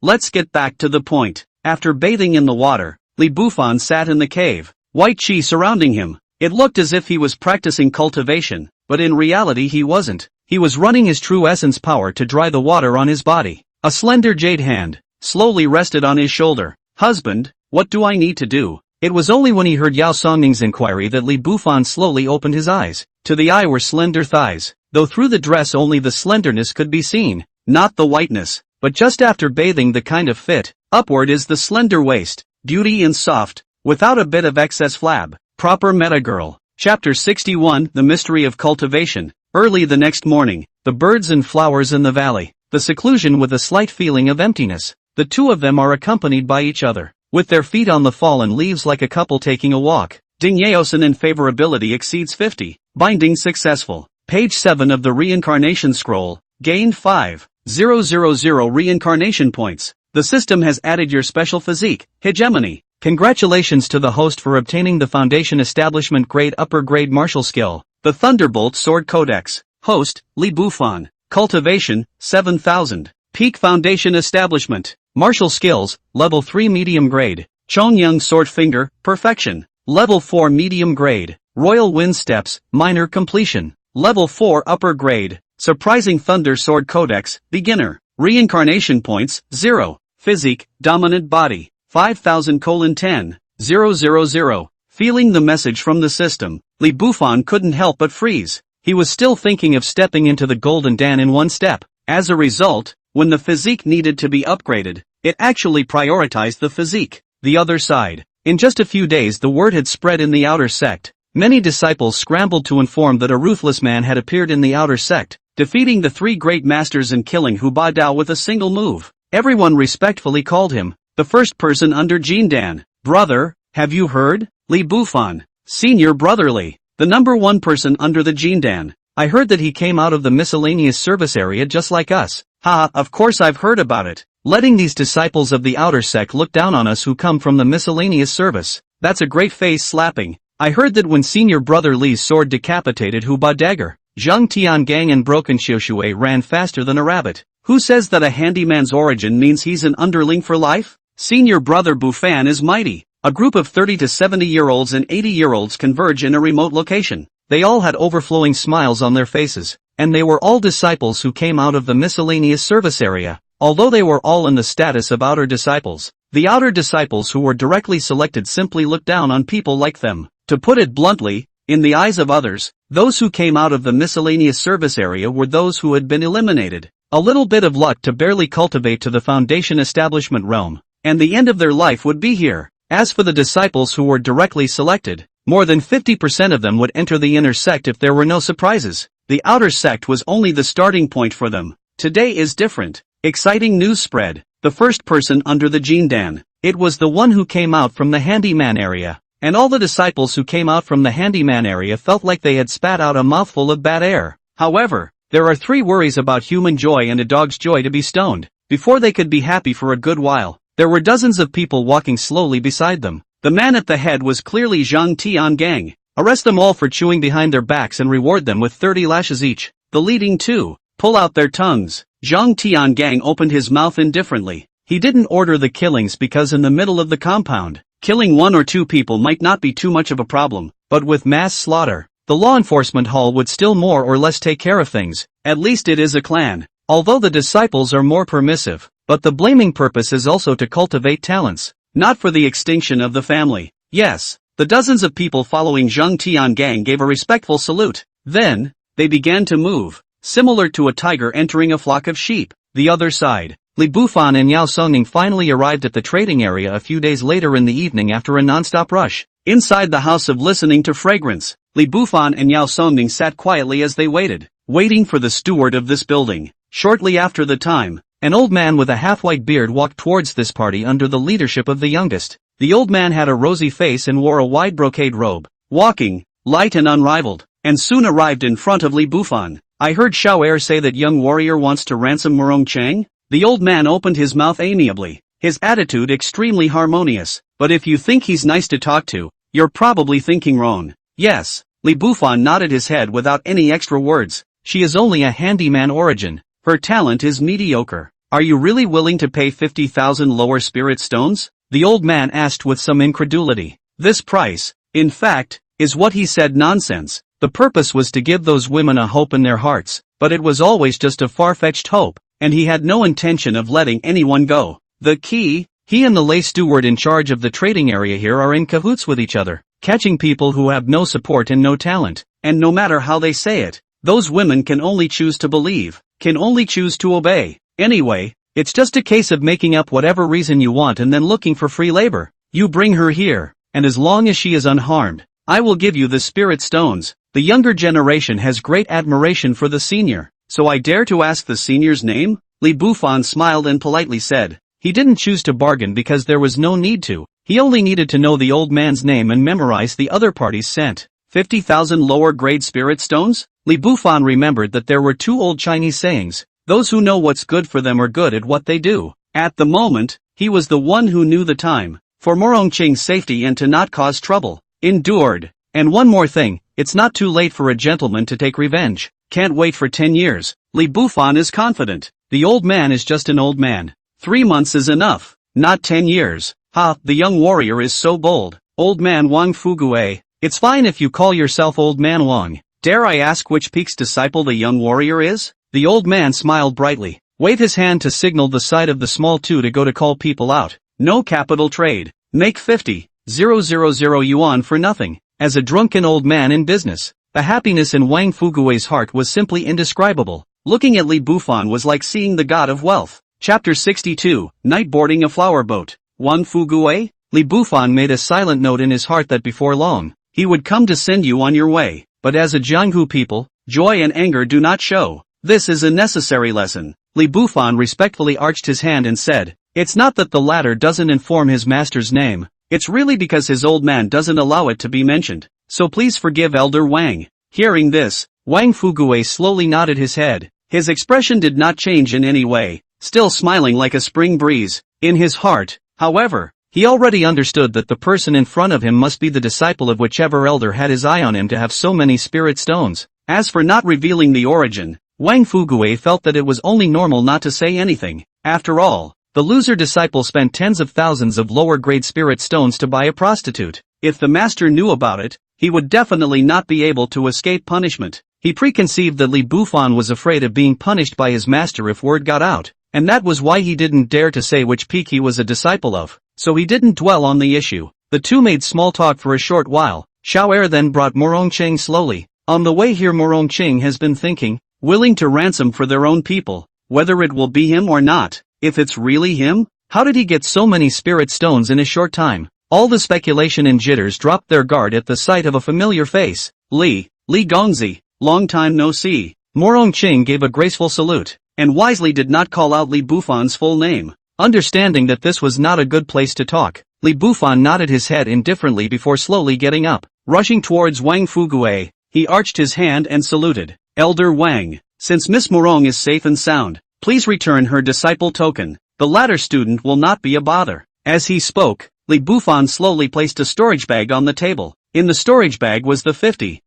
Let's get back to the point. After bathing in the water, Li Bufan sat in the cave, white chi surrounding him. It looked as if he was practicing cultivation, but in reality he wasn't. He was running his true essence power to dry the water on his body. A slender jade hand slowly rested on his shoulder. Husband, what do I need to do? It was only when he heard Yao Songning's inquiry that Li Bufan slowly opened his eyes. To the eye were slender thighs, though through the dress only the slenderness could be seen, not the whiteness. But just after bathing the kind of fit, upward is the slender waist, beauty and soft, without a bit of excess flab. Proper meta girl. Chapter 61, The Mystery of Cultivation. Early the next morning, the birds and flowers in the valley, the seclusion with a slight feeling of emptiness. The two of them are accompanied by each other, with their feet on the fallen leaves like a couple taking a walk. Ding Yaosan and favorability exceeds 50. Binding successful. Page 7 of the reincarnation scroll. Gained 5,000 reincarnation points. The system has added your special physique, hegemony. Congratulations to the host for obtaining the Foundation Establishment Grade Upper Grade Martial Skill, the Thunderbolt Sword Codex. Host, Li Bufan. Cultivation, 7,000. Peak Foundation Establishment. Martial Skills, Level 3 Medium Grade. Chongyang Sword Finger, Perfection. Level 4 Medium Grade. Royal Wind Steps, Minor Completion. Level 4 Upper Grade. Surprising Thunder Sword Codex, Beginner. Reincarnation Points, 0. Physique, Dominant Body. 5,000:10,000. Feeling the message from the system, Li Bufan couldn't help but freeze. He was still thinking of stepping into the Golden Dan in one step. As a result, when the physique needed to be upgraded, it actually prioritized the physique. The other side. In just a few days the word had spread in the outer sect. Many disciples scrambled to inform that a ruthless man had appeared in the outer sect, defeating the three great masters and killing Hu Ba Dao with a single move. Everyone respectfully called him the first person under Jindan. Brother, have you heard? Li Bufan, senior brotherly, the number one person under the Jindan. I heard that he came out of the miscellaneous service area just like us. Ha, of course I've heard about it. Letting these disciples of the outer sect look down on us who come from the miscellaneous service. That's a great face slapping. I heard that when senior brother Li's sword decapitated Hu Ba Dagger, Zhang Tiangang and Broken Xiushui ran faster than a rabbit. Who says that a handyman's origin means he's an underling for life? Senior brother Bufan is mighty. A group of 30 to 70-year-olds and 80-year-olds converge in a remote location. They all had overflowing smiles on their faces, and they were all disciples who came out of the miscellaneous service area. Although they were all in the status of outer disciples, the outer disciples who were directly selected simply looked down on people like them. To put it bluntly, in the eyes of others, those who came out of the miscellaneous service area were those who had been eliminated. A little bit of luck to barely cultivate to the Foundation Establishment realm, and the end of their life would be here. As for the disciples who were directly selected, more than 50% of them would enter the inner sect if there were no surprises. The outer sect was only the starting point for them. Today is different. Exciting news spread. The first person under the Jindan. It was the one who came out from the handyman area. And all the disciples who came out from the handyman area felt like they had spat out a mouthful of bad air. However, there are three worries about human joy and a dog's joy to be stoned. Before they could be happy for a good while, there were dozens of people walking slowly beside them. The man at the head was clearly Zhang Tiangang. Arrest them all for chewing behind their backs and reward them with 30 lashes each. The leading two, pull out their tongues. Zhang Tiangang opened his mouth indifferently. He didn't order the killings because in the middle of the compound, killing one or two people might not be too much of a problem, but with mass slaughter, the law enforcement hall would still more or less take care of things. At least it is a clan. Although the disciples are more permissive, but the blaming purpose is also to cultivate talents, not for the extinction of the family. Yes, the dozens of people following Zhang Tiangang gave a respectful salute. Then, they began to move, similar to a tiger entering a flock of sheep. The other side. Li Bufan and Yao Songning finally arrived at the trading area a few days later in the evening after a non-stop rush. Inside the house of listening to fragrance, Li Bufan and Yao Songning sat quietly as they waiting for the steward of this building. Shortly after the time, an old man with a half-white beard walked towards this party under the leadership of the youngest. The old man had a rosy face and wore a wide brocade robe, walking, light and unrivaled, and soon arrived in front of Li Bufan. I heard Xiao Er say that young warrior wants to ransom Murong Chang? The old man opened his mouth amiably, his attitude extremely harmonious. But if you think he's nice to talk to, you're probably thinking wrong. Yes, Li Bufan nodded his head without any extra words. She is only a handyman origin. Her talent is mediocre. Are you really willing to pay 50,000 lower spirit stones? The old man asked with some incredulity. This price, in fact, is what he said nonsense. The purpose was to give those women a hope in their hearts, but it was always just a far-fetched hope, and he had no intention of letting anyone go. The key, He and the lay steward in charge of the trading area here are in cahoots with each other, catching people who have no support and no talent. And no matter how they say it, those women can only choose to believe, can only choose to obey. Anyway, it's just a case of making up whatever reason you want and then looking for free labor. You bring her here, and as long as she is unharmed, I will give you the spirit stones. The younger generation has great admiration for the senior, so I dare to ask the senior's name? Li Bufan smiled and politely said. He didn't choose to bargain because there was no need to. He only needed to know the old man's name and memorize the other party's scent. 50,000 lower-grade spirit stones? Li Bufan remembered that there were two old Chinese sayings. Those who know what's good for them are good at what they do. At the moment, he was the one who knew the time. For Morongqing's safety and to not cause trouble. Endured. And one more thing, it's not too late for a gentleman to take revenge. Can't wait for 10 years. Li Bufan is confident. The old man is just an old man. 3 months is enough, not 10 years. Ha, the young warrior is so bold. Old man Wang Fugue. It's fine if you call yourself Old Man Wang. Dare I ask which peak's disciple the young warrior is? The old man smiled brightly, waved his hand to signal the side of the small two to go to call people out. No capital trade. Make 50,000 yuan for nothing. As a drunken old man in business, the happiness in Wang Fugue's heart was simply indescribable. Looking at Li Bufan was like seeing the god of wealth. Chapter 62, Night Boarding a Flower Boat. Wang Fugue? Li Bufan made a silent note in his heart that before long, he would come to send you on your way. But as a Jianghu people, joy and anger do not show. This is a necessary lesson. Li Bufan respectfully arched his hand and said, it's not that the latter doesn't inform his master's name. It's really because his old man doesn't allow it to be mentioned. So please forgive Elder Wang. Hearing this, Wang Fugue slowly nodded his head. His expression did not change in any way, still smiling like a spring breeze. In his heart, however, he already understood that the person in front of him must be the disciple of whichever elder had his eye on him to have so many spirit stones. As for not revealing the origin, Wang Fugue felt that it was only normal not to say anything. After all, the loser disciple spent tens of thousands of lower-grade spirit stones to buy a prostitute. If the master knew about it, he would definitely not be able to escape punishment. He preconceived that Li Bufan was afraid of being punished by his master if word got out, and that was why he didn't dare to say which peak he was a disciple of. So he didn't dwell on the issue. The two made small talk for a short while. Xiao Er then brought Morongqing slowly. On the way here Morongqing has been thinking, willing to ransom for their own people, whether it will be him or not. If it's really him, how did he get so many spirit stones in a short time? All the speculation and jitters dropped their guard at the sight of a familiar face. Li Gongzi, long time no see. Morongqing gave a graceful salute, and wisely did not call out Li Bufan's full name. Understanding that this was not a good place to talk, Li Bufan nodded his head indifferently before slowly getting up. Rushing towards Wang Fugue, he arched his hand and saluted. Elder Wang, since Miss Morong is safe and sound, please return her disciple token. The latter student will not be a bother. As he spoke, Li Bufan slowly placed a storage bag on the table. In the storage bag was the 50,000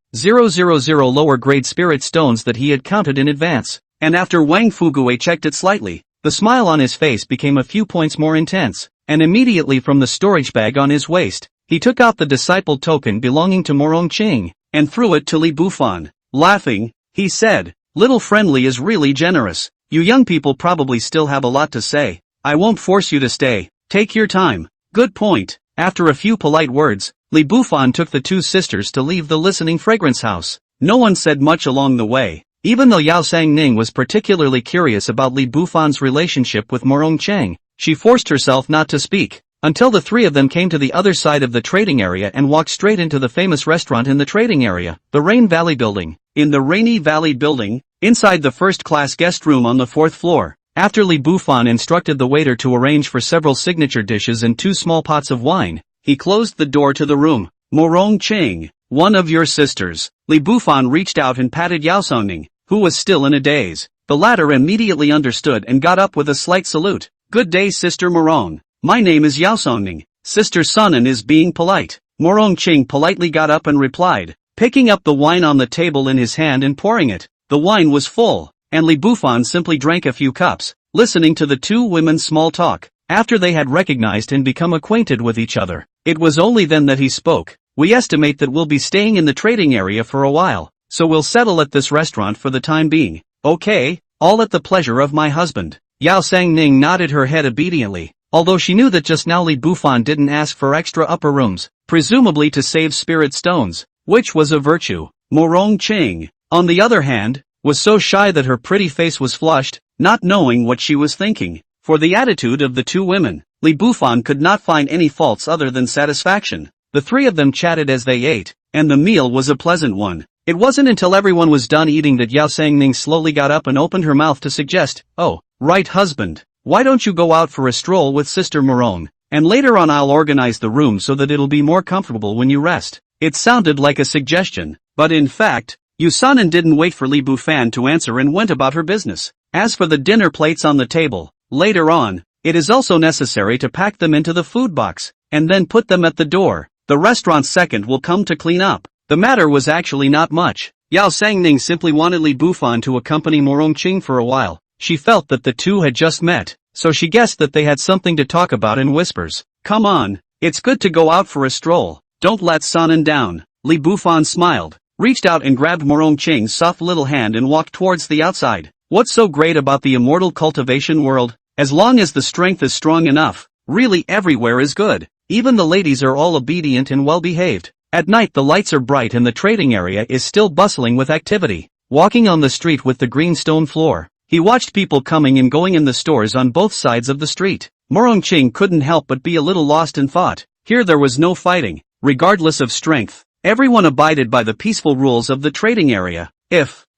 lower-grade spirit stones that he had counted in advance. And after Wang Fugue checked it slightly, the smile on his face became a few points more intense, and immediately from the storage bag on his waist, he took out the disciple token belonging to Morongqing, and threw it to Li Bufan. Laughing, he said, "Little friendly is really generous. You young people probably still have a lot to say. I won't force you to stay. Take your time." Good point. After a few polite words, Li Bufan took the two sisters to leave the listening fragrance house. No one said much along the way. Even though Yao Sangning was particularly curious about Li Bufan's relationship with Morongqing, she forced herself not to speak, until the three of them came to the other side of the trading area and walked straight into the famous restaurant in the trading area, the Rain Valley Building. In the Rainy Valley Building, inside the first-class guest room on the 4th floor, after Li Bufan instructed the waiter to arrange for several signature dishes and 2 small pots of wine, he closed the door to the room. Morongqing, one of your sisters. Li Bufan reached out and patted Yao Sangning, who was still in a daze. The latter immediately understood and got up with a slight salute. Good day, Sister Morong. My name is Yao Sangning. Sister Sunan is being polite. Morongqing politely got up and replied, picking up the wine on the table in his hand and pouring it. The wine was full, and Li Bufan simply drank a few cups, listening to the two women's small talk. After they had recognized and become acquainted with each other, it was only then that he spoke. We estimate that we'll be staying in the trading area for a while, so we'll settle at this restaurant for the time being. Okay, all at the pleasure of my husband. Yao Sangning nodded her head obediently. although she knew that just now Li Bufan didn't ask for extra upper rooms, presumably to save spirit stones, which was a virtue. Morong Ching, on the other hand, was so shy that her pretty face was flushed, not knowing what she was thinking. For the attitude of the two women, Li Bufan could not find any faults other than satisfaction. The three of them chatted as they ate, and the meal was a pleasant one. It wasn't until everyone was done eating that Yao Sangning slowly got up and opened her mouth to suggest, "Oh, right husband, why don't you go out for a stroll with Sister Morong, and later on I'll organize the room so that it'll be more comfortable when you rest." It sounded like a suggestion, but in fact, Yusanan didn't wait for Li Bufan to answer and went about her business. As for the dinner plates on the table, later on, it is also necessary to pack them into the food box, and then put them at the door. The restaurant's second will come to clean up. The matter was actually not much. Yao Sangning simply wanted Li Bufan to accompany Morong Ching for a while. She felt that the two had just met, so she guessed that they had something to talk about in whispers. "Come on, it's good to go out for a stroll. Don't let Sanan down." Li Bufan smiled, reached out and grabbed Morong Ching's soft little hand and walked towards the outside. What's so great about the immortal cultivation world? As long as the strength is strong enough, really everywhere is good. Even the ladies are all obedient and well-behaved. At night the lights are bright and the trading area is still bustling with activity. Walking on the street with the green stone floor, he watched people coming and going in the stores on both sides of the street. Morong Ching couldn't help but be a little lost in thought. Here there was no fighting, regardless of strength. Everyone abided by the peaceful rules of the trading area.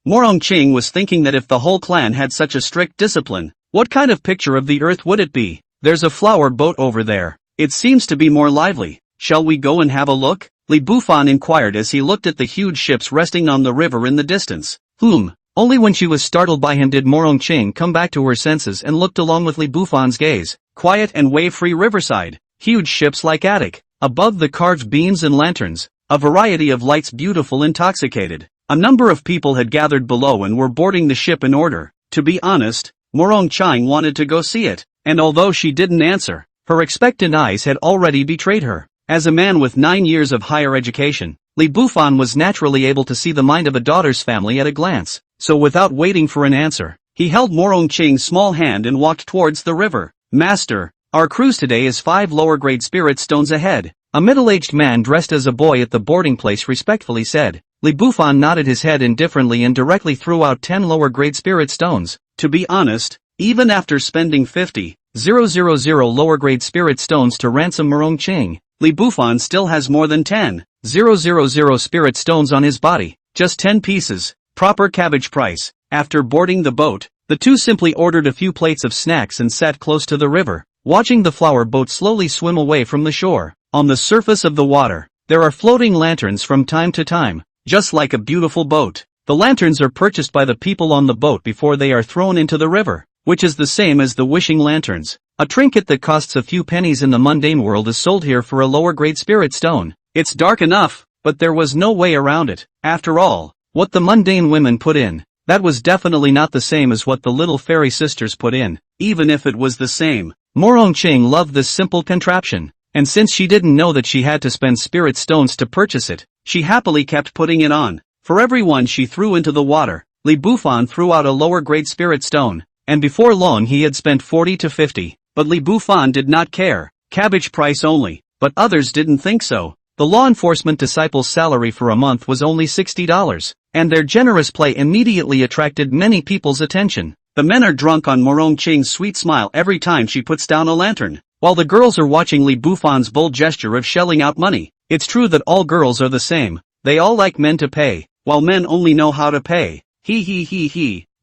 Morong Ching was thinking that if the whole clan had such a strict discipline, what kind of picture of the earth would it be? There's a flower boat over there. It seems to be more lively. Shall we go and have a look? Li Bufan inquired as he looked at the huge ships resting on the river in the distance. Only when she was startled by him did Morong Ching come back to her senses and looked along with Li Bufan's gaze. Quiet and wave-free riverside. Huge ships like attic. Above the carved beams and lanterns, a variety of lights beautiful intoxicated. A number of people had gathered below and were boarding the ship in order. To be honest, Morong Ching wanted to go see it, and although she didn't answer, her expectant eyes had already betrayed her. As a man with 9 years of higher education, Li Bufan was naturally able to see the mind of a daughter's family at a glance, so without waiting for an answer, he held Morong Ching's small hand and walked towards the river. "Master, our cruise today is 5 lower-grade spirit stones ahead," a middle-aged man dressed as a boy at the boarding place respectfully said. Li Bufan nodded his head indifferently and directly threw out 10 lower-grade spirit stones. To be honest, even after spending 50,000 lower-grade spirit stones to ransom Morong Ching, Li Bufan still has more than 10,000 spirit stones on his body. Just 10 pieces, proper cabbage price. After boarding the boat, the two simply ordered a few plates of snacks and sat close to the river, watching the flower boat slowly swim away from the shore. On the surface of the water, there are floating lanterns from time to time, just like a beautiful boat. The lanterns are purchased by the people on the boat before they are thrown into the river, which is the same as the wishing lanterns. A trinket that costs a few pennies in the mundane world is sold here for a lower-grade spirit stone. It's dark enough, but there was no way around it. After all, what the mundane women put in, that was definitely not the same as what the little fairy sisters put in, even if it was the same. Morong Ching loved this simple contraption, and since she didn't know that she had to spend spirit stones to purchase it, she happily kept putting it on. For every one she threw into the water, Li Bufan threw out a lower-grade spirit stone, and before long he had spent 40 to 50. But Li Bufan did not care. Cabbage price only. But others didn't think so. The law enforcement disciple's salary for a month was only $60, and their generous play immediately attracted many people's attention. The men are drunk on Morong Ching's sweet smile every time she puts down a lantern, while the girls are watching Li Bufan's bold gesture of shelling out money. It's true that all girls are the same. They all like men to pay, while men only know how to pay.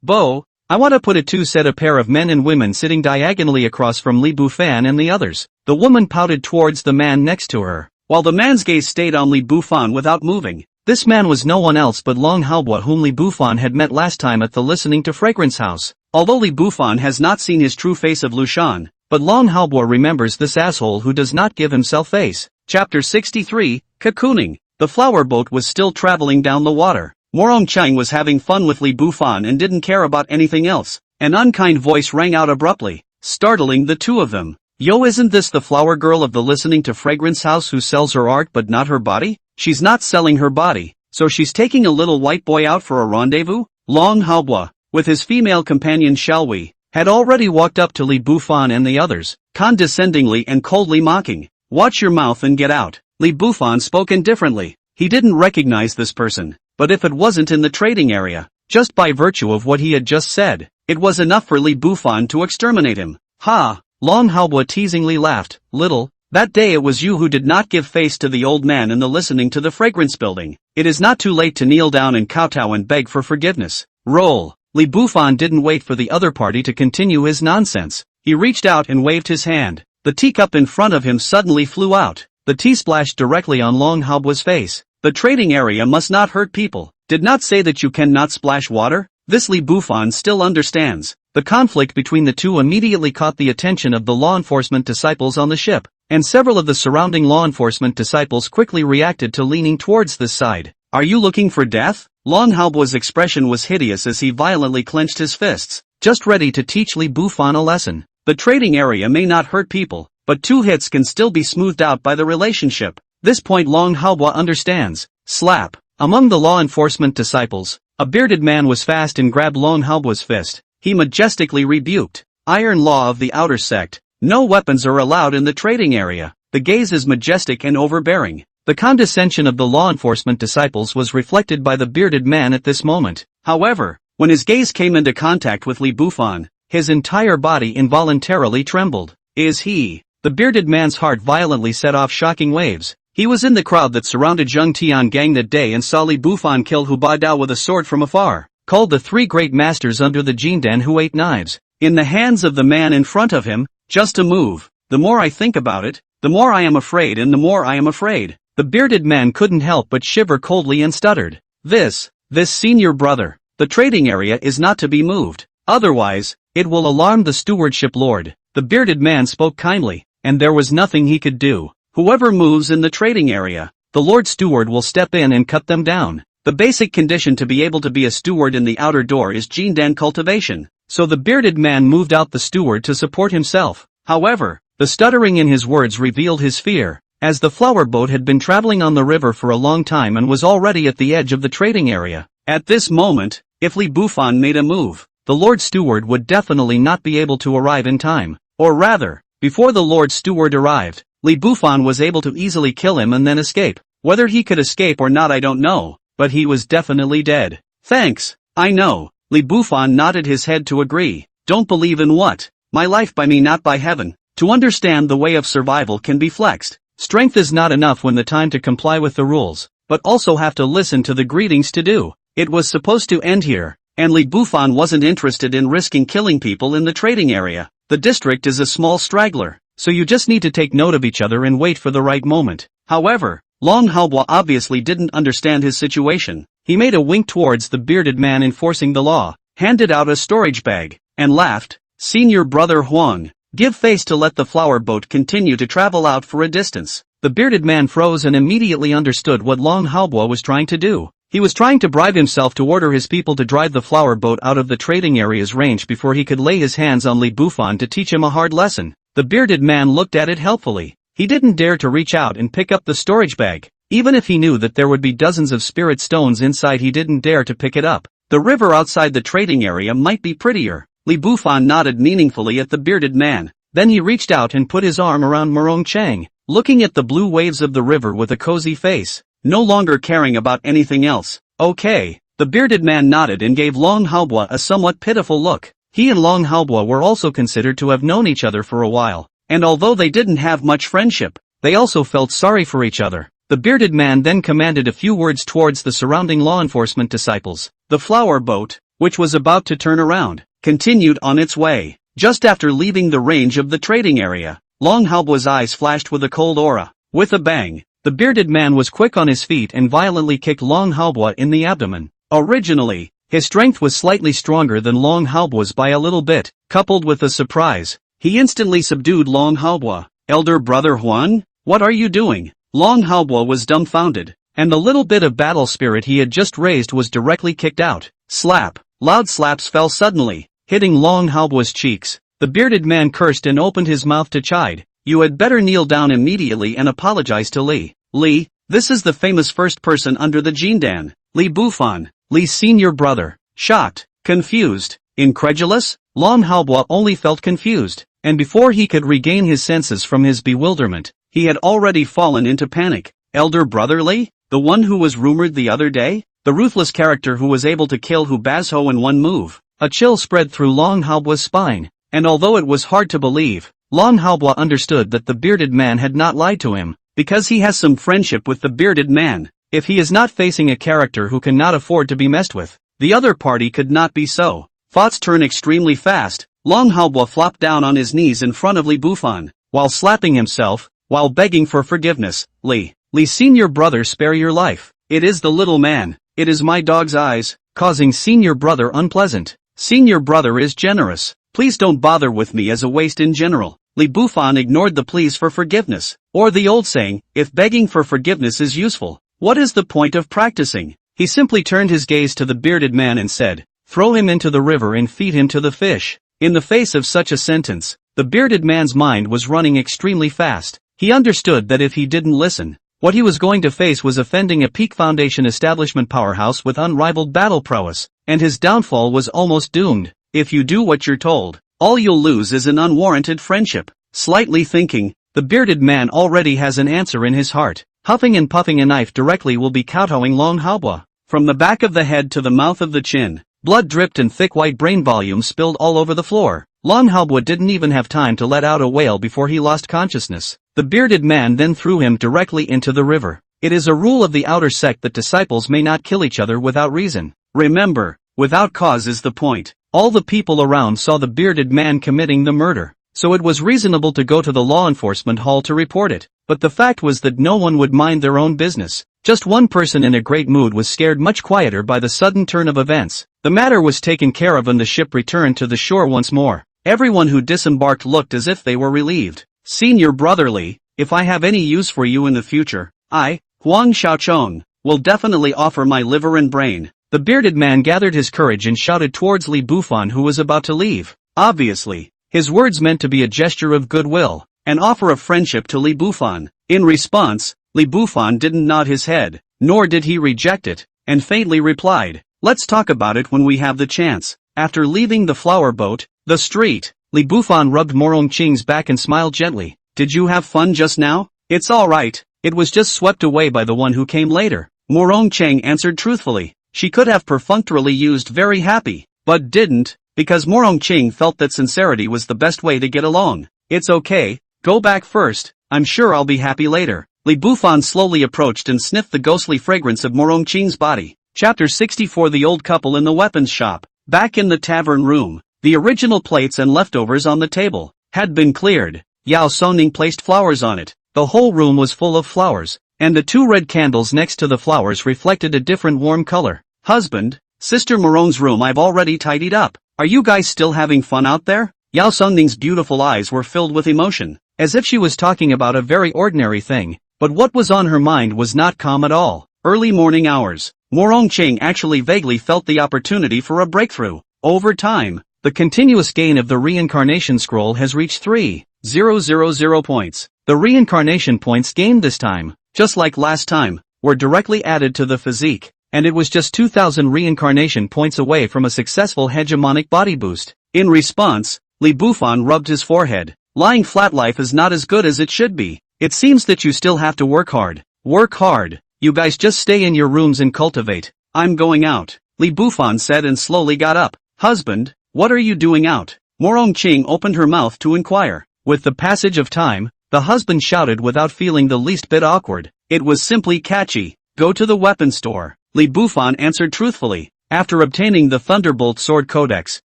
Bo, I want to put it to set a pair of men and women sitting diagonally across from Li Bufan and the others. The woman pouted towards the man next to her, while the man's gaze stayed on Li Bufan without moving. This man was no one else but Long Haobua, whom Li Bufan had met last time at the Listening to Fragrance House. Although Li Bufan has not seen his true face of Lushan, but Long Haobua remembers this asshole who does not give himself face. Chapter 63, Cocooning. The flower boat was still traveling down the water. Morong Ching was having fun with Li Bufan and didn't care about anything else. An unkind voice rang out abruptly, startling the two of them. "Yo, isn't this the flower girl of the Listening to Fragrance House who sells her art but not her body?" "She's not selling her body, so she's taking a little white boy out for a rendezvous?" Long Haobua, with his female companion, "Shall we?" had already walked up to Li Bufan and the others, condescendingly and coldly mocking. "Watch your mouth and get out." Li Bufan spoke indifferently. He didn't recognize this person, but if it wasn't in the trading area, just by virtue of what he had just said, it was enough for Li Bufan to exterminate him. "Ha!" Long Haobo teasingly laughed. "Little, that day it was you who did not give face to the old man in the listening to the fragrance building. It is not too late to kneel down and kowtow and beg for forgiveness. Roll." Li Bufan didn't wait for the other party to continue his nonsense. He reached out and waved his hand. The teacup in front of him suddenly flew out. The tea splashed directly on Long Haobo's face. "The trading area must not hurt people. Did not say that you cannot splash water?" This Li Bufan still understands. The conflict between the two immediately caught the attention of the law enforcement disciples on the ship, and several of the surrounding law enforcement disciples quickly reacted to leaning towards this side. "Are you looking for death?" Long Haobo's expression was hideous as he violently clenched his fists, just ready to teach Li Bufan a lesson. The trading area may not hurt people, but 2 hits can still be smoothed out by the relationship. This point Long Haobo understands. Slap. Among the law enforcement disciples, a bearded man was fast and grabbed Long Haobo's fist. He majestically rebuked. "Iron law of the outer sect. No weapons are allowed in the trading area." The gaze is majestic and overbearing. The condescension of the law enforcement disciples was reflected by the bearded man at this moment. However, when his gaze came into contact with Li Bufan, his entire body involuntarily trembled. "Is he?" The bearded man's heart violently set off shocking waves. He was in the crowd that surrounded Zheng Tian Gang that day and saw Li Bufan kill Hu Badao with a sword from afar, called the 3 great masters under the Jindan who ate knives, in the hands of the man in front of him. Just a move. The more I think about it, the more I am afraid and the more I am afraid. The bearded man couldn't help but shiver coldly and stuttered. This senior brother, the trading area is not to be moved. Otherwise, it will alarm the stewardship lord. The bearded man spoke kindly, and there was nothing he could do. Whoever moves in the trading area, the Lord Steward will step in and cut them down. The basic condition to be able to be a steward in the outer door is Jindan cultivation, so the bearded man moved out the steward to support himself. However, the stuttering in his words revealed his fear, as the flower boat had been traveling on the river for a long time and was already at the edge of the trading area. At this moment, if Li Bufan made a move, the Lord Steward would definitely not be able to arrive in time. Or rather, before the Lord Steward arrived, Li Bufan was able to easily kill him and then escape. Whether he could escape or not I don't know, but he was definitely dead. "Thanks, I know." Li Bufan nodded his head to agree. "Don't believe in what? My life by me not by heaven." To understand the way of survival can be flexed. Strength is not enough when the time to comply with the rules, but also have to listen to the greetings to do. It was supposed to end here, and Li Bufan wasn't interested in risking killing people in the trading area. The district is a small straggler, so you just need to take note of each other and wait for the right moment. However, Long Haobo obviously didn't understand his situation. He made a wink towards the bearded man enforcing the law, handed out a storage bag, and laughed. "Senior brother Huang, give face to let the flower boat continue to travel out for a distance." The bearded man froze and immediately understood what Long Haobo was trying to do. He was trying to bribe himself to order his people to drive the flower boat out of the trading area's range before he could lay his hands on Li Bufan to teach him a hard lesson. The bearded man looked at it helpfully. He didn't dare to reach out and pick up the storage bag. Even if he knew that there would be dozens of spirit stones inside, he didn't dare to pick it up. The river outside the trading area might be prettier. Li Bufan nodded meaningfully at the bearded man. Then he reached out and put his arm around Murong Chang, looking at the blue waves of the river with a cozy face, no longer caring about anything else. "Okay." The bearded man nodded and gave Long Haobo a somewhat pitiful look. He and Long Haobo were also considered to have known each other for a while, and although they didn't have much friendship, they also felt sorry for each other. The bearded man then commanded a few words towards the surrounding law enforcement disciples. The flower boat, which was about to turn around, continued on its way. Just after leaving the range of the trading area, Long Haobo's eyes flashed with a cold aura. With a bang, the bearded man was quick on his feet and violently kicked Long Haobo in the abdomen. Originally, his strength was slightly stronger than Long Haobo's by a little bit. Coupled with a surprise, he instantly subdued Long Haobo. "Elder brother Huan, what are you doing?" Long Haobo was dumbfounded, and the little bit of battle spirit he had just raised was directly kicked out. Slap! Loud slaps fell suddenly, hitting Long Haobo's cheeks. The bearded man cursed and opened his mouth to chide. "You had better kneel down immediately and apologize to Li." "Li, this is the famous first person under the Jindan. Li Bufan, Li's senior brother." Shocked, confused, Incredulous? Long Haobua only felt confused, and before he could regain his senses from his bewilderment, he had already fallen into panic. Elder brother Li? The one who was rumored the other day? The ruthless character who was able to kill Hu Bazhou in one move? A chill spread through Long Haobua's spine, and although it was hard to believe, Long Haobua understood that the bearded man had not lied to him, because he has some friendship with the bearded man. If he is not facing a character who cannot afford to be messed with, the other party could not be so. Thoughts turn extremely fast. Long Haobua flopped down on his knees in front of Li Bufan, while slapping himself, while begging for forgiveness. Li senior brother, spare your life. It is the little man. It is my dog's eyes, causing senior brother unpleasant. Senior brother is generous. Please don't bother with me as a waste in general. Li Bufan ignored the pleas for forgiveness, or the old saying, if begging for forgiveness is useful, what is the point of practicing? He simply turned his gaze to the bearded man and said, throw him into the river and feed him to the fish. In the face of such a sentence, the bearded man's mind was running extremely fast. He understood that if he didn't listen, what he was going to face was offending a Peak Foundation establishment powerhouse with unrivaled battle prowess, and his downfall was almost doomed. If you do what you're told, all you'll lose is an unwarranted friendship. Slightly thinking, the bearded man already has an answer in his heart. Huffing and puffing, a knife directly will be kowtowing Long Haobua. From the back of the head to the mouth of the chin, blood dripped and thick white brain volume spilled all over the floor. Long Haobua didn't even have time to let out a wail before he lost consciousness. The bearded man then threw him directly into the river. It is a rule of the outer sect that disciples may not kill each other without reason. Remember, without cause is the point. All the people around saw the bearded man committing the murder, so it was reasonable to go to the law enforcement hall to report it. But the fact was that no one would mind their own business. Just one person in a great mood was scared much quieter by the sudden turn of events. The matter was taken care of and the ship returned to the shore once more. Everyone who disembarked looked as if they were relieved. Senior brotherly, if I have any use for you in the future, I, Huang Xiaochong, will definitely offer my liver and brain. The bearded man gathered his courage and shouted towards Li Bufan, who was about to leave. Obviously, his words meant to be a gesture of goodwill, an offer of friendship to Li Bufan. In response, Li Bufan didn't nod his head, nor did he reject it, and faintly replied, let's talk about it when we have the chance. After leaving the flower boat, the street, Li Bufan rubbed Morong Qing's back and smiled gently. Did you have fun just now? It's alright, it was just swept away by the one who came later. Morong Qing answered truthfully. She could have perfunctorily used very happy, but didn't, because Morong Qing felt that sincerity was the best way to get along. It's okay, go back first, I'm sure I'll be happy later. Li Bufan slowly approached and sniffed the ghostly fragrance of Morong Qing's body. Chapter 64. The old couple in the weapons shop. Back in the tavern room, the original plates and leftovers on the table had been cleared. Yao Sonning placed flowers on it. The whole room was full of flowers, and the two red candles next to the flowers reflected a different warm color. Husband, Sister Morong's room I've already tidied up. Are you guys still having fun out there? Yao Songning's beautiful eyes were filled with emotion, as if she was talking about a very ordinary thing, but what was on her mind was not calm at all. Early morning hours. Morong Qing actually vaguely felt the opportunity for a breakthrough. Over time, the continuous gain of the reincarnation scroll has reached 3,000 points. The reincarnation points gained this time, just like last time, were directly added to the physique, and it was just 2,000 reincarnation points away from a successful hegemonic body boost. In response, Li Bufan rubbed his forehead. Lying flat, life is not as good as it should be. It seems that you still have to work hard. Work hard. You guys just stay in your rooms and cultivate. I'm going out, Li Bufan said and slowly got up. Husband, what are you doing out? Morong Qing opened her mouth to inquire. With the passage of time, the husband shouted without feeling the least bit awkward. It was simply catchy. Go to the weapon store. Li Bufan answered truthfully. After obtaining the Thunderbolt Sword Codex,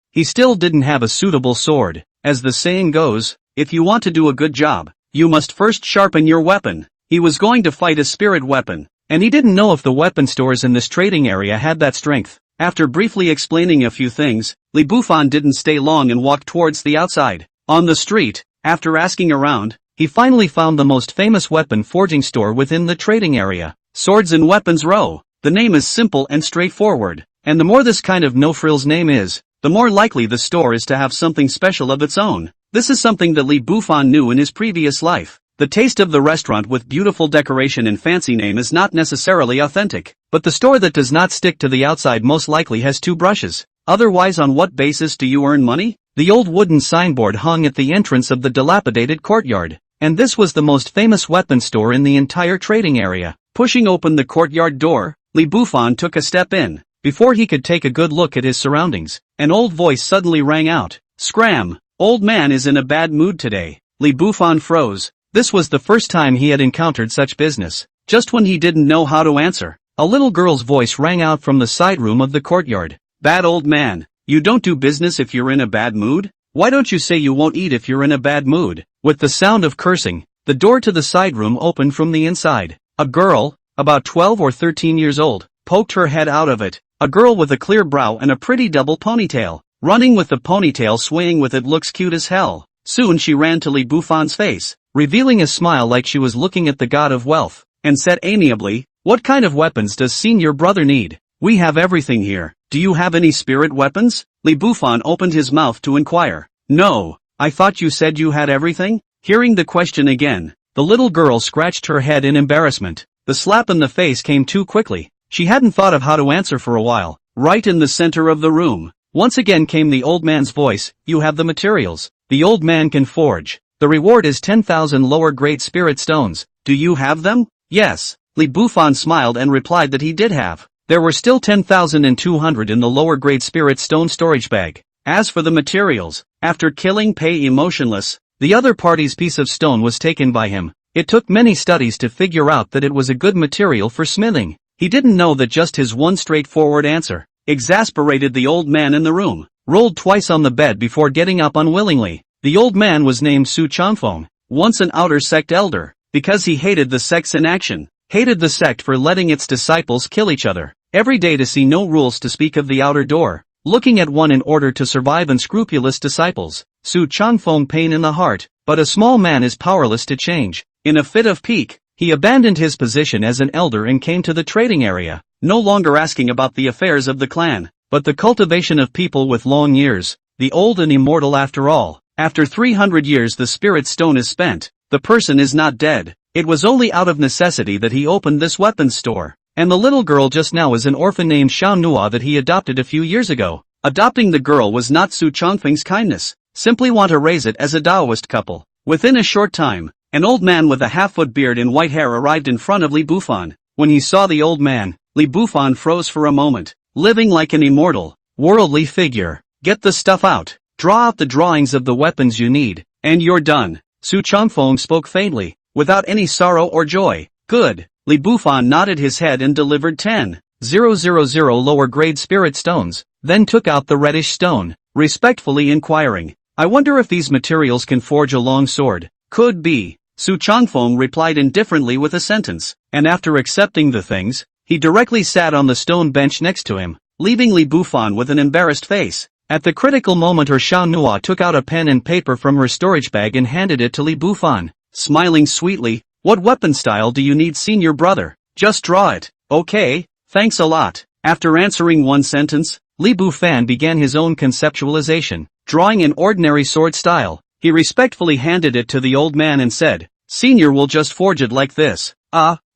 he still didn't have a suitable sword. As the saying goes, if you want to do a good job, you must first sharpen your weapon. He was going to fight a spirit weapon, and he didn't know if the weapon stores in this trading area had that strength. After briefly explaining a few things, Li Bufan didn't stay long and walked towards the outside. On the street, after asking around, he finally found the most famous weapon forging store within the trading area. Swords and Weapons Row. The name is simple and straightforward, and the more this kind of no-frills name is, the more likely the store is to have something special of its own. This is something that Li Bufan knew in his previous life. The taste of the restaurant with beautiful decoration and fancy name is not necessarily authentic, but the store that does not stick to the outside most likely has two brushes. Otherwise, on what basis do you earn money? The old wooden signboard hung at the entrance of the dilapidated courtyard, and this was the most famous weapon store in the entire trading area. Pushing open the courtyard door, Li Bufan took a step in. Before he could take a good look at his surroundings, an old voice suddenly rang out. Scram! Old man is in a bad mood today. Li Bufan froze. This was the first time he had encountered such business. Just when he didn't know how to answer, a little girl's voice rang out from the side room of the courtyard. Bad old man, you don't do business if you're in a bad mood? Why don't you say you won't eat if you're in a bad mood? With the sound of cursing, the door to the side room opened from the inside. A girl, about 12 or 13 years old, poked her head out of it. A girl with a clear brow and a pretty double ponytail. Running with the ponytail swaying with it looks cute as hell. Soon she ran to Li Bufan's face, revealing a smile like she was looking at the god of wealth, and said amiably, What kind of weapons does senior brother need? We have everything here. Do you have any spirit weapons? Li Bufan opened his mouth to inquire. No, I thought you said you had everything? Hearing the question again, the little girl scratched her head in embarrassment. The slap in the face came too quickly. She hadn't thought of how to answer for a while. Right in the center of the room, once again came the old man's voice. You have the materials. The old man can forge. The reward is 10,000 lower grade spirit stones. Do you have them? Yes. Li Bufan smiled and replied that he did have. There were still 10,200 in the lower grade spirit stone storage bag. As for the materials, after killing Pei Emotionless, the other party's piece of stone was taken by him. It took many studies to figure out that it was a good material for smithing. He didn't know that just his one straightforward answer exasperated the old man in the room. Rolled twice on the bed before getting up unwillingly. The old man was named Su Changfeng, once an outer sect elder, because he hated the sects in action. Hated the sect for letting its disciples kill each other. Every day to see no rules to speak of the outer door. Looking at one in order to survive unscrupulous disciples. Su Changfeng pain in the heart, but a small man is powerless to change. In a fit of pique, he abandoned his position as an elder and came to the trading area, no longer asking about the affairs of the clan, but the cultivation of people with long years, the old and immortal after all. After 300 years the spirit stone is spent, the person is not dead. It was only out of necessity that he opened this weapons store, and the little girl just now is an orphan named Xiao Nua that he adopted a few years ago. Adopting the girl was not Su Changfeng's kindness, simply want to raise it as a Taoist couple. Within a short time, an old man with a half-foot beard and white hair arrived in front of Li Bufan. When he saw the old man, Li Bufan froze for a moment. Living like an immortal, worldly figure. Get the stuff out. Draw out the drawings of the weapons you need, and you're done. Su Changfeng spoke faintly, without any sorrow or joy. Good. Li Bufan nodded his head and delivered 10,000 lower grade spirit stones, then took out the reddish stone, respectfully inquiring, I wonder if these materials can forge a long sword. Could be. Su Changfeng replied indifferently with a sentence, and after accepting the things, he directly sat on the stone bench next to him, leaving Li Bufan with an embarrassed face. At the critical moment her Xiao Nua took out a pen and paper from her storage bag and handed it to Li Bufan, smiling sweetly. What weapon style do you need, senior brother? Just draw it. Okay, thanks a lot. After answering one sentence, Li Bufan began his own conceptualization, drawing an ordinary sword style. He respectfully handed it to the old man and said, Senior will just forge it like this.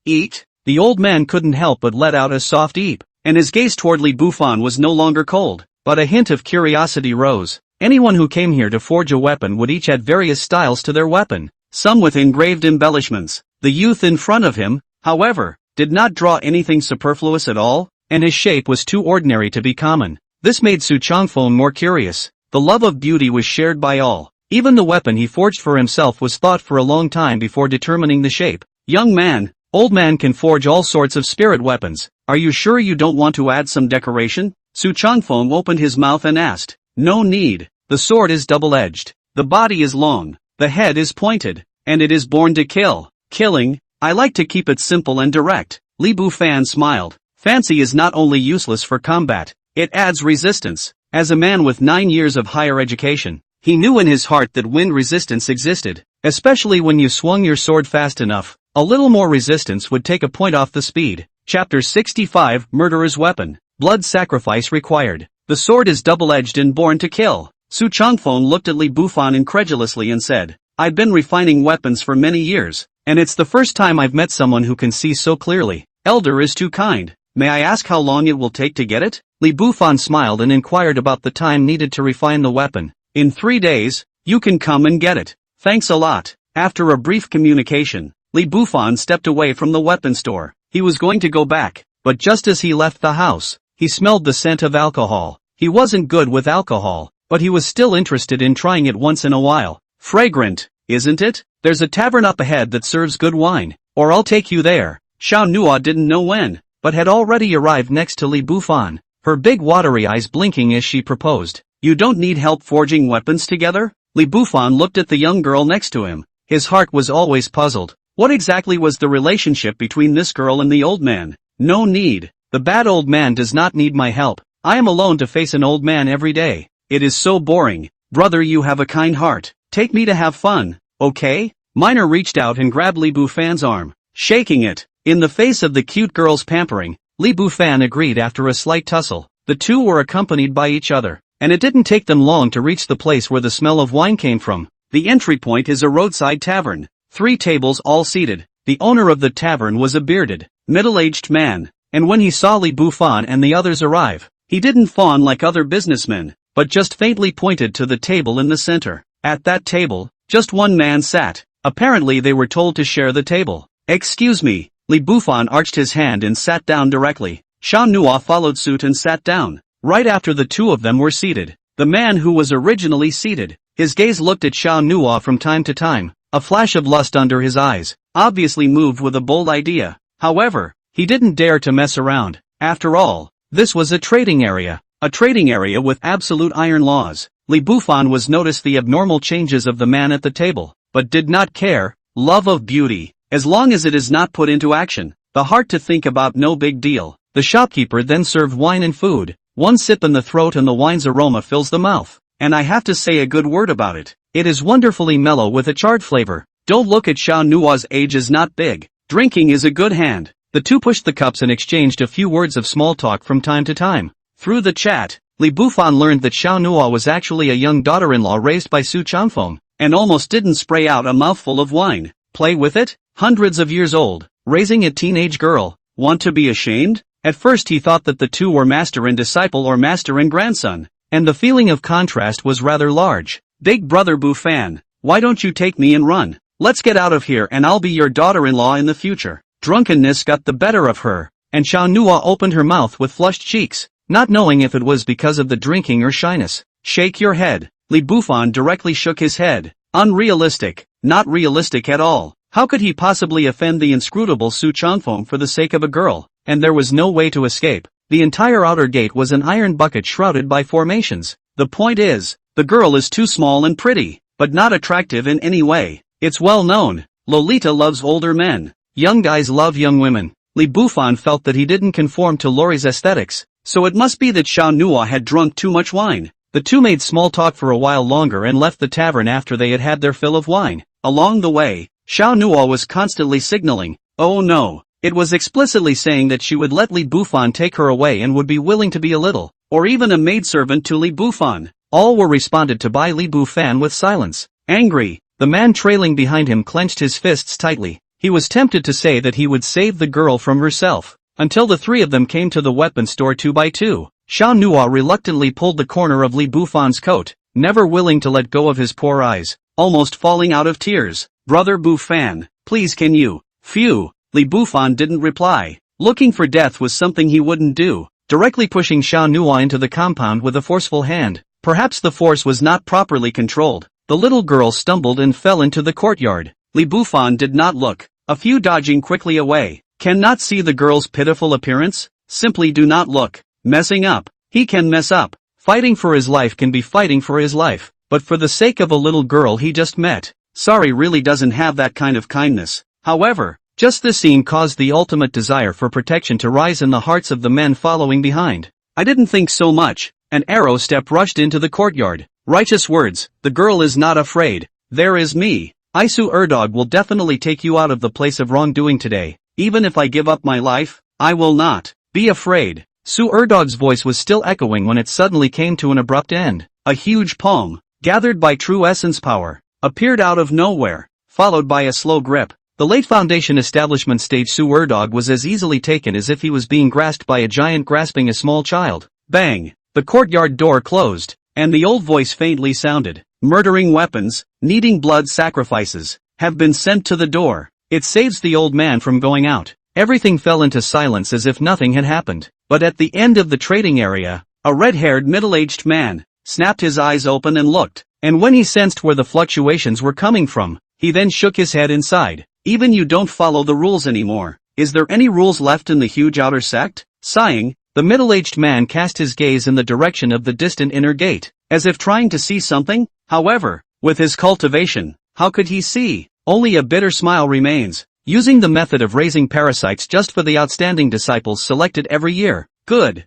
Eat? The old man couldn't help but let out a soft eep, and his gaze toward Li Bufan was no longer cold, but a hint of curiosity rose. Anyone who came here to forge a weapon would each add various styles to their weapon, some with engraved embellishments. The youth in front of him, however, did not draw anything superfluous at all, and his shape was too ordinary to be common. This made Su Changfeng more curious. The love of beauty was shared by all. Even the weapon he forged for himself was thought for a long time before determining the shape. Young man, old man can forge all sorts of spirit weapons. Are you sure you don't want to add some decoration? Su Changfeng opened his mouth and asked. No need. The sword is double-edged. The body is long. The head is pointed. And it is born to kill. Killing? I like to keep it simple and direct. Li Bufan smiled. Fancy is not only useless for combat, it adds resistance. As a man with 9 years of higher education, he knew in his heart that wind resistance existed, especially when you swung your sword fast enough. A little more resistance would take a point off the speed. Chapter 65 Murderer's Weapon. Blood sacrifice required. The sword is double-edged and born to kill. Su Changfeng looked at Li Bufan incredulously and said, I've been refining weapons for many years, and it's the first time I've met someone who can see so clearly. Elder is too kind. May I ask how long it will take to get it? Li Bufan smiled and inquired about the time needed to refine the weapon. In 3 days, you can come and get it. Thanks a lot. After a brief communication, Li Bufan stepped away from the weapon store. He was going to go back, but just as he left the house, he smelled the scent of alcohol. He wasn't good with alcohol, but he was still interested in trying it once in a while. Fragrant, isn't it? There's a tavern up ahead that serves good wine, or I'll take you there. Xiao Nua didn't know when, but had already arrived next to Li Bufan, her big watery eyes blinking as she proposed. You don't need help forging weapons together? Li Bufan looked at the young girl next to him. His heart was always puzzled. What exactly was the relationship between this girl and the old man? No need. The bad old man does not need my help. I am alone to face an old man every day. It is so boring. Brother, you have a kind heart. Take me to have fun, okay? Minor reached out and grabbed Li Bufan's arm, shaking it. In the face of the cute girl's pampering, Li Bufan agreed after a slight tussle. The two were accompanied by each other, and it didn't take them long to reach the place where the smell of wine came from. The entry point is a roadside tavern. 3 tables all seated. The owner of the tavern was a bearded, middle-aged man, and when he saw Li Bufan and the others arrive, he didn't fawn like other businessmen, but just faintly pointed to the table in the center. At that table, just one man sat. Apparently they were told to share the table. Excuse me. Li Bufan arched his hand and sat down directly. Xiao Nua followed suit and sat down. Right after the two of them were seated, the man who was originally seated, his gaze looked at Xiao Nua from time to time. A flash of lust under his eyes, obviously moved with a bold idea. However, he didn't dare to mess around. After all, this was a trading area with absolute iron laws. Li Bufan was noticed the abnormal changes of the man at the table, but did not care. Love of beauty, as long as it is not put into action. The heart to think about, no big deal. The shopkeeper then served wine and food. One sip in the throat and the wine's aroma fills the mouth. And I have to say a good word about it. It is wonderfully mellow with a charred flavor. Don't look at Xiao Nua's age is not big. Drinking is a good hand. The two pushed the cups and exchanged a few words of small talk from time to time. Through the chat, Li Bufan learned that Xiao Nua was actually a young daughter-in-law raised by Su Chanfeng, and almost didn't spray out a mouthful of wine. Play with it? Hundreds of years old, raising a teenage girl. Want to be ashamed? At first he thought that the two were master and disciple or master and grandson, and the feeling of contrast was rather large. Big brother Bufan, why don't you take me and run? Let's get out of here and I'll be your daughter-in-law in the future. Drunkenness got the better of her, and Xiao Nua opened her mouth with flushed cheeks, not knowing if it was because of the drinking or shyness. Shake your head. Li Bufan directly shook his head. Unrealistic. Not realistic at all. How could he possibly offend the inscrutable Su Chanfeng for the sake of a girl? And there was no way to escape. The entire outer gate was an iron bucket shrouded by formations. The point is, the girl is too small and pretty, but not attractive in any way. It's well known. Lolita loves older men. Young guys love young women. Li Bufan felt that he didn't conform to Lori's aesthetics, so it must be that Xiao Nua had drunk too much wine. The two made small talk for a while longer and left the tavern after they had had their fill of wine. Along the way, Xiao Nua was constantly signaling. Oh no. It was explicitly saying that she would let Li Bufan take her away and would be willing to be a little, or even a maidservant to Li Bufan. All were responded to by Li Bufan with silence. Angry, the man trailing behind him clenched his fists tightly. He was tempted to say that he would save the girl from herself, until the three of them came to the weapon store 2 by 2. Xiao Nua reluctantly pulled the corner of Li Bufan's coat, never willing to let go of his poor eyes, almost falling out of tears. Brother Bufan, please can you? Phew. Li Bufan didn't reply. Looking for death was something he wouldn't do, directly pushing Xiao Nua into the compound with a forceful hand. Perhaps the force was not properly controlled. The little girl stumbled and fell into the courtyard. Li Bufan did not look, a few dodging quickly away. Cannot see the girl's pitiful appearance? Simply do not look. Messing up. He can mess up. Fighting for his life can be fighting for his life, but for the sake of a little girl he just met. Sorry really doesn't have that kind of kindness. However, just this scene caused the ultimate desire for protection to rise in the hearts of the men following behind. I didn't think so much. An arrow step rushed into the courtyard. Righteous words. The girl is not afraid. There is me. Isu Erdog will definitely take you out of the place of wrongdoing today. Even if I give up my life, I will not be afraid. Su Erdog's voice was still echoing when it suddenly came to an abrupt end. A huge palm, gathered by true essence power, appeared out of nowhere, followed by a slow grip. The late Foundation establishment stage Su Dog was as easily taken as if he was being grasped by a giant grasping a small child. Bang! The courtyard door closed, and the old voice faintly sounded. Murdering weapons, needing blood sacrifices, have been sent to the door. It saves the old man from going out. Everything fell into silence as if nothing had happened. But at the end of the trading area, a red-haired middle-aged man snapped his eyes open and looked, and when he sensed where the fluctuations were coming from, he then shook his head inside. Even you don't follow the rules anymore. Is there any rules left in the huge outer sect? Sighing, the middle-aged man cast his gaze in the direction of the distant inner gate, as if trying to see something. However, with his cultivation, how could he see? Only a bitter smile remains. Using the method of raising parasites just for the outstanding disciples selected every year. Good.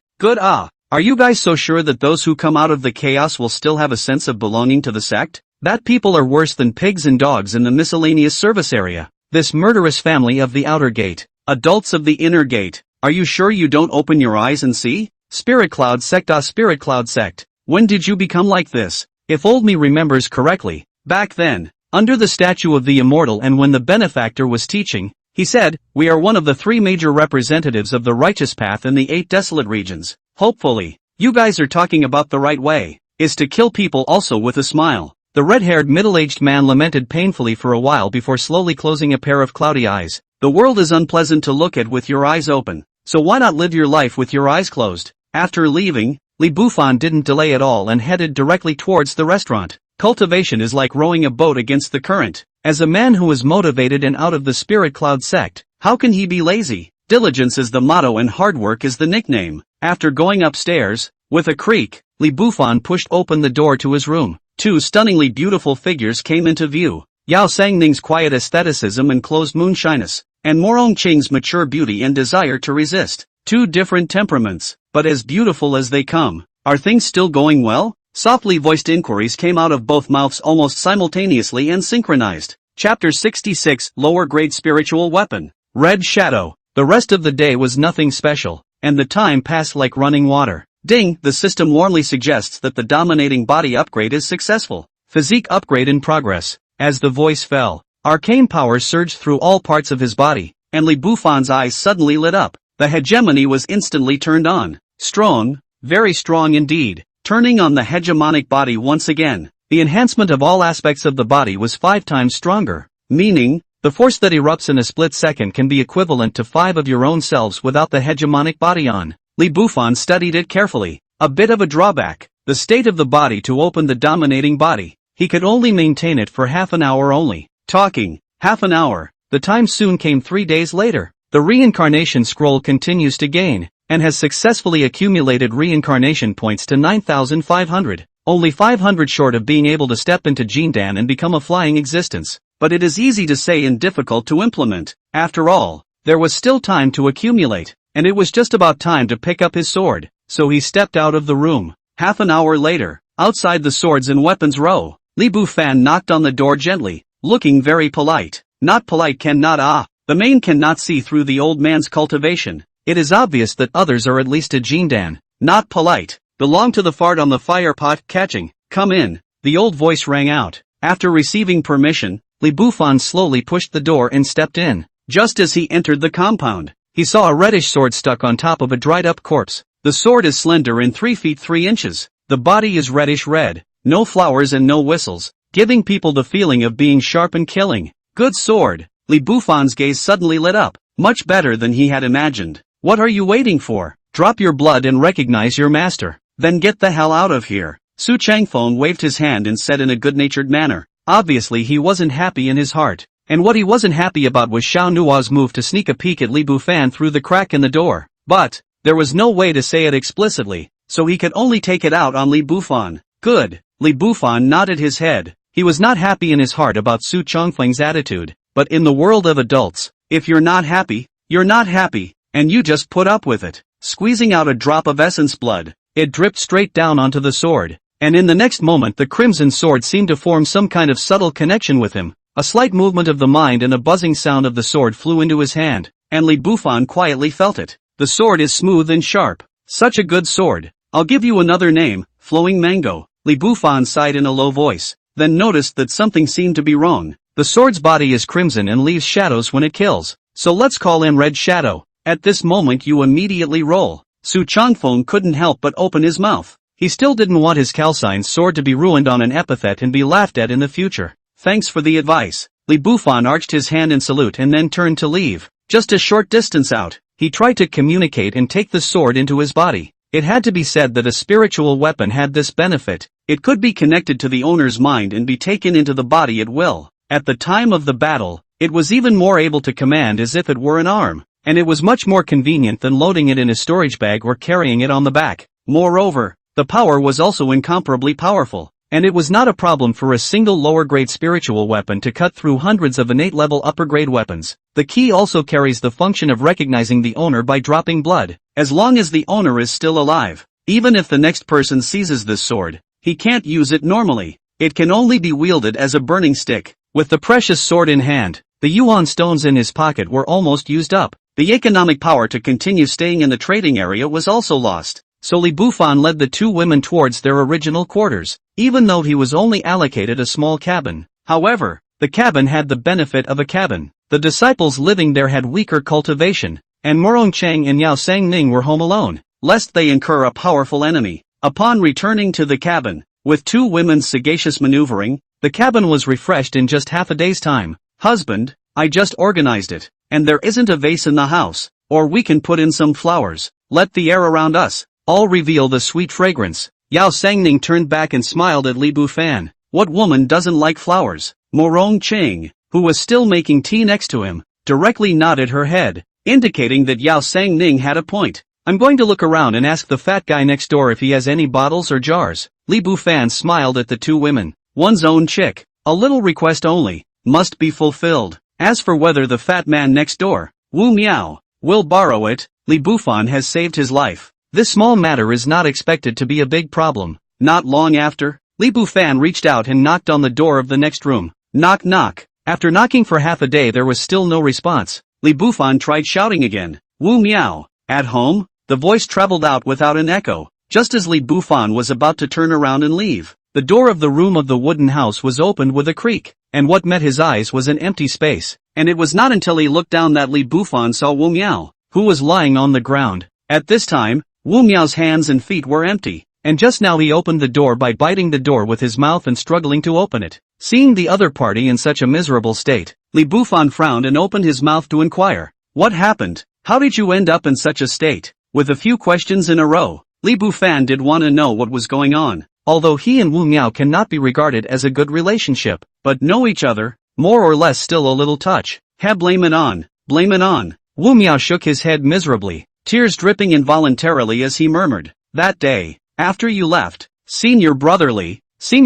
Are you guys so sure that those who come out of the chaos will still have a sense of belonging to the sect? That people are worse than pigs and dogs in the miscellaneous service area. This murderous family of the outer gate, adults of the inner gate, are you sure you don't open your eyes and see? Spirit Cloud Sect. Spirit Cloud Sect, when did you become like this? If old me remembers correctly, back then, under the statue of the immortal and when the benefactor was teaching, he said, we are one of the 3 major representatives of the righteous path in the 8 desolate regions. Hopefully, you guys are talking about the right way, is to kill people also with a smile. The red-haired middle-aged man lamented painfully for a while before slowly closing a pair of cloudy eyes. The world is unpleasant to look at with your eyes open, so why not live your life with your eyes closed? After leaving, Li Bufan didn't delay at all and headed directly towards the restaurant. Cultivation is like rowing a boat against the current. As a man who is motivated and out of the Spirit Cloud sect, how can he be lazy? Diligence is the motto and hard work is the nickname. After going upstairs, with a creak, Li Bufan pushed open the door to his room. 2 stunningly beautiful figures came into view. Yao Sangning's quiet aestheticism and closed moonshyness, and Morong Qing's mature beauty and desire to resist. 2 different temperaments, but as beautiful as they come. Are things still going well? Softly voiced inquiries came out of both mouths almost simultaneously and synchronized. Chapter 66, Lower Grade Spiritual Weapon. Red Shadow. The rest of the day was nothing special, and the time passed like running water. Ding, the system warmly suggests that the dominating body upgrade is successful. Physique upgrade in progress. As the voice fell, arcane power surged through all parts of his body, and Li Bufan's eyes suddenly lit up. The hegemony was instantly turned on. Strong, very strong indeed. Turning on the hegemonic body once again, the enhancement of all aspects of the body was 5 times stronger, meaning, the force that erupts in a split second can be equivalent to 5 of your own selves without the hegemonic body on. Li Bufan studied it carefully. A bit of a drawback, the state of the body to open the dominating body. He could only maintain it for half an hour only. Talking, half an hour, the time soon came 3 days later. The reincarnation scroll continues to gain, and has successfully accumulated reincarnation points to 9,500, only 500 short of being able to step into Jindan and become a flying existence. But it is easy to say and difficult to implement. After all, there was still time to accumulate, and it was just about time to pick up his sword, so he stepped out of the room. Half an hour later, outside the swords and weapons row, Li Bufan knocked on the door gently, looking very polite. Not polite the man cannot see through the old man's cultivation. It is obvious that others are at least a Jindan. Not polite. Belong to the fart on the fire pot. Catching. Come in. The old voice rang out. After receiving permission, Li Bufan slowly pushed the door and stepped in. Just as he entered the compound, he saw a reddish sword stuck on top of a dried-up corpse. The sword is slender and 3 feet 3 inches. The body is reddish red. No flowers and no whistles, giving people the feeling of being sharp and killing. Good sword. Li Bufan's gaze suddenly lit up. Much better than he had imagined. What are you waiting for? Drop your blood and recognize your master. Then get the hell out of here. Su Changfeng waved his hand and said in a good-natured manner. Obviously he wasn't happy in his heart. And what he wasn't happy about was Xiao Nuo's move to sneak a peek at Li Bufan through the crack in the door. But, there was no way to say it explicitly, so he could only take it out on Li Bufan. Good. Li Bufan nodded his head. He was not happy in his heart about Su Changfeng's attitude. But in the world of adults, if you're not happy, you're not happy, and you just put up with it. Squeezing out a drop of essence blood, it dripped straight down onto the sword, and in the next moment the crimson sword seemed to form some kind of subtle connection with him. A slight movement of the mind and a buzzing sound of the sword flew into his hand, and Li Bufan quietly felt it. The sword is smooth and sharp. Such a good sword. I'll give you another name, Flowing Mango. Li Bufan sighed in a low voice, then noticed that something seemed to be wrong. The sword's body is crimson and leaves shadows when it kills, so let's call him Red Shadow. At this moment you immediately roll. Su Changfeng couldn't help but open his mouth. He still didn't want his calcined sword to be ruined on an epithet and be laughed at in the future. Thanks for the advice. Li Bufan arched his hand in salute and then turned to leave. Just a short distance out, he tried to communicate and take the sword into his body. It had to be said that a spiritual weapon had this benefit. It could be connected to the owner's mind and be taken into the body at will. At the time of the battle, it was even more able to command as if it were an arm, and it was much more convenient than loading it in a storage bag or carrying it on the back. Moreover, the power was also incomparably powerful, and it was not a problem for a single lower-grade spiritual weapon to cut through hundreds of innate-level upper-grade weapons. The key also carries the function of recognizing the owner by dropping blood, as long as the owner is still alive. Even if the next person seizes this sword, he can't use it normally. It can only be wielded as a burning stick. With the precious sword in hand, the yuan stones in his pocket were almost used up. The economic power to continue staying in the trading area was also lost. So Li Bufan led the two women towards their original quarters, even though he was only allocated a small cabin. However, the cabin had the benefit of a cabin. The disciples living there had weaker cultivation, and Morong Chang and Yao Sangning were home alone, lest they incur a powerful enemy. Upon returning to the cabin, with two women's sagacious maneuvering, the cabin was refreshed in just half a day's time. Husband, I just organized it, and there isn't a vase in the house, or we can put in some flowers. Let the air around us all reveal the sweet fragrance. Yao Sangning turned back and smiled at Li Bufan. What woman doesn't like flowers? Morong Chang, who was still making tea next to him, directly nodded her head, indicating that Yao Sangning had a point. I'm going to look around and ask the fat guy next door if he has any bottles or jars. Li Bufan smiled at the two women. One's own chick. A little request only. Must be fulfilled. As for whether the fat man next door, Wu Miao, will borrow it, Li Bufan has saved his life. This small matter is not expected to be a big problem. Not long after, Li Bufan reached out and knocked on the door of the next room. Knock knock. After knocking for half a day there was still no response. Li Bufan tried shouting again. Wu Miao, at home? The voice traveled out without an echo. Just as Li Bufan was about to turn around and leave, the door of the room of the wooden house was opened with a creak, and what met his eyes was an empty space. And it was not until he looked down that Li Bufan saw Wu Miao, who was lying on the ground. At this time, Wu Miao's hands and feet were empty, and just now he opened the door by biting the door with his mouth and struggling to open it. Seeing the other party in such a miserable state, Li Bufan frowned and opened his mouth to inquire. What happened? How did you end up in such a state? With a few questions in a row, Li Bufan did want to know what was going on. Although he and Wu Miao cannot be regarded as a good relationship, but know each other, more or less still a little touch. Blame it on. Blame it on. Wu Miao shook his head miserably, tears dripping involuntarily as he murmured. That day, after you left, senior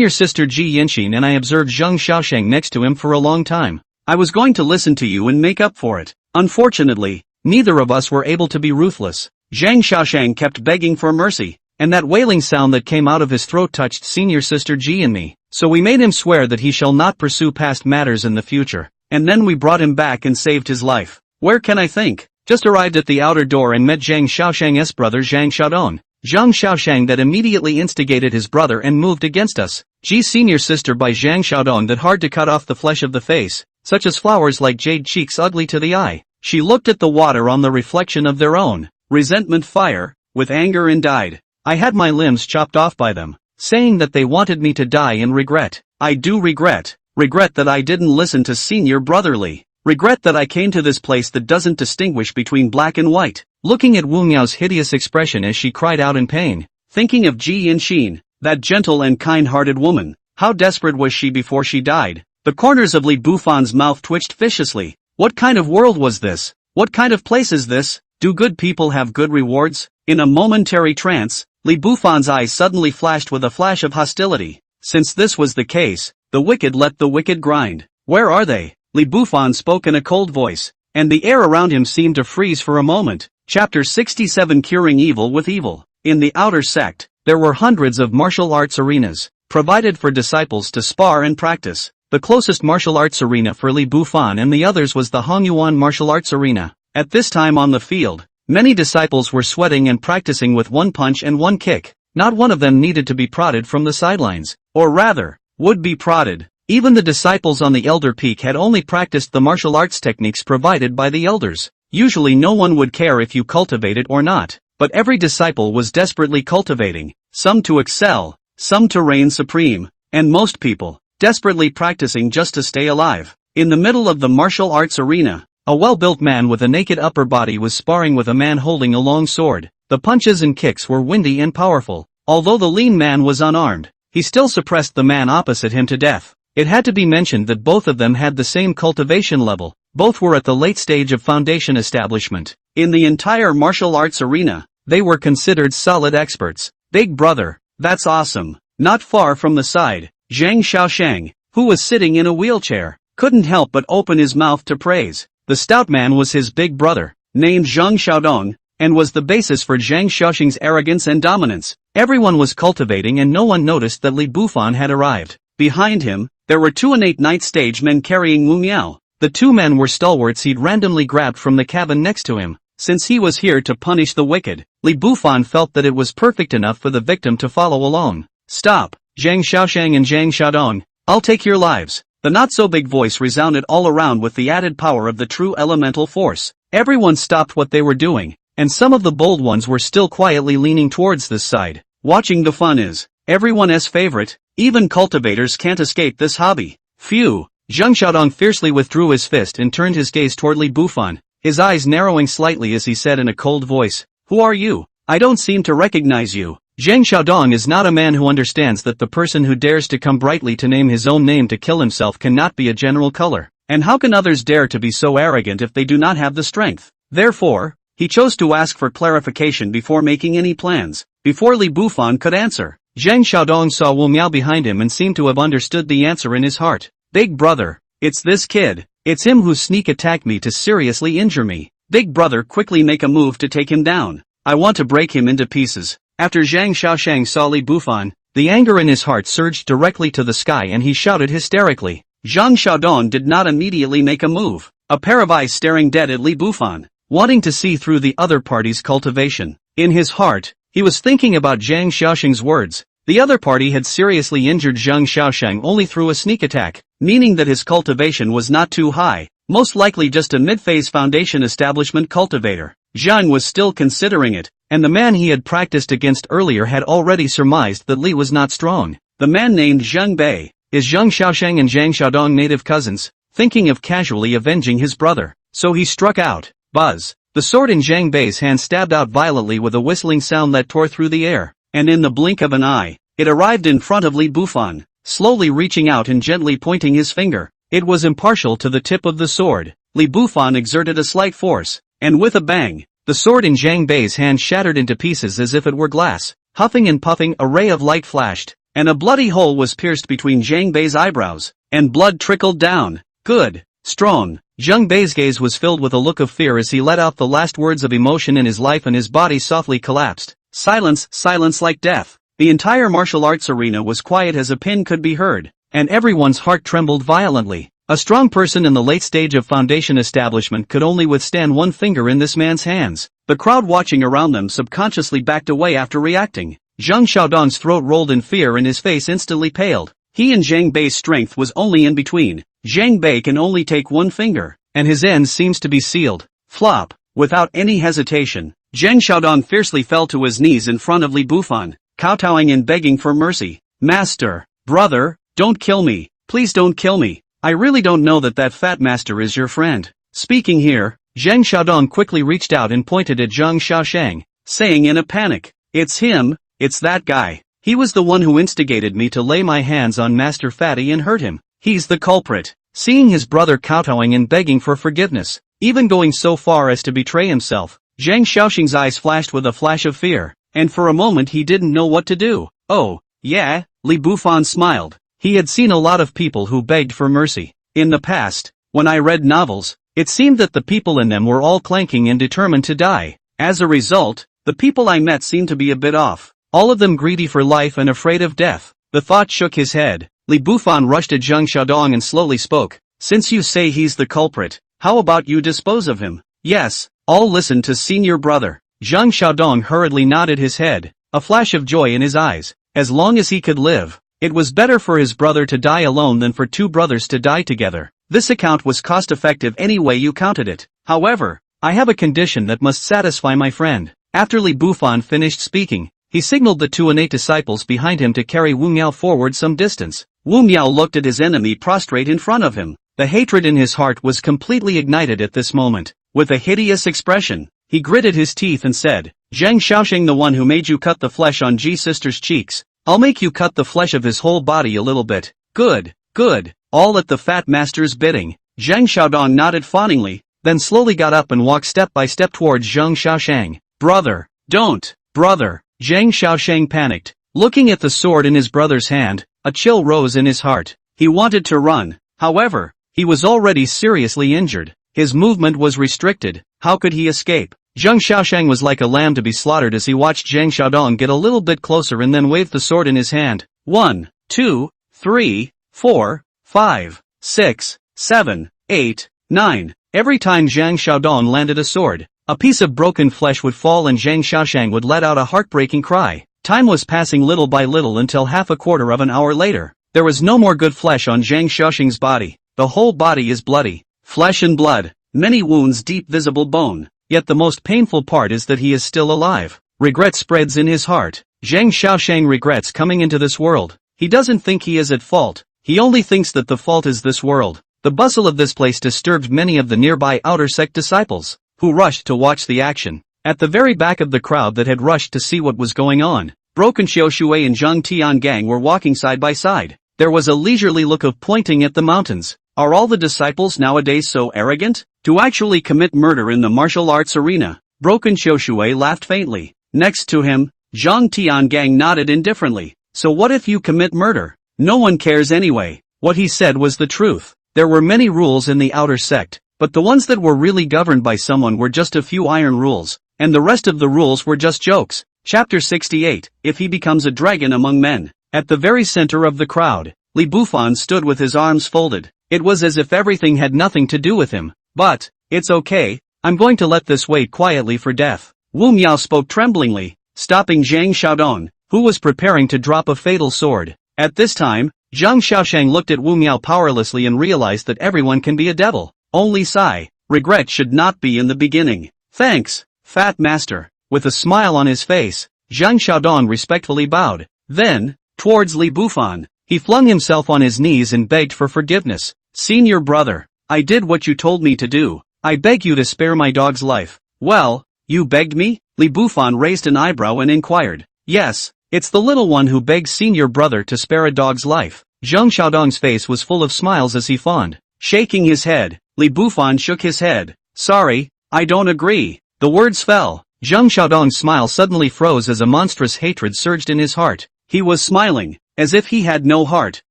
sister Ji Yinxin and I observed Zheng Xiaosheng next to him for a long time. I was going to listen to you and make up for it. Unfortunately, neither of us were able to be ruthless. Zheng Xiaosheng kept begging for mercy, and that wailing sound that came out of his throat touched senior sister Ji and me, so we made him swear that he shall not pursue past matters in the future, and then we brought him back and saved his life. Where can I think? Just arrived at the outer door and met Zhang Xiaosheng's brother Zhang Xiaodong. Zhang Xiaosheng that immediately instigated his brother and moved against us. Ji's senior sister by Zhang Xiaodong that hard to cut off the flesh of the face, such as flowers like jade cheeks ugly to the eye. She looked at the water on the reflection of their own resentment fire, with anger and died. I had my limbs chopped off by them, saying that they wanted me to die in regret. I do regret that I didn't listen to senior brotherly. Regret that I came to this place that doesn't distinguish between black and white. Looking at Wu Miao's hideous expression as she cried out in pain, thinking of Ji Yinxin, that gentle and kind-hearted woman, how desperate was she before she died. The corners of Li Bufan's mouth twitched viciously. What kind of world was this? What kind of place is this? Do good people have good rewards? In a momentary trance, Li Bufan's eyes suddenly flashed with a flash of hostility. Since this was the case, the wicked let the wicked grind. Where are they? Li Bufan spoke in a cold voice, and the air around him seemed to freeze for a moment. Chapter 67 Curing Evil with Evil. In the outer sect, there were hundreds of martial arts arenas, provided for disciples to spar and practice. The closest martial arts arena for Li Bufan and the others was the Hongyuan martial arts arena. At this time on the field, many disciples were sweating and practicing with one punch and one kick. Not one of them needed to be prodded from the sidelines, or rather, would be prodded. Even the disciples on the elder peak had only practiced the martial arts techniques provided by the elders. Usually no one would care if you cultivated or not, but every disciple was desperately cultivating, some to excel, some to reign supreme, and most people, desperately practicing just to stay alive. In the middle of the martial arts arena, a well-built man with a naked upper body was sparring with a man holding a long sword. The punches and kicks were windy and powerful. Although the lean man was unarmed, he still suppressed the man opposite him to death. It had to be mentioned that both of them had the same cultivation level. Both were at the late stage of foundation establishment. In the entire martial arts arena, they were considered solid experts. Big brother, that's awesome. Not far from the side, Zhang Xiaoshang, who was sitting in a wheelchair, couldn't help but open his mouth to praise. The stout man was his big brother, named Zhang Xiaodong, and was the basis for Zhang Xiaoshang's arrogance and dominance. Everyone was cultivating and no one noticed that Li Bufan had arrived. Behind him, there were 2 and 8 night stage men carrying Wu Miao. The 2 men were stalwarts he'd randomly grabbed from the cabin next to him. Since he was here to punish the wicked, Li Bufan felt that it was perfect enough for the victim to follow along. Stop, Zhang Xiaoshang and Zhang Xiaodong, I'll take your lives. The not-so-big voice resounded all around with the added power of the true elemental force. Everyone stopped what they were doing, and some of the bold ones were still quietly leaning towards this side. Watching the fun is everyone's favorite. Even cultivators can't escape this hobby. Phew! Zhang Xiaodong fiercely withdrew his fist and turned his gaze toward Li Bufan, his eyes narrowing slightly as he said in a cold voice, "Who are you? I don't seem to recognize you." Zhang Xiaodong is not a man who understands that the person who dares to come brightly to name his own name to kill himself cannot be a general color. And how can others dare to be so arrogant if they do not have the strength? Therefore, he chose to ask for clarification before making any plans. Before Li Bufan could answer, Zhang Xiaodong saw Wu Miao behind him and seemed to have understood the answer in his heart. Big brother, it's this kid. It's him who sneak attacked me to seriously injure me. Big brother, quickly make a move to take him down. I want to break him into pieces. After Zhang Xiaoshang saw Li Bufan, the anger in his heart surged directly to the sky and he shouted hysterically. Zhang Xiaodong did not immediately make a move, a pair of eyes staring dead at Li Bufan, wanting to see through the other party's cultivation. In his heart, he was thinking about Zhang Xiaoshang's words. The other party had seriously injured Zhang Xiaoshang only through a sneak attack, meaning that his cultivation was not too high, most likely just a mid-phase foundation establishment cultivator. Zhang was still considering it, and the man he had practiced against earlier had already surmised that Li was not strong. The man named Zheng Bei. Is Zhang Xiaoshang and Zhang Xiaodong native cousins? Thinking of casually avenging his brother, so he struck out. Buzz. The sword in Zheng Bei's hand stabbed out violently with a whistling sound that tore through the air, and in the blink of an eye, it arrived in front of Li Bufan, slowly reaching out and gently pointing his finger. It was impartial to the tip of the sword. Li Bufan exerted a slight force, and with a bang, the sword in Zhang Bei's hand shattered into pieces as if it were glass. Huffing and puffing, a ray of light flashed, and a bloody hole was pierced between Zhang Bei's eyebrows, and blood trickled down. Good. Strong. Zhang Bei's gaze was filled with a look of fear as he let out the last words of emotion in his life and his body softly collapsed. Silence, silence like death. The entire martial arts arena was quiet as a pin could be heard, and everyone's heart trembled violently. A strong person in the late stage of foundation establishment could only withstand one finger in this man's hands. The crowd watching around them subconsciously backed away after reacting. Zhang Xiaodong's throat rolled in fear and his face instantly paled. He and Zhang Bei's strength was only in between. Zhang Bei can only take one finger, and his end seems to be sealed. Flop. Without any hesitation, Zhang Xiaodong fiercely fell to his knees in front of Li Bufan, kowtowing and begging for mercy. Master, brother, don't kill me, please don't kill me. I really don't know that fat master is your friend. Speaking here, Zhang Xiaodong quickly reached out and pointed at Zhang Xiaoshang, saying in a panic, "It's him, it's that guy. He was the one who instigated me to lay my hands on Master Fatty and hurt him. He's the culprit." Seeing his brother kowtowing and begging for forgiveness, even going so far as to betray himself, Zhang Xiaoshang's eyes flashed with a flash of fear, and for a moment he didn't know what to do. Oh, yeah, Li Bufan smiled. He had seen a lot of people who begged for mercy. In the past, when I read novels, it seemed that the people in them were all clanking and determined to die. As a result, the people I met seemed to be a bit off. All of them greedy for life and afraid of death. The thought shook his head. Li Bufan rushed at Zhang Xiaodong and slowly spoke. "Since you say he's the culprit, how about you dispose of him?" "Yes, I'll listen to senior brother." Zhang Xiaodong hurriedly nodded his head, a flash of joy in his eyes. As long as he could live, It was better for his brother to die alone than for two brothers to die together. This account was cost-effective any way you counted it. However, I have a condition that must satisfy my friend. After Li Bufan finished speaking, he signaled the two innate disciples behind him to carry Wu Miao forward some distance. Wu Miao looked at his enemy prostrate in front of him. The hatred in his heart was completely ignited at this moment. With a hideous expression, he gritted his teeth and said, "Zhang Xiaoxing, the one who made you cut the flesh on Ji Sister's cheeks, I'll make you cut the flesh of his whole body a little bit." "Good, good," all at the fat master's bidding. Zhang Xiaodong nodded fawningly, then slowly got up and walked step by step towards Zhang Xiaoshang. "Brother, don't, brother." Zhang Xiaoshang panicked. Looking at the sword in his brother's hand, a chill rose in his heart. He wanted to run. However, he was already seriously injured. His movement was restricted. How could he escape? Zhang Xiaoshang was like a lamb to be slaughtered as he watched Zhang Xiaodong get a little bit closer and then waved the sword in his hand. 1, 2, 3, 4, 5, 6, 7, 8, 9. Every time Zhang Xiaodong landed a sword, a piece of broken flesh would fall and Zhang Xiaoshang would let out a heartbreaking cry. Time was passing little by little until half a quarter of an hour later. There was no more good flesh on Zhang Xiaoshang's body. The whole body is bloody. Flesh and blood. Many wounds, deep visible bone. Yet the most painful part is that he is still alive. Regret spreads in his heart. Zhang Xiaoshang regrets coming into this world. He doesn't think he is at fault. He only thinks that the fault is this world. The bustle of this place disturbed many of the nearby outer sect disciples, who rushed to watch the action. At the very back of the crowd that had rushed to see what was going on, Broken Xiao Shui and Zhang Tiangang were walking side by side. There was a leisurely look of pointing at the mountains. Are all the disciples nowadays so arrogant? To actually commit murder in the martial arts arena? Broken Xiao Shui laughed faintly. Next to him, Zhang Tiangang nodded indifferently. So what if you commit murder? No one cares anyway. What he said was the truth. There were many rules in the outer sect, but the ones that were really governed by someone were just a few iron rules, and the rest of the rules were just jokes. Chapter 68, If He Becomes a Dragon Among Men. At the very center of the crowd, Li Bufan stood with his arms folded. It was as if everything had nothing to do with him. But, it's okay, I'm going to let this wait quietly for death. Wu Miao spoke tremblingly, stopping Zhang Xiaodong, who was preparing to drop a fatal sword. At this time, Zhang Xiaoshang looked at Wu Miao powerlessly and realized that everyone can be a devil. Only sigh. Regret should not be in the beginning. Thanks, Fat Master. With a smile on his face, Zhang Xiaodong respectfully bowed. Then, towards Li Bufan, he flung himself on his knees and begged for forgiveness. Senior brother, I did what you told me to do. I beg you to spare my dog's life. Well, you begged me? Li Bufan raised an eyebrow and inquired. Yes, it's the little one who begs senior brother to spare a dog's life. Zhang Xiaodong's face was full of smiles as he fawned. Shaking his head, Li Bufan shook his head. Sorry, I don't agree. The words fell. Zhang Xiaodong's smile suddenly froze as a monstrous hatred surged in his heart. He was smiling, as if he had no heart,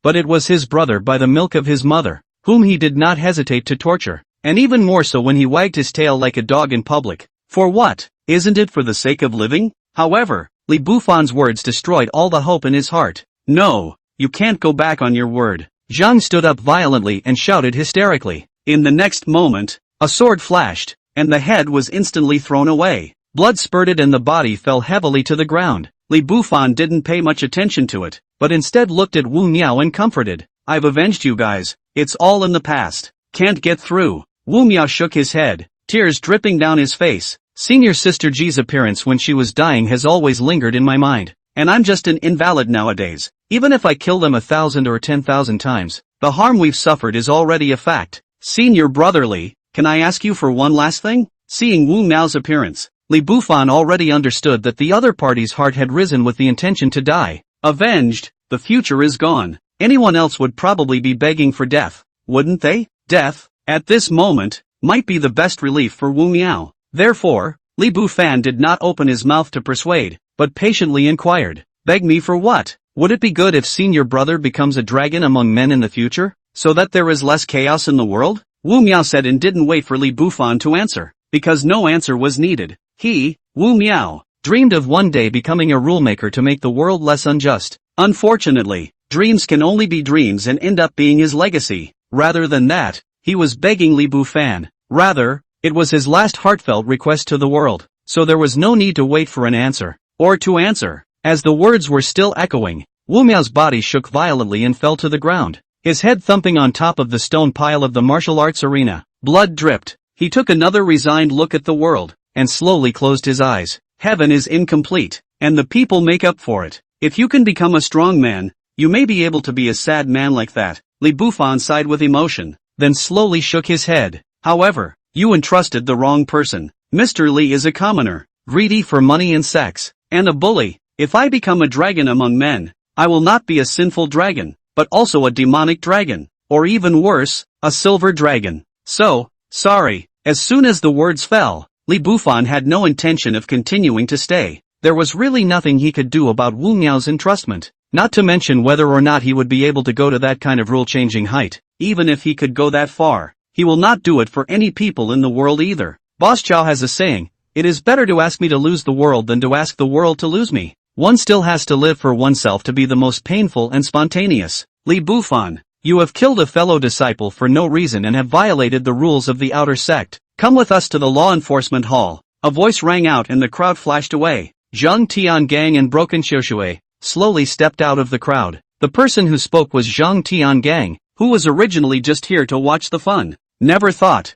but it was his brother by the milk of his mother, whom he did not hesitate to torture, and even more so when he wagged his tail like a dog in public. For what? Isn't it for the sake of living? However, Li Bufan's words destroyed all the hope in his heart. No, you can't go back on your word. Zhang stood up violently and shouted hysterically. In the next moment, a sword flashed, and the head was instantly thrown away. Blood spurted and the body fell heavily to the ground. Li Bufan didn't pay much attention to it, but instead looked at Wu Miao and comforted. I've avenged you guys. It's all in the past. Can't get through. Wu Miao shook his head, tears dripping down his face. Senior Sister Ji's appearance when she was dying has always lingered in my mind, and I'm just an invalid nowadays. Even if I kill them 1,000 or 10,000 times, the harm we've suffered is already a fact. Senior brotherly, can I ask you for one last thing? Seeing Wu Miao's appearance, Li Bufan already understood that the other party's heart had risen with the intention to die. Avenged, the future is gone. Anyone else would probably be begging for death, wouldn't they? Death, at this moment, might be the best relief for Wu Miao. Therefore, Li Bufan did not open his mouth to persuade, but patiently inquired, beg me for what? Would it be good if senior brother becomes a dragon among men in the future, so that there is less chaos in the world? Wu Miao said and didn't wait for Li Bufan to answer, because no answer was needed. He, Wu Miao, dreamed of one day becoming a rulemaker to make the world less unjust. Unfortunately, dreams can only be dreams and end up being his legacy. Rather than that, he was begging Li Bufan. Rather, it was his last heartfelt request to the world, so there was no need to wait for an answer, or to answer. As the words were still echoing, Wu Miao's body shook violently and fell to the ground, his head thumping on top of the stone pile of the martial arts arena. Blood dripped. He took another resigned look at the world, and slowly closed his eyes. Heaven is incomplete, and the people make up for it. If you can become a strong man, you may be able to be a sad man like that. Li Bufan sighed with emotion, then slowly shook his head. However, you entrusted the wrong person. Mr. Li is a commoner, greedy for money and sex, and a bully. If I become a dragon among men, I will not be a sinful dragon, but also a demonic dragon, or even worse, a silver dragon. So, sorry. As soon as the words fell, Li Bufan had no intention of continuing to stay. There was really nothing he could do about Wu Miao's entrustment, not to mention whether or not he would be able to go to that kind of rule-changing height. Even if he could go that far, he will not do it for any people in the world either. Boss Chow has a saying, "It is better to ask me to lose the world than to ask the world to lose me." One still has to live for oneself to be the most painful and spontaneous. Li Bufan, you have killed a fellow disciple for no reason and have violated the rules of the outer sect. Come with us to the law enforcement hall. A voice rang out and the crowd flashed away. Zhang Tiangang and Broken Xiushui slowly stepped out of the crowd. The person who spoke was Zhang Tiangang, who was originally just here to watch the fun. Never thought.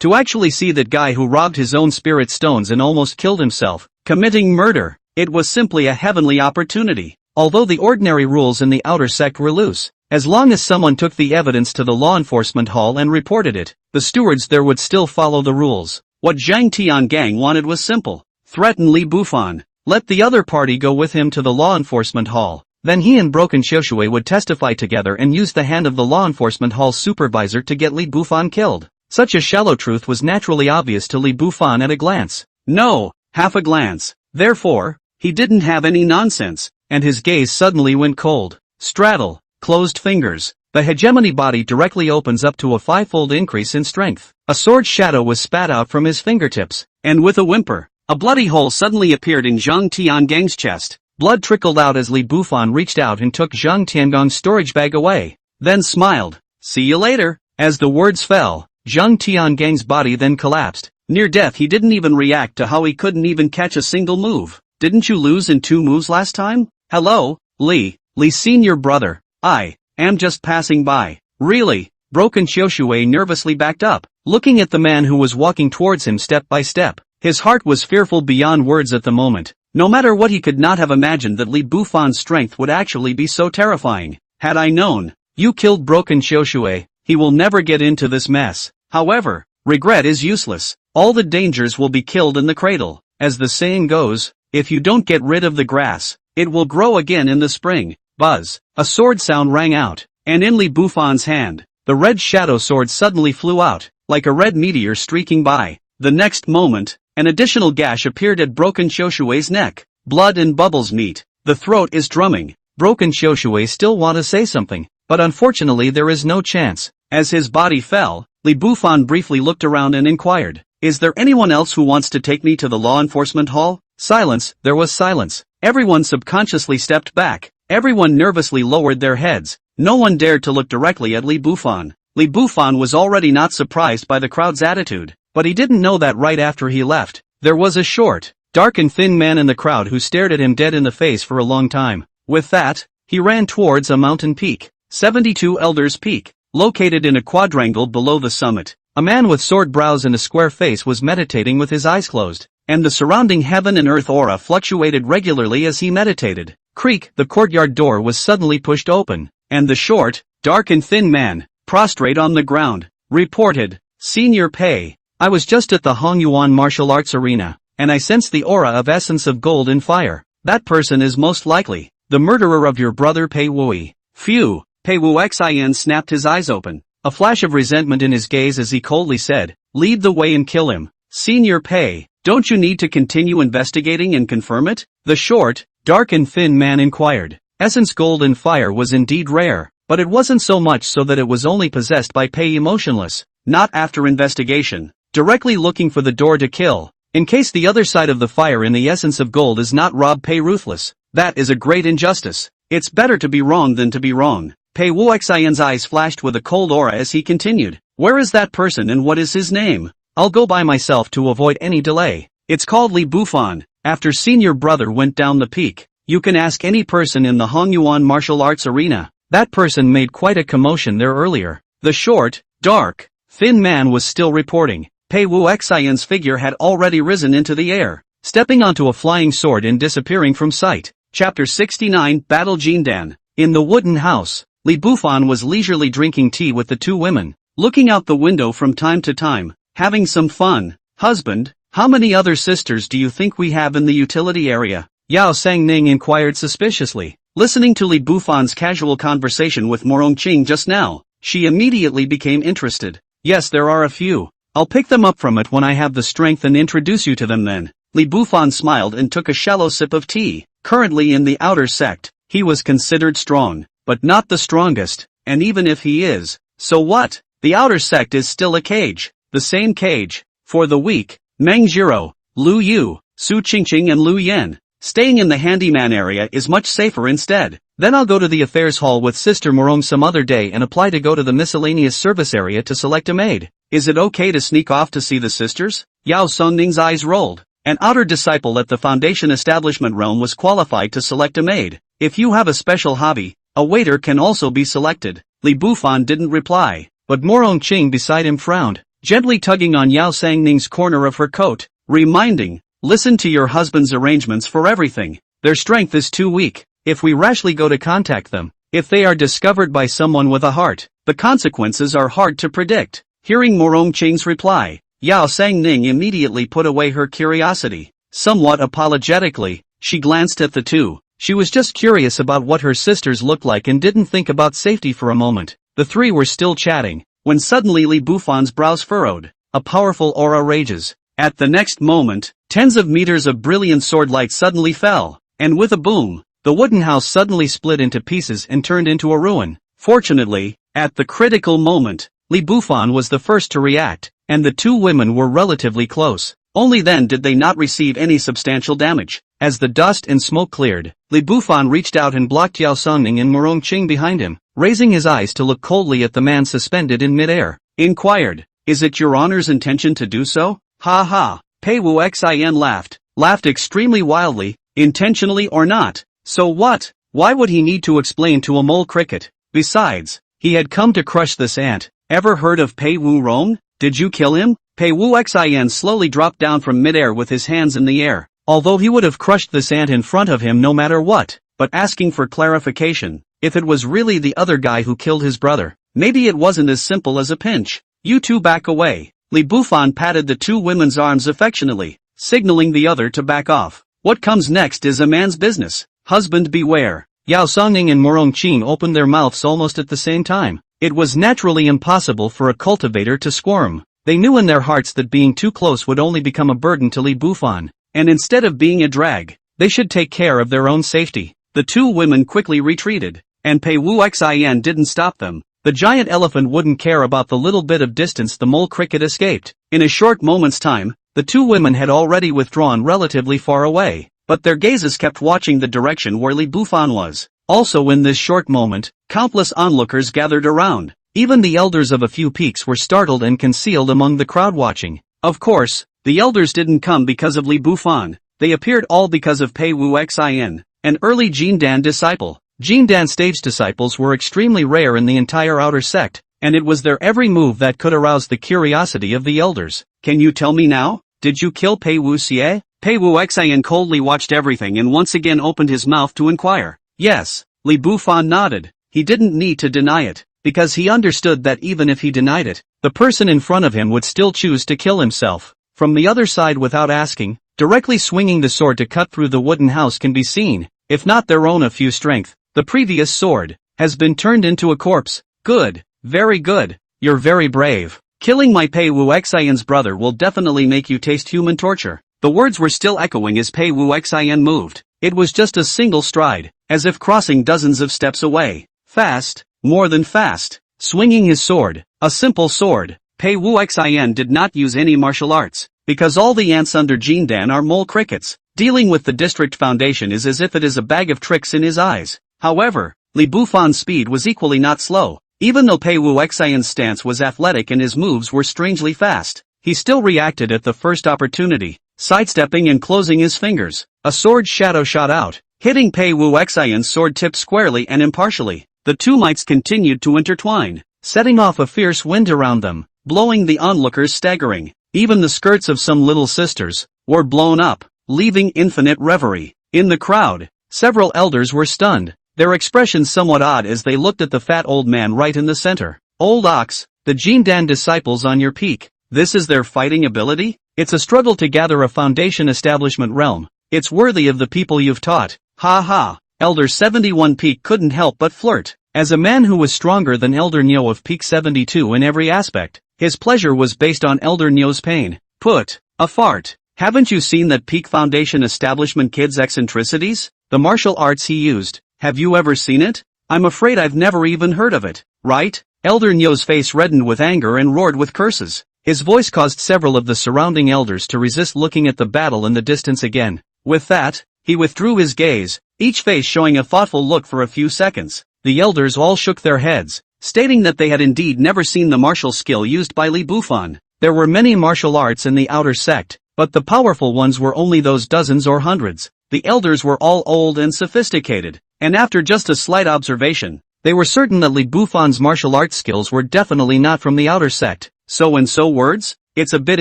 To actually see that guy who robbed his own spirit stones and almost killed himself, committing murder. It was simply a heavenly opportunity. Although the ordinary rules in the outer sect were loose, as long as someone took the evidence to the law enforcement hall and reported it, the stewards there would still follow the rules. What Zhang Tiangang wanted was simple. Threaten Li Bufan. Let the other party go with him to the law enforcement hall. Then he and Broken Xiushui would testify together and use the hand of the law enforcement hall supervisor to get Li Bufan killed. Such a shallow truth was naturally obvious to Li Bufan at a glance. No, half a glance. Therefore, he didn't have any nonsense, and his gaze suddenly went cold. Straddle, closed fingers. The hegemony body directly opens up to a fivefold increase in strength. A sword shadow was spat out from his fingertips, and with a whimper, a bloody hole suddenly appeared in Zhang Tiangang's chest. Blood trickled out as Li Bufan reached out and took Zhang Tiangang's storage bag away, then smiled. See you later. As the words fell, Zhang Tiangang's body then collapsed. Near death, he didn't even react to how he couldn't even catch a single move. Didn't you lose in 2 moves last time? Hello, Li senior brother. I am just passing by. Really? Broken Xiushui nervously backed up, looking at the man who was walking towards him step by step. His heart was fearful beyond words at the moment. No matter what, he could not have imagined that Li Bufan's strength would actually be so terrifying. Had I known. You killed Broken Xiushui. He will never get into this mess. However, regret is useless. All the dangers will be killed in the cradle. As the saying goes, if you don't get rid of the grass, it will grow again in the spring. Buzz. A sword sound rang out, and in Li Bufan's hand, the red shadow sword suddenly flew out, like a red meteor streaking by. The next moment, an additional gash appeared at Broken Xiushui's neck. Blood and bubbles meet. The throat is drumming. Broken Xiushui still want to say something, but unfortunately there is no chance. As his body fell, Li Bufan briefly looked around and inquired, "Is there anyone else who wants to take me to the law enforcement hall?" Silence. There was silence. Everyone subconsciously stepped back. Everyone nervously lowered their heads. No one dared to look directly at Li Bufan. Li Bufan was already not surprised by the crowd's attitude, but he didn't know that right after he left, there was a short, dark and thin man in the crowd who stared at him dead in the face for a long time. With that, he ran towards a mountain peak, 72 Elders Peak, located in a quadrangle below the summit. A man with sword brows and a square face was meditating with his eyes closed, and the surrounding heaven and earth aura fluctuated regularly as he meditated. Creak, the courtyard door was suddenly pushed open, and the short, dark and thin man, prostrate on the ground, reported, "Senior Pei, I was just at the Hongyuan martial arts arena, and I sensed the aura of essence of gold and fire. That person is most likely the murderer of your brother Pei Wui." Phew, Pei Wu Xin snapped his eyes open, a flash of resentment in his gaze as he coldly said, "Lead the way and kill him. Senior Pei, don't you need to continue investigating and confirm it?" The short, dark and thin man inquired. Essence gold and fire was indeed rare, but it wasn't so much so that it was only possessed by Pei emotionless. Not after investigation. Directly looking for the door to kill. In case the other side of the fire in the essence of gold is not Rob Pei ruthless. That is a great injustice. It's better to be wrong than to be wrong. Pei Wuxian's eyes flashed with a cold aura as he continued. Where is that person and what is his name? I'll go by myself to avoid any delay. It's called Li Bufan. After senior brother went down the peak, You can ask any person in the Hongyuan martial arts arena. That person made quite a commotion there earlier. The short, dark, thin man was still reporting. Pei Wu Xian's figure had already risen into the air, stepping onto a flying sword and disappearing from sight. Chapter 69 Battle Jindan. In the wooden house, Li Bufan was leisurely drinking tea with the two women, looking out the window from time to time, having some fun. Husband, how many other sisters do you think we have in the utility area? Yao Sangning inquired suspiciously. Listening to Li Bufan's casual conversation with Morongqing just now, she immediately became interested. Yes, there are a few. I'll pick them up from it when I have the strength and introduce you to them then. Li Bufan smiled and took a shallow sip of tea. Currently in the outer sect, he was considered strong, but not the strongest, and even if he is, so what? The outer sect is still a cage, the same cage, for the weak. Meng Zhiro, Lu Yu, Su Qingqing and Lu Yan. Staying in the handyman area is much safer instead. Then I'll go to the affairs hall with Sister Morong some other day and apply to go to the miscellaneous service area to select a maid. Is it okay to sneak off to see the sisters? Yao Songning's eyes rolled. An outer disciple at the foundation establishment realm was qualified to select a maid. If you have a special hobby, a waiter can also be selected. Li Bufan didn't reply, but Morongqing beside him frowned, gently tugging on Yao Sangning's corner of her coat, reminding, listen to your husband's arrangements for everything. Their strength is too weak. If we rashly go to contact them, if they are discovered by someone with a heart, the consequences are hard to predict. Hearing Morongqing's reply, Yao Sangning immediately put away her curiosity. Somewhat apologetically, she glanced at the two. She was just curious about what her sisters looked like and didn't think about safety for a moment. The three were still chatting, when suddenly Li Bufan's brows furrowed. A powerful aura rages. At the next moment, tens of meters of brilliant sword light suddenly fell, and with a boom, the wooden house suddenly split into pieces and turned into a ruin. Fortunately, at the critical moment, Li Bufan was the first to react, and the two women were relatively close. Only then did they not receive any substantial damage. As the dust and smoke cleared, Li Bufan reached out and blocked Yao Songning and Morongqing behind him, raising his eyes to look coldly at the man suspended in midair. Inquired, is it your honor's intention to do so? Ha ha. Pei Wu Xin laughed extremely wildly, intentionally or not. So what? Why would he need to explain to a mole cricket? Besides, he had come to crush this ant. Ever heard of Pei Wu Rong? Did you kill him? Pei Wu Xin slowly dropped down from midair with his hands in the air. Although he would have crushed this ant in front of him no matter what, but asking for clarification, if it was really the other guy who killed his brother, maybe it wasn't as simple as a pinch. You two back away. Li Bufan patted the two women's arms affectionately, signaling the other to back off. What comes next is a man's business. Husband beware. Yao Songning and Morongqing opened their mouths almost at the same time. It was naturally impossible for a cultivator to squirm. They knew in their hearts that being too close would only become a burden to Li Bufan, and instead of being a drag, they should take care of their own safety. The two women quickly retreated, and Pei Wu Xin didn't stop them. The giant elephant wouldn't care about the little bit of distance the mole cricket escaped. In a short moment's time, the two women had already withdrawn relatively far away, but their gazes kept watching the direction where Li Bufan was. Also in this short moment, countless onlookers gathered around. Even the elders of a few peaks were startled and concealed among the crowd watching. Of course, the elders didn't come because of Li Bufan. They appeared all because of Pei Wu Xin, an early Jindan disciple. Jindan stage disciples were extremely rare in the entire outer sect, and it was their every move that could arouse the curiosity of the elders. Can you tell me now? Did you kill Pei Wu Xie? Pei Wu Xian coldly watched everything and once again opened his mouth to inquire. Yes, Li Bufan nodded. He didn't need to deny it, because he understood that even if he denied it, the person in front of him would still choose to kill himself. From the other side without asking, directly swinging the sword to cut through the wooden house can be seen, if not their own a few strength. The previous sword has been turned into a corpse. Good, very good, you're very brave. Killing my Pei Wu Xian's brother will definitely make you taste human torture. The words were still echoing as Pei Wu Xian moved. It was just a single stride, as if crossing dozens of steps away. Fast, more than fast. Swinging his sword, a simple sword, Pei Wu Xian did not use any martial arts, because all the ants under Jindan are mole crickets. Dealing with the district foundation is as if it is a bag of tricks in his eyes. However, Li Bufan's speed was equally not slow. Even though Pei Wu Xian's stance was athletic and his moves were strangely fast, he still reacted at the first opportunity, sidestepping and closing his fingers. A sword shadow shot out, hitting Pei Wuxian's sword tip squarely and impartially. The two mites continued to intertwine, setting off a fierce wind around them, blowing the onlookers staggering. Even the skirts of some little sisters were blown up, leaving infinite reverie. In the crowd, several elders were stunned, their expressions somewhat odd as they looked at the fat old man right in the center. Old ox, the Jindan disciples on your peak. This is their fighting ability? It's a struggle to gather a foundation establishment realm. It's worthy of the people you've taught. Ha ha. Elder 71 Peak couldn't help but flirt. As a man who was stronger than Elder Nyo of Peak 72 in every aspect, his pleasure was based on Elder Nyo's pain. Put a fart. Haven't you seen that Peak Foundation establishment kid's eccentricities? The martial arts he used. Have you ever seen it? I'm afraid I've never even heard of it. Right? Elder Nyo's face reddened with anger and roared with curses. His voice caused several of the surrounding elders to resist looking at the battle in the distance again. With that, he withdrew his gaze, each face showing a thoughtful look for a few seconds. The elders all shook their heads, stating that they had indeed never seen the martial skill used by Li Bufan. There were many martial arts in the outer sect, but the powerful ones were only those dozens or hundreds. The elders were all old and sophisticated, and after just a slight observation, they were certain that Li Bufan's martial arts skills were definitely not from the outer sect. So words? It's a bit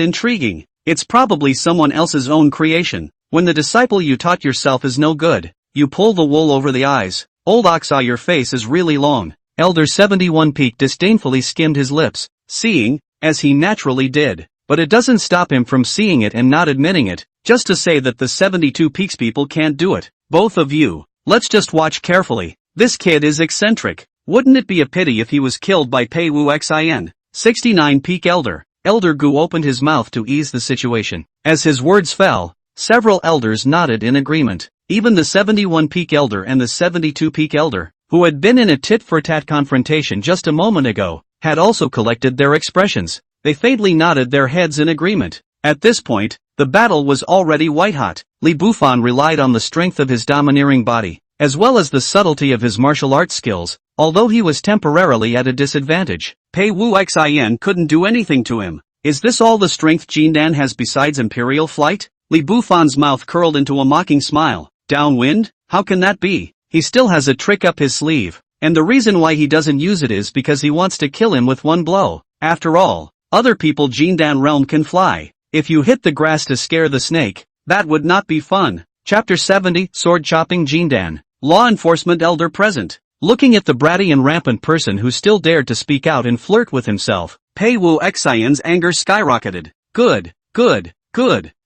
intriguing. It's probably someone else's own creation. When the disciple you taught yourself is no good, you pull the wool over the eyes. Old Oxa, your face is really long. Elder 71 Peak disdainfully skimmed his lips, seeing, as he naturally did. But it doesn't stop him from seeing it and not admitting it, just to say that the 72 Peaks people can't do it. Both of you, let's just watch carefully. This kid is eccentric. Wouldn't it be a pity if he was killed by Pei Wuxian? 69 Peak Elder. Elder Gu opened his mouth to ease the situation. As his words fell, several elders nodded in agreement. Even the 71 Peak Elder and the 72 Peak Elder, who had been in a tit-for-tat confrontation just a moment ago, had also collected their expressions. They faintly nodded their heads in agreement. At this point, the battle was already white-hot. Li Bufan relied on the strength of his domineering body, as well as the subtlety of his martial arts skills, although he was temporarily at a disadvantage. Pei Wuxian couldn't do anything to him. Is this all the strength Jindan has besides Imperial Flight? Li Bufan's mouth curled into a mocking smile. Downwind? How can that be? He still has a trick up his sleeve, and the reason why he doesn't use it is because he wants to kill him with one blow. After all, other people Jindan realm can fly. If you hit the grass to scare the snake, that would not be fun. Chapter 70, Sword Chopping Jindan. Law Enforcement Elder present. Looking at the bratty and rampant person who still dared to speak out and flirt with himself, Pei Wuxian's anger skyrocketed. Good.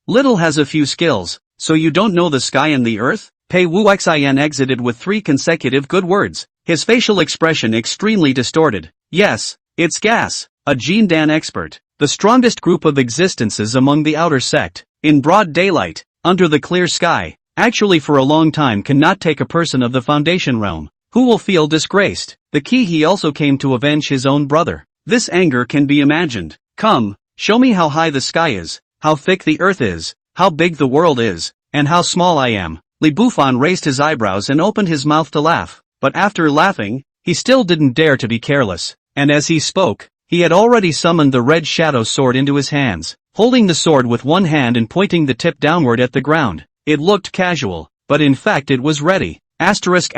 Little has a few skills, so you don't know the sky and the earth? Pei Wuxian exited with 3 consecutive good words, his facial expression extremely distorted. Yes, it's gas. A Jindan expert. The strongest group of existences among the outer sect, in broad daylight, under the clear sky, actually for a long time cannot take a person of the Foundation realm, who will feel disgraced. The key, he also came to avenge his own brother. This anger can be imagined. Come, show me how high the sky is, how thick the earth is, how big the world is, and how small I am. Li Bufan raised his eyebrows and opened his mouth to laugh, but after laughing, he still didn't dare to be careless, and as he spoke, he had already summoned the red shadow sword into his hands, holding the sword with one hand and pointing the tip downward at the ground. It looked casual, but in fact it was ready. Asterisk.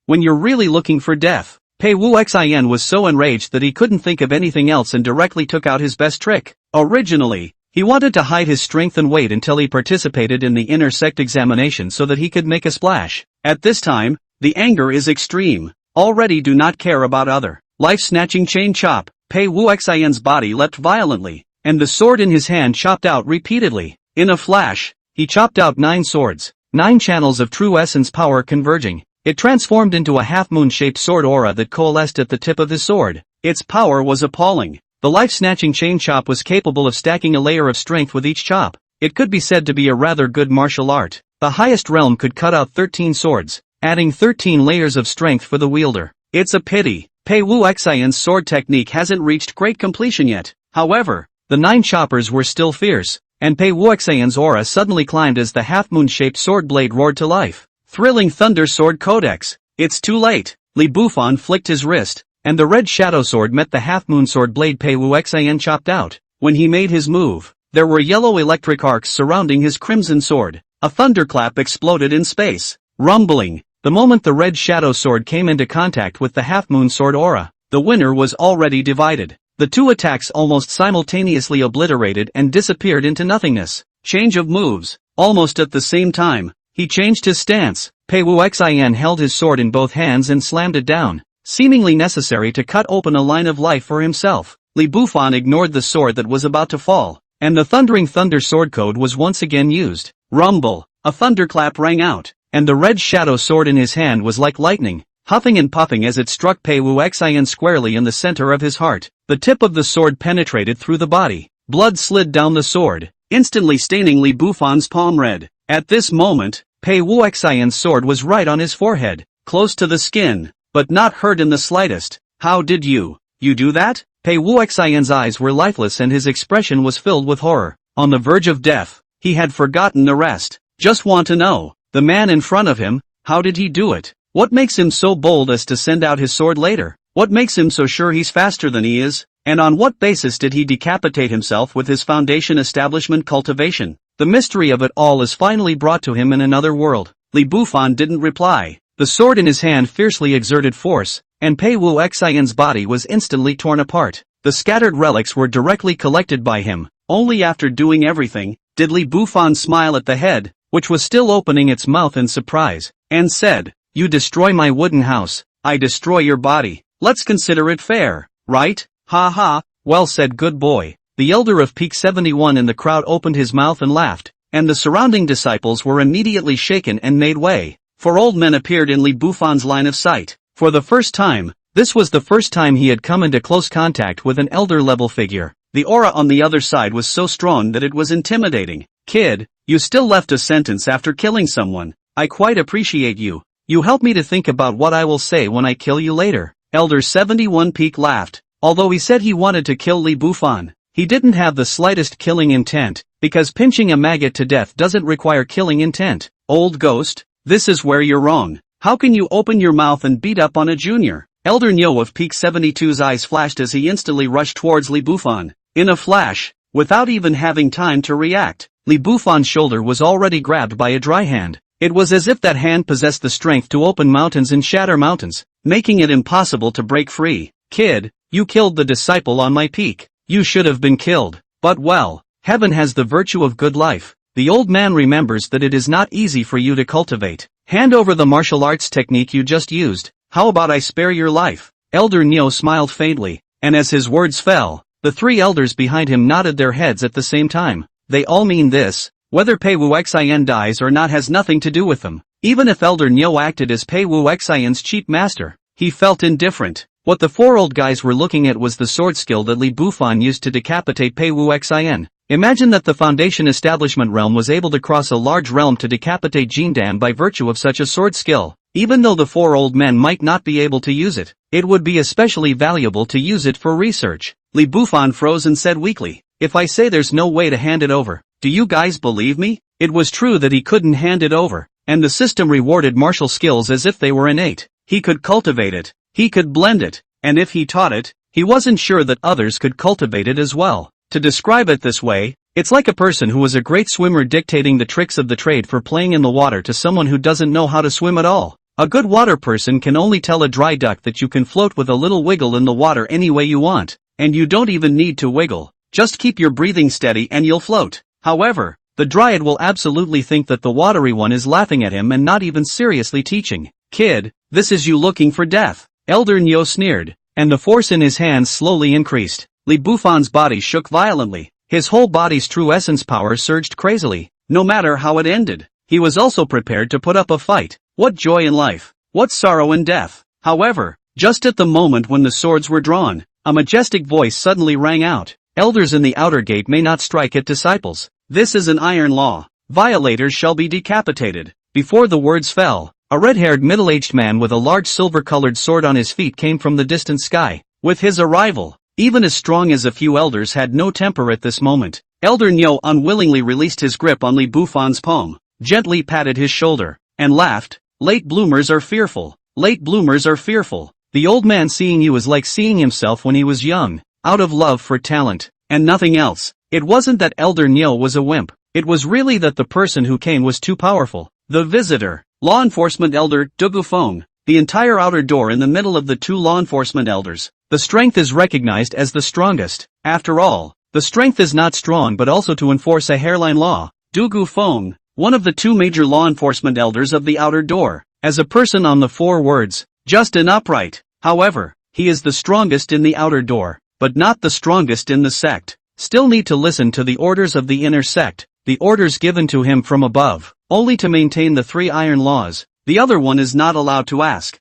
When you're really looking for death. Pei Wuxian was so enraged that he couldn't think of anything else and directly took out his best trick. Originally, he wanted to hide his strength and wait until he participated in the inner sect examination so that he could make a splash. At this time, the anger is extreme. Already do not care about other. Life-snatching chain chop. Pei Wuxian's body leapt violently, and the sword in his hand chopped out repeatedly. In a flash, he chopped out 9 swords, 9 channels of true essence power converging. It transformed into a half-moon-shaped sword aura that coalesced at the tip of his sword. Its power was appalling. The life-snatching chain chop was capable of stacking a layer of strength with each chop. It could be said to be a rather good martial art. The highest realm could cut out 13 swords, adding 13 layers of strength for the wielder. It's a pity Pei Wuxian's sword technique hasn't reached great completion yet. However, the 9 choppers were still fierce, and Pei Wuxian's aura suddenly climbed as the half-moon-shaped sword blade roared to life. Thrilling Thunder Sword Codex. It's too late. Li Bufan flicked his wrist, and the red shadow sword met the half-moon sword blade Pei Wuxian chopped out. When he made his move, there were yellow electric arcs surrounding his crimson sword. A thunderclap exploded in space, rumbling. The moment the red shadow sword came into contact with the half-moon sword aura, the winner was already divided. The two attacks almost simultaneously obliterated and disappeared into nothingness. Change of moves. Almost at the same time, he changed his stance. Pei Wuxian held his sword in both hands and slammed it down, seemingly necessary to cut open a line of life for himself. Li Bufan ignored the sword that was about to fall, and the thundering thunder sword code was once again used. Rumble! A thunderclap rang out, and the red shadow sword in his hand was like lightning, huffing and puffing as it struck Pei Wuxian squarely in the center of his heart. The tip of the sword penetrated through the body. Blood slid down the sword, instantly staining Li Bufan's palm red. At this moment, Pei Wuxian's sword was right on his forehead, close to the skin, but not hurt in the slightest. How did you do that? Pei Wuxian's eyes were lifeless and his expression was filled with horror. On the verge of death, he had forgotten the rest. Just want to know, the man in front of him, how did he do it? What makes him so bold as to send out his sword later? What makes him so sure he's faster than he is? And on what basis did he decapitate himself with his foundation establishment cultivation? The mystery of it all is finally brought to him in another world. Li Bufan didn't reply. The sword in his hand fiercely exerted force, and Pei Wuxian's body was instantly torn apart. The scattered relics were directly collected by him. Only after doing everything, did Li Bufan smile at the head, which was still opening its mouth in surprise, and said, "You destroy my wooden house, I destroy your body. Let's consider it fair, right? Ha ha, well said good boy." The elder of Peak 71 in the crowd opened his mouth and laughed, and the surrounding disciples were immediately shaken and made way. 4 old men appeared in Li Bufan's line of sight. For the first time, this was the first time he had come into close contact with an elder-level figure. The aura on the other side was so strong that it was intimidating. "Kid, you still left a sentence after killing someone. I quite appreciate you. You help me to think about what I will say when I kill you later." Elder 71 Peak laughed. Although he said he wanted to kill Li Bufan, he didn't have the slightest killing intent, because pinching a maggot to death doesn't require killing intent. "Old ghost, this is where you're wrong. How can you open your mouth and beat up on a junior?" Elder Nyo of Peak 72's eyes flashed as he instantly rushed towards Li Bufan. In a flash, without even having time to react, Li Bufan's shoulder was already grabbed by a dry hand. It was as if that hand possessed the strength to open mountains and shatter mountains, making it impossible to break free. "Kid, you killed the disciple on my peak. You should have been killed. But well, heaven has the virtue of good life. The old man remembers that it is not easy for you to cultivate. Hand over the martial arts technique you just used. How about I spare your life?" Elder Nyo smiled faintly, and as his words fell, the 3 elders behind him nodded their heads at the same time. They all mean this. Whether Pei Wuxian dies or not has nothing to do with them. Even if Elder Nyo acted as Pei Wuxian's chief master, he felt indifferent. What the 4 old guys were looking at was the sword skill that Li Bufan used to decapitate Pei Wuxian. Imagine that the Foundation Establishment realm was able to cross a large realm to decapitate Jindan by virtue of such a sword skill. Even though the 4 old men might not be able to use it, it would be especially valuable to use it for research. Li Bufan froze and said weakly, "If I say there's no way to hand it over, do you guys believe me?" It was true that he couldn't hand it over, and the system rewarded martial skills as if they were innate. He could cultivate it, he could blend it, and if he taught it, he wasn't sure that others could cultivate it as well. To describe it this way, it's like a person who was a great swimmer dictating the tricks of the trade for playing in the water to someone who doesn't know how to swim at all. A good water person can only tell a dry duck that you can float with a little wiggle in the water any way you want, and you don't even need to wiggle. Just keep your breathing steady and you'll float. However, the dryad will absolutely think that the watery one is laughing at him and not even seriously teaching. "Kid, this is you looking for death." Elder Nyo sneered, and the force in his hands slowly increased. Li Bufan's body shook violently. His whole body's true essence power surged crazily. No matter how it ended, he was also prepared to put up a fight. What joy in life, what sorrow in death. However, just at the moment when the swords were drawn, a majestic voice suddenly rang out. "Elders in the outer gate may not strike at disciples. This is an iron law. Violators shall be decapitated." Before the words fell, a red-haired middle-aged man with a large silver-colored sword on his feet came from the distant sky. With his arrival, even as strong as a few elders had no temper at this moment. Elder Nyo unwillingly released his grip on Li Bufan's palm, gently patted his shoulder, and laughed. "Late bloomers are fearful. Late bloomers are fearful. The old man seeing you is like seeing himself when he was young, out of love for talent, and nothing else." It wasn't that Elder Nyo was a wimp, It was really that the person who came was too powerful. The visitor, law enforcement elder Dugu Feng, the entire outer door in the middle of the two law enforcement elders. The strength is recognized as the strongest. After all, the strength is not strong but also to enforce a hairline law. Dugu Feng, one of the two major law enforcement elders of the outer door, as a person on the four words, just and upright. However, he is the strongest in the outer door, but not the strongest in the sect. Still need to listen to the orders of the inner sect, the orders given to him from above, only to maintain the three iron laws. The other one is not allowed to ask.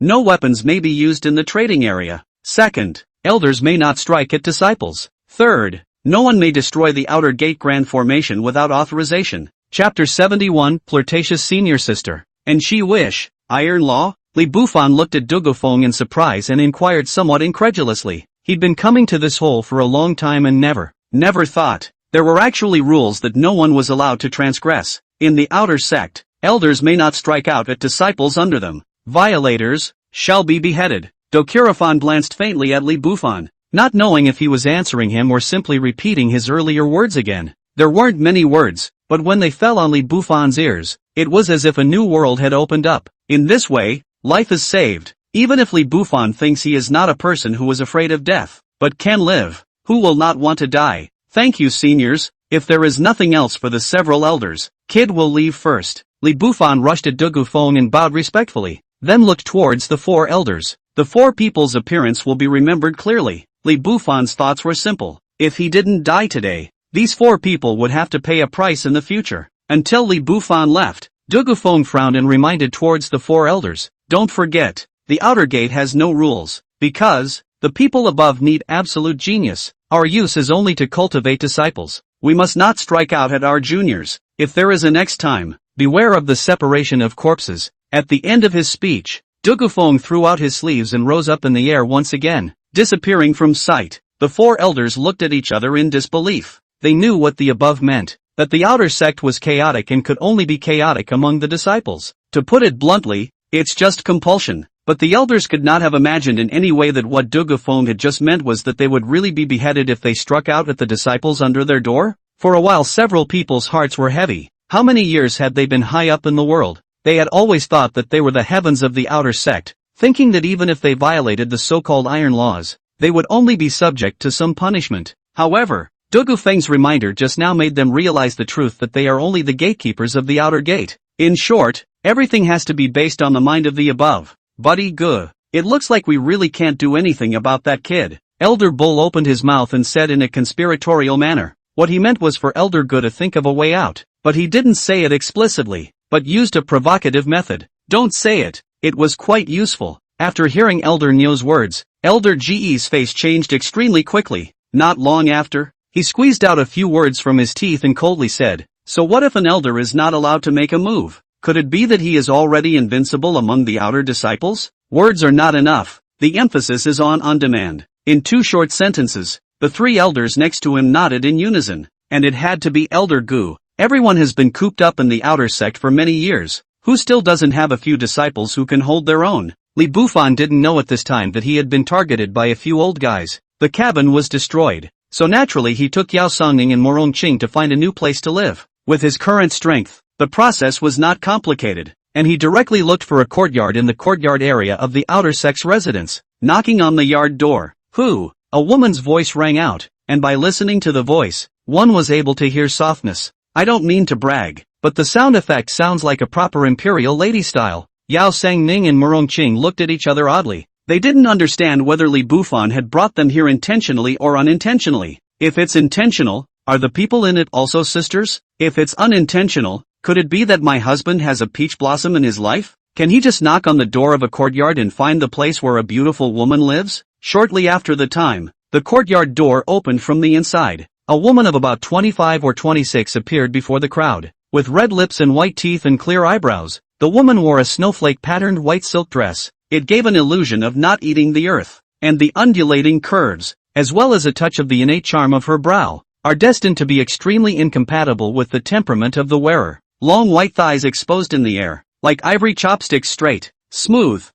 No weapons may be used in the trading area. Second, elders may not strike at disciples. Third, no one may destroy the outer gate grand formation without authorization. Chapter 71, Flirtatious Senior Sister. And she wish, iron law? Li Bufan looked at Dugufeng in surprise and inquired somewhat incredulously. He'd been coming to this hole for a long time and never thought there were actually rules that no one was allowed to transgress. In the outer sect, elders may not strike out at disciples under them. Violators shall be beheaded. Dokirafan glanced faintly at Li Bufan, not knowing if he was answering him or simply repeating his earlier words again. There weren't many words, but when they fell on Li Bufan's ears, it was as if a new world had opened up. In this way, life is saved. Even if Li Bufan thinks he is not a person who is afraid of death, but can live, who will not want to die? Thank you, seniors. If there is nothing else for the several elders, Kid will leave first. Li Bufan rushed at Dugufeng and bowed respectfully, then looked towards the four elders. The four people's appearance will be remembered clearly. Li Bufan's thoughts were simple. If he didn't die today, these four people would have to pay a price in the future. Until Li Bufan left, Dugufeng frowned and reminded towards the four elders, don't forget, the outer gate has no rules, because the people above need absolute genius. Our use is only to cultivate disciples. We must not strike out at our juniors. If there is a next time, beware of the separation of corpses. At the end of his speech, Dugufeng threw out his sleeves and rose up in the air once again, disappearing from sight. The four elders looked at each other in disbelief. They knew what the above meant, that the outer sect was chaotic and could only be chaotic among the disciples. To put it bluntly, it's just compulsion. But the elders could not have imagined in any way that what Dugufeng had just meant was that they would really be beheaded if they struck out at the disciples under their door. For a while several people's hearts were heavy. How many years had they been high up in the world? They had always thought that they were the heavens of the outer sect, thinking that even if they violated the so-called iron laws, they would only be subject to some punishment. However, Dugufeng's reminder just now made them realize the truth that they are only the gatekeepers of the outer gate. In short, everything has to be based on the mind of the above. Buddy Gu, it looks like we really can't do anything about that kid. Elder Bull opened his mouth and said in a conspiratorial manner. What he meant was for Elder Gu to think of a way out, but he didn't say it explicitly, but used a provocative method. Don't say it. It was quite useful. After hearing Elder Nyo's words, Elder Ge's face changed extremely quickly. Not long after, he squeezed out a few words from his teeth and coldly said, so what if an elder is not allowed to make a move? Could it be that he is already invincible among the outer disciples? Words are not enough. The emphasis is on demand. In two short sentences, the three elders next to him nodded in unison. And it had to be Elder Gu. Everyone has been cooped up in the outer sect for many years. Who still doesn't have a few disciples who can hold their own? Li Bufan didn't know at this time that he had been targeted by a few old guys. The cabin was destroyed. So naturally he took Yao Songning and Morongqing to find a new place to live. With his current strength, the process was not complicated, and he directly looked for a courtyard in the courtyard area of the outer sect's residence. Knocking on the yard door, "Who?" a woman's voice rang out, and by listening to the voice, one was able to hear softness. I don't mean to brag, but the sound effect sounds like a proper imperial lady style. Yao Sangning and Morongqing looked at each other oddly. They didn't understand whether Li Bufan had brought them here intentionally or unintentionally. If it's intentional, are the people in it also sisters? If it's unintentional, could it be that my husband has a peach blossom in his life? Can he just knock on the door of a courtyard and find the place where a beautiful woman lives? Shortly after the time, the courtyard door opened from the inside. A woman of about 25 or 26 appeared before the crowd. With red lips and white teeth and clear eyebrows, the woman wore a snowflake-patterned white silk dress. It gave an illusion of not eating the earth, and the undulating curves, as well as a touch of the innate charm of her brow, are destined to be extremely incompatible with the temperament of the wearer. Long white thighs exposed in the air, like ivory chopsticks straight, smooth.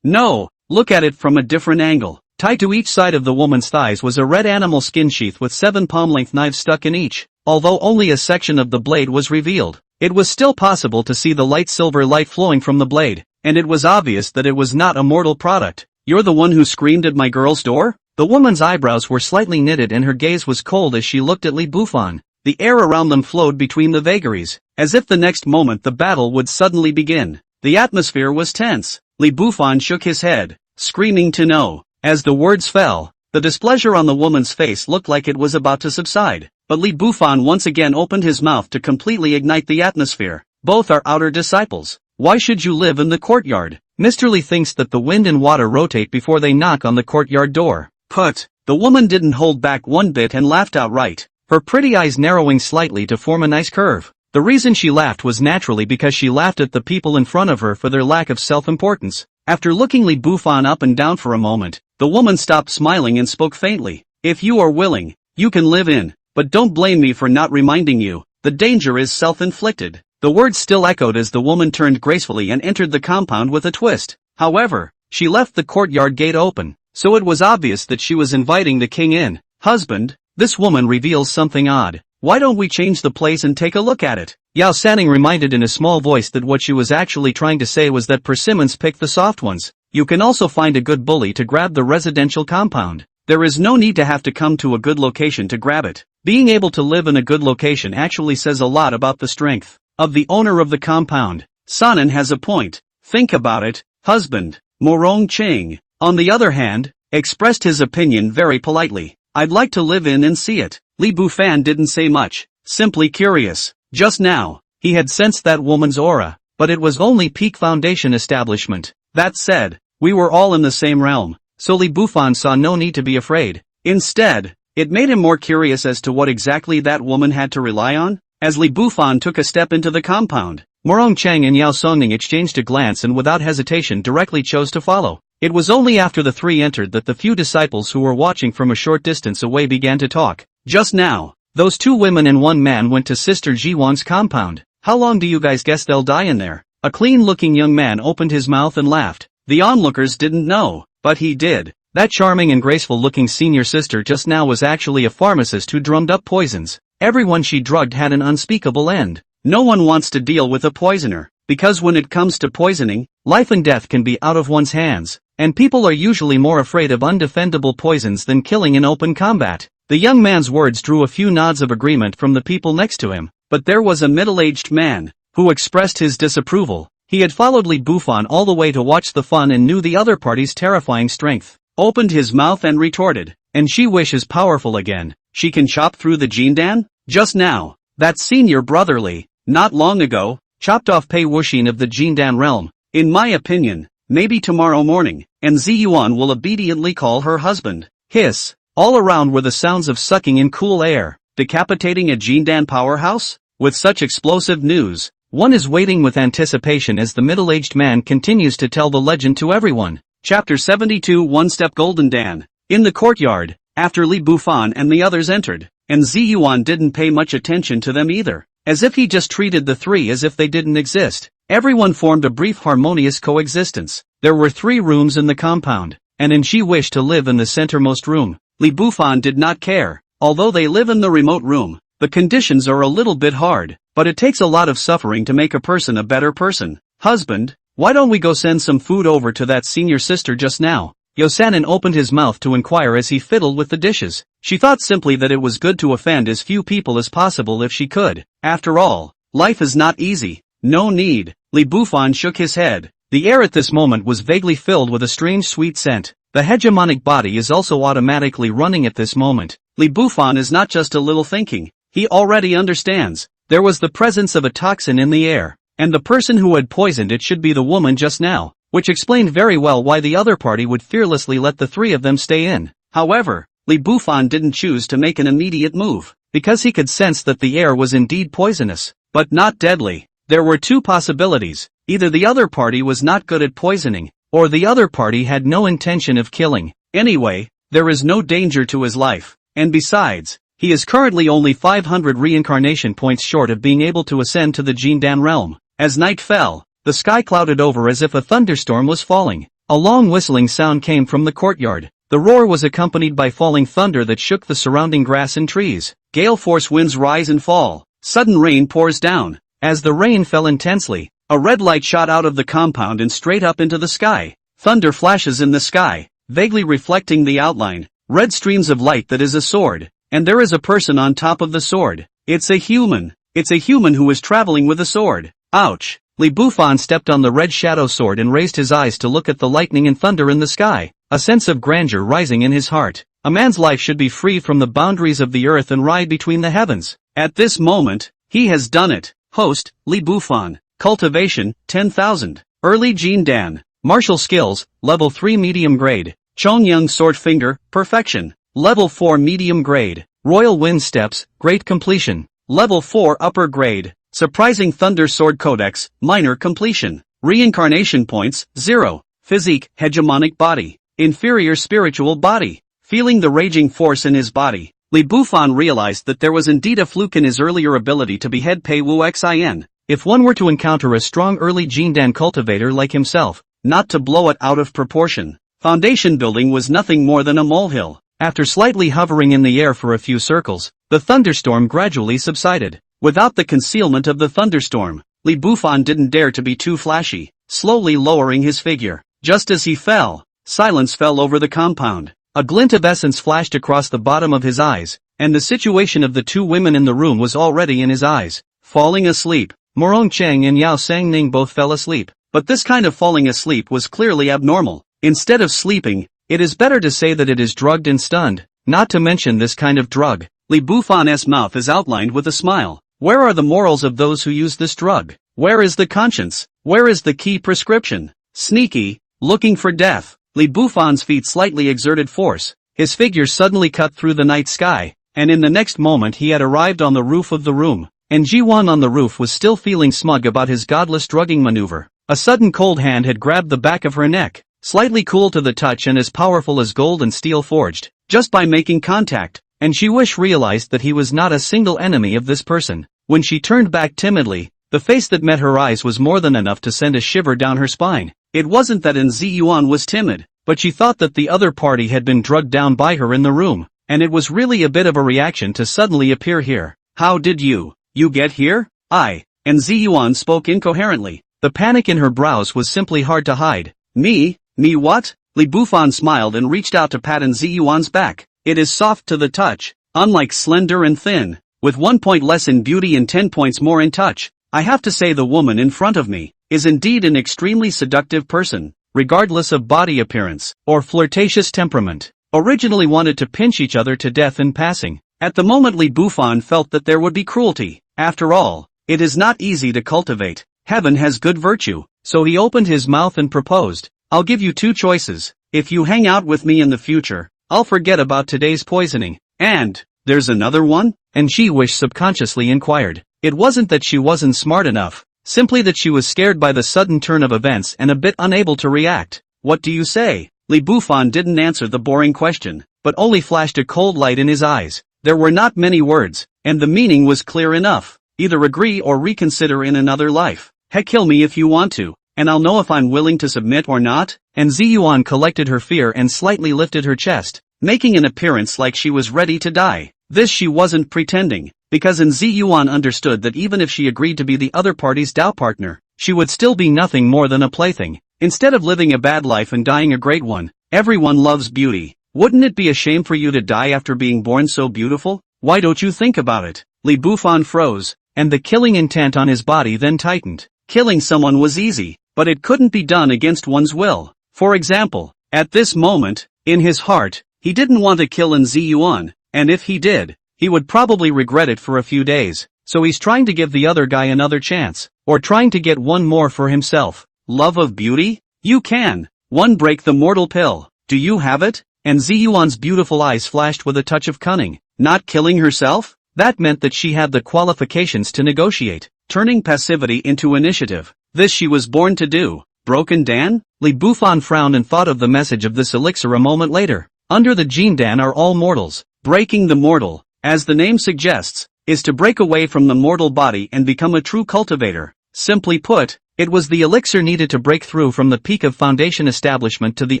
No, look at it from a different angle. Tied to each side of the woman's thighs was a red animal skin sheath with 7 palm-length knives stuck in each. although only a section of the blade was revealed. It was still possible to see the light silver light flowing from the blade, and it was obvious that it was not a mortal product. "You're the one who screamed at my girl's door?" The woman's eyebrows were slightly knitted and her gaze was cold as she looked at Li Bufan. The air around them flowed between the vagaries, as if the next moment the battle would suddenly begin. The atmosphere was tense. Li Bufan shook his head, screaming to no. As the words fell, the displeasure on the woman's face looked like it was about to subside, but Li Bufan once again opened his mouth to completely ignite the atmosphere. "Both are outer disciples. Why should you live in the courtyard? Mr. Li thinks that the wind and water rotate before they knock on the courtyard door." "Put!" The woman didn't hold back one bit and laughed outright, her pretty eyes narrowing slightly to form a nice curve. The reason she laughed was naturally because she laughed at the people in front of her for their lack of self-importance. After looking Li Bufan up and down for a moment, the woman stopped smiling and spoke faintly. "If you are willing, you can live in, but don't blame me for not reminding you. The danger is self-inflicted." The words still echoed as the woman turned gracefully and entered the compound with a twist. However, she left the courtyard gate open, so it was obvious that she was inviting the king in. "Husband, this woman reveals something odd. Why don't we change the place and take a look at it?" Yao Sanning reminded in a small voice that what she was actually trying to say was that persimmons pick the soft ones. You can also find a good bully to grab the residential compound. There is no need to have to come to a good location to grab it. Being able to live in a good location actually says a lot about the strength of the owner of the compound. Sanan has a point. Think about it, husband. Morong Cheng, on the other hand, expressed his opinion very politely. "I'd like to live in and see it." Li Bufan didn't say much, simply curious. Just now, he had sensed that woman's aura, but it was only peak foundation establishment. That said, we were all in the same realm, so Li Bufan saw no need to be afraid. Instead, it made him more curious as to what exactly that woman had to rely on. As Li Bufan took a step into the compound, Morong Cheng and Yao Songning exchanged a glance and without hesitation directly chose to follow. It was only after the three entered that the few disciples who were watching from a short distance away began to talk. "Just now, those two women and one man went to Sister Jiwang's compound. How long do you guys guess they'll die in there?" A clean-looking young man opened his mouth and laughed. The onlookers didn't know, but he did. That charming and graceful-looking senior sister just now was actually a pharmacist who drummed up poisons. Everyone she drugged had an unspeakable end. No one wants to deal with a poisoner, because when it comes to poisoning, life and death can be out of one's hands, and people are usually more afraid of undefendable poisons than killing in open combat. The young man's words drew a few nods of agreement from the people next to him, but there was a middle-aged man, who expressed his disapproval. He had followed Li Bufan all the way to watch the fun and knew the other party's terrifying strength. Opened his mouth and retorted, "And she wishes powerful again. She can chop through the Jindan?" Just now, that senior brotherly, not long ago, chopped off Pei Wuxin of the Jindan realm. In my opinion, maybe tomorrow morning, and Ziyuan will obediently call her husband. Hiss. All around were the sounds of sucking in cool air. Decapitating a Jindan powerhouse? With such explosive news, one is waiting with anticipation as the middle-aged man continues to tell the legend to everyone. Chapter 72 One-Step Golden Dan. In the courtyard, after Li Bufan and the others entered, and Ziyuan didn't pay much attention to them either, as if he just treated the three as if they didn't exist. Everyone formed a brief harmonious coexistence. There were 3 rooms in the compound, and she wished to live in the centermost room. Li Bufan did not care. Although they live in the remote room, the conditions are a little bit hard, but it takes a lot of suffering to make a person a better person. "Husband, why don't we go send some food over to that senior sister just now?" Yosanin opened his mouth to inquire as he fiddled with the dishes. She thought simply that it was good to offend as few people as possible if she could. After all, life is not easy. "No need." Li Bufan shook his head. The air at this moment was vaguely filled with a strange sweet scent. The hegemonic body is also automatically running at this moment. Li Bufan is not just a little thinking. He already understands. There was the presence of a toxin in the air, and the person who had poisoned it should be the woman just now, which explained very well why the other party would fearlessly let the 3 of them stay in. However, Li Bufan didn't choose to make an immediate move, because he could sense that the air was indeed poisonous, but not deadly. There were 2 possibilities. Either the other party was not good at poisoning, or the other party had no intention of killing. Anyway, there is no danger to his life, and besides, he is currently only 500 reincarnation points short of being able to ascend to the Jindan realm. As night fell, the sky clouded over as if a thunderstorm was falling. A long whistling sound came from the courtyard. The roar was accompanied by falling thunder that shook the surrounding grass and trees. Gale force winds rise and fall. Sudden rain pours down. As the rain fell intensely, a red light shot out of the compound and straight up into the sky. Thunder flashes in the sky, vaguely reflecting the outline. Red streams of light that is a sword. And there is a person on top of the sword. It's a human. It's a human who is traveling with a sword. Ouch! Li Bufan stepped on the red shadow sword and raised his eyes to look at the lightning and thunder in the sky, a sense of grandeur rising in his heart. A man's life should be free from the boundaries of the earth and ride between the heavens. At this moment, he has done it. Host, Li Bufan. Cultivation, 10,000. Early Jin Dan. Martial skills, level 3 medium grade. Chongyang sword finger, perfection. Level 4 medium grade. Royal wind steps, great completion. Level 4 upper grade. Surprising Thunder Sword Codex, minor completion. Reincarnation points, 0. Physique, hegemonic body. Inferior spiritual body. Feeling the raging force in his body, Li Bufan realized that there was indeed a fluke in his earlier ability to behead Pei Wu Xin. If one were to encounter a strong early Jindan cultivator like himself, not to blow it out of proportion. Foundation building was nothing more than a molehill. After slightly hovering in the air for a few circles, the thunderstorm gradually subsided. Without the concealment of the thunderstorm, Li Bufan didn't dare to be too flashy, slowly lowering his figure. Just as he fell, silence fell over the compound. A glint of essence flashed across the bottom of his eyes, and the situation of the two women in the room was already in his eyes. Falling asleep. Morong Cheng and Yao Sangning both fell asleep. But this kind of falling asleep was clearly abnormal. Instead of sleeping, it is better to say that it is drugged and stunned. Not to mention this kind of drug. Li Bufan's mouth is outlined with a smile. Where are the morals of those who use this drug? Where is the conscience? Where is the key prescription? Sneaky, looking for death. Li Bufan's feet slightly exerted force. His figure suddenly cut through the night sky, and in the next moment he had arrived on the roof of the room. And Jiwan on the roof was still feeling smug about his godless drugging maneuver. A sudden cold hand had grabbed the back of her neck, slightly cool to the touch and as powerful as gold and steel forged, just by making contact, and she realized that he was not a single enemy of this person. When she turned back timidly, the face that met her eyes was more than enough to send a shiver down her spine. It wasn't that Yuan was timid, but she thought that the other party had been drugged down by her in the room, and it was really a bit of a reaction to suddenly appear here. How did you get here? And Yuan spoke incoherently. The panic in her brows was simply hard to hide. Me what? Li Bufan smiled and reached out to pat Yuan's back. It is soft to the touch, unlike slender and thin, with 1 point less in beauty and 10 points more in touch. I have to say the woman in front of me is indeed an extremely seductive person, regardless of body appearance or flirtatious temperament. Originally wanted to pinch each other to death in passing. At the moment Li Bufan felt that there would be cruelty. After all, it is not easy to cultivate. Heaven has good virtue. So he opened his mouth and proposed, I'll give you 2 choices. If you hang out with me in the future, I'll forget about today's poisoning. And, there's another one? And she subconsciously inquired. It wasn't that she wasn't smart enough, simply that she was scared by the sudden turn of events and a bit unable to react. What do you say? Li Bufan didn't answer the boring question, but only flashed a cold light in his eyes. There were not many words, and the meaning was clear enough. Either agree or reconsider in another life. Heck, kill me if you want to, and I'll know if I'm willing to submit or not. And Yuan collected her fear and slightly lifted her chest, making an appearance like she was ready to die. This she wasn't pretending, because Yuan understood that even if she agreed to be the other party's Dao partner, she would still be nothing more than a plaything. Instead of living a bad life and dying a great one, everyone loves beauty. Wouldn't it be a shame for you to die after being born so beautiful? Why don't you think about it? Li Bufan froze, and the killing intent on his body then tightened. Killing someone was easy, but it couldn't be done against one's will. For example, at this moment, in his heart, he didn't want to kill Yuan, and if he did, he would probably regret it for a few days. So he's trying to give the other guy another chance, or trying to get one more for himself. Love of beauty? You can. One break the mortal pill. Do you have it? And Yuan's beautiful eyes flashed with a touch of cunning. Not killing herself? That meant that she had the qualifications to negotiate, turning passivity into initiative. This she was born to do. Broken Dan? Li Bufan frowned and thought of the message of this elixir a moment later. Under the Jindan are all mortals. Breaking the mortal, as the name suggests, is to break away from the mortal body and become a true cultivator. Simply put, it was the elixir needed to break through from the peak of foundation establishment to the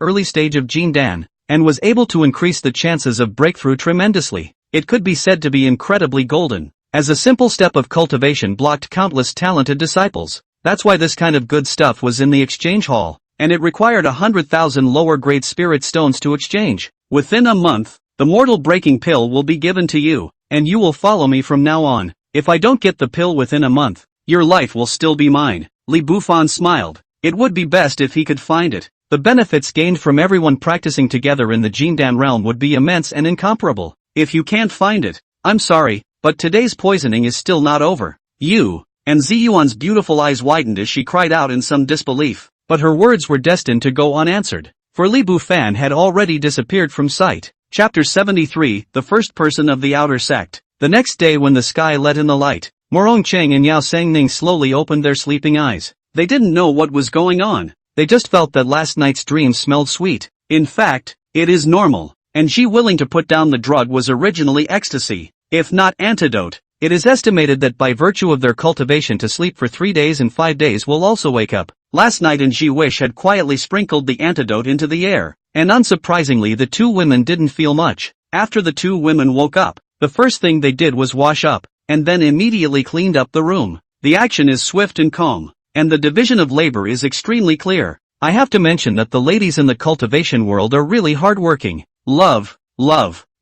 early stage of Jindan. and was able to increase the chances of breakthrough tremendously. It could be said to be incredibly golden, as a simple step of cultivation blocked countless talented disciples. That's why this kind of good stuff was in the exchange hall, and it required 100,000 lower-grade spirit stones to exchange. Within a month, the mortal-breaking pill will be given to you, and you will follow me from now on. If I don't get the pill within a month, your life will still be mine. Li Bufan smiled. It would be best if he could find it. The benefits gained from everyone practicing together in the Jindan realm would be immense and incomparable. If you can't find it, I'm sorry, but today's poisoning is still not over. You, and Ziyuan's beautiful eyes widened as she cried out in some disbelief, but her words were destined to go unanswered, for Li Bufan had already disappeared from sight. Chapter 73, The First Person of the Outer Sect. The next day when the sky let in the light, Morong Cheng and Yao Sangning slowly opened their sleeping eyes. They didn't know what was going on. They just felt that last night's dream smelled sweet. In fact, it is normal, and she willing to put down the drug was originally ecstasy, if not antidote. It is estimated that by virtue of their cultivation to sleep for 3 days and 5 days will also wake up. Last night Ji Wish had quietly sprinkled the antidote into the air, and unsurprisingly the two women didn't feel much. After the two women woke up, the first thing they did was wash up, and then immediately cleaned up the room. The action is swift and calm, and the division of labor is extremely clear. I have to mention that the ladies in the cultivation world are really hardworking. Love.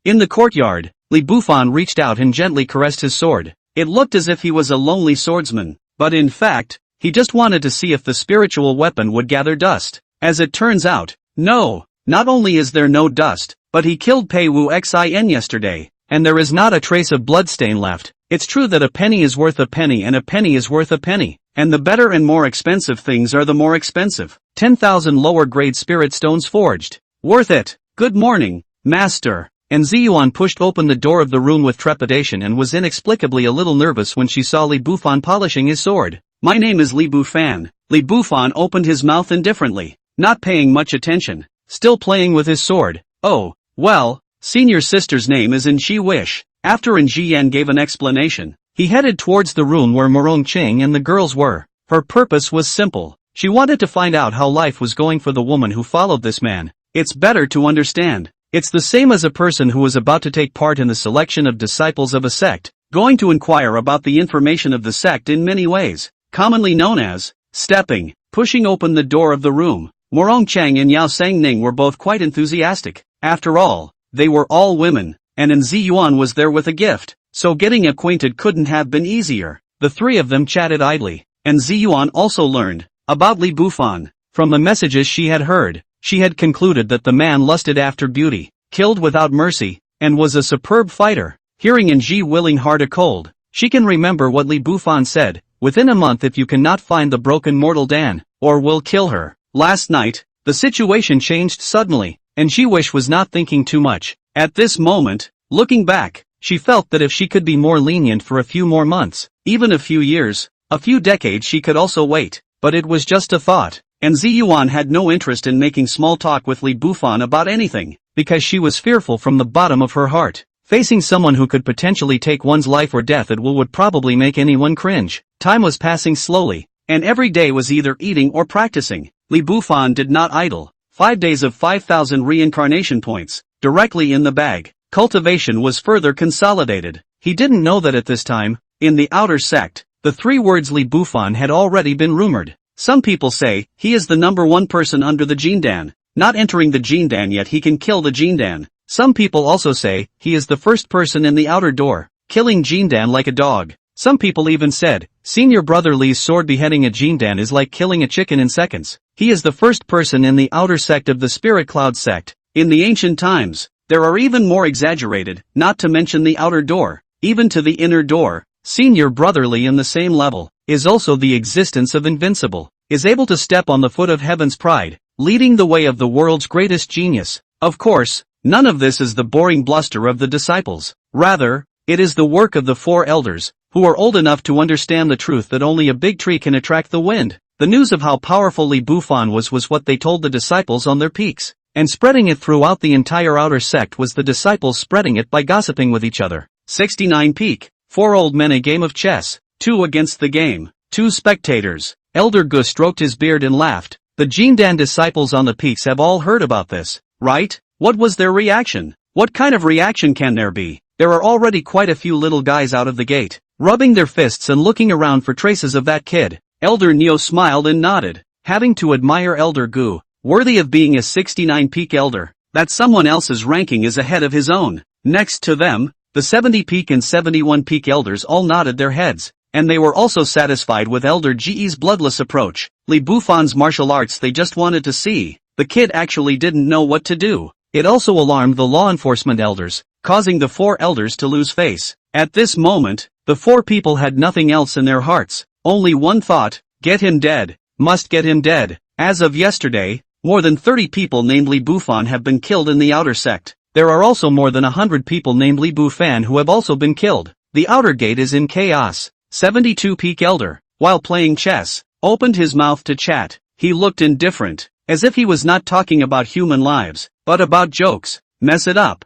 In the courtyard, Li Bufan reached out and gently caressed his sword. It looked as if he was a lonely swordsman, but in fact, he just wanted to see if the spiritual weapon would gather dust. As it turns out, no, not only is there no dust, but he killed Pei Wu Xin yesterday, and there is not a trace of bloodstain left. It's true that a penny is worth a penny and a penny is worth a penny, and the better and more expensive things are the more expensive. 10,000 lower grade spirit stones forged. Worth it. Good morning, master. And Ziyuan pushed open the door of the room with trepidation and was inexplicably a little nervous when she saw Li Bufan polishing his sword. My name is Li Bufan. Li Bufan opened his mouth indifferently, not paying much attention, still playing with his sword. Oh, well, senior sister's name is Ji Wish. After Ji Yan gave an explanation, he headed towards the room where Morong Cheng and the girls were. Her purpose was simple. She wanted to find out how life was going for the woman who followed this man. It's better to understand. It's the same as a person who is about to take part in the selection of disciples of a sect, going to inquire about the information of the sect in many ways, commonly known as stepping. Pushing open the door of the room, Morong Cheng and Yao Sangning were both quite enthusiastic. After all, they were all women, and Ziyuan was there with a gift, so getting acquainted couldn't have been easier. The three of them chatted idly, and Ziyuan also learned about Li Bufan. From the messages she had heard, she had concluded that the man lusted after beauty, killed without mercy, and was a superb fighter. Hearing Ji willing hard a cold, she can remember what Li Bufan said, within a month if you cannot find the broken mortal Dan, or we'll kill her. Last night, the situation changed suddenly, and Ji Wish was not thinking too much. At this moment, looking back, she felt that if she could be more lenient for a few more months, even a few years, a few decades she could also wait, but it was just a thought. And Ziyuan had no interest in making small talk with Li Bufan about anything, because she was fearful from the bottom of her heart. Facing someone who could potentially take one's life or death at will would probably make anyone cringe. Time was passing slowly, and every day was either eating or practicing. Li Bufan did not idle. 5 days of 5,000 reincarnation points, directly in the bag. Cultivation was further consolidated. He didn't know that at this time, in the outer sect, the 3 words Li Bufan had already been rumored. Some people say, he is the number 1 person under the Jindan. Not entering the Jindan yet he can kill the Jindan. Some people also say, he is the first person in the outer door, killing Jindan like a dog. Some people even said, senior brother Li's sword beheading a Jindan is like killing a chicken in seconds. He is the first person in the outer sect of the Spirit Cloud sect. In the ancient times, there are even more exaggerated, not to mention the outer door, even to the inner door. Senior brotherly in the same level, is also the existence of invincible, is able to step on the foot of heaven's pride, leading the way of the world's greatest genius. Of course, none of this is the boring bluster of the disciples. Rather, it is the work of the 4 elders, who are old enough to understand the truth that only a big tree can attract the wind. The news of how powerful Li Bufan was what they told the disciples on their peaks, and spreading it throughout the entire outer sect was the disciples spreading it by gossiping with each other. 69 peak. 4 old men a game of chess, 2 against the game, 2 spectators. Elder Gus stroked his beard and laughed. The Jindan disciples on the peaks have all heard about this, right? What was their reaction? What kind of reaction can there be? There are already quite a few little guys out of the gate, rubbing their fists and looking around for traces of that kid. Elder Neo smiled and nodded, having to admire Elder Gu, worthy of being a 69 peak elder, that someone else's ranking is ahead of his own. Next to them, the 70 peak and 71 peak elders all nodded their heads, and they were also satisfied with Elder Ge's bloodless approach. Li Bufan's martial arts they just wanted to see. The kid actually didn't know what to do. It also alarmed the law enforcement elders, causing the 4 elders to lose face. At this moment, the 4 people had nothing else in their hearts, only one thought: get him dead, must get him dead. As of yesterday, more than 30 people named Li Bufan have been killed in the outer sect. There are also more than 100 people named Li Bufan who have also been killed. The outer gate is in chaos. 72 peak elder, while playing chess, opened his mouth to chat. He looked indifferent, as if he was not talking about human lives, but about jokes. Mess it up,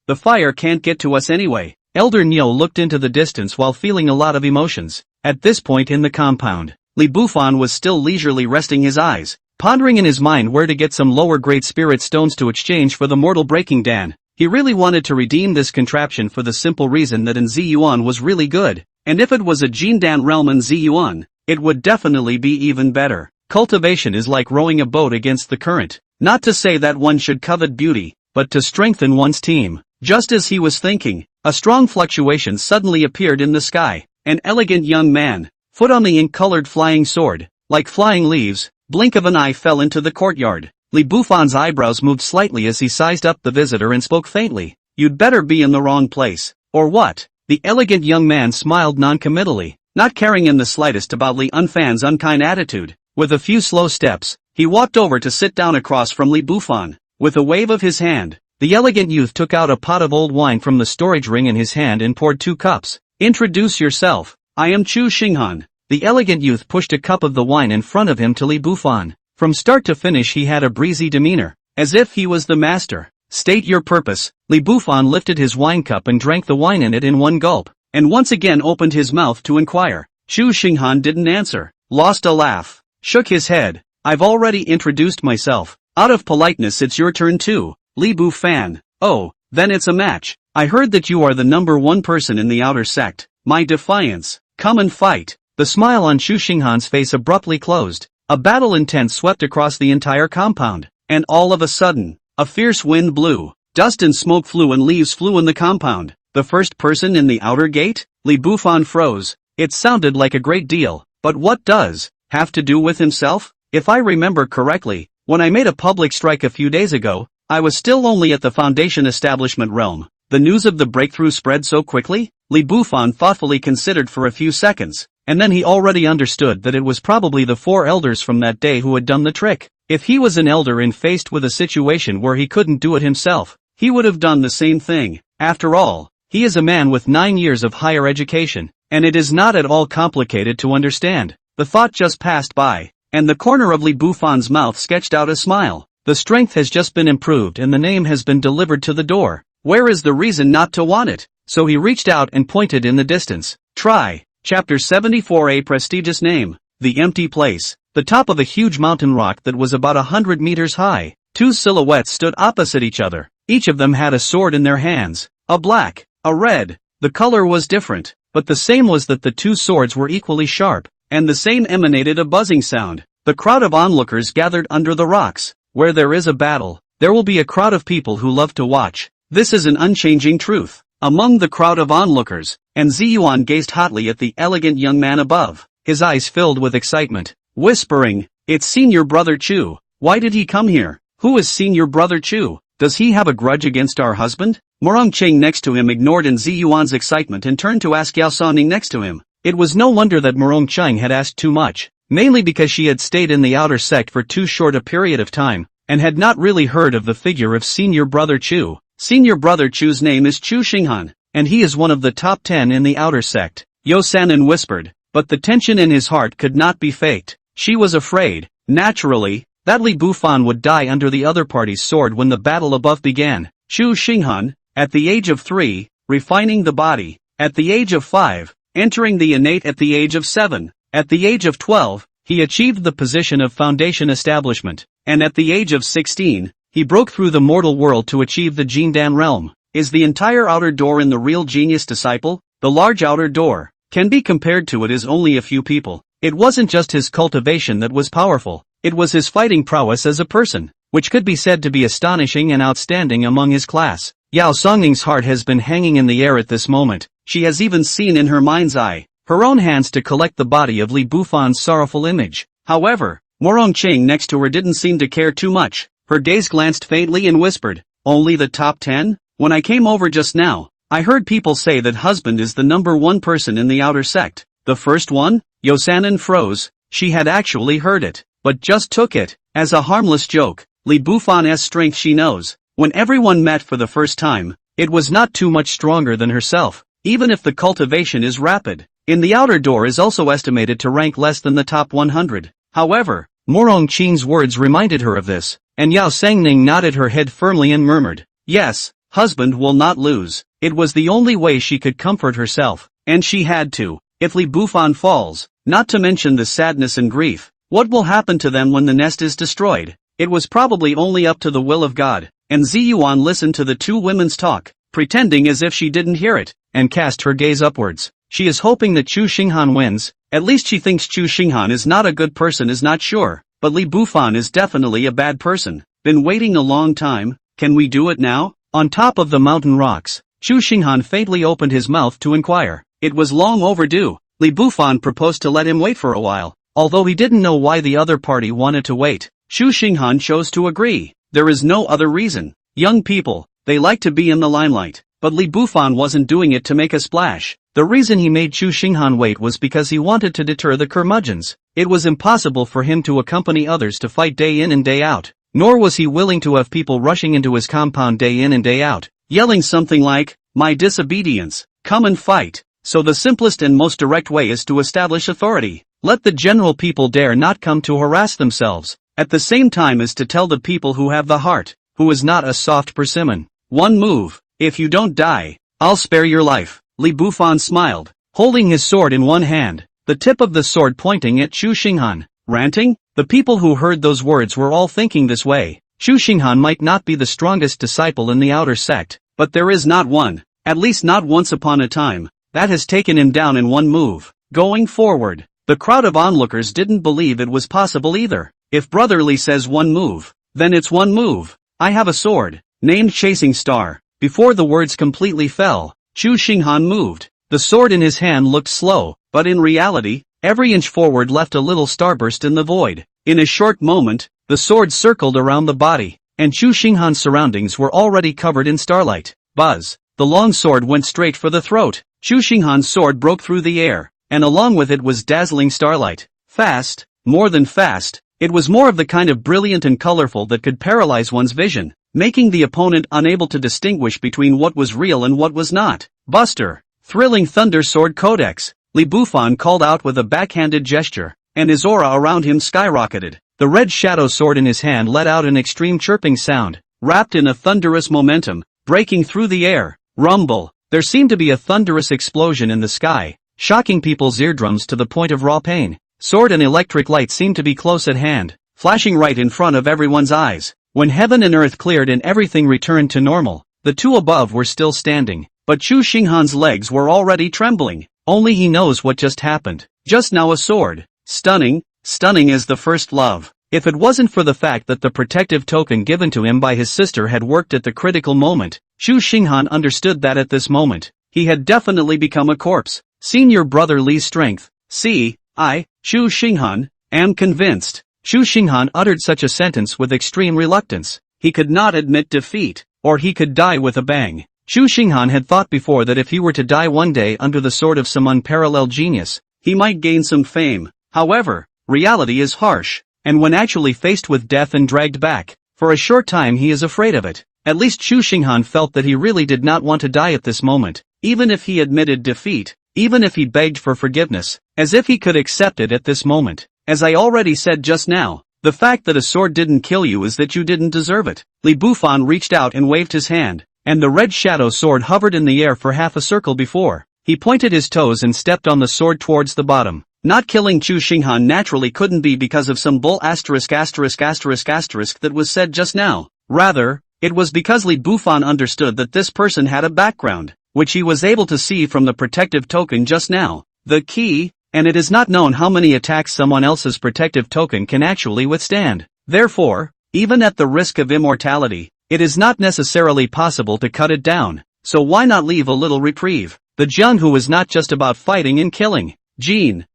the fire can't get to us anyway. Elder Neo looked into the distance while feeling a lot of emotions. At this point in the compound, Li Bufan was still leisurely resting his eyes, pondering in his mind where to get some lower grade spirit stones to exchange for the mortal breaking Dan. He really wanted to redeem this contraption for the simple reason that in Ziyuan was really good, and if it was a Jindan realm in Ziyuan, it would definitely be even better. Cultivation is like rowing a boat against the current. Not to say that one should covet beauty, but to strengthen one's team. Just as he was thinking, a strong fluctuation suddenly appeared in the sky. An elegant young man, foot on the ink-colored flying sword, like flying leaves, blink of an eye fell into the courtyard. Li Bufan's eyebrows moved slightly as he sized up the visitor and spoke faintly. You'd better be in the wrong place. Or what? The elegant young man smiled non-committally, not caring in the slightest about Li Unfan's unkind attitude. With a few slow steps, he walked over to sit down across from Li Bufan. With a wave of his hand, the elegant youth took out a pot of old wine from the storage ring in his hand and poured 2 cups. Introduce yourself. I am Chu Xinghan. The elegant youth pushed a cup of the wine in front of him to Li Bufan. From start to finish he had a breezy demeanor, as if he was the master. State your purpose. Li Bufan lifted his wine cup and drank the wine in it in one gulp, and once again opened his mouth to inquire. Chu Xinghan didn't answer, lost a laugh, shook his head. I've already introduced myself. Out of politeness it's your turn too, Li Bufan. Oh, then it's a match. I heard that you are the #1 person in the outer sect. My defiance. Come and fight. The smile on Chu Xinghan's face abruptly closed. A battle intent swept across the entire compound, and all of a sudden, a fierce wind blew. Dust and smoke flew and leaves flew in the compound. The first person in the outer gate? Li Bufan froze. It sounded like a great deal, but what does have to do with himself? If I remember correctly, when I made a public strike a few days ago, I was still only at the Foundation Establishment realm. The news of the breakthrough spread so quickly? Li Bufan thoughtfully considered for a few seconds, and then he already understood that it was probably the 4 elders from that day who had done the trick. If he was an elder and faced with a situation where he couldn't do it himself, he would have done the same thing. After all, he is a man with 9 years of higher education, and it is not at all complicated to understand. The thought just passed by, and the corner of Li Bufan's mouth sketched out a smile. The strength has just been improved and the name has been delivered to the door. Where is the reason not to want it? So he reached out and pointed in the distance. Try. Chapter 74. A prestigious name. The empty place. The top of a huge mountain rock that was about 100 meters high. 2 silhouettes stood opposite each other. Each of them had a sword in their hands. A black, a red. The color was different, but the same was that the 2 swords were equally sharp, and the same emanated a buzzing sound. The crowd of onlookers gathered under the rocks. Where there is a battle, there will be a crowd of people who love to watch. This is an unchanging truth. Among the crowd of onlookers, and Ziyuan gazed hotly at the elegant young man above, his eyes filled with excitement, whispering, "It's Senior Brother Chu. Why did he come here? Who is Senior Brother Chu? Does he have a grudge against our husband?" Morong Cheng next to him ignored in Ziyuan's excitement and turned to ask Yao Saning next to him. It was no wonder that Morong Cheng had asked too much, mainly because she had stayed in the outer sect for too short a period of time, and had not really heard of the figure of Senior Brother Chu. Senior Brother Chu's name is Chu Xinghan, and he is one of the top 10 in the outer sect, Yo Sanin whispered, but the tension in his heart could not be faked. She was afraid, naturally, that Li Bufan would die under the other party's sword when the battle above began. Chu Xinghan, at the age of 3, refining the body, at the age of 5, entering the innate at the age of 7, at the age of 12, he achieved the position of foundation establishment, and at the age of 16, He broke through the mortal world to achieve the Jindan realm. Is the entire outer door in the real genius disciple? The large outer door can be compared to it as only a few people. It wasn't just his cultivation that was powerful, it was his fighting prowess as a person, which could be said to be astonishing and outstanding among his class. Yao Songning's heart has been hanging in the air at this moment. She has even seen in her mind's eye her own hands to collect the body of Li Bufan's sorrowful image. However, Morong Ching next to her didn't seem to care too much. Her gaze glanced faintly and whispered, "Only the top 10? When I came over just now, I heard people say that husband is the #1 person in the outer sect." The first one? Yosanin froze. She had actually heard it, but just took it as a harmless joke. Li Bufan's strength she knows. When everyone met for the first time, it was not too much stronger than herself, even if the cultivation is rapid. In the outer door is also estimated to rank less than the top 100. However, Morong Ching's words reminded her of this, and Yao Sangning nodded her head firmly and murmured, "Yes, husband will not lose." It was the only way she could comfort herself, and she had to. If Li Bufan falls, not to mention the sadness and grief, what will happen to them when the nest is destroyed? It was probably only up to the will of God, and Ziyuan listened to the two women's talk, pretending as if she didn't hear it, and cast her gaze upwards. She is hoping that Chu Xinghan wins. At least she thinks Chu Xinghan is not a good person, is not sure, but Li Bufan is definitely a bad person. Been waiting a long time, can we do it now? On top of the mountain rocks, Chu Xinghan faintly opened his mouth to inquire. It was long overdue. Li Bufan proposed to let him wait for a while. Although he didn't know why the other party wanted to wait, Chu Xinghan chose to agree. There is no other reason. Young people, they like to be in the limelight. But Li Bufan wasn't doing it to make a splash. The reason he made Chu Xinghan wait was because he wanted to deter the curmudgeons. It was impossible for him to accompany others to fight day in and day out. Nor was he willing to have people rushing into his compound day in and day out, yelling something like, "My disobedience, come and fight." So the simplest and most direct way is to establish authority. Let the general people dare not come to harass themselves, at the same time as to tell the people who have the heart, who is not a soft persimmon. One move. If you don't die, I'll spare your life. Li Bufan smiled, holding his sword in one hand, the tip of the sword pointing at Chu Xinghan. Ranting? The people who heard those words were all thinking this way. Chu Xinghan might not be the strongest disciple in the outer sect, but there is not one, at least not once upon a time, that has taken him down in one move. Going forward, the crowd of onlookers didn't believe it was possible either. If Brother Li says one move, then it's one move. I have a sword, named Chasing Star. Before the words completely fell, Chu Xinghan moved. The sword in his hand looked slow, but in reality, every inch forward left a little starburst in the void. In a short moment, the sword circled around the body, and Chu Xinghan's surroundings were already covered in starlight. Buzz! The long sword went straight for the throat. Chu Xinghan's sword broke through the air, and along with it was dazzling starlight. Fast, more than fast, it was more of the kind of brilliant and colorful that could paralyze one's vision, making the opponent unable to distinguish between what was real and what was not. Buster! Thrilling Thunder Sword Codex! Li Bufan called out with a backhanded gesture, and his aura around him skyrocketed. The red shadow sword in his hand let out an extreme chirping sound, wrapped in a thunderous momentum, breaking through the air. Rumble! There seemed to be a thunderous explosion in the sky, shocking people's eardrums to the point of raw pain. Sword and electric light seemed to be close at hand, flashing right in front of everyone's eyes. When heaven and earth cleared and everything returned to normal, the two above were still standing, but Chu Xinghan's legs were already trembling. Only he knows what just happened. Just now a sword. Stunning, stunning as the first love. If it wasn't for the fact that the protective token given to him by his sister had worked at the critical moment, Chu Xinghan understood that at this moment, he had definitely become a corpse. Seen your brother Li's strength. See, I, Chu Xinghan, am convinced. Chu Xinghan uttered such a sentence with extreme reluctance. He could not admit defeat, or he could die with a bang. Chu Xinghan had thought before that if he were to die one day under the sword of some unparalleled genius, he might gain some fame. However, reality is harsh, and when actually faced with death and dragged back, for a short time he is afraid of it. At least Chu Xinghan felt that he really did not want to die at this moment, even if he admitted defeat, even if he begged for forgiveness, as if he could accept it at this moment. As I already said just now, the fact that a sword didn't kill you is that you didn't deserve it. Li Bufan reached out and waved his hand, and the red shadow sword hovered in the air for half a circle before he pointed his toes and stepped on the sword towards the bottom. Not killing Chu Xinghan naturally couldn't be because of some bull **** that was said just now. Rather, it was because Li Bufan understood that this person had a background, which he was able to see from the protective token just now. The key, and it is not known how many attacks someone else's protective token can actually withstand. Therefore, even at the risk of immortality, it is not necessarily possible to cut it down, so why not leave a little reprieve? The Jianghu is not just about fighting and killing. Jin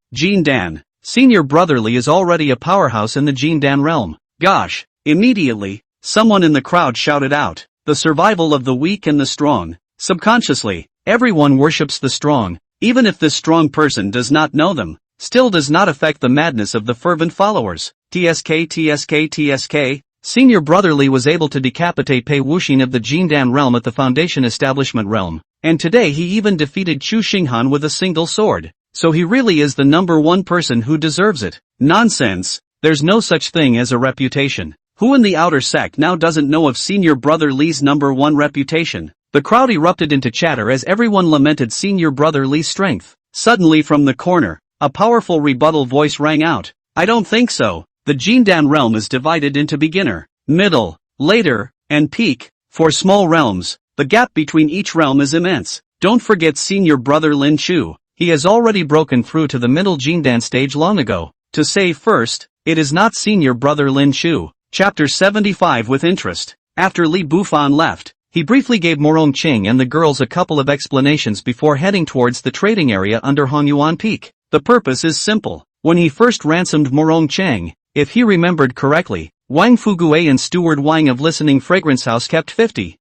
Dan. Senior brotherly is already a powerhouse in the Jin Dan realm. Gosh! Immediately, someone in the crowd shouted out, the survival of the weak and the strong. Subconsciously, everyone worships the strong, even if this strong person does not know them, still does not affect the madness of the fervent followers. TSK. Senior brotherly was able to decapitate Pei Wuxing of the Jindan realm at the Foundation Establishment realm, and today he even defeated Chu Xinghan with a single sword. So he really is the number one person who deserves it. Nonsense, there's no such thing as a reputation. Who in the outer sect now doesn't know of Senior Brother Li's number one reputation? The crowd erupted into chatter as everyone lamented Senior Brother Li's strength. Suddenly from the corner, a powerful rebuttal voice rang out. I don't think so. The Jindan realm is divided into beginner, middle, later, and peak. For small realms, the gap between each realm is immense. Don't forget Senior Brother Lin Chu. He has already broken through to the middle Jindan stage long ago. To say first, it is not Senior Brother Lin Chu. Chapter 75 with interest. After Li Bufan left, he briefly gave Morong Qing and the girls a couple of explanations before heading towards the trading area under Hongyuan Peak. The purpose is simple. When he first ransomed Morong Qing, if he remembered correctly, Wang Fugue and Steward Wang of Listening Fragrance House kept 50,000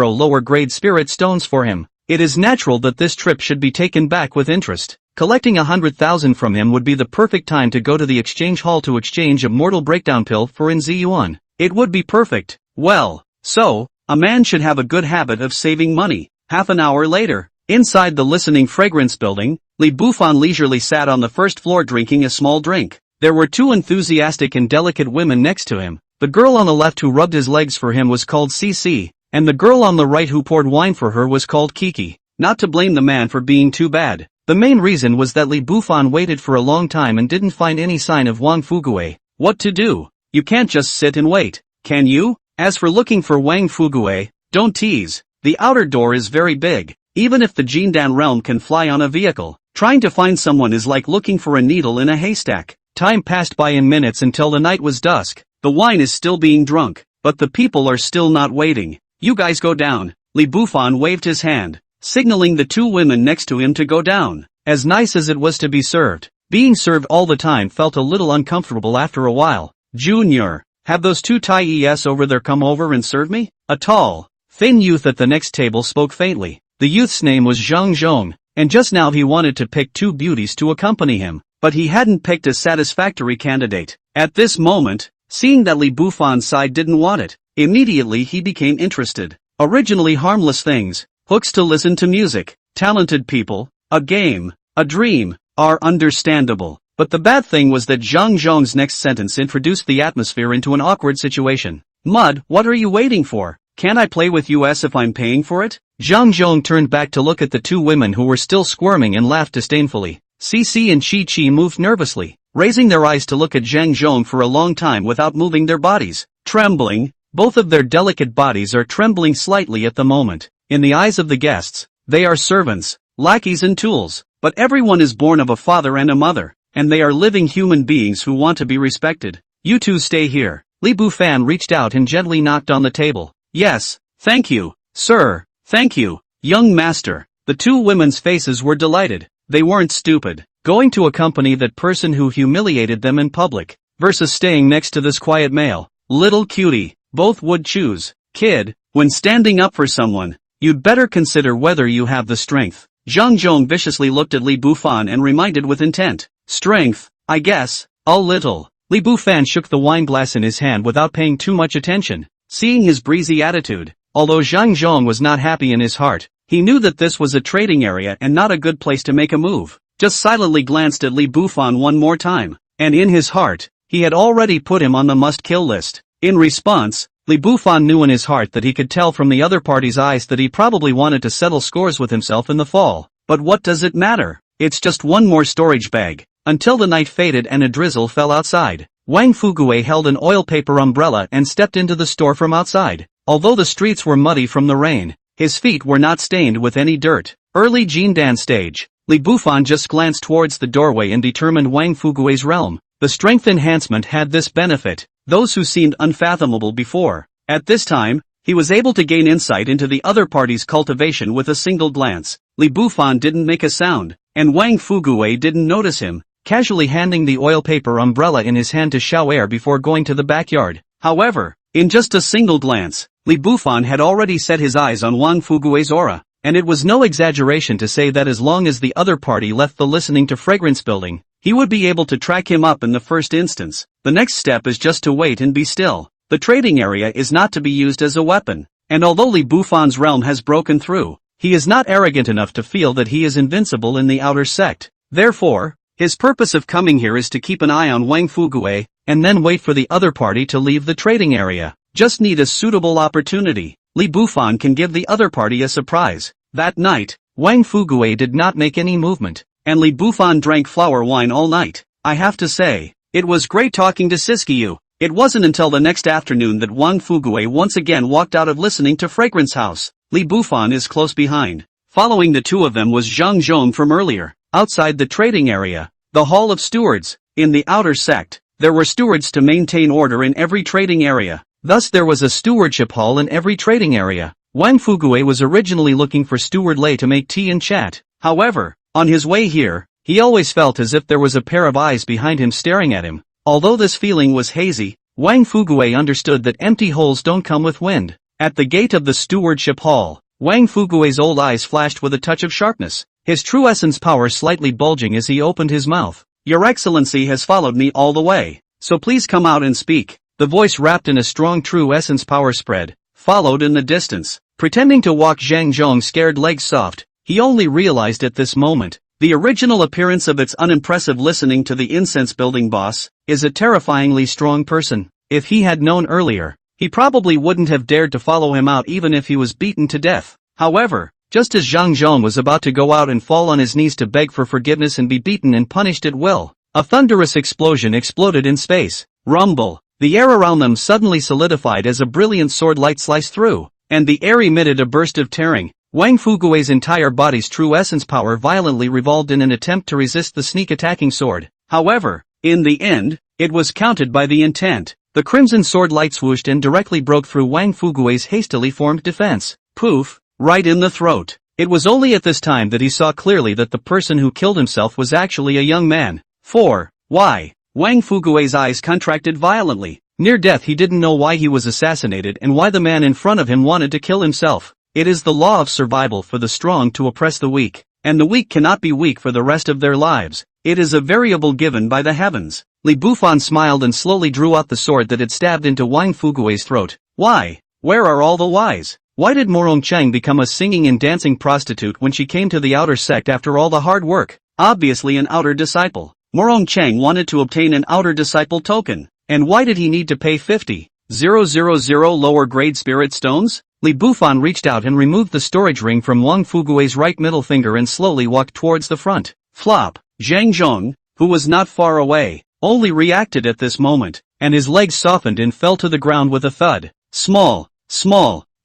lower grade spirit stones for him. It is natural that this trip should be taken back with interest. Collecting 100,000 from him would be the perfect time to go to the exchange hall to exchange a mortal breakdown pill for in Ziyuan. It would be perfect. Well, so, a man should have a good habit of saving money. Half an hour later, inside the Listening Fragrance building, Li Bufan leisurely sat on the first floor drinking a small drink. There were two enthusiastic and delicate women next to him. The girl on the left who rubbed his legs for him was called Cici, and the girl on the right who poured wine for her was called Kiki. Not to blame the man for being too bad. The main reason was that Li Bufan waited for a long time and didn't find any sign of Wang Fugue. What to do? You can't just sit and wait, can you? As for looking for Wang Fugue, don't tease. The outer door is very big. Even if the Jindan realm can fly on a vehicle, trying to find someone is like looking for a needle in a haystack. Time passed by in minutes until the night was dusk. The wine is still being drunk, but the people are still not waiting. You guys go down. Li Bufan waved his hand, signaling the two women next to him to go down. As nice as it was to be served, being served all the time felt a little uncomfortable after a while. Junior, have those two Thais over there come over and serve me? A tall, thin youth at the next table spoke faintly. The youth's name was Zhang Zhong, and just now he wanted to pick two beauties to accompany him, but he hadn't picked a satisfactory candidate. At this moment, seeing that Li Bufan's side didn't want it, immediately he became interested. Originally harmless things, hooks to listen to music, talented people, a game, a dream, are understandable. But the bad thing was that Zhang Zhong's next sentence introduced the atmosphere into an awkward situation. Mud, what are you waiting for? Can't I play with US if I'm paying for it? Zhang Zhong turned back to look at the two women who were still squirming and laughed disdainfully. Cici and Chi Chi moved nervously, raising their eyes to look at Zhang Zhong for a long time without moving their bodies. Trembling, both of their delicate bodies are trembling slightly at the moment. In the eyes of the guests, they are servants, lackeys and tools, but everyone is born of a father and a mother, and they are living human beings who want to be respected. You two stay here. Li Bufan reached out and gently knocked on the table. Yes, thank you, sir, thank you, young master. The two women's faces were delighted. They weren't stupid. Going to accompany that person who humiliated them in public, versus staying next to this quiet male. Little cutie, both would choose. Kid, when standing up for someone, you'd better consider whether you have the strength. Zhang Zhong viciously looked at Li Bufan and reminded with intent. Strength, I guess, a little. Li Bufan shook the wine glass in his hand without paying too much attention. Seeing his breezy attitude, although Zhang Zhong was not happy in his heart, he knew that this was a trading area and not a good place to make a move. Just silently glanced at Li Bufan one more time, and in his heart, he had already put him on the must-kill list. In response, Li Bufan knew in his heart that he could tell from the other party's eyes that he probably wanted to settle scores with himself in the fall. But what does it matter? It's just one more storage bag. Until the night faded and a drizzle fell outside. Wang Fuguei held an oil paper umbrella and stepped into the store from outside. Although the streets were muddy from the rain, his feet were not stained with any dirt. Early Jindan stage. Li Bufan just glanced towards the doorway and determined Wang Fuguei's realm. The strength enhancement had this benefit. Those who seemed unfathomable before. At this time, he was able to gain insight into the other party's cultivation with a single glance. Li Bufan didn't make a sound, and Wang Fuguei didn't notice him, casually handing the oil paper umbrella in his hand to Xiao Er before going to the backyard. However, in just a single glance, Li Bufan had already set his eyes on Wang Fuguei's aura, and it was no exaggeration to say that as long as the other party left the listening to fragrance building, he would be able to track him up in the first instance. The next step is just to wait and be still. The trading area is not to be used as a weapon, and although Li Bufan's realm has broken through, he is not arrogant enough to feel that he is invincible in the outer sect. Therefore, his purpose of coming here is to keep an eye on Wang Fuguei, and then wait for the other party to leave the trading area. Just need a suitable opportunity. Li Bufan can give the other party a surprise. That night, Wang Fuguei did not make any movement, and Li Bufan drank flower wine all night. I have to say, it was great talking to Siskiyou. It wasn't until the next afternoon that Wang Fuguei once again walked out of listening to Fragrance House. Li Bufan is close behind. Following the two of them was Zhang Zhong from earlier. Outside the trading area, the Hall of Stewards. In the outer sect, there were stewards to maintain order in every trading area. Thus there was a stewardship hall in every trading area. Wang Fuguei was originally looking for Steward Lei to make tea and chat. However, on his way here, he always felt as if there was a pair of eyes behind him staring at him. Although this feeling was hazy, Wang Fuguei understood that empty holes don't come with wind. At the gate of the stewardship hall, Wang Fuguei's old eyes flashed with a touch of sharpness, his true essence power slightly bulging as he opened his mouth. Your Excellency has followed me all the way, so please come out and speak. The voice wrapped in a strong true essence power spread, followed in the distance. Pretending to walk Zhang Zhong's scared legs soft, he only realized at this moment, the original appearance of its unimpressive listening to the incense building boss, is a terrifyingly strong person. If he had known earlier, he probably wouldn't have dared to follow him out even if he was beaten to death. However, just as Zhang Zhong was about to go out and fall on his knees to beg for forgiveness and be beaten and punished at will, a thunderous explosion exploded in space. Rumble. The air around them suddenly solidified as a brilliant sword light sliced through, and the air emitted a burst of tearing. Wang Fuguei's entire body's true essence power violently revolved in an attempt to resist the sneak-attacking sword. However, in the end, it was countered by the intent. The crimson sword light swooshed and directly broke through Wang Fuguei's hastily formed defense. Poof, right in the throat. It was only at this time that he saw clearly that the person who killed himself was actually a young man. Why? Wang Fuguei's eyes contracted violently. Near death he didn't know why he was assassinated and why the man in front of him wanted to kill himself. It is the law of survival for the strong to oppress the weak, and the weak cannot be weak for the rest of their lives. It is a variable given by the heavens. Li Bufan smiled and slowly drew out the sword that had stabbed into Wang Fuguei's throat. Why? Where are all the whys? Why did Morong Cheng become a singing and dancing prostitute when she came to the outer sect after all the hard work? Obviously an outer disciple. Morong Cheng wanted to obtain an outer disciple token. And why did he need to pay 50,000 lower grade spirit stones? Li Bufan reached out and removed the storage ring from Wang Fuguei's right middle finger and slowly walked towards the front. Flop. Zhang Zhong, who was not far away, only reacted at this moment, and his legs softened and fell to the ground with a thud. Small.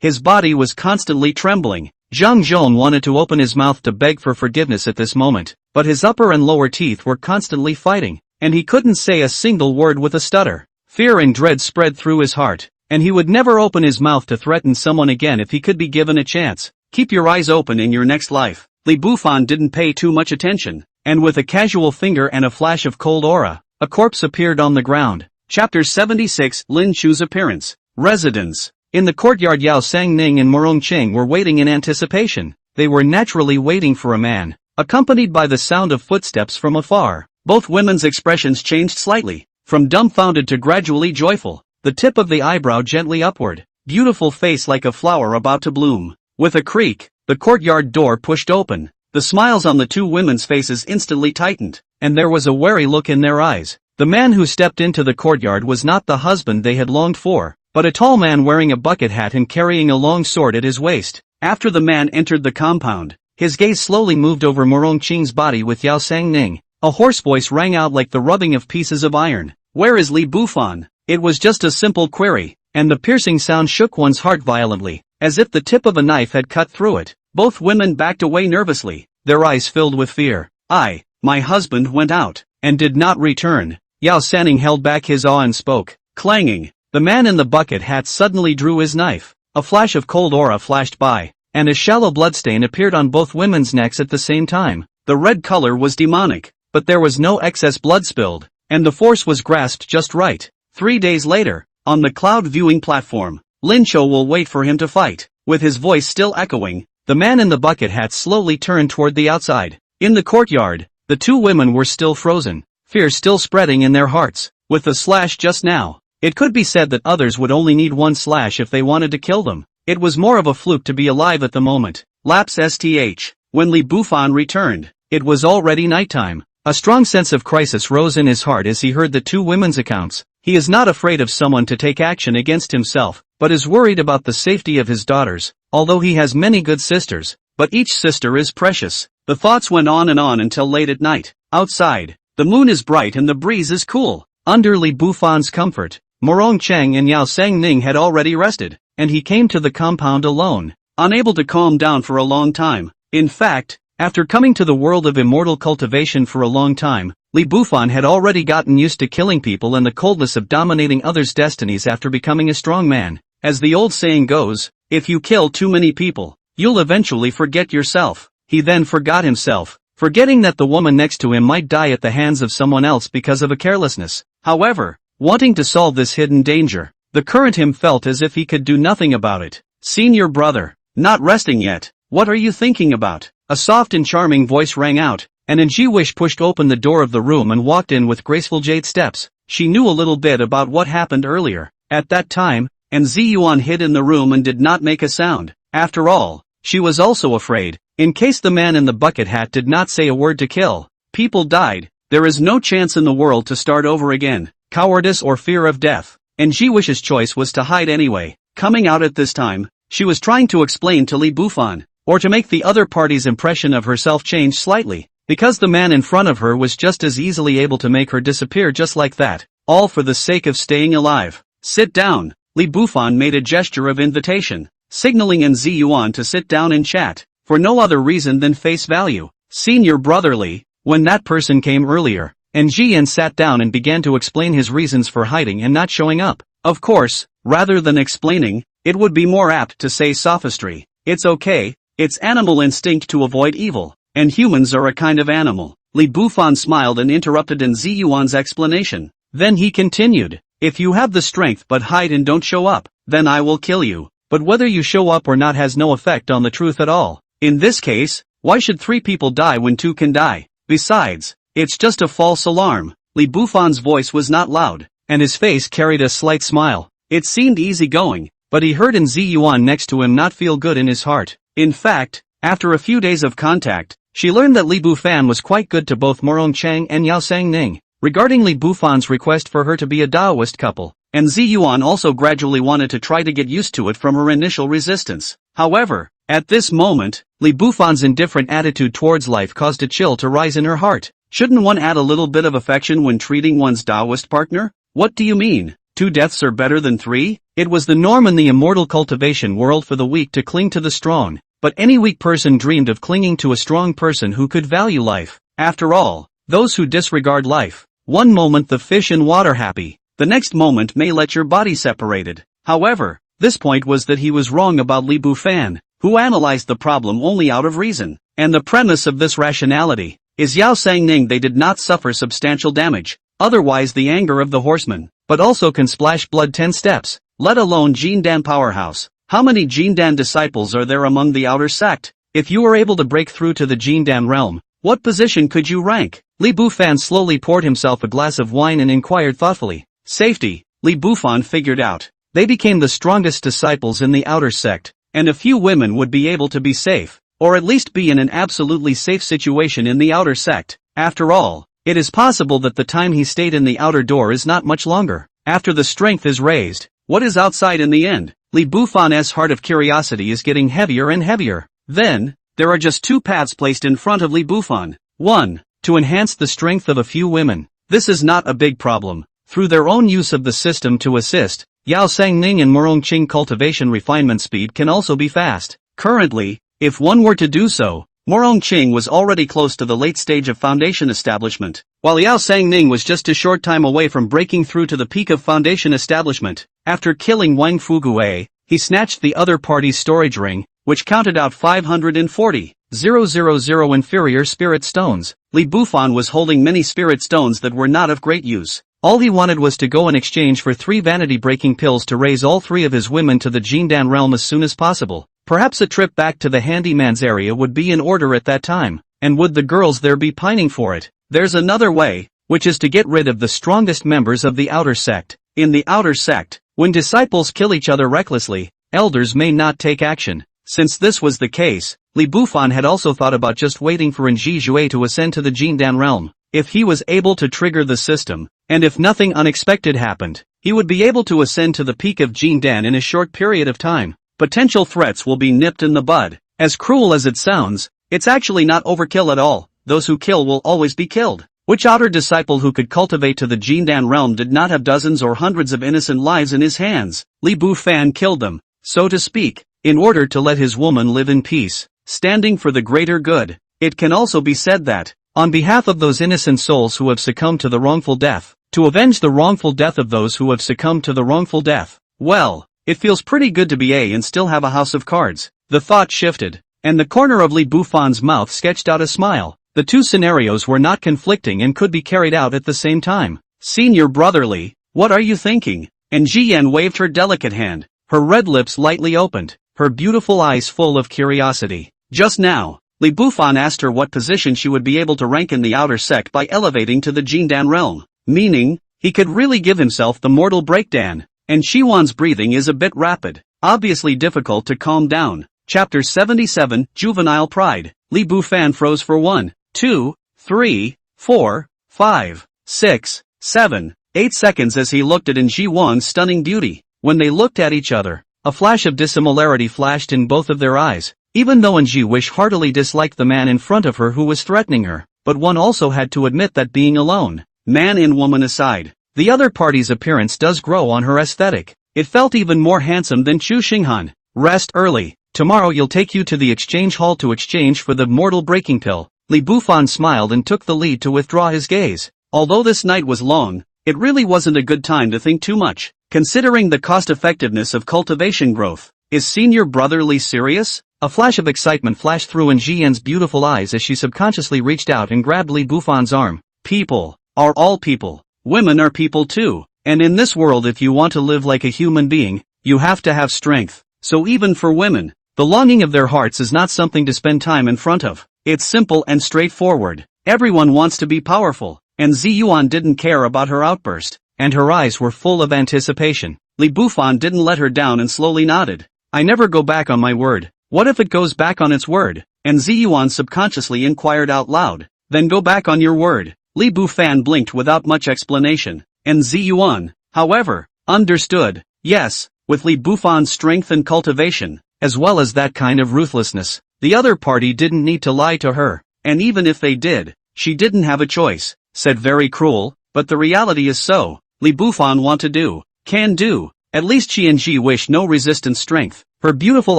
His body was constantly trembling. Zhang Zhong wanted to open his mouth to beg for forgiveness at this moment, but his upper and lower teeth were constantly fighting, and he couldn't say a single word with a stutter. Fear and dread spread through his heart, and he would never open his mouth to threaten someone again if he could be given a chance. Keep your eyes open in your next life. Li Bufan didn't pay too much attention, and with a casual finger and a flash of cold aura, a corpse appeared on the ground. Chapter 76 Lin Chu's appearance. Residence. In the courtyard Yao Sangning and Morong Cheng were waiting in anticipation. They were naturally waiting for a man, accompanied by the sound of footsteps from afar. Both women's expressions changed slightly, from dumbfounded to gradually joyful, the tip of the eyebrow gently upward, beautiful face like a flower about to bloom. With a creak, the courtyard door pushed open. The smiles on the two women's faces instantly tightened, and there was a wary look in their eyes. The man who stepped into the courtyard was not the husband they had longed for, but a tall man wearing a bucket hat and carrying a long sword at his waist. After the man entered the compound, his gaze slowly moved over Morong Cheng's body with Yao Sangning. A hoarse voice rang out like the rubbing of pieces of iron. Where is Li Bufan? It was just a simple query, and the piercing sound shook one's heart violently, as if the tip of a knife had cut through it. Both women backed away nervously, their eyes filled with fear. My husband went out, and did not return. Yao Sanning held back his awe and spoke, clanging. The man in the bucket hat suddenly drew his knife. A flash of cold aura flashed by, and a shallow bloodstain appeared on both women's necks at the same time. The red color was demonic, but there was no excess blood spilled, and the force was grasped just right. 3 days later, on the cloud viewing platform, Lin Cho will wait for him to fight. With his voice still echoing, the man in the bucket hat slowly turned toward the outside. In the courtyard, the two women were still frozen, fear still spreading in their hearts. With the slash just now, it could be said that others would only need one slash if they wanted to kill them. It was more of a fluke to be alive at the moment. Lapse STH. When Li Bufan returned, it was already nighttime. A strong sense of crisis rose in his heart as he heard the two women's accounts. He is not afraid of someone to take action against himself, but is worried about the safety of his daughters, although he has many good sisters, but each sister is precious. The thoughts went on until late at night. Outside, the moon is bright and the breeze is cool. Under Li Bufan's comfort, Morong Cheng and Yao Sang-ning had already rested, and he came to the compound alone, unable to calm down for a long time. In fact, after coming to the world of immortal cultivation for a long time, Li Bufan had already gotten used to killing people and the coldness of dominating others' destinies after becoming a strong man. As the old saying goes, if you kill too many people, you'll eventually forget yourself. He then forgot himself, forgetting that the woman next to him might die at the hands of someone else because of a carelessness. However, wanting to solve this hidden danger, the current him felt as if he could do nothing about it. Senior brother, not resting yet, what are you thinking about? A soft and charming voice rang out, and Ji-wish pushed open the door of the room and walked in with graceful jade steps. She knew a little bit about what happened earlier. At that time, and Ziyuan hid in the room and did not make a sound. After all, she was also afraid, in case the man in the bucket hat did not say a word to kill. People died, there is no chance in the world to start over again. Cowardice or fear of death. And Ji-wish's choice was to hide anyway. Coming out at this time, she was trying to explain to Li Bufan, or to make the other party's impression of herself change slightly, because the man in front of her was just as easily able to make her disappear just like that, all for the sake of staying alive. Sit down. Li Bufan made a gesture of invitation, signaling N Ziyuan to sit down and chat, for no other reason than face value. Senior brotherly, when that person came earlier, and Jian sat down and began to explain his reasons for hiding and not showing up. Of course, rather than explaining, it would be more apt to say sophistry. It's okay, it's animal instinct to avoid evil, and humans are a kind of animal. Li Bufan smiled and interrupted N Ziyuan's explanation. Then he continued, if you have the strength but hide and don't show up, then I will kill you. But whether you show up or not has no effect on the truth at all. In this case, why should 3 people die when 2 can die? Besides, it's just a false alarm. Li Bufan's voice was not loud, and his face carried a slight smile. It seemed easygoing, but he heard N Ziyuan next to him not feel good in his heart. In fact, after a few days of contact, she learned that Li Bufan was quite good to both Morong Cheng and Yao Sang-ning. Regarding Li Bufan's request for her to be a Taoist couple, N Ziyuan also gradually wanted to try to get used to it from her initial resistance. However, at this moment, Li Bufan's indifferent attitude towards life caused a chill to rise in her heart. Shouldn't one add a little bit of affection when treating one's Taoist partner? What do you mean? 2 deaths are better than 3? It was the norm in the immortal cultivation world for the weak to cling to the strong, but any weak person dreamed of clinging to a strong person who could value life. After all, those who disregard life, one moment the fish in water happy, the next moment may let your body separated. However, this point was that he was wrong about Li Bufan, who analyzed the problem only out of reason, and the premise of this rationality is Yao Sang-ning they did not suffer substantial damage, otherwise the anger of the horseman, but also can splash blood 10 steps, let alone Jindan powerhouse. How many Jindan disciples are there among the outer sect? If you were able to break through to the Jindan realm, what position could you rank? Li Bufan slowly poured himself a glass of wine and inquired thoughtfully. Safety, Li Bufan figured out. They became the strongest disciples in the outer sect, and a few women would be able to be safe, or at least be in an absolutely safe situation in the outer sect. After all, it is possible that the time he stayed in the outer door is not much longer. After the strength is raised, what is outside in the end? Li Bufan's heart of curiosity is getting heavier and heavier. Then, there are just 2 paths placed in front of Li Bufan. 1. To enhance the strength of a few women. This is not a big problem. through their own use of the system to assist. Yao Sangning and Murongqing cultivation refinement speed can also be fast. Currently, if one were to do so, Murongqing was already close to the late stage of foundation establishment, while Yao Sangning was just a short time away from breaking through to the peak of foundation establishment. After killing Wang Fugue, he snatched the other party's storage ring, which counted out 540,000 inferior spirit stones. Li Bufan was holding many spirit stones that were not of great use. All he wanted was to go in exchange for 3 vanity-breaking pills to raise all 3 of his women to the Jindan realm as soon as possible. Perhaps a trip back to the handyman's area would be in order at that time, and would the girls there be pining for it? There's another way, which is to get rid of the strongest members of the outer sect. In the outer sect, when disciples kill each other recklessly, elders may not take action. Since this was the case, Li Bufan had also thought about just waiting for Nji Jue to ascend to the Jindan realm. If he was able to trigger the system, and if nothing unexpected happened, he would be able to ascend to the peak of Jindan in a short period of time. Potential threats will be nipped in the bud. As cruel as it sounds, it's actually not overkill at all. Those who kill will always be killed. Which outer disciple who could cultivate to the Jindan realm did not have dozens or hundreds of innocent lives in his hands? Li Bufan killed them, so to speak, in order to let his woman live in peace, standing for the greater good. It can also be said that, on behalf of those innocent souls who have succumbed to the wrongful death, to avenge the wrongful death of those who have succumbed to the wrongful death. Well, it feels pretty good to be A and still have a house of cards. The thought shifted, and the corner of Li Bufan's mouth sketched out a smile. The two scenarios were not conflicting and could be carried out at the same time. Senior brotherly, what are you thinking? And Ji Yan waved her delicate hand, her red lips lightly opened, her beautiful eyes full of curiosity. Just now, Li Bufan asked her what position she would be able to rank in the outer sect by elevating to the Jindan realm. Meaning, he could really give himself the mortal breakdown. And Shiwan's breathing is a bit rapid, obviously difficult to calm down. Chapter 77, Juvenile Pride. Li Bufan froze for 1, 2, 3, 4, 5, 6, 7, 8 seconds as he looked at Nji Wang's stunning beauty. When they looked at each other, a flash of dissimilarity flashed in both of their eyes. Even though Nji Wish heartily disliked the man in front of her who was threatening her, but one also had to admit that being alone, man and woman aside, the other party's appearance does grow on her aesthetic. It felt even more handsome than Chu Xinghan. Rest early. Tomorrow you'll take you to the exchange hall to exchange for the mortal breaking pill. Li Bufan smiled and took the lead to withdraw his gaze. Although this night was long, it really wasn't a good time to think too much. Considering the cost-effectiveness of cultivation growth, is senior brother Li serious? A flash of excitement flashed through Nji Yan's beautiful eyes as she subconsciously reached out and grabbed Li Bufan's arm. People are all people. Women are people too. And in this world, if you want to live like a human being, you have to have strength. So even for women, the longing of their hearts is not something to spend time in front of. It's simple and straightforward. Everyone wants to be powerful, and Ziyuan didn't care about her outburst, and her eyes were full of anticipation. Li Bufan didn't let her down and slowly nodded. I never go back on my word. What if it goes back on its word? And Ziyuan subconsciously inquired out loud. Then go back on your word. Li Bufan blinked without much explanation, and Ziyuan, however, understood. Yes, with Li Bufan's strength and cultivation, as well as that kind of ruthlessness, the other party didn't need to lie to her, and even if they did, she didn't have a choice. Said very cruel, but the reality is so. Li Bufan want to do, can do. At least she and Ji wish no resistance strength. Her beautiful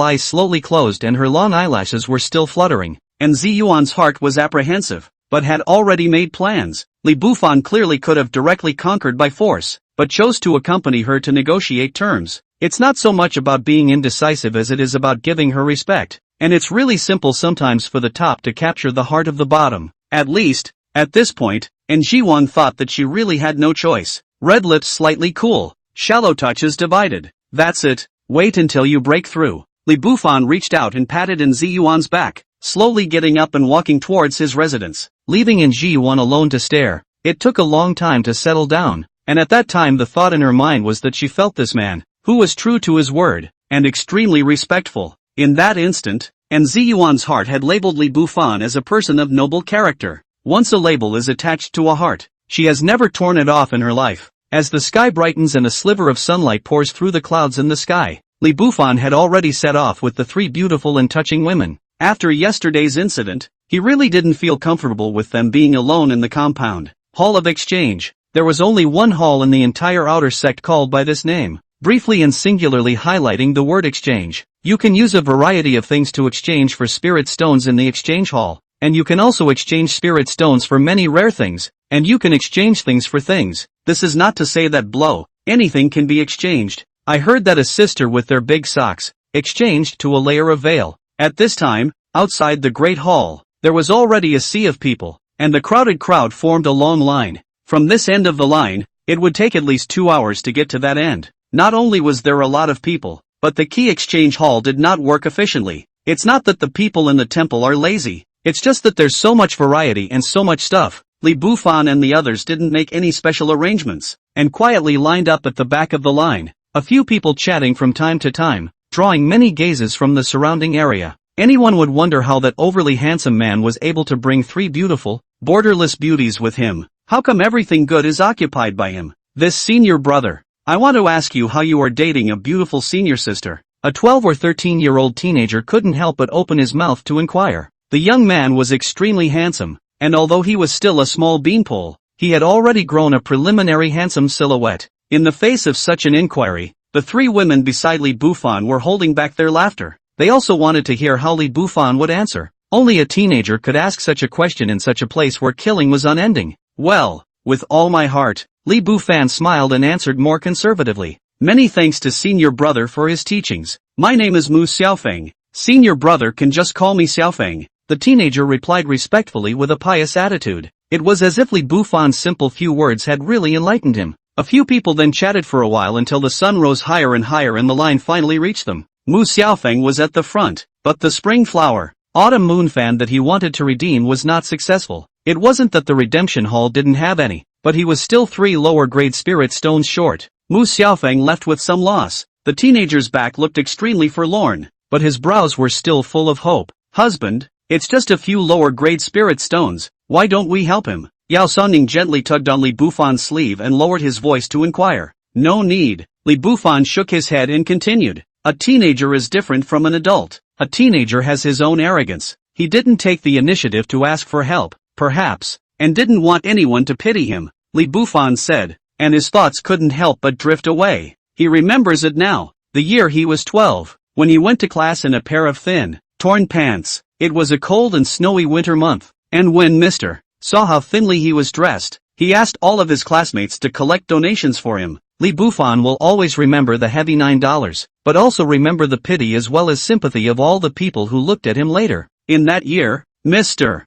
eyes slowly closed and her long eyelashes were still fluttering, and Ziyuan's heart was apprehensive, but had already made plans. Li Bufan clearly could have directly conquered by force, but chose to accompany her to negotiate terms. It's not so much about being indecisive as it is about giving her respect, and it's really simple sometimes for the top to capture the heart of the bottom. At least, at this point, and Jiwon thought that she really had no choice. Red lips slightly cool, shallow touches divided. That's it, wait until you break through. Li Bufan reached out and patted Ziyuan's back, slowly getting up and walking towards his residence, leaving Ziyuan alone to stare. It took a long time to settle down, and at that time the thought in her mind was that she felt this man, who was true to his word, and extremely respectful. In that instant, Ziyuan's heart had labeled Li Bufan as a person of noble character. Once a label is attached to a heart, she has never torn it off in her life. As the sky brightens and a sliver of sunlight pours through the clouds in the sky, Li Bufan had already set off with the 3 beautiful and touching women. After yesterday's incident, he really didn't feel comfortable with them being alone in the compound. Hall of Exchange. There was only one hall in the entire outer sect called by this name, briefly and singularly highlighting the word exchange. You can use a variety of things to exchange for spirit stones in the exchange hall, and you can also exchange spirit stones for many rare things, and you can exchange things for things. This is not to say that anything can be exchanged. I heard that a sister with their big socks exchanged to a layer of veil. At this time, outside the great hall, there was already a sea of people, and the crowded crowd formed a long line. From this end of the line, it would take at least 2 hours to get to that end. Not only was there a lot of people, but the key exchange hall did not work efficiently. It's not that the people in the temple are lazy, it's just that there's so much variety and so much stuff. Li Bufan and the others didn't make any special arrangements, and quietly lined up at the back of the line, a few people chatting from time to time, drawing many gazes from the surrounding area. Anyone would wonder how that overly handsome man was able to bring 3 beautiful, borderless beauties with him. How come everything good is occupied by him? This senior brother. I want to ask you how you are dating a beautiful senior sister. A 12 or 13-year-old teenager couldn't help but open his mouth to inquire. The young man was extremely handsome, and although he was still a small beanpole, he had already grown a preliminary handsome silhouette. In the face of such an inquiry, the 3 women beside Li Bufan were holding back their laughter. They also wanted to hear how Li Bufan would answer. Only a teenager could ask such a question in such a place where killing was unending. Well, with all my heart, Li Bufan smiled and answered more conservatively. Many thanks to senior brother for his teachings. My name is Mu Xiaofeng. Senior brother can just call me Xiaofeng. The teenager replied respectfully with a pious attitude. It was as if Li Bufan's simple few words had really enlightened him. A few people then chatted for a while until the sun rose higher and higher and the line finally reached them. Mu Xiaofeng was at the front, but the spring flower, autumn moon fan that he wanted to redeem was not successful. It wasn't that the redemption hall didn't have any, but he was still 3 lower grade spirit stones short. Mu Xiaofeng left with some loss. The teenager's back looked extremely forlorn, but his brows were still full of hope. Husband, it's just a few lower grade spirit stones, why don't we help him? Yao Sonning gently tugged on Li Bufan's sleeve and lowered his voice to inquire. No need. Li Bufan shook his head and continued. A teenager is different from an adult. A teenager has his own arrogance. He didn't take the initiative to ask for help, perhaps, and didn't want anyone to pity him, Li Bufan said, and his thoughts couldn't help but drift away. He remembers it now, the year he was 12, when he went to class in a pair of thin, torn pants. It was a cold and snowy winter month, and when Mr. saw how thinly he was dressed, he asked all of his classmates to collect donations for him. Li Bufan will always remember the heavy $9, but also remember the pity as well as sympathy of all the people who looked at him later. In that year, Mr.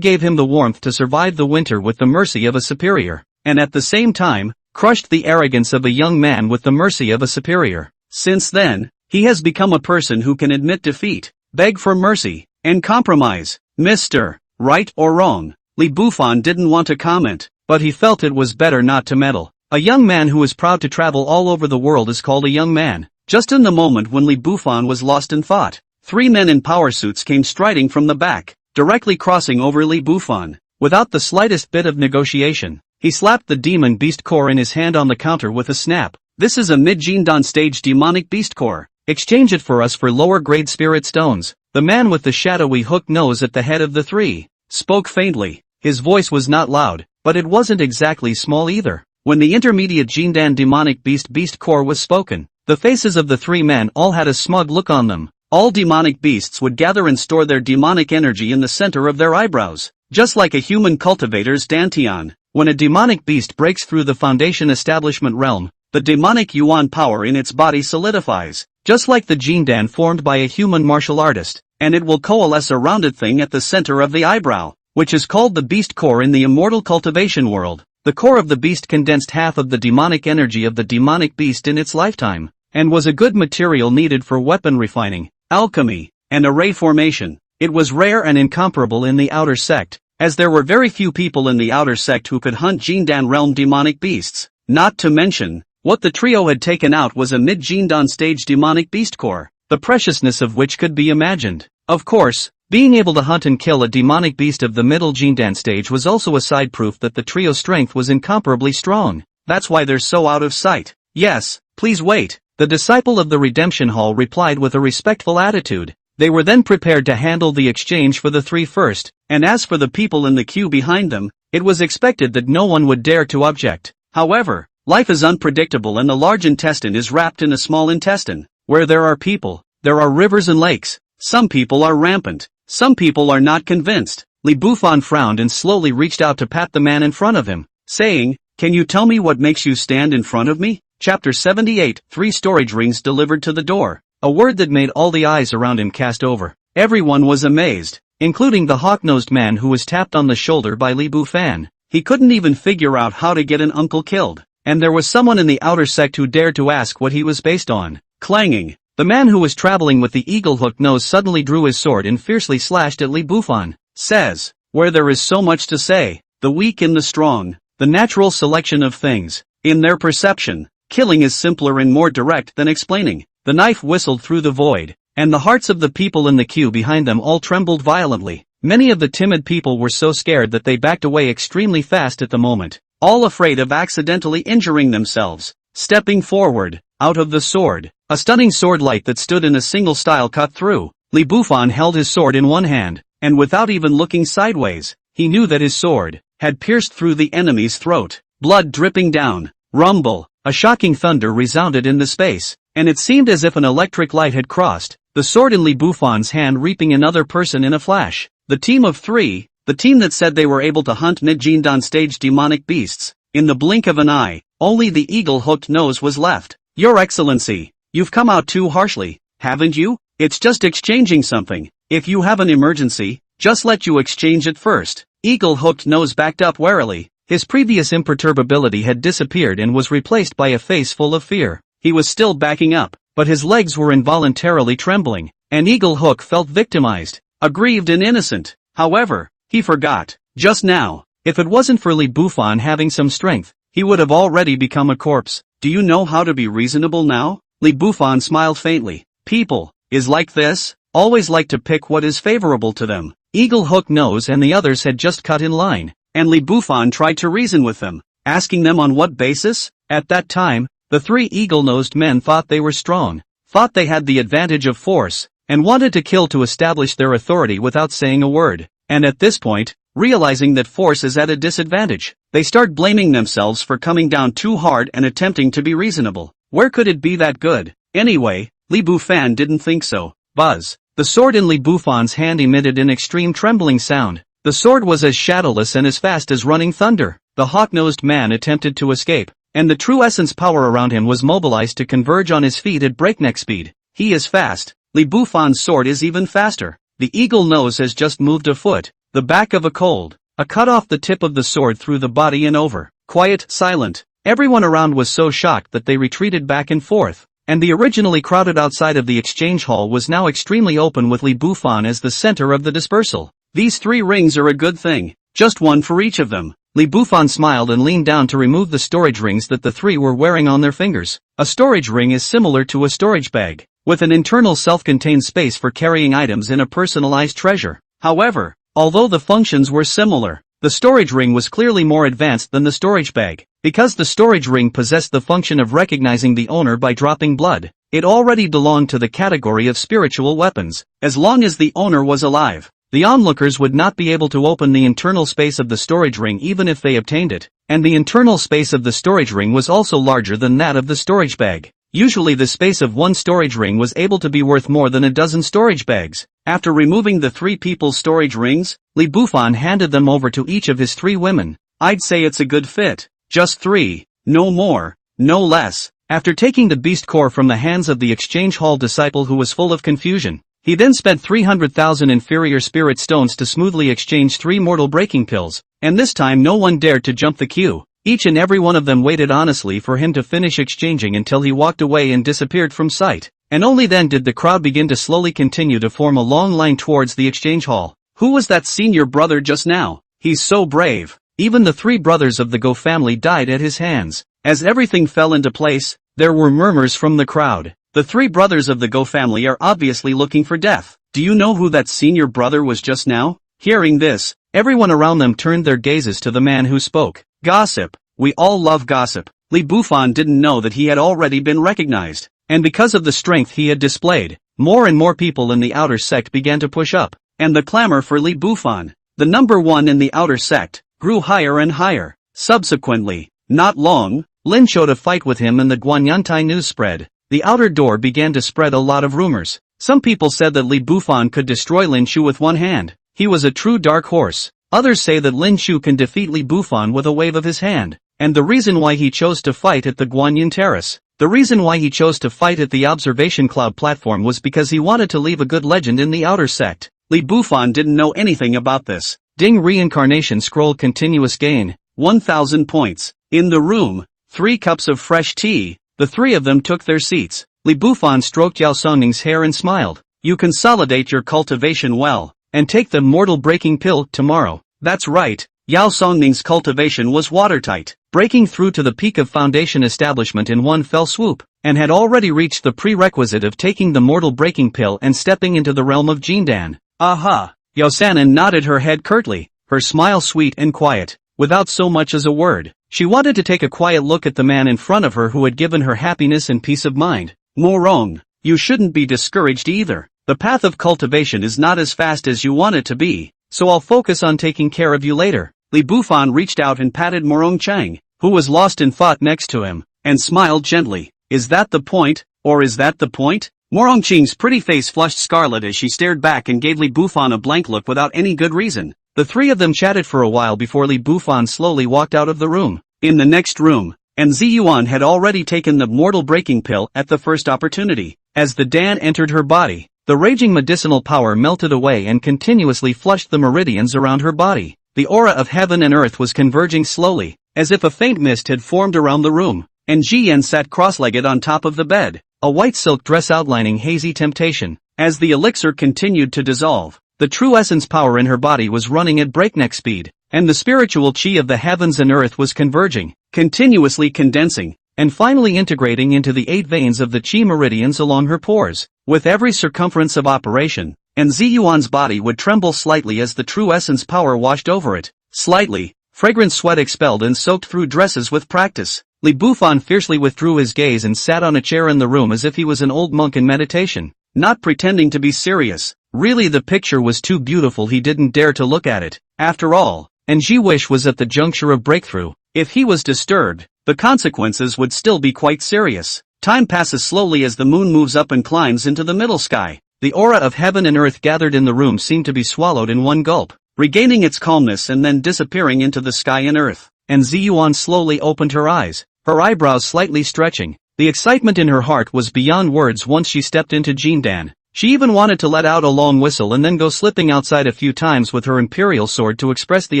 gave him the warmth to survive the winter with the mercy of a superior, and at the same time, crushed the arrogance of a young man with the mercy of a superior. Since then, he has become a person who can admit defeat, beg for mercy, and compromise. Mr. Right or wrong, Li Bufan didn't want to comment, but he felt it was better not to meddle. A young man who is proud to travel all over the world is called a young man. Just in the moment when Li Bufan was lost in thought, 3 men in power suits came striding from the back, directly crossing over Li Bufan. Without the slightest bit of negotiation, he slapped the demon beast core in his hand on the counter with a snap. This is a mid-Jindan stage demonic beast core. Exchange it for us for lower grade spirit stones. The man with the shadowy hooked nose at the head of the 3 spoke faintly. His voice was not loud, but it wasn't exactly small either. When the intermediate Jindan demonic beast core was spoken, the faces of the 3 men all had a smug look on them. All demonic beasts would gather and store their demonic energy in the center of their eyebrows, just like a human cultivator's dantian. When a demonic beast breaks through the foundation establishment realm, the demonic yuan power in its body solidifies, just like the Jindan formed by a human martial artist, and it will coalesce a rounded thing at the center of the eyebrow, which is called the beast core in the immortal cultivation world. The core of the beast condensed half of the demonic energy of the demonic beast in its lifetime, and was a good material needed for weapon refining, alchemy, and array formation. It was rare and incomparable in the outer sect, as there were very few people in the outer sect who could hunt Jindan realm demonic beasts. Not to mention, what the trio had taken out was a mid-Jindan stage demonic beast core, the preciousness of which could be imagined. Of course, being able to hunt and kill a demonic beast of the middle Jindan stage was also a side proof that the trio's strength was incomparably strong. That's why they're so out of sight. Yes, please wait. The disciple of the redemption hall replied with a respectful attitude. They were then prepared to handle the exchange for the three first, and as for the people in the queue behind them, it was expected that no one would dare to object. However, life is unpredictable and the large intestine is wrapped in a small intestine. Where there are people, there are rivers and lakes. Some people are rampant. Some people are not convinced. Li Bufan frowned and slowly reached out to pat the man in front of him, saying, "Can you tell me what makes you stand in front of me?" Chapter 78, 3 storage rings delivered to the door. A word that made all the eyes around him cast over. Everyone was amazed, including the hawk-nosed man who was tapped on the shoulder by Li Bufan. He couldn't even figure out how to get an uncle killed. And there was someone in the outer sect who dared to ask what he was based on. Clanging. The man who was traveling with the eagle-hooked nose suddenly drew his sword and fiercely slashed at Li Bufan. Says, where there is so much to say, the weak and the strong, the natural selection of things, in their perception, killing is simpler and more direct than explaining. The knife whistled through the void, and the hearts of the people in the queue behind them all trembled violently. Many of the timid people were so scared that they backed away extremely fast at the moment, all afraid of accidentally injuring themselves. Stepping forward, out of the sword, a stunning sword light that stood in a single style cut through. Li Bufan held his sword in one hand, and without even looking sideways, he knew that his sword had pierced through the enemy's throat. Blood dripping down. Rumble. A shocking thunder resounded in the space, and it seemed as if an electric light had crossed, the sword in Li Bufan's hand reaping another person in a flash. The team of three, the team that said they were able to hunt Nijindan stage demonic beasts, in the blink of an eye, only the eagle-hooked nose was left. Your Excellency, you've come out too harshly, haven't you? It's just exchanging something. If you have an emergency, just let you exchange it first. Eagle-hooked nose backed up warily. His previous imperturbability had disappeared and was replaced by a face full of fear. He was still backing up, but his legs were involuntarily trembling, and Eagle Hook felt victimized, aggrieved and innocent. However, he forgot, just now, if it wasn't for Li Bufan having some strength, he would have already become a corpse. Do you know how to be reasonable now? Li Bufan smiled faintly. People, is like this, always like to pick what is favorable to them. Eagle Hook Nose and the others had just cut in line, and Li Bufan tried to reason with them, asking them on what basis. At that time, the three eagle-nosed men thought they were strong, thought they had the advantage of force, and wanted to kill to establish their authority without saying a word. And at this point, realizing that force is at a disadvantage, they start blaming themselves for coming down too hard and attempting to be reasonable. Where could it be that good? Anyway, Li Bufan didn't think so. Buzz. The sword in Li Bufan's hand emitted an extreme trembling sound. The sword was as shadowless and as fast as running thunder. The hawk-nosed man attempted to escape, and the true essence power around him was mobilized to converge on his feet at breakneck speed. He is fast. Li Bufan's sword is even faster. The eagle nose has just moved a foot, the back of a cold. A cut off the tip of the sword through the body and over. Quiet, silent. Everyone around was so shocked that they retreated back and forth. And the originally crowded outside of the exchange hall was now extremely open with Li Bufan as the center of the dispersal. These 3 rings are a good thing. Just one for each of them. Li Bufan smiled and leaned down to remove the storage rings that the 3 were wearing on their fingers. A storage ring is similar to a storage bag, with an internal self-contained space for carrying items in a personalized treasure. However, although the functions were similar, the storage ring was clearly more advanced than the storage bag. Because the storage ring possessed the function of recognizing the owner by dropping blood, it already belonged to the category of spiritual weapons. As long as the owner was alive, the onlookers would not be able to open the internal space of the storage ring even if they obtained it, and the internal space of the storage ring was also larger than that of the storage bag. Usually the space of one storage ring was able to be worth more than a dozen storage bags. After removing the 3 people's storage rings, Li Bufan handed them over to each of his 3 women. I'd say it's a good fit. Just 3, no more, no less. After taking the beast core from the hands of the exchange hall disciple who was full of confusion, he then spent 300,000 inferior spirit stones to smoothly exchange 3 mortal breaking pills, and this time no one dared to jump the queue. Each and every one of them waited honestly for him to finish exchanging until he walked away and disappeared from sight, and only then did the crowd begin to slowly continue to form a long line towards the exchange hall. Who was that senior brother just now? He's so brave. Even the 3 brothers of the Go family died at his hands. As everything fell into place, there were murmurs from the crowd. The 3 brothers of the Go family are obviously looking for death. Do you know who that senior brother was just now? Hearing this, everyone around them turned their gazes to the man who spoke. Gossip. We all love gossip. Li Bufan didn't know that he had already been recognized, and because of the strength he had displayed, more and more people in the outer sect began to push up, and the clamor for Li Bufan, the number one in the outer sect, grew higher and higher. Subsequently, not long, Lin showed a fight with him and the Guanyantai news spread. The outer door began to spread a lot of rumors. Some people said that Li Bufan could destroy Lin Shu with one hand. He was a true dark horse. Others say that Lin Shu can defeat Li Bufan with a wave of his hand. And the reason why he chose to fight at the Guanyin Terrace. The reason why he chose to fight at the observation cloud platform was because he wanted to leave a good legend in the outer sect. Li Bufan didn't know anything about this. Ding reincarnation scroll continuous gain, 1000 points. In the room, 3 cups of fresh tea. The 3 of them took their seats. Li Bufan stroked Yao Songning's hair and smiled. You consolidate your cultivation well, and take the mortal breaking pill tomorrow. That's right, Yao Songning's cultivation was watertight, breaking through to the peak of foundation establishment in one fell swoop, and had already reached the prerequisite of taking the mortal breaking pill and stepping into the realm of Jindan. Aha! Yao Sanin nodded her head curtly, her smile sweet and quiet, without so much as a word. She wanted to take a quiet look at the man in front of her who had given her happiness and peace of mind. Morong, you shouldn't be discouraged either. The path of cultivation is not as fast as you want it to be, so I'll focus on taking care of you later. Li Bufan reached out and patted Morong Chang, who was lost in thought next to him, and smiled gently. Is that the point, or is that the point? Morong Chang's pretty face flushed scarlet as she stared back and gave Li Bufan a blank look without any good reason. The 3 of them chatted for a while before Li Bufan slowly walked out of the room. In the next room, and Ziyuan had already taken the mortal breaking pill at the first opportunity. As the Dan entered her body, the raging medicinal power melted away and continuously flushed the meridians around her body. The aura of heaven and earth was converging slowly, as if a faint mist had formed around the room, and Ji Yan sat cross-legged on top of the bed, a white silk dress outlining hazy temptation. As the elixir continued to dissolve, the true essence power in her body was running at breakneck speed, and the spiritual chi of the heavens and earth was converging, continuously condensing, and finally integrating into the 8 veins of the chi meridians along her pores. With every circumference of operation, and Ziyuan's body would tremble slightly as the true essence power washed over it. Slightly, fragrant sweat expelled and soaked through dresses with practice. Li Bufan fiercely withdrew his gaze and sat on a chair in the room as if he was an old monk in meditation, not pretending to be serious. Really, the picture was too beautiful, he didn't dare to look at it. After all, and Ji Wish was at the juncture of breakthrough. If he was disturbed, the consequences would still be quite serious. Time passes slowly as the moon moves up and climbs into the middle sky. The aura of heaven and earth gathered in the room seemed to be swallowed in one gulp, regaining its calmness and then disappearing into the sky and earth. And Ziyuan slowly opened her eyes, her eyebrows slightly stretching. The excitement in her heart was beyond words once she stepped into Jindan. She even wanted to let out a long whistle and then go slipping outside a few times with her imperial sword to express the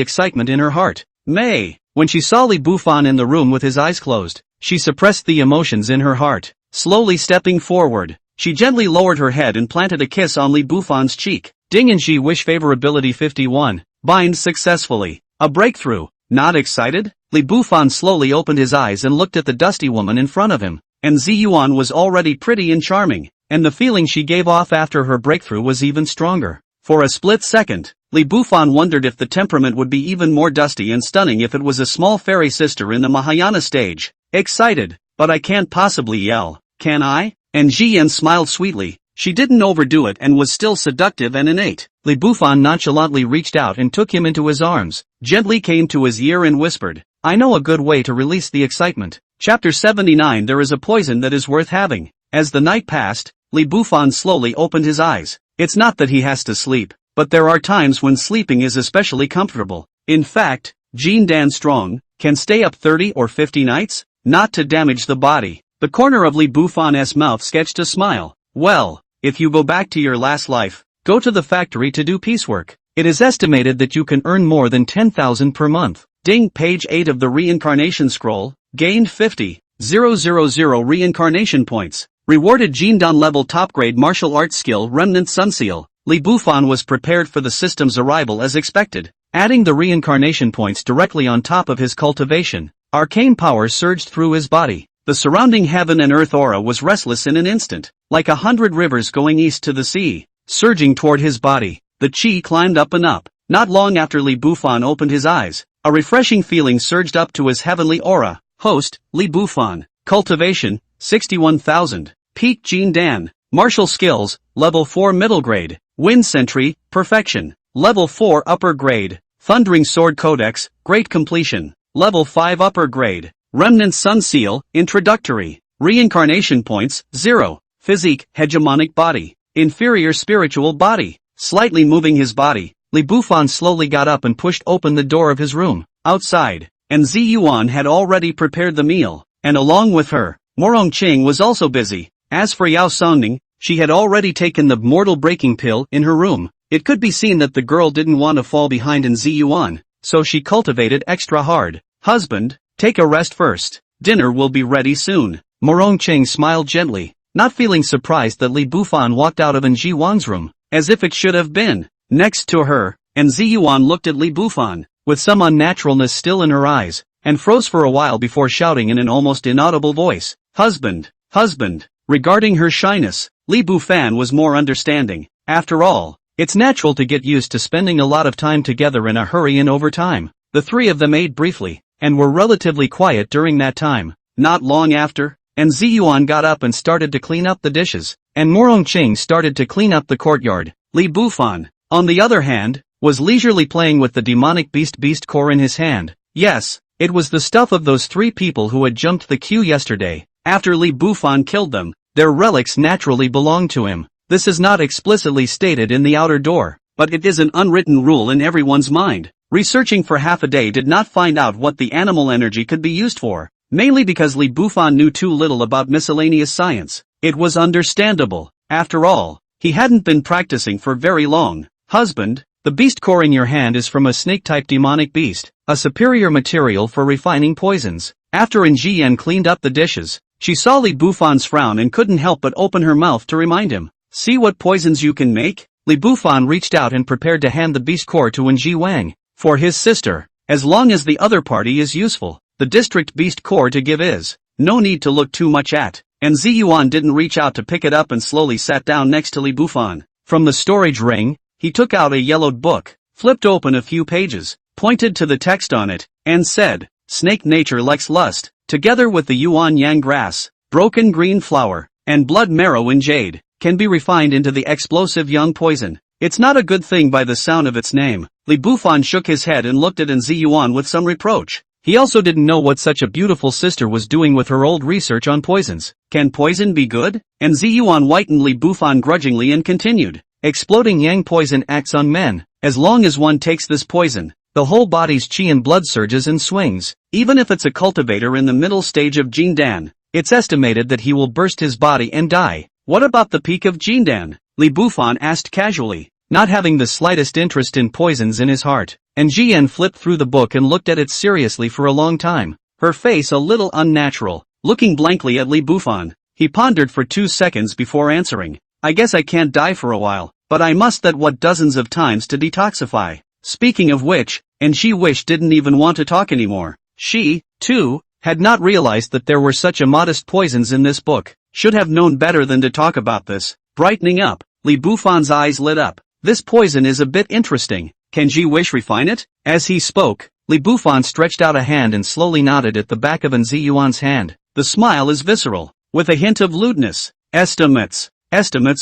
excitement in her heart. When she saw Li Bufan in the room with his eyes closed, she suppressed the emotions in her heart. Slowly stepping forward, she gently lowered her head and planted a kiss on Li Bufan's cheek. Ding and Ji Wish favorability 51. Bind successfully. A breakthrough. Not excited? Li Bufan slowly opened his eyes and looked at the dusty woman in front of him. And Ziyuan was already pretty and charming, and the feeling she gave off after her breakthrough was even stronger. For a split second, Li Bufan wondered if the temperament would be even more dusty and stunning if it was a small fairy sister in the Mahayana stage. Excited, but I can't possibly yell, can I? And Ji Yan smiled sweetly. She didn't overdo it and was still seductive and innate. Li Bufan nonchalantly reached out and took him into his arms, gently came to his ear and whispered, I know a good way to release the excitement. Chapter 79. There is a poison that is worth having. As the night passed, Li Bufan slowly opened his eyes. It's not that he has to sleep, but there are times when sleeping is especially comfortable. In fact, Jindan Strong can stay up 30 or 50 nights, not to damage the body. The corner of Li Bufan's mouth sketched a smile. Well, if you go back to your last life, go to the factory to do piecework. It is estimated that you can earn more than 10,000 per month. Ding. Page 8 of the reincarnation scroll, gained 50,000 reincarnation points. Rewarded Jindan level top grade martial arts skill Remnant Sunseal. Li Bufan was prepared for the system's arrival as expected, adding the reincarnation points directly on top of his cultivation. Arcane power surged through his body. The surrounding heaven and earth aura was restless in an instant, like 100 rivers going east to the sea, surging toward his body. The chi climbed up and up. Not long after Li Bufan opened his eyes, a refreshing feeling surged up to his heavenly aura. Host, Li Bufan. Cultivation, 61,000. Peak Jindan. Martial skills, Level 4 middle grade. Wind Sentry, perfection. Level 4 upper grade. Thundering Sword Codex, great completion. Level 5 upper grade. Remnant Sun Seal, introductory. Reincarnation points, 0. Physique, hegemonic body. Inferior spiritual body. Slightly moving his body, Li Bufan slowly got up and pushed open the door of his room. Outside, and Zi Yuan had already prepared the meal, and along with her, Morong Qing was also busy. As for Yao Songning, she had already taken the mortal breaking pill in her room. It could be seen that the girl didn't want to fall behind in Zi Yuan, so she cultivated extra hard. Husband, take a rest first. Dinner will be ready soon. Morong Qing smiled gently, not feeling surprised that Li Bufan walked out of Ji Wan's room, as if it should have been next to her, and Zi Yuan looked at Li Bufan, with some unnaturalness still in her eyes, and froze for a while before shouting in an almost inaudible voice, "Husband, husband." Regarding her shyness, Li Bufan was more understanding. After all, it's natural to get used to spending a lot of time together in a hurry, and over time, the three of them ate briefly, and were relatively quiet during that time. Not long after, and Zi Yuan got up and started to clean up the dishes, and Morong Qing started to clean up the courtyard. Li Bufan, on the other hand, was leisurely playing with the demonic beast core in his hand. Yes, it was the stuff of those three people who had jumped the queue yesterday. After Li Bufan killed them, their relics naturally belonged to him. This is not explicitly stated in the outer door, but it is an unwritten rule in everyone's mind. Researching for half a day did not find out what the animal energy could be used for, mainly because Li Bufan knew too little about miscellaneous science. It was understandable. After all, he hadn't been practicing for very long. Husband, the beast core in your hand is from a snake-type demonic beast, a superior material for refining poisons. After Jian cleaned up the dishes, she saw Li Bufan's frown and couldn't help but open her mouth to remind him. See what poisons you can make? Li Bufan reached out and prepared to hand the beast core to Ji Wang. For his sister, as long as the other party is useful, the district beast core to give is no need to look too much at, and Zi Yuan didn't reach out to pick it up and slowly sat down next to Li Bufan. From the storage ring, he took out a yellowed book, flipped open a few pages, pointed to the text on it, and said, "Snake nature likes lust, together with the Yuan Yang grass, broken green flower, and blood marrow in jade, can be refined into the explosive young poison. It's not a good thing by the sound of its name." Li Bufan shook his head and looked at Zi Yuan with some reproach. He also didn't know what such a beautiful sister was doing with her old research on poisons. Can poison be good? And Zi Yuan whitened Li Bufan grudgingly and continued. Exploding yang poison acts on men. As long as one takes this poison, the whole body's qi and blood surges and swings. Even if it's a cultivator in the middle stage of Jindan, it's estimated that he will burst his body and die. What about the peak of Jindan? Li Bufan asked casually, not having the slightest interest in poisons in his heart. And Jian flipped through the book and looked at it seriously for a long time, her face a little unnatural, looking blankly at Li Bufan. He pondered for 2 seconds before answering. I guess I can't die for a while, but I must that what dozens of times to detoxify. Speaking of which, and she wished didn't even want to talk anymore. She, too, had not realized that there were such immodest poisons in this book. Should have known better than to talk about this. Brightening up, Li Bufan's eyes lit up. This poison is a bit interesting. Can Ji Wish refine it? As he spoke, Li Bufan stretched out a hand and slowly nodded at the back of Zi Yuan's hand. The smile is visceral, with a hint of lewdness. Estimates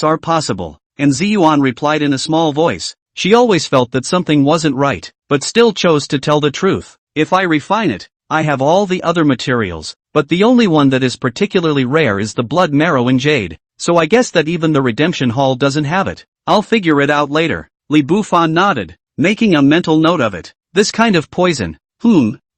are possible. And Zi Yuan replied in a small voice. She always felt that something wasn't right, but still chose to tell the truth. If I refine it, I have all the other materials, but the only one that is particularly rare is the blood marrow in jade, so I guess that even the redemption hall doesn't have it. I'll figure it out later. Li Bufan nodded, making a mental note of it. This kind of poison,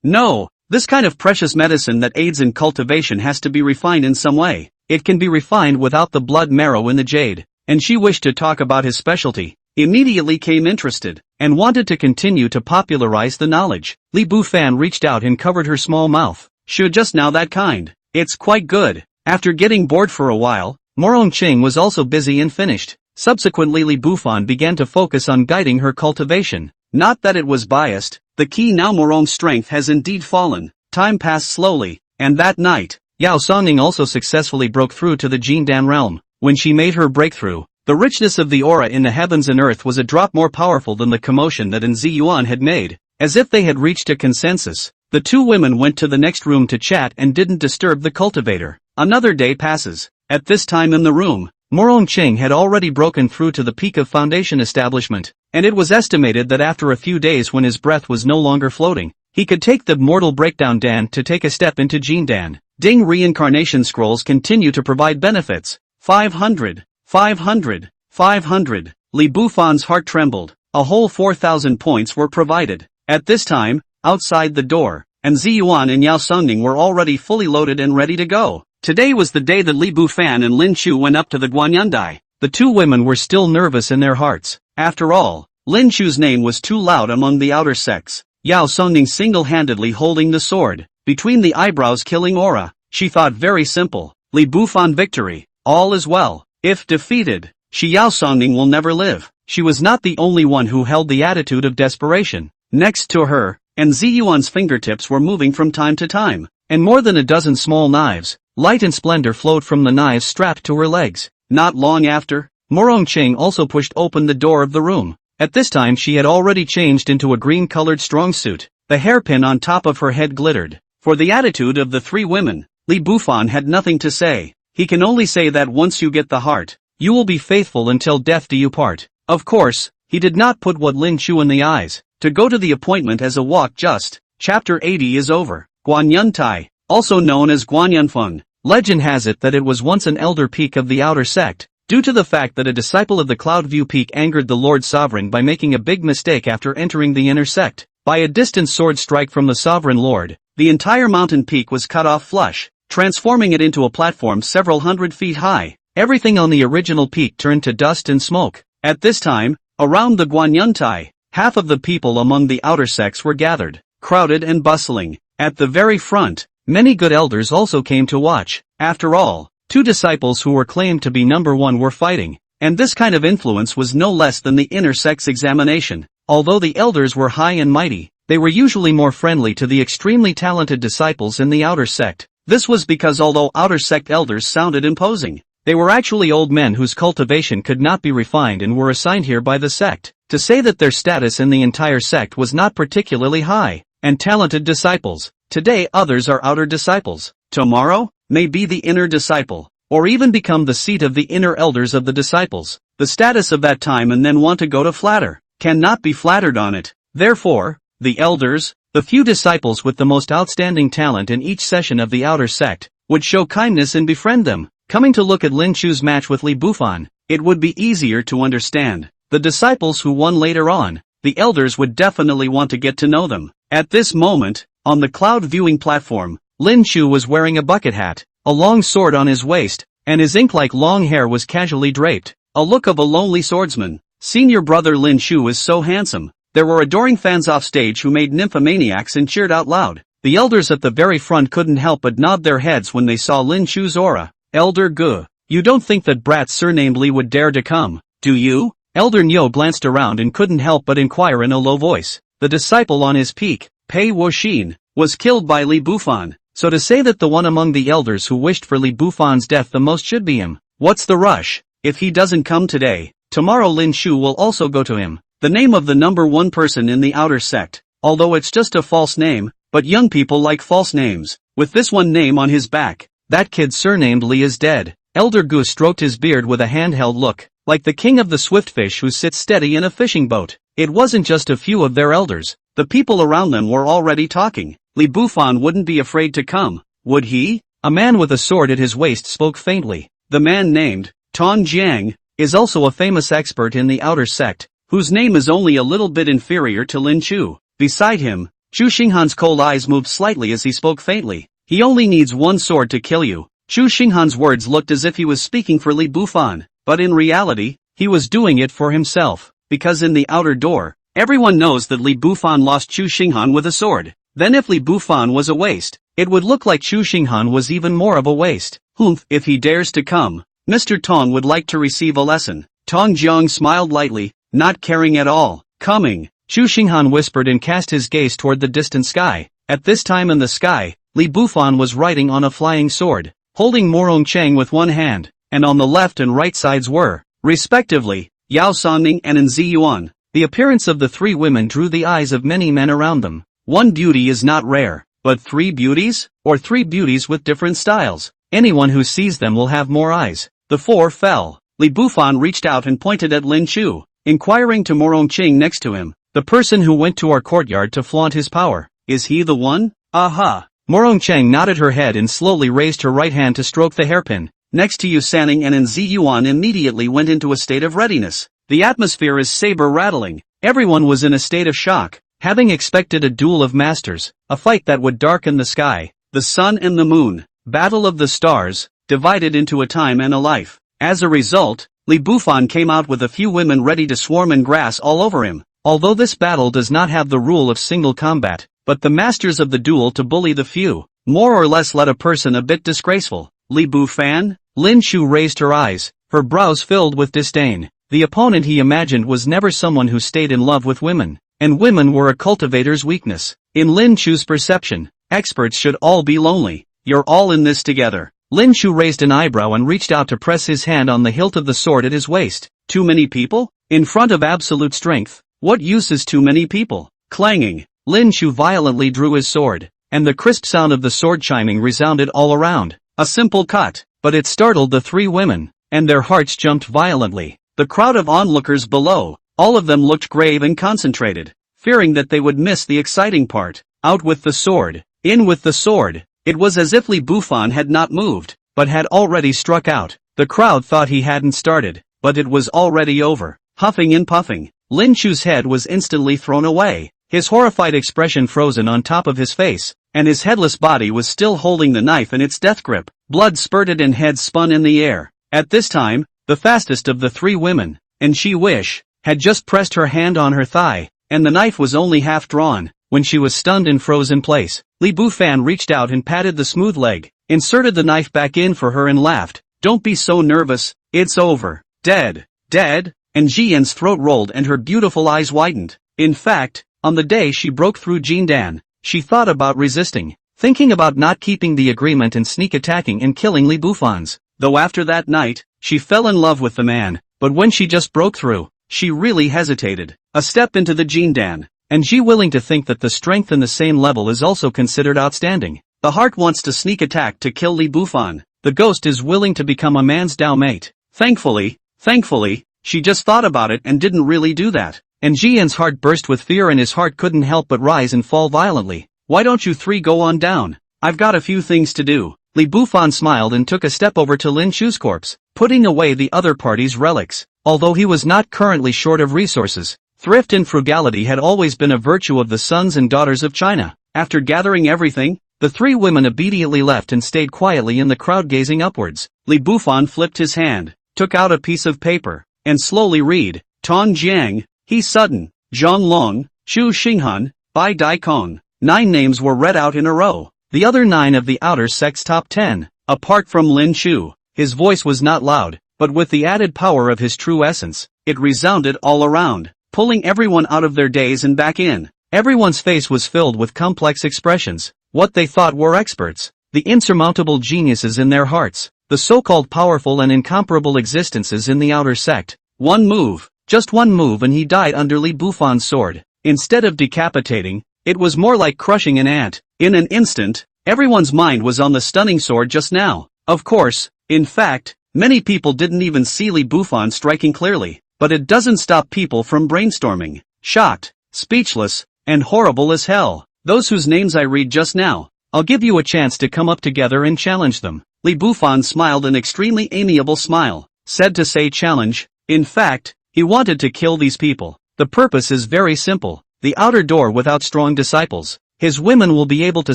no, this kind of precious medicine that aids in cultivation has to be refined in some way. It can be refined without the blood marrow in the jade, and she wished to talk about his specialty. Immediately came interested, and wanted to continue to popularize the knowledge. Li Bufan reached out and covered her small mouth. Should just now that kind. It's quite good. After getting bored for a while, Morong Qing was also busy and finished. Subsequently Li Bufan began to focus on guiding her cultivation. Not that it was biased, the key now Morong's strength has indeed fallen. Time passed slowly, and that night, Yao Songning also successfully broke through to the Jindan realm. When she made her breakthrough, the richness of the aura in the heavens and earth was a drop more powerful than the commotion that Zi Yuan had made. As if they had reached a consensus, the two women went to the next room to chat and didn't disturb the cultivator. Another day passes. At this time in the room, Morong Cheng had already broken through to the peak of foundation establishment, and it was estimated that after a few days when his breath was no longer floating, he could take the mortal breakdown Dan to take a step into Jin Dan. Ding reincarnation scrolls continue to provide benefits. 500, 500, 500. Li Bufan's heart trembled. A whole 4,000 points were provided. At this time, outside the door, and Ziyuan and Yao Songning were already fully loaded and ready to go. Today was the day that Li Bufan and Lin Chu went up to the Guanyandai. The two women were still nervous in their hearts. After all, Lin Chu's name was too loud among the outer sects. Yao Songning single-handedly holding the sword, between the eyebrows killing aura. She thought very simple. Li Bufan victory. All is well. If defeated, Yao Songning will never live. She was not the only one who held the attitude of desperation. Next to her, and Ziyuan's fingertips were moving from time to time, and more than a dozen small knives, light and splendor flowed from the knives strapped to her legs. Not long after, Morong Cheng also pushed open the door of the room. At this time she had already changed into a green-colored strong suit. The hairpin on top of her head glittered. For the attitude of the three women, Li Bufan had nothing to say. He can only say that once you get the heart, you will be faithful until death do you part. Of course, he did not put what Lin Chu in the eyes. To go to the appointment as a walk just. Chapter 80 is over. Guanyan Tai, also known as Guanyan Feng. Legend has it that it was once an elder peak of the outer sect, due to the fact that a disciple of the Cloudview Peak angered the Lord Sovereign by making a big mistake after entering the inner sect. By a distant sword strike from the Sovereign Lord, the entire mountain peak was cut off flush, transforming it into a platform several hundred feet high. Everything on the original peak turned to dust and smoke. At this time, around the Guanyantai, half of the people among the outer sects were gathered, crowded and bustling. At the very front, many good elders also came to watch. After all, two disciples who were claimed to be number one were fighting, and this kind of influence was no less than the inner sect's examination. Although the elders were high and mighty, they were usually more friendly to the extremely talented disciples in the outer sect. This was because although outer sect elders sounded imposing, they were actually old men whose cultivation could not be refined and were assigned here by the sect. To say that their status in the entire sect was not particularly high, and talented disciples. Today others are outer disciples. Tomorrow, may be the inner disciple, or even become the seat of the inner elders of the disciples. The status of that time and then want to go to flatter, cannot be flattered on it. Therefore, the elders, the few disciples with the most outstanding talent in each session of the outer sect, would show kindness and befriend them. Coming to look at Lin Chu's match with Li Bufan, it would be easier to understand. The disciples who won later on, the elders would definitely want to get to know them. At this moment, on the cloud viewing platform, Lin Chu was wearing a bucket hat, a long sword on his waist, and his ink-like long hair was casually draped. A look of a lonely swordsman. Senior brother Lin Chu is so handsome. There were adoring fans off stage who made nymphomaniacs and cheered out loud. The elders at the very front couldn't help but nod their heads when they saw Lin Chu's aura. Elder Gu, you don't think that brat surnamed Li would dare to come, do you? Elder Nyo glanced around and couldn't help but inquire in a low voice. The disciple on his peak, Pei Wuxin, was killed by Li Bufan, so to say that the one among the elders who wished for Li Bufan's death the most should be him. What's the rush? If he doesn't come today, tomorrow Lin Chu will also go to him. The name of the number one person in the outer sect, although it's just a false name, but young people like false names. With this one name on his back, that kid surnamed Li is dead. Elder Gu stroked his beard with a handheld look, like the king of the swiftfish who sits steady in a fishing boat. It wasn't just a few of their elders. The people around them were already talking. Li Bufan wouldn't be afraid to come, would he? A man with a sword at his waist spoke faintly. The man named Tong Jiang is also a famous expert in the outer sect, whose name is only a little bit inferior to Lin Chu. Beside him, Chu Xinghan's cold eyes moved slightly as he spoke faintly. He only needs one sword to kill you. Chu Xinghan's words looked as if he was speaking for Li Bufan, but in reality, he was doing it for himself, because in the outer door, everyone knows that Li Bufan lost Chu Xinghan with a sword. Then if Li Bufan was a waste, it would look like Chu Xinghan was even more of a waste. Humph, if he dares to come, Mr. Tong would like to receive a lesson. Tong Jiang smiled lightly, not caring at all. Coming, Chu Xinghan whispered and cast his gaze toward the distant sky. At this time in the sky, Li Bufan was riding on a flying sword, holding Morong Cheng with one hand, and on the left and right sides were, respectively, Yao Songning and Ziyuan. The appearance of the three women drew the eyes of many men around them. One beauty is not rare, but three beauties? Or three beauties with different styles? Anyone who sees them will have more eyes. The four fell. Li Bufan reached out and pointed at Lin Chu, inquiring to Morong Qing next to him. The person who went to our courtyard to flaunt his power. Is he the one? Aha. Morong Cheng nodded her head and slowly raised her right hand to stroke the hairpin. Next to you Sanning and Zi Yuan immediately went into a state of readiness. The atmosphere is saber-rattling. Everyone was in a state of shock, having expected a duel of masters, a fight that would darken the sky, the sun and the moon, battle of the stars, divided into a time and a life. As a result, Li Bufan came out with a few women ready to swarm and grass all over him. Although this battle does not have the rule of single combat, but the masters of the duel to bully the few, more or less let a person a bit disgraceful. Li Bufan? Lin Chu raised her eyes, her brows filled with disdain. The opponent he imagined was never someone who stayed in love with women, and women were a cultivator's weakness. In Lin Chu's perception, experts should all be lonely. You're all in this together. Lin Chu raised an eyebrow and reached out to press his hand on the hilt of the sword at his waist. Too many people? In front of absolute strength, what use is too many people? Clanging, Lin Chu violently drew his sword, and the crisp sound of the sword chiming resounded all around. A simple cut, but it startled the three women, and their hearts jumped violently. The crowd of onlookers below, all of them looked grave and concentrated, fearing that they would miss the exciting part. Out with the sword, in with the sword. It was as if Li Bufan had not moved, but had already struck out. The crowd thought he hadn't started, but it was already over. Huffing and puffing, Lin Chu's head was instantly thrown away, his horrified expression frozen on top of his face, and his headless body was still holding the knife in its death grip. Blood spurted and head spun in the air. At this time, the fastest of the three women, and Shi Wish, had just pressed her hand on her thigh, and the knife was only half drawn, when she was stunned and froze in place. Li Bufan reached out and patted the smooth leg, inserted the knife back in for her and laughed. Don't be so nervous, it's over. Dead. Dead? And Jian's throat rolled and her beautiful eyes widened. In fact, on the day she broke through Jindan, she thought about resisting, thinking about not keeping the agreement and sneak attacking and killing Li Bufan's. Though after that night, she fell in love with the man, but when she just broke through, she really hesitated. A step into the Jindan, and Ji willing to think that the strength in the same level is also considered outstanding. The heart wants to sneak attack to kill Li Bufan. The ghost is willing to become a man's Dao mate. Thankfully, she just thought about it and didn't really do that. And Jian's heart burst with fear and his heart couldn't help but rise and fall violently. Why don't you three go on down? I've got a few things to do. Li Bufan smiled and took a step over to Lin Chu's corpse, putting away the other party's relics. Although he was not currently short of resources, thrift and frugality had always been a virtue of the sons and daughters of China. After gathering everything, the three women obediently left and stayed quietly in the crowd gazing upwards. Li Bufan flipped his hand, took out a piece of paper, and slowly read, Tong Jiang, He Sudden, Zhang Long, Chu Xinghan, Bai Dai Kong. 9 names were read out in a row. The other 9 of the outer sect's top 10. Apart from Lin Chu, his voice was not loud, but with the added power of his true essence, it resounded all around, pulling everyone out of their daze and back in. Everyone's face was filled with complex expressions, what they thought were experts, the insurmountable geniuses in their hearts, the so-called powerful and incomparable existences in the outer sect. One move, just one move and he died under Li Bufan's sword. Instead of decapitating, it was more like crushing an ant. In an instant, everyone's mind was on the stunning sword just now. Of course, in fact, many people didn't even see Li Bufan striking clearly, but it doesn't stop people from brainstorming, shocked, speechless, and horrible as hell. Those whose names I read just now, I'll give you a chance to come up together and challenge them. Li Bufan smiled an extremely amiable smile, said to say challenge. In fact, he wanted to kill these people. The purpose is very simple. The outer door without strong disciples. His women will be able to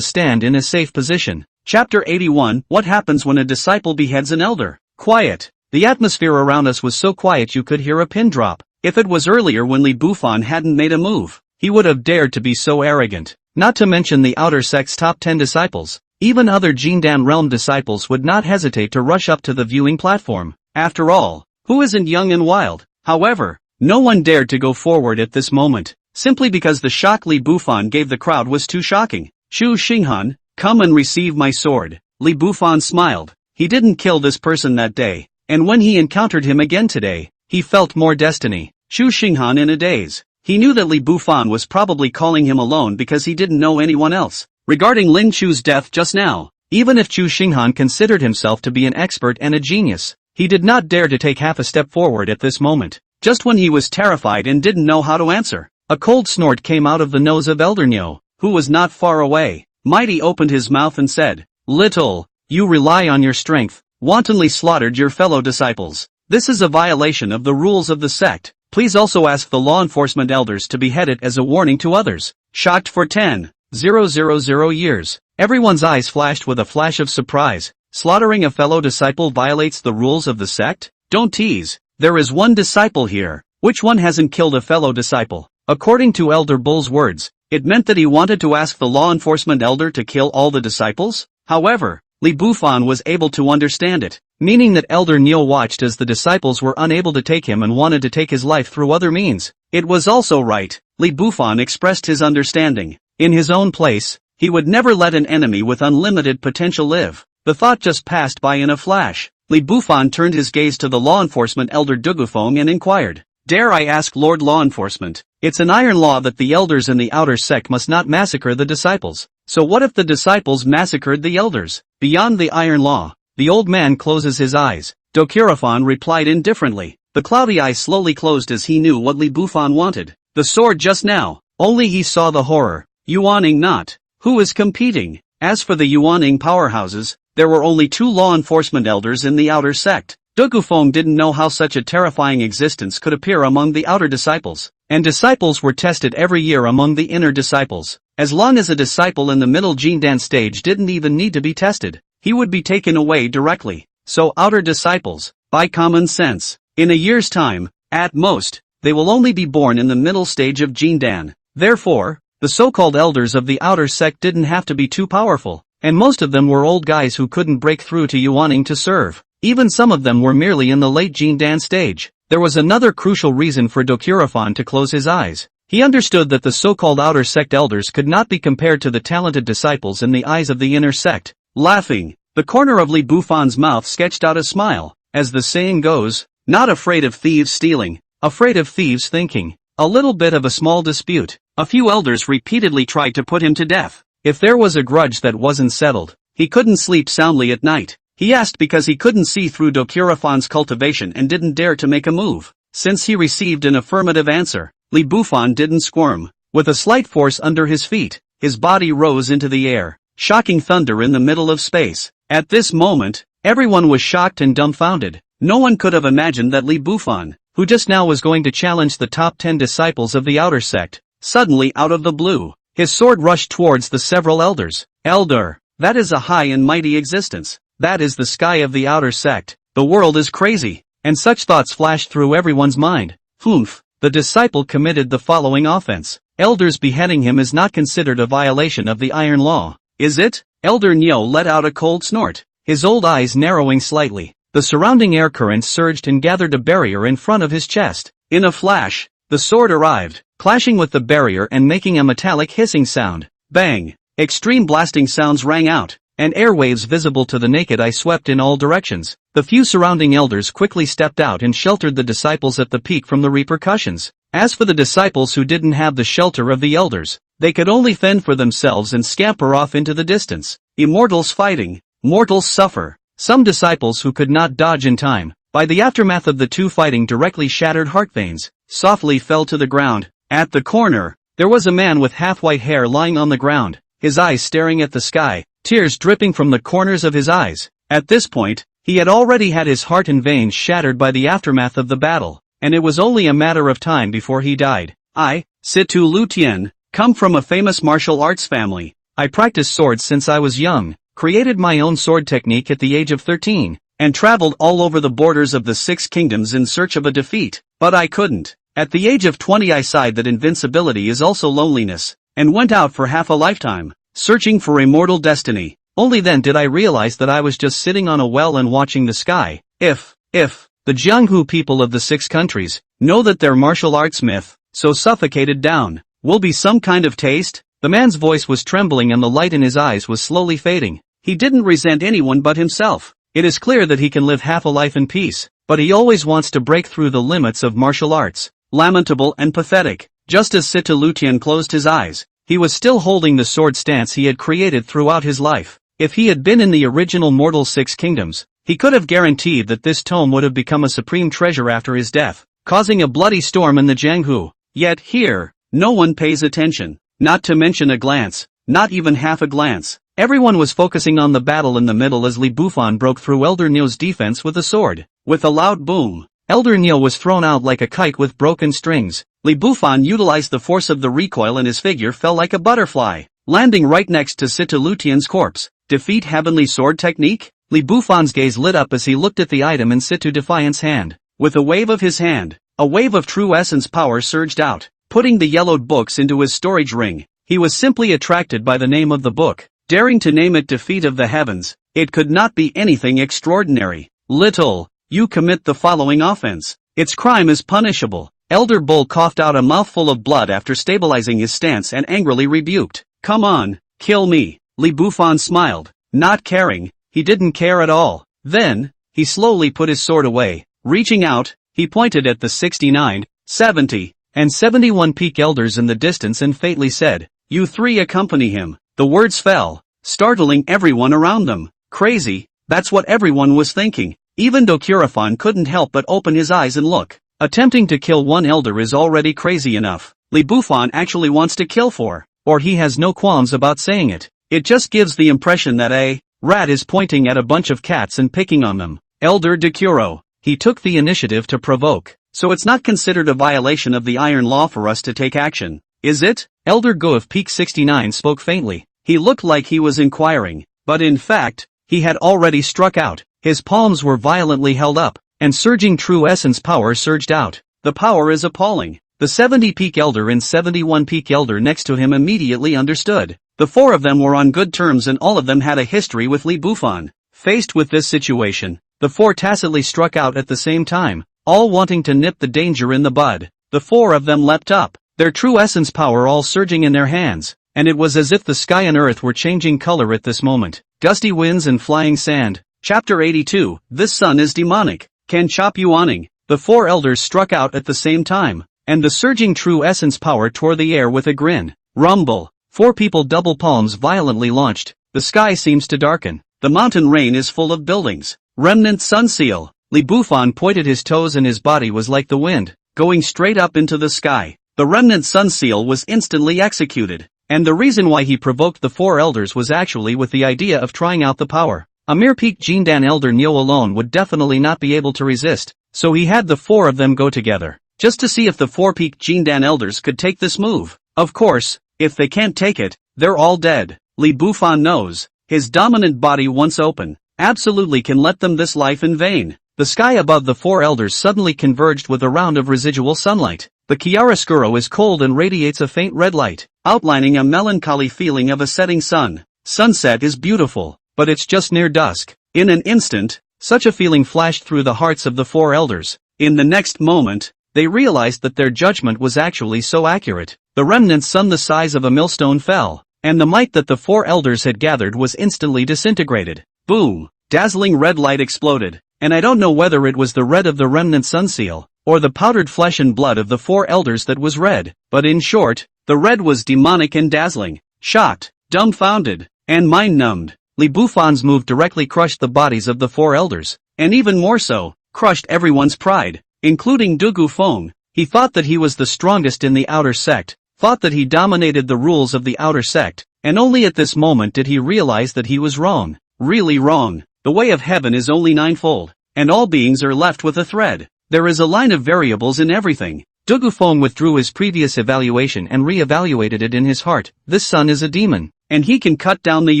stand in a safe position. Chapter 81. What happens when a disciple beheads an elder? Quiet. The atmosphere around us was so quiet you could hear a pin drop. If it was earlier when Li Bufan hadn't made a move, he would have dared to be so arrogant. Not to mention the outer sect's top 10 disciples. Even other Jindan realm disciples would not hesitate to rush up to the viewing platform. After all, who isn't young and wild? However, no one dared to go forward at this moment, simply because the shock Li Bufan gave the crowd was too shocking. Chu Xinghan, come and receive my sword. Li Bufan smiled. He didn't kill this person that day, and when he encountered him again today, he felt more destiny. Chu Xinghan in a daze. He knew that Li Bufan was probably calling him alone because he didn't know anyone else. Regarding Lin Chu's death just now, even if Chu Xinghan considered himself to be an expert and a genius, He did not dare to take half a step forward at this moment. Just when he was terrified and didn't know how to answer, a cold snort came out of the nose of Elder Nyo, who was not far away. Mighty opened his mouth and said, "Little, you rely on your strength, wantonly slaughtered your fellow disciples. This is a violation of the rules of the sect. Please also ask the law enforcement elders to behead it as a warning to others." Shocked for 10,000 years, everyone's eyes flashed with a flash of surprise. Slaughtering a fellow disciple violates the rules of the sect? Don't tease. There is one disciple here. Which one hasn't killed a fellow disciple? According to Elder Bull's words, it meant that he wanted to ask the law enforcement elder to kill all the disciples? However, Li Bufan was able to understand it, meaning that Elder Nyo watched as the disciples were unable to take him and wanted to take his life through other means. It was also right. Li Bufan expressed his understanding. In his own place, he would never let an enemy with unlimited potential live. The thought just passed by in a flash. Li Bufan turned his gaze to the law enforcement elder Dugufeng and inquired, "Dare I ask Lord Law Enforcement? It's an iron law that the elders in the outer sect must not massacre the disciples. So what if the disciples massacred the elders? Beyond the iron law?" The old man closes his eyes. Dokirafan replied indifferently. The cloudy eyes slowly closed as he knew what Li Bufan wanted. The sword just now. Only he saw the horror. Yuaning not. Who is competing? As for the Yuaning powerhouses, there were only 2 law enforcement elders in the outer sect. Dugufeng didn't know how such a terrifying existence could appear among the outer disciples. And disciples were tested every year among the inner disciples. As long as a disciple in the middle Jindan stage didn't even need to be tested, he would be taken away directly. So outer disciples, by common sense, in a year's time, at most, they will only be born in the middle stage of Jindan. Therefore, the so-called elders of the outer sect didn't have to be too powerful, and most of them were old guys who couldn't break through to Yuaning to serve. Even some of them were merely in the late Jindan stage. There was another crucial reason for Dokirafan to close his eyes. He understood that the so-called outer sect elders could not be compared to the talented disciples in the eyes of the inner sect. Laughing, the corner of Li Bufan's mouth sketched out a smile. As the saying goes, not afraid of thieves stealing, afraid of thieves thinking. A little bit of a small dispute. A few elders repeatedly tried to put him to death. If there was a grudge that wasn't settled, he couldn't sleep soundly at night. He asked because he couldn't see through Dokirafan's cultivation and didn't dare to make a move. Since he received an affirmative answer, Li Bufan didn't squirm. With a slight force under his feet, his body rose into the air, shocking thunder in the middle of space. At this moment, everyone was shocked and dumbfounded. No one could have imagined that Li Bufan, who just now was going to challenge the top 10 disciples of the outer sect, suddenly out of the blue, his sword rushed towards the several elders. Elder, that is a high and mighty existence. That is the sky of the outer sect. The world is crazy. And such thoughts flashed through everyone's mind. Humph. The disciple committed the following offense. Elders beheading him is not considered a violation of the iron law. Is it? Elder Nyo let out a cold snort, his old eyes narrowing slightly. The surrounding air currents surged and gathered a barrier in front of his chest. In a flash, the sword arrived, clashing with the barrier and making a metallic hissing sound. Bang! Extreme blasting sounds rang out, and airwaves visible to the naked eye swept in all directions. The few surrounding elders quickly stepped out and sheltered the disciples at the peak from the repercussions. As for the disciples who didn't have the shelter of the elders, they could only fend for themselves and scamper off into the distance. Immortals fighting, mortals suffer. Some disciples who could not dodge in time, by the aftermath of the two fighting directly shattered heart veins, softly fell to the ground. At the corner, there was a man with half-white hair lying on the ground, his eyes staring at the sky, tears dripping from the corners of his eyes. At this point, he had already had his heart and veins shattered by the aftermath of the battle, and it was only a matter of time before he died. I, Situ Lu Tian, come from a famous martial arts family. I practiced swords since I was young, created my own sword technique at the age of 13, and traveled all over the borders of the 6 kingdoms in search of a defeat, but I couldn't. At the age of 20 I sighed that invincibility is also loneliness, and went out for half a lifetime, searching for immortal destiny. Only then did I realize that I was just sitting on a well and watching the sky. If the Jianghu people of the 6 countries know that their martial arts myth, so suffocated down, will be some kind of taste. The man's voice was trembling and the light in his eyes was slowly fading. He didn't resent anyone but himself. It is clear that he can live half a life in peace, but he always wants to break through the limits of martial arts. Lamentable and pathetic. Just as Situ Lutian closed his eyes, he was still holding the sword stance he had created throughout his life. If he had been in the original mortal 6 kingdoms, He could have guaranteed that this tome would have become a supreme treasure after his death, causing a bloody storm in the Jianghu. Yet here, no one pays attention, not to mention a glance, not even half a glance. Everyone was focusing on the battle in the middle as Li Bufan broke through Elder Niu's defense with a sword. With a loud boom, Elder Niu was thrown out like a kite with broken strings. Li Bufan utilized the force of the recoil and his figure fell like a butterfly, landing right next to Sita Lutian's corpse. Defeat Heavenly Sword Technique? Li Bufan's gaze lit up as he looked at the item in Situ Defiant's hand. With a wave of his hand, a wave of true essence power surged out, putting the yellowed books into his storage ring. He was simply attracted by the name of the book, daring to name it Defeat of the Heavens. It could not be anything extraordinary. Little, you commit the following offense. Its crime is punishable. Elder Bull coughed out a mouthful of blood after stabilizing his stance and angrily rebuked. Come on, kill me. Li Bufan smiled, not caring. He didn't care at all. Then, he slowly put his sword away. Reaching out, he pointed at the 69, 70, and 71 peak elders in the distance and faintly said, "You three accompany him." The words fell, startling everyone around them. Crazy, that's what everyone was thinking. Even Dokirafan couldn't help but open his eyes and look. Attempting to kill one elder is already crazy enough. Li Bufan actually wants to kill four, or he has no qualms about saying it. It just gives the impression that a rat is pointing at a bunch of cats and picking on them. Elder Dekuro, he took the initiative to provoke, so it's not considered a violation of the Iron Law for us to take action, is it? Elder Go of Peak 69 spoke faintly. He looked like he was inquiring, but in fact, he had already struck out. His palms were violently held up, and surging true essence power surged out. The power is appalling. The 70 peak elder and 71 peak elder next to him immediately understood. The four of them were on good terms and all of them had a history with Li Bufan. Faced with this situation, the four tacitly struck out at the same time, all wanting to nip the danger in the bud. The four of them leapt up, their true essence power all surging in their hands, and it was as if the sky and earth were changing color at this moment. Gusty winds and flying sand. Chapter 82, This sun is demonic, can chop you oning. The four elders struck out at the same time, and the surging true essence power tore the air with a grin. Rumble. Four people double palms violently launched. The sky seems to darken. The mountain rain is full of buildings. Remnant sun seal. Li Bufan pointed his toes and his body was like the wind, going straight up into the sky. The remnant sun seal was instantly executed. And the reason why he provoked the four elders was actually with the idea of trying out the power. A mere peak Jindan elder Neo alone would definitely not be able to resist, so he had the four of them go together, just to see if the four peak Jindan elders could take this move. Of course, if they can't take it, they're all dead. Li Bufan knows, his dominant body once open, absolutely can let them this life in vain. The sky above the four elders suddenly converged with a round of residual sunlight. The chiaroscuro is cold and radiates a faint red light, outlining a melancholy feeling of a setting sun. Sunset is beautiful, but it's just near dusk. In an instant, such a feeling flashed through the hearts of the four elders. In the next moment, they realized that their judgment was actually so accurate. The remnant sun the size of a millstone fell, and the might that the four elders had gathered was instantly disintegrated. Boom! Dazzling red light exploded, and I don't know whether it was the red of the remnant sun seal, or the powdered flesh and blood of the four elders that was red, but in short, the red was demonic and dazzling. Shocked, dumbfounded, and mind-numbed, Li Bufan's move directly crushed the bodies of the four elders, and even more so, crushed everyone's pride, including Dugu Feng. He thought that he was the strongest in the outer sect, thought that he dominated the rules of the outer sect, and only at this moment did he realize that he was wrong, really wrong. The way of heaven is only ninefold, and all beings are left with a thread. There is a line of variables in everything. Dugu Feng withdrew his previous evaluation and re-evaluated it in his heart. This sun is a demon, and he can cut down the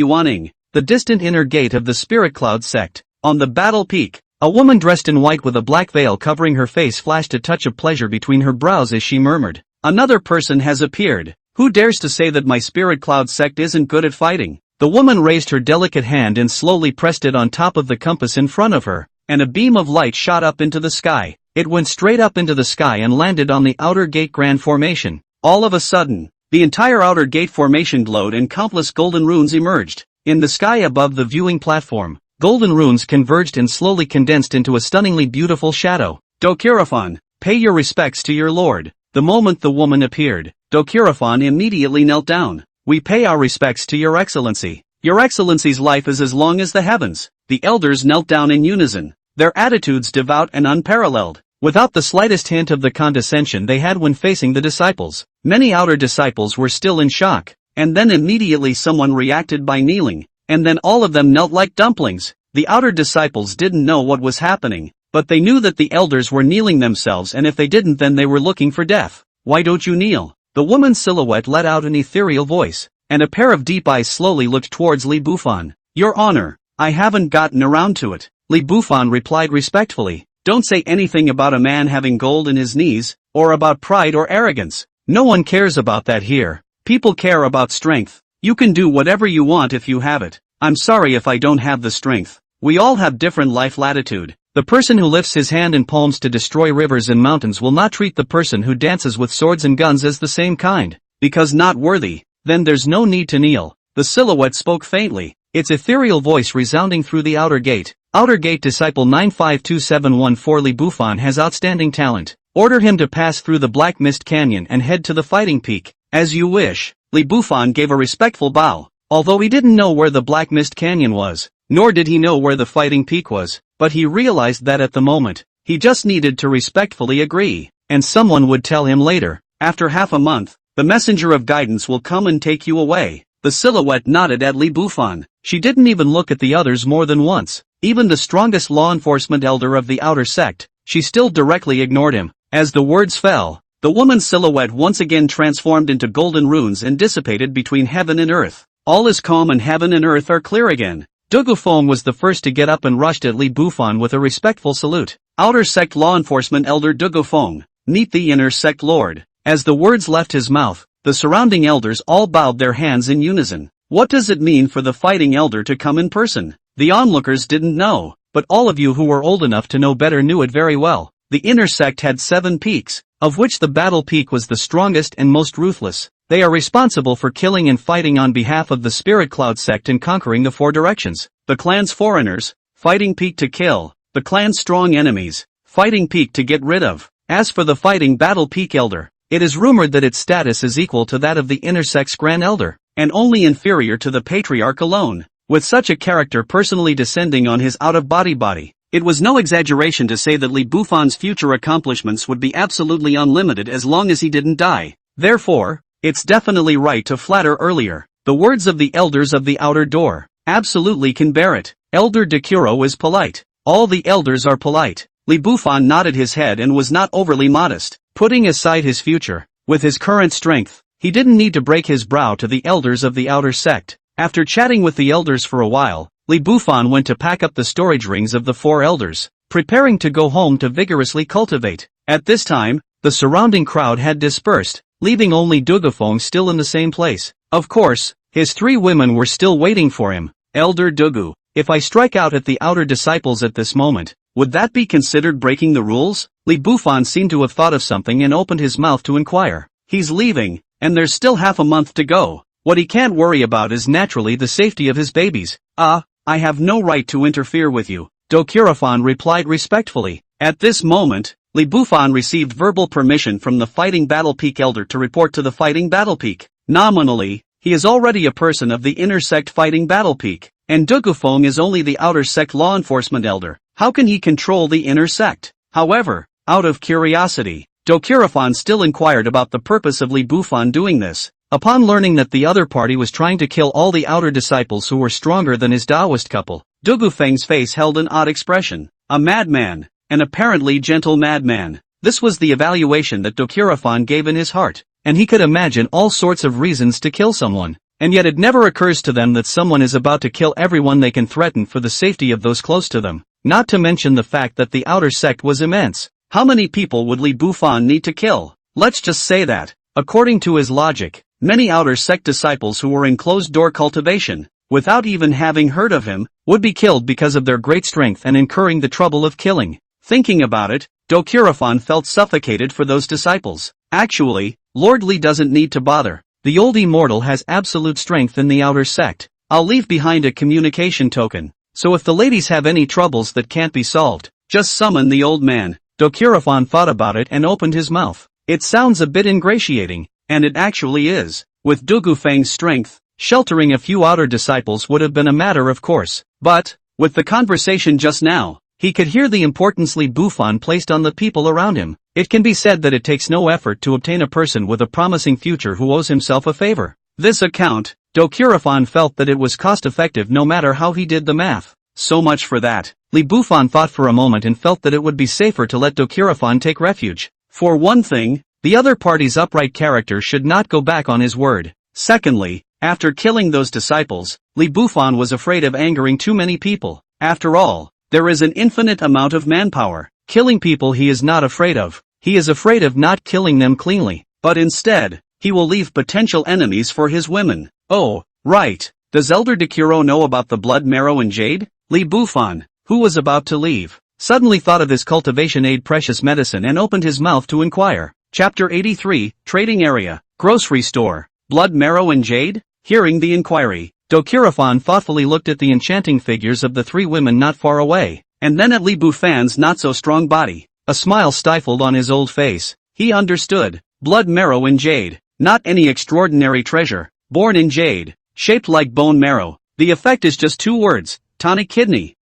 Yuaning, the distant inner gate of the Spirit Cloud sect. On the battle peak, a woman dressed in white with a black veil covering her face flashed a touch of pleasure between her brows as she murmured, "Another person has appeared. Who dares to say that my Spirit Cloud sect isn't good at fighting?" The woman raised her delicate hand and slowly pressed it on top of the compass in front of her, and a beam of light shot up into the sky. It went straight up into the sky and landed on the outer gate grand formation. All of a sudden, the entire outer gate formation glowed and countless golden runes emerged. In the sky above the viewing platform, golden runes converged and slowly condensed into a stunningly beautiful shadow. Dokirafan, pay your respects to your lord. The moment the woman appeared, Dokirafan immediately knelt down. We pay our respects to your excellency. Your Excellency's life is as long as the heavens. The elders knelt down in unison, their attitudes devout and unparalleled, without the slightest hint of the condescension they had when facing the disciples. Many outer disciples were still in shock, and then immediately someone reacted by kneeling, and then all of them knelt like dumplings. The outer disciples didn't know what was happening, but they knew that the elders were kneeling themselves, and if they didn't then they were looking for death. Why don't you kneel? The woman's silhouette let out an ethereal voice, and a pair of deep eyes slowly looked towards Li Bufan. Your Honor, I haven't gotten around to it. Li Bufan replied respectfully. Don't say anything about a man having gold in his knees, or about pride or arrogance. No one cares about that here. People care about strength. You can do whatever you want if you have it. I'm sorry if I don't have the strength. We all have different life latitude. The person who lifts his hand in palms to destroy rivers and mountains will not treat the person who dances with swords and guns as the same kind, because not worthy. Then there's no need to kneel. The silhouette spoke faintly, its ethereal voice resounding through the outer gate. Outer gate disciple 952714 Li Bufan has outstanding talent. Order him to pass through the Black Mist Canyon and head to the Fighting Peak. As you wish. Li Bufan gave a respectful bow, although he didn't know where the Black Mist Canyon was, nor did he know where the Fighting Peak was, but he realized that at the moment, he just needed to respectfully agree, and someone would tell him later. After half a month, the messenger of guidance will come and take you away. The silhouette nodded at Li Bufan. She didn't even look at the others more than once. Even the strongest law enforcement elder of the outer sect, she still directly ignored him. As the words fell, the woman's silhouette once again transformed into golden runes and dissipated between heaven and earth. All is calm and heaven and earth are clear again. Dugufeng was the first to get up and rushed at Li Bufan with a respectful salute. Outer sect law enforcement elder Dugufeng, meet the inner sect lord. As the words left his mouth, the surrounding elders all bowed their hands in unison. What does it mean for the fighting elder to come in person? The onlookers didn't know, but all of you who were old enough to know better knew it very well. The inner sect had 7 peaks, of which the battle peak was the strongest and most ruthless. They are responsible for killing and fighting on behalf of the Spirit Cloud sect and conquering the 4 directions. The clan's foreigners, Fighting Peak to kill. The clan's strong enemies, Fighting Peak to get rid of. As for the Fighting Battle Peak Elder, it is rumored that its status is equal to that of the inner sect's Grand Elder, and only inferior to the Patriarch alone. With such a character personally descending on his out-of-body body, it was no exaggeration to say that Li Bufan's future accomplishments would be absolutely unlimited as long as he didn't die. Therefore, it's definitely right to flatter earlier. The words of the elders of the outer door absolutely can bear it. Elder Dekuro is polite. All the elders are polite. Li Bufan nodded his head and was not overly modest. Putting aside his future, with his current strength, he didn't need to break his brow to the elders of the outer sect. After chatting with the elders for a while, Li Bufan went to pack up the storage rings of the 4 elders, preparing to go home to vigorously cultivate. At this time, the surrounding crowd had dispersed, leaving only Dugufeng still in the same place. Of course, his 3 women were still waiting for him. Elder Dugu, if I strike out at the outer disciples at this moment, would that be considered breaking the rules? Li Bufan seemed to have thought of something and opened his mouth to inquire. He's leaving, and there's still half a month to go. What he can't worry about is naturally the safety of his babies. I have no right to interfere with you, Dokirafan replied respectfully. At this moment, Li Bufan received verbal permission from the Fighting Battle Peak Elder to report to the Fighting Battle Peak. Nominally, he is already a person of the inner sect Fighting Battle Peak, and Dugufeng is only the outer sect law enforcement elder. How can he control the inner sect? However, out of curiosity, Dokirafan still inquired about the purpose of Li Bufan doing this. Upon learning that the other party was trying to kill all the outer disciples who were stronger than his Taoist couple, Dugufeng's face held an odd expression. A madman, an apparently gentle madman. This was the evaluation that Dokirafan gave in his heart, and he could imagine all sorts of reasons to kill someone, and yet it never occurs to them that someone is about to kill everyone they can threaten for the safety of those close to them. Not to mention the fact that the outer sect was immense. How many people would Li Bufan need to kill? Let's just say that, according to his logic, many outer sect disciples who were in closed-door cultivation, without even having heard of him, would be killed because of their great strength and incurring the trouble of killing. Thinking about it, Dokirafan felt suffocated for those disciples. Actually, Lord Li doesn't need to bother. The old immortal has absolute strength in the outer sect. I'll leave behind a communication token, so if the ladies have any troubles that can't be solved, just summon the old man. Dokirafan thought about it and opened his mouth. It sounds a bit ingratiating, and it actually is. With Dugufeng's strength, Sheltering a few outer disciples would have been a matter of course. But, with the conversation just now, he could hear the importance Li Bufan placed on the people around him. It can be said that it takes no effort to obtain a person with a promising future who owes himself a favor. This account, Dokirafan felt that it was cost-effective no matter how he did the math. So much for that. Li Bufan thought for a moment and felt that it would be safer to let Dokirafan take refuge. For one thing, the other party's upright character should not go back on his word. Secondly, after killing those disciples, Li Bufan was afraid of angering too many people. After all, there is an infinite amount of manpower. Killing people he is not afraid of. He is afraid of not killing them cleanly. But instead, he will leave potential enemies for his women. Oh, right. Does Elder Dekuro know about the blood marrow and jade? Li Bufan, who was about to leave, suddenly thought of his cultivation aid precious medicine and opened his mouth to inquire. Chapter 83, Trading Area, Grocery Store, Blood Marrow and Jade? Hearing the inquiry, Dokirafan thoughtfully looked at the enchanting figures of the three women not far away, and then at Li Bufan's not-so-strong body. A smile stifled on his old face. He understood. Blood marrow and jade, not any extraordinary treasure, born in jade, shaped like bone marrow. The effect is just two words, tonic kidney.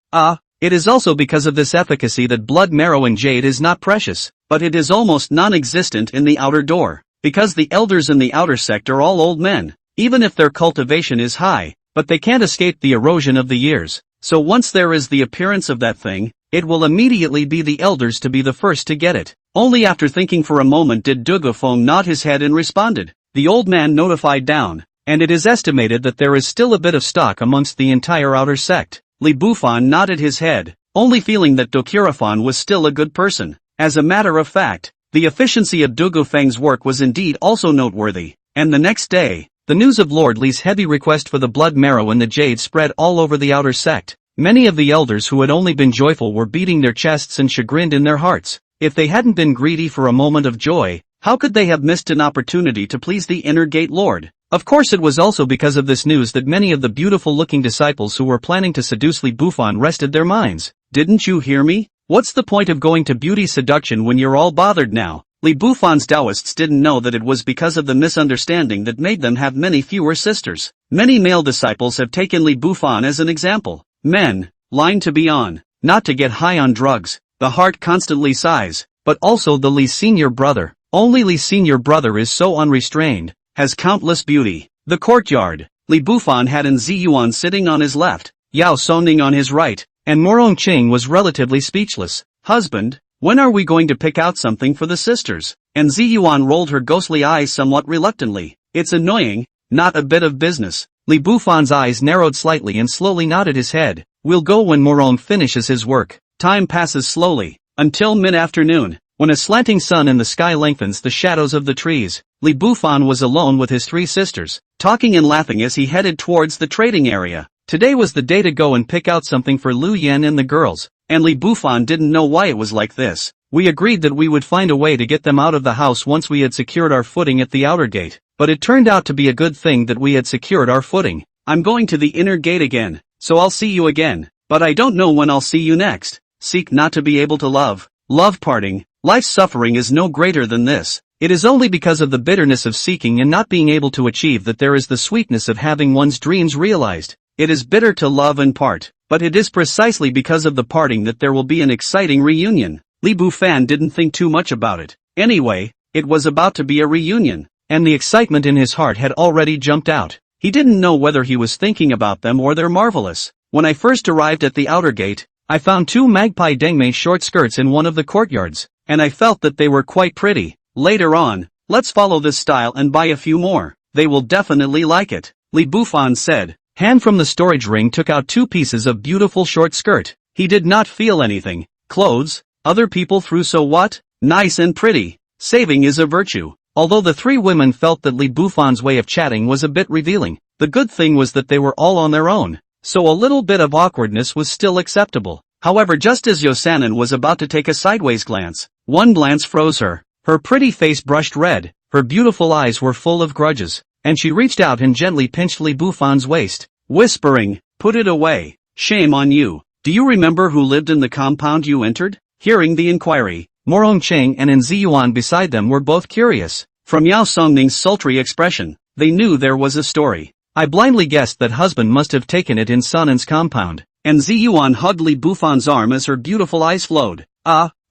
It is also because of this efficacy that blood marrow and jade is not precious, but it is almost non-existent in the outer door, because the elders in the outer sect are all old men, even if their cultivation is high, but they can't escape the erosion of the years. So once there is the appearance of that thing, it will immediately be the elders to be the first to get it. Only after thinking for a moment did Dugofeng nod his head and responded. The old man notified down, and it is estimated that there is still a bit of stock amongst the entire outer sect. Li Bufan nodded his head, only feeling that Dokirafan was still a good person. As a matter of fact, the efficiency of Dugofeng's work was indeed also noteworthy, and the next day, the news of Lord Li's heavy request for the blood marrow and the jade spread all over the outer sect. Many of the elders who had only been joyful were beating their chests and chagrined in their hearts. If they hadn't been greedy for a moment of joy, how could they have missed an opportunity to please the inner gate lord? Of course it was also because of this news that many of the beautiful-looking disciples who were planning to seduce Li Bufan rested their minds. Didn't you hear me? What's the point of going to beauty seduction when you're all bothered now? Li Bufan's Taoists didn't know that it was because of the misunderstanding that made them have many fewer sisters. Many male disciples have taken Li Bufan as an example. Men, line to be on, not to get high on drugs, the heart constantly sighs, but also the Li's senior brother. Only Li's senior brother is so unrestrained, has countless beauty. The courtyard, Li Bufan had an Ziyuan sitting on his left, Yao Songning on his right, and Morong Qing was relatively speechless. Husband, when are we going to pick out something for the sisters? And Ziyuan rolled her ghostly eyes somewhat reluctantly. It's annoying, not a bit of business. Li Bufan's eyes narrowed slightly and slowly nodded his head. We'll go when Morong finishes his work. Time passes slowly, until mid-afternoon, when a slanting sun in the sky lengthens the shadows of the trees. Li Bufan was alone with his three sisters, talking and laughing as he headed towards the trading area. Today was the day to go and pick out something for Lu Yan and the girls, and Li Bufan didn't know why it was like this. We agreed that we would find a way to get them out of the house once we had secured our footing at the outer gate, but it turned out to be a good thing that we had secured our footing. I'm going to the inner gate again, so I'll see you again, but I don't know when I'll see you next. Seek not to be able to love. Love parting. Life's suffering is no greater than this. It is only because of the bitterness of seeking and not being able to achieve that there is the sweetness of having one's dreams realized. It is bitter to love and part, but it is precisely because of the parting that there will be an exciting reunion. Li Bufan didn't think too much about it. Anyway, it was about to be a reunion, and the excitement in his heart had already jumped out. He didn't know whether he was thinking about them or their marvelous. When I first arrived at the outer gate, I found two magpie dengmei short skirts in one of the courtyards, and I felt that they were quite pretty. Later on, let's follow this style and buy a few more. They will definitely like it, Li Bufan said. Han from the storage ring took out two pieces of beautiful short skirt. He did not feel anything. Clothes, other people threw so what? Nice and pretty. Saving is a virtue. Although the three women felt that Li Bufan's way of chatting was a bit revealing, the good thing was that they were all on their own, so a little bit of awkwardness was still acceptable. However, just as Yosanin was about to take a sideways glance, one glance froze her. Her pretty face brushed red, her beautiful eyes were full of grudges, and she reached out and gently pinched Li Bufan's waist, whispering, "Put it away. Shame on you. Do you remember who lived in the compound you entered?" Hearing the inquiry, Morong Qing and An Ziyuan beside them were both curious. From Yao Songning's sultry expression, they knew there was a story. I blindly guessed that husband must have taken it in Sonan's compound. And Ziyuan hugged Li Bufan's arm as her beautiful eyes flowed.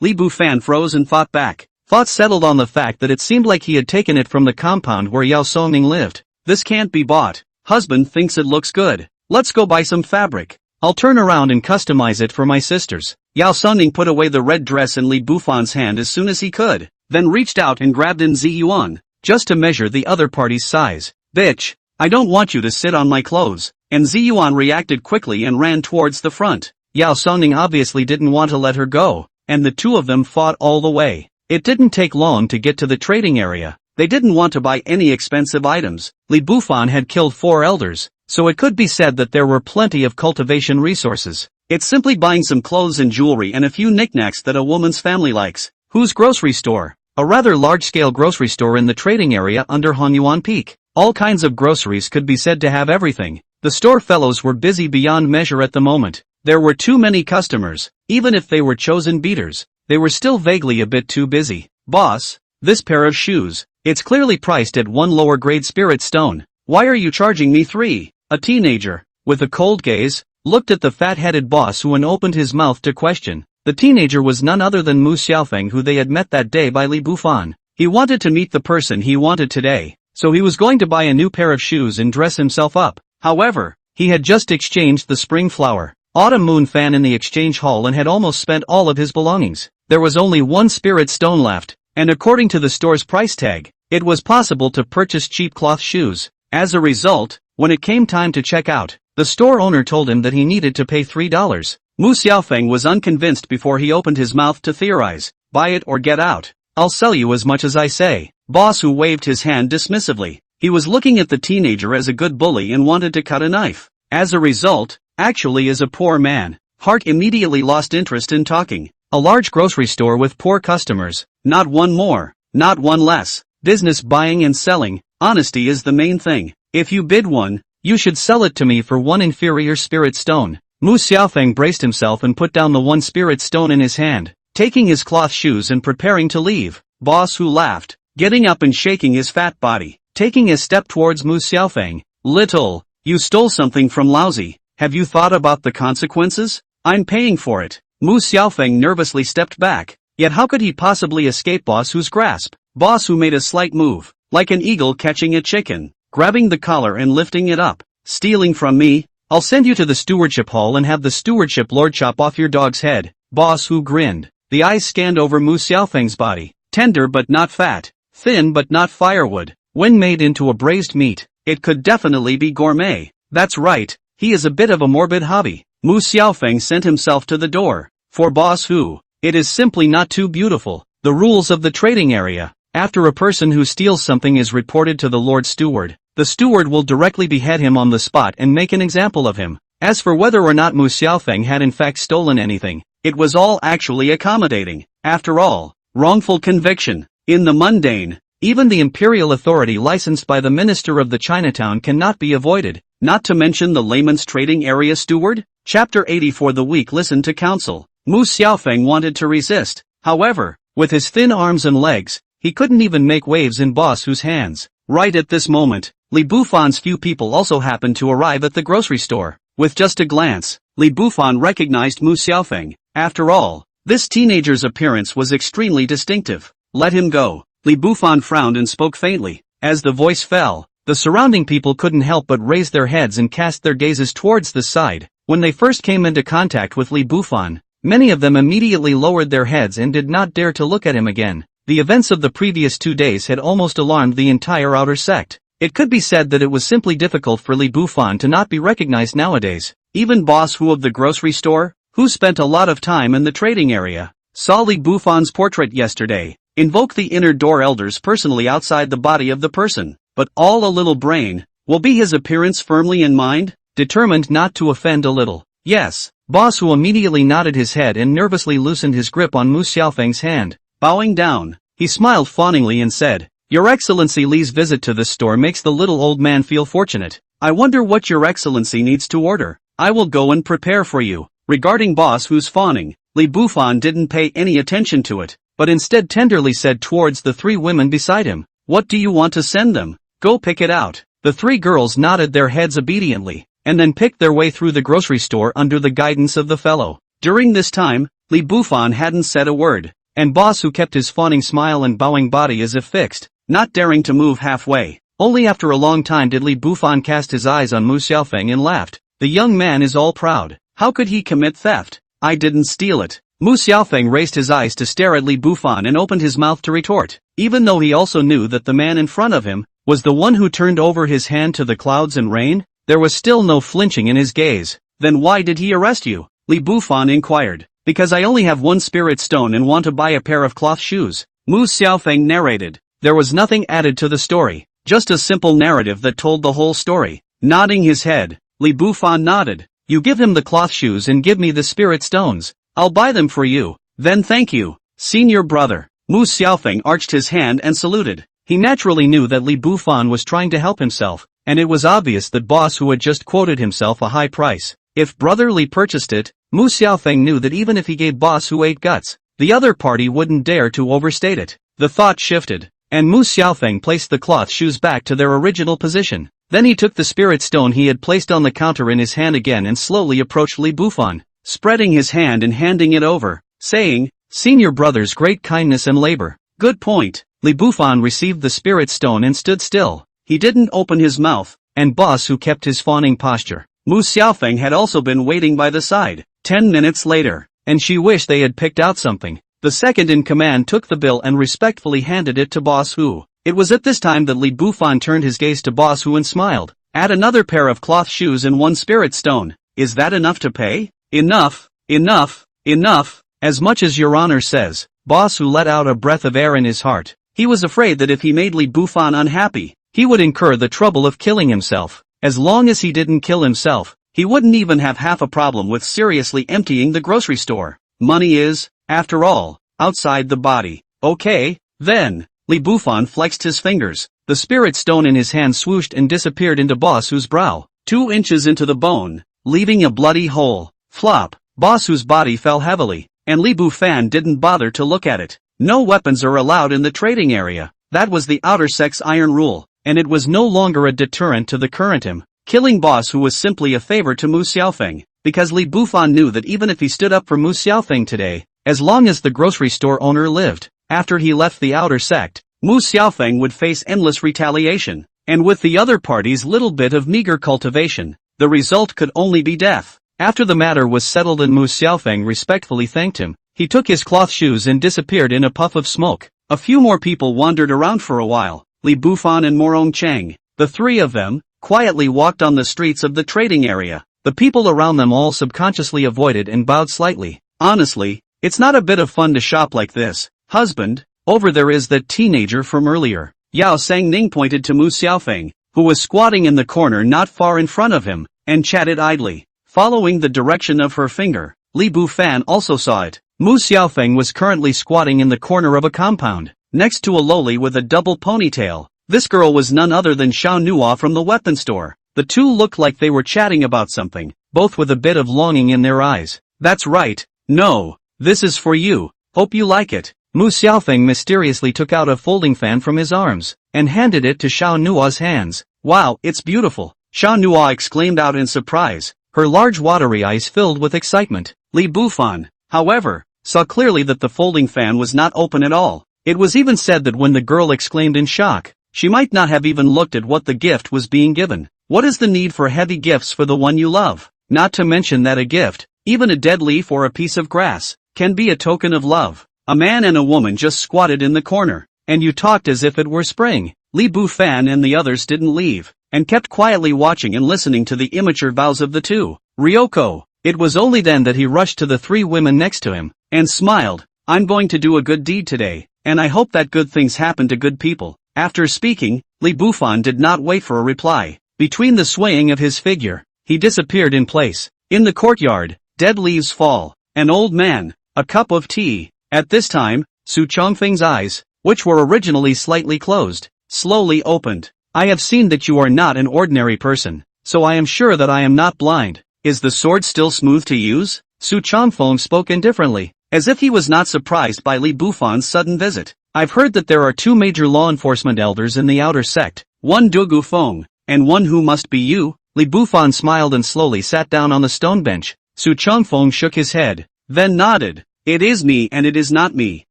Li Bufan froze and fought back. Thoughts settled on the fact that it seemed like he had taken it from the compound where Yao Songning lived. This can't be bought. Husband thinks it looks good. Let's go buy some fabric. I'll turn around and customize it for my sisters. Yao Songning put away the red dress in Li Bufan's hand as soon as he could, then reached out and grabbed in Ziyuan, just to measure the other party's size. Bitch, I don't want you to sit on my clothes. And Ziyuan reacted quickly and ran towards the front. Yao Songning obviously didn't want to let her go, and the two of them fought all the way. It didn't take long to get to the trading area. They didn't want to buy any expensive items. Li Bufan had killed 4 elders, so it could be said that there were plenty of cultivation resources. It's simply buying some clothes and jewelry and a few knickknacks that a woman's family likes. Whose grocery store? A rather large-scale grocery store in the trading area under Hanyuan Peak. All kinds of groceries could be said to have everything. The store fellows were busy beyond measure at the moment. There were too many customers. Even if they were chosen beaters, they were still vaguely a bit too busy. Boss, this pair of shoes. It's clearly priced at 1 lower grade spirit stone. Why are you charging me 3? A teenager, with a cold gaze, looked at the fat-headed boss who opened his mouth to question. The teenager was none other than Mu Xiaofeng, who they had met that day by Li Bufan. He wanted to meet the person he wanted today, so he was going to buy a new pair of shoes and dress himself up. However, he had just exchanged the spring flower, autumn moon fan in the exchange hall and had almost spent all of his belongings. There was only 1 spirit stone left, and according to the store's price tag, it was possible to purchase cheap cloth shoes. As a result, when it came time to check out, the store owner told him that he needed to pay $3. Mu Xiaofeng was unconvinced before he opened his mouth to theorize. Buy it or get out. I'll sell you as much as I say. Boss who waved his hand dismissively. He was looking at the teenager as a good bully and wanted to cut a knife. As a result, actually as a poor man, Hart immediately lost interest in talking. A large grocery store with poor customers. Not one more, not one less. Business buying and selling, honesty is the main thing. If you bid 1, you should sell it to me for 1 inferior spirit stone. Mu Xiaofeng braced himself and put down the 1 spirit stone in his hand, taking his cloth shoes and preparing to leave. Boss who laughed, getting up and shaking his fat body, taking a step towards Mu Xiaofeng. Little, you stole something from Lousy. Have you thought about the consequences? I'm paying for it. Mu Xiaofeng nervously stepped back. Yet how could he possibly escape Boss who's grasp? Boss who made a slight move, like an eagle catching a chicken, grabbing the collar and lifting it up. Stealing from me? I'll send you to the stewardship hall and have the stewardship lord chop off your dog's head. Boss who grinned. The eyes scanned over Mu Xiaofeng's body. Tender but not fat. Thin but not firewood. When made into a braised meat, it could definitely be gourmet. That's right, he is a bit of a morbid hobby. Mu Xiaofeng sent himself to the door. For Boss who, it is simply not too beautiful. The rules of the trading area. After a person who steals something is reported to the Lord Steward, the steward will directly behead him on the spot and make an example of him. As for whether or not Mu Xiaofeng had in fact stolen anything, it was all actually accommodating. After all, wrongful conviction. In the mundane, even the imperial authority licensed by the minister of the Chinatown cannot be avoided, not to mention the layman's trading area steward. Chapter 80. For the weak listen to counsel. Mu Xiaofeng wanted to resist. However, with his thin arms and legs, he couldn't even make waves in Boss whose hands. Right at this moment, Li Bufan's few people also happened to arrive at the grocery store. With just a glance, Li Bufan recognized Mu Xiaofeng. After all, this teenager's appearance was extremely distinctive. Let him go. Li Bufan frowned and spoke faintly. As the voice fell, the surrounding people couldn't help but raise their heads and cast their gazes towards the side. When they first came into contact with Li Bufan, many of them immediately lowered their heads and did not dare to look at him again. The events of the previous 2 days had almost alarmed the entire outer sect. It could be said that it was simply difficult for Li Bufan to not be recognized nowadays. Even Boss who of the grocery store, who spent a lot of time in the trading area, saw Li Bufan's portrait yesterday. Invoke the inner door elders personally outside the body of the person. But all a little brain, will be his appearance firmly in mind, determined not to offend a little. Yes, Boss who immediately nodded his head and nervously loosened his grip on Mu Xiaofeng's hand. Bowing down, he smiled fawningly and said, Your Excellency Li's visit to this store makes the little old man feel fortunate. I wonder what Your Excellency needs to order. I will go and prepare for you. Regarding Boss who's fawning, Li Bufan didn't pay any attention to it, but instead tenderly said towards the 3 women beside him, What do you want to send them? Go pick it out. The three girls nodded their heads obediently, and then picked their way through the grocery store under the guidance of the fellow. During this time, Li Bufan hadn't said a word, and Boss Who kept his fawning smile and bowing body as if fixed, not daring to move halfway. Only after a long time did Li Bufan cast his eyes on Mu Xiaofeng and laughed. The young man is all proud. How could he commit theft? I didn't steal it. Mu Xiaofeng raised his eyes to stare at Li Bufan and opened his mouth to retort, even though he also knew that the man in front of him was the one who turned over his hand to the clouds and rain. There was still no flinching in his gaze. Then why did he arrest you? Li Bufan inquired. Because I only have one spirit stone and want to buy a pair of cloth shoes, Mu Xiaofeng narrated. There was nothing added to the story, just a simple narrative that told the whole story. Nodding his head, Li Bufan nodded. You give him the cloth shoes and give me the spirit stones. I'll buy them for you. Then thank you, senior brother. Mu Xiaofeng arched his hand and saluted. He naturally knew that Li Bufan was trying to help himself, and it was obvious that Boss Who had just quoted himself a high price. If Brother Li purchased it, Mu Xiaofeng knew that even if he gave Boss Who 8 guts, the other party wouldn't dare to overstate it. The thought shifted, and Mu Xiaofeng placed the cloth shoes back to their original position. Then he took the spirit stone he had placed on the counter in his hand again and slowly approached Li Bufan, spreading his hand and handing it over, saying, Senior brother's great kindness and labor. Good point. Li Bufan received the spirit stone and stood still. He didn't open his mouth, and Boss Who kept his fawning posture. Mu Xiaofeng had also been waiting by the side. 10 minutes later, and she wished they had picked out something. The second in command took the bill and respectfully handed it to Boss Who. It was at this time that Li Bufan turned his gaze to Boss Who and smiled. Add another pair of cloth shoes and one spirit stone. Is that enough to pay? Enough, enough, enough. As much as Your Honor says. Boss Who let out a breath of air in his heart. He was afraid that if he made Li Bufan unhappy, he would incur the trouble of killing himself. As long as he didn't kill himself, he wouldn't even have half a problem with seriously emptying the grocery store. Money is, after all, outside the body. Okay, then. Li Bufan flexed his fingers. The spirit stone in his hand swooshed and disappeared into Boss Who's brow, 2 inches into the bone, leaving a bloody hole. Flop. Boss Who's body fell heavily, and Li Bufan didn't bother to look at it. No weapons are allowed in the trading area. That was the outer sex iron rule, and it was no longer a deterrent to the current him. Killing Boss Who was simply a favor to Mu Xiaofeng, because Li Bufan knew that even if he stood up for Mu Xiaofeng today, as long as the grocery store owner lived, after he left the outer sect, Mu Xiaofeng would face endless retaliation, and with the other party's little bit of meager cultivation, the result could only be death. After the matter was settled and Mu Xiaofeng respectfully thanked him, he took his cloth shoes and disappeared in a puff of smoke. A few more people wandered around for a while, Li Bufan and Morong Cheng. The three of them quietly walked on the streets of the trading area. The people around them all subconsciously avoided and bowed slightly. Honestly, it's not a bit of fun to shop like this. Husband, over there is that teenager from earlier. Yao Sangning pointed to Mu Xiaofeng, who was squatting in the corner not far in front of him, and chatted idly. Following the direction of her finger, Li Bufan also saw it. Mu Xiaofeng was currently squatting in the corner of a compound, next to a loli with a double ponytail. This girl was none other than Xiao Nuo from the weapon store. The two looked like they were chatting about something, both with a bit of longing in their eyes. That's right. No, this is for you. Hope you like it. Mu Xiaofeng mysteriously took out a folding fan from his arms, and handed it to Xiao Nuo's hands. Wow, it's beautiful. Xiao Nuo exclaimed out in surprise, her large watery eyes filled with excitement. Li Bufan, however, saw clearly that the folding fan was not open at all. It was even said that when the girl exclaimed in shock, she might not have even looked at what the gift was being given. What is the need for heavy gifts for the one you love? Not to mention that a gift, even a dead leaf or a piece of grass, can be a token of love. A man and a woman just squatted in the corner, and you talked as if it were spring. Li Bufan and the others didn't leave, and kept quietly watching and listening to the immature vows of the two. Ryoko. It was only then that he rushed to the three women next to him, and smiled. I'm going to do a good deed today, and I hope that good things happen to good people. After speaking, Li Bufan did not wait for a reply. Between the swaying of his figure, he disappeared in place. In the courtyard, dead leaves fall. An old man, a cup of tea. At this time, Su Chongfeng's eyes, which were originally slightly closed, slowly opened. I have seen that you are not an ordinary person, so I am sure that I am not blind. Is the sword still smooth to use? Su Chongfeng spoke indifferently, as if he was not surprised by Li Bufan's sudden visit. I've heard that there are two major law enforcement elders in the outer sect, one Dugu Feng, And one who must be you? Li Bufan smiled and slowly sat down on the stone bench. Su Changfeng shook his head, then nodded. It is me and it is not me.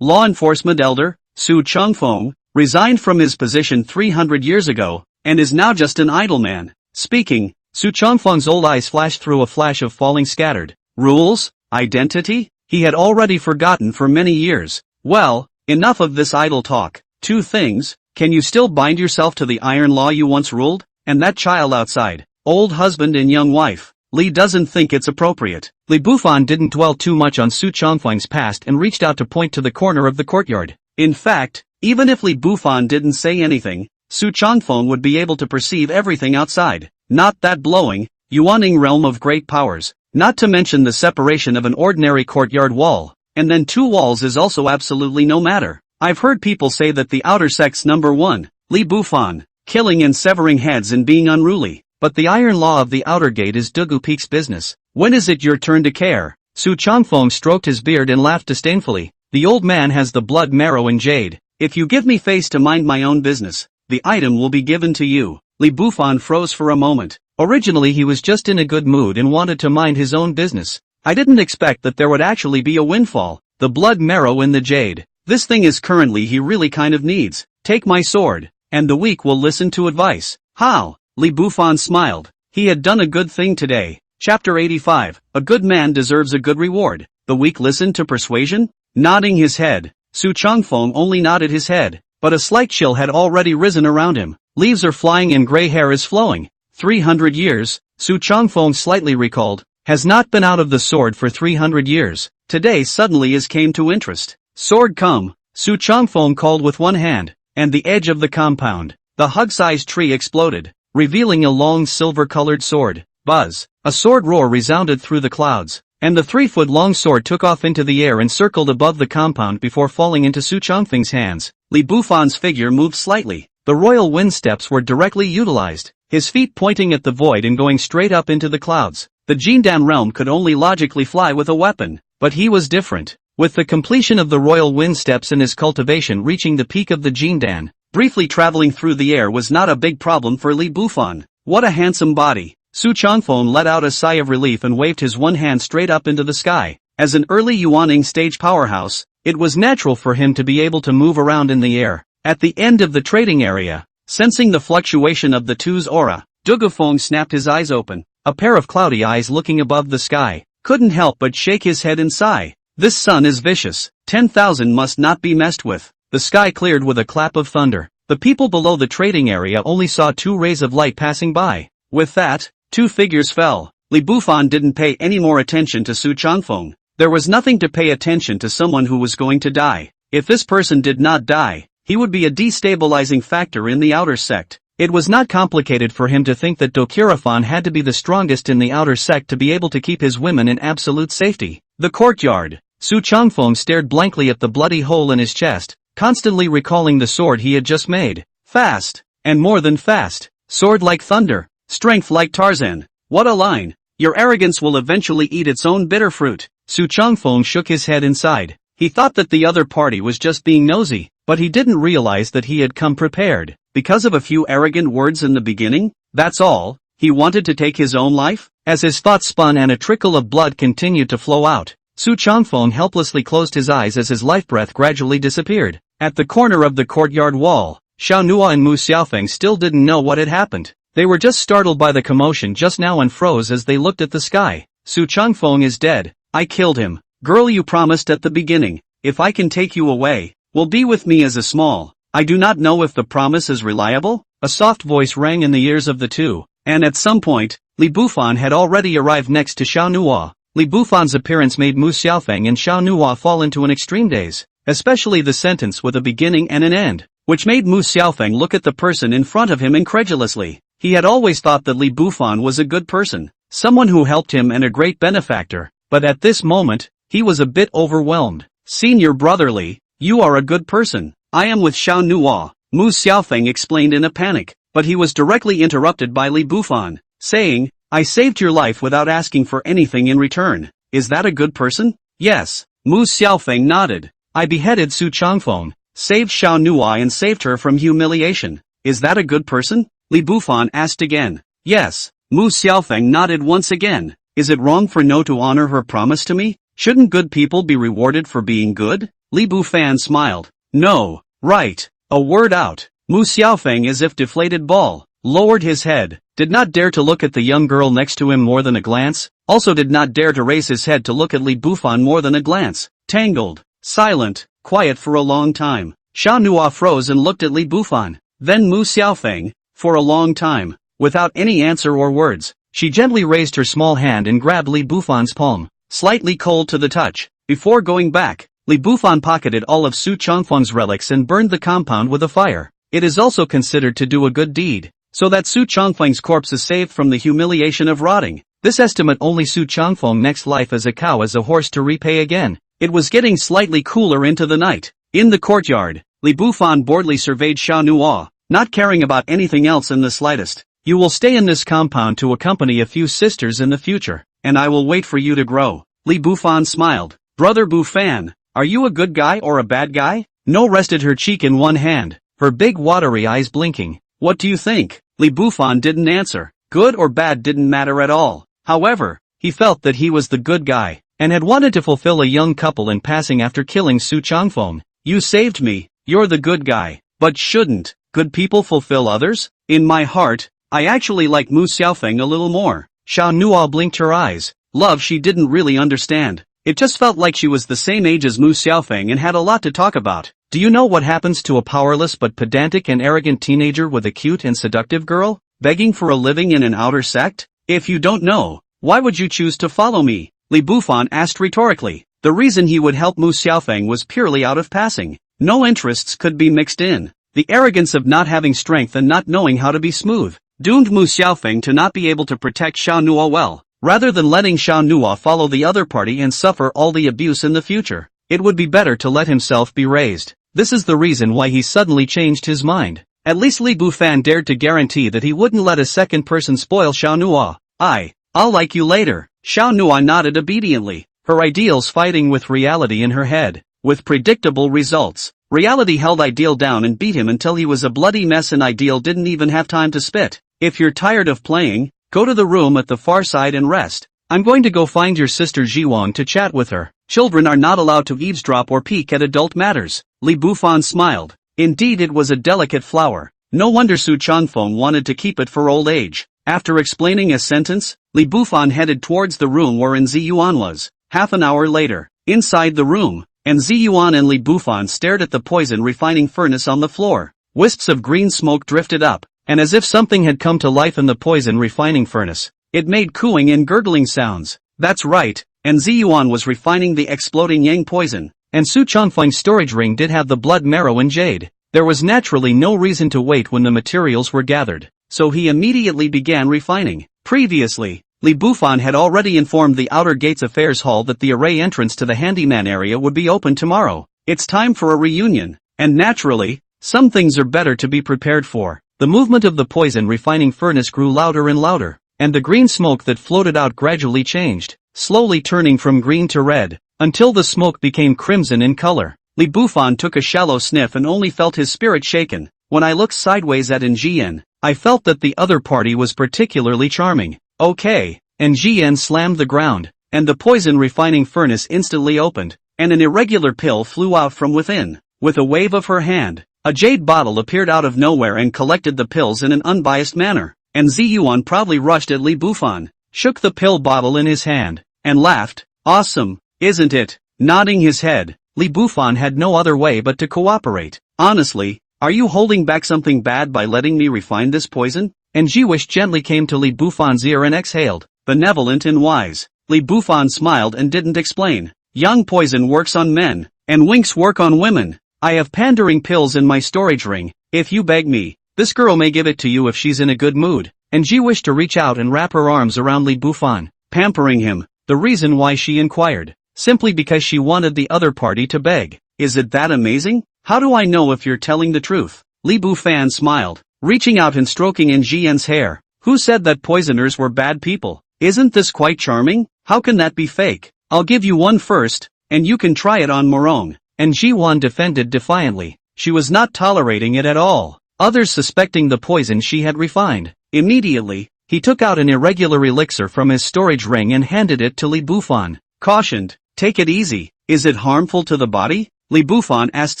Law enforcement elder, Su Changfeng, resigned from his position 300 years ago, and is now just an idle man. Speaking, Su Changfeng's old eyes flashed through a flash of falling scattered. Rules? Identity? He had already forgotten for many years. Well, enough of this idle talk. Two things, can you still bind yourself to the iron law you once ruled? And that child outside, old husband and young wife. Li doesn't think it's appropriate. Li Bufan didn't dwell too much on Su Changfeng's past and reached out to point to the corner of the courtyard. In fact, even if Li Bufan didn't say anything, Su Changfeng would be able to perceive everything outside. Not that blowing, yawning realm of great powers, not to mention the separation of an ordinary courtyard wall, and then two walls is also absolutely no matter. I've heard people say that the outer sect's number one, Li Bufan, killing and severing heads and being unruly. But the iron law of the outer gate is Dugu Peak's business. When is it your turn to care? Su Changfeng stroked his beard and laughed disdainfully. The old man has the blood marrow in jade. If you give me face to mind my own business, the item will be given to you. Li Bufan froze for a moment. Originally he was just in a good mood and wanted to mind his own business. I didn't expect that there would actually be a windfall. The blood marrow in the jade. This thing is currently he really kind of needs. Take my sword, and the weak will listen to advice. How? Li Bufan smiled. He had done a good thing today. Chapter 85. A good man deserves a good reward. The weak listen to persuasion? Nodding his head, Su Changfeng only nodded his head, but a slight chill had already risen around him. Leaves are flying and gray hair is flowing. 300 years, Su Changfeng slightly recalled, has not been out of the sword for 300 years. Today suddenly is came to interest. Sword come, Su Changfeng called with one hand, and the edge of the compound, the hug-sized tree exploded, revealing a long silver-colored sword. Buzz! A sword roar resounded through the clouds, and the 3-foot-long sword took off into the air and circled above the compound before falling into Su Changfeng's hands. Li Bufan's figure moved slightly. The royal wind steps were directly utilized, his feet pointing at the void and going straight up into the clouds. The Jindan realm could only logically fly with a weapon, but he was different. With the completion of the royal wind steps and his cultivation reaching the peak of the Jindan, briefly traveling through the air was not a big problem for Li Bufan. What a handsome body! Su Changfeng let out a sigh of relief and waved his one hand straight up into the sky. As an early Yuaning stage powerhouse, it was natural for him to be able to move around in the air. At the end of the trading area, sensing the fluctuation of the two's aura, Dugufeng snapped his eyes open, a pair of cloudy eyes looking above the sky, couldn't help but shake his head and sigh. This sun is vicious, 10,000 must not be messed with. The sky cleared with a clap of thunder. The people below the trading area only saw 2 rays of light passing by. With that, 2 figures fell. Li Bufan didn't pay any more attention to Su Changfeng. There was nothing to pay attention to someone who was going to die. If this person did not die, he would be a destabilizing factor in the outer sect. It was not complicated for him to think that Dokirafan had to be the strongest in the outer sect to be able to keep his women in absolute safety. The courtyard. Su Changfeng stared blankly at the bloody hole in his chest, constantly recalling the sword he had just made. Fast, and more than fast. Sword like thunder, strength like Tarzan. What a line. Your arrogance will eventually eat its own bitter fruit. Su Changfeng shook his head inside. He thought that the other party was just being nosy, but he didn't realize that he had come prepared. Because of a few arrogant words in the beginning? That's all? He wanted to take his own life? As his thoughts spun and a trickle of blood continued to flow out, Su Changfeng helplessly closed his eyes as his life breath gradually disappeared. At the corner of the courtyard wall, Xiao Nua and Mu Xiaofeng still didn't know what had happened. They were just startled by the commotion just now and froze as they looked at the sky. Su Changfeng is dead. I killed him. Girl, you promised at the beginning, if I can take you away, will be with me as a small. I do not know if the promise is reliable. A soft voice rang in the ears of the two, and at some point, Li Bufan had already arrived next to Xiao Nua. Li Bufan's appearance made Mu Xiaofeng and Xiao Nua fall into an extreme daze, especially the sentence with a beginning and an end, which made Mu Xiaofeng look at the person in front of him incredulously. He had always thought that Li Bufan was a good person, someone who helped him and a great benefactor, but at this moment, he was a bit overwhelmed. Senior brotherly, you are a good person. I am with Xiao Nua, Mu Xiaofeng explained in a panic, but he was directly interrupted by Li Bufan, saying, I saved your life without asking for anything in return. Is that a good person? Yes. Mu Xiaofeng nodded. I beheaded Su Changfeng, saved Xiao Nua and saved her from humiliation. Is that a good person? Li Bufan asked again. Yes. Mu Xiaofeng nodded once again. Is it wrong for No to honor her promise to me? Shouldn't good people be rewarded for being good? Li Bufan smiled. No. Right. A word out. Mu Xiaofeng, as if deflated ball, lowered his head, did not dare to look at the young girl next to him more than a glance, also did not dare to raise his head to look at Li Bufan more than a glance. Tangled, silent, quiet for a long time. Sha Nuo froze and looked at Li Bufan. Then Mu Xiaofeng, for a long time, without any answer or words, she gently raised her small hand and grabbed Li Bufan's palm, slightly cold to the touch. Before going back, Li Bufan pocketed all of Su Chongfeng's relics and burned the compound with a fire. It is also considered to do a good deed, so that Su Chongfeng's corpse is saved from the humiliation of rotting. This estimate only Su Chongfeng next life as a cow as a horse to repay again. It was getting slightly cooler into the night. In the courtyard, Li Bufan boredly surveyed Sha Nuo, not caring about anything else in the slightest. You will stay in this compound to accompany a few sisters in the future, and I will wait for you to grow. Li Bufan smiled. Brother Bufan, are you a good guy or a bad guy? No rested her cheek in one hand, her big watery eyes blinking. What do you think? Li Bufan didn't answer. Good or bad didn't matter at all. However, he felt that he was the good guy, and had wanted to fulfill a young couple in passing after killing Su Chongfeng. You saved me, you're the good guy. But shouldn't good people fulfill others? In my heart, I actually like Mu Xiaofeng a little more. Sha Nuo blinked her eyes. Love she didn't really understand. It just felt like she was the same age as Mu Xiaofeng and had a lot to talk about. Do you know what happens to a powerless but pedantic and arrogant teenager with a cute and seductive girl, begging for a living in an outer sect? If you don't know, why would you choose to follow me? Li Bufan asked rhetorically. The reason he would help Mu Xiaofeng was purely out of passing. No interests could be mixed in. The arrogance of not having strength and not knowing how to be smooth doomed Mu Xiaofeng to not be able to protect Sha Nuo well. Rather than letting Sha Nuo follow the other party and suffer all the abuse in the future, it would be better to let himself be raised. This is the reason why he suddenly changed his mind. At least Li Bufan dared to guarantee that he wouldn't let a second person spoil Sha Nuo. I'll like you later. Sha Nuo nodded obediently, her ideals fighting with reality in her head, with predictable results. Reality held Ideal down and beat him until he was a bloody mess and Ideal didn't even have time to spit. If you're tired of playing, go to the room at the far side and rest. I'm going to go find your sister Jiwang to chat with her. Children are not allowed to eavesdrop or peek at adult matters. Li Bufan smiled. Indeed it was a delicate flower. No wonder Su Chongfeng wanted to keep it for old age. After explaining a sentence, Li Bufan headed towards the room wherein Ziyuan was. Half an hour later, inside the room, and Ziyuan and Li Bufan stared at the poison refining furnace on the floor. Wisps of green smoke drifted up, and as if something had come to life in the poison refining furnace, it made cooing and gurgling sounds. That's right, and Ziyuan was refining the exploding yang poison, and Su Chongfeng's storage ring did have the blood marrow and jade. There was naturally no reason to wait when the materials were gathered, so he immediately began refining. Previously, Li Bufan had already informed the Outer Gates Affairs Hall that the array entrance to the handyman area would be open tomorrow. It's time for a reunion, and naturally, some things are better to be prepared for. The movement of the poison refining furnace grew louder and louder, and the green smoke that floated out gradually changed, slowly turning from green to red, until the smoke became crimson in color. Li Bufan took a shallow sniff and only felt his spirit shaken. When I looked sideways at Jian, I felt that the other party was particularly charming. Okay, and Jian slammed the ground, and the poison refining furnace instantly opened, and an irregular pill flew out from within. With a wave of her hand, a jade bottle appeared out of nowhere and collected the pills in an unbiased manner, and Ziyuan proudly rushed at Li Bufan, shook the pill bottle in his hand, and laughed. Awesome, isn't it? Nodding his head, Li Bufan had no other way but to cooperate. Honestly, are you holding back something bad by letting me refine this poison? And Jiwish gently came to Li Bufan's ear and exhaled, benevolent and wise. Li Bufan smiled and didn't explain. Yang poison works on men, and winks work on women. I have pandering pills in my storage ring. If you beg me, this girl may give it to you if she's in a good mood. And Ji wished to reach out and wrap her arms around Li Bufan, pampering him. The reason why she inquired, simply because she wanted the other party to beg. Is it that amazing? How do I know if you're telling the truth? Li Bufan smiled, reaching out and stroking Jian's hair. Who said that poisoners were bad people? Isn't this quite charming? How can that be fake? I'll give you one first, and you can try it on Morong. And Ji Wan defended defiantly. She was not tolerating it at all. others suspecting the poison she had refined. Immediately, he took out an irregular elixir from his storage ring and handed it to Li Bufan. Cautioned, "Take it easy, is it harmful to the body?" Li Bufan asked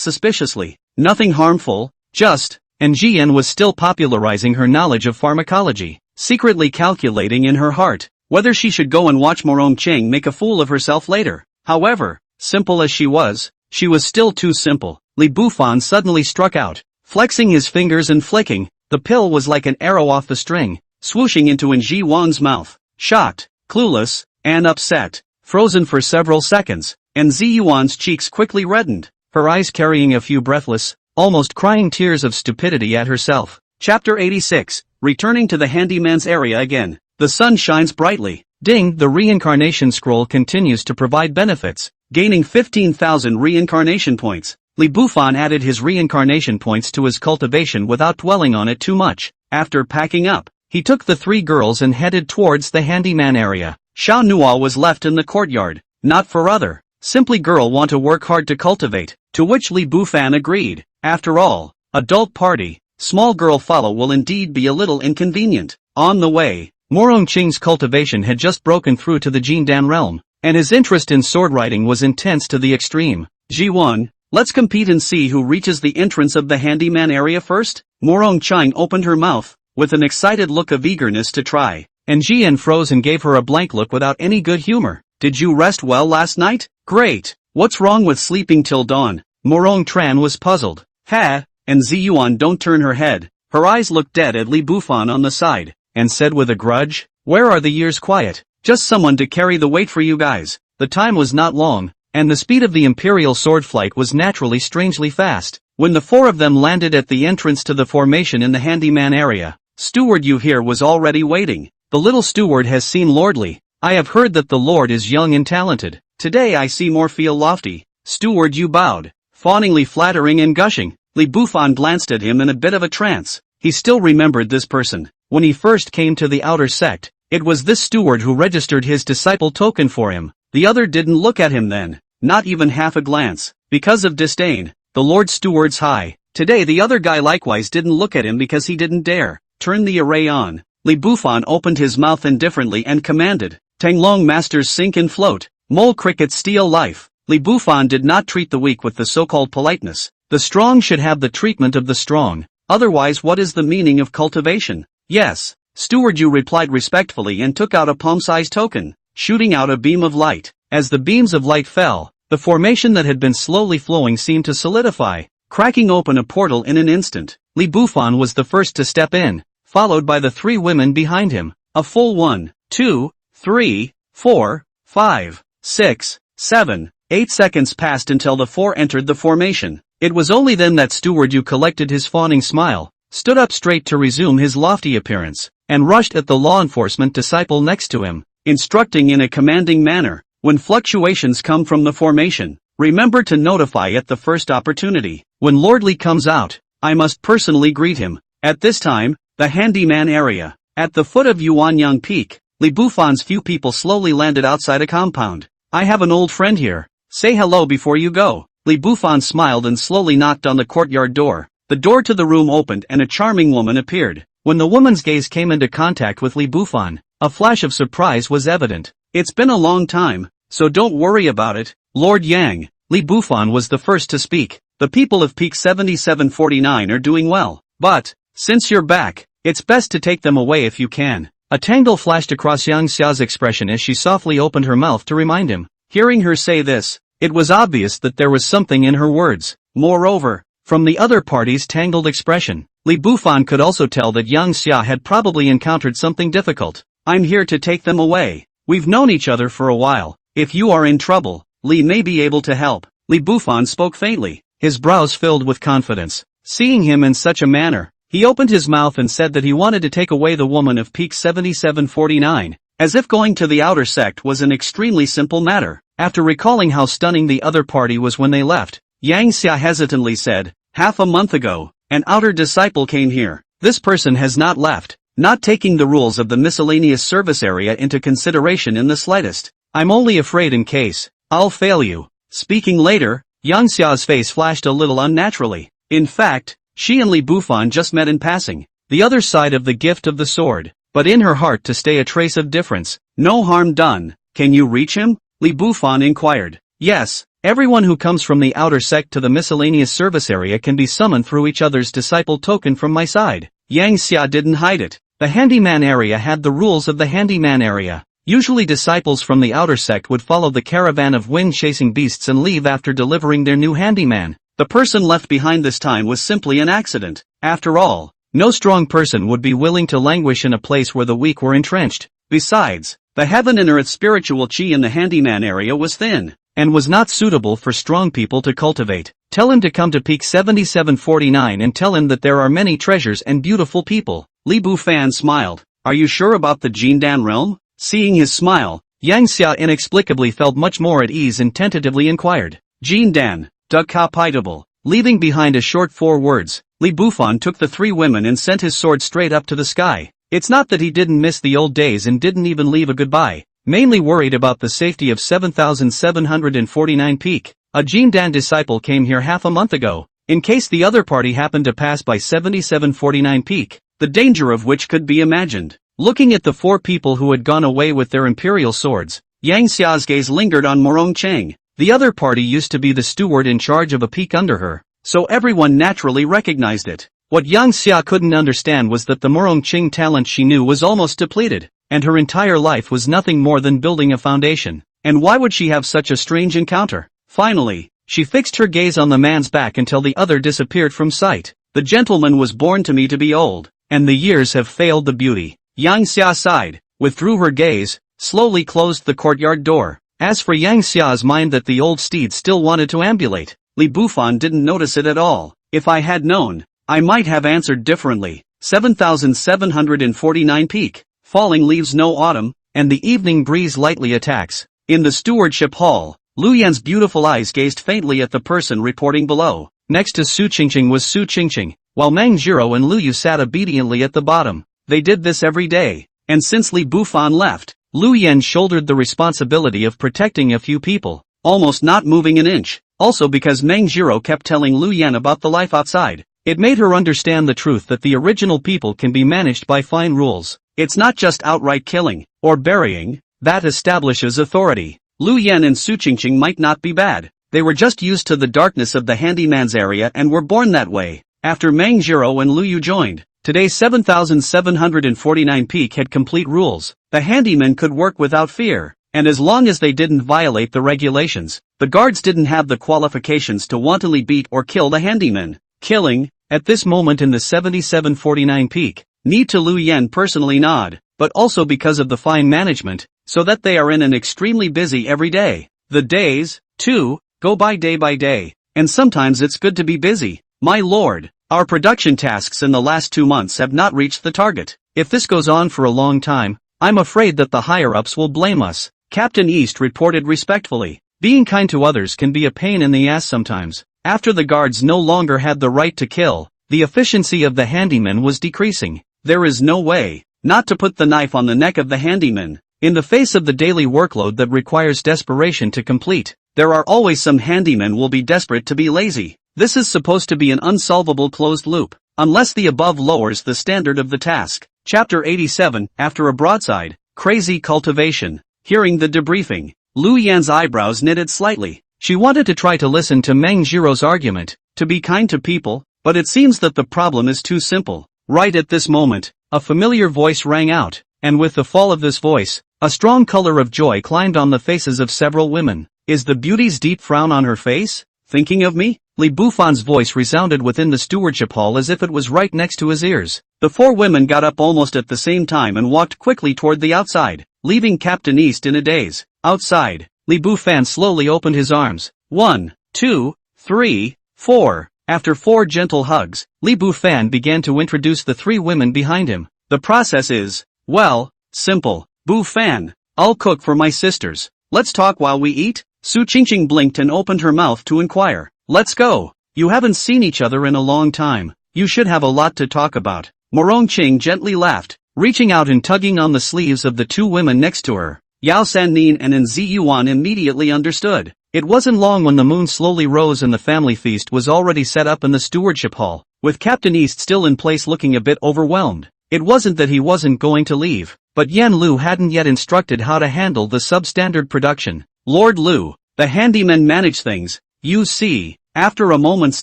suspiciously. "Nothing harmful, just," and Jian was still popularizing her knowledge of pharmacology, secretly calculating in her heart whether she should go and watch Morong Cheng make a fool of herself later. However, simple as she was still too simple. Li Bufan suddenly struck out, flexing his fingers and flicking. The pill was like an arrow off the string, swooshing into Ji Wan's mouth. Shocked, clueless, and upset, frozen for several seconds, and Zi Yuan's cheeks quickly reddened, her eyes carrying a few breathless, almost crying tears of stupidity at herself. Chapter 86, returning to the handyman's area again. The sun shines brightly. Ding, the reincarnation scroll continues to provide benefits, gaining 15,000 reincarnation points. Li Bufan added his reincarnation points to his cultivation without dwelling on it too much. After packing up, he took the three girls and headed towards the handyman area. Xiao Nua was left in the courtyard. Not for other, simply girl want to work hard to cultivate, to which Li Bufan agreed. After all, adult party, small girl follow will indeed be a little inconvenient. On the way, Morong Qing's cultivation had just broken through to the Jindan realm, and his interest in sword riding was intense to the extreme. Ji1, let's compete and see who reaches the entrance of the handyman area first? Morong Qing opened her mouth, with an excited look of eagerness to try, and Jian froze and gave her a blank look without any good humor. Did you rest well last night? Great. What's wrong with sleeping till dawn? Morong Tran was puzzled. Ha, and Ziyuan don't turn her head. Her eyes looked dead at Li Bufan on the side, and said with a grudge, where are the years quiet? Just someone to carry the weight for you guys. The time was not long, and the speed of the Imperial sword flight was naturally strangely fast. When the four of them landed at the entrance to the formation in the handyman area, Steward Yu here was already waiting. The little steward has seen Lordly. I have heard that the Lord is young and talented. Today I see more feel lofty. Steward Yu bowed, fawningly flattering and gushing. Li Bufan glanced at him in a bit of a trance. He still remembered this person. When he first came to the outer sect, it was this steward who registered his disciple token for him. The other didn't look at him then, not even half a glance, because of disdain. The Lord Steward's high. Today the other guy likewise didn't look at him because he didn't dare. Turn the array on. Li Bufan opened his mouth indifferently and commanded, Tanglong masters sink and float, mole crickets steal life. Li Bufan did not treat the weak with the so-called politeness. The strong should have the treatment of the strong. Otherwise what is the meaning of cultivation? Yes, Steward Yu replied respectfully and took out a palm-sized token, shooting out a beam of light. As the beams of light fell, the formation that had been slowly flowing seemed to solidify, cracking open a portal in an instant. Li Bufan was the first to step in, followed by the three women behind him. A full 1, 2, 3, 4, 5, 6, 7, 8 seconds passed until the four entered the formation. It was only then that Steward Yu collected his fawning smile, stood up straight to resume his lofty appearance, and rushed at the law enforcement disciple next to him, instructing in a commanding manner, when fluctuations come from the formation, remember to notify at the first opportunity. When Lordly comes out, I must personally greet him. At this time, the handyman area. At the foot of Yuanyang Peak, Li Bufan's few people slowly landed outside a compound. I have an old friend here. Say hello before you go. Li Bufan smiled and slowly knocked on the courtyard door. The door to the room opened and a charming woman appeared. When the woman's gaze came into contact with Li Bufan, a flash of surprise was evident. It's been a long time, so don't worry about it, Lord Yang. Li Bufan was the first to speak. The people of Peak 7749 are doing well, but, since you're back, it's best to take them away if you can. A tangle flashed across Yang Xia's expression as she softly opened her mouth to remind him. Hearing her say this, it was obvious that there was something in her words. Moreover, from the other party's tangled expression, Li Bufan could also tell that Yang Xia had probably encountered something difficult. I'm here to take them away. We've known each other for a while. If you are in trouble, Li may be able to help. Li Bufan spoke faintly, his brows filled with confidence. Seeing him in such a manner, he opened his mouth and said that he wanted to take away the woman of Peak 7749, as if going to the outer sect was an extremely simple matter. After recalling how stunning the other party was when they left, Yang Xia hesitantly said, half a month ago, an outer disciple came here. This person has not left, not taking the rules of the miscellaneous service area into consideration in the slightest. I'm only afraid in case I'll fail you. Speaking later, Yang Xia's face flashed a little unnaturally. In fact, She and Li Bufan just met in passing. The other side of the gift of the sword. But in her heart to stay a trace of difference. No harm done. Can you reach him? Li Bufan inquired. Yes. Everyone who comes from the outer sect to the miscellaneous service area can be summoned through each other's disciple token from my side. Yang Xia didn't hide it. The handyman area had the rules of the handyman area. Usually disciples from the outer sect would follow the caravan of wind-chasing beasts and leave after delivering their new handyman. The person left behind this time was simply an accident. After all, no strong person would be willing to languish in a place where the weak were entrenched. Besides, the heaven and earth spiritual chi in the handyman area was thin, and was not suitable for strong people to cultivate. Tell him to come to Peak 7749 and tell him that there are many treasures and beautiful people. Li Bufan smiled. Are you sure about the Jindan realm? Seeing his smile, Yang Xia inexplicably felt much more at ease and tentatively inquired. Jindan, Dugkapitable. Leaving behind a short 4 words, Li Bufan took the 3 women and sent his sword straight up to the sky. It's not that he didn't miss the old days and didn't even leave a goodbye. Mainly worried about the safety of 7749 Peak. A Jindan disciple came here half a month ago, in case the other party happened to pass by 7749 Peak, the danger of which could be imagined. Looking at the 4 people who had gone away with their imperial swords, Yang Xia's gaze lingered on Morong Cheng. The other party used to be the steward in charge of a peak under her, so everyone naturally recognized it. What Yang Xia couldn't understand was that the Morong Cheng talent she knew was almost depleted, and her entire life was nothing more than building a foundation. And why would she have such a strange encounter? Finally, she fixed her gaze on the man's back until the other disappeared from sight. The gentleman was born to me to be old, and the years have failed the beauty. Yang Xia sighed, withdrew her gaze, slowly closed the courtyard door. As for Yang Xia's mind that the old steed still wanted to ambulate, Li Bufan didn't notice it at all. If I had known, I might have answered differently. 7749 Peak. Falling leaves no autumn, and the evening breeze lightly attacks. In the stewardship hall, Lu Yan's beautiful eyes gazed faintly at the person reporting below. Next to Su Qingqing was Su Qingqing, while Meng Jiro and Lu Yu sat obediently at the bottom. They did this every day, and since Li Bufan left, Lu Yan shouldered the responsibility of protecting a few people, almost not moving an inch. Also because Meng Jiro kept telling Lu Yan about the life outside, it made her understand the truth that the original people can be managed by fine rules. It's not just outright killing, or burying, that establishes authority. Lu Yan and Su Qingqing might not be bad. They were just used to the darkness of the handyman's area and were born that way. After Meng Jiro and Lu Yu joined, today's 7749 Peak had complete rules. The handyman could work without fear, and as long as they didn't violate the regulations, the guards didn't have the qualifications to wantonly beat or kill the handyman. Killing, at this moment in the 7749 Peak, need to Lu Yan personally nod, but also because of the fine management, so that they are in an extremely busy every day. The days, too, go by day, and sometimes it's good to be busy. My lord, our production tasks in the last 2 months have not reached the target. If this goes on for a long time, I'm afraid that the higher-ups will blame us. Captain East reported respectfully. Being kind to others can be a pain in the ass sometimes. After the guards no longer had the right to kill, the efficiency of the handyman was decreasing. There is no way not to put the knife on the neck of the handyman. In the face of the daily workload that requires desperation to complete, there are always some handymen will be desperate to be lazy. This is supposed to be an unsolvable closed loop, unless the above lowers the standard of the task. Chapter 87, After a broadside, Crazy Cultivation. Hearing the debriefing, Lu Yan's eyebrows knitted slightly. She wanted to try to listen to Meng Jiro's argument, to be kind to people, but it seems that the problem is too simple. Right at this moment, a familiar voice rang out, and with the fall of this voice, a strong color of joy climbed on the faces of several women. Is the beauty's deep frown on her face thinking of me? Li Bufan's voice resounded within the stewardship hall as if it was right next to his ears. The 4 women got up almost at the same time and walked quickly toward the outside, leaving Captain East in a daze. Outside, Li Bufan slowly opened his arms. 1, 2, 3, 4. After 4 gentle hugs, Li Bufan began to introduce the 3 women behind him. The process is, well, simple. Bufan, I'll cook for my sisters. Let's talk while we eat? Su Qingqing blinked and opened her mouth to inquire. Let's go. You haven't seen each other in a long time. You should have a lot to talk about. Morong Qing gently laughed, reaching out and tugging on the sleeves of the 2 women next to her. Yao Sannin and An Ziyuan immediately understood. It wasn't long when the moon slowly rose and the family feast was already set up in the stewardship hall, with Captain East still in place looking a bit overwhelmed. It wasn't that he wasn't going to leave, but Yen Lu hadn't yet instructed how to handle the substandard production. Lord Lu, the handyman manage things, you see. After a moment's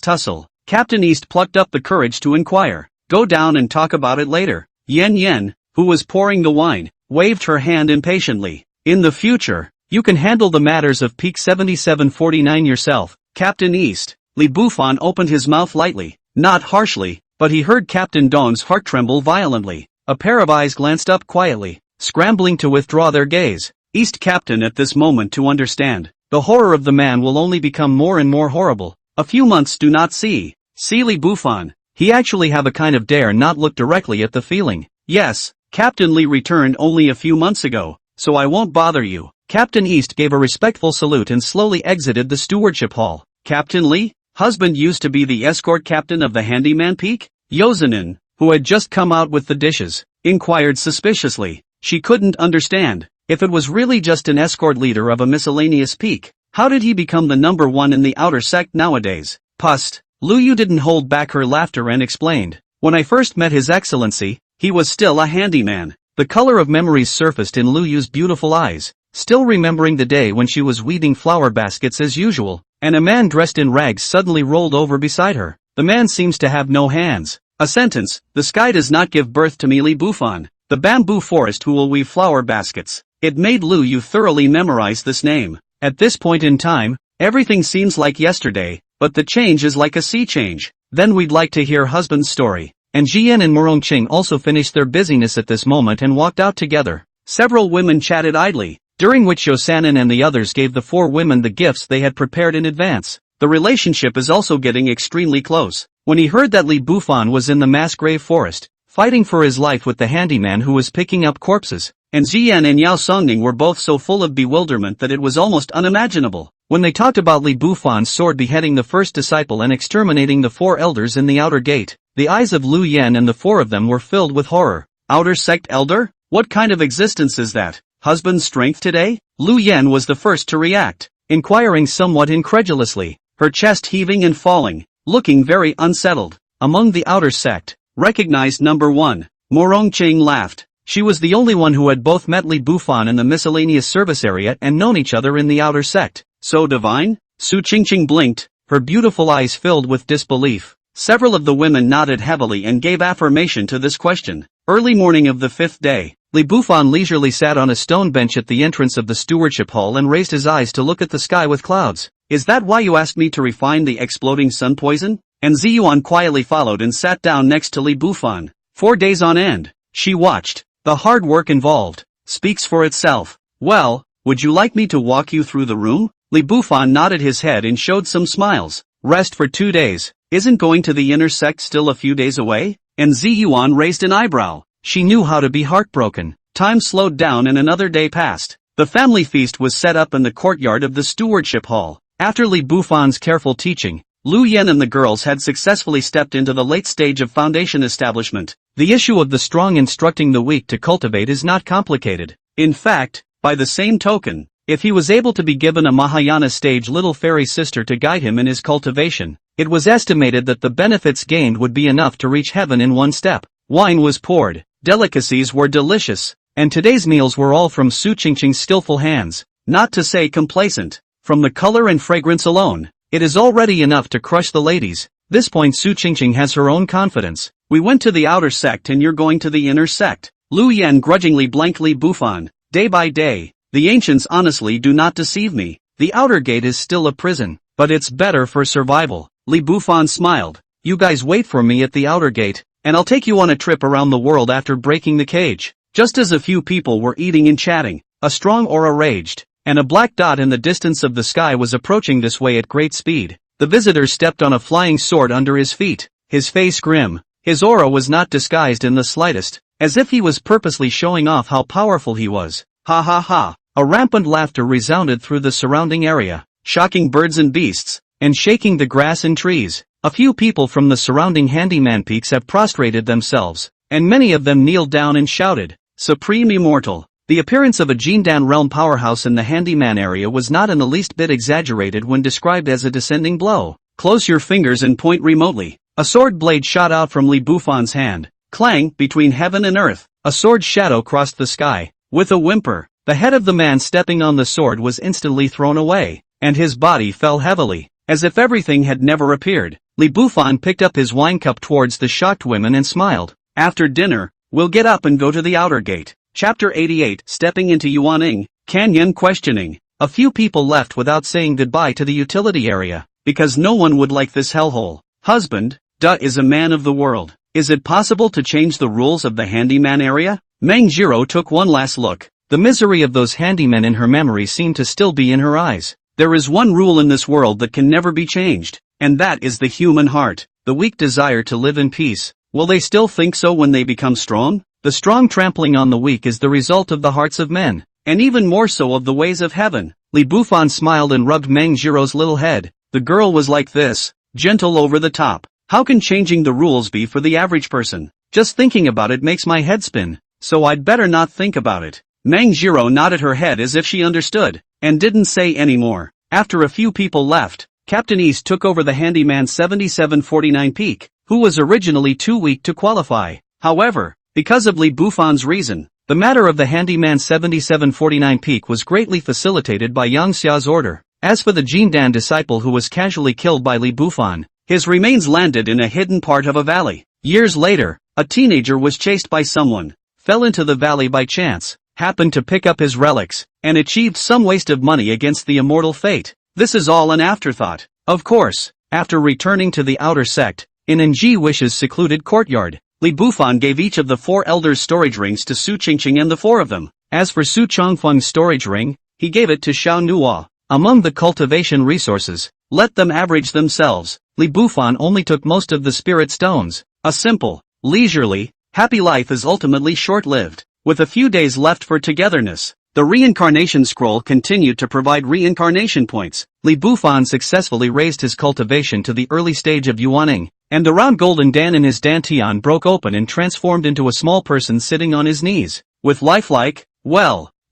tussle, Captain East plucked up the courage to inquire. Go down and talk about it later. Yen, who was pouring the wine, waved her hand impatiently. In the future, you can handle the matters of Peak 7749 yourself, Captain East. Li Bufan opened his mouth lightly, not harshly, but he heard Captain Dong's heart tremble violently. A pair of eyes glanced up quietly, scrambling to withdraw their gaze. East Captain at this moment to understand. The horror of the man will only become more and more horrible. A few months do not see Li Bufan. He actually have a kind of dare not look directly at the feeling. Yes, Captain Li returned only a few months ago, so I won't bother you. Captain East gave a respectful salute and slowly exited the stewardship hall. Captain Li? Husband used to be the escort captain of the handyman peak? Yozanin, who had just come out with the dishes, inquired suspiciously. She couldn't understand. If it was really just an escort leader of a miscellaneous peak, how did he become the number one in the outer sect nowadays? Pust. Lu Yu didn't hold back her laughter and explained. When I first met His Excellency, he was still a handyman. The color of memories surfaced in Lu Yu's beautiful eyes, still remembering the day when she was weeding flower baskets as usual, and a man dressed in rags suddenly rolled over beside her. The man seems to have no hands. A sentence. The sky does not give birth to me, Li Bufan, the bamboo forest who will weave flower baskets. It made Lu Yu thoroughly memorize this name. At this point in time, everything seems like yesterday, but the change is like a sea change. Then we'd like to hear husband's story. And Jian and Murongqing also finished their busyness at this moment and walked out together. Several women chatted idly, during which Yosanin and the others gave the four women the gifts they had prepared in advance. The relationship is also getting extremely close. When he heard that Li Bufan was in the mass grave forest, fighting for his life with the handyman who was picking up corpses, and Jian and Yao Songning were both so full of bewilderment that it was almost unimaginable. When they talked about Li Bufan's sword beheading the first disciple and exterminating the four elders in the outer gate, the eyes of Lu Yan and the four of them were filled with horror. Outer sect elder? What kind of existence is that? Husband's strength today? Lu Yan was the first to react, inquiring somewhat incredulously, her chest heaving and falling, looking very unsettled. Among the outer sect, recognized number one. Murongqing laughed. She was the only one who had both met Li Bufan in the miscellaneous service area and known each other in the outer sect. So divine? Su Qingqing blinked, her beautiful eyes filled with disbelief. Several of the women nodded heavily and gave affirmation to this question. Early morning of the fifth day, Li Bufan leisurely sat on a stone bench at the entrance of the stewardship hall and raised his eyes to look at the sky with clouds. Is that why you asked me to refine the exploding sun poison? And Ziyuan quietly followed and sat down next to Li Bufan. 4 days on end, she watched. The hard work involved speaks for itself. Well, would you like me to walk you through the room? Li Bufan nodded his head and showed some smiles. Rest for 2 days. Isn't going to the inner sect still a few days away? And Ziyuan raised an eyebrow. She knew how to be heartbroken. Time slowed down and another day passed. The family feast was set up in the courtyard of the stewardship hall. After Li Bufan's careful teaching, Lu Yan and the girls had successfully stepped into the late stage of foundation establishment. The issue of the strong instructing the weak to cultivate is not complicated. In fact, by the same token, if he was able to be given a Mahayana stage little fairy sister to guide him in his cultivation, it was estimated that the benefits gained would be enough to reach heaven in one step. Wine was poured, delicacies were delicious, and today's meals were all from Su Qingqing's skillful hands, not to say complacent. From the color and fragrance alone, it is already enough to crush the ladies. This point Su Qingqing has her own confidence. We went to the outer sect and you're going to the inner sect. Lu Yan grudgingly blanked Li Bufan. Day by day, the ancients honestly do not deceive me. The outer gate is still a prison, but it's better for survival. Li Bufan smiled. You guys wait for me at the outer gate, and I'll take you on a trip around the world after breaking the cage. Just as a few people were eating and chatting, a strong aura raged, and a black dot in the distance of the sky was approaching this way at great speed. The visitor stepped on a flying sword under his feet, his face grim. His aura was not disguised in the slightest, as if he was purposely showing off how powerful he was. Ha ha ha. A rampant laughter resounded through the surrounding area, shocking birds and beasts, and shaking the grass and trees. A few people from the surrounding handyman peaks have prostrated themselves, and many of them kneeled down and shouted, Supreme Immortal, The appearance of a Jindan realm powerhouse in the handyman area was not in the least bit exaggerated when described as a descending blow. Close your fingers and point remotely. A sword blade shot out from Li Bufan's hand. Clang, between heaven and earth, a sword shadow crossed the sky. With a whimper, the head of the man stepping on the sword was instantly thrown away, and his body fell heavily, as if everything had never appeared. Li Bufan picked up his wine cup towards the shocked women and smiled. After dinner, we'll get up and go to the outer gate. Chapter 88. Stepping into Yuaning, Canyon questioning. A few people left without saying goodbye to the utility area, because no one would like this hellhole. Husband, is a man of the world. Is it possible to change the rules of the handyman area? Meng Jiro took one last look. The misery of those handymen in her memory seemed to still be in her eyes. There is one rule in this world that can never be changed, and that is the human heart. The weak desire to live in peace. Will they still think so when they become strong? The strong trampling on the weak is the result of the hearts of men, and even more so of the ways of heaven. Li Bufan smiled and rubbed Meng Jiro's little head. The girl was like this, gentle over the top. How can changing the rules be for the average person? Just thinking about it makes my head spin, so I'd better not think about it. Meng Jiro nodded her head as if she understood, and didn't say any more. After a few people left, Captain East took over the handyman 7749 peak, who was originally too weak to qualify. However, because of Li Bufan's reason, the matter of the handyman 7749 peak was greatly facilitated by Yang Xia's order. As for the Jindan disciple who was casually killed by Li Bufan, his remains landed in a hidden part of a valley. Years later, a teenager was chased by someone, fell into the valley by chance, happened to pick up his relics, and achieved some waste of money against the immortal fate. This is all an afterthought. Of course, after returning to the outer sect, in Nji Wish's secluded courtyard, Li Bufan gave each of the 4 elders storage rings to Su Qingqing and the 4 of them. As for Su Chongfeng's storage ring, he gave it to Xiao Nuo. Among the cultivation resources, let them average themselves. Li Bufan only took most of the spirit stones. A simple, leisurely, happy life is ultimately short-lived, with a few days left for togetherness. The reincarnation scroll continued to provide reincarnation points. Li Bufan successfully raised his cultivation to the early stage of Yuaning, and the round golden Dan in his dantian broke open and transformed into a small person sitting on his knees. With lifelike,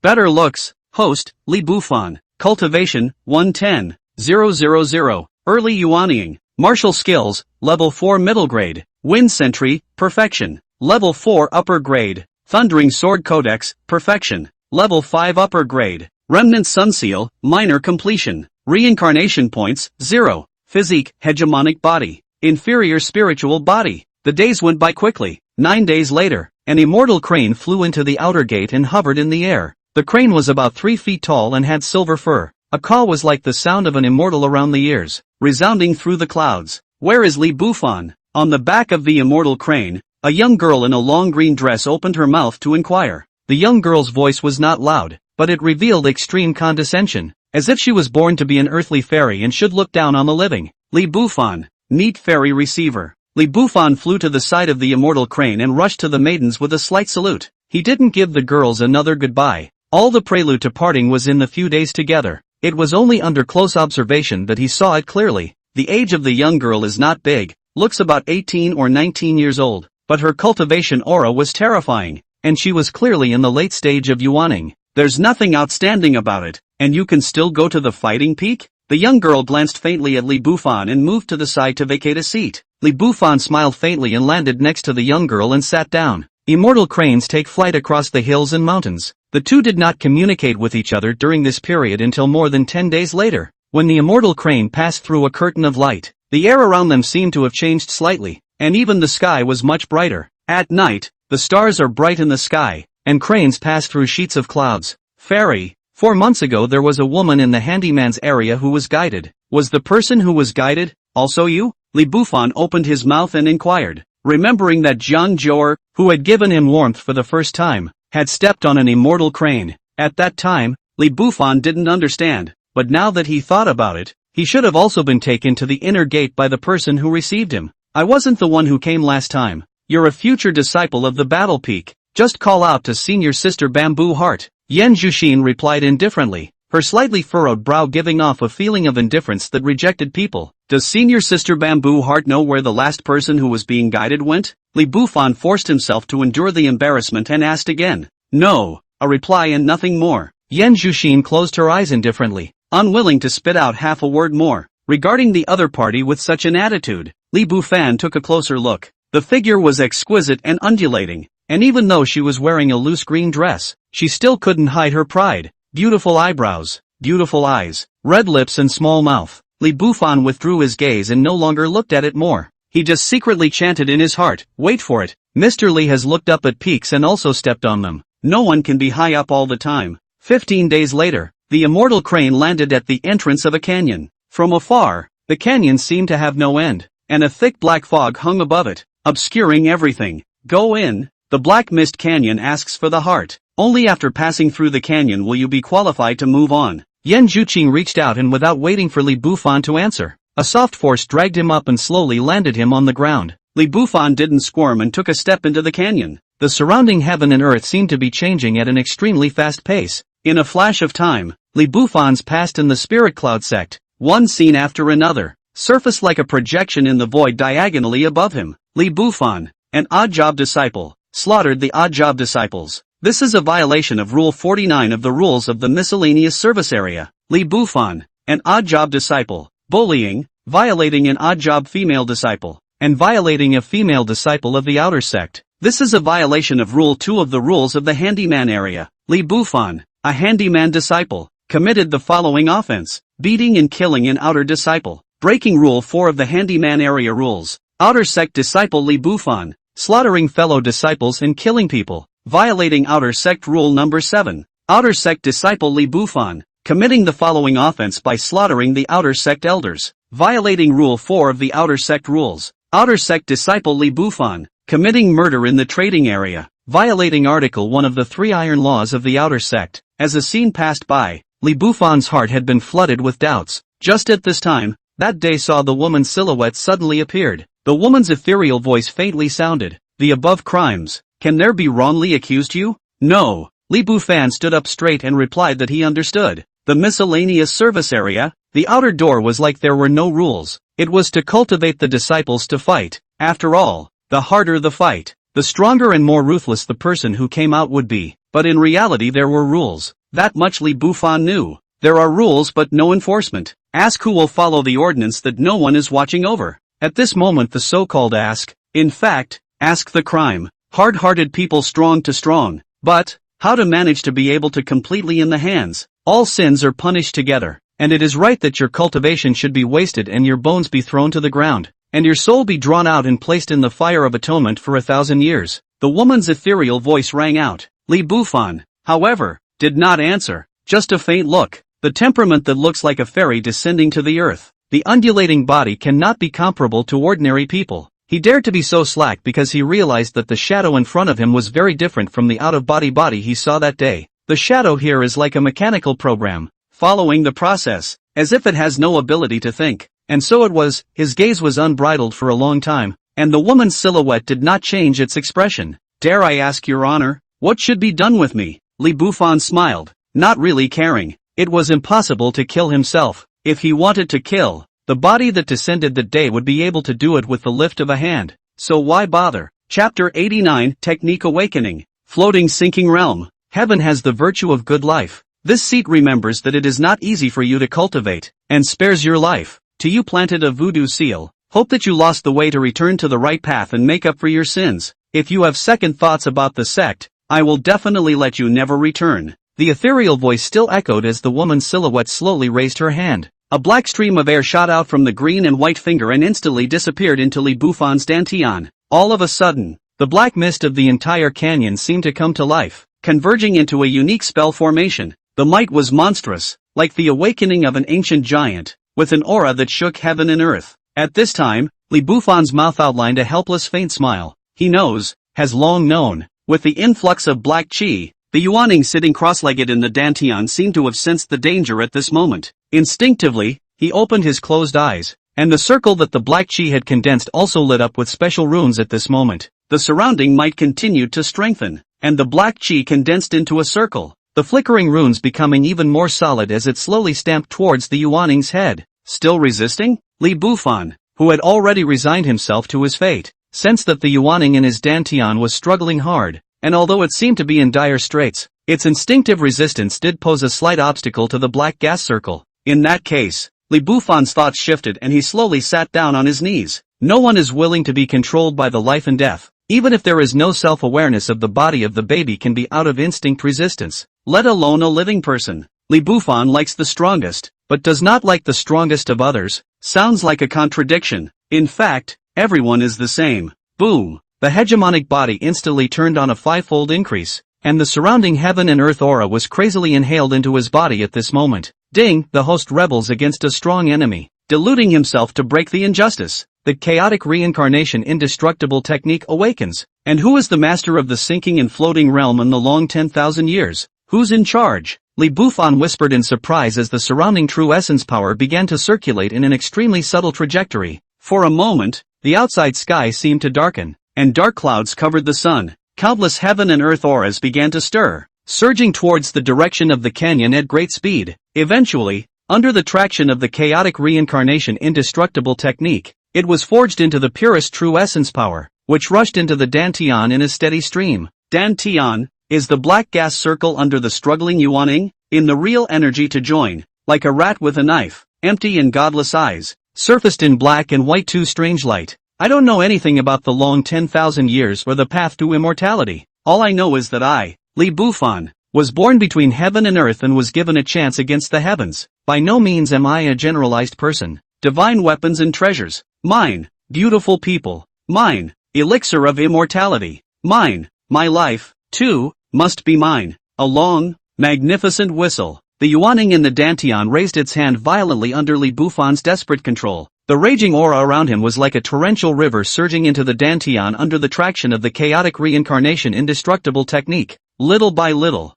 better looks, host, Li Bufan. Cultivation, 110,000. Early Yuaning. Martial skills, level 4 middle grade. Wind sentry, perfection. Level 4 upper grade. Thundering sword codex, perfection. Level 5 upper grade. Remnant sun seal, minor completion. Reincarnation points, 0. Physique, hegemonic body. Inferior spiritual body. The days went by quickly. 9 days later, an immortal crane flew into the outer gate and hovered in the air. The crane was about 3 feet tall and had silver fur. A call was like the sound of an immortal around the ears, resounding through the clouds. Where is Li Bufan? On the back of the immortal crane, a young girl in a long green dress opened her mouth to inquire. The young girl's voice was not loud, but it revealed extreme condescension, as if she was born to be an earthly fairy and should look down on the living. Li Bufan, neat fairy receiver. Li Bufan flew to the side of the immortal crane and rushed to the maidens with a slight salute. He didn't give the girls another goodbye. All the prelude to parting was in the few days together. It was only under close observation that he saw it clearly. The age of the young girl is not big, looks about 18 or 19 years old, but her cultivation aura was terrifying, and she was clearly in the late stage of Yuaning. There's nothing outstanding about it, and you can still go to the fighting peak? The young girl glanced faintly at Li Bufan and moved to the side to vacate a seat. Li Bufan smiled faintly and landed next to the young girl and sat down. Immortal cranes take flight across the hills and mountains. The two did not communicate with each other during this period until more than 10 days later, when the immortal crane passed through a curtain of light. The air around them seemed to have changed slightly, and even the sky was much brighter. At night, the stars are bright in the sky, and cranes pass through sheets of clouds. Fairy, 4 months ago there was a woman in the handyman's area who was guided. Was the person who was guided also you? Li Bufan opened his mouth and inquired, remembering that Jiang Zhou'er, who had given him warmth for the first time, had stepped on an immortal crane. At that time, Li Bufan didn't understand, but now that he thought about it, he should have also been taken to the inner gate by the person who received him. I wasn't the one who came last time. You're a future disciple of the Battle Peak. Just call out to Senior Sister Bamboo Heart. Yan Zhuxin replied indifferently, her slightly furrowed brow giving off a feeling of indifference that rejected people. Does Senior Sister Bamboo Heart know where the last person who was being guided went? Li Bufan forced himself to endure the embarrassment and asked again. No, a reply and nothing more. Yan Zhuxin closed her eyes indifferently, unwilling to spit out half a word more. Regarding the other party with such an attitude, Li Bufan took a closer look. The figure was exquisite and undulating, and even though she was wearing a loose green dress, she still couldn't hide her pride. Beautiful eyebrows, beautiful eyes, red lips and small mouth. Li Bufan withdrew his gaze and no longer looked at it more. He just secretly chanted in his heart, wait for it. Mr. Li has looked up at peaks and also stepped on them. No one can be high up all the time. 15 days later, the immortal crane landed at the entrance of a canyon. From afar, the canyon seemed to have no end, and a thick black fog hung above it, obscuring everything. Go in. The Black Mist Canyon asks for the heart. Only after passing through the canyon will you be qualified to move on. Yan Zhuqing reached out and without waiting for Li Bufan to answer, a soft force dragged him up and slowly landed him on the ground. Li Bufan didn't squirm and took a step into the canyon. The surrounding heaven and earth seemed to be changing at an extremely fast pace. In a flash of time, Li Bufan's past in the spirit cloud sect, one scene after another, surfaced like a projection in the void diagonally above him. Li Bufan, an odd job disciple, slaughtered the odd job disciples. This is a violation of Rule 49 of the rules of the miscellaneous service area. Li Bufan, an odd job disciple, bullying, violating an odd job female disciple, and violating a female disciple of the outer sect. This is a violation of Rule 2 of the rules of the handyman area. Li Bufan, a handyman disciple, committed the following offense: beating and killing an outer disciple, breaking Rule 4 of the handyman area rules. Outer sect disciple Li Bufan, slaughtering fellow disciples and killing people, violating outer sect rule number 7. Outer sect disciple Li Bufan, committing the following offense by slaughtering the outer sect elders, violating Rule 4 of the outer sect rules. Outer sect disciple Li Bufan, committing murder in the trading area, violating Article 1 of the 3 iron laws of the outer sect. As the scene passed by, Li Bufan's heart had been flooded with doubts. Just at this time, that day saw the woman's silhouette suddenly appeared. The woman's ethereal voice faintly sounded, the above crimes, can there be wrongly accused you? No. Li Bufan stood up straight and replied that he understood. The miscellaneous service area, the outer door was like there were no rules. It was to cultivate the disciples to fight. After all, the harder the fight, the stronger and more ruthless the person who came out would be. But in reality there were rules. That much Li Bufan knew. There are rules but no enforcement. Ask who will follow the ordinance that no one is watching over. At this moment the so-called ask the crime. Hard-hearted people strong to strong. But, how to manage to be able to completely in the hands. All sins are punished together, and it is right that your cultivation should be wasted and your bones be thrown to the ground, and your soul be drawn out and placed in the fire of atonement for 1,000 years. The woman's ethereal voice rang out. Li Bufan, however, did not answer, just a faint look. The temperament that looks like a fairy descending to the earth. The undulating body cannot be comparable to ordinary people. He dared to be so slack because he realized that the shadow in front of him was very different from the out-of-body body he saw that day. The shadow here is like a mechanical program, following the process, as if it has no ability to think. And so it was, his gaze was unbridled for a long time, and the woman's silhouette did not change its expression. Dare I ask your honor, what should be done with me? Li Bufan smiled, not really caring. It was impossible to kill himself. If he wanted to kill, the body that descended that day would be able to do it with the lift of a hand. So why bother? Chapter 89 Technique Awakening. Floating Sinking Realm. Heaven has the virtue of good life. This seat remembers that it is not easy for you to cultivate, and spares your life. To you planted a voodoo seal. Hope that you lost the way to return to the right path and make up for your sins. If you have second thoughts about the sect, I will definitely let you never return. The ethereal voice still echoed as the woman's silhouette slowly raised her hand. A black stream of air shot out from the green and white finger and instantly disappeared into Li Bufan's dantian. All of a sudden, the black mist of the entire canyon seemed to come to life, converging into a unique spell formation. The might was monstrous, like the awakening of an ancient giant, with an aura that shook heaven and earth. At this time, Li Bufan's mouth outlined a helpless faint smile. He knows, has long known, with the influx of black qi, the Yuaning sitting cross-legged in the dantian seemed to have sensed the danger at this moment. Instinctively, he opened his closed eyes, and the circle that the black qi had condensed also lit up with special runes at this moment. The surrounding might continued to strengthen, and the black qi condensed into a circle, the flickering runes becoming even more solid as it slowly stamped towards the Yuaning's head. Still resisting? Li Bufan, who had already resigned himself to his fate, sensed that the Yuaning in his dantian was struggling hard, and although it seemed to be in dire straits, its instinctive resistance did pose a slight obstacle to the black gas circle. In that case, Li Bufan's thoughts shifted and he slowly sat down on his knees. No one is willing to be controlled by the life and death. Even if there is no self-awareness of the body of the baby can be out of instinct resistance, let alone a living person. Li Bufan likes the strongest, but does not like the strongest of others. Sounds like a contradiction. In fact, everyone is the same. Boom! The hegemonic body instantly turned on a fivefold increase, and the surrounding heaven and earth aura was crazily inhaled into his body at this moment. Ding! The host rebels against a strong enemy, deluding himself to break the injustice. The chaotic reincarnation indestructible technique awakens. And who is the master of the sinking and floating realm in the long 10,000 years? Who's in charge? Li Bufan whispered in surprise as the surrounding true essence power began to circulate in an extremely subtle trajectory. For a moment, the outside sky seemed to darken, and dark clouds covered the sun. Countless heaven and earth auras began to stir, surging towards the direction of the canyon at great speed. Eventually, under the traction of the chaotic reincarnation indestructible technique, it was forged into the purest true essence power, which rushed into the Dantian in a steady stream. Dantian is the black gas circle under the struggling Yuaning, in the real energy to join, like a rat with a knife, empty and godless eyes, surfaced in black and white too strange light. I don't know anything about the long 10,000 years or the path to immortality. All I know is that I, Li Bufan, was born between heaven and earth and was given a chance against the heavens. By no means am I a generalized person. Divine weapons and treasures. Mine. Beautiful people. Mine. Elixir of immortality. Mine. My life, too, must be mine. A long, magnificent whistle. The Yuaning in the Dantian raised its hand violently under Li Bufan's desperate control. The raging aura around him was like a torrential river surging into the Dantian under the traction of the chaotic reincarnation indestructible technique. Little by little,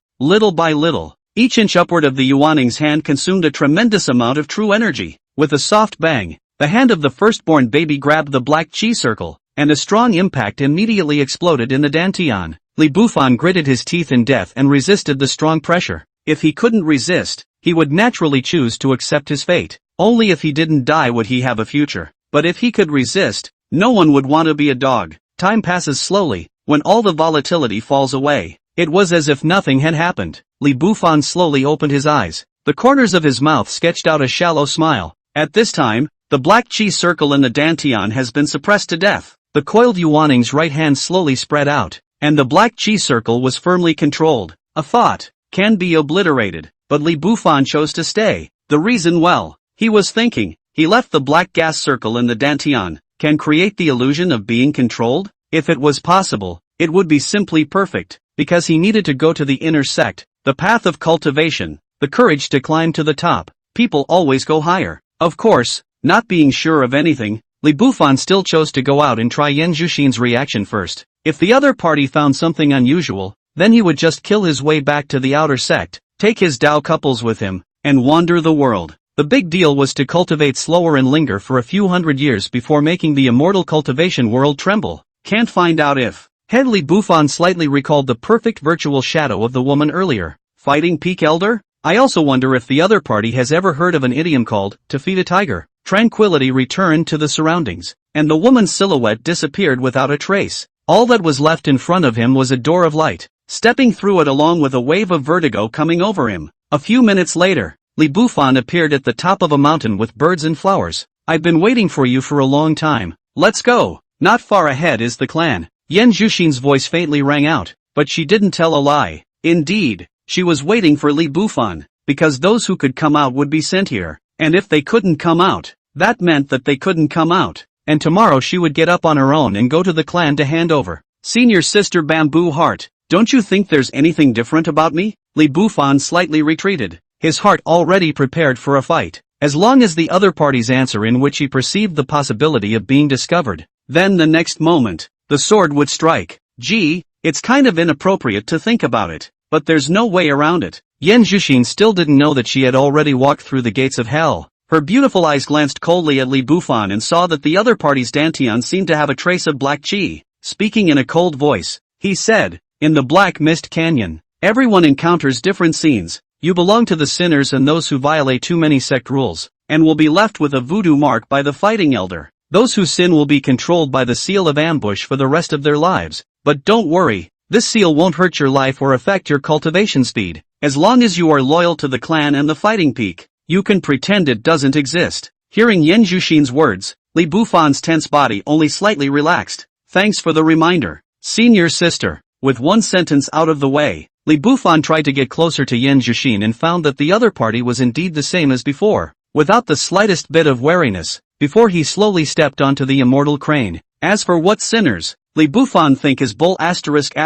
each inch upward of the Yuaning's hand consumed a tremendous amount of true energy. With a soft bang, the hand of the firstborn baby grabbed the black chi circle, and a strong impact immediately exploded in the Dantian. Li Bufan gritted his teeth in death and resisted the strong pressure. If he couldn't resist, he would naturally choose to accept his fate. Only if he didn't die would he have a future. But if he could resist, no one would want to be a dog. Time passes slowly, when all the volatility falls away. It was as if nothing had happened. Li Bufan slowly opened his eyes. The corners of his mouth sketched out a shallow smile. At this time, the black chi circle in the Dantian has been suppressed to death. The coiled Yuaning's right hand slowly spread out, and the black chi circle was firmly controlled. A thought can be obliterated, but Li Bufan chose to stay. The reason, well, he was thinking. He left the black gas circle in the Dantian. Can create the illusion of being controlled? If it was possible, it would be simply perfect, because he needed to go to the inner sect, the path of cultivation, the courage to climb to the top. People always go higher. Of course, not being sure of anything, Li Bufan still chose to go out and try Yan Zhuxin's reaction first. If the other party found something unusual, then he would just kill his way back to the outer sect, take his Dao couples with him, and wander the world. The big deal was to cultivate slower and linger for a few hundred years before making the immortal cultivation world tremble. Can't find out if. Head Li Bufan slightly recalled the perfect virtual shadow of the woman earlier. Fighting peak elder? I also wonder if the other party has ever heard of an idiom called, to feed a tiger. Tranquility returned to the surroundings, and the woman's silhouette disappeared without a trace. All that was left in front of him was a door of light, stepping through it along with a wave of vertigo coming over him. A few minutes later, Li Bufan appeared at the top of a mountain with birds and flowers. I've been waiting for you for a long time. Let's go. Not far ahead is the clan. Yan Zhuxin's voice faintly rang out, but she didn't tell a lie. Indeed, she was waiting for Li Bufan, because those who could come out would be sent here. And if they couldn't come out, that meant that they couldn't come out. And tomorrow she would get up on her own and go to the clan to hand over. Senior Sister Bamboo Heart, don't you think there's anything different about me? Li Bufan slightly retreated, his heart already prepared for a fight. As long as the other party's answer in which he perceived the possibility of being discovered, then the next moment, the sword would strike. Gee, it's kind of inappropriate to think about it, but there's no way around it. Yan Zhuxin still didn't know that she had already walked through the gates of hell. Her beautiful eyes glanced coldly at Li Bufan and saw that the other party's Dantian seemed to have a trace of black chi. Speaking in a cold voice, he said, in the Black Mist Canyon, everyone encounters different scenes. You belong to the sinners and those who violate too many sect rules, and will be left with a voodoo mark by the fighting elder. Those who sin will be controlled by the seal of ambush for the rest of their lives. But don't worry, This seal won't hurt your life or affect your cultivation speed. As long as you are loyal to the clan and the fighting peak, you can pretend it doesn't exist. Hearing Yan Zhuxin's words, Li Bufan's tense body only slightly relaxed. Thanks for the reminder, senior sister. With one sentence out of the way, Li Bufan tried to get closer to Yan Zhuxin and found that the other party was indeed the same as before, without the slightest bit of wariness, before he slowly stepped onto the immortal crane. As for what sinners Li Bufan think is bull asterisk.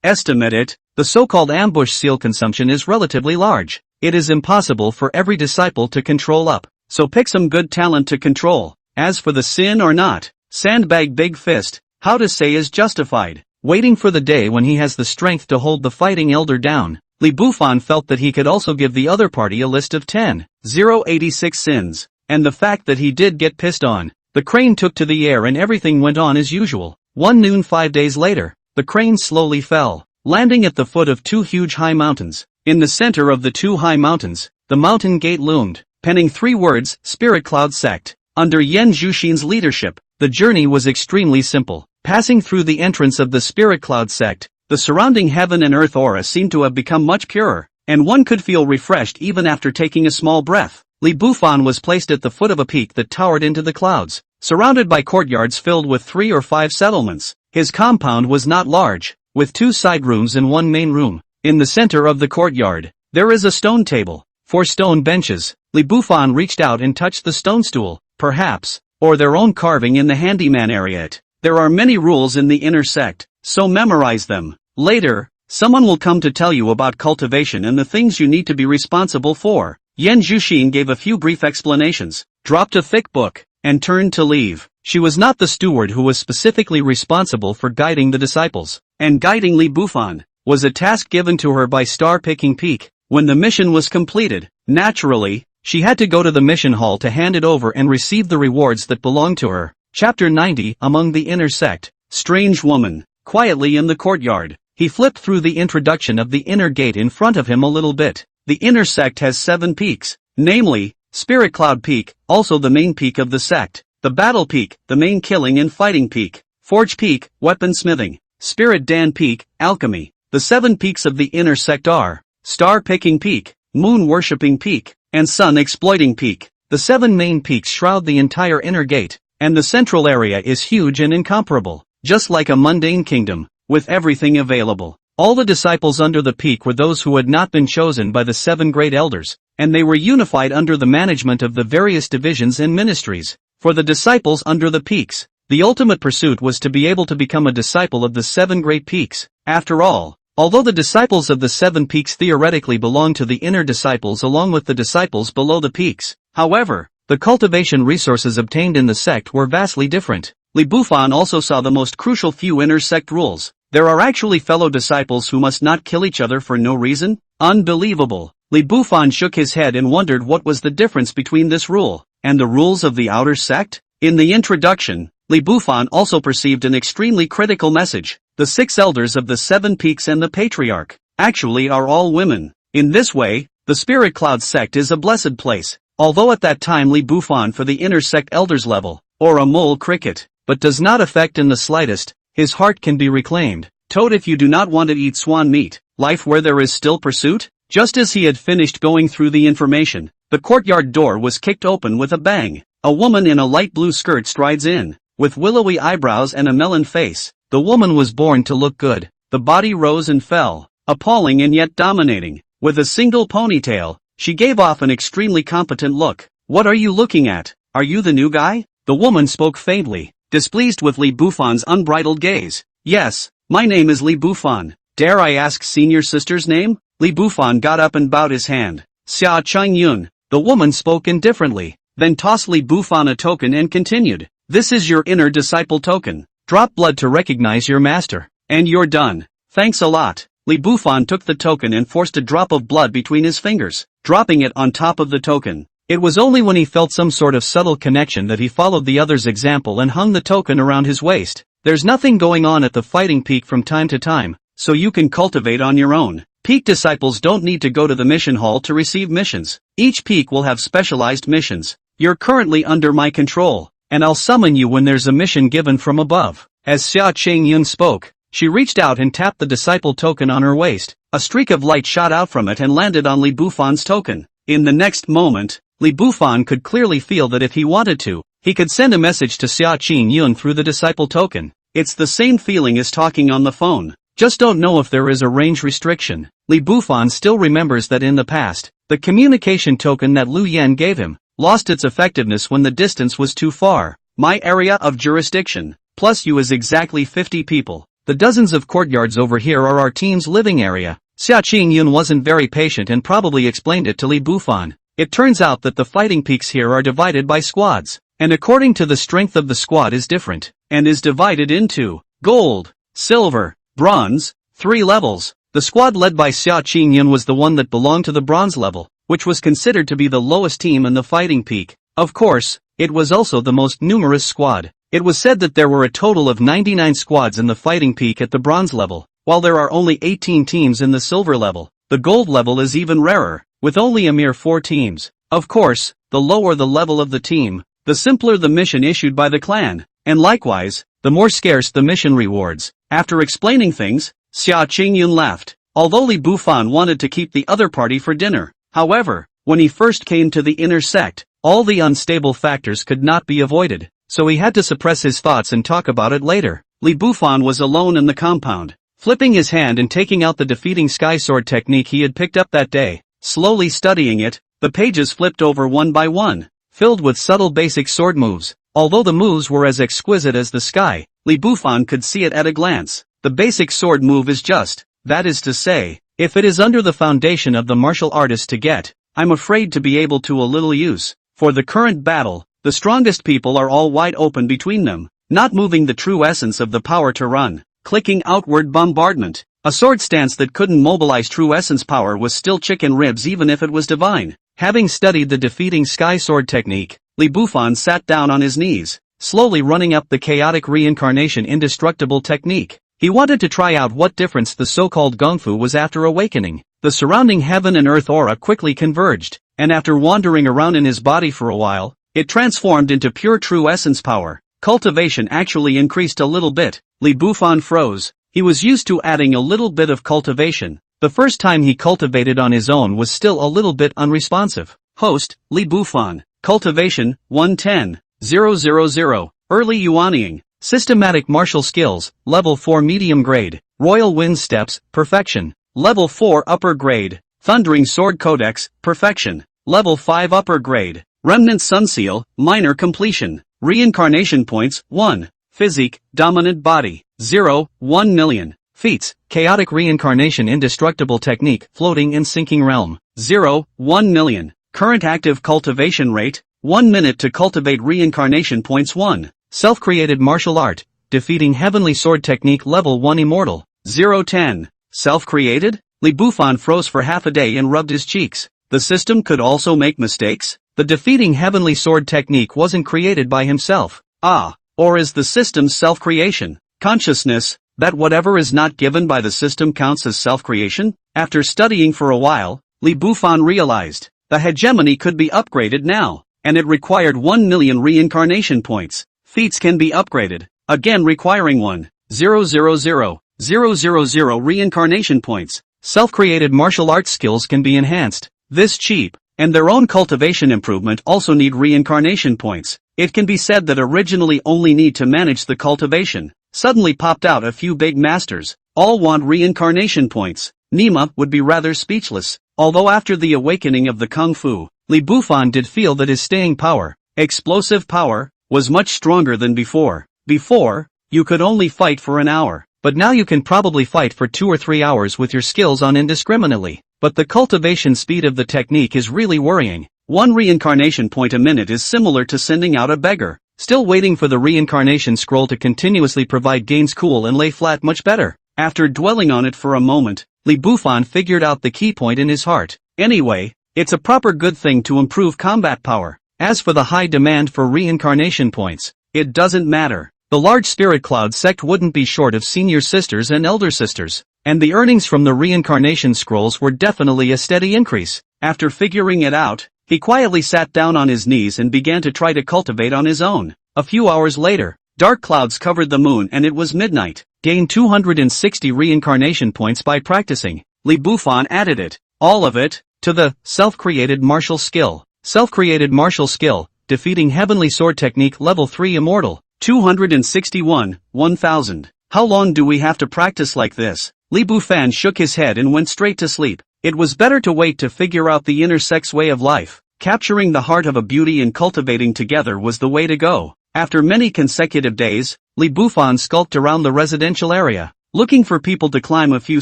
Estimate it, the so-called ambush seal consumption is relatively large. It is impossible for every disciple to control up, so pick some good talent to control. As for the sin or not, sandbag big fist, how to say is justified. Waiting for the day when he has the strength to hold the fighting elder down, Li Bufan felt that he could also give the other party a list of 10,086 sins, and the fact that he did get pissed on. The crane took to the air and everything went on as usual. 1 noon 5 days later, the crane slowly fell, landing at the foot of 2 huge high mountains. In the center of the 2 high mountains, the mountain gate loomed, penning 3 words, Spirit Cloud Sect. Under Yan Zhuxin's leadership, the journey was extremely simple. Passing through the entrance of the Spirit Cloud Sect, the surrounding heaven and earth aura seemed to have become much purer, and one could feel refreshed even after taking a small breath. Li Bufan was placed at the foot of a peak that towered into the clouds, surrounded by courtyards filled with 3 or 5 settlements. His compound was not large, with 2 side rooms and 1 main room. In the center of the courtyard, there is a stone table, 4 stone benches. Li Bufan reached out and touched the stone stool, perhaps, or their own carving in the handyman area. There are many rules in the inner sect, so memorize them. Later, someone will come to tell you about cultivation and the things you need to be responsible for. Yan Zhuxin gave a few brief explanations, dropped a thick book, and turned to leave. She was not the steward who was specifically responsible for guiding the disciples, and guiding Li Bufan was a task given to her by Star-Picking Peak. When the mission was completed, naturally, she had to go to the mission hall to hand it over and receive the rewards that belonged to her. Chapter 90 Among the Inner Sect. Strange woman. Quietly in the courtyard, he flipped through the introduction of the inner gate in front of him a little bit. The inner sect has 7 peaks, namely, Spirit Cloud Peak, also the main peak of the sect, the Battle Peak, the main killing and fighting peak, Forge Peak, weaponsmithing, Spirit Dan Peak, alchemy. The 7 peaks of the inner sect are Star-Picking Peak, Moon-Worshipping Peak, and Sun-Exploiting Peak. The 7 main peaks shroud the entire inner gate, and the central area is huge and incomparable, just like a mundane kingdom, with everything available. All the disciples under the peak were those who had not been chosen by the 7 great elders, and they were unified under the management of the various divisions and ministries. For the disciples under the peaks, the ultimate pursuit was to be able to become a disciple of the 7 great peaks. After all, although the disciples of the 7 peaks theoretically belong to the inner disciples along with the disciples below the peaks, however, the cultivation resources obtained in the sect were vastly different. Li Bufan also saw the most crucial few inner sect rules. There are actually fellow disciples who must not kill each other for no reason? Unbelievable. Li Bufan shook his head and wondered what was the difference between this rule and the rules of the outer sect. In the introduction, Li Bufan also perceived an extremely critical message. The 6 elders of the 7 peaks and the patriarch actually are all women. In this way, the Spirit Cloud sect is a blessed place, although at that time Li Bufan for the inner sect elders level, or a mole cricket, but does not affect in the slightest. His heart can be reclaimed. Toad, if you do not want to eat swan meat, life where there is still pursuit? Just as he had finished going through the information, the courtyard door was kicked open with a bang. A woman in a light blue skirt strides in, with willowy eyebrows and a melon face. The woman was born to look good. The body rose and fell, appalling and yet dominating. With a single ponytail, she gave off an extremely competent look. What are you looking at? Are you the new guy? The woman spoke faintly, displeased with Li Bufan's unbridled gaze. Yes, my name is Li Bufan. Dare I ask senior sister's name? Li Bufan got up and bowed his hand. Xia Chengyun. The woman spoke indifferently, then tossed Li Bufan a token and continued. This is your inner disciple token. Drop blood to recognize your master. And you're done. Thanks a lot. Li Bufan took the token and forced a drop of blood between his fingers, dropping it on top of the token. It was only when he felt some sort of subtle connection that he followed the other's example and hung the token around his waist. There's nothing going on at the fighting peak from time to time, so you can cultivate on your own. Peak disciples don't need to go to the mission hall to receive missions. Each peak will have specialized missions. You're currently under my control, and I'll summon you when there's a mission given from above. As Xia Chengyun spoke, She reached out and tapped the disciple token on her waist. A streak of light shot out from it and landed on Li Bufan's token. In the next moment, Li Bufan could clearly feel that if he wanted to, he could send a message to Xia Qingyun through the disciple token. It's the same feeling as talking on the phone. Just don't know if there is a range restriction. Li Bufan still remembers that in the past, the communication token that Lu Yan gave him lost its effectiveness when the distance was too far. My area of jurisdiction, plus you is exactly 50 people. The dozens of courtyards over here are our team's living area. Xia Qingyun wasn't very patient and probably explained it to Li Bufan. It turns out that the fighting peaks here are divided by squads, and according to the strength of the squad is different, and is divided into gold, silver, bronze, 3 levels. The squad led by Xia Qingyun was the one that belonged to the bronze level, which was considered to be the lowest team in the fighting peak. Of course, it was also the most numerous squad. It was said that there were a total of 99 squads in the fighting peak at the bronze level, while there are only 18 teams in the silver level. The gold level is even rarer, with only a mere 4 teams. Of course, the lower the level of the team, the simpler the mission issued by the clan, and likewise, the more scarce the mission rewards. After explaining things, Xia Qingyun left. Although Li Bufan wanted to keep the other party for dinner, however, when he first came to the inner sect, all the unstable factors could not be avoided, so he had to suppress his thoughts and talk about it later. Li Bufan was alone in the compound, flipping his hand and taking out the defeating sky sword technique he had picked up that day. Slowly studying it, the pages flipped over one by one, filled with subtle basic sword moves. Although the moves were as exquisite as the sky, Li Bufan could see it at a glance. The basic sword move is just, that is to say, if it is under the foundation of the martial artist to get, I'm afraid to be able to a little use. For the current battle, the strongest people are all wide open between them, not moving the true essence of the power to run, clicking outward bombardment. A sword stance that couldn't mobilize true essence power was still chicken ribs even if it was divine. Having studied the defeating sky sword technique, Li Bufan sat down on his knees, slowly running up the chaotic reincarnation indestructible technique. He wanted to try out what difference the so-called Gongfu was after awakening. The surrounding heaven and earth aura quickly converged, and after wandering around in his body for a while, it transformed into pure true essence power. Cultivation actually increased a little bit. Li Bufan froze. He was used to adding a little bit of cultivation. The first time he cultivated on his own was still a little bit unresponsive. Host, Li Bufan. Cultivation, 110,000. Early Yuanying. Systematic martial skills, level 4 medium grade. Royal wind steps, perfection. Level 4 upper grade. Thundering sword codex, perfection. Level 5 upper grade. Remnant sun seal, minor completion. Reincarnation points, 1. Physique, dominant body, 0, 1 million. Feats, chaotic reincarnation indestructible technique, floating in sinking realm, 0, 1 million. Current active cultivation rate, 1 minute to cultivate reincarnation points 1. Self-created martial art, defeating heavenly sword technique level 1 immortal, 0-10. Self-created? Li Bufan froze for half a day and rubbed his cheeks. The system could also make mistakes? The defeating heavenly sword technique wasn't created by himself. Or is the system's self-creation? Consciousness, that whatever is not given by the system counts as self-creation? After studying for a while, Li Bufan realized, the hegemony could be upgraded now, and it required 1 million reincarnation points. Feats can be upgraded, again requiring 1,000,000 reincarnation points. Self-created martial arts skills can be enhanced. This cheap, and their own cultivation improvement also need reincarnation points. It can be said that originally only need to manage the cultivation. Suddenly popped out a few big masters, all want reincarnation points. Nima would be rather speechless, although after the awakening of the Kung Fu, Li Bufan did feel that his staying power, explosive power, was much stronger than before. Before, you could only fight for an hour, but now you can probably fight for 2 or 3 hours with your skills on indiscriminately. But the cultivation speed of the technique is really worrying. 1 reincarnation point a minute is similar to sending out a beggar. Still waiting for the reincarnation scroll to continuously provide gains cool and lay flat much better. After dwelling on it for a moment, Li Bufan figured out the key point in his heart. Anyway, it's a proper good thing to improve combat power. As for the high demand for reincarnation points, it doesn't matter. The large spirit cloud sect wouldn't be short of senior sisters and elder sisters, and the earnings from the reincarnation scrolls were definitely a steady increase. After figuring it out, he quietly sat down on his knees and began to try to cultivate on his own. A few hours later, dark clouds covered the moon and it was midnight. gain 260 reincarnation points by practicing. Li Bufan added it, all of it, to the self-created martial skill. Self-created martial skill, defeating Heavenly Sword Technique Level 3 Immortal. 261, 1000. How long do we have to practice like this? Li Bufan shook his head and went straight to sleep. It was better to wait to figure out the inner sex way of life. Capturing the heart of a beauty and cultivating together was the way to go. After many consecutive days, Li Bufan skulked around the residential area, looking for people to climb a few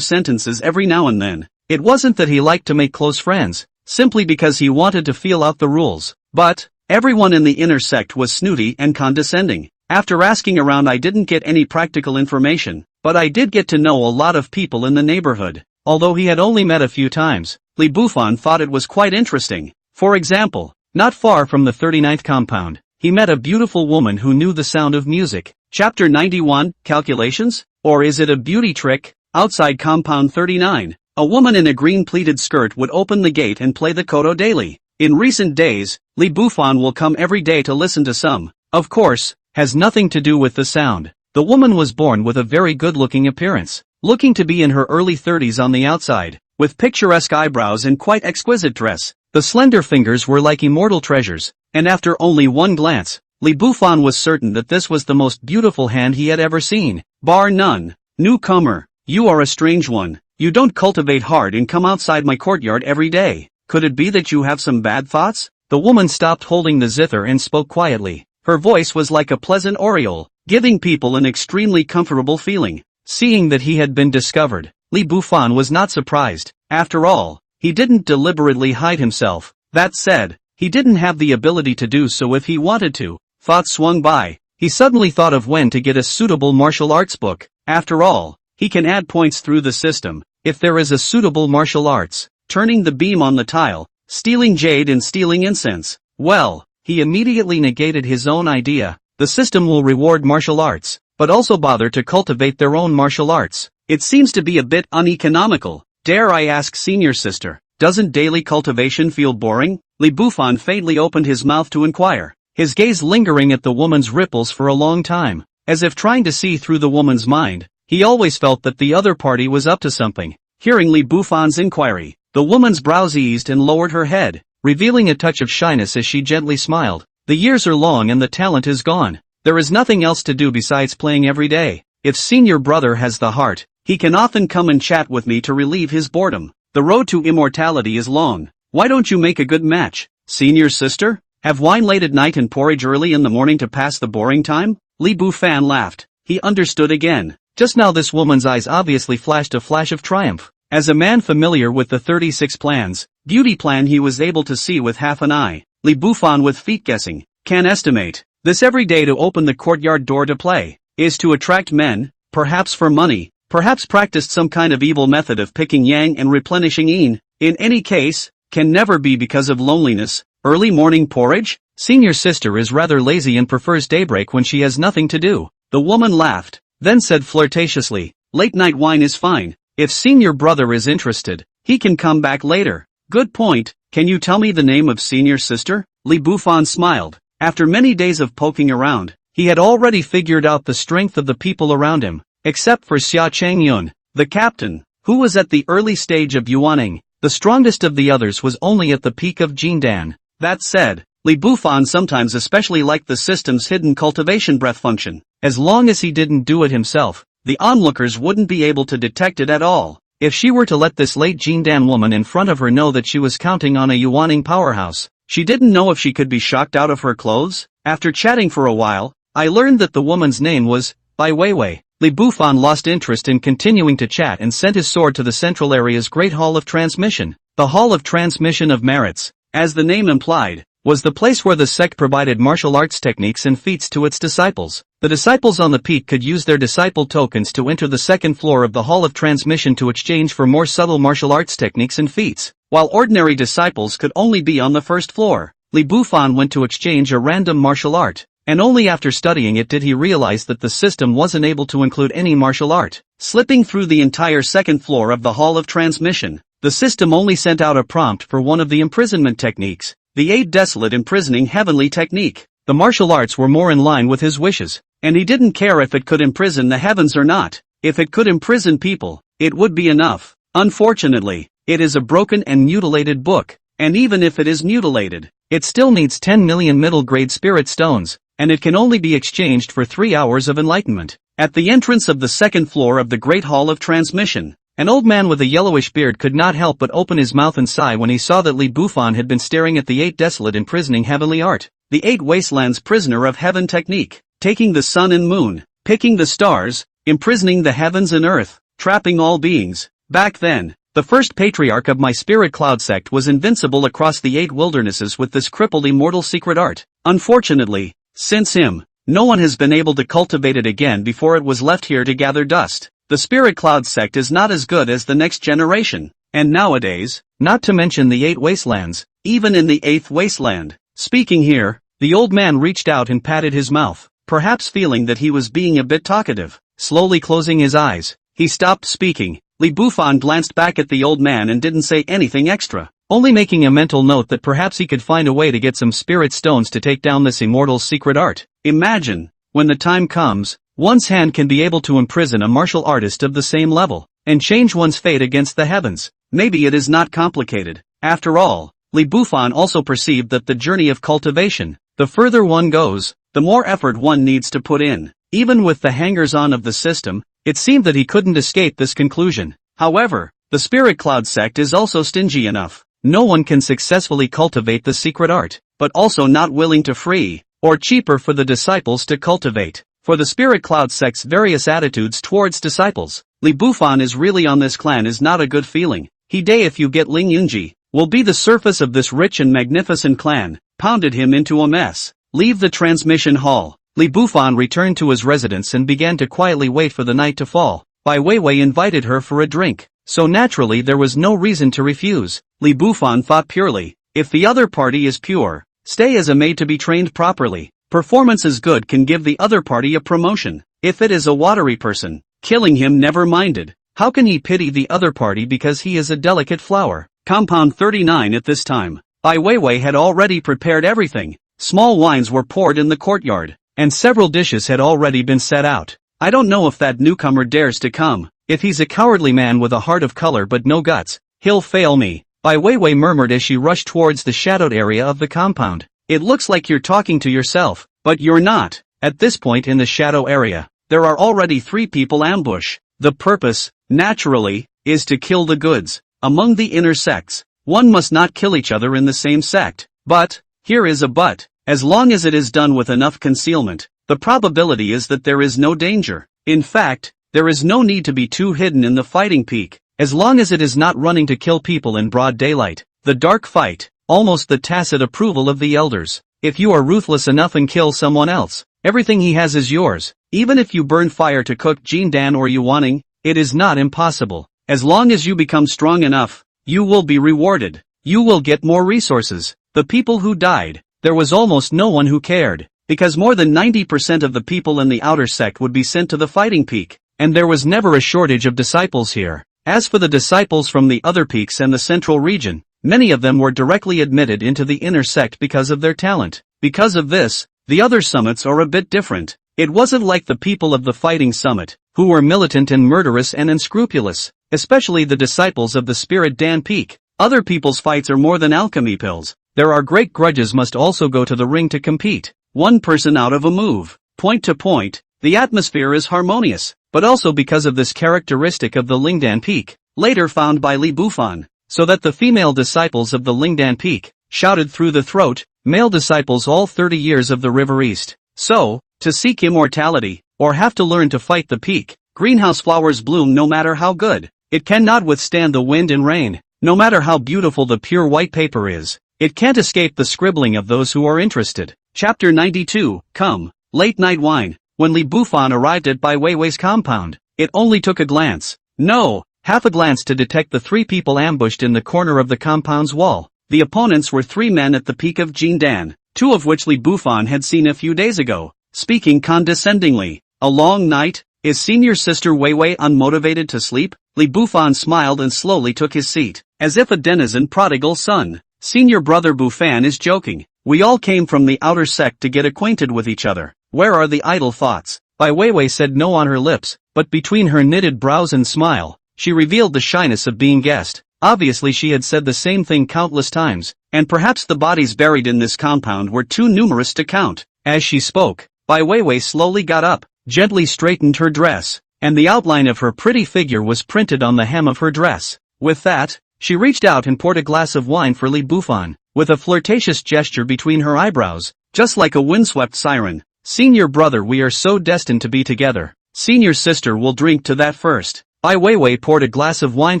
sentences every now and then. It wasn't that he liked to make close friends, simply because he wanted to feel out the rules. But everyone in the inner sect was snooty and condescending. After asking around, I didn't get any practical information, but I did get to know a lot of people in the neighborhood. Although he had only met a few times, Li Bufan thought it was quite interesting. For example, not far from the 39th compound, he met a beautiful woman who knew the sound of music. Chapter 91, Calculations? Or is it a beauty trick? Outside compound 39, a woman in a green pleated skirt would open the gate and play the koto daily. In recent days, Li Bufan will come every day to listen to some. Of course, has nothing to do with the sound. The woman was born with a very good-looking appearance, looking to be in her early 30s on the outside, with picturesque eyebrows and quite exquisite dress. The slender fingers were like immortal treasures, and after only one glance, Li Bufan was certain that this was the most beautiful hand he had ever seen, bar none. Newcomer, you are a strange one. You don't cultivate hard and come outside my courtyard every day. Could it be that you have some bad thoughts? The woman stopped holding the zither and spoke quietly. Her voice was like a pleasant aureole, giving people an extremely comfortable feeling. Seeing that he had been discovered, Li Bufan was not surprised. After all, he didn't deliberately hide himself. That said, he didn't have the ability to do so if he wanted to. Thoughts swung by. He suddenly thought of when to get a suitable martial arts book. After all, he can add points through the system if there is a suitable martial arts, turning the beam on the tile, stealing jade and stealing incense. Well, he immediately negated his own idea. The system will reward martial arts, but also bother to cultivate their own martial arts. It seems to be a bit uneconomical. Dare I ask, senior sister, doesn't daily cultivation feel boring? Li Bufan faintly opened his mouth to inquire, his gaze lingering at the woman's ripples for a long time, as if trying to see through the woman's mind. He always felt that the other party was up to something. Hearing Li Bufan's inquiry, the woman's brows eased and lowered her head, revealing a touch of shyness as she gently smiled. The years are long and the talent is gone. There is nothing else to do besides playing every day. If senior brother has the heart, he can often come and chat with me to relieve his boredom. The road to immortality is long. Why don't you make a good match, senior sister? Have wine late at night and porridge early in the morning to pass the boring time? Li Bufan laughed. He understood again. Just now this woman's eyes obviously flashed a flash of triumph. As a man familiar with the 36 plans, beauty plan he was able to see with half an eye. Li Bufan with feet guessing, can estimate. This every day to open the courtyard door to play, is to attract men, perhaps for money, perhaps practiced some kind of evil method of picking yang and replenishing yin. In any case, can never be because of loneliness. Early morning porridge? Senior sister is rather lazy and prefers daybreak when she has nothing to do. The woman laughed, then said flirtatiously, late night wine is fine. If senior brother is interested, he can come back later. Good point. Can you tell me the name of senior sister? Li Bufan smiled. After many days of poking around, he had already figured out the strength of the people around him, except for Xia Changyun, the captain, who was at the early stage of yuaning. The strongest of the others was only at the peak of Jindan. That said, Li Bufan sometimes especially liked the system's hidden cultivation breath function. As long as he didn't do it himself, the onlookers wouldn't be able to detect it at all. If she were to let this late Jindan woman in front of her know that she was counting on a yuaning powerhouse, she didn't know if she could be shocked out of her clothes. After chatting for a while, I learned that the woman's name was Bai Weiwei. Li Bufan lost interest in continuing to chat and sent his sword to the central area's Great Hall of Transmission. The Hall of Transmission of Merits, as the name implied, was the place where the sect provided martial arts techniques and feats to its disciples. The disciples on the peak could use their disciple tokens to enter the second floor of the Hall of Transmission to exchange for more subtle martial arts techniques and feats, while ordinary disciples could only be on the first floor. Li Bufan went to exchange a random martial art, and only after studying it did he realize that the system wasn't able to include any martial art. Slipping through the entire second floor of the Hall of Transmission, the system only sent out a prompt for one of the imprisonment techniques, the 8 Desolate Imprisoning Heavenly Technique. The martial arts were more in line with his wishes, and he didn't care if it could imprison the heavens or not. If it could imprison people, it would be enough. Unfortunately, it is a broken and mutilated book, and even if it is mutilated, it still needs 10 million middle-grade spirit stones, and it can only be exchanged for 3 hours of enlightenment. At the entrance of the second floor of the Great Hall of Transmission, an old man with a yellowish beard could not help but open his mouth and sigh when he saw that Li Bufan had been staring at the 8 desolate imprisoning heavenly art, the 8 wastelands prisoner of heaven technique, taking the sun and moon, picking the stars, imprisoning the heavens and earth, trapping all beings. Back then, the first patriarch of my spirit cloud sect was invincible across the 8 wildernesses with this crippled immortal secret art. Unfortunately, since him, no one has been able to cultivate it again before it was left here to gather dust. The spirit cloud sect is not as good as the next generation, and nowadays, not to mention the 8 wastelands, even in the 8th wasteland. Speaking here, the old man reached out and patted his mouth, perhaps feeling that he was being a bit talkative. Slowly closing his eyes, he stopped speaking. Li Bufan glanced back at the old man and didn't say anything extra, only making a mental note that perhaps he could find a way to get some spirit stones to take down this immortal secret art. Imagine, when the time comes, one's hand can be able to imprison a martial artist of the same level, and change one's fate against the heavens. Maybe it is not complicated. After all, Li Bufan also perceived that the journey of cultivation, the further one goes, the more effort one needs to put in. Even with the hangers-on of the system, it seemed that he couldn't escape this conclusion. However, the Spirit Cloud sect is also stingy enough. No one can successfully cultivate the secret art, but also not willing to free, or cheaper for the disciples to cultivate. For the Spirit Cloud sect's various attitudes towards disciples, Li Bufan is really on this clan is not a good feeling. He day if you get Ling Yunji, will be the surface of this rich and magnificent clan, pounded him into a mess. Leave the transmission hall. Li Bufan returned to his residence and began to quietly wait for the night to fall. Bai Weiwei invited her for a drink, so naturally there was no reason to refuse. Li Bufan thought purely, if the other party is pure, stay as a maid to be trained properly. Performance is good can give the other party a promotion. If it is a watery person, killing him never minded. How can he pity the other party because he is a delicate flower? Compound 39 at this time. Bai Weiwei had already prepared everything. Small wines were poured in the courtyard, and several dishes had already been set out. I don't know if that newcomer dares to come. If he's a cowardly man with a heart of color but no guts, he'll fail me. Bai Weiwei murmured as she rushed towards the shadowed area of the compound. It looks like you're talking to yourself, but you're not. At this point in the shadow area, there are already 3 people ambush. The purpose, naturally, is to kill the goods. Among the inner sects, one must not kill each other in the same sect. But, here is a but, as long as it is done with enough concealment, the probability is that there is no danger. In fact, there is no need to be too hidden in the fighting peak, as long as it is not running to kill people in broad daylight. The dark fight, almost the tacit approval of the elders. If you are ruthless enough and kill someone else, everything he has is yours. Even if you burn fire to cook Jindan or Yuaning, it is not impossible. As long as you become strong enough, you will be rewarded. You will get more resources. The people who died, there was almost no one who cared, because more than 90% of the people in the outer sect would be sent to the fighting peak, and there was never a shortage of disciples here. As for the disciples from the other peaks and the central region, many of them were directly admitted into the inner sect because of their talent. Because of this, the other summits are a bit different. It wasn't like the people of the fighting summit, who were militant and murderous and unscrupulous, especially the disciples of the Spirit Dan Peak. Other people's fights are more than alchemy pills. There are great grudges must also go to the ring to compete. One person out of a move. Point to point, the atmosphere is harmonious, but also because of this characteristic of the Lingdan Peak, later found by Li Bufan, so that the female disciples of the Lingdan Peak shouted through the throat, male disciples all 30 years of the River East. So, to seek immortality, or have to learn to fight the peak, greenhouse flowers bloom no matter how good. It cannot withstand the wind and rain, no matter how beautiful the pure white paper is. It can't escape the scribbling of those who are interested. Chapter 92, Come, Late Night Wine. When Li Bufan arrived at Bai Weiwei's compound, it only took a glance. No, half a glance to detect the 3 people ambushed in the corner of the compound's wall. The opponents were 3 men at the peak of Jindan, 2 of which Li Bufan had seen a few days ago. Speaking condescendingly, a long night? Is senior sister Weiwei unmotivated to sleep? Li Bufan smiled and slowly took his seat, as if a denizen prodigal son. Senior brother Bufan is joking. We all came from the outer sect to get acquainted with each other. Where are the idle thoughts? Bai Weiwei said no on her lips, but between her knitted brows and smile, she revealed the shyness of being guessed. Obviously she had said the same thing countless times, and perhaps the bodies buried in this compound were too numerous to count. As she spoke, Bai Weiwei slowly got up, gently straightened her dress, and the outline of her pretty figure was printed on the hem of her dress. With that, she reached out and poured a glass of wine for Li Bufan, with a flirtatious gesture between her eyebrows, just like a windswept siren. Senior brother, we are so destined to be together. Senior sister will drink to that first. Bai Weiwei poured a glass of wine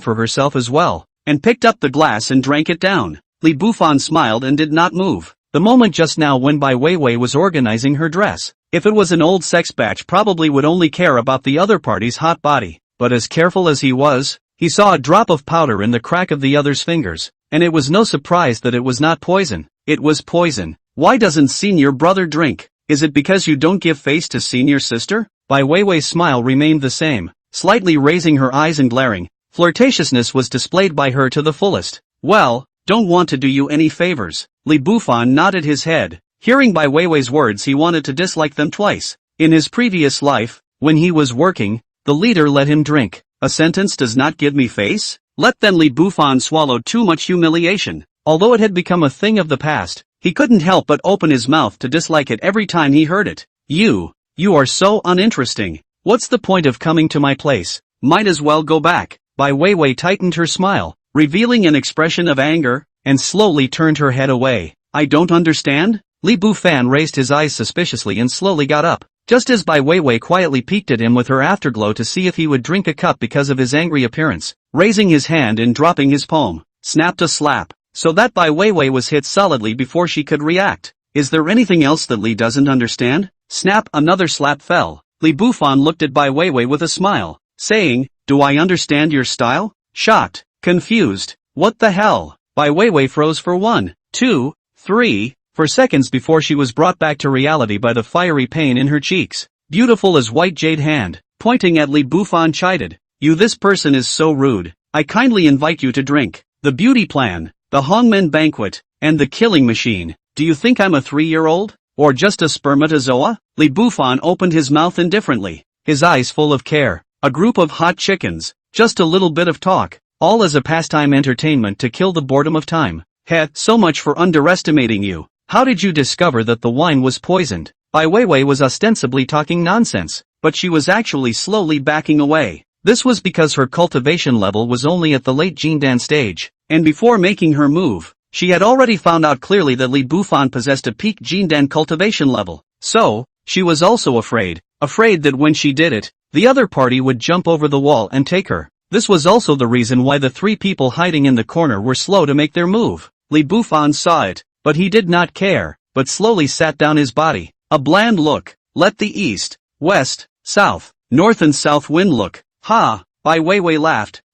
for herself as well, and picked up the glass and drank it down. Li Bufan smiled and did not move. The moment just now when Bai Weiwei was organizing her dress. If it was an old sex batch, probably would only care about the other party's hot body, but as careful as he was, he saw a drop of powder in the crack of the other's fingers, and it was no surprise that it was not poison. It was poison. Why doesn't senior brother drink? Is it because you don't give face to senior sister? Bai Weiwei's smile remained the same, slightly raising her eyes and glaring. Flirtatiousness was displayed by her to the fullest. Well, don't want to do you any favors. Li Bufan nodded his head. Hearing Bai Weiwei's words, he wanted to dislike them twice. In his previous life, when he was working, the leader let him drink. A sentence does not give me face? Let then Li Bufan swallowed too much humiliation. Although it had become a thing of the past, he couldn't help but open his mouth to dislike it every time he heard it. You are so uninteresting. What's the point of coming to my place? Might as well go back. Bai Weiwei tightened her smile, revealing an expression of anger, and slowly turned her head away. I don't understand? Li Bufan raised his eyes suspiciously and slowly got up, just as Bai Weiwei quietly peeked at him with her afterglow to see if he would drink a cup because of his angry appearance. Raising his hand and dropping his palm, snapped a slap, so that Bai Weiwei was hit solidly before she could react. Is there anything else that Li doesn't understand? Snap, another slap fell. Li Bufan looked at Bai Weiwei with a smile, saying, do I understand your style? Shocked, confused, what the hell? Bai Weiwei froze for 1, 2, 3, for seconds before she was brought back to reality by the fiery pain in her cheeks. Beautiful as white jade hand, pointing at Li Bufan, chided, this person is so rude. I kindly invite you to drink. The beauty plan, the Hongmen banquet, and the killing machine. Do you think I'm a 3-year-old? Or just a spermatozoa? Li Bufan opened his mouth indifferently, his eyes full of care. A group of hot chickens, just a little bit of talk, all as a pastime entertainment to kill the boredom of time. Heh, so much for underestimating you. How did you discover that the wine was poisoned? Bai Weiwei was ostensibly talking nonsense, but she was actually slowly backing away. This was because her cultivation level was only at the late Jindan stage, and before making her move, she had already found out clearly that Li Bufan possessed a peak Jindan cultivation level. So, she was also afraid that when she did it, the other party would jump over the wall and take her. This was also the reason why the 3 people hiding in the corner were slow to make their move. Li Bufan saw it, but he did not care, but slowly sat down his body. A bland look. Let the east, west, south, north and south wind look. Ha! Bai Weiwei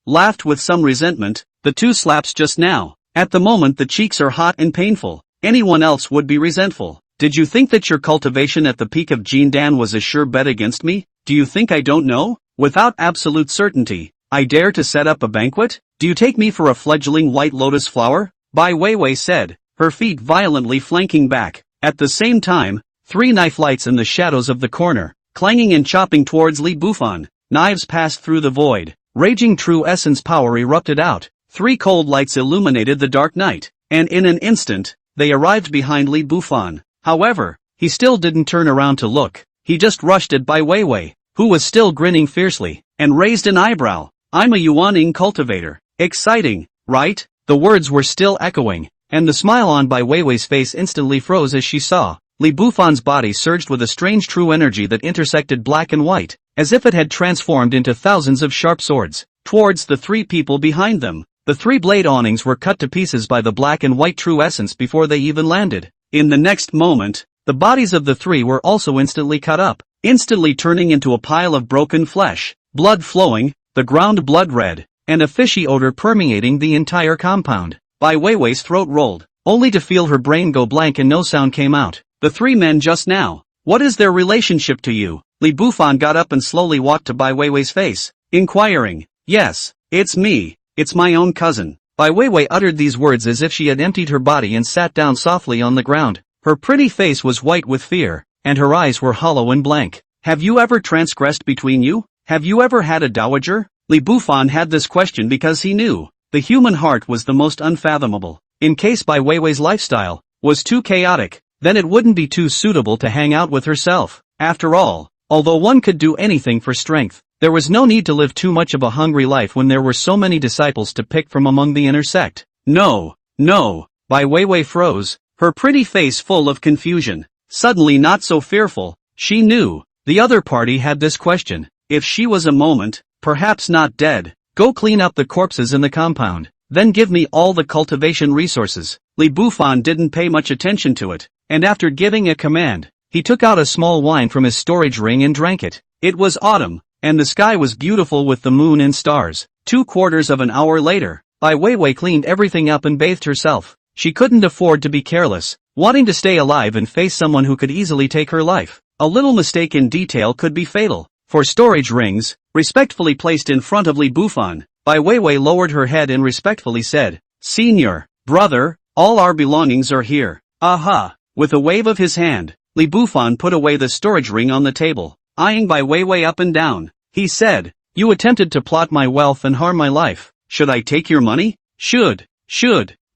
laughed with some resentment. The 2 slaps just now. At the moment the cheeks are hot and painful. Anyone else would be resentful. Did you think that your cultivation at the peak of Jindan was a sure bet against me? Do you think I don't know? Without absolute certainty, I dare to set up a banquet? Do you take me for a fledgling white lotus flower? Bai Weiwei said, her feet violently flanking back. At the same time, 3 knife lights in the shadows of the corner, clanging and chopping towards Li Bufan. Knives passed through the void. Raging true essence power erupted out. 3 cold lights illuminated the dark night, and in an instant, they arrived behind Li Bufan. However, he still didn't turn around to look. He just rushed at Bai Weiwei, who was still grinning fiercely, and raised an eyebrow. I'm a Yuaning cultivator. Exciting, right? The words were still echoing, and the smile on Bai Weiwei's face instantly froze as she saw. Li Bufan's body surged with a strange true energy that intersected black and white, as if it had transformed into thousands of sharp swords, towards the 3 people behind them. The 3 blade awnings were cut to pieces by the black and white true essence before they even landed. In the next moment, the bodies of the 3 were also instantly cut up, instantly turning into a pile of broken flesh, blood flowing, the ground blood red, and a fishy odor permeating the entire compound. Bai Weiwei's throat rolled, only to feel her brain go blank and no sound came out. The 3 men just now. What is their relationship to you? Li Bufan got up and slowly walked to Bai Weiwei's face, inquiring. Yes, it's me. It's my own cousin. Bai Weiwei uttered these words as if she had emptied her body and sat down softly on the ground. Her pretty face was white with fear, and her eyes were hollow and blank. Have you ever transgressed between you? have you ever had a dowager? Li Bufan had this question because he knew the human heart was the most unfathomable. In case Bai Weiwei's lifestyle was too chaotic, then it wouldn't be too suitable to hang out with herself. After all, although one could do anything for strength, there was no need to live too much of a hungry life when there were so many disciples to pick from among the inner sect. No, no, Bai Weiwei froze, her pretty face full of confusion. Suddenly not so fearful, she knew the other party had this question. If she was a moment, perhaps not dead, go clean up the corpses in the compound, then give me all the cultivation resources. Li Bufan didn't pay much attention to it, and after giving a command, he took out a small wine from his storage ring and drank it. It was autumn, and the sky was beautiful with the moon and stars. 2/4 of an hour later, Bai Weiwei cleaned everything up and bathed herself. She couldn't afford to be careless, wanting to stay alive and face someone who could easily take her life. A little mistake in detail could be fatal. For storage rings, respectfully placed in front of Li Bufan, Bai Weiwei lowered her head and respectfully said, "Senior, brother, all our belongings are here." Aha! With a wave of his hand, Li Bufan put away the storage ring on the table, eyeing Bai Weiwei up and down. He said, "You attempted to plot my wealth and harm my life. Should I take your money?" Should.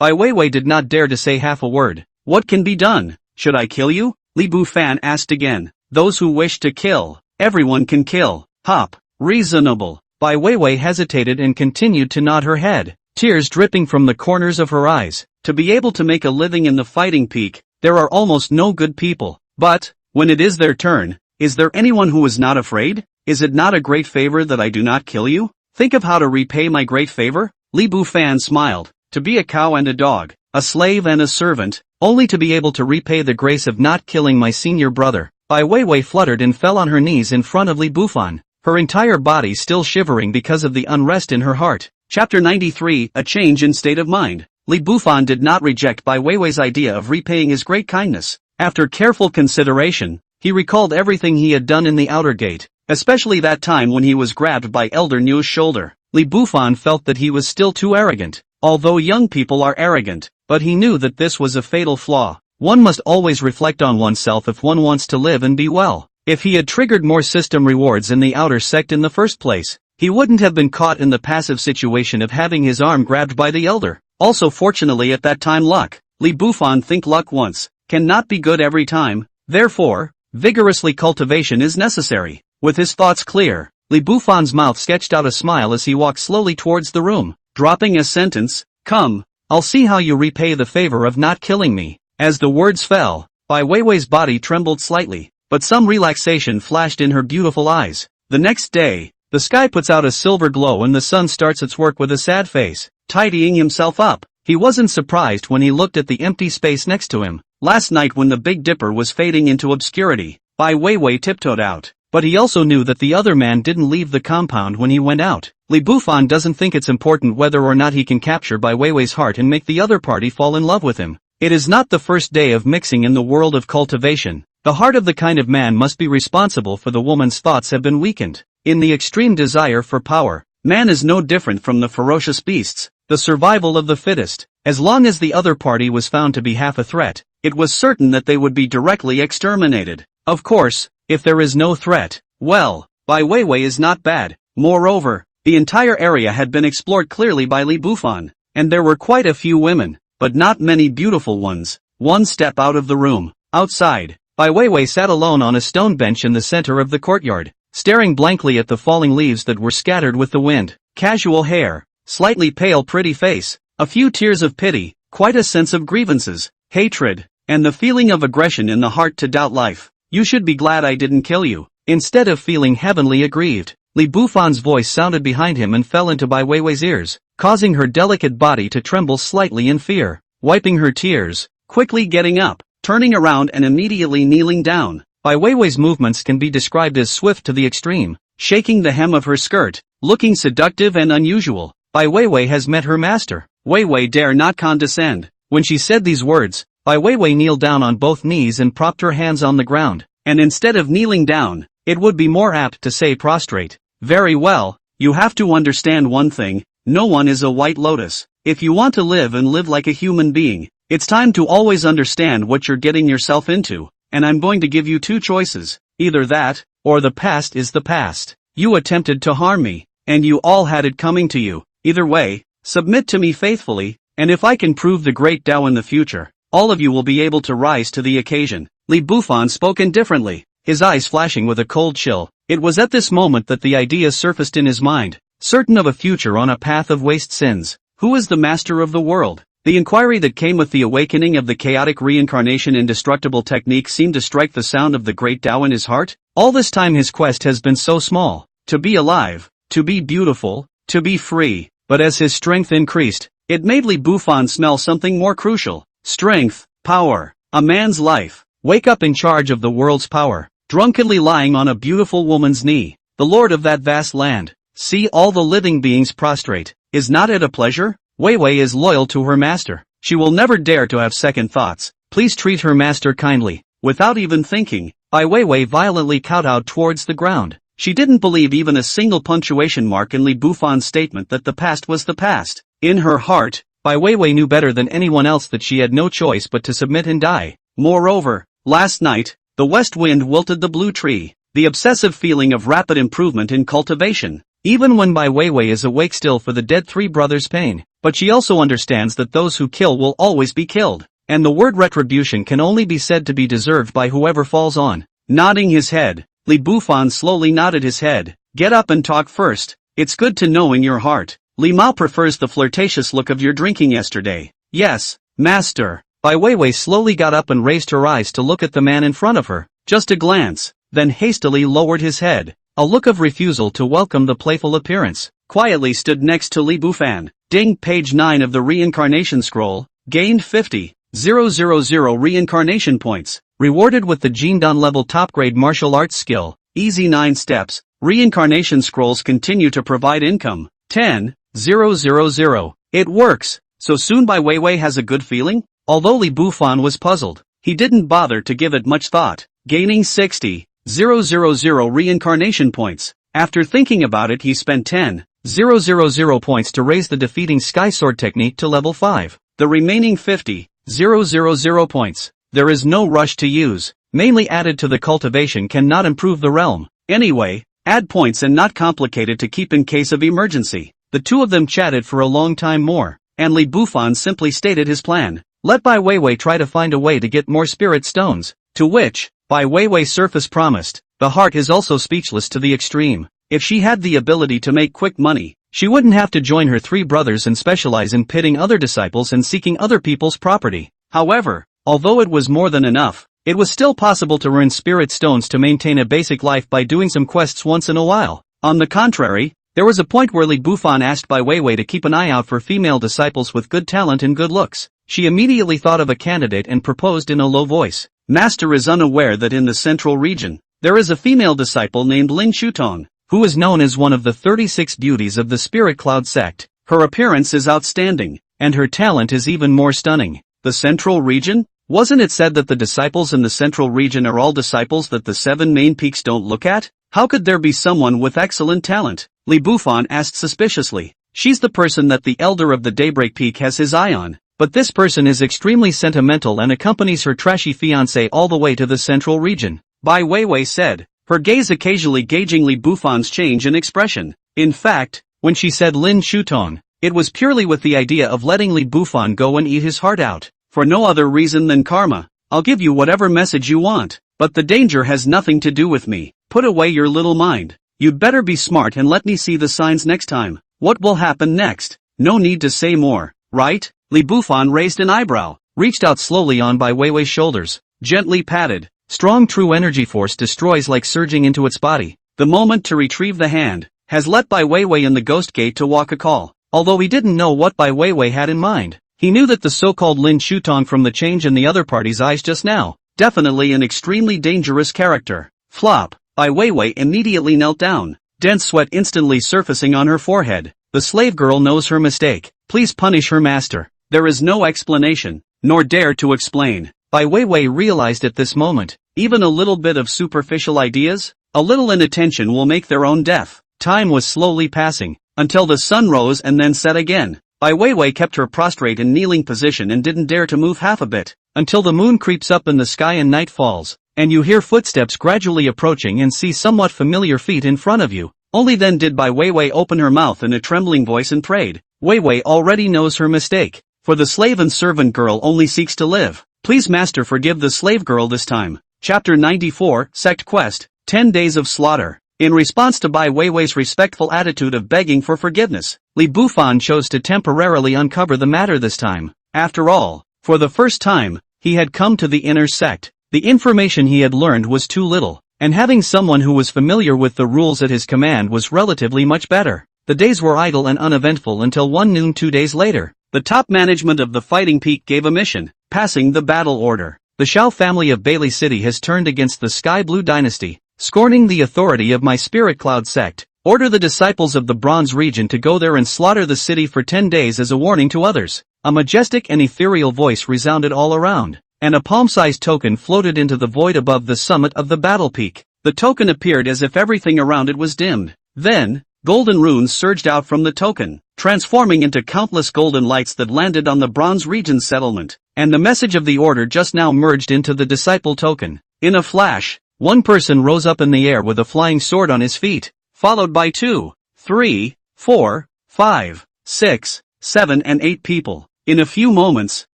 Bai Weiwei did not dare to say half a word. "What can be done? Should I kill you?" Li Bufan asked again. "Those who wish to kill, everyone can kill." Hop. Reasonable. Bai Weiwei hesitated and continued to nod her head, tears dripping from the corners of her eyes. To be able to make a living in the fighting peak, there are almost no good people. But, when it is their turn, is there anyone who is not afraid? Is it not a great favor that I do not kill you? Think of how to repay my great favor? Li Bufan smiled. To be a cow and a dog, a slave and a servant, only to be able to repay the grace of not killing my senior brother. Bai Weiwei fluttered and fell on her knees in front of Li Bufan, her entire body still shivering because of the unrest in her heart. Chapter 93, A Change in State of Mind. Li Bufan did not reject Bai Weiwei's idea of repaying his great kindness. After careful consideration, he recalled everything he had done in the outer gate, especially that time when he was grabbed by Elder Niu's shoulder. Li Bufan felt that he was still too arrogant. Although young people are arrogant, but he knew that this was a fatal flaw. One must always reflect on oneself if one wants to live and be well. If he had triggered more system rewards in the outer sect in the first place, he wouldn't have been caught in the passive situation of having his arm grabbed by the elder. Also fortunately at that time luck. Li Bufan think luck once cannot be good every time, therefore, vigorously cultivation is necessary. With his thoughts clear, Li Bufan's mouth sketched out a smile as he walked slowly towards the room, dropping a sentence, "Come, I'll see how you repay the favor of not killing me." As the words fell, Bai Weiwei's body trembled slightly, but some relaxation flashed in her beautiful eyes. The next day, the sky puts out a silver glow and the sun starts its work with a sad face, tidying himself up. He wasn't surprised when he looked at the empty space next to him. Last night when the Big Dipper was fading into obscurity, Bai Weiwei tiptoed out. But he also knew that the other man didn't leave the compound when he went out. Li Bufan doesn't think it's important whether or not he can capture Bai Weiwei's heart and make the other party fall in love with him. It is not the first day of mixing in the world of cultivation. The heart of the kind of man must be responsible for the woman's thoughts have been weakened. In the extreme desire for power, man is no different from the ferocious beasts, the survival of the fittest. As long as the other party was found to be half a threat, it was certain that they would be directly exterminated. Of course, if there is no threat, well, Bai Weiwei is not bad. Moreover, the entire area had been explored clearly by Li Bufan, and there were quite a few women, but not many beautiful ones. One step out of the room. Outside, Bai Weiwei sat alone on a stone bench in the center of the courtyard, staring blankly at the falling leaves that were scattered with the wind. Casual hair, slightly pale pretty face, a few tears of pity, quite a sense of grievances, hatred, and the feeling of aggression in the heart to doubt life. "You should be glad I didn't kill you." Instead of feeling heavenly aggrieved, Li Bufan's voice sounded behind him and fell into Bai Weiwei's ears, causing her delicate body to tremble slightly in fear. Wiping her tears, quickly getting up, turning around and immediately kneeling down. Bai Weiwei's movements can be described as swift to the extreme, shaking the hem of her skirt, looking seductive and unusual. Bai Weiwei has met her master. Weiwei dare not condescend. When she said these words, Bai Weiwei kneeled down on both knees and propped her hands on the ground, and instead of kneeling down, it would be more apt to say prostrate. "Very well, you have to understand one thing, no one is a white lotus. If you want to live and live like a human being, it's time to always understand what you're getting yourself into, and I'm going to give you two choices, either that, or the past is the past. You attempted to harm me, and you all had it coming to you. Either way, submit to me faithfully, and if I can prove the great Tao in the future, all of you will be able to rise to the occasion. Li Bufan spoke indifferently, his eyes flashing with a cold chill. It was at this moment that the idea surfaced in his mind, certain of a future on a path of waste sins. Who is the master of the world? The inquiry that came with the awakening of the chaotic reincarnation indestructible technique seemed to strike the sound of the great Tao in his heart. All this time his quest has been so small, to be alive, to be beautiful, to be free, but as his strength increased, it made Li Bufan smell something more crucial. Strength, power, a man's life. Wake up in charge of the world's power, drunkenly lying on a beautiful woman's knee, the lord of that vast land. See all the living beings prostrate. Is not it a pleasure? Wei Wei is loyal to her master. She will never dare to have second thoughts. Please treat her master kindly. Without even thinking, Bai Weiwei violently kowtowed towards the ground. She didn't believe even a single punctuation mark in Li Bufan's statement that the past was the past. In her heart, Bai Weiwei knew better than anyone else that she had no choice but to submit and die. Moreover, last night, the west wind wilted the blue tree, the obsessive feeling of rapid improvement in cultivation. Even when Bai Weiwei is awake still for the dead three brothers' pain, but she also understands that those who kill will always be killed, and the word retribution can only be said to be deserved by whoever falls on. Nodding his head, Li Bufan slowly nodded his head. Get up and talk first. It's good to know in your heart. Li Mao prefers the flirtatious look of your drinking yesterday. Yes, master. Bai Weiwei slowly got up and raised her eyes to look at the man in front of her, just a glance, then hastily lowered his head. A look of refusal to welcome the playful appearance. Quietly stood next to Li Bufan. Ding, page 9 of the reincarnation scroll. Gained 50,000 reincarnation points. Rewarded with the Jindan level top grade martial arts skill. Easy 9 steps. Reincarnation scrolls continue to provide income. 10,000. It works. So soon Bai Weiwei has a good feeling? Although Li Bufan was puzzled, he didn't bother to give it much thought. Gaining 60,000 reincarnation points. After thinking about it, he spent 10,000 points to raise the defeating Sky Sword technique to level 5. The remaining 50,000 points, there is no rush to use, mainly added to the cultivation cannot improve the realm. Anyway, add points and not complicated to keep in case of emergency. The two of them chatted for a long time more, and Li Bufan simply stated his plan. Let Bai Weiwei try to find a way to get more spirit stones, to which Bai Weiwei surface promised. The heart is also speechless to the extreme. If she had the ability to make quick money, she wouldn't have to join her three brothers and specialize in pitting other disciples and seeking other people's property. However, although it was more than enough, it was still possible to earn spirit stones to maintain a basic life by doing some quests once in a while. On the contrary, there was a point where Li Bufan asked Bai Weiwei to keep an eye out for female disciples with good talent and good looks. She immediately thought of a candidate and proposed in a low voice. Master is unaware that in the central region, there is a female disciple named Lin Shutong, who is known as one of the 36 beauties of the Spirit Cloud sect. Her appearance is outstanding, and her talent is even more stunning. The central region? Wasn't it said that the disciples in the central region are all disciples that the 7 main peaks don't look at? How could there be someone with excellent talent? Li Bufan asked suspiciously. She's the person that the elder of the Daybreak Peak has his eye on. But this person is extremely sentimental and accompanies her trashy fiancé all the way to the central region. Bai Weiwei said, her gaze occasionally gauging Li Bufan's change in expression. In fact, when she said Lin Shutong, it was purely with the idea of letting Li Bufan go and eat his heart out. For no other reason than karma. I'll give you whatever message you want, but the danger has nothing to do with me. Put away your little mind. You'd better be smart and let me see the signs next time. What will happen next? No need to say more, right? Li Bufan raised an eyebrow, reached out slowly on Bai Weiwei's shoulders, gently patted. Strong true energy force destroys like surging into its body. The moment to retrieve the hand has let Bai Weiwei in the ghost gate to walk a call. Although he didn't know what Bai Weiwei had in mind, he knew that the so-called Lin Shutong from the change in the other party's eyes just now, definitely an extremely dangerous character. Flop. Bai Weiwei immediately knelt down, dense sweat instantly surfacing on her forehead. The slave girl knows her mistake. Please punish her master. There is no explanation, nor dare to explain. Bai Weiwei realized at this moment, even a little bit of superficial ideas, a little inattention will make their own death. Time was slowly passing, until the sun rose and then set again. Bai Weiwei kept her prostrate in kneeling position and didn't dare to move half a bit, until the moon creeps up in the sky and night falls, and you hear footsteps gradually approaching and see somewhat familiar feet in front of you. Only then did Bai Weiwei open her mouth in a trembling voice and prayed. Weiwei already knows her mistake, for the slave and servant girl only seeks to live. Please master forgive the slave girl this time. Chapter 94, Sect Quest, 10 Days of Slaughter. In response to Bai Weiwei's respectful attitude of begging for forgiveness, Li Bufan chose to temporarily uncover the matter this time. After all, for the first time, he had come to the inner sect. The information he had learned was too little, and having someone who was familiar with the rules at his command was relatively much better. The days were idle and uneventful until one noon 2 days later. The top management of the Fighting Peak gave a mission, passing the battle order. The Shao family of Bailey City has turned against the Sky Blue Dynasty, scorning the authority of my Spirit Cloud sect. Order the disciples of the Bronze region to go there and slaughter the city for 10 days as a warning to others. A majestic and ethereal voice resounded all around, and a palm-sized token floated into the void above the summit of the battle peak. The token appeared as if everything around it was dimmed. Then, golden runes surged out from the token, transforming into countless golden lights that landed on the Bronze region settlement, and the message of the order just now merged into the disciple token. In a flash, one person rose up in the air with a flying sword on his feet, followed by 2, 3, 4, 5, 6, 7 and 8 people. In a few moments,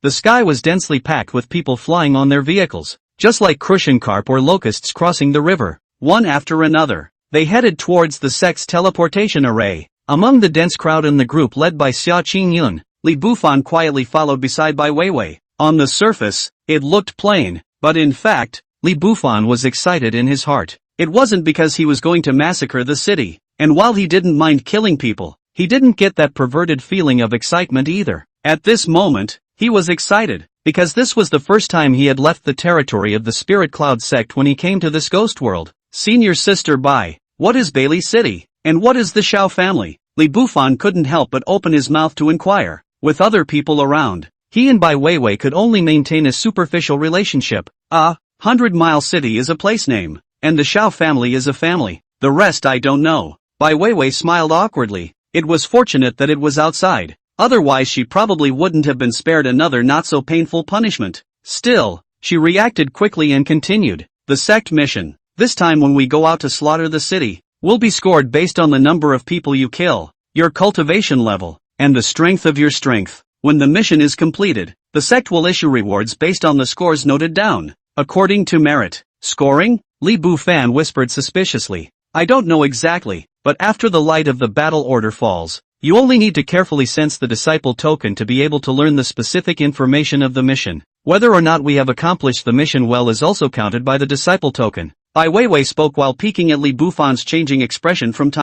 the sky was densely packed with people flying on their vehicles, just like Krushenkarp or locusts crossing the river. One after another, they headed towards the sect's teleportation array. Among the dense crowd in the group led by Xia Qingyun, Li Bufan quietly followed beside Bai Weiwei. On the surface, it looked plain, but in fact, Li Bufan was excited in his heart. It wasn't because he was going to massacre the city, and while he didn't mind killing people, he didn't get that perverted feeling of excitement either. At this moment, he was excited, because this was the first time he had left the territory of the Spirit Cloud sect when he came to this ghost world. Senior Sister Bai, what is Bailey City, and what is the Shao family? Li Bufan couldn't help but open his mouth to inquire. With other people around, he and Bai Weiwei could only maintain a superficial relationship. 100 Mile City is a place name, and the Shao family is a family. The rest I don't know. Bai Weiwei smiled awkwardly. It was fortunate that it was outside. Otherwise she probably wouldn't have been spared another not-so-painful punishment. Still, she reacted quickly and continued. The sect mission. This time when we go out to slaughter the city, will be scored based on the number of people you kill, your cultivation level, and the strength of your strength. When the mission is completed, the sect will issue rewards based on the scores noted down, according to merit. Scoring? Li Bufan whispered suspiciously. I don't know exactly, but after the light of the battle order falls, you only need to carefully sense the disciple token to be able to learn the specific information of the mission. Whether or not we have accomplished the mission well is also counted by the disciple token. Bai Weiwei spoke while peeking at Li Bufan's changing expression from time